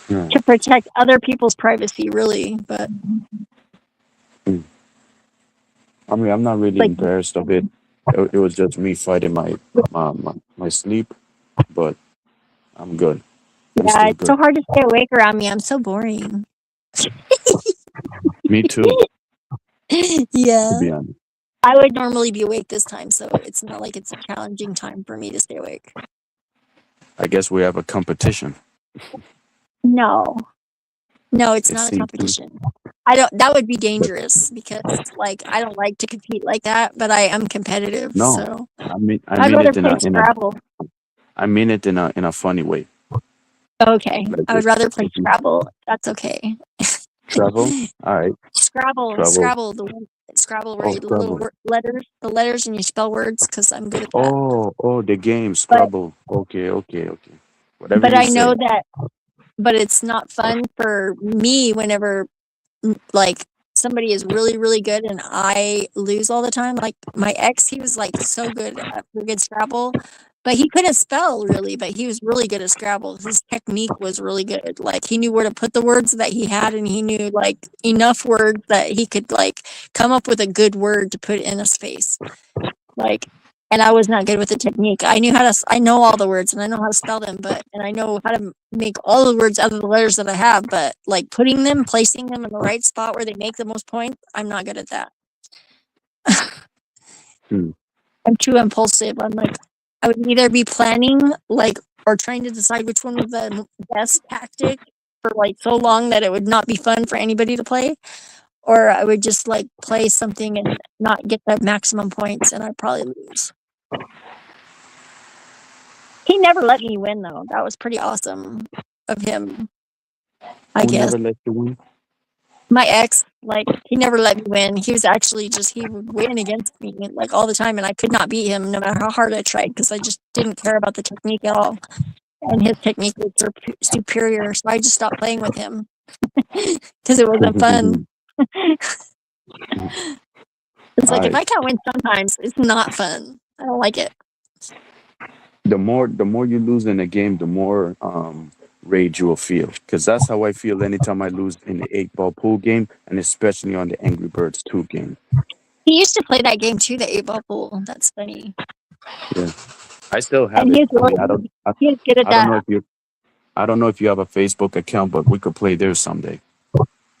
Yeah. to protect other people's privacy, really. But I mean, I'm not really like embarrassed of it. It was just me fighting my sleep, but I'm good. I'm yeah, still it's so good. hard to stay awake around me. I'm so boring. Me too, to Yeah. be honest. I would normally be awake this time, so it's not like it's a challenging time for me to stay awake. I guess we have a competition. No, it's It not a seems to, competition. That would be but dangerous because like I don't like to compete like that, but I am competitive, no. so I I'd mean rather it play Scrabble. I mean it in a funny way. Okay, Like I would rather play if you Scrabble. That's okay. travel, all right, travel. Scrabble, Scrabble where Oh, you little Scrabble. the letters and you spell words because I'm good at that. Oh, the game But Scrabble. Okay. Whatever you I know say. that, but it's not fun for me whenever like somebody is really really good and I lose all the time. Like my ex, he was like so good at good Scrabble, but he couldn't spell really, but he was really good at Scrabble. His technique was really good. Like he knew where to put the words that he had, and he knew like enough words that he could like come up with a good word to put in a space. Like, and I was not good with the technique. I know all the words and I know how to spell them, and I know how to make all the words out of the letters that I have, but like placing them in the right spot where they make the most points, I'm not good at that. Hmm. I'm too impulsive. I'm like, I would either be planning like or trying to decide which one was the best tactic for like so long that it would not be fun for anybody to play, or I would just like play something and not get the maximum points, and I'd probably lose. He never let me win though. That was pretty awesome of him, I Who guess. never let you win? My ex, like, he never let me win. He was actually he would win against me like all the time, and I could not beat him no matter how hard I tried because I just didn't care about the technique at all. And his technique was superior, so I just stopped playing with him because it wasn't fun. It's like if Alright. I can't win sometimes, it's not fun. I don't like it. The more you lose in a game, the more rage you will feel. Because that's how I feel anytime I lose in the 8 ball pool game, and especially on the Angry Birds 2 game. He used to play that game too, the 8 ball pool. That's funny. Yeah, I still have And it. I mean, I don't he was good at I don't know that. if you I don't know if you have a Facebook account, but we could play there someday.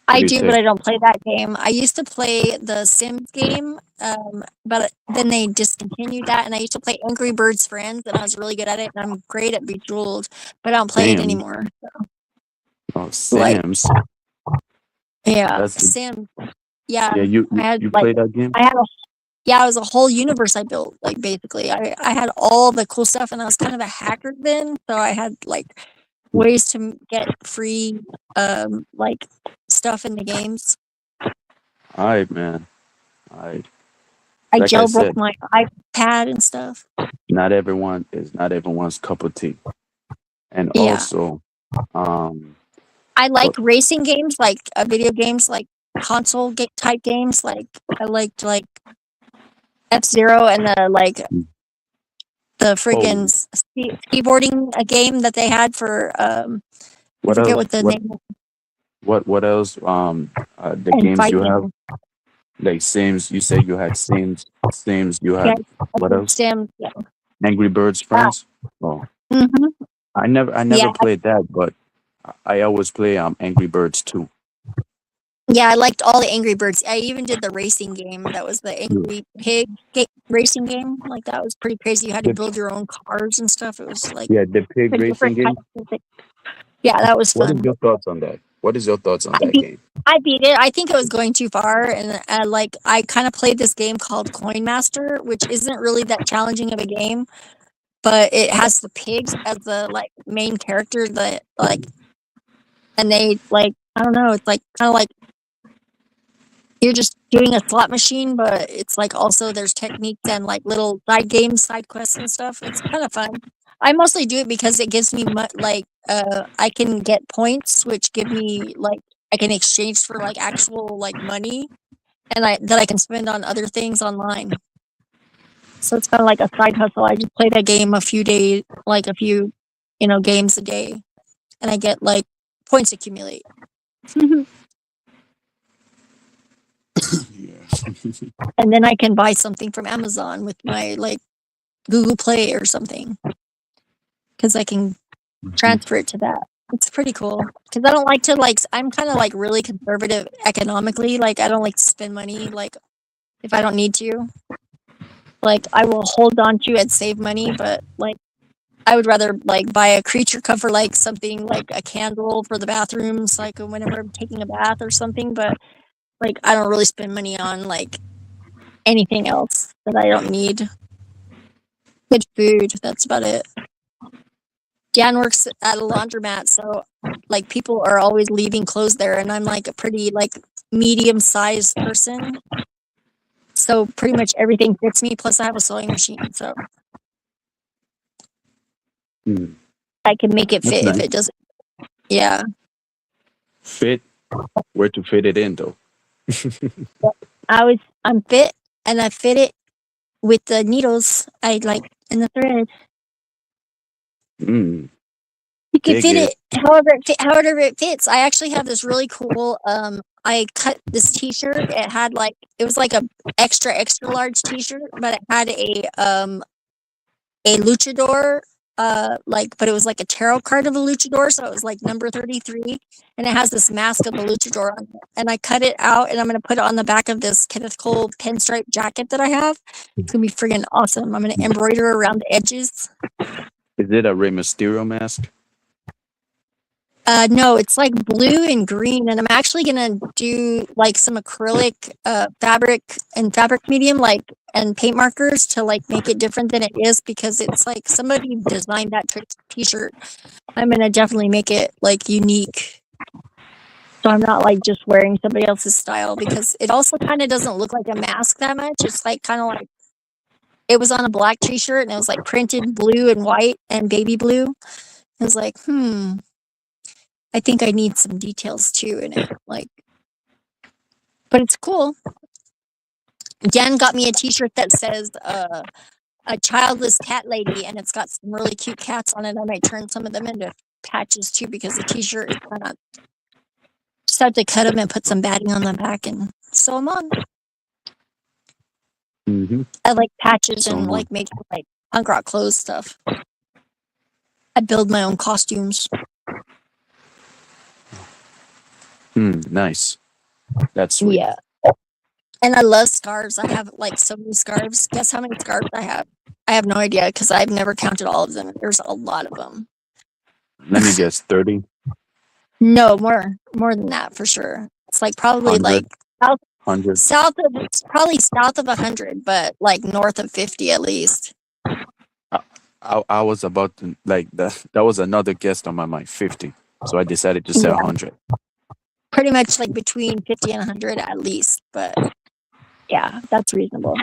I do you do, say? but I don't play that game. I used to play the Sims game, but then they discontinued that, and I used to play Angry Birds Friends, and I was really good at it, and I'm great at Bejeweled, but I don't play it Sims. anymore. Oh, Like, Sims. yeah, That's the, Sims. Yeah, yeah. I had You like play that game? I had a yeah, it was a whole universe I built. Like basically, I had all the cool stuff, and I was kind of a hacker then, so I had like ways to get free like stuff in the games. All right, man. All right. I Like I jailbroke said, my iPad and stuff. not everyone's cup of tea. And Yeah, also, um, I like but racing games, like video games, like type games. Like I liked like F-Zero and the friggin' oh, skateboarding game that they had for I what forget else? what the name was, What else? The and games you have, fighting. like Sims. You said you had Sims. Sims. You Yeah, had what else? Sims. Yeah. Angry Birds Friends. Oh, hmm I Yeah, never played that, but I always play Angry Birds too. yeah, I liked all the Angry Birds. I even did the racing game. That was the Yeah. Angry Pig racing game. Like that was pretty crazy. You had to The, build your own cars and stuff. It was like yeah, the pig a racing different game. type of thing. Yeah, that was What is fun. your thoughts on that? What is your thoughts on I that beat game? I beat it. I think it was going too far, and like I kind of played this game called Coin Master, which isn't really that challenging of a game, but it has the pigs as the like main character. That like, and they like I don't know. It's like kind of like you're just doing a slot machine, but it's like also there's techniques and like little side games, side quests and stuff. It's kind of fun. I mostly do it because it gives me I can get points, which give me like I can exchange for like actual like money, and I can spend on other things online. So it's kind of like a side hustle. I just play that game a few days, like a few, games a day, and I get like points accumulate. Yeah. And then I can buy something from Amazon with my like Google Play or something because I can transfer it to that. It's pretty cool because I don't like to like. I'm kind of like really conservative economically. Like I don't like to spend money like if I don't need to. Like I will hold on to and save money, but like I would rather like buy a creature cover like something like a candle for the bathrooms, like whenever I'm taking a bath or something. But like I don't really spend money on like anything else that I don't need. Good food. That's about it. Dan works at a laundromat, so like people are always leaving clothes there, and I'm like a pretty like medium-sized person, so pretty much everything fits me. Plus, I have a sewing machine, so Hmm, I can make it that's fit if nice. it doesn't. Yeah, Fit. Where to fit it in though? I'm fit, and I fit it with the needles I like in the thread. Mm, You can dig fit it. it however it fits. I actually have this really cool. I cut this T-shirt. It was like a extra large T-shirt, but it had a luchador. But it was like a tarot card of a luchador, so it was like number 33, and it has this mask of the luchador on it. And I cut it out, and I'm gonna put it on the back of this Kenneth Cole pinstripe jacket that I have. It's gonna be friggin' awesome. I'm gonna embroider around the edges. Is it a Rey Mysterio mask? No, it's like blue and green, and I'm actually gonna do like some acrylic fabric medium, like and paint markers to like make it different than it is because it's like somebody designed that T-shirt. I'm gonna definitely make it like unique, so I'm not like just wearing somebody else's style because it also kind of doesn't look like a mask that much. It's like kind of like it was on a black T-shirt and it was like printed blue and white and baby blue. I was like, I think I need some details too in it, like, but it's cool. Jen got me a T-shirt that says "a childless cat lady," and it's got some really cute cats on it. I might turn some of them into patches too because the T-shirt is kind of just have to cut them and put some batting on the back and sew them on. Mm-hmm. I like patches So and like making like punk rock clothes stuff. I build my own costumes. Nice. That's sweet. Yeah. And I love scarves. I have like so many scarves. Guess how many scarves I have? I have no idea because I've never counted all of them. There's a lot of them. Let me guess, 30, No, more than that for sure. It's like probably 100, like south 100. south of it's probably south of 100, but like north of 50 at least. I was about to like that was another guess on my mind, 50. So I decided to say Yeah. 100. Pretty much like between 50 and 100 at least, but yeah, that's reasonable.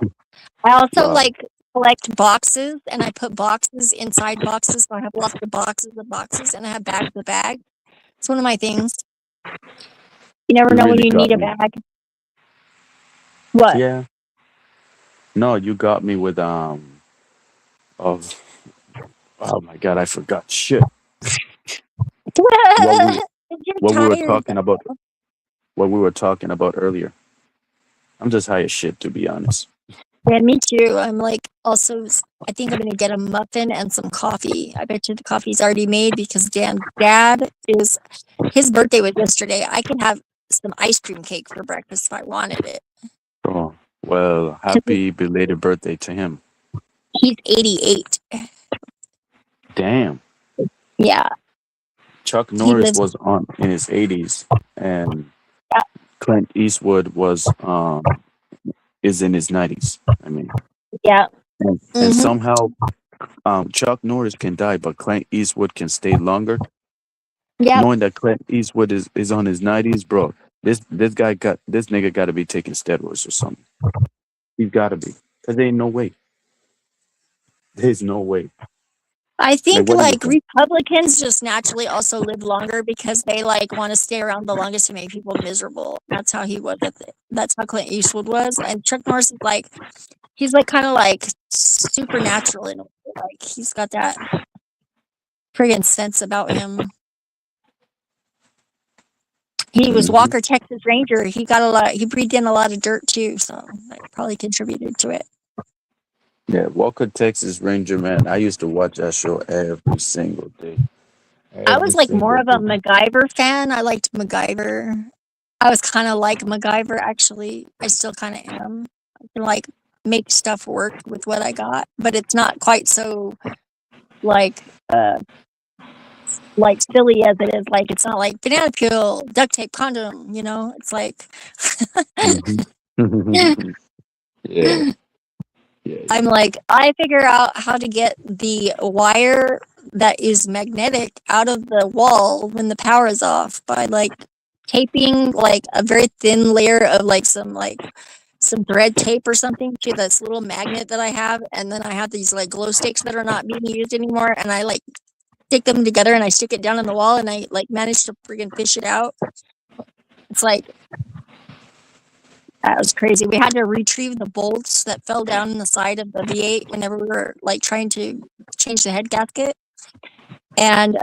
I also Wow. like collect boxes, and I put boxes inside boxes, so I have lots of boxes, and I have bags of bags. It's one of my things. You never You know when really you got need a me. bag. What? Yeah. No, you got me with of oh my god, I forgot. Shit. What You're what we were tired. talking about what we were talking about earlier. I'm just high as shit, to be honest. Yeah, me too. I'm like also. I think I'm gonna get a muffin and some coffee. I bet you the coffee's already made because Dad is. His birthday was yesterday. I can have some ice cream cake for breakfast if I wanted it. Oh, well, 'Cause happy belated birthday to him. he's 88. Damn. Yeah, Chuck he Norris lives. was on in his 80s, and Yeah. Clint Eastwood is in his 90s. I mean, Yeah. and hmm somehow Chuck Norris can die, but Clint Eastwood can stay longer. Yeah. Knowing that Clint Eastwood is on his 90s, bro, this nigga got to be taking steroids or something. He's got to be, cause there ain't no way. There's no way. I Like, think what do you like think? Republicans just naturally also live longer because they like want to stay around the longest to make people miserable. That's how he was. That's how Clint Eastwood was, and Chuck Norris is like he's like kind of like supernatural in a way. Like he's got that friggin' sense about him. He was Mhm. Walker Texas Ranger. He got a lot. He breathed in a lot of dirt too, so that probably contributed to it. Yeah, Walker Texas Ranger, man. I used to watch that show every single day. I Every was like more single of a day. MacGyver fan. I liked MacGyver. I was kind of like MacGyver actually. I still kind of am. I can like make stuff work with what I got, but it's not quite so like silly as it is. Like it's not like banana peel, duct tape, condom. You know, it's like Mhm. Yeah, yeah, I'm yeah. like, I figure out how to get the wire that is magnetic out of the wall when the power is off by like taping like a very thin layer of like some thread tape or something to this little magnet that I have, and then I have these like glow sticks that are not being used anymore, and I like stick them together and I stick it down in the wall and I like manage to friggin' fish it out. It's like that was crazy. We had to retrieve the bolts that fell down in the side of the V8 whenever we were like trying to change the head gasket. And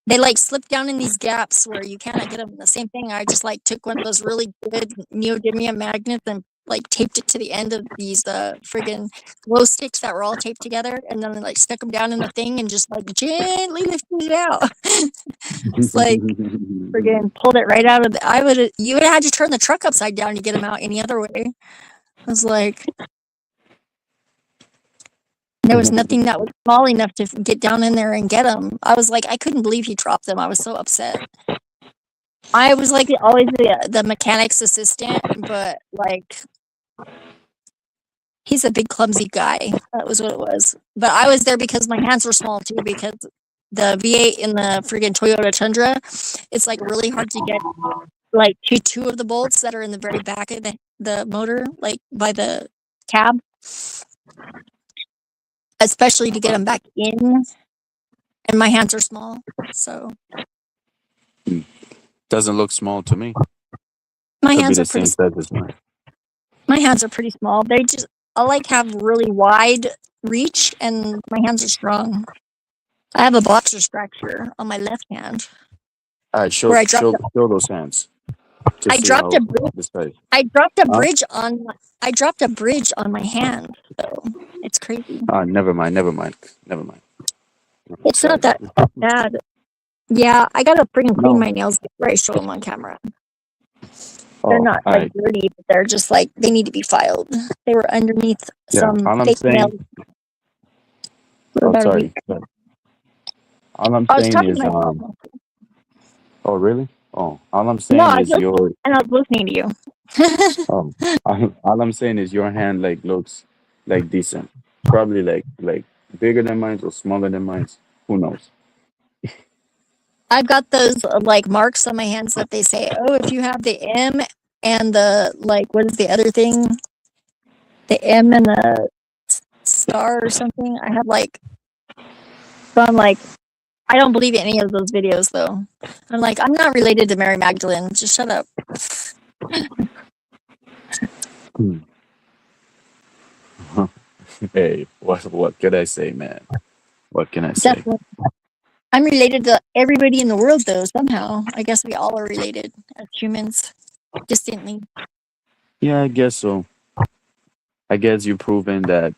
they like slipped down in these gaps where you cannot get them. The same thing. I just like took one of those really good neodymium magnets and like taped it to the end of these friggin' glow sticks that were all taped together, and then like stuck them down in the thing and just like gently lifted it out. It's like friggin' pulled it right out of the. You would have had to turn the truck upside down to get them out any other way. I was like, there was nothing that was small enough to get down in there and get them. I was like, I couldn't believe he dropped them. I was so upset. I was like always the mechanic's assistant, but like he's a big clumsy guy. That was what it was. But I was there because my hands were small too, because the V8 in the friggin' Toyota Tundra, it's like really hard to get like two of the bolts that are in the very back of the motor, like by the cab, especially to get them back in. And my hands are small, so Doesn't look small to me. my Could be hands the are pretty. same size as mine. My hands are pretty small. I like have really wide reach, and my hands are strong. I have a boxer's fracture on my left hand All right, where show those hands to I see dropped how a bridge. this size. I dropped a Huh? bridge on. I dropped a bridge on my hand. So it's crazy. Never mind. It's not that bad. Yeah, I gotta freaking clean No, my nails before I show them on camera. They're Oh, not all like right. dirty, but they're just like they need to be filed. They were underneath Yeah. some All I'm fake mail saying. for Oh, about a week. sorry. All I'm I was saying talking is, to myself. oh, really? Oh, all I'm No, saying I was is listening, your, and I was listening to you. oh, all I'm saying is your hand like looks like decent. Probably like bigger than mine or smaller than mine. Who knows? I've got those like marks on my hands that they say, oh, if you have the M and the like, what is the other thing? The M and the star or something. I have like, so I'm like, I don't believe any of those videos though. I'm like, I'm not related to Mary Magdalene. Just shut up. Hmm. Hey, what could I say, man? What can I say? Definitely. I'm related to everybody in the world though, somehow. I guess we all are related as humans, distantly. Yeah, I guess so. I guess you've proven that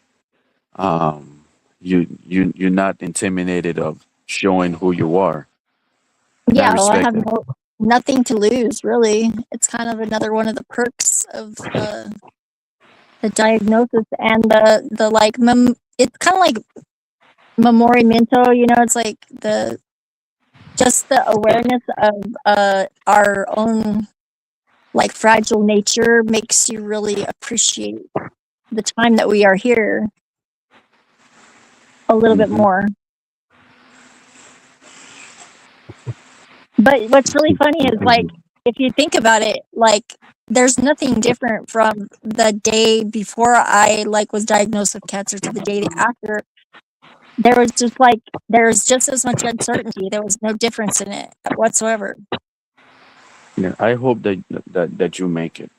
you're not intimidated of showing who you are. And I Yeah, well, I respect have that. nothing to lose, really. It's kind of another one of the perks of the diagnosis and the like. It's kind of like memento, you know. It's like the just the awareness of our own like fragile nature makes you really appreciate the time that we are here a little bit Hmm. more. But what's really funny is like if you think about it, like there's nothing different from the day before I like was diagnosed with cancer to the day after. There was just like there's just as much uncertainty. There was no difference in it whatsoever. Yeah, I hope that you make it.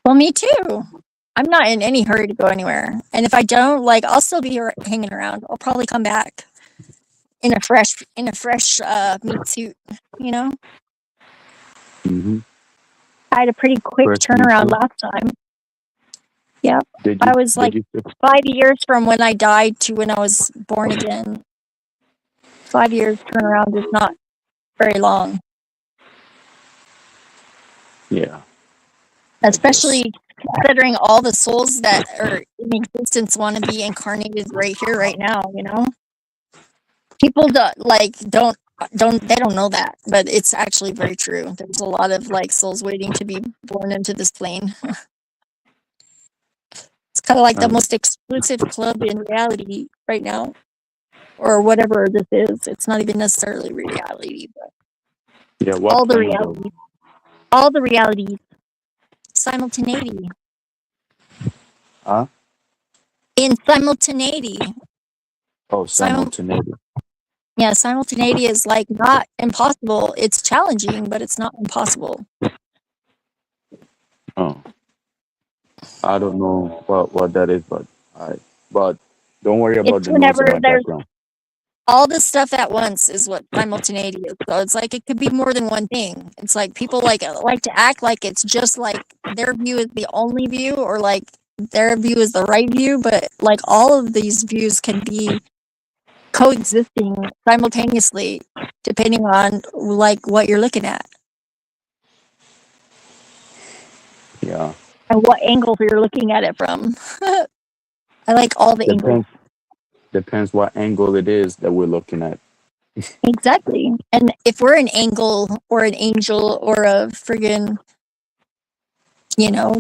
Well, me too. I'm not in any hurry to go anywhere. And if I don't, like I'll still be here hanging around. I'll probably come back in a fresh meat suit, you know? Hmm. I had a pretty quick First, me turnaround too. last time. Yeah. Did I you was did like you? 5 years from when I died to when I was born again. 5 years turnaround is not very long, Yeah, I guess. especially considering all the souls that are in existence want to be incarnated right here, right now, you know? People don't know that, but it's actually very true. There's a lot of like souls waiting to be born into this plane. It's kind of like the Uh, most exclusive club in reality right now, or whatever this is. It's not even necessarily reality, but yeah, what all the plane though? realities, all the realities, simultaneity. Huh? In simultaneity, Oh, simul simultaneity. yeah, simultaneity is like not impossible. It's challenging, but it's not impossible. Oh, I don't know what that is, but don't worry It's about the noise whenever in my there's background. all this stuff at once is what simultaneity is. So it's like it could be more than one thing. It's like people like to act like it's just like their view is the only view, or like their view is the right view, but like all of these views can be coexisting simultaneously depending on like what you're looking at Yeah, and what angle you're looking at it from. I like all the angles. depends depends what angle it is that we're looking at. Exactly. And if we're an angle or an angel or a friggin',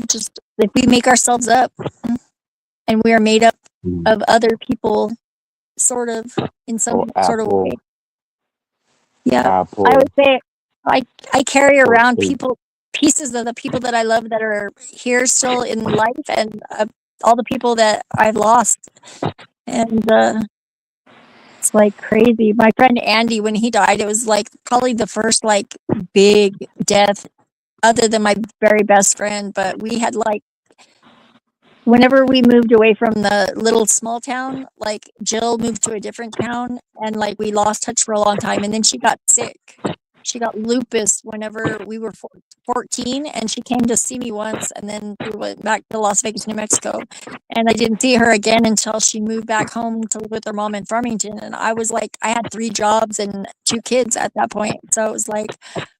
just if we make ourselves up and we are made up Mm. of other people, sort of, in some Or sort of way. Apple, Yeah. I Apple, would say I carry or around Satan. pieces of the people that I love that are here still in life, and all the people that I've lost. And it's like crazy. My friend Andy, when he died, it was like probably the first like big death other than my very best friend. But we had like, whenever we moved away from the little small town, like Jill moved to a different town and like we lost touch for a long time. And then she got sick. She got lupus whenever we were 14, and she came to see me once, and then we went back to Las Vegas, New Mexico. And I didn't see her again until she moved back home to live with her mom in Farmington. And I was like, I had 3 jobs and 2 kids at that point. So it was like,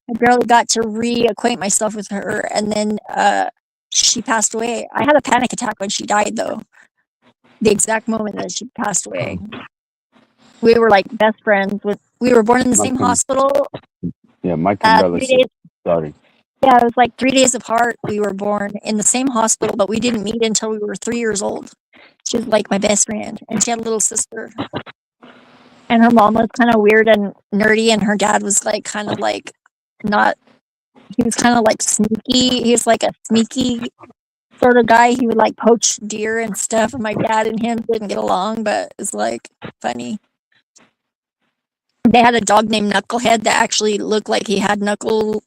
I barely got to reacquaint myself with her, and then she passed away. I had a panic attack when she died, though. The exact moment that she passed away. We were like best friends. We were born in the same hospital. Yeah, my 3 condolences. days. Sorry. Yeah, it was like 3 days apart. We were born in the same hospital, but we didn't meet until we were 3 years old. She was like my best friend, and she had a little sister. And her mom was kind of weird and nerdy, and her dad was like kind of like not. He was kind of like sneaky. He was like a sneaky sort of guy. He would like poach deer and stuff. And my dad and him didn't get along, but it's like funny. They had a dog named Knucklehead that actually looked like he had knuckle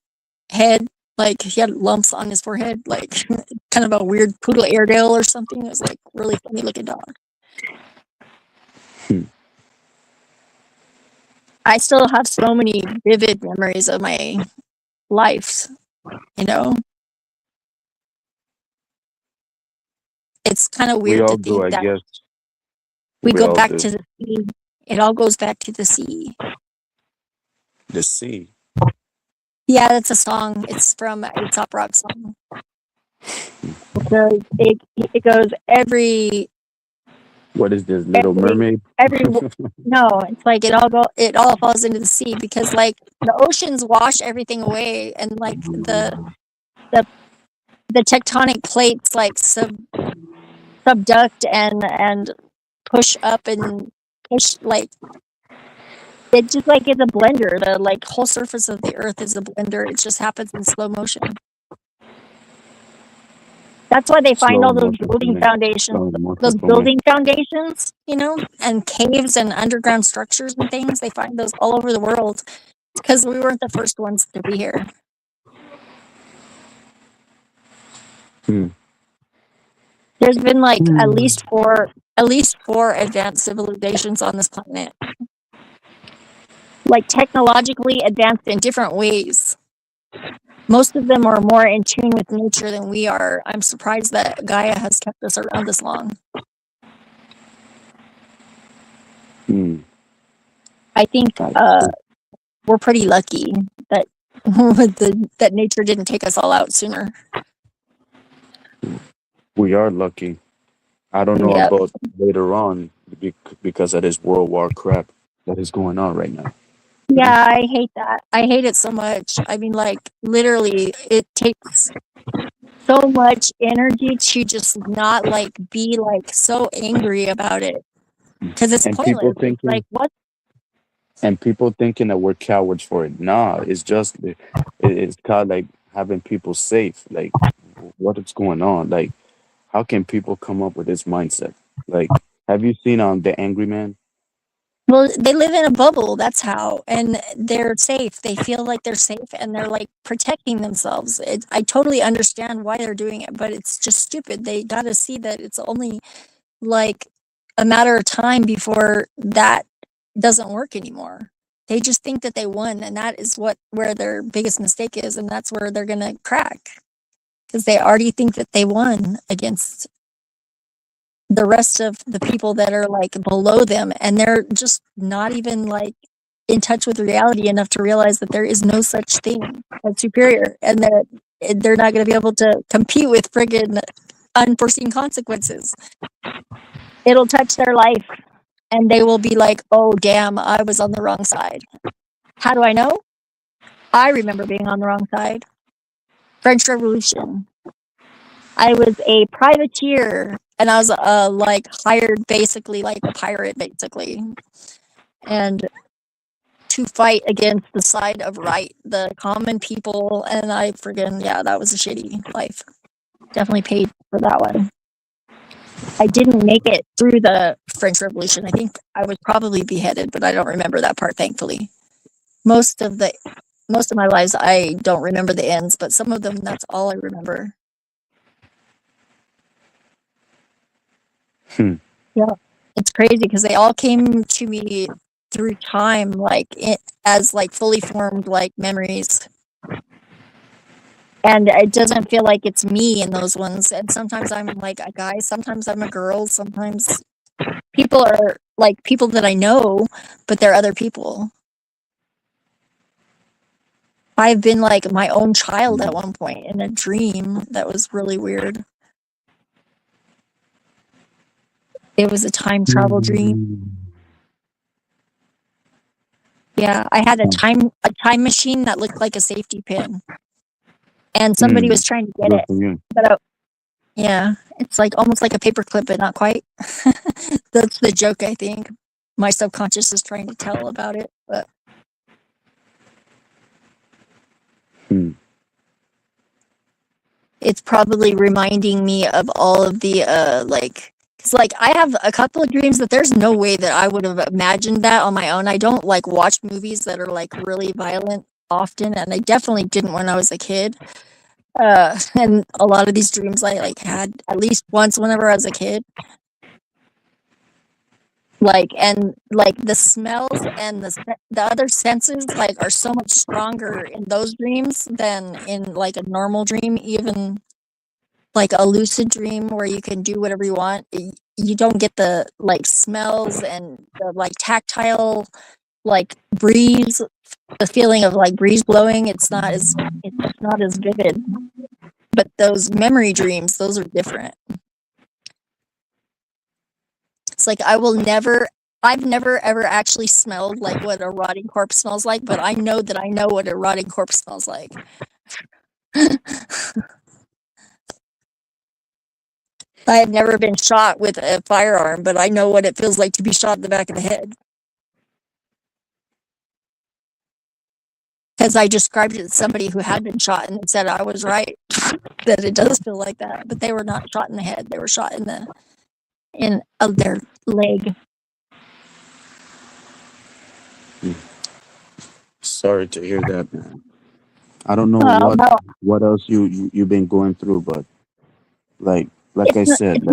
head. Like he had lumps on his forehead, like kind of a weird poodle Airedale or something. It was like really funny looking dog. I still have so many vivid memories of my life, you know? It's kind of We weird to all do, think I that guess. we We go all back do. to the sea. It all goes back to the sea. The sea. Yeah, that's a song. It's from a top rock song. It goes every What is this, Little Mermaid? no, it's like it all falls into the sea because like the oceans wash everything away, and like the tectonic plates like subduct and push up and push like it just like is a blender. The like whole surface of the earth is a blender. It just happens in slow motion. That's why they find all those building foundations, you know, and caves and underground structures and things. They find those all over the world because we weren't the first ones to be here. There's been like at least four advanced civilizations on this planet, like technologically advanced in different ways. Most of them are more in tune with nature than we are. I'm surprised that Gaia has kept us around this long. I think we're pretty lucky that that nature didn't take us all out sooner. We are lucky. I don't know about later on because of this World War crap that is going on right now. Yeah, I hate that. I hate it so much. I mean, like, literally, it takes so much energy to just not, like, be, like, so angry about it. Because it's pointless. It's like, what? And people thinking that we're cowards for it. Nah, it's just, it's called, like, having people safe. Like, what is going on? Like, how can people come up with this mindset? Like, have you seen The Angry Man? Well, they live in a bubble, that's how, and they're safe. They feel like they're safe, and they're, like, protecting themselves. I totally understand why they're doing it, but it's just stupid. They gotta see that it's only, like, a matter of time before that doesn't work anymore. They just think that they won, and that is where their biggest mistake is, and that's where they're gonna crack, because they already think that they won against the rest of the people that are like below them, and they're just not even like in touch with reality enough to realize that there is no such thing as superior, and that they're not going to be able to compete with friggin' unforeseen consequences. It'll touch their life, and they will be like, oh damn, I was on the wrong side. How do I know? I remember being on the wrong side. French Revolution. I was a privateer, and I was like hired basically like a pirate, basically, and to fight against the side of right, the common people. And I friggin' that was a shitty life. Definitely paid for that one. I didn't make it through the French Revolution. I think I was probably beheaded, but I don't remember that part, thankfully. Most of my lives, I don't remember the ends, but some of them, that's all I remember. Yeah, it's crazy because they all came to me through time, like as like fully formed like memories, and it doesn't feel like it's me in those ones. And sometimes I'm like a guy, sometimes I'm a girl, sometimes people are like people that I know, but they're other people. I've been like my own child at one point in a dream that was really weird. It was a time travel dream. Yeah, I had a time machine that looked like a safety pin, and somebody was trying to get Good it. for you. But yeah, it's like almost like a paperclip, but not quite. That's the joke, I think. My subconscious is trying to tell about it, but it's probably reminding me of all of the like, because like I have a couple of dreams that there's no way that I would have imagined that on my own. I don't like watch movies that are like really violent often, and I definitely didn't when I was a kid. And a lot of these dreams I like had at least once whenever I was a kid. Like, and like the smells and the other senses like are so much stronger in those dreams than in like a normal dream. Even like a lucid dream where you can do whatever you want, you don't get the like smells and the like tactile like breeze, the feeling of like breeze blowing. It's not as vivid. But those memory dreams, those are different. It's like I've never ever actually smelled like what a rotting corpse smells like, but I know that I know what a rotting corpse smells like. I have never been shot with a firearm, but I know what it feels like to be shot in the back of the head. Because I described it to somebody who had been shot and said I was right, that it does feel like that. But they were not shot in the head; they were shot in their leg. Sorry to hear that, man. I don't know Well, no, what else you've been going through, but like I said,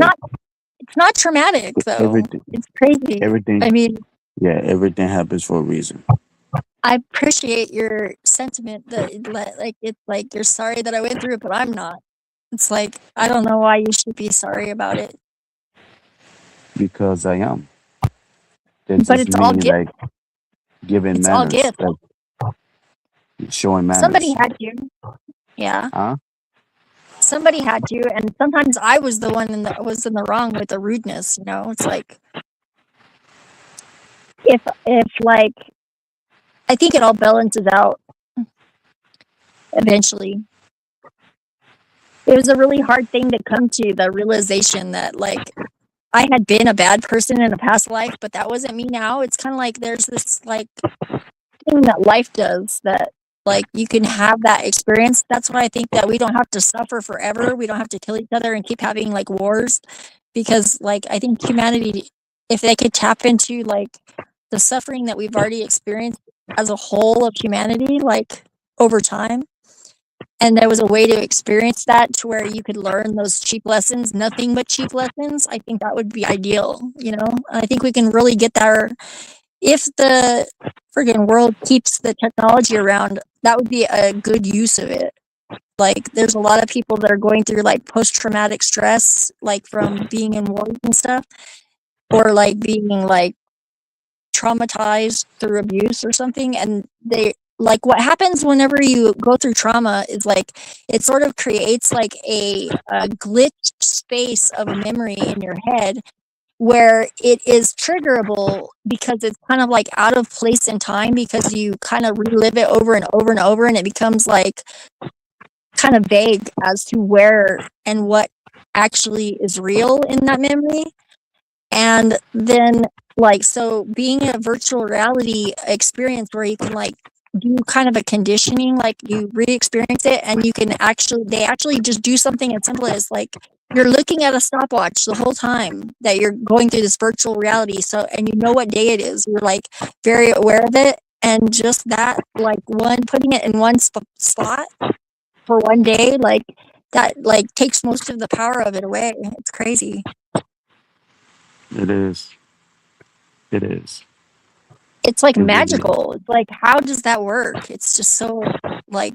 it's not traumatic though. everything It's crazy. I mean, yeah, everything happens for a reason. I appreciate your sentiment that like it's like you're sorry that I went through it, but I'm not. It's like I don't know why you should be sorry about it. Because I am. That's But just it's all me, gift. like giving It's all manners, gift. like showing manners. Somebody had to. Yeah. Huh? Somebody had to, and sometimes I was the one that was in the wrong with the rudeness. You know, it's like if like I think it all balances out eventually. It was a really hard thing to come to, the realization that like I had been a bad person in a past life, but that wasn't me now. It's kind of like there's this like thing that life does that like you can have that experience. That's why I think that we don't have to suffer forever. We don't have to kill each other and keep having like wars, because like I think humanity, if they could tap into like the suffering that we've already experienced as a whole of humanity, like over time, and there was a way to experience that to where you could learn those cheap lessons, nothing but cheap lessons, I think that would be ideal, you know? I think we can really get there if the friggin' world keeps the technology around. That would be a good use of it. Like there's a lot of people that are going through like post-traumatic stress, like from being in wars and stuff, or like being like traumatized through abuse or something, and they like what happens whenever you go through trauma is like it sort of creates like a glitched space of a memory in your head where it is triggerable because it's kind of like out of place in time, because you kind of relive it over and over and over, and it becomes like kind of vague as to where and what actually is real in that memory. And then like, so being a virtual reality experience where you can like do kind of a conditioning, like you re-experience it, and you can they actually just do something as simple as like you're looking at a stopwatch the whole time that you're going through this virtual reality. So, and you know what day it is, you're like very aware of it, and just that like putting it in one spot for one day, like that like takes most of the power of it away. It's crazy. It is. It is. It's like It really magical. It's like, how does that work? It's just so like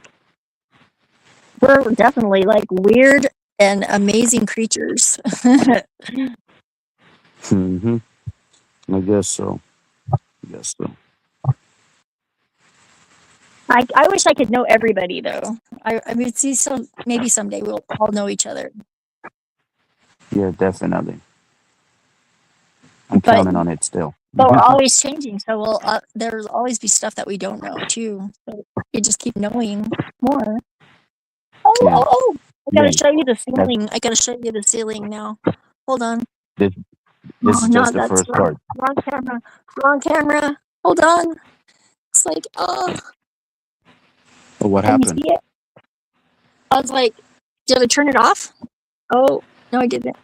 we're definitely like weird and amazing creatures. Mm-hmm. I guess so. I wish I could know everybody though. I mean, see, so maybe someday we'll all know each other. Yeah, definitely. I'm But counting on it still. we're always changing, so there'll always be stuff that we don't know too. So you just keep knowing more. Oh, Yeah. oh, oh! I Yeah. gotta show you the That's ceiling. I gotta show you the ceiling now. Hold on. this. This Oh is no, just the that's first part. wrong camera. Wrong camera. Hold on. It's like, oh, Oh, what can you happened? see it? I was like, did I turn it off? Oh no, I didn't.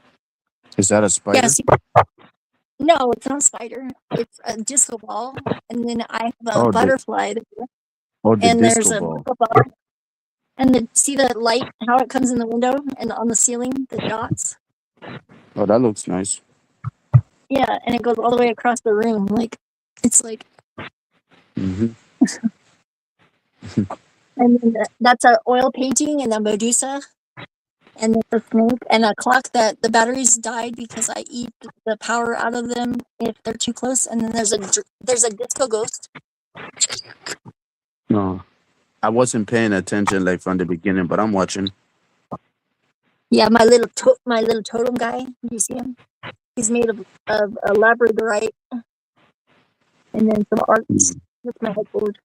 Is that a spider? Yes. No, it's not a spider. It's a disco ball, and then I have a Oh, butterfly there, the and there's disco a ball. disco ball, and see the light, how it comes in the window and on the ceiling, the dots. Oh, that looks nice. Yeah, and it goes all the way across the room. Like, it's like, Mm-hmm. and then that's an oil painting and a Medusa, and there's a snake and a clock that the batteries died because I eat the power out of them if they're too close. And then there's a disco ghost. No, I wasn't paying attention like from the beginning, but I'm watching. Yeah, my little totem guy. You see him? He's made of a labradorite, and then some arts. That's my headboard.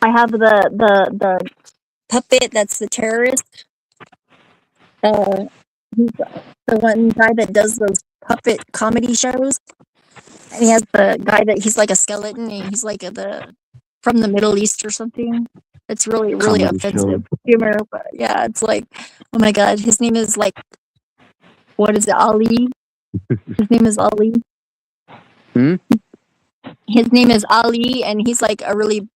I have the puppet that's the terrorist. He's the one guy that does those puppet comedy shows, and he has the guy that he's like a skeleton, and he's like from the Middle East or something. It's really Comedy offensive humor, but yeah, it's like, oh my god, his name is like, what is it, Ali? His name is Ali. Hmm? His name is Ali, and he's like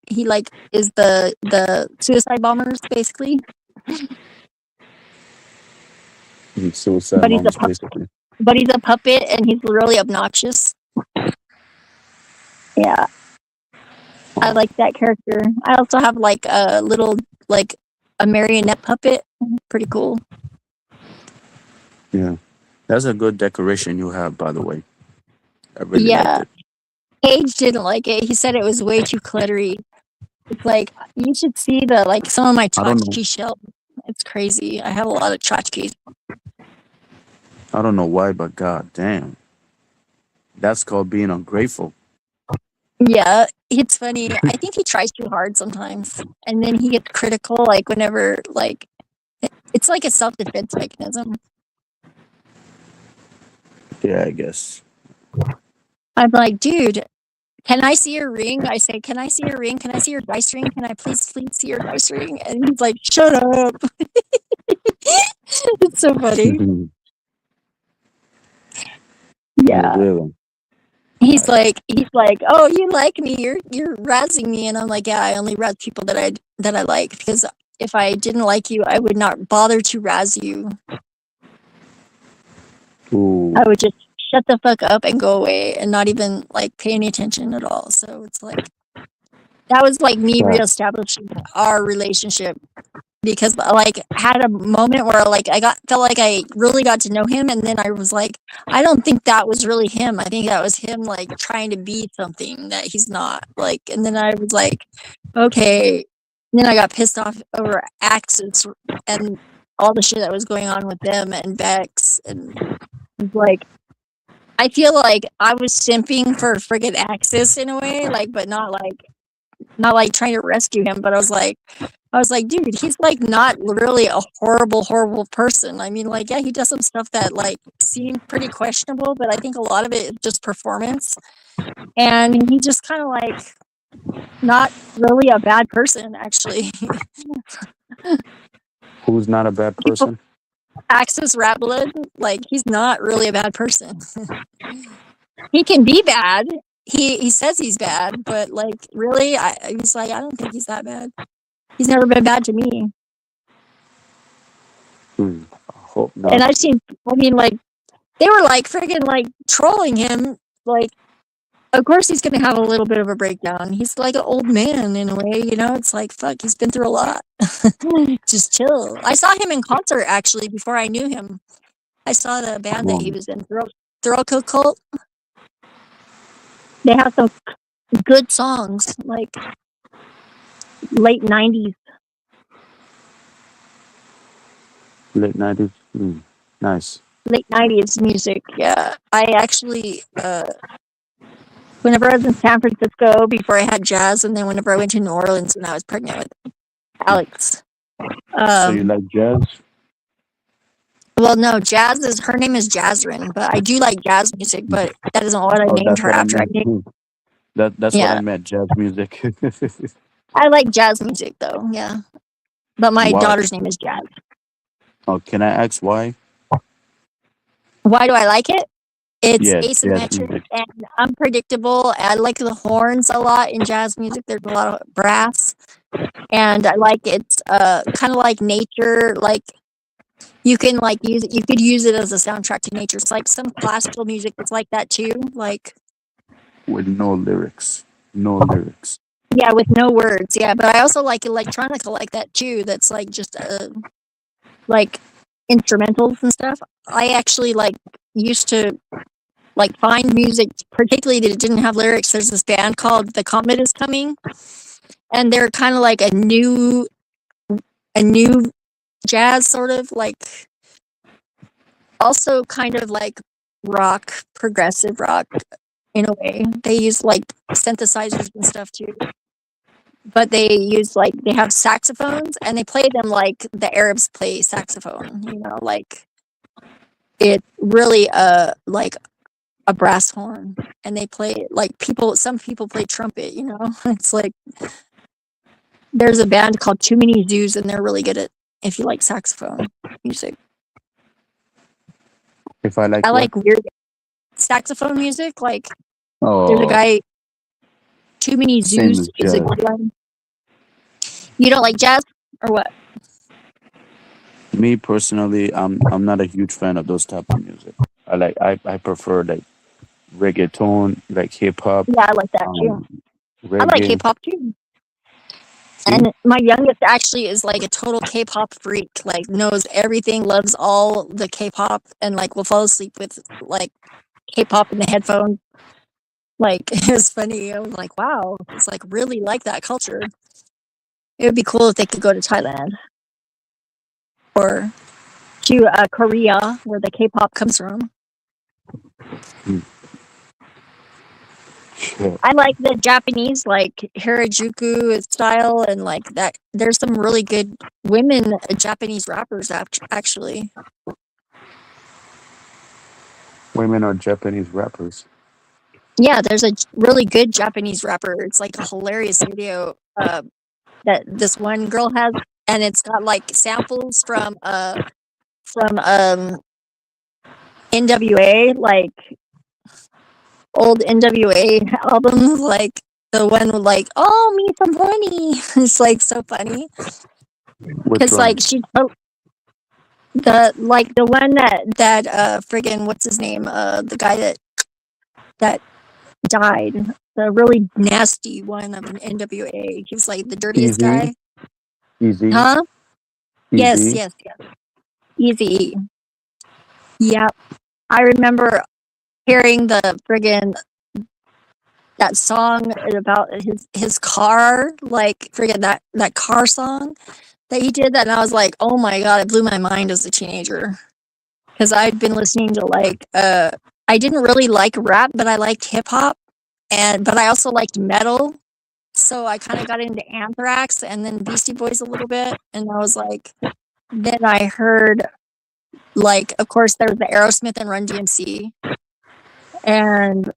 he like is the suicide bombers basically. Suicide But he's bombs, basically. But he's a puppet, and he's really obnoxious. Yeah, I like that character. I also have like a little like a marionette puppet. Pretty cool. Yeah, that's a good decoration you have, by the way. I really liked it. Paige didn't like it. He said it was way too cluttery. It's like, you should see some of my I don't know. tchotchke shelves. It's crazy. I have a lot of tchotchkes. I don't know why, but god damn, that's called being ungrateful. Yeah, it's funny. I think he tries too hard sometimes, and then he gets critical. Like whenever, like, it's like a self-defense mechanism. Yeah, I guess. I'm like, dude, can I see your ring? I say, can I see your ring? Can I see your dice ring? Can I please see your dice ring? And he's like, shut up. It's so funny. Yeah. Really? He's like, oh, you like me? You're razzing me, and I'm like, yeah, I only razz people that I like, because if I didn't like you, I would not bother to razz you. Ooh. I would just shut the fuck up and go away and not even like pay any attention at all. So it's like, that was like me reestablishing our relationship, because like had a moment where like felt like I really got to know him, and then I was like, I don't think that was really him. I think that was him like trying to be something that he's not, like. And then I was like, okay. And then I got pissed off over Axis and all the shit that was going on with them and Bex, and like, I feel like I was simping for friggin' Axis in a way, like, but not like trying to rescue him, but I was like, dude, he's like not really a horrible person. I mean, like, yeah, he does some stuff that like seem pretty questionable, but I think a lot of it is just performance. And he just kind of like not really a bad person, actually. Who's not a bad person? Axis Ratblood, like, he's not really a bad person. He can be bad. He says he's bad, but like, really, he's like, I don't think he's that bad. He's never been bad to me. I hope not. And I've seen, I mean, like, they were like friggin' like trolling him. Like, of course he's gonna have a little bit of a breakdown. He's like an old man in a way, you know? It's like, fuck, he's been through a lot. Just chill. I saw him in concert actually before I knew him. I saw the band that he was in, Throco Cult. They have some good songs. Like, late 90s. Late 90s. Nice. Late 90s music. Yeah. I actually, whenever I was in San Francisco before I had jazz, and then whenever I went to New Orleans when I was pregnant with Alex. So you like jazz? Well, no, jazz is, her name is Jazrin, but I do like jazz music, but that isn't what I Oh, named that's her what I after. I meant. named, That's what I yeah. meant. Jazz music. I like jazz music though, yeah. But my Why? daughter's name is Jazz. Oh, can I ask why? Why do I like it? It's Yeah, jazz asymmetric music. and unpredictable. I like the horns a lot in jazz music. There's a lot of brass, and I like it's kind of like nature. Like you can like use it. You could use it as a soundtrack to nature. It's like some classical music that's like that too. Like With no lyrics. No lyrics. yeah, with no words. Yeah, but I also like electronica like that too. That's like just like instrumentals and stuff. I actually like used to like find music, particularly that it didn't have lyrics. There's this band called The Comet Is Coming, and they're kind of like a new jazz sort of like, also kind of like rock, progressive rock in a way. They use like synthesizers and stuff too. But they use like, they have saxophones and they play them like the Arabs play saxophone, you know, like it really like a brass horn, and they play it like some people play trumpet, you know. It's like there's a band called Too Many Zoos, and they're really good at, if you like saxophone music. If I like I what? like weird saxophone music. Like Oh, there's a guy, Too Many same Zoos as is a jazz. good one. You don't like jazz or what? Me personally, I'm not a huge fan of those type of music. I prefer like reggaeton, like hip hop, Yeah, I like that too. I like reggae. K-pop too. See? And my youngest actually is like a total K-pop freak, like knows everything, loves all the K-pop, and like will fall asleep with like K-pop in the headphones. Like it was funny. I was like, wow, it's like really like that culture. It would be cool if they could go to Thailand or to Korea, where the K-pop comes from. Shit. I like the Japanese, like Harajuku style, and like that. There's some really good women Japanese rappers, actually. Women are Japanese rappers. Yeah, there's a really good Japanese rapper. It's like a hilarious video that this one girl has, and it's got like samples from NWA, like old NWA albums, like the one with like, oh, me some horny. It's like so funny Which because one? like the one that friggin' what's his name, the guy that died, the really nasty one of an NWA. He was like the dirtiest guy. Easy. Huh? Yes, Easy. yes. Easy. Yep. I remember hearing the friggin' that song about his car, like friggin' that car song that he did that, and I was like, oh my god, it blew my mind as a teenager. Because I'd been listening to like I didn't really like rap, but I liked hip hop, but I also liked metal. So I kind of got into Anthrax and then Beastie Boys a little bit, and I was like, then I heard, like, of course there was the Aerosmith and Run DMC, and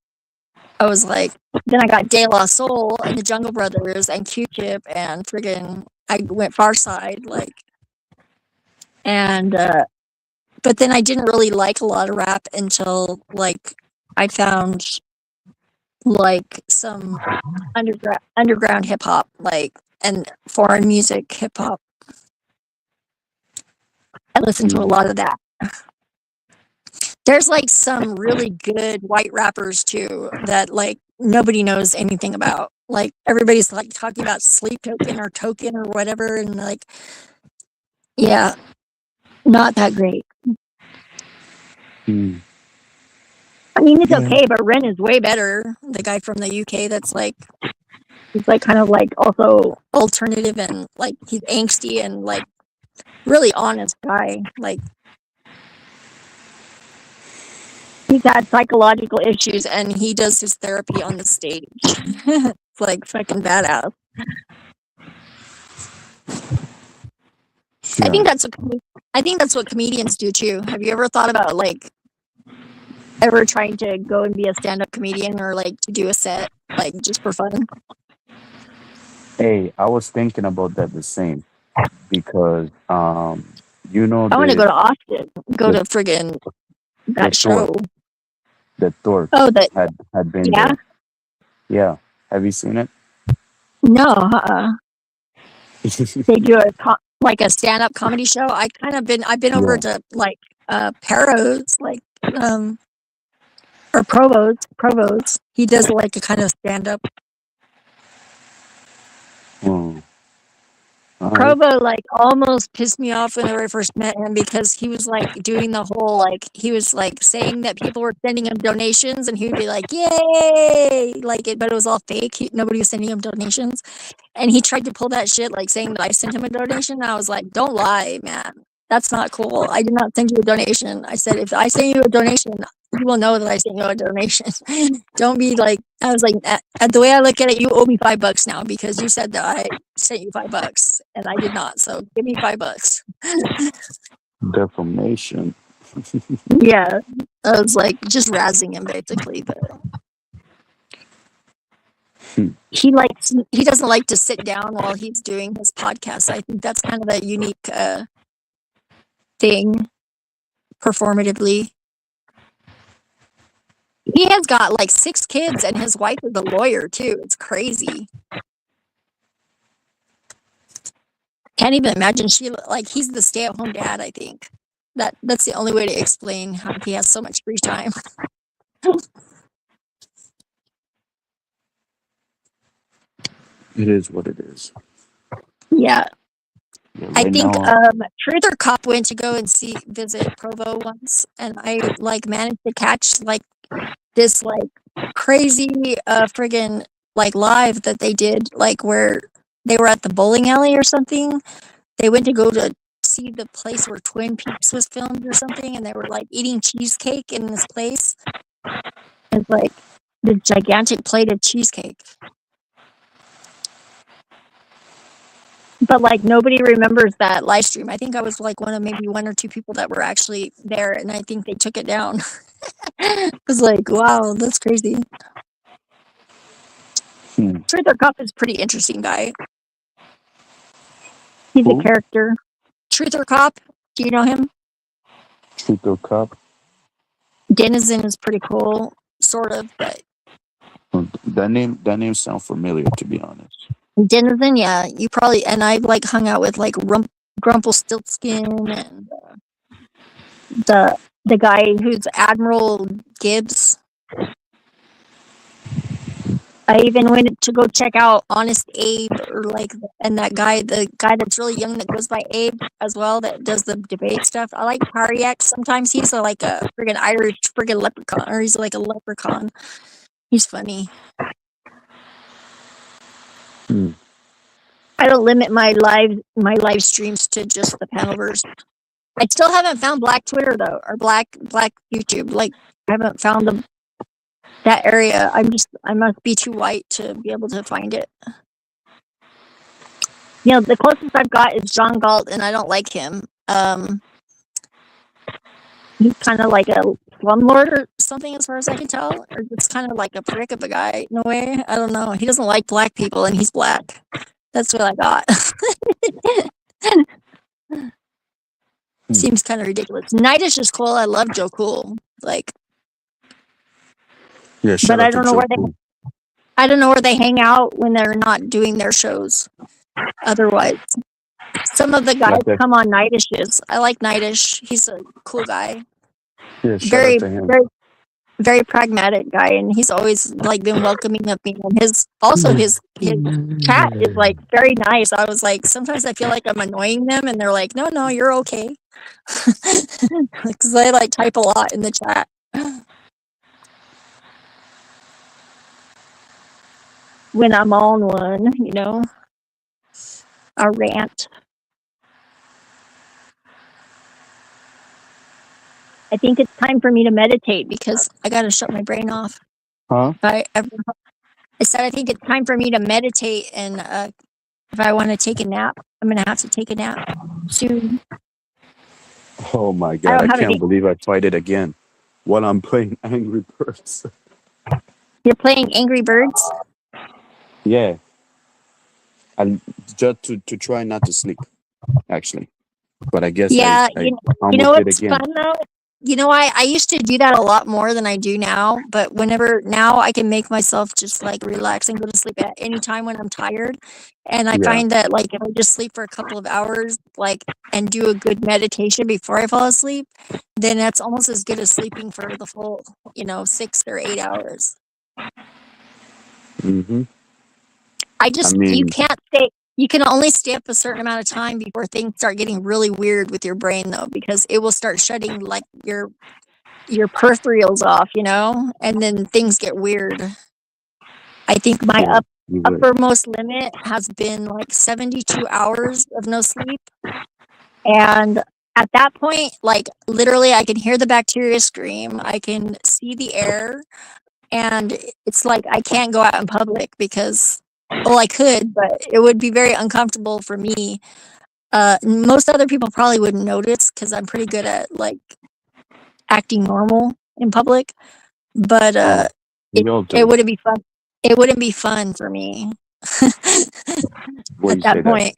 I was like, then I got De La Soul and the Jungle Brothers and Q-Tip, and friggin' I went Far Side, like, and but then I didn't really like a lot of rap until like I found like some underground hip hop, like, and foreign music hip hop. I listened to a lot of that. There's like some really good white rappers too that like nobody knows anything about. Like everybody's like talking about Sleep Token or Token or whatever, and like, yeah, not that great. I mean, it's Yeah. okay, but Ren is way better. The guy from the UK that's like He's like kind of like also alternative and like he's angsty and like really honest guy. Like he's had psychological issues and he does his therapy on the stage. It's like fucking badass. Yeah. I think that's what comedians do too. Have you ever thought about like ever trying to go and be a stand-up comedian or like to do a set like just for fun? Hey, I was thinking about that the same because you know I want to go the to Austin, go the to friggin' the that show. Thor Oh, that had been yeah. there. Yeah. Have you seen it? No, they do like a stand-up comedy show. I've been over Yeah. to like Paro's like or Provo's. He does like a kind of stand-up. Hmm. All right. Provo like almost pissed me off when I first met him because he was like doing the whole like he was like saying that people were sending him donations and he would be like yay like it, but it was all fake. Nobody was sending him donations, and he tried to pull that shit like saying that I sent him a donation. And I was like, don't lie, man. That's not cool. I did not send you a donation. I said if I send you a donation, you will know that I sent you a donation. Don't be like, I was like, the way I look at it, you owe me $5 now because you said that I sent you $5 and I did not. So give me $5. Defamation. Yeah. I was like just razzing him basically, but he doesn't like to sit down while he's doing his podcast. I think that's kind of a unique thing performatively. He has got like 6 kids and his wife is a lawyer too. It's crazy. Can't even imagine he's the stay-at-home dad, I think. That's the only way to explain how he has so much free time. It is what it is. Yeah. Yeah, I right think now, Truth or Cop went to go and visit Provo once, and I like managed to catch like this like crazy friggin' like live that they did like where they were at the bowling alley or something. They went to go to see the place where Twin Peaks was filmed or something, and they were like eating cheesecake in this place. It's like the gigantic plate of cheesecake. But like nobody remembers that live stream. I think I was like maybe one or two people that were actually there, and I think they took it down. I was like, wow, that's crazy. Truth or Cop is a pretty interesting guy. He's a character. Truth or Cop, do you know him? Truth or Cop. Denizen is pretty cool, sort of, but That name sounds familiar, to be honest. Denizen, yeah, you probably, and I like hung out with like Grumpelstiltskin and the guy who's Admiral Gibbs. I even went to go check out Honest Abe or like, and the guy that's really young that goes by Abe as well that does the debate stuff. I like Pariak. Sometimes he's like a friggin' Irish friggin' leprechaun, or he's like a leprechaun. He's funny. I don't limit my live streams to just the panelverse. I still haven't found Black Twitter though, or Black YouTube. Like I haven't found that area. I must be too white to be able to find it. You know, the closest I've got is John Galt, and I don't like him. He's kind of like a slumlord or something, as far as I can tell, or just kind of like a prick of a guy in a way. I don't know. He doesn't like black people, and he's black. That's what I got. Seems kind of ridiculous. Nightish is cool. I love Joe Cool. Like, yeah, but I don't know where they hang out when they're not doing their shows. Otherwise, some of the guys come on Nightishes. I like Nightish. He's a cool guy. Yeah, shout very, out to him. very, very pragmatic guy, and he's always like been welcoming of me. And his chat is like very nice. I was like, sometimes I feel like I'm annoying them, and they're like, no, you're okay, because I like type a lot in the chat. when I'm on one, you know, a rant. I think it's time for me to meditate because I got to shut my brain off. Huh? I said I think it's time for me to meditate, and if I want to take a nap, I'm gonna have to take a nap soon. Oh my I god, don't I have can't any. believe I tried it again while I'm playing Angry Birds. You're playing Angry Birds? Yeah. And just to try not to sleep, actually. But I guess Yeah, I you know almost did what's again. fun though? You know, I used to do that a lot more than I do now, but whenever now I can make myself just like relax and go to sleep at any time when I'm tired. And I Yeah. find that like if I just sleep for a couple of hours, like and do a good meditation before I fall asleep, then that's almost as good as sleeping for the full, 6 or 8 hours. Mm-hmm. I You mean, can't stay, you can only stay up a certain amount of time before things start getting really weird with your brain though, because it will start shutting like your peripherals off, and then things get weird. I think my yeah, you're right. uppermost limit has been like 72 hours of no sleep. And at that point, like literally I can hear the bacteria scream, I can see the air, and it's like I can't go out in public because, well, I could, but it would be very uncomfortable for me. Most other people probably wouldn't notice because I'm pretty good at like acting normal in public, but Oh, it we all it do. wouldn't be fun. It wouldn't be fun for me Why at you that say that? point.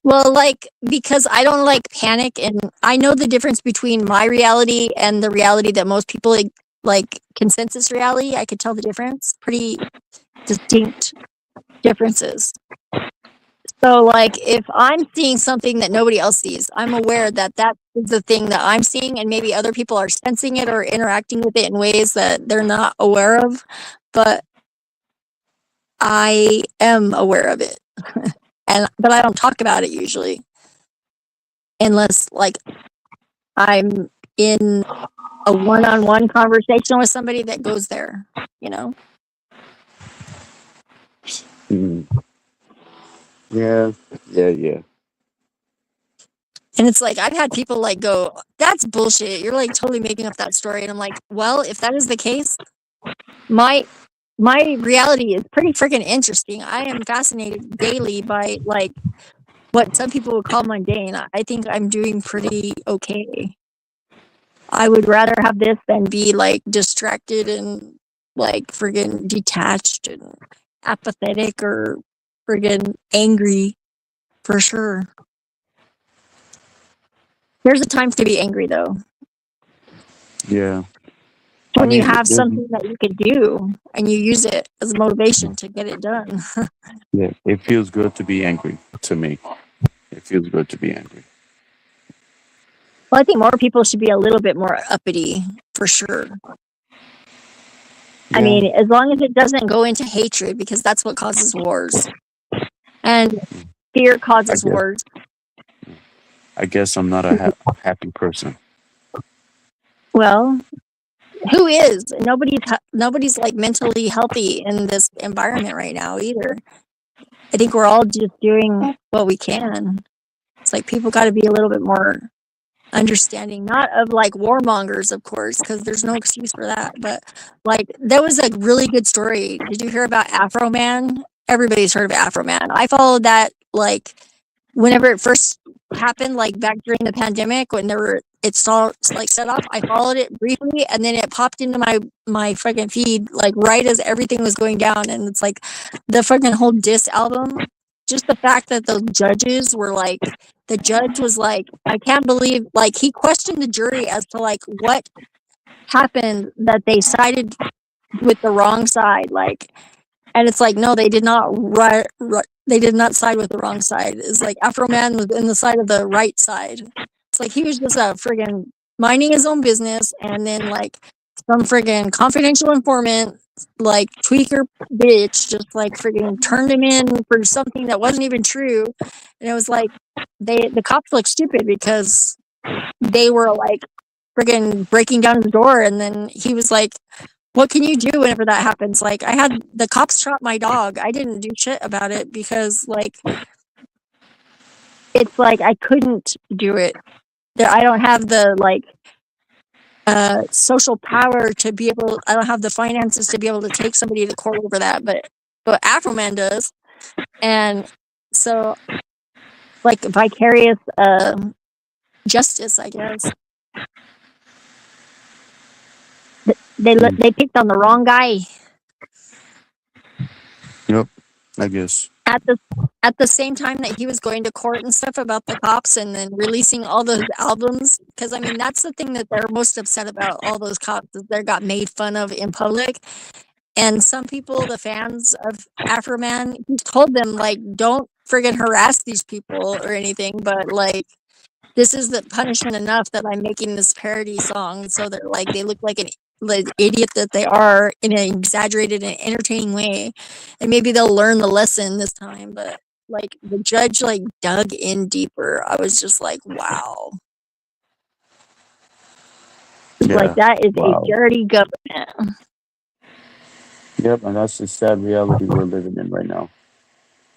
Well, like because I don't like panic, and I know the difference between my reality and the reality that most people like consensus reality. I could tell the difference, pretty distinct differences. So, like, if I'm seeing something that nobody else sees, I'm aware that that is the thing that I'm seeing, and maybe other people are sensing it or interacting with it in ways that they're not aware of, but I am aware of it. But I don't talk about it usually unless like I'm in a one-on-one conversation with somebody that goes there, you know? Mm. Yeah, yeah. And it's like I've had people like go, "That's bullshit. You're like totally making up that story." And I'm like, "Well, if that is the case, my my reality is pretty freaking interesting. I am fascinated daily by like what some people would call mundane. I think I'm doing pretty okay. I would rather have this than be like distracted and like friggin' detached and apathetic or friggin' angry for sure. There's a time to be angry though. Yeah. I When you mean, have something that you can do and you use it as motivation to get it done. yeah, it feels good to be angry to me. It feels good to be angry. Well, I think more people should be a little bit more uppity for sure. I Yeah, mean, as long as it doesn't go into hatred, because that's what causes wars. And fear I causes guess. wars. I guess I'm not a happy person. Well, who is? Nobody's like mentally healthy in this environment right now either. I think we're all just doing what we can. It's like people got to be a little bit more understanding, not of like warmongers, of course, because there's no excuse for that. But like, there was a really good story. Did you hear about Afro Man? Everybody's heard of Afro Man. I followed that like whenever it first happened, like back during the pandemic when it saw like set off. I followed it briefly, and then it popped into my fucking feed like right as everything was going down, and it's like the fucking whole diss album. Just the fact that those judges were like, the judge was like, I can't believe, like he questioned the jury as to like what happened that they sided with the wrong side, like, and it's like, no, they did not they did not side with the wrong side. It's like Afro Man was in the side of the right side. It's like he was just a friggin' minding his own business, and then like some friggin' confidential informant, like tweaker bitch, just like friggin' turned him in for something that wasn't even true. And it was like the cops looked stupid because they were like friggin' breaking down his door, and then he was like, what can you do whenever that happens? Like, I had the cops shot my dog. I didn't do shit about it because, like, it's like I couldn't do it. I don't have the, like, social power to be able, I don't have the finances to be able to take somebody to court over that, but Afroman does. And so, like, vicarious justice, I guess. They picked on the wrong guy. Yep, I guess. At the same time that he was going to court and stuff about the cops and then releasing all those albums, because I mean that's the thing that they're most upset about. All those cops, is they got made fun of in public, and some people, the fans of Afroman, he told them, like, don't friggin' harass these people or anything, but like, this is the punishment enough that I'm making this parody song so that, like, they look like an idiot that they are in an exaggerated and entertaining way, and maybe they'll learn the lesson this time. But like, the judge, like, dug in deeper. I was just like, wow. Yeah. Like, that is Wow. a dirty government. Yep, and that's the sad reality we're living in right now.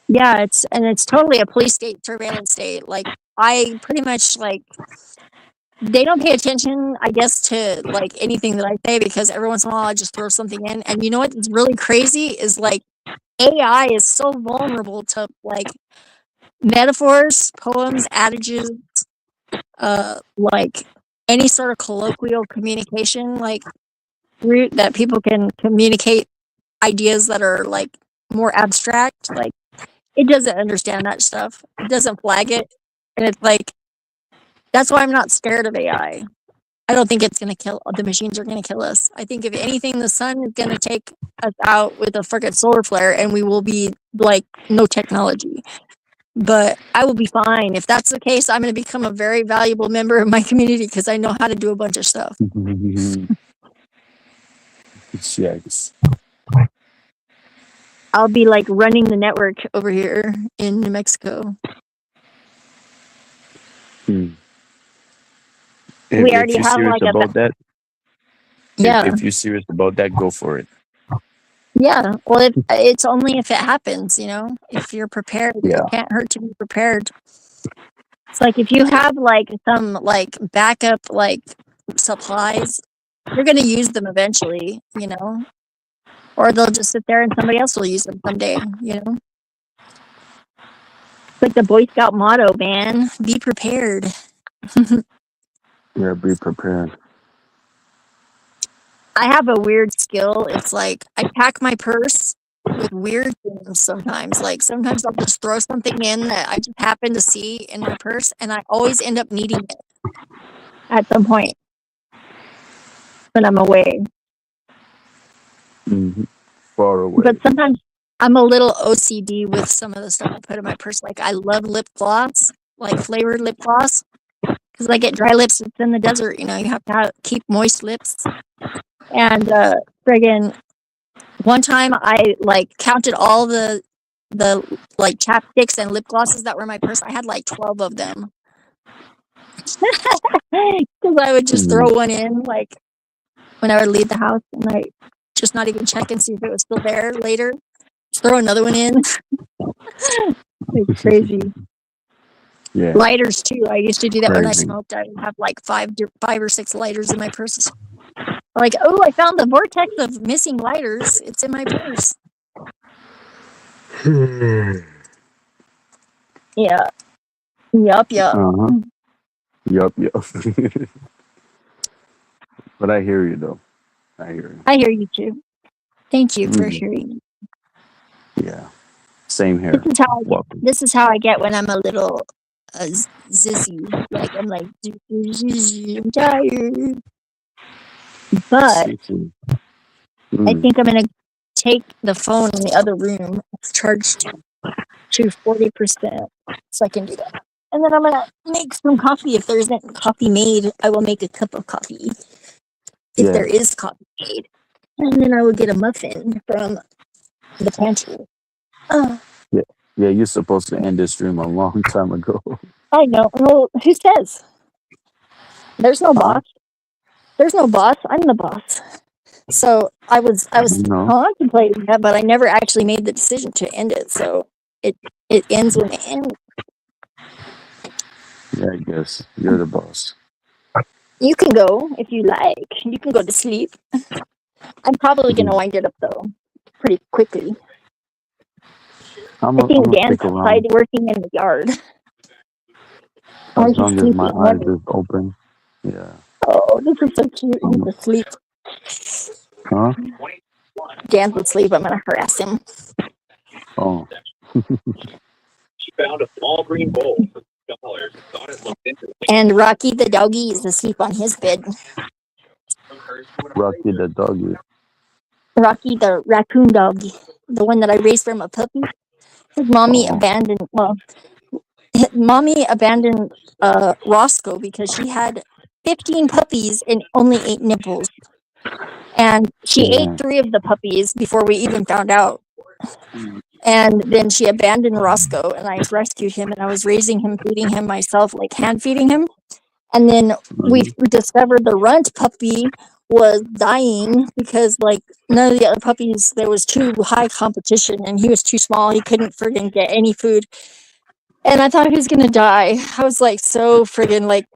Yeah, it's totally a police state, surveillance state. Like, I pretty much, like, they don't pay attention, I guess, to, like, anything that I say, because every once in a while I just throw something in. And you know what's really crazy is, like, AI is so vulnerable to, like, metaphors, poems, adages, like, any sort of colloquial communication, like, route that people can communicate ideas that are, like, more abstract. Like, it doesn't understand that stuff. It doesn't flag it. And it's like, that's why I'm not scared of AI. I don't think it's going to kill, the machines are going to kill us. I think if anything, the sun is going to take us out with a freaking solar flare, and we will be, like, no technology. But I will be fine. If that's the case, I'm going to become a very valuable member of my community because I know how to do a bunch of stuff. Yes. I'll be, like, running the network over here in New Mexico. We already you're have, serious like, about that, yeah. if you're serious about that, go for it. Yeah, well, it's only if it happens, you know, if you're prepared. Yeah. It can't hurt to be prepared. It's like, if you have, like, some, like, backup, like, supplies, you're going to use them eventually, you know, or they'll just sit there and somebody else will use them someday, you know. It's like the Boy Scout motto, man, be prepared. Yeah, be prepared. I have a weird skill. It's like, I pack my purse with weird things sometimes. Like, sometimes I'll just throw something in that I just happen to see in my purse, and I always end up needing it at some point when I'm away. Far away. But sometimes I'm a little OCD with some of the stuff I put in my purse. Like, I love lip gloss, like flavored lip gloss, because I get dry lips. It's in the desert, you know, you have to keep moist lips. And friggin', one time I, like, counted all the like chapsticks and lip glosses that were in my purse. I had like 12 of them. Because I would just throw one in, like, when I would leave the house, and I just not even check and see if it was still there later. Just throw another one in. It's crazy. Yeah. Lighters too. I used to do that when I Crazy. smoked. I would have like 5 or 6 lighters in my purse. Like, oh, I found the vortex of missing lighters. It's in my purse. Yeah. Yup. Yup. But I hear you, though. I hear you. I hear you too. Thank you for hearing me. Yeah. Same here. This is how I get when I'm a little zizzy. Like, I'm like, I'm tired. But I think I'm gonna take the phone in the other room. It's charged to 40%, so I can do that. And then I'm gonna make some coffee. If there isn't coffee made, I will make a cup of coffee. If there is coffee made, and then I will get a muffin from the pantry. Yeah, you're supposed to end this stream a long time ago. I know. Well, who says? There's no boss. There's no boss. I'm the boss. So I was No. contemplating that, but I never actually made the decision to end it. So it ends when it ends. Yeah, I guess you're the boss. You can go if you like. You can go to sleep. I'm probably gonna wind it up though, pretty quickly. I'm I think gonna Dan's stick outside around working in the yard. Or as he's long as my sleeping. eyes Whatever. is open. Yeah. Oh, this is so cute. He's asleep. Huh? Dan's asleep. I'm gonna harass him. Oh. And Rocky the doggy is asleep on his bed. Rocky the doggy. Rocky the raccoon dog, the one that I raised from a puppy. His mommy abandoned. Well, mommy abandoned Roscoe because she had 15 puppies and only 8 nipples. And she ate 3 of the puppies before we even found out. And then she abandoned Roscoe, and I rescued him, and I was raising him, feeding him myself, like hand feeding him. And then we discovered the runt puppy was dying because, like, none of the other puppies, there was too high competition, and he was too small. He couldn't friggin' get any food. And I thought he was gonna die. I was like so friggin' like,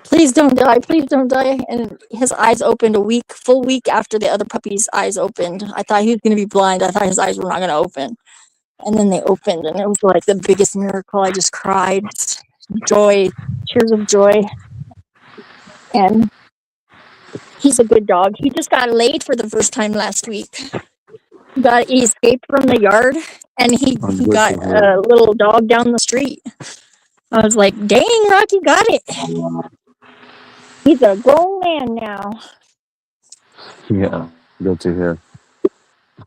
please don't die, please don't die. And his eyes opened full week after the other puppy's eyes opened. I thought he was gonna be blind. I thought his eyes were not gonna open. And then they opened, and it was like the biggest miracle. I just cried. Joy, tears of joy. And he's a good dog. He just got laid for the first time last week. He escaped from the yard, and he got a little dog down the street. I was like, dang, Rocky got it. He's a grown man now. Yeah, good to hear.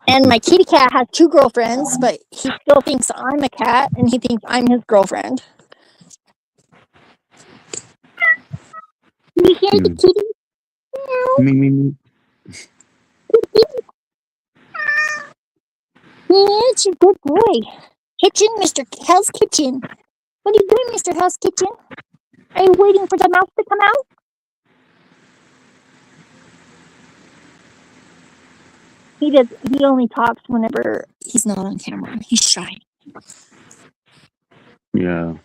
And my kitty cat has 2 girlfriends, but he still thinks I'm a cat, and he thinks I'm his girlfriend. You hear the kitty? Me. Yeah, it's a good boy. Kitchen, Mr. Hell's Kitchen. What are you doing, Mr. Hell's Kitchen? Are you waiting for the mouse to come out? He only talks whenever he's not on camera. He's shy. Yeah.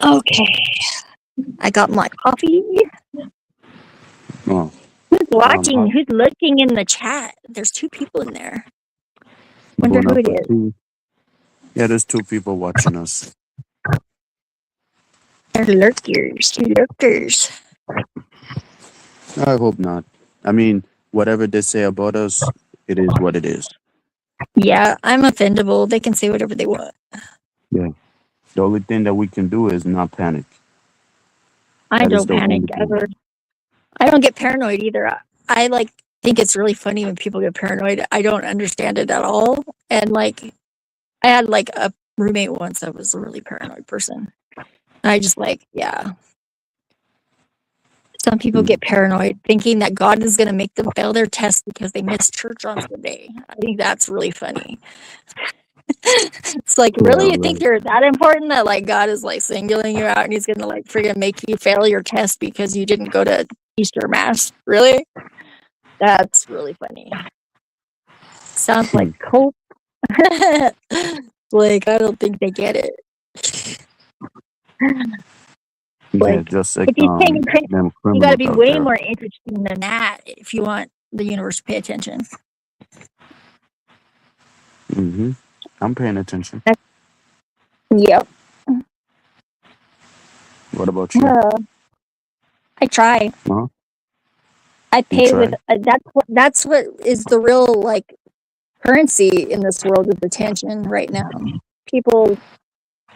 Okay. I got my coffee. Oh. Who's watching? Who's looking in the chat? There's 2 people in there. Wonder who it is. Yeah, there's 2 people watching us. They're lurkers. I hope not. I mean, whatever they say about us, it is what it is. Yeah, I'm offendable. They can say whatever they want. Yeah. The only thing that we can do is not panic. I don't panic ever. I don't get paranoid either. I like think it's really funny when people get paranoid. I don't understand it at all. And like, I had like a roommate once that was a really paranoid person. And I just like, yeah. Some people get paranoid thinking that God is going to make them fail their test because they missed church on Sunday. I think that's really funny. It's like, really? You think you're that important that like God is like singling you out and he's going to like friggin' make you fail your test because you didn't go to Easter Mass? Really? That's really funny. Sounds like cope. Like, I don't think they get it. Like, just if you think you gotta be way more interesting than that if you want the universe to pay attention. I'm paying attention. Yep. What about you? I try. Huh? I pay with that's what is the real like currency in this world is attention right now. People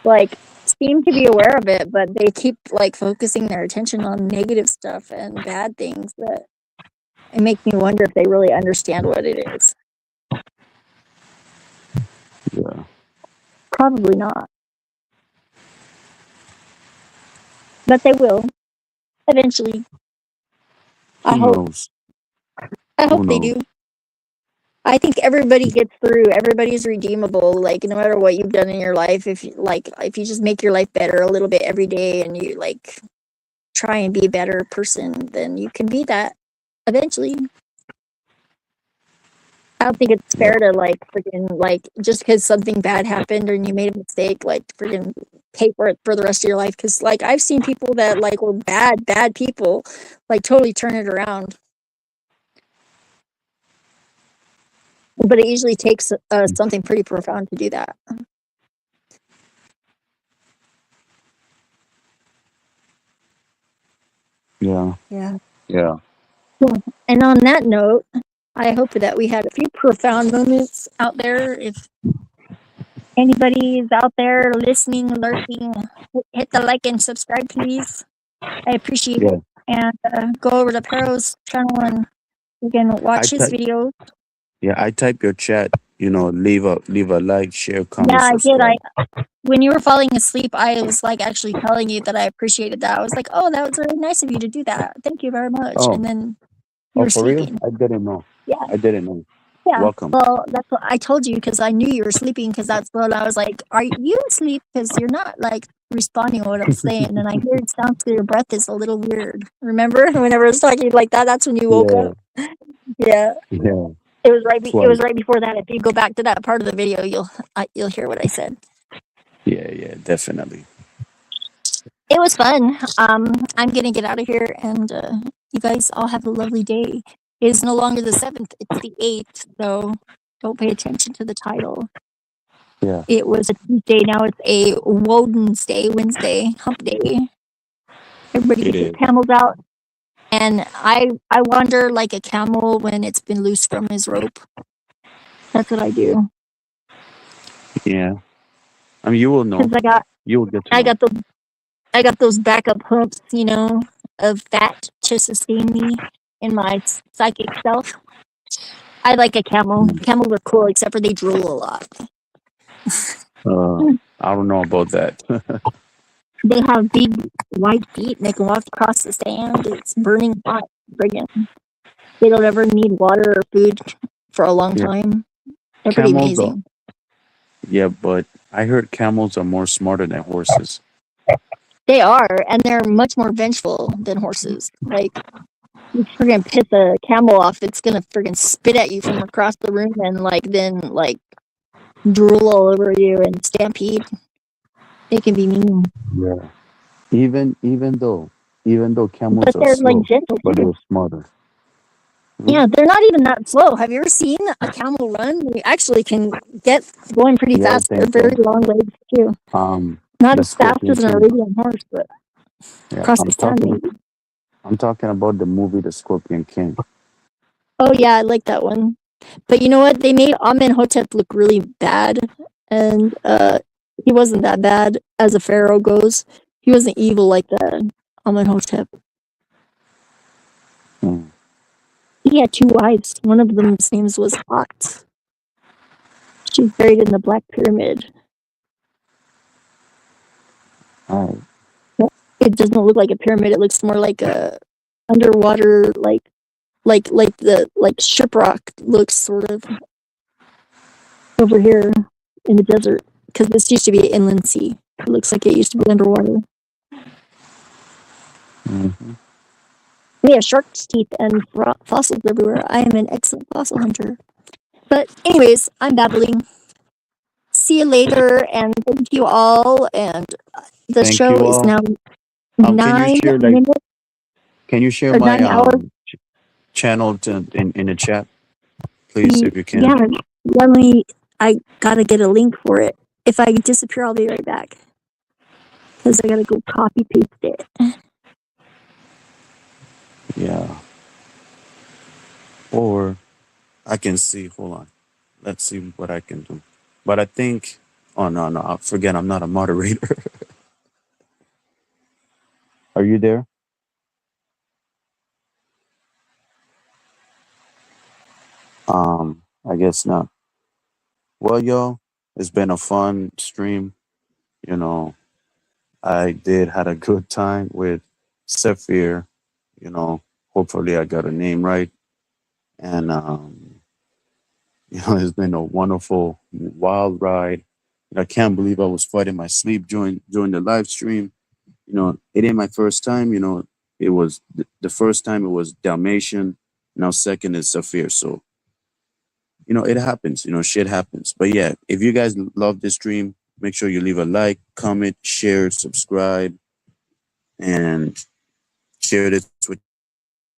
like seem to be aware of it, but they keep like focusing their attention on negative stuff and bad things that it makes me wonder if they really understand what it is. Yeah. Probably not. But they will. Eventually. I hope they do. I think everybody gets through. Everybody's redeemable. Like no matter what you've done in your life, if you just make your life better a little bit every day and you like try and be a better person, then you can be that eventually. I don't think it's fair to like freaking like just because something bad happened or you made a mistake, like freaking pay for it for the rest of your life. Because like I've seen people that like were bad people, like totally turn it around. But it usually takes something pretty profound to do that. Yeah. Yeah. Yeah. Well, and on that note, I hope that we had a few profound moments out there. If anybody is out there listening, lurking, hit the like and subscribe, please. I appreciate Yeah. it. And go over to Pero's channel and you can watch his videos. Yeah, I type your chat, leave a like, share, comment, Yeah, I did. subscribe. When you were falling asleep, I was like actually telling you that I appreciated that. I was like, "Oh, that was really nice of you to do that. Thank you very much." Oh. And then you were For real? sleeping. I didn't know. Yeah. I didn't know. Yeah. Welcome. Well, that's what I told you because I knew you were sleeping because that's what I was like, are you asleep? Because you're not like responding to what I'm saying. And I hear it sounds to your breath is a little weird. Remember whenever I was talking like that, that's when you woke up. Yeah. Yeah. It was right. That's It was right before that. If you go back to that part of the video, you'll hear what I said. Yeah, definitely. It was fun. I'm gonna get out of here, and you guys all have a lovely day. It is no longer the 7th; it's the 8th. So don't pay attention to the title. Yeah. It was a Tuesday. Now it's a Woden's Day, Wednesday, Hump Day. Everybody It get their is. camels out, and I wander like a camel when it's been loose from his rope. That's what I do. Yeah. I mean, you will know. Because You will get to know. I got those backup humps, of fat to sustain me in my psychic self. I like a camel. Camels are cool, except for they drool a lot. I don't know about that. They have big white feet and they can walk across the sand. It's burning hot. Friggin'. They don't ever need water or food for a long time. They're pretty amazing. Yeah, but I heard camels are more smarter than horses. They are, and they're much more vengeful than horses. Like, you friggin' piss a camel off, it's gonna friggin' spit at you from across the room and, then drool all over you and stampede. They can be mean. Yeah. Even though camels But are they're, slow, gentle. but they're smarter. Yeah, they're not even that slow. Have you ever seen a camel run? They actually can get going pretty fast. They're very long legs, too. Not as fast as an Arabian horse, but across the sand, maybe. I'm talking about the movie The Scorpion King. Oh, yeah, I like that one. But you know what? They made Amenhotep look really bad. And he wasn't that bad as a pharaoh goes. He wasn't evil like the Amenhotep. He had 2 wives. One of them's name was Hot. She's buried in the Black Pyramid. Oh. It doesn't look like a pyramid. It looks more like a underwater, like the shiprock looks sort of over here in the desert. Because this used to be an inland sea. It looks like it used to be underwater. Mm-hmm. We have shark's teeth and fossils everywhere. I am an excellent fossil hunter. But anyways, I'm babbling. See you later, and thank you all. And the show is now 9 minutes. Can you share my channel in the chat, please, if you can? Yeah, I gotta get a link for it. If I disappear, I'll be right back. Because I gotta go copy paste it. Yeah. Or I can see, hold on. Let's see what I can do. But I think, oh, no, forget, I'm not a moderator. Are you there? I guess not. Well, y'all, it's been a fun stream. I had a good time with Sephir. Hopefully I got a name right. And, it's been a wonderful, wild ride. I can't believe I was fighting my sleep during the live stream. You know, it ain't my first time. You know, it was the first time it was Dalmatian. Now second is Saphir. So, you know, it happens. You know, shit happens. But yeah, if you guys love this stream, make sure you leave a like, comment, share, subscribe, and share this with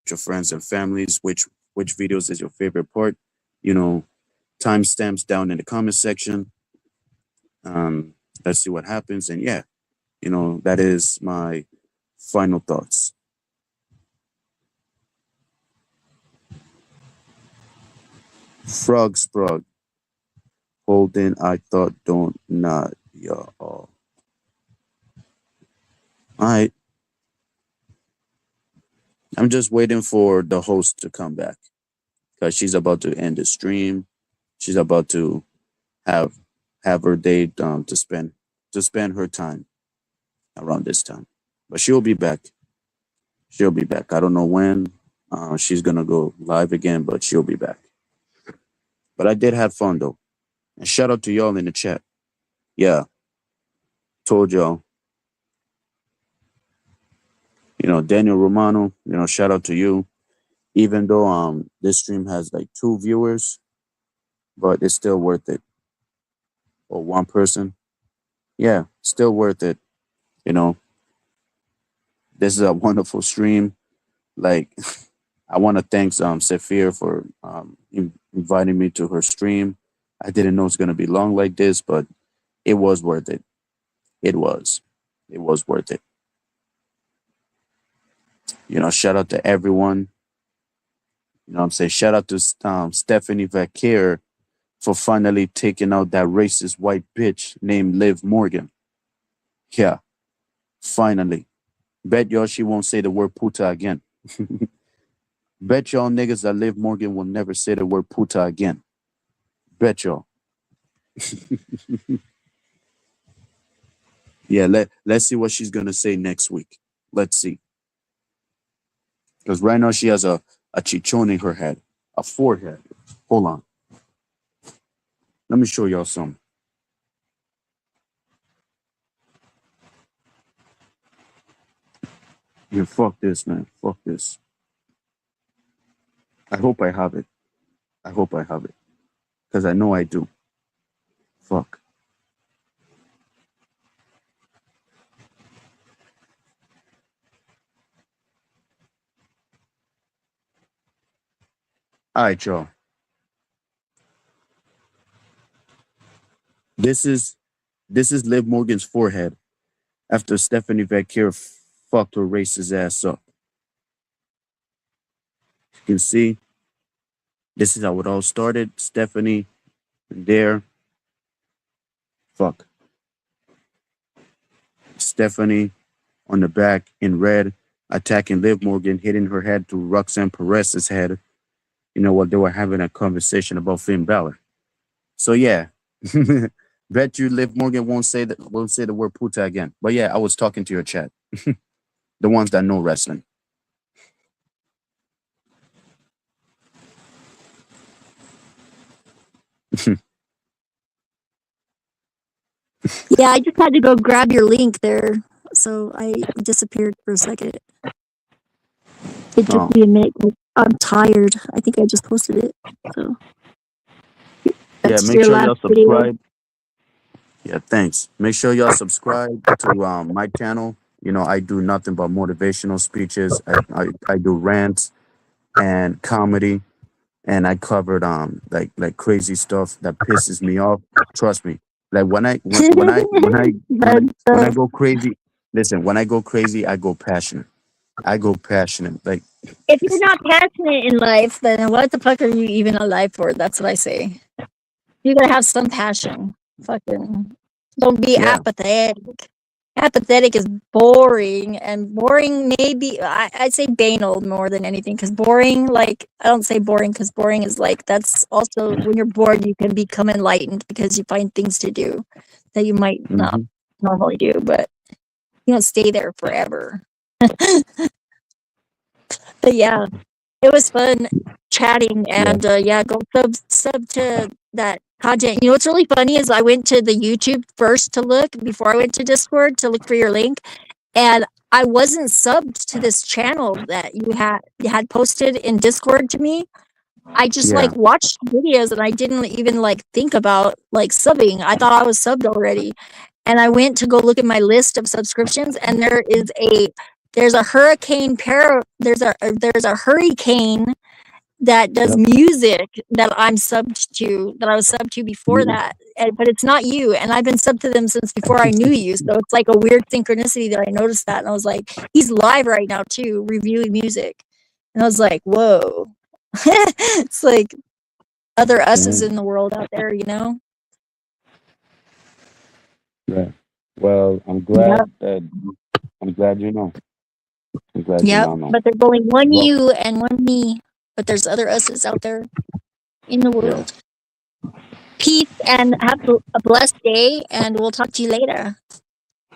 your friends and families. Which videos is your favorite part? You know, timestamps down in the comment section. Let's see what happens. And yeah, you know, that is my final thoughts. Frog Sprog. Holden, I thought don't nod, y'all. All right. I'm just waiting for the host to come back because she's about to end the stream. She's about to have her day to spend her time around this time. But she'll be back. She'll be back. I don't know when she's gonna go live again, but she'll be back. But I did have fun though. And shout out to y'all in the chat. Yeah. Told y'all. You know, Daniel Romano, you know, shout out to you. Even though this stream has like 2 viewers, but it's still worth it. Or 1 person. Yeah, still worth it. You know. This is a wonderful stream. Like I want to thank Saphir for inviting me to her stream. I didn't know it's gonna be long like this, but it was worth it. It was worth it. You know, shout out to everyone. You know what I'm saying? Shout out to Stephanie Vaquer for finally taking out that racist white bitch named Liv Morgan. Yeah, finally. Bet y'all she won't say the word puta again. Bet y'all niggas that Liv Morgan will never say the word puta again. Bet y'all. Yeah, let's see what she's gonna say next week. Let's see. Because right now she has a chichon in her head, a forehead. Hold on. Let me show y'all some. Yeah, fuck this, man. Fuck this. I hope I have it. I hope I have it. Because I know I do. Fuck. All right, y'all. This is Liv Morgan's forehead after Stephanie Vaquer fucked her racist ass up. You can see this is how it all started. Stephanie there. Fuck. Stephanie on the back in red, attacking Liv Morgan, hitting her head to Roxanne Perez's head. You know what? They were having a conversation about Finn Balor. So yeah. Bet you Liv Morgan won't say the word puta again. But yeah, I was talking to your chat. The ones that know wrestling. Yeah, I just had to go grab your link there, so I disappeared for a second. It took me a minute. I'm tired. I think I just posted it. So yeah, make sure y'all subscribe. Yeah, thanks. Make sure y'all subscribe to my channel. You know, I do nothing but motivational speeches. I do rants and comedy, and I covered like crazy stuff that pisses me off. Trust me. Like when I go crazy, listen, when I go crazy, I go passionate. Like if you're not passionate in life, then what the fuck are you even alive for? That's what I say. You gotta have some passion. Fucking don't be apathetic. Apathetic is boring, and boring maybe I'd say banal more than anything, because boring, like I don't say boring because boring is like, that's also when you're bored you can become enlightened because you find things to do that you might not normally do, but you don't stay there forever. But yeah, it was fun chatting, and yeah, go sub to that content. You know what's really funny is I went to the YouTube first to look before I went to Discord to look for your link, and I wasn't subbed to this channel that you had posted in Discord to me. I just Yeah. like watched videos and I didn't even like think about like subbing. I thought I was subbed already. And I went to go look at my list of subscriptions and there's a hurricane that does music that I'm subbed to, that I was subbed to before that. But it's not you. And I've been subbed to them since before I knew you. So it's like a weird synchronicity that I noticed that. And I was like, he's live right now too, reviewing music. And I was like, whoa. It's like other us's in the world out there, you know? Right. Well, I'm glad you know. I'm glad you Yep. now know. But there's only one Well- you and one me. But there's other us's out there in the world. Peace and have a blessed day, and we'll talk to you later.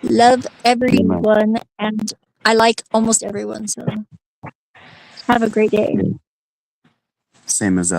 Love everyone, and I like almost everyone, so have a great day. Same as